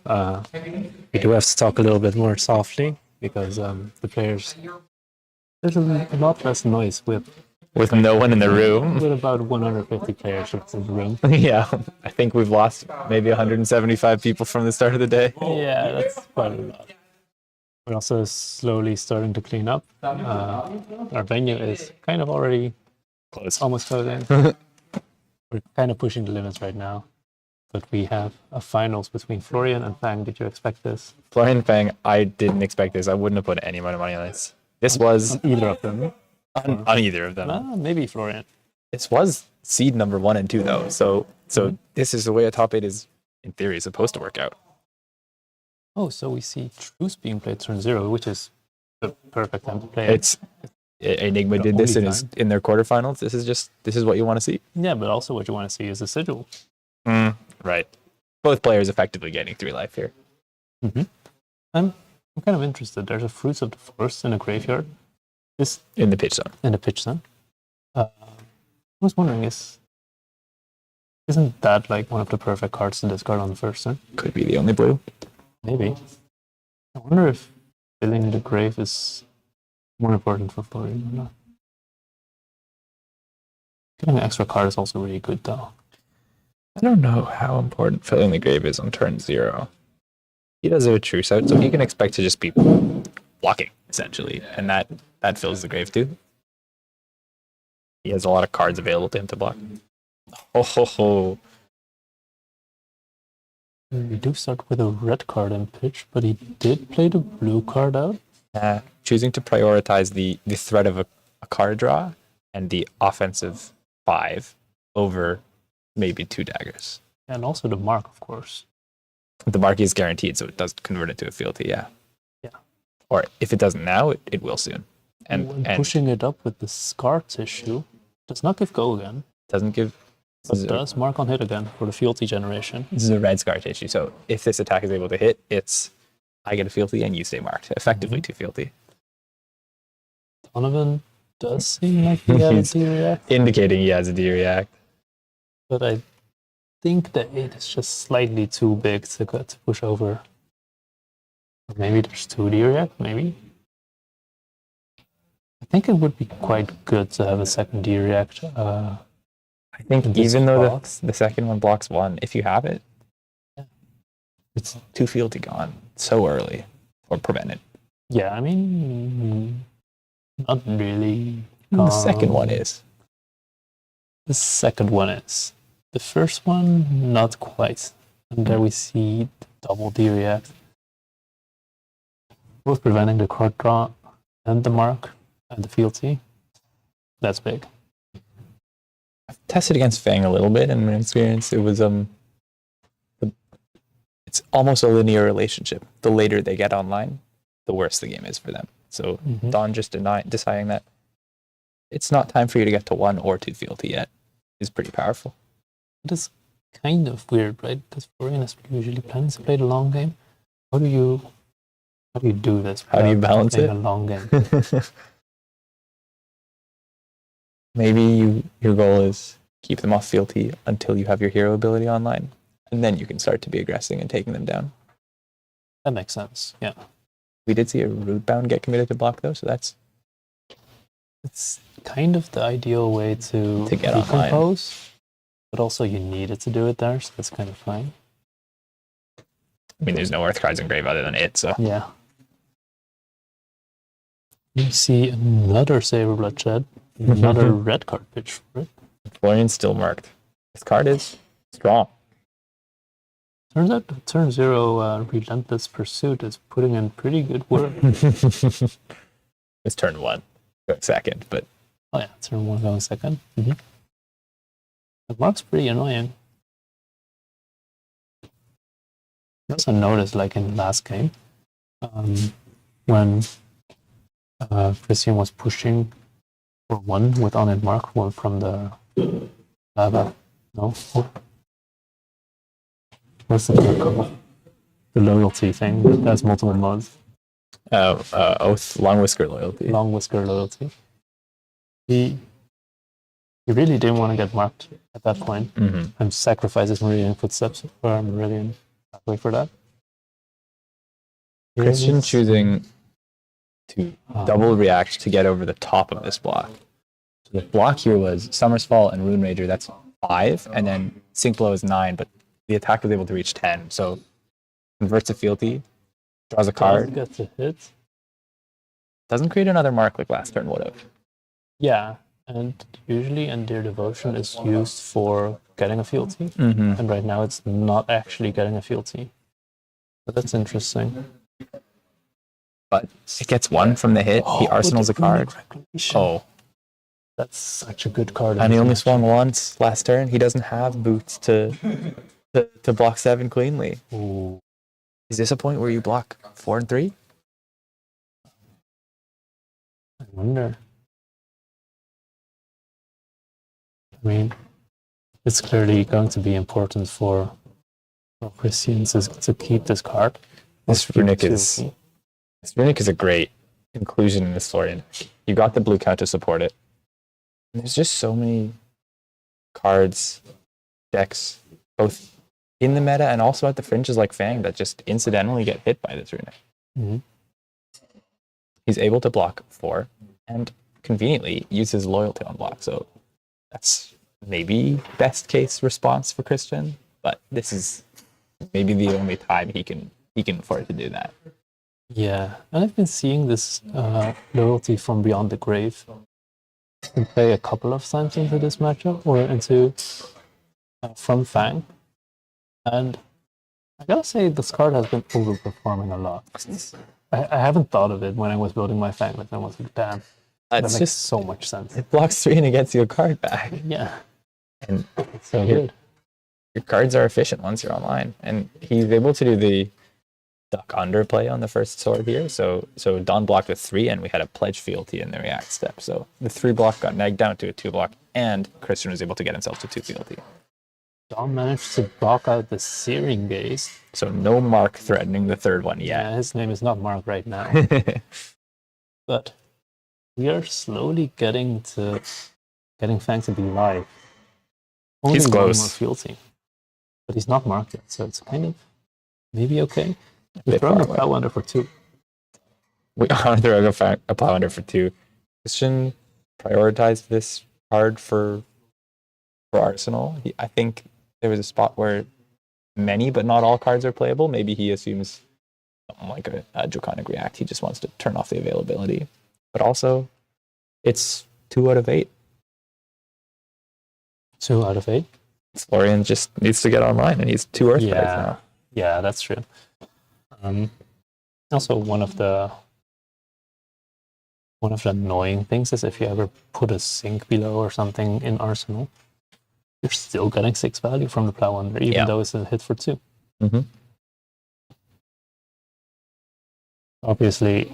We do have to talk a little bit more softly because the players. There's a lot less noise with no one in the room. with about 150 players in the room. Yeah, I think we've lost maybe 175 people from the start of the day. Yeah, that's quite a lot. We're also slowly starting to clean up. Our venue is kind of already almost closing. We're kind of pushing the limits right now. But we have a finals between Florian and Fang. Did you expect this? Florian and Fang, I didn't expect this. I wouldn't have put any amount of money on this. This was Either of them. on either of them. Maybe Florian. This was seed number 1 and 2 though. So this is the way a top 8 is in theory supposed to work out. Oh, so we see Truce being played turn 0, which is the perfect time to play. It's Enigma did this in their quarterfinals. This is what you want to see. Yeah, but also what you want to see is a sigil. Right. Both players effectively getting 3 life here. I'm kind of interested. There's a Fruits of the Forest in a graveyard. This In the pitch zone. in the pitch zone. I was wondering, isn't that like one of the perfect cards to discard on the first turn? Could be the only blue. Maybe. I wonder if filling the grave is more important for Florian or not. Getting an extra card is also really good though. I don't know how important filling the grave is on turn 0. He does have a truce out, so he can expect to just be blocking, essentially. And that fills the grave too. He has a lot of cards available to him to block. Oh ho ho. We do start with a red card in pitch, but he did play the blue card out. Choosing to prioritize the threat of a card draw and the offensive 5 over maybe 2 daggers. And also the mark, of course. The mark is guaranteed, so it does convert into a fealty, yeah. Yeah. Or if it doesn't now, it will soon. And pushing it up with the scar tissue does not give go again. Doesn't give. But does mark on hit again for the fealty generation. This is a red scar tissue, so if this attack is able to hit, it's I get a fealty and you stay marked. Effectively 2 fealty. Donovan does seem like he had a D-react. Indicating he has a D-react. But I think the 8 is just slightly too big to push over. Or maybe there's 2 D-react, maybe? I think it would be quite good to have a second D-react. I think even though the second one blocks 1, if you have it, it's 2 fealty gone so early. Or prevented. Yeah, I mean, not really. The second one is. The second one is. The first one, not quite. And there we see double D-react. Both preventing the card draw and the mark and the fealty. That's big. I've tested against Fang a little bit, and in my experience, it was it's almost a linear relationship. The later they get online, the worse the game is for them. So Don just deciding that it's not time for you to get to 1 or 2 fealty yet is pretty powerful. It is kind of weird, right? Because Florian is usually planning to play the long game. How do you do this? How do you balance it? A long game. Maybe your goal is keep them off fealty until you have your hero ability online, and then you can start to be aggressing and taking them down. That makes sense. Yeah. We did see a root bound get committed to block though, so it's kind of the ideal way to get decompose, but also you needed to do it there, so that's kind of fine. I mean, there's no earth cards in grave other than it, so yeah. You see another Saber Bloodshed, another red card pitch for it. Florian's still marked. This card is strong. Turns out the turn 0 Relentless Pursuit is putting in pretty good work. It's turn 1, second, but oh yeah, turn 1 going second. The mark's pretty annoying. I also noticed, like in the last game, when Christian was pushing for 1 with on-hit mark from the lava. No? What's the third called? The loyalty thing. That's multiple modes. Oath, Long Whisker Loyalty. Long Whisker Loyalty. He He really didn't want to get marked at that point and sacrifice his Meridian footsteps or Meridian pathway for that. Christian choosing to double react to get over the top of this block. So the block here was Summer's Fall and Rune Rager. That's 5, and then Sink Blow is 9, but the attack was able to reach 10. So converts a fealty, draws a card, Gets a hit. doesn't create another mark like last turn would have. Yeah, and usually Endear Devotion is used for getting a fealty, and right now it's not actually getting a fealty. But that's interesting. But it gets 1 from the hit. He arsenals a card. Oh, that's such a good card. and he only swung once last turn. He doesn't have boots to block 7 cleanly. Ooh. Is this a point where you block 4 and 3? I wonder. I mean, it's clearly going to be important for Christians to keep this card. This Runic is a great inclusion in this Florian. You got the blue count to support it. And there's just so many cards, decks, both in the meta and also at the fringes like Fang that just incidentally get hit by this Runic. Mm-hmm. He's able to block 4 and conveniently use his loyalty on block. So that's maybe best case response for Christian, but this is maybe the only time he can afford to do that. Yeah, and I've been seeing this loyalty from Beyond the Grave and play a couple of times into this matchup or into from Fang, and I gotta say this card has been overperforming a lot. I haven't thought of it when I was building my Fang, but I was like, damn, that makes just so much sense. It blocks 3 and it gets you a card back. Yeah, And it's so good. your cards are efficient once you're online. And he's able to do the duck under play on the first sword here. So Don blocked with 3 and we had a pledge fealty in the react step. So the 3 block got nagged down to a 2 block and Christian was able to get himself to 2 fealty. Don managed to block out the Searing Gaze. So no mark threatening the 3rd one yet. Yeah, his name is not Mark right now. But we are slowly getting Fang to be live. Only He's one close. more fealty. But he's not marked yet, so it's kind of maybe okay. We're Bit throwing far a away. plow under for 2. We are throwing a plow under for 2. Christian prioritized this card for Arsenal. I think there was a spot where many but not all cards are playable. Maybe he assumes something like a Draconic React. He just wants to turn off the availability. But also, it's 2 out of 8. 2 out of 8. Florian just needs to get online, and he's 2 Earth Bags now. Yeah, that's true. Also, one of the annoying things is if you ever put a sink below or something in Arsenal, you're still getting 6 value from the plow under, even though it's a hit for 2. Mm-hmm. Obviously,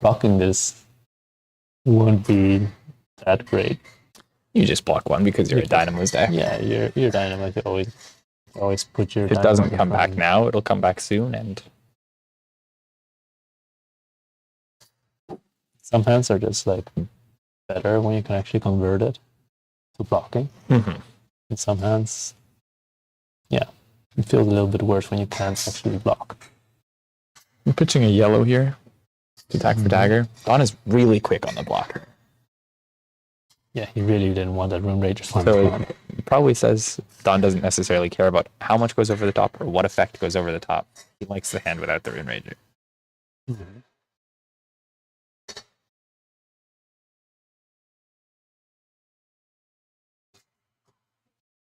blocking this won't be that great. You just block 1 because you're a Dynamo's deck. Yeah, your dynamite, you always put your If it doesn't dynamite come in back front. now, it'll come back soon, and Some hands are just like better when you can actually convert it to blocking. Mhm. In some hands, yeah, it feels a little bit worse when you can't actually block. I'm pitching a yellow here to attack for dagger. Don is really quick on the blocker. Yeah, he really didn't want that Rune Rager slam. So it probably says Don doesn't necessarily care about how much goes over the top or what effect goes over the top. He likes the hand without the Rune Rager.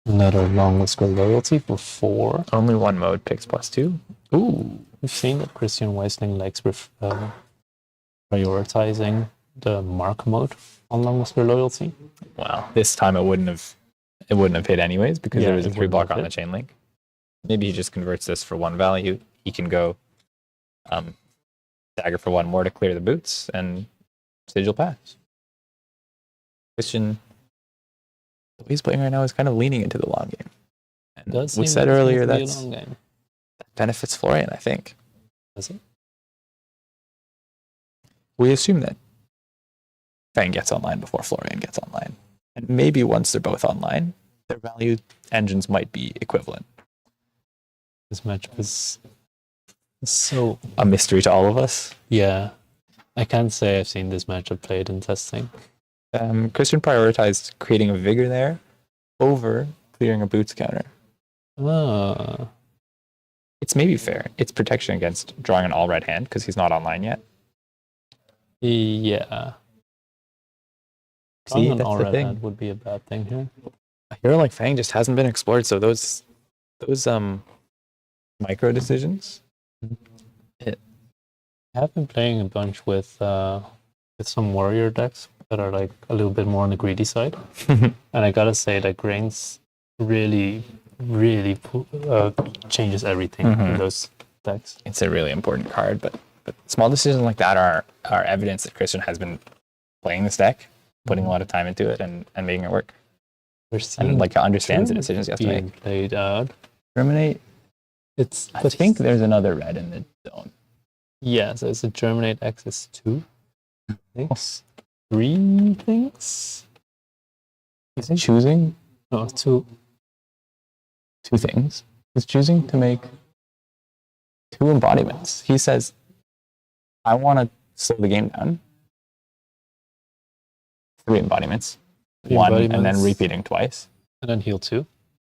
Another long whisker loyalty for 4. Only 1 mode picks +2. Ooh. We've seen that Christian Weißling likes prioritizing the mark mode on long whisker loyalty. Wow. This time it wouldn't have hit anyways because Yeah, there was a it 3 wouldn't block have on the hit. chain link. Maybe he just converts this for 1 value. He can go dagger for 1 more to clear the boots and Sigil pass. Christian, the way he's playing right now is kind of leaning into the long game. And Does we seem said like it's earlier going to be a that long game. benefits Florian, I think. Does it? We assume that Fang gets online before Florian gets online. And maybe once they're both online, their value engines might be equivalent. This matchup is so A mystery to all of us. yeah. I can't say I've seen this matchup played in testing. Christian prioritized creating a vigor there over clearing a boots counter. Ah, It's maybe fair. It's protection against drawing an all red hand because he's not online yet. yeah. See, Drawing an that's the all-red thing. hand would be a bad thing here. A hero like Fang just hasn't been explored, so those micro decisions. I have been playing a bunch with some warrior decks that are like a little bit more on the greedy side, and I gotta say that Grains really changes everything in those decks. It's a really important card, but small decisions like that are evidence that Christian has been playing this deck, putting a lot of time into it, and making it work. We're And seeing like understands the decisions you have to being make. played out. Terminate. It's I think there's another red in the zone. yeah. So it's a Germinate Access 2 things, 3 things. He's choosing No, 2. 2 things. He's choosing to make 2 embodiments. He says, I want to slow the game down. 3 embodiments. 3 1 and then embodiments. repeating twice. And then heal 2.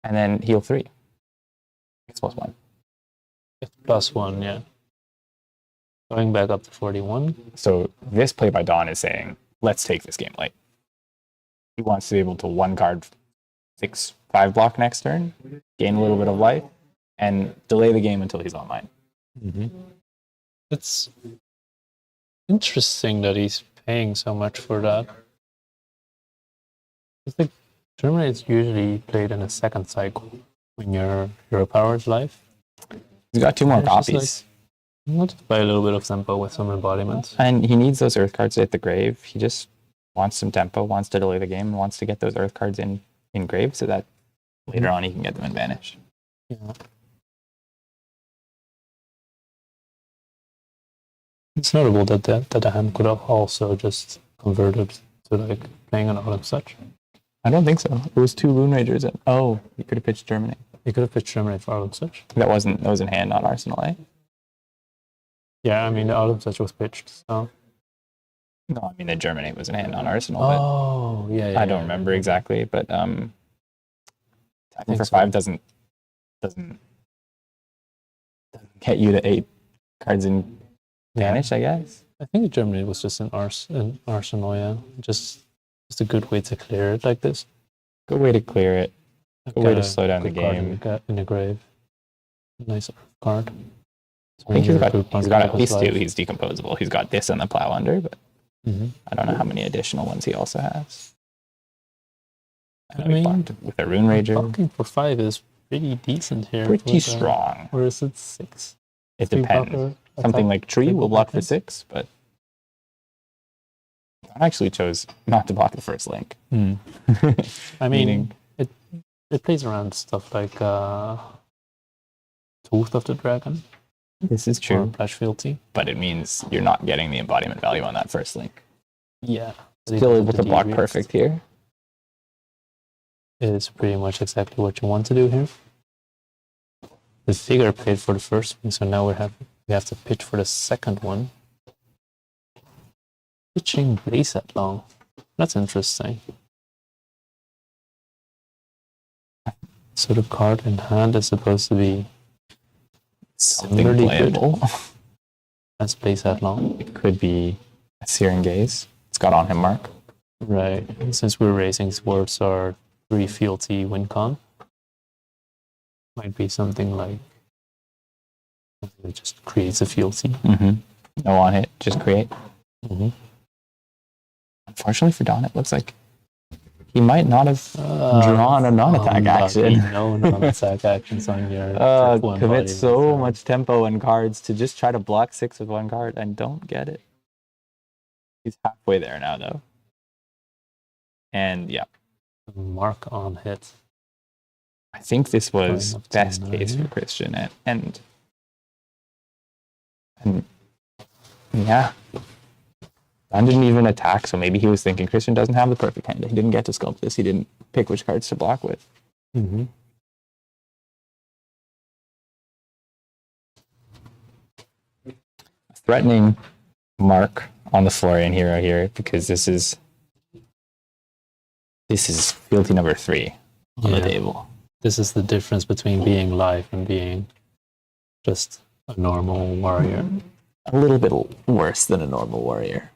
And then heal 3. It's +1. It's +1, yeah. Going back up to 41. So this play by Dawn is saying, let's take this game light. He wants to be able to 1 card 6/5 block next turn, gain a little bit of life, and delay the game until he's online. It's interesting that he's paying so much for that. I think Germinate is usually played in a second cycle when your hero power is live. He's got 2 more It's just copies. Not just buy a little bit of tempo with some embodiments. And he needs those earth cards to hit the grave. He just wants some tempo, wants to delay the game, and wants to get those earth cards in grave so that later on he can get them in vanish. Yeah. It's notable that the hand could have also just converted to like playing an autumn such. I don't think so. It was 2 Rune Ragers. And, oh, he could have pitched Germinate. You could have pitched Germinate for autumn such. That was in hand, not Arsenal, eh? Yeah, I mean the autumn such was pitched. So. No, I mean the Germinate was in hand, not Arsenal. But Oh, yeah. I don't remember exactly, but I think for so. 5 doesn't get you to 8 cards in vanish, I guess. I think Germany was just an Arsenal, yeah. Just a good way to clear it like this. Good way to clear it. Good way to Got a slow down the good card game. in the grave. Nice card. I think he's got Group at least 2. life. He's decomposable. He's got this and the Plow Under, but Mhm. I don't know how many additional ones he also has. I And we mean, blocked with a Rune Rager. Blocking for 5 is pretty decent here. Pretty with, strong. Or is it 6? It 3 depends. blocker Something attack, like Tree triple will block for blocker. 6, but I actually chose not to block the first link. I mean, Meaning- it plays around stuff like Tooth of the Dragon This is or true, Flash Fealty. but it means you're not getting the embodiment value on that first link. Yeah. Still able to block perfect here. Is pretty much exactly what you want to do here. The figure played for the first one, so now we have to pitch for the second one. Pitching Blaze Headlong. That's interesting. So the card in hand is supposed to be Something similarly good playable. as Blaze Headlong. It could be a Searing Gaze. It's got on him mark. Right. And since we're raising towards our 3 fealty win con, might be something like it just creates a fealty. No on hit, just create. Mm-hmm. Unfortunately for Don, it looks like he might not have drawn a non-attack action. No non-attack actions on your triple Commit embodiment, so much tempo and cards to just try to block 6 with 1 card and don't get it. He's halfway there now, though. And yeah, Mark on hit. I think this was Going up to best 9. case for Christian. And yeah, Don didn't even attack, so maybe he was thinking Christian doesn't have the perfect hand. He didn't get to sculpt this. He didn't pick which cards to block with. Mm-hmm. Threatening mark on the Florian hero here because this is fealty number 3 on the table. This is the difference between being live and being just a normal warrior. A little bit worse than a normal warrior.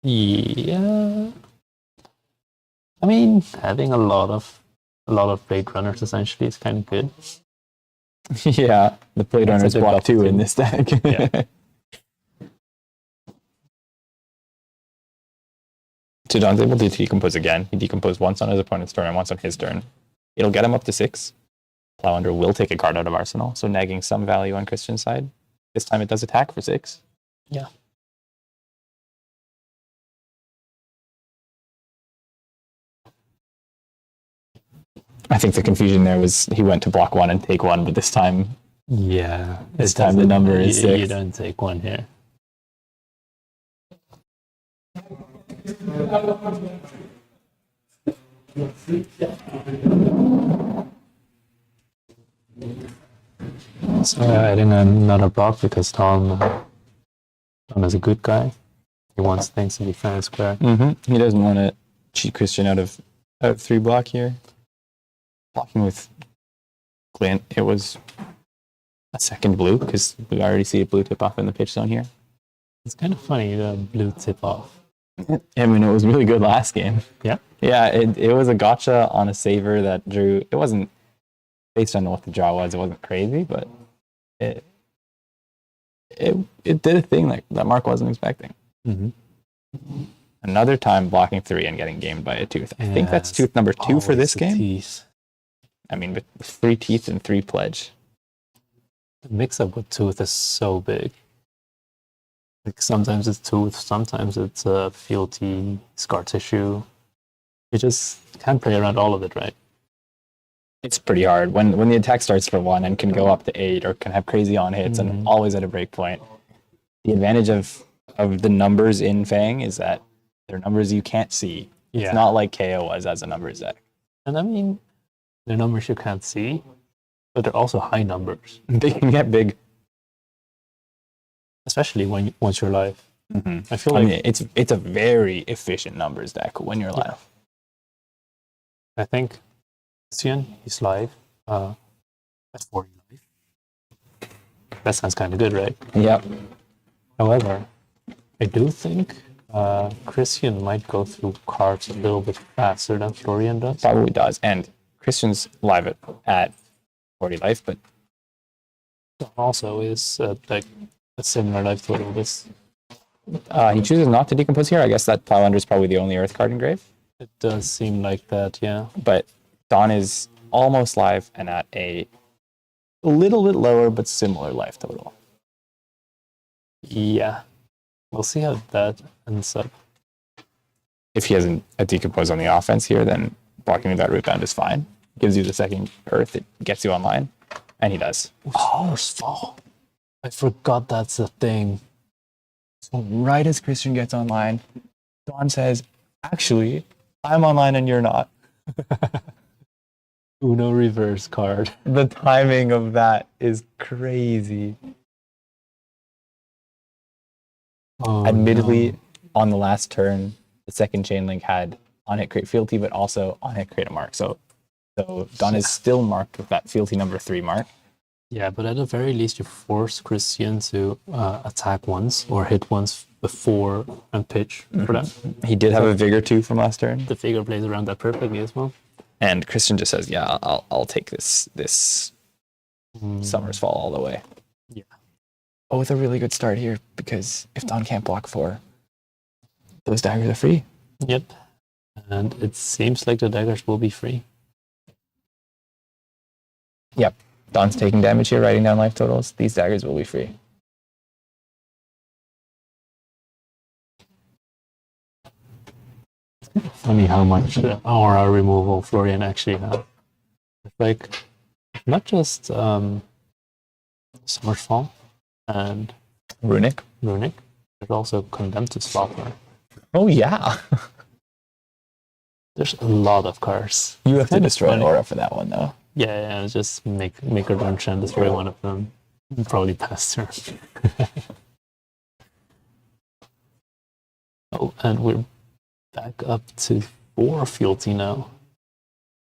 Yeah. I mean, having a lot of Blade Runners essentially is kind of good. Yeah, the Blade Runners a block 2 buff in too. this deck. Yeah. So Don's able to decompose again. He decomposed once on his opponent's turn and once on his turn. It'll get him up to 6. Plowlander will take a card out of Arsenal, so nagging some value on Christian's side. This time it does attack for 6. Yeah. I think the confusion there was he went to block 1 and take 1, but this time Yeah. This time the number is You 6. don't take 1 here. So adding another block because Tom is a good guy. He wants things to be fair and square. Mm-hmm. He doesn't want to cheat Christian out of 3 block here. Blocking with Glint, it was a second blue because we already see a blue tip off in the pitch zone here. It's kind of funny, the blue tip off. I mean, it was really good last game. Yeah? Yeah, it was a gotcha on a saver that drew. It wasn't, based on what the draw was, it wasn't crazy, but it did a thing that Mark wasn't expecting. Mm-hmm. Another time blocking 3 and getting gamed by a tooth. I think that's tooth number 2 for this game. Teeth. I mean, with 3 teeth and 3 pledge. The mix-up with tooth is so big. Like sometimes it's tooth, sometimes it's fealty, scar tissue. You just can't play around all of it, right? It's pretty hard when the attack starts for 1 and can go up to 8 or can have crazy on hits and always at a break point. The advantage of the numbers in Fang is that they're numbers you can't see. Yeah. It's not like KO was as a numbers deck. And I mean, they're numbers you can't see, but they're also high numbers, They can get big. especially once you're live. Mm-hmm. I feel I like mean, it's a very efficient numbers deck when you're live. I think Sian, he's live at 40 live. That sounds kind of good, right? Yep. However, I do think Christian might go through cards a little bit faster than Florian does. Probably does. And Christian's live at 40 life, but Also is like a similar life total. This he chooses not to decompose here. I guess that Plowlander is probably the only Earth card in grave. it does seem like that, yeah. But Dawn is almost live and at a little bit lower but similar life total. Yeah. We'll see how that ends up. If he has a decompose on the offense here, then blocking with that root bound is fine. Gives you the second Earth, it gets you online, and he does. Oh, fall. I forgot that's a thing. So right as Christian gets online, Dawn says, actually, I'm online and you're not. Uno reverse card. The timing of that is crazy. Oh, Admittedly, no. on the last turn, the second chain link had on-hit create fealty, but also on-hit create a mark. So Dawn is still marked with that fealty number 3 mark. Yeah, but at the very least, you force Christian to attack once or hit once before and pitch for that. He did have a Vigor 2 from last turn. The figure plays around that perfectly as well. And Christian just says, yeah, I'll take this Summer's Fall all the way. Yeah. Oh, with a really good start here, because if Dawn can't block 4, those daggers are free. Yep. And it seems like the daggers will be free. Yep. Dawn's taking damage here, writing down life totals. These daggers will be free. Funny how much aura removal Florian actually has. It's like, not just Summer's Fall and Runic. Runic, but also Condemned to Slaughter. Oh yeah. There's a lot of cards. You have to Kinda destroy funny. Aurora for that one though. Yeah, just make her launch and destroy one of them. Probably pass turn. Oh, and we're back up to 4 fealty now.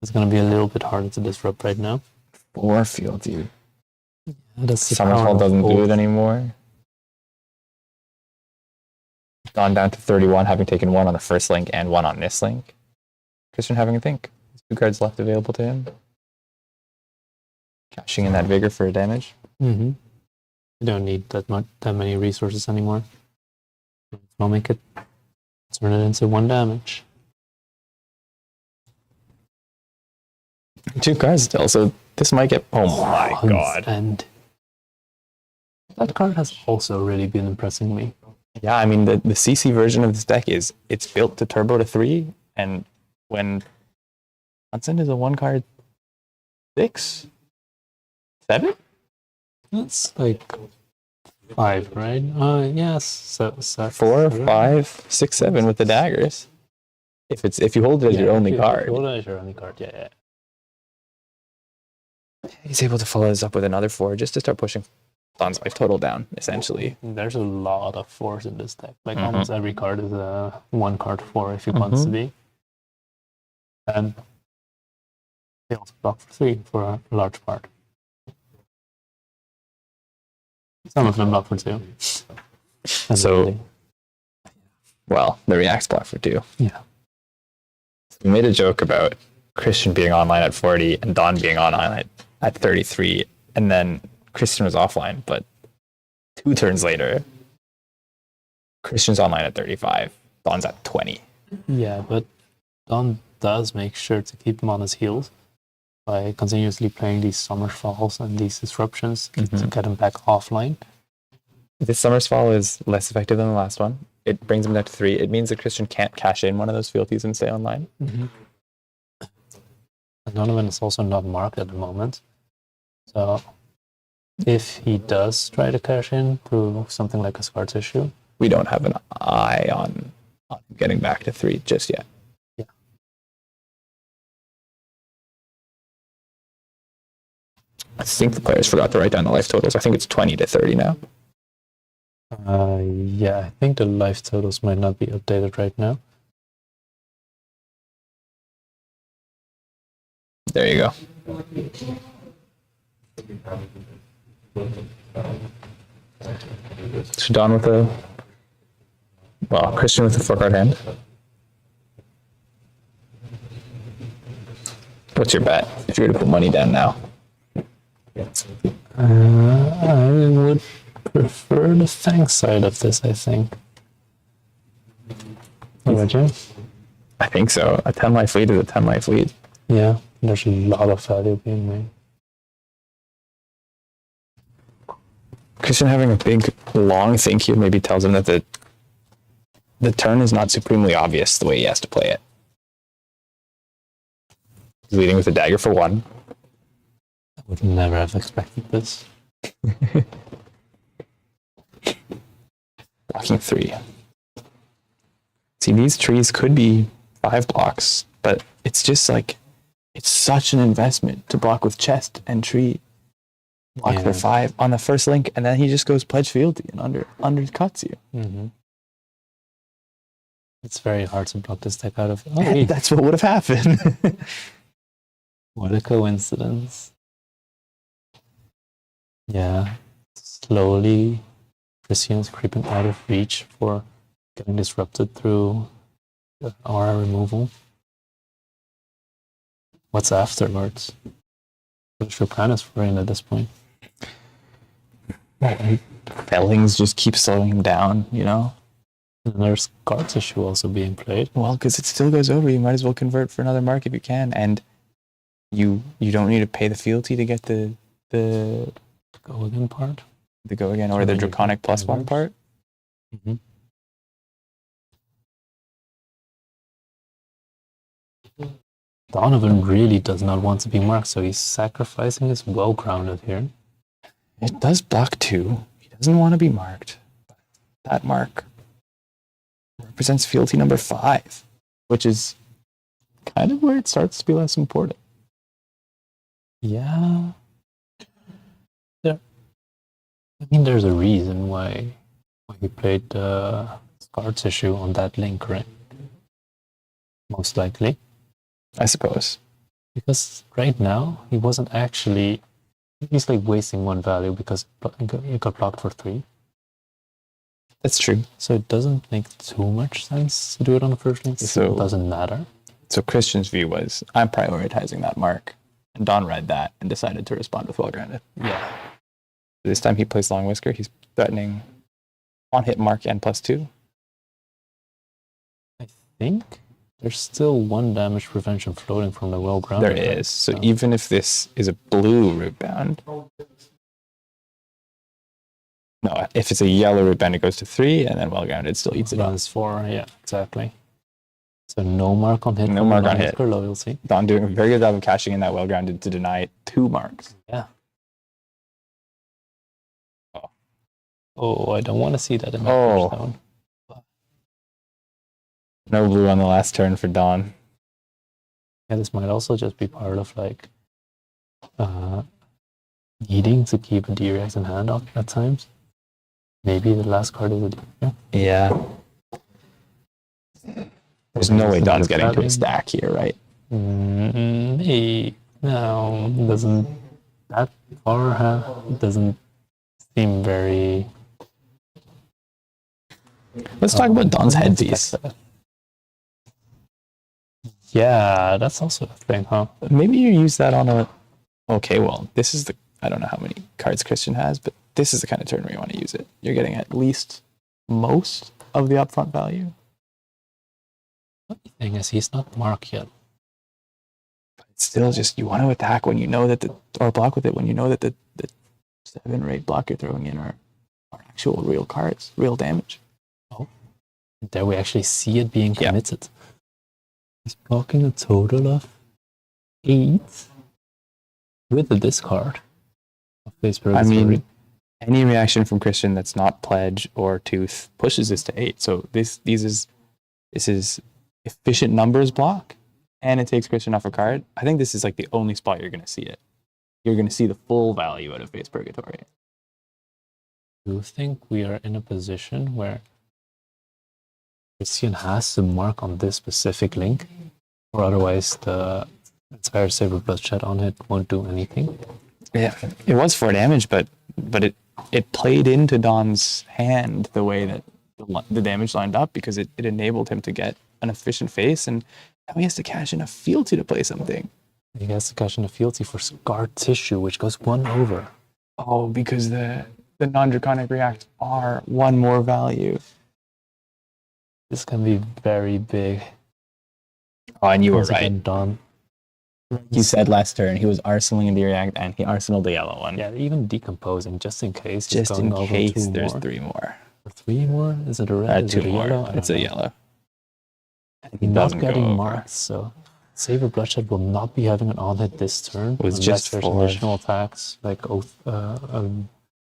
It's gonna be a little bit harder to disrupt right now. 4 fealty. That's the power Summerfall of doesn't do gold. it anymore. Gone down to 31, having taken 1 on the first link and 1 on this link. Christian having a think. 2 cards left available to him. Cashing in that vigor for a damage. Mm-hmm. You don't need that many resources anymore. I'll make it. Turn it into 1 damage. 2 cards still, so this might get. Oh my god. And that card has also really been impressing me. Yeah, I mean, the CC version of this deck is it's built to turbo to 3, and when Hudson is a 1 card 6? 7? That's like 5, right? Yes. So 4, 5, 6, 7 with the daggers. If you hold it as your only card. Hold it as your only card, yeah. He's able to follow this up with another 4 just to start pushing Don's life total down, essentially. There's a lot of 4s in this deck. Like almost every card is a 1 card 4 if it wants to be. And they also block for 3 for a large part. Some of them block for 2. So, well, the Reacts block for 2. Yeah. We made a joke about Christian being online at 40 and Don being online at 33, and then Christian was offline, but 2 turns later, Christian's online at 35, Don's at 20. Yeah, but Don does make sure to keep him on his heels by continuously playing these Summer Falls and these disruptions to get him back offline. This Summer's Fall is less effective than the last one. It brings him down to 3. It means that Christian can't cash in one of those fealties and stay online. And Donovan is also not marked at the moment. So if he does try to cash in through something like a scar tissue, We don't have an eye on getting back to 3 just yet. Yeah. I think the players forgot to write down the life totals. I think it's 20 to 30 now. yeah, I think the life totals might not be updated right now. There you go. So Don with Christian with a 4-card hand. What's your bet if you were to put money down now? I would prefer the Fang side of this, I think. What about you? I think so. A 10 life lead is a 10 life lead. Yeah, there's a lot of value being made. Christian having a big, long think here maybe tells him that the turn is not supremely obvious the way he has to play it. He's leading with a dagger for 1. I would never have expected this. Blocking 3. See, these trees could be 5 blocks, but it's just like, it's such an investment to block with chest and tree. Block for 5 on the first link, and then he just goes pledge fealty and undercuts you. It's very hard to block this deck out of. And that's what would have happened. What a coincidence. Yeah, slowly, Christian is creeping out of reach for getting disrupted through the aura removal. What's afterwards? What your plan is for him at this point? Fellings just keep slowing him down, you know? And there's card tissue also being played. Well, because it still goes over, you might as well convert for another mark if you can, and you don't need to pay the fealty to get the Go again part. the go again or the draconic +1 part. Donovan really does not want to be marked, so he's sacrificing his well-grounded here. It does block 2. He doesn't want to be marked. That mark represents fealty number 5, which is kind of where it starts to be less important. Yeah. I mean, there's a reason why he played scar tissue on that link, right? Most likely. I suppose. Because right now, he wasn't actually... He's like wasting 1 value because it got blocked for 3. That's true. So it doesn't make too much sense to do it on the first link. So it doesn't matter. So Christian's view was, I'm prioritizing that mark. And Don read that and decided to respond with well-grounded. Yeah. This time he plays Long Whisker. He's threatening on-hit mark and +2. I think there's still 1 damage prevention floating from the well-grounded. There is. So even if this is a blue root bound... No, if it's a yellow root bound, it goes to 3, and then well-grounded still eats it up. Runs 4, yeah, exactly. So no mark on hit. No mark on hit. Loyalty. Don doing a very good job of cashing in that well-grounded to deny 2 marks. Yeah. Oh, I don't want to see that in my first zone. No blue on the last turn for Don. Yeah, this might also just be part of like needing to keep a Wiercx in hand at times. Maybe the last card is a Wiercx. Yeah. There's no way Don's getting to a stack here, right? Hey, no, doesn't that far have, doesn't seem very... Let's talk about Don's headpiece. Yeah, that's also a thing, huh? Maybe you use that on a... Okay, well, this is the... I don't know how many cards Christian has, but this is the kind of turn where you want to use it. You're getting at least most of the upfront value. The thing is, he's not marked yet. But it's still just, you want to attack when you know that or block with it when you know that the 7 or 8 block you're throwing in are actual real cards, real damage. Oh, there we actually see it being committed. He's blocking a total of 8 with the discard of face purgatory. I mean, any reaction from Christian that's not pledge or tooth pushes this to 8. So this is efficient numbers block, and it takes Christian off a card. I think this is like the only spot you're going to see it. You're going to see the full value out of face purgatory. Do you think we are in a position where Christian has to mark on this specific link, or otherwise the Inspired Saber Bloodshed on it won't do anything? Yeah, it was 4 damage, but it played into Don's hand the way that the damage lined up, because it enabled him to get an efficient face, and now he has to cash in a fealty to play something. He has to cash in a fealty for scar tissue, which goes 1 over. Oh, because the non-draconic reacts are 1 more value. This can be very big. Oh, and you were Once right. again, Don. You said last turn he was arsenaling the react, and he arsenaled the yellow one. Yeah, even decomposing, just in case. he's Just going in over case 2 there's more. 3 more. Or 3 more? Is it a red? Is 2 it a more. yellow? I It's don't a know. yellow. He doesn't not go getting over. marked, so Saber Bloodshed will not be having an on-hit this turn. It was unless just there's 4. additional attacks, like Oath, Long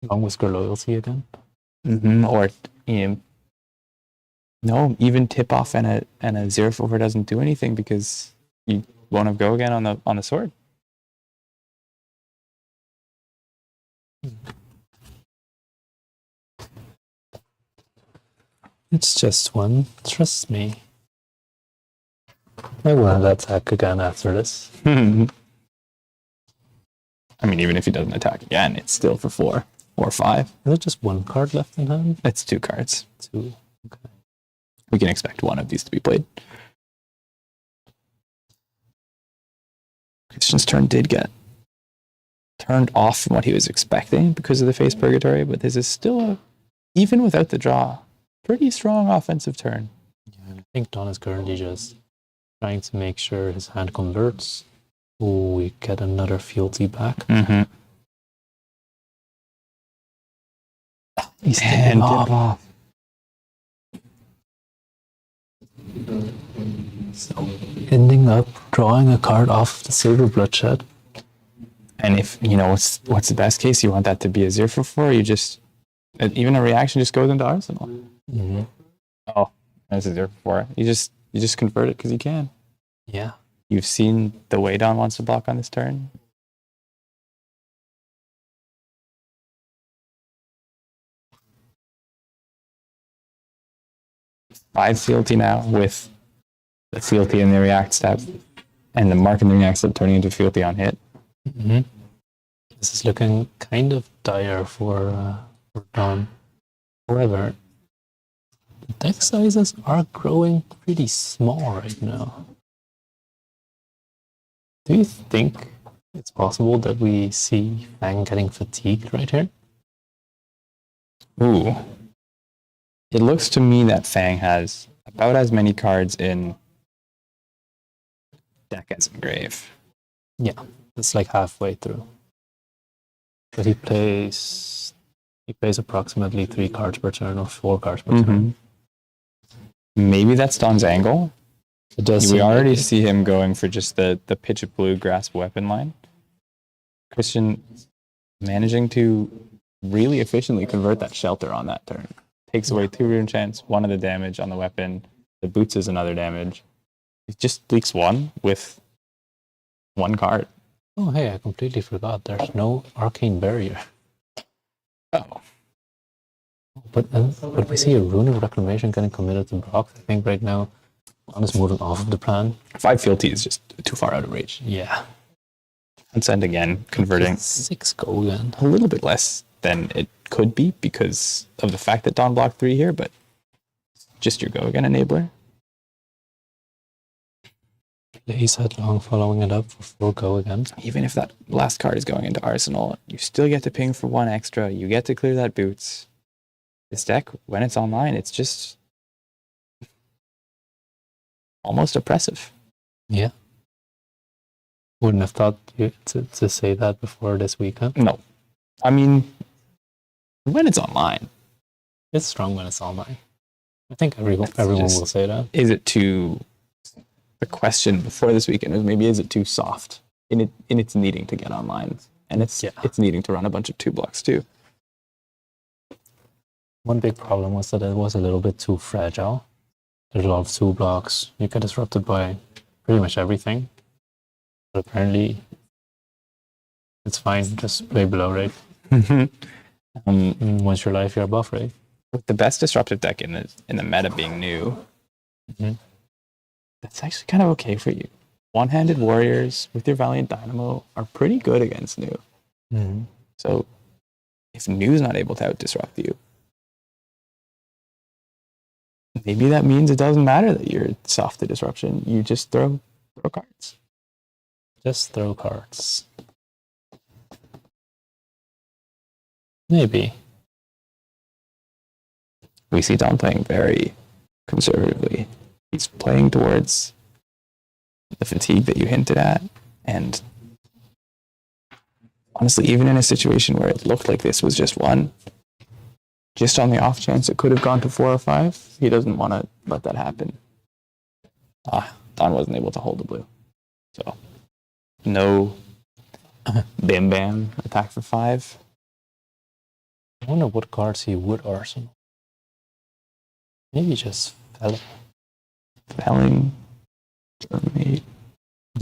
Whisker Loyalty again. Or no, even tip off and a 0/4 doesn't do anything because you won't have go again on the sword. It's just 1. Trust me. I will attack again after this. I mean, even if he doesn't attack again, it's still for 4 or 5. Is there just 1 card left in hand? It's 2 cards. 2. Okay. We can expect one of these to be played. Christian's turn did get turned off from what he was expecting because of the face purgatory, but this is still even without the draw, pretty strong offensive turn. Yeah, I think Don is currently just trying to make sure his hand converts. Oh, we get another fealty back. He's And tipping tip off. So, ending up drawing a card off the Saber Bloodshed. And if, what's the best case? You want that to be a 0/4, you just, even a reaction just goes into arsenal. Mm-hmm. Oh, This is there before. You just convert it because you can. Yeah. You've seen the way Don wants to block on this turn. Five fealty now with the fealty in the react step and the mark in the react step turning into fealty on hit. Mm-hmm. This is looking kind of dire for Don. However, the deck sizes are growing pretty small right now. Do you think it's possible that we see Fang getting fatigued right here? Ooh. It looks to me that Fang has about as many cards in deck as in grave. Yeah, it's like halfway through. But he plays approximately 3 cards per turn or 4 cards per turn. Maybe that's Don's angle. It does We seem already like it. see him going for just the pitch of blue grasp weapon line. Christian managing to really efficiently convert that shelter on that turn. Takes away 2 rune chance, 1 of the damage on the weapon. The boots is another damage. It just leaks 1 with 1 card. Oh, hey, I completely forgot. There's no arcane barrier. Oh. But we see a rune of reclamation getting committed to Brock. I think right now, Don is moving off of the plan. 5 fealty is just too far out of reach. Yeah. And send again, converting 6 go again. a little bit less than it could be because of the fact that Don blocked 3 here, but just your go again enabler. He's headlong following it up for 4 go again. Even if that last card is going into Arsenal, you still get to ping for 1 extra. You get to clear that boots. This deck, when it's online, it's just almost oppressive. Yeah. Wouldn't have thought you to say that before this week, huh? No. I mean, when it's online, It's strong when it's online. I think everyone It's will just- say that. is it too... The question before this weekend was maybe is it too soft in its needing to get online? And it's needing to run a bunch of 2 blocks too. One big problem was that it was a little bit too fragile. There's a lot of 2 blocks. You get disrupted by pretty much everything. But apparently, it's fine. Just play below rate. Once you're live, you're above rate. With the best disruptive deck in the meta being new, that's actually kind of okay for you. One-handed warriors with your Valiant Dynamo are pretty good against new. So if new's not able to out-disrupt you, maybe that means it doesn't matter that you're soft to disruption. You just throw cards. Just throw cards. Maybe. We see Don playing very conservatively. He's playing towards the fatigue that you hinted at. And honestly, even in a situation where it looked like this was just 1, just on the off chance it could have gone to 4 or 5, he doesn't want to let that happen. Don wasn't able to hold the blue. So, no bam bam attack for 5. I wonder what cards he would arsenal. Maybe just Felling. Felling, Germany.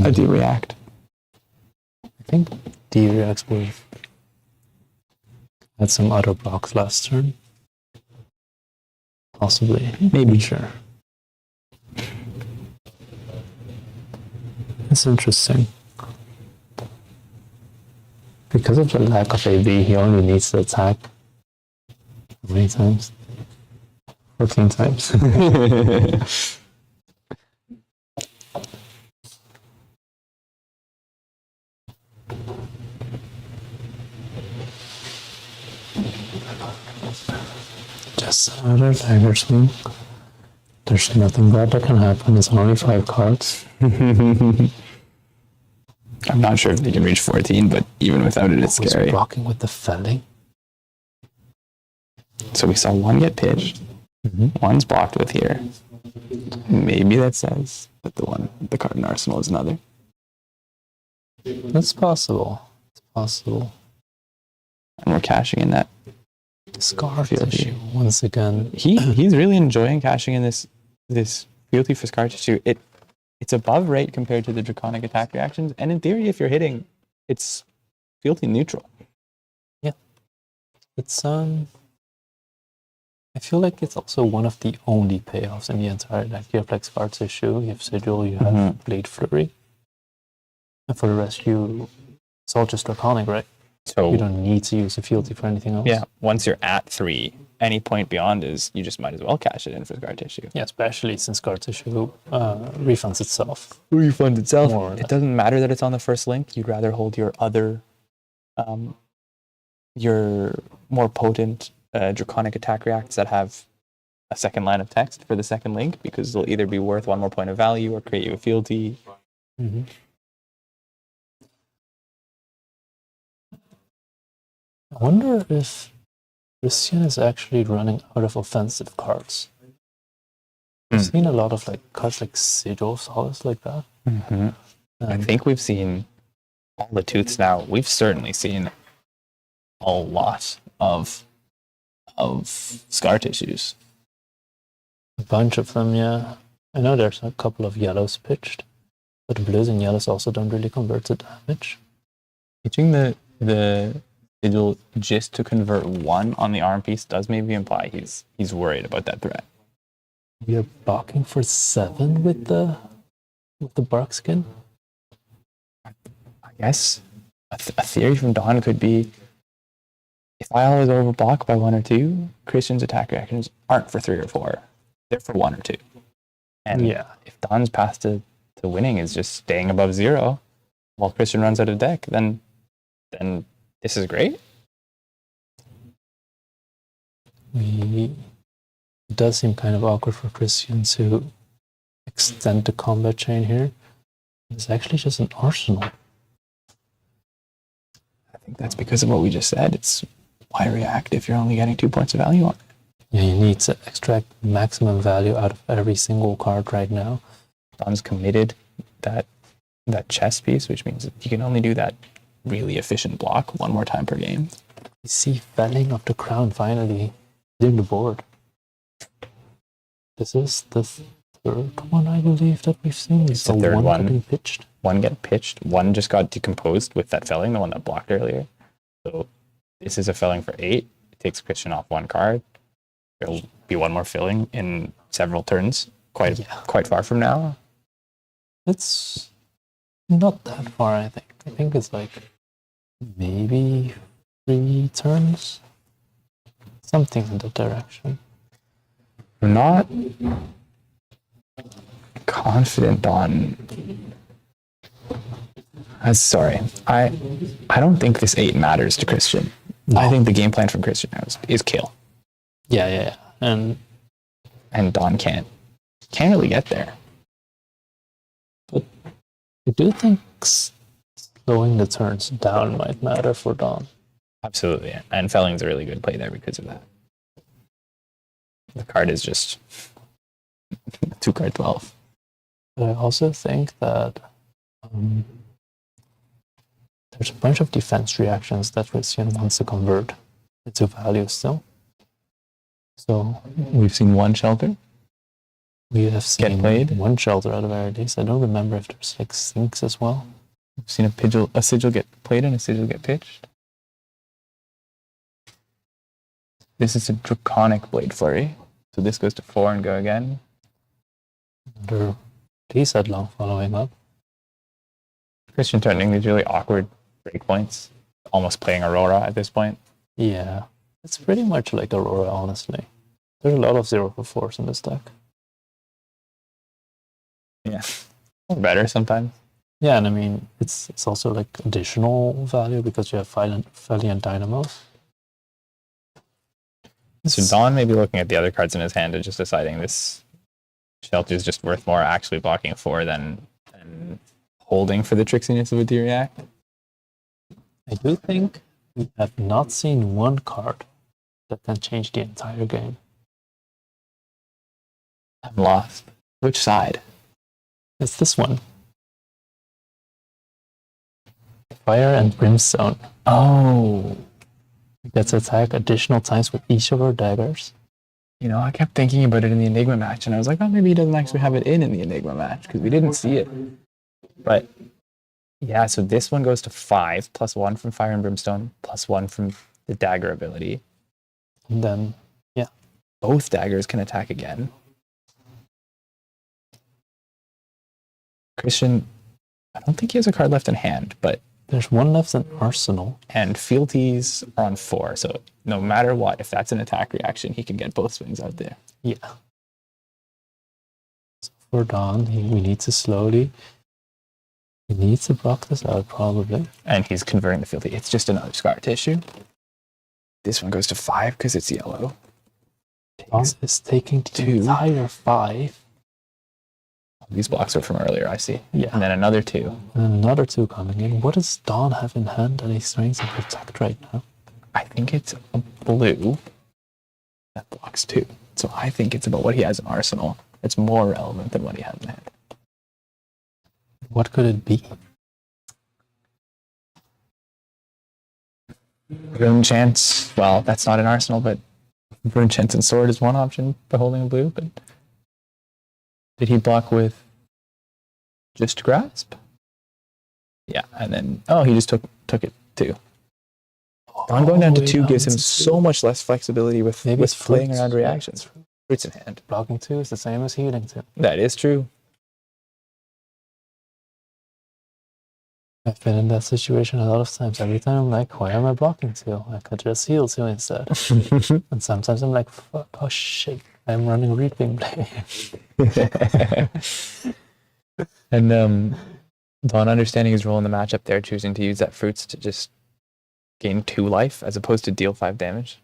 I do react. I think Wiercx would have had some other blocks last turn. Possibly. Maybe. Sure. That's interesting. Because of the lack of AB, he only needs to attack. How many times? 14 times. Just another dagger swing. There's nothing bad that can happen. It's only 5 cards. I'm not sure if they can reach 14, but even without it, it's Who's scary. blocking with the Felling? So we saw 1 get pitched. 1's blocked with here. Maybe that says that the card in Arsenal is another. That's possible. It's possible. And we're cashing in that. Scar Fealty. tissue once again. He's really enjoying cashing in this this fealty for scar tissue, it's above rate compared to the draconic attack reactions, and in theory, if you're hitting, it's fealty neutral. It's I feel like it's also one of the only payoffs in the entire deck. You have like Scar Tissue, you have Sigil, you have Blade Flurry. And for the rest, it's all just Draconic, right? So You don't need to use a fealty for anything else. yeah, once you're at 3, any point beyond is you just might as well cash it in for scar tissue. Yeah, especially since Scar Tissue refunds itself. Refund itself. More or It less. doesn't matter that it's on the first link. You'd rather hold your other, your more potent draconic attack reacts that have a second line of text for the second link, because they'll either be worth 1 more point of value or create you a fealty. Mm-hmm. I wonder if Christian is actually running out of offensive cards. I've seen a lot of like cards like Sigil, Solace like that. I think we've seen all the tooths now. We've certainly seen a lot of scar tissues. A bunch of them, yeah. I know there's a couple of yellows pitched, but the blues and yellows also don't really convert to damage. Pitching the sigil just to convert 1 on the arm piece does maybe imply he's worried about that threat. We are blocking for 7 with the bark skin. I guess a theory from Don could be, if I always overblock by 1 or 2, Christian's attack reactions aren't for 3 or 4. They're for 1 or 2. And Yeah. if Don's path to winning is just staying above 0 while Christian runs out of deck, then this is great. It does seem kind of awkward for Christian to extend the combat chain here. It's actually just an arsenal. I think that's because of what we just said. It's why react if you're only getting 2 points of value on it. Yeah, you need to extract maximum value out of every single card right now. Don's committed that chess piece, which means that you can only do that really efficient block 1 more time per game. You see Felling of the Crown finally hitting the board. This is the third one, I believe, that we've seen. It's the third one. Getting pitched. 1 get pitched, 1 just got decomposed with that felling, the one that blocked earlier. So this is a felling for 8. It takes Christian off 1 card. There'll be 1 more filling in several turns, quite far from now. It's not that far, I think. I think it's like maybe 3 turns. Something in that direction. I'm not confident on. I don't think this 8 matters to Christian. No. I think the game plan from Christian now is kill, Yeah. And Don can't really get there. I do think slowing the turns down might matter for Don. Absolutely, and felling's a really good play there because of that. The card is just 2 card 12. But I also think that there's a bunch of defense reactions that Christian wants to convert into value still. So We've seen 1 shelter. we have Get seen played. 1 shelter at the very least. I don't remember if there's like sinks as well. We've seen a sigil get played and a sigil get pitched. This is a draconic blade flurry. So this goes to 4 and go again. Under these headlong following up. Christian turning these really awkward breakpoints. Almost playing Aurora at this point. Yeah. It's pretty much like Aurora, honestly. There's a lot of 0 for 4s in this deck. Yeah. Or better sometimes. Yeah, and I mean, it's also like additional value because you have Valiant Dynamos. So Don may be looking at the other cards in his hand and just deciding this shelter is just worth more actually blocking 4 than holding for the tricksiness of a D-React. I do think we have not seen 1 card that can change the entire game. I'm lost. Which side? It's this one. Fire and Brimstone. Oh. We get to attack additional times with each of our daggers. You know, I kept thinking about it in the Enigma match, and I was like, oh, maybe he doesn't actually have it in the Enigma match because we didn't see it. But yeah, so this one goes to 5 plus 1 from Fire and Brimstone plus 1 from the dagger ability. And then, yeah. Both daggers can attack again. Christian, I don't think he has a card left in hand, but There's one left in Arsenal. and fealties are on 4, so no matter what, if that's an attack reaction, he can get both swings out there. Yeah. So for Don, we need to slowly. He needs to block this out, probably. And he's converting the fealty. It's just another scar tissue. This one goes to 5 because it's yellow. Don is taking the 2. entire 5. These blocks are from earlier, I see. Yeah. And then another 2. And another 2 coming in. What does Don have in hand that he's trying to protect right now? I think it's a blue that blocks 2. So I think it's about what he has in Arsenal. It's more relevant than what he has in hand. What could it be? Rune Chance, well, that's not in Arsenal, but Rune Chance and Sword is one option for holding a blue, but did he block with just Grasp? Yeah, and then, oh, he just took it too. Don going down to 2 gives him so much less flexibility with playing fruits. around reactions. Fruits in hand. Blocking 2 is the same as healing 2. That is true. I've been in that situation a lot of times. Every time I'm like, why am I blocking 2? I could just heal 2 instead. And sometimes I'm like, fuck, oh shit, I'm running Reaping Blade. And Don understanding his role in the matchup there, choosing to use that fruits to just gain 2 life as opposed to deal 5 damage.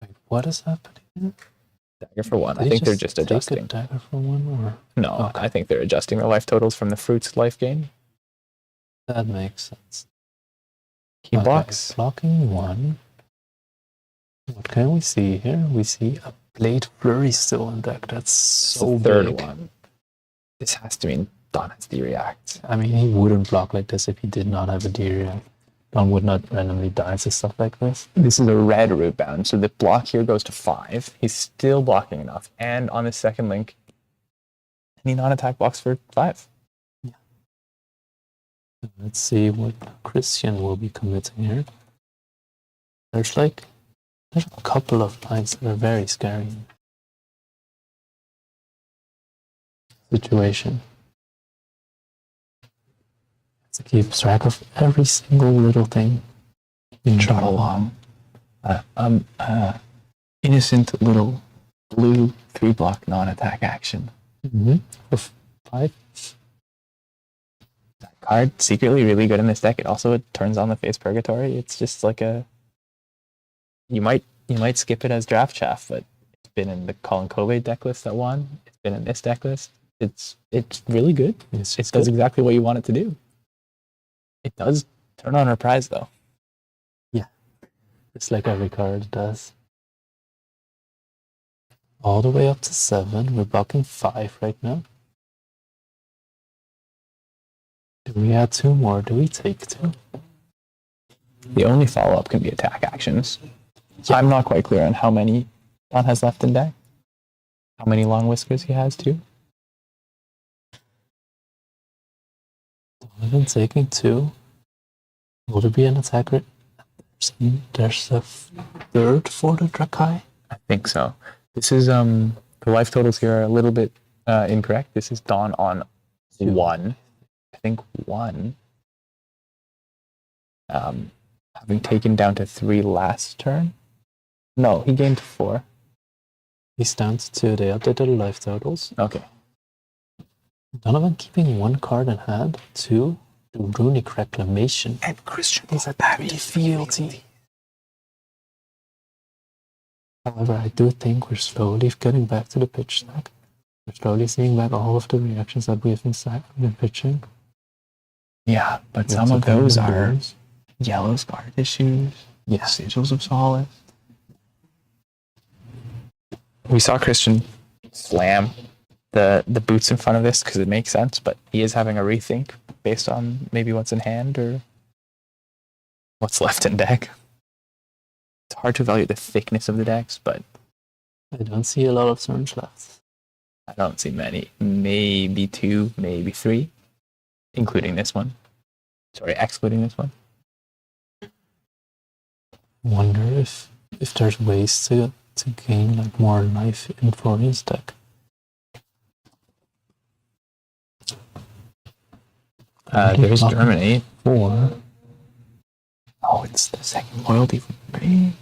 Wait, what is happening? Dagger for 1. Did I he think they're just just take a adjusting. dagger for 1, or No, Okay. I think they're adjusting their life totals from the fruits life gain. that makes sense. He Okay, blocks. blocking 1. What can we see here? We see a Blade Flurry still in deck. That's so the third big. one. This has to mean Don has D-React. I mean, he wouldn't block like this if he did not have a D-React. Don would not randomly die to stuff like this. This is a red root bound, so the block here goes to 5. He's still blocking enough. And on his second link, any non-attack blocks for 5. Let's see what Christian will be committing here. There's a couple of lines that are very scary. Situation. To keep track of every single little thing in trouble. Innocent little blue 3-block non-attack action. For 5. That card, secretly really good in this deck. It also turns on the face Purgatory. It's just like a... You might skip it as draft chaff, but it's been in the Colin Covey deck list that won. It's been in this deck list. It's really good. It's It does exactly what you want it to do. It does turn on Reprise, though. It's like every card does. All the way up to 7. We're blocking 5 right now. Do we add 2 more? Do we take 2? The only follow-up can be attack actions. I'm not quite clear on how many Don has left in deck. How many Long Whiskers he has, too. Donovan taking 2. Will there be an attacker? There's a 3rd for the Dracai. I think so. This is, the life totals here are a little bit incorrect. This is Don on 1. I think 1. Having taken down to 3 last turn. No, he gained 4. He's down to 2. They updated the life totals. Okay. Donovan keeping 1 card in hand. 2. The Runic Reclamation. And Christian is a bad fealty. However, I do think we're slowly getting back to the pitch stack. We're slowly seeing back all of the reactions that we have been pitching. Yeah, but That's some of okay those with are those. yellow scar tissues, sigils of solace. We saw Christian slam the boots in front of this because it makes sense, but he is having a rethink based on maybe what's in hand or what's left in deck. It's hard to evaluate the thickness of the decks, but I don't see a lot of turns left. I don't see many. Maybe 2, maybe 3, including this one. Sorry, excluding this one. Wonder if there's ways to gain like more life in Florian's deck. There's Germany. 4. Oh, it's the second loyalty from me.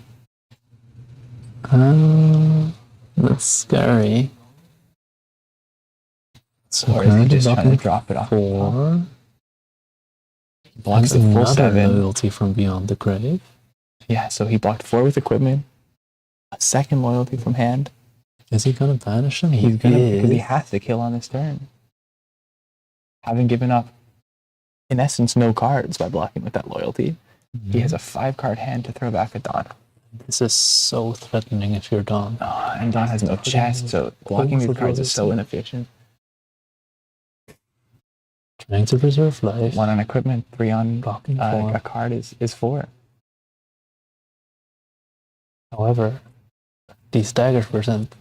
That's scary. So Or is he currently just trying to blocking drop it off? 4. Blocks the And full another 7. loyalty from Beyond the Grave. Yeah, so he blocked 4 with equipment. A second loyalty from hand. Is he gonna banish him? He's gonna because he is. has to kill on this turn. Having given up, in essence, no cards by blocking with that loyalty, he has a 5-card hand to throw back at Don. This is so threatening if you're Don. And Don has no chest, so blocking these cards is so inefficient. Trying to preserve life. 1 on equipment, 3 on Blocking 4. a card is 4. However, these daggers present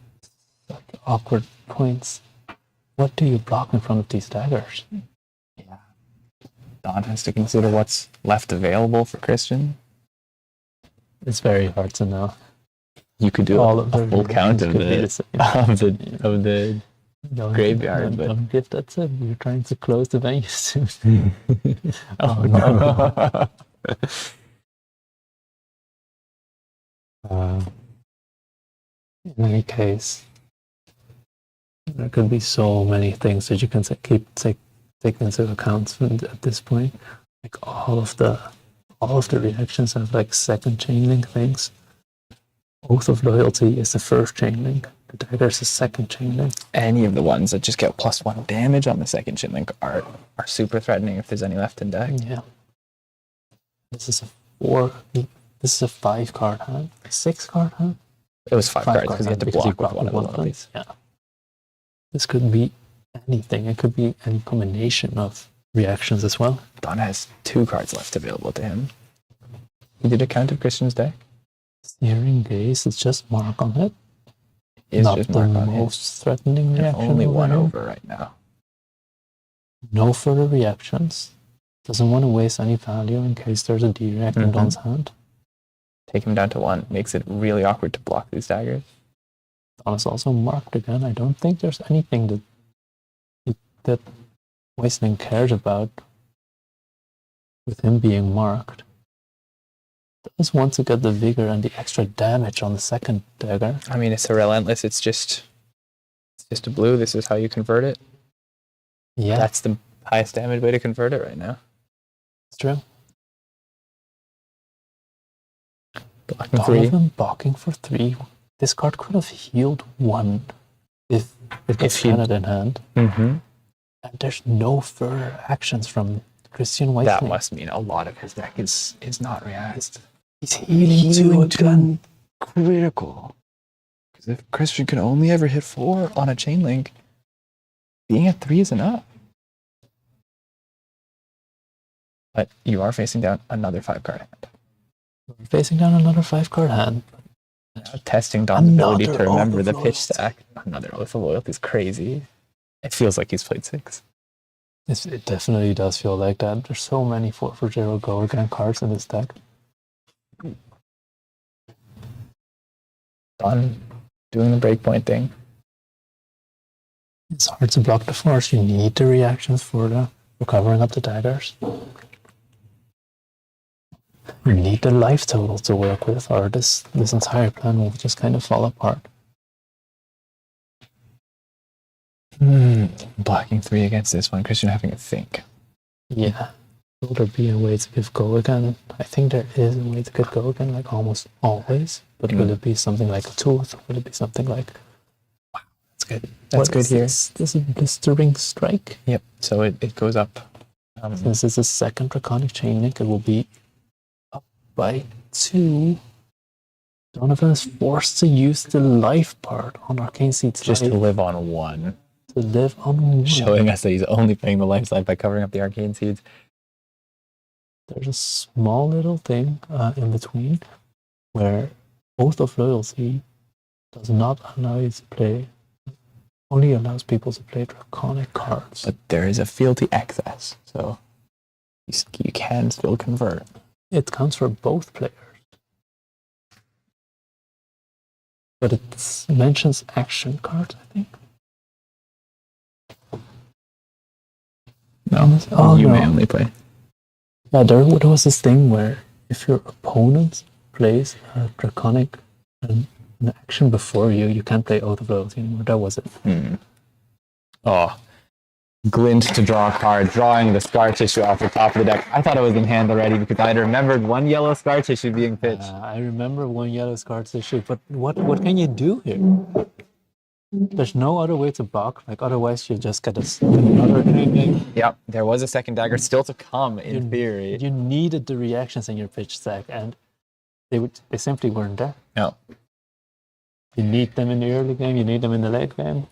like awkward points. What do you block in front of these daggers? Yeah. Don has to consider what's left available for Christian. It's very hard to know. You could do All a of the full count of reactions the could be the same. of the graveyard, but don't give that to him. You're trying to close the venue soon. oh no. In any case, there could be so many things that you can take into account at this point. Like all of the reactions have like second chain link things. Oath of Loyalty is the first chain link. The dagger is the second chain link. Any of the ones that just get +1 damage on the second chain link are super threatening if there's any left in deck. Yeah. This is a 4. This is a 5-card hand. A 6-card hand. It was 5 cards because you had to because block with one of the loyalties. Yeah. This could be anything. It could be any combination of reactions as well. Don has 2 cards left available to him. He did a count of Christian's deck. Searing Gaze is just mark on it. Is Not just the mark on him. most threatening And reaction. only one here. over right now. No further reactions. Doesn't want to waste any value in case there's a D-react in Don's hand. Take him down to 1. Makes it really awkward to block these daggers. Don is also marked again. I don't think there's anything that Weißling cares about with him being marked. Does want to get the vigor and the extra damage on the second dagger. I mean, it's a relentless. It's just a blue. This is how you convert it. Yeah, That's the highest damage way to convert it right now. it's true. Blocking 3. Donovan blocking for 3. This card could have healed 1 if it was he- Canada in hand. Mm-hmm. And there's no further actions from Christian Weißling. That must mean a lot of his deck is not react. He's healing 2 again. Critical. Because if Christian can only ever hit 4 on a chain link, being at 3 is enough. But you are facing down another 5-card hand. We're facing down another 5-card hand. Testing Don's ability to Another remember Oath the of pitch Loyalty. stack. Another Oath of Loyalty is crazy. It feels like he's played 6. It definitely does feel like that. There's so many 4 for 0 go again cards in this deck. Don doing the breakpoint thing. It's hard to block the force. You need the reactions for covering up the daggers. You need the life total to work with, or this entire plan will just kind of fall apart. Blocking 3 against this one. Christian having a think. Yeah. Will there be a way to give go again? I think there is a way to get go again, like almost always. But will it be something like a tooth? Will it be something like... Wow, that's good. That's what good is here. This is blistering strike. Yep. So it goes up. Since it's a second draconic chain link, it will be up by 2. Donovan is forced to use the life part on Arcane Seeds Just to life live on 1. to live on 1. Showing us that he's only playing the life side by covering up the arcane seeds. There's a small little thing in between where Oath of Loyalty does not allow you to play. Only allows people to play draconic cards. But there is a fealty excess, so you can still convert. It counts for both players. But it mentions action cards, I think. No, Oh, you may no. only play. Yeah, there was this thing where if your opponent plays a draconic an action before you, you can't play Oath of Loyalty anymore. That was it. Oh, glint to draw a card, drawing the scar tissue off the top of the deck. I thought it was in hand already because I had remembered one yellow scar tissue being pitched. I remember one yellow card issue, but what can you do here? There's no other way to block. Like otherwise, you just get another thing. Yep, there was a second dagger still to come in theory. You needed the reactions in your pitch stack, and they simply weren't there. No. You need them in the early game. You need them in the late game.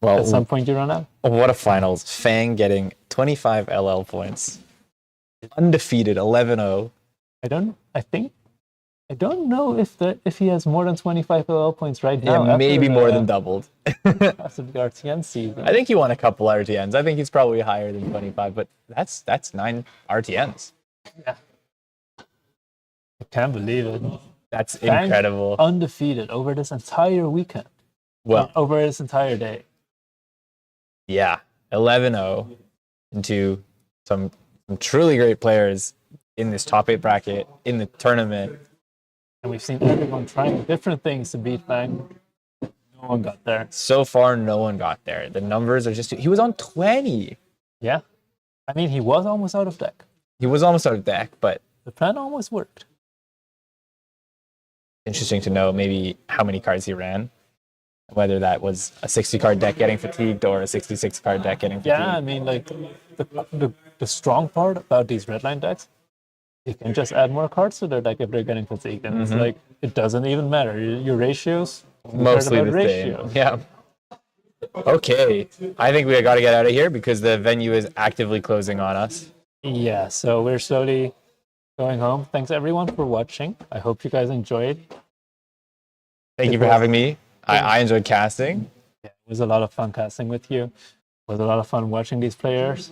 Well, at some point you run out. What a finals. Fang getting 25 LL points. Undefeated 11-0. I don't know if he has more than 25 LL points right now. Yeah, maybe more than doubled. After the RTN season. I think he won a couple RTNs. I think he's probably higher than 25, but that's 9 RTNs. Yeah. I can't believe it. That's Fang's incredible. Undefeated over this entire weekend. Well, over this entire day. Yeah, 11-0 into some truly great players in this top 8 bracket, in the tournament. And we've seen everyone trying different things to beat Fang. No one got there. So far, no one got there. The numbers are just... He was on 20. Yeah. I mean, he was almost out of deck. He was almost out of deck, but... The plan almost worked. Interesting to know maybe how many cards he ran. Whether that was a 60-card deck getting fatigued or a 66-card deck getting fatigued. Yeah, I mean, like, the strong part about these redline decks, you can just add more cards to their deck if they're getting fatigued. And it's like, it doesn't even matter. Your ratios, mostly the same. Yeah. Okay. I think we got to get out of here because the venue is actively closing on us. Yeah, so we're slowly going home. Thanks, everyone, for watching. I hope you guys enjoyed. Thank you for having me. I enjoyed casting. Yeah, it was a lot of fun casting with you. It was a lot of fun watching these players.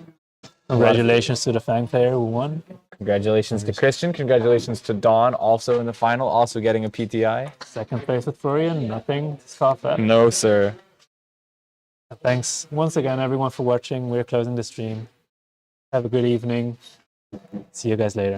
Congratulations to the Fang player who won. Congratulations to Christian. Congratulations to Dawn, also in the final, also getting a PTI. Second place with Florian, nothing to scoff at. No, sir. Thanks once again, everyone, for watching. We're closing the stream. Have a good evening. See you guys later.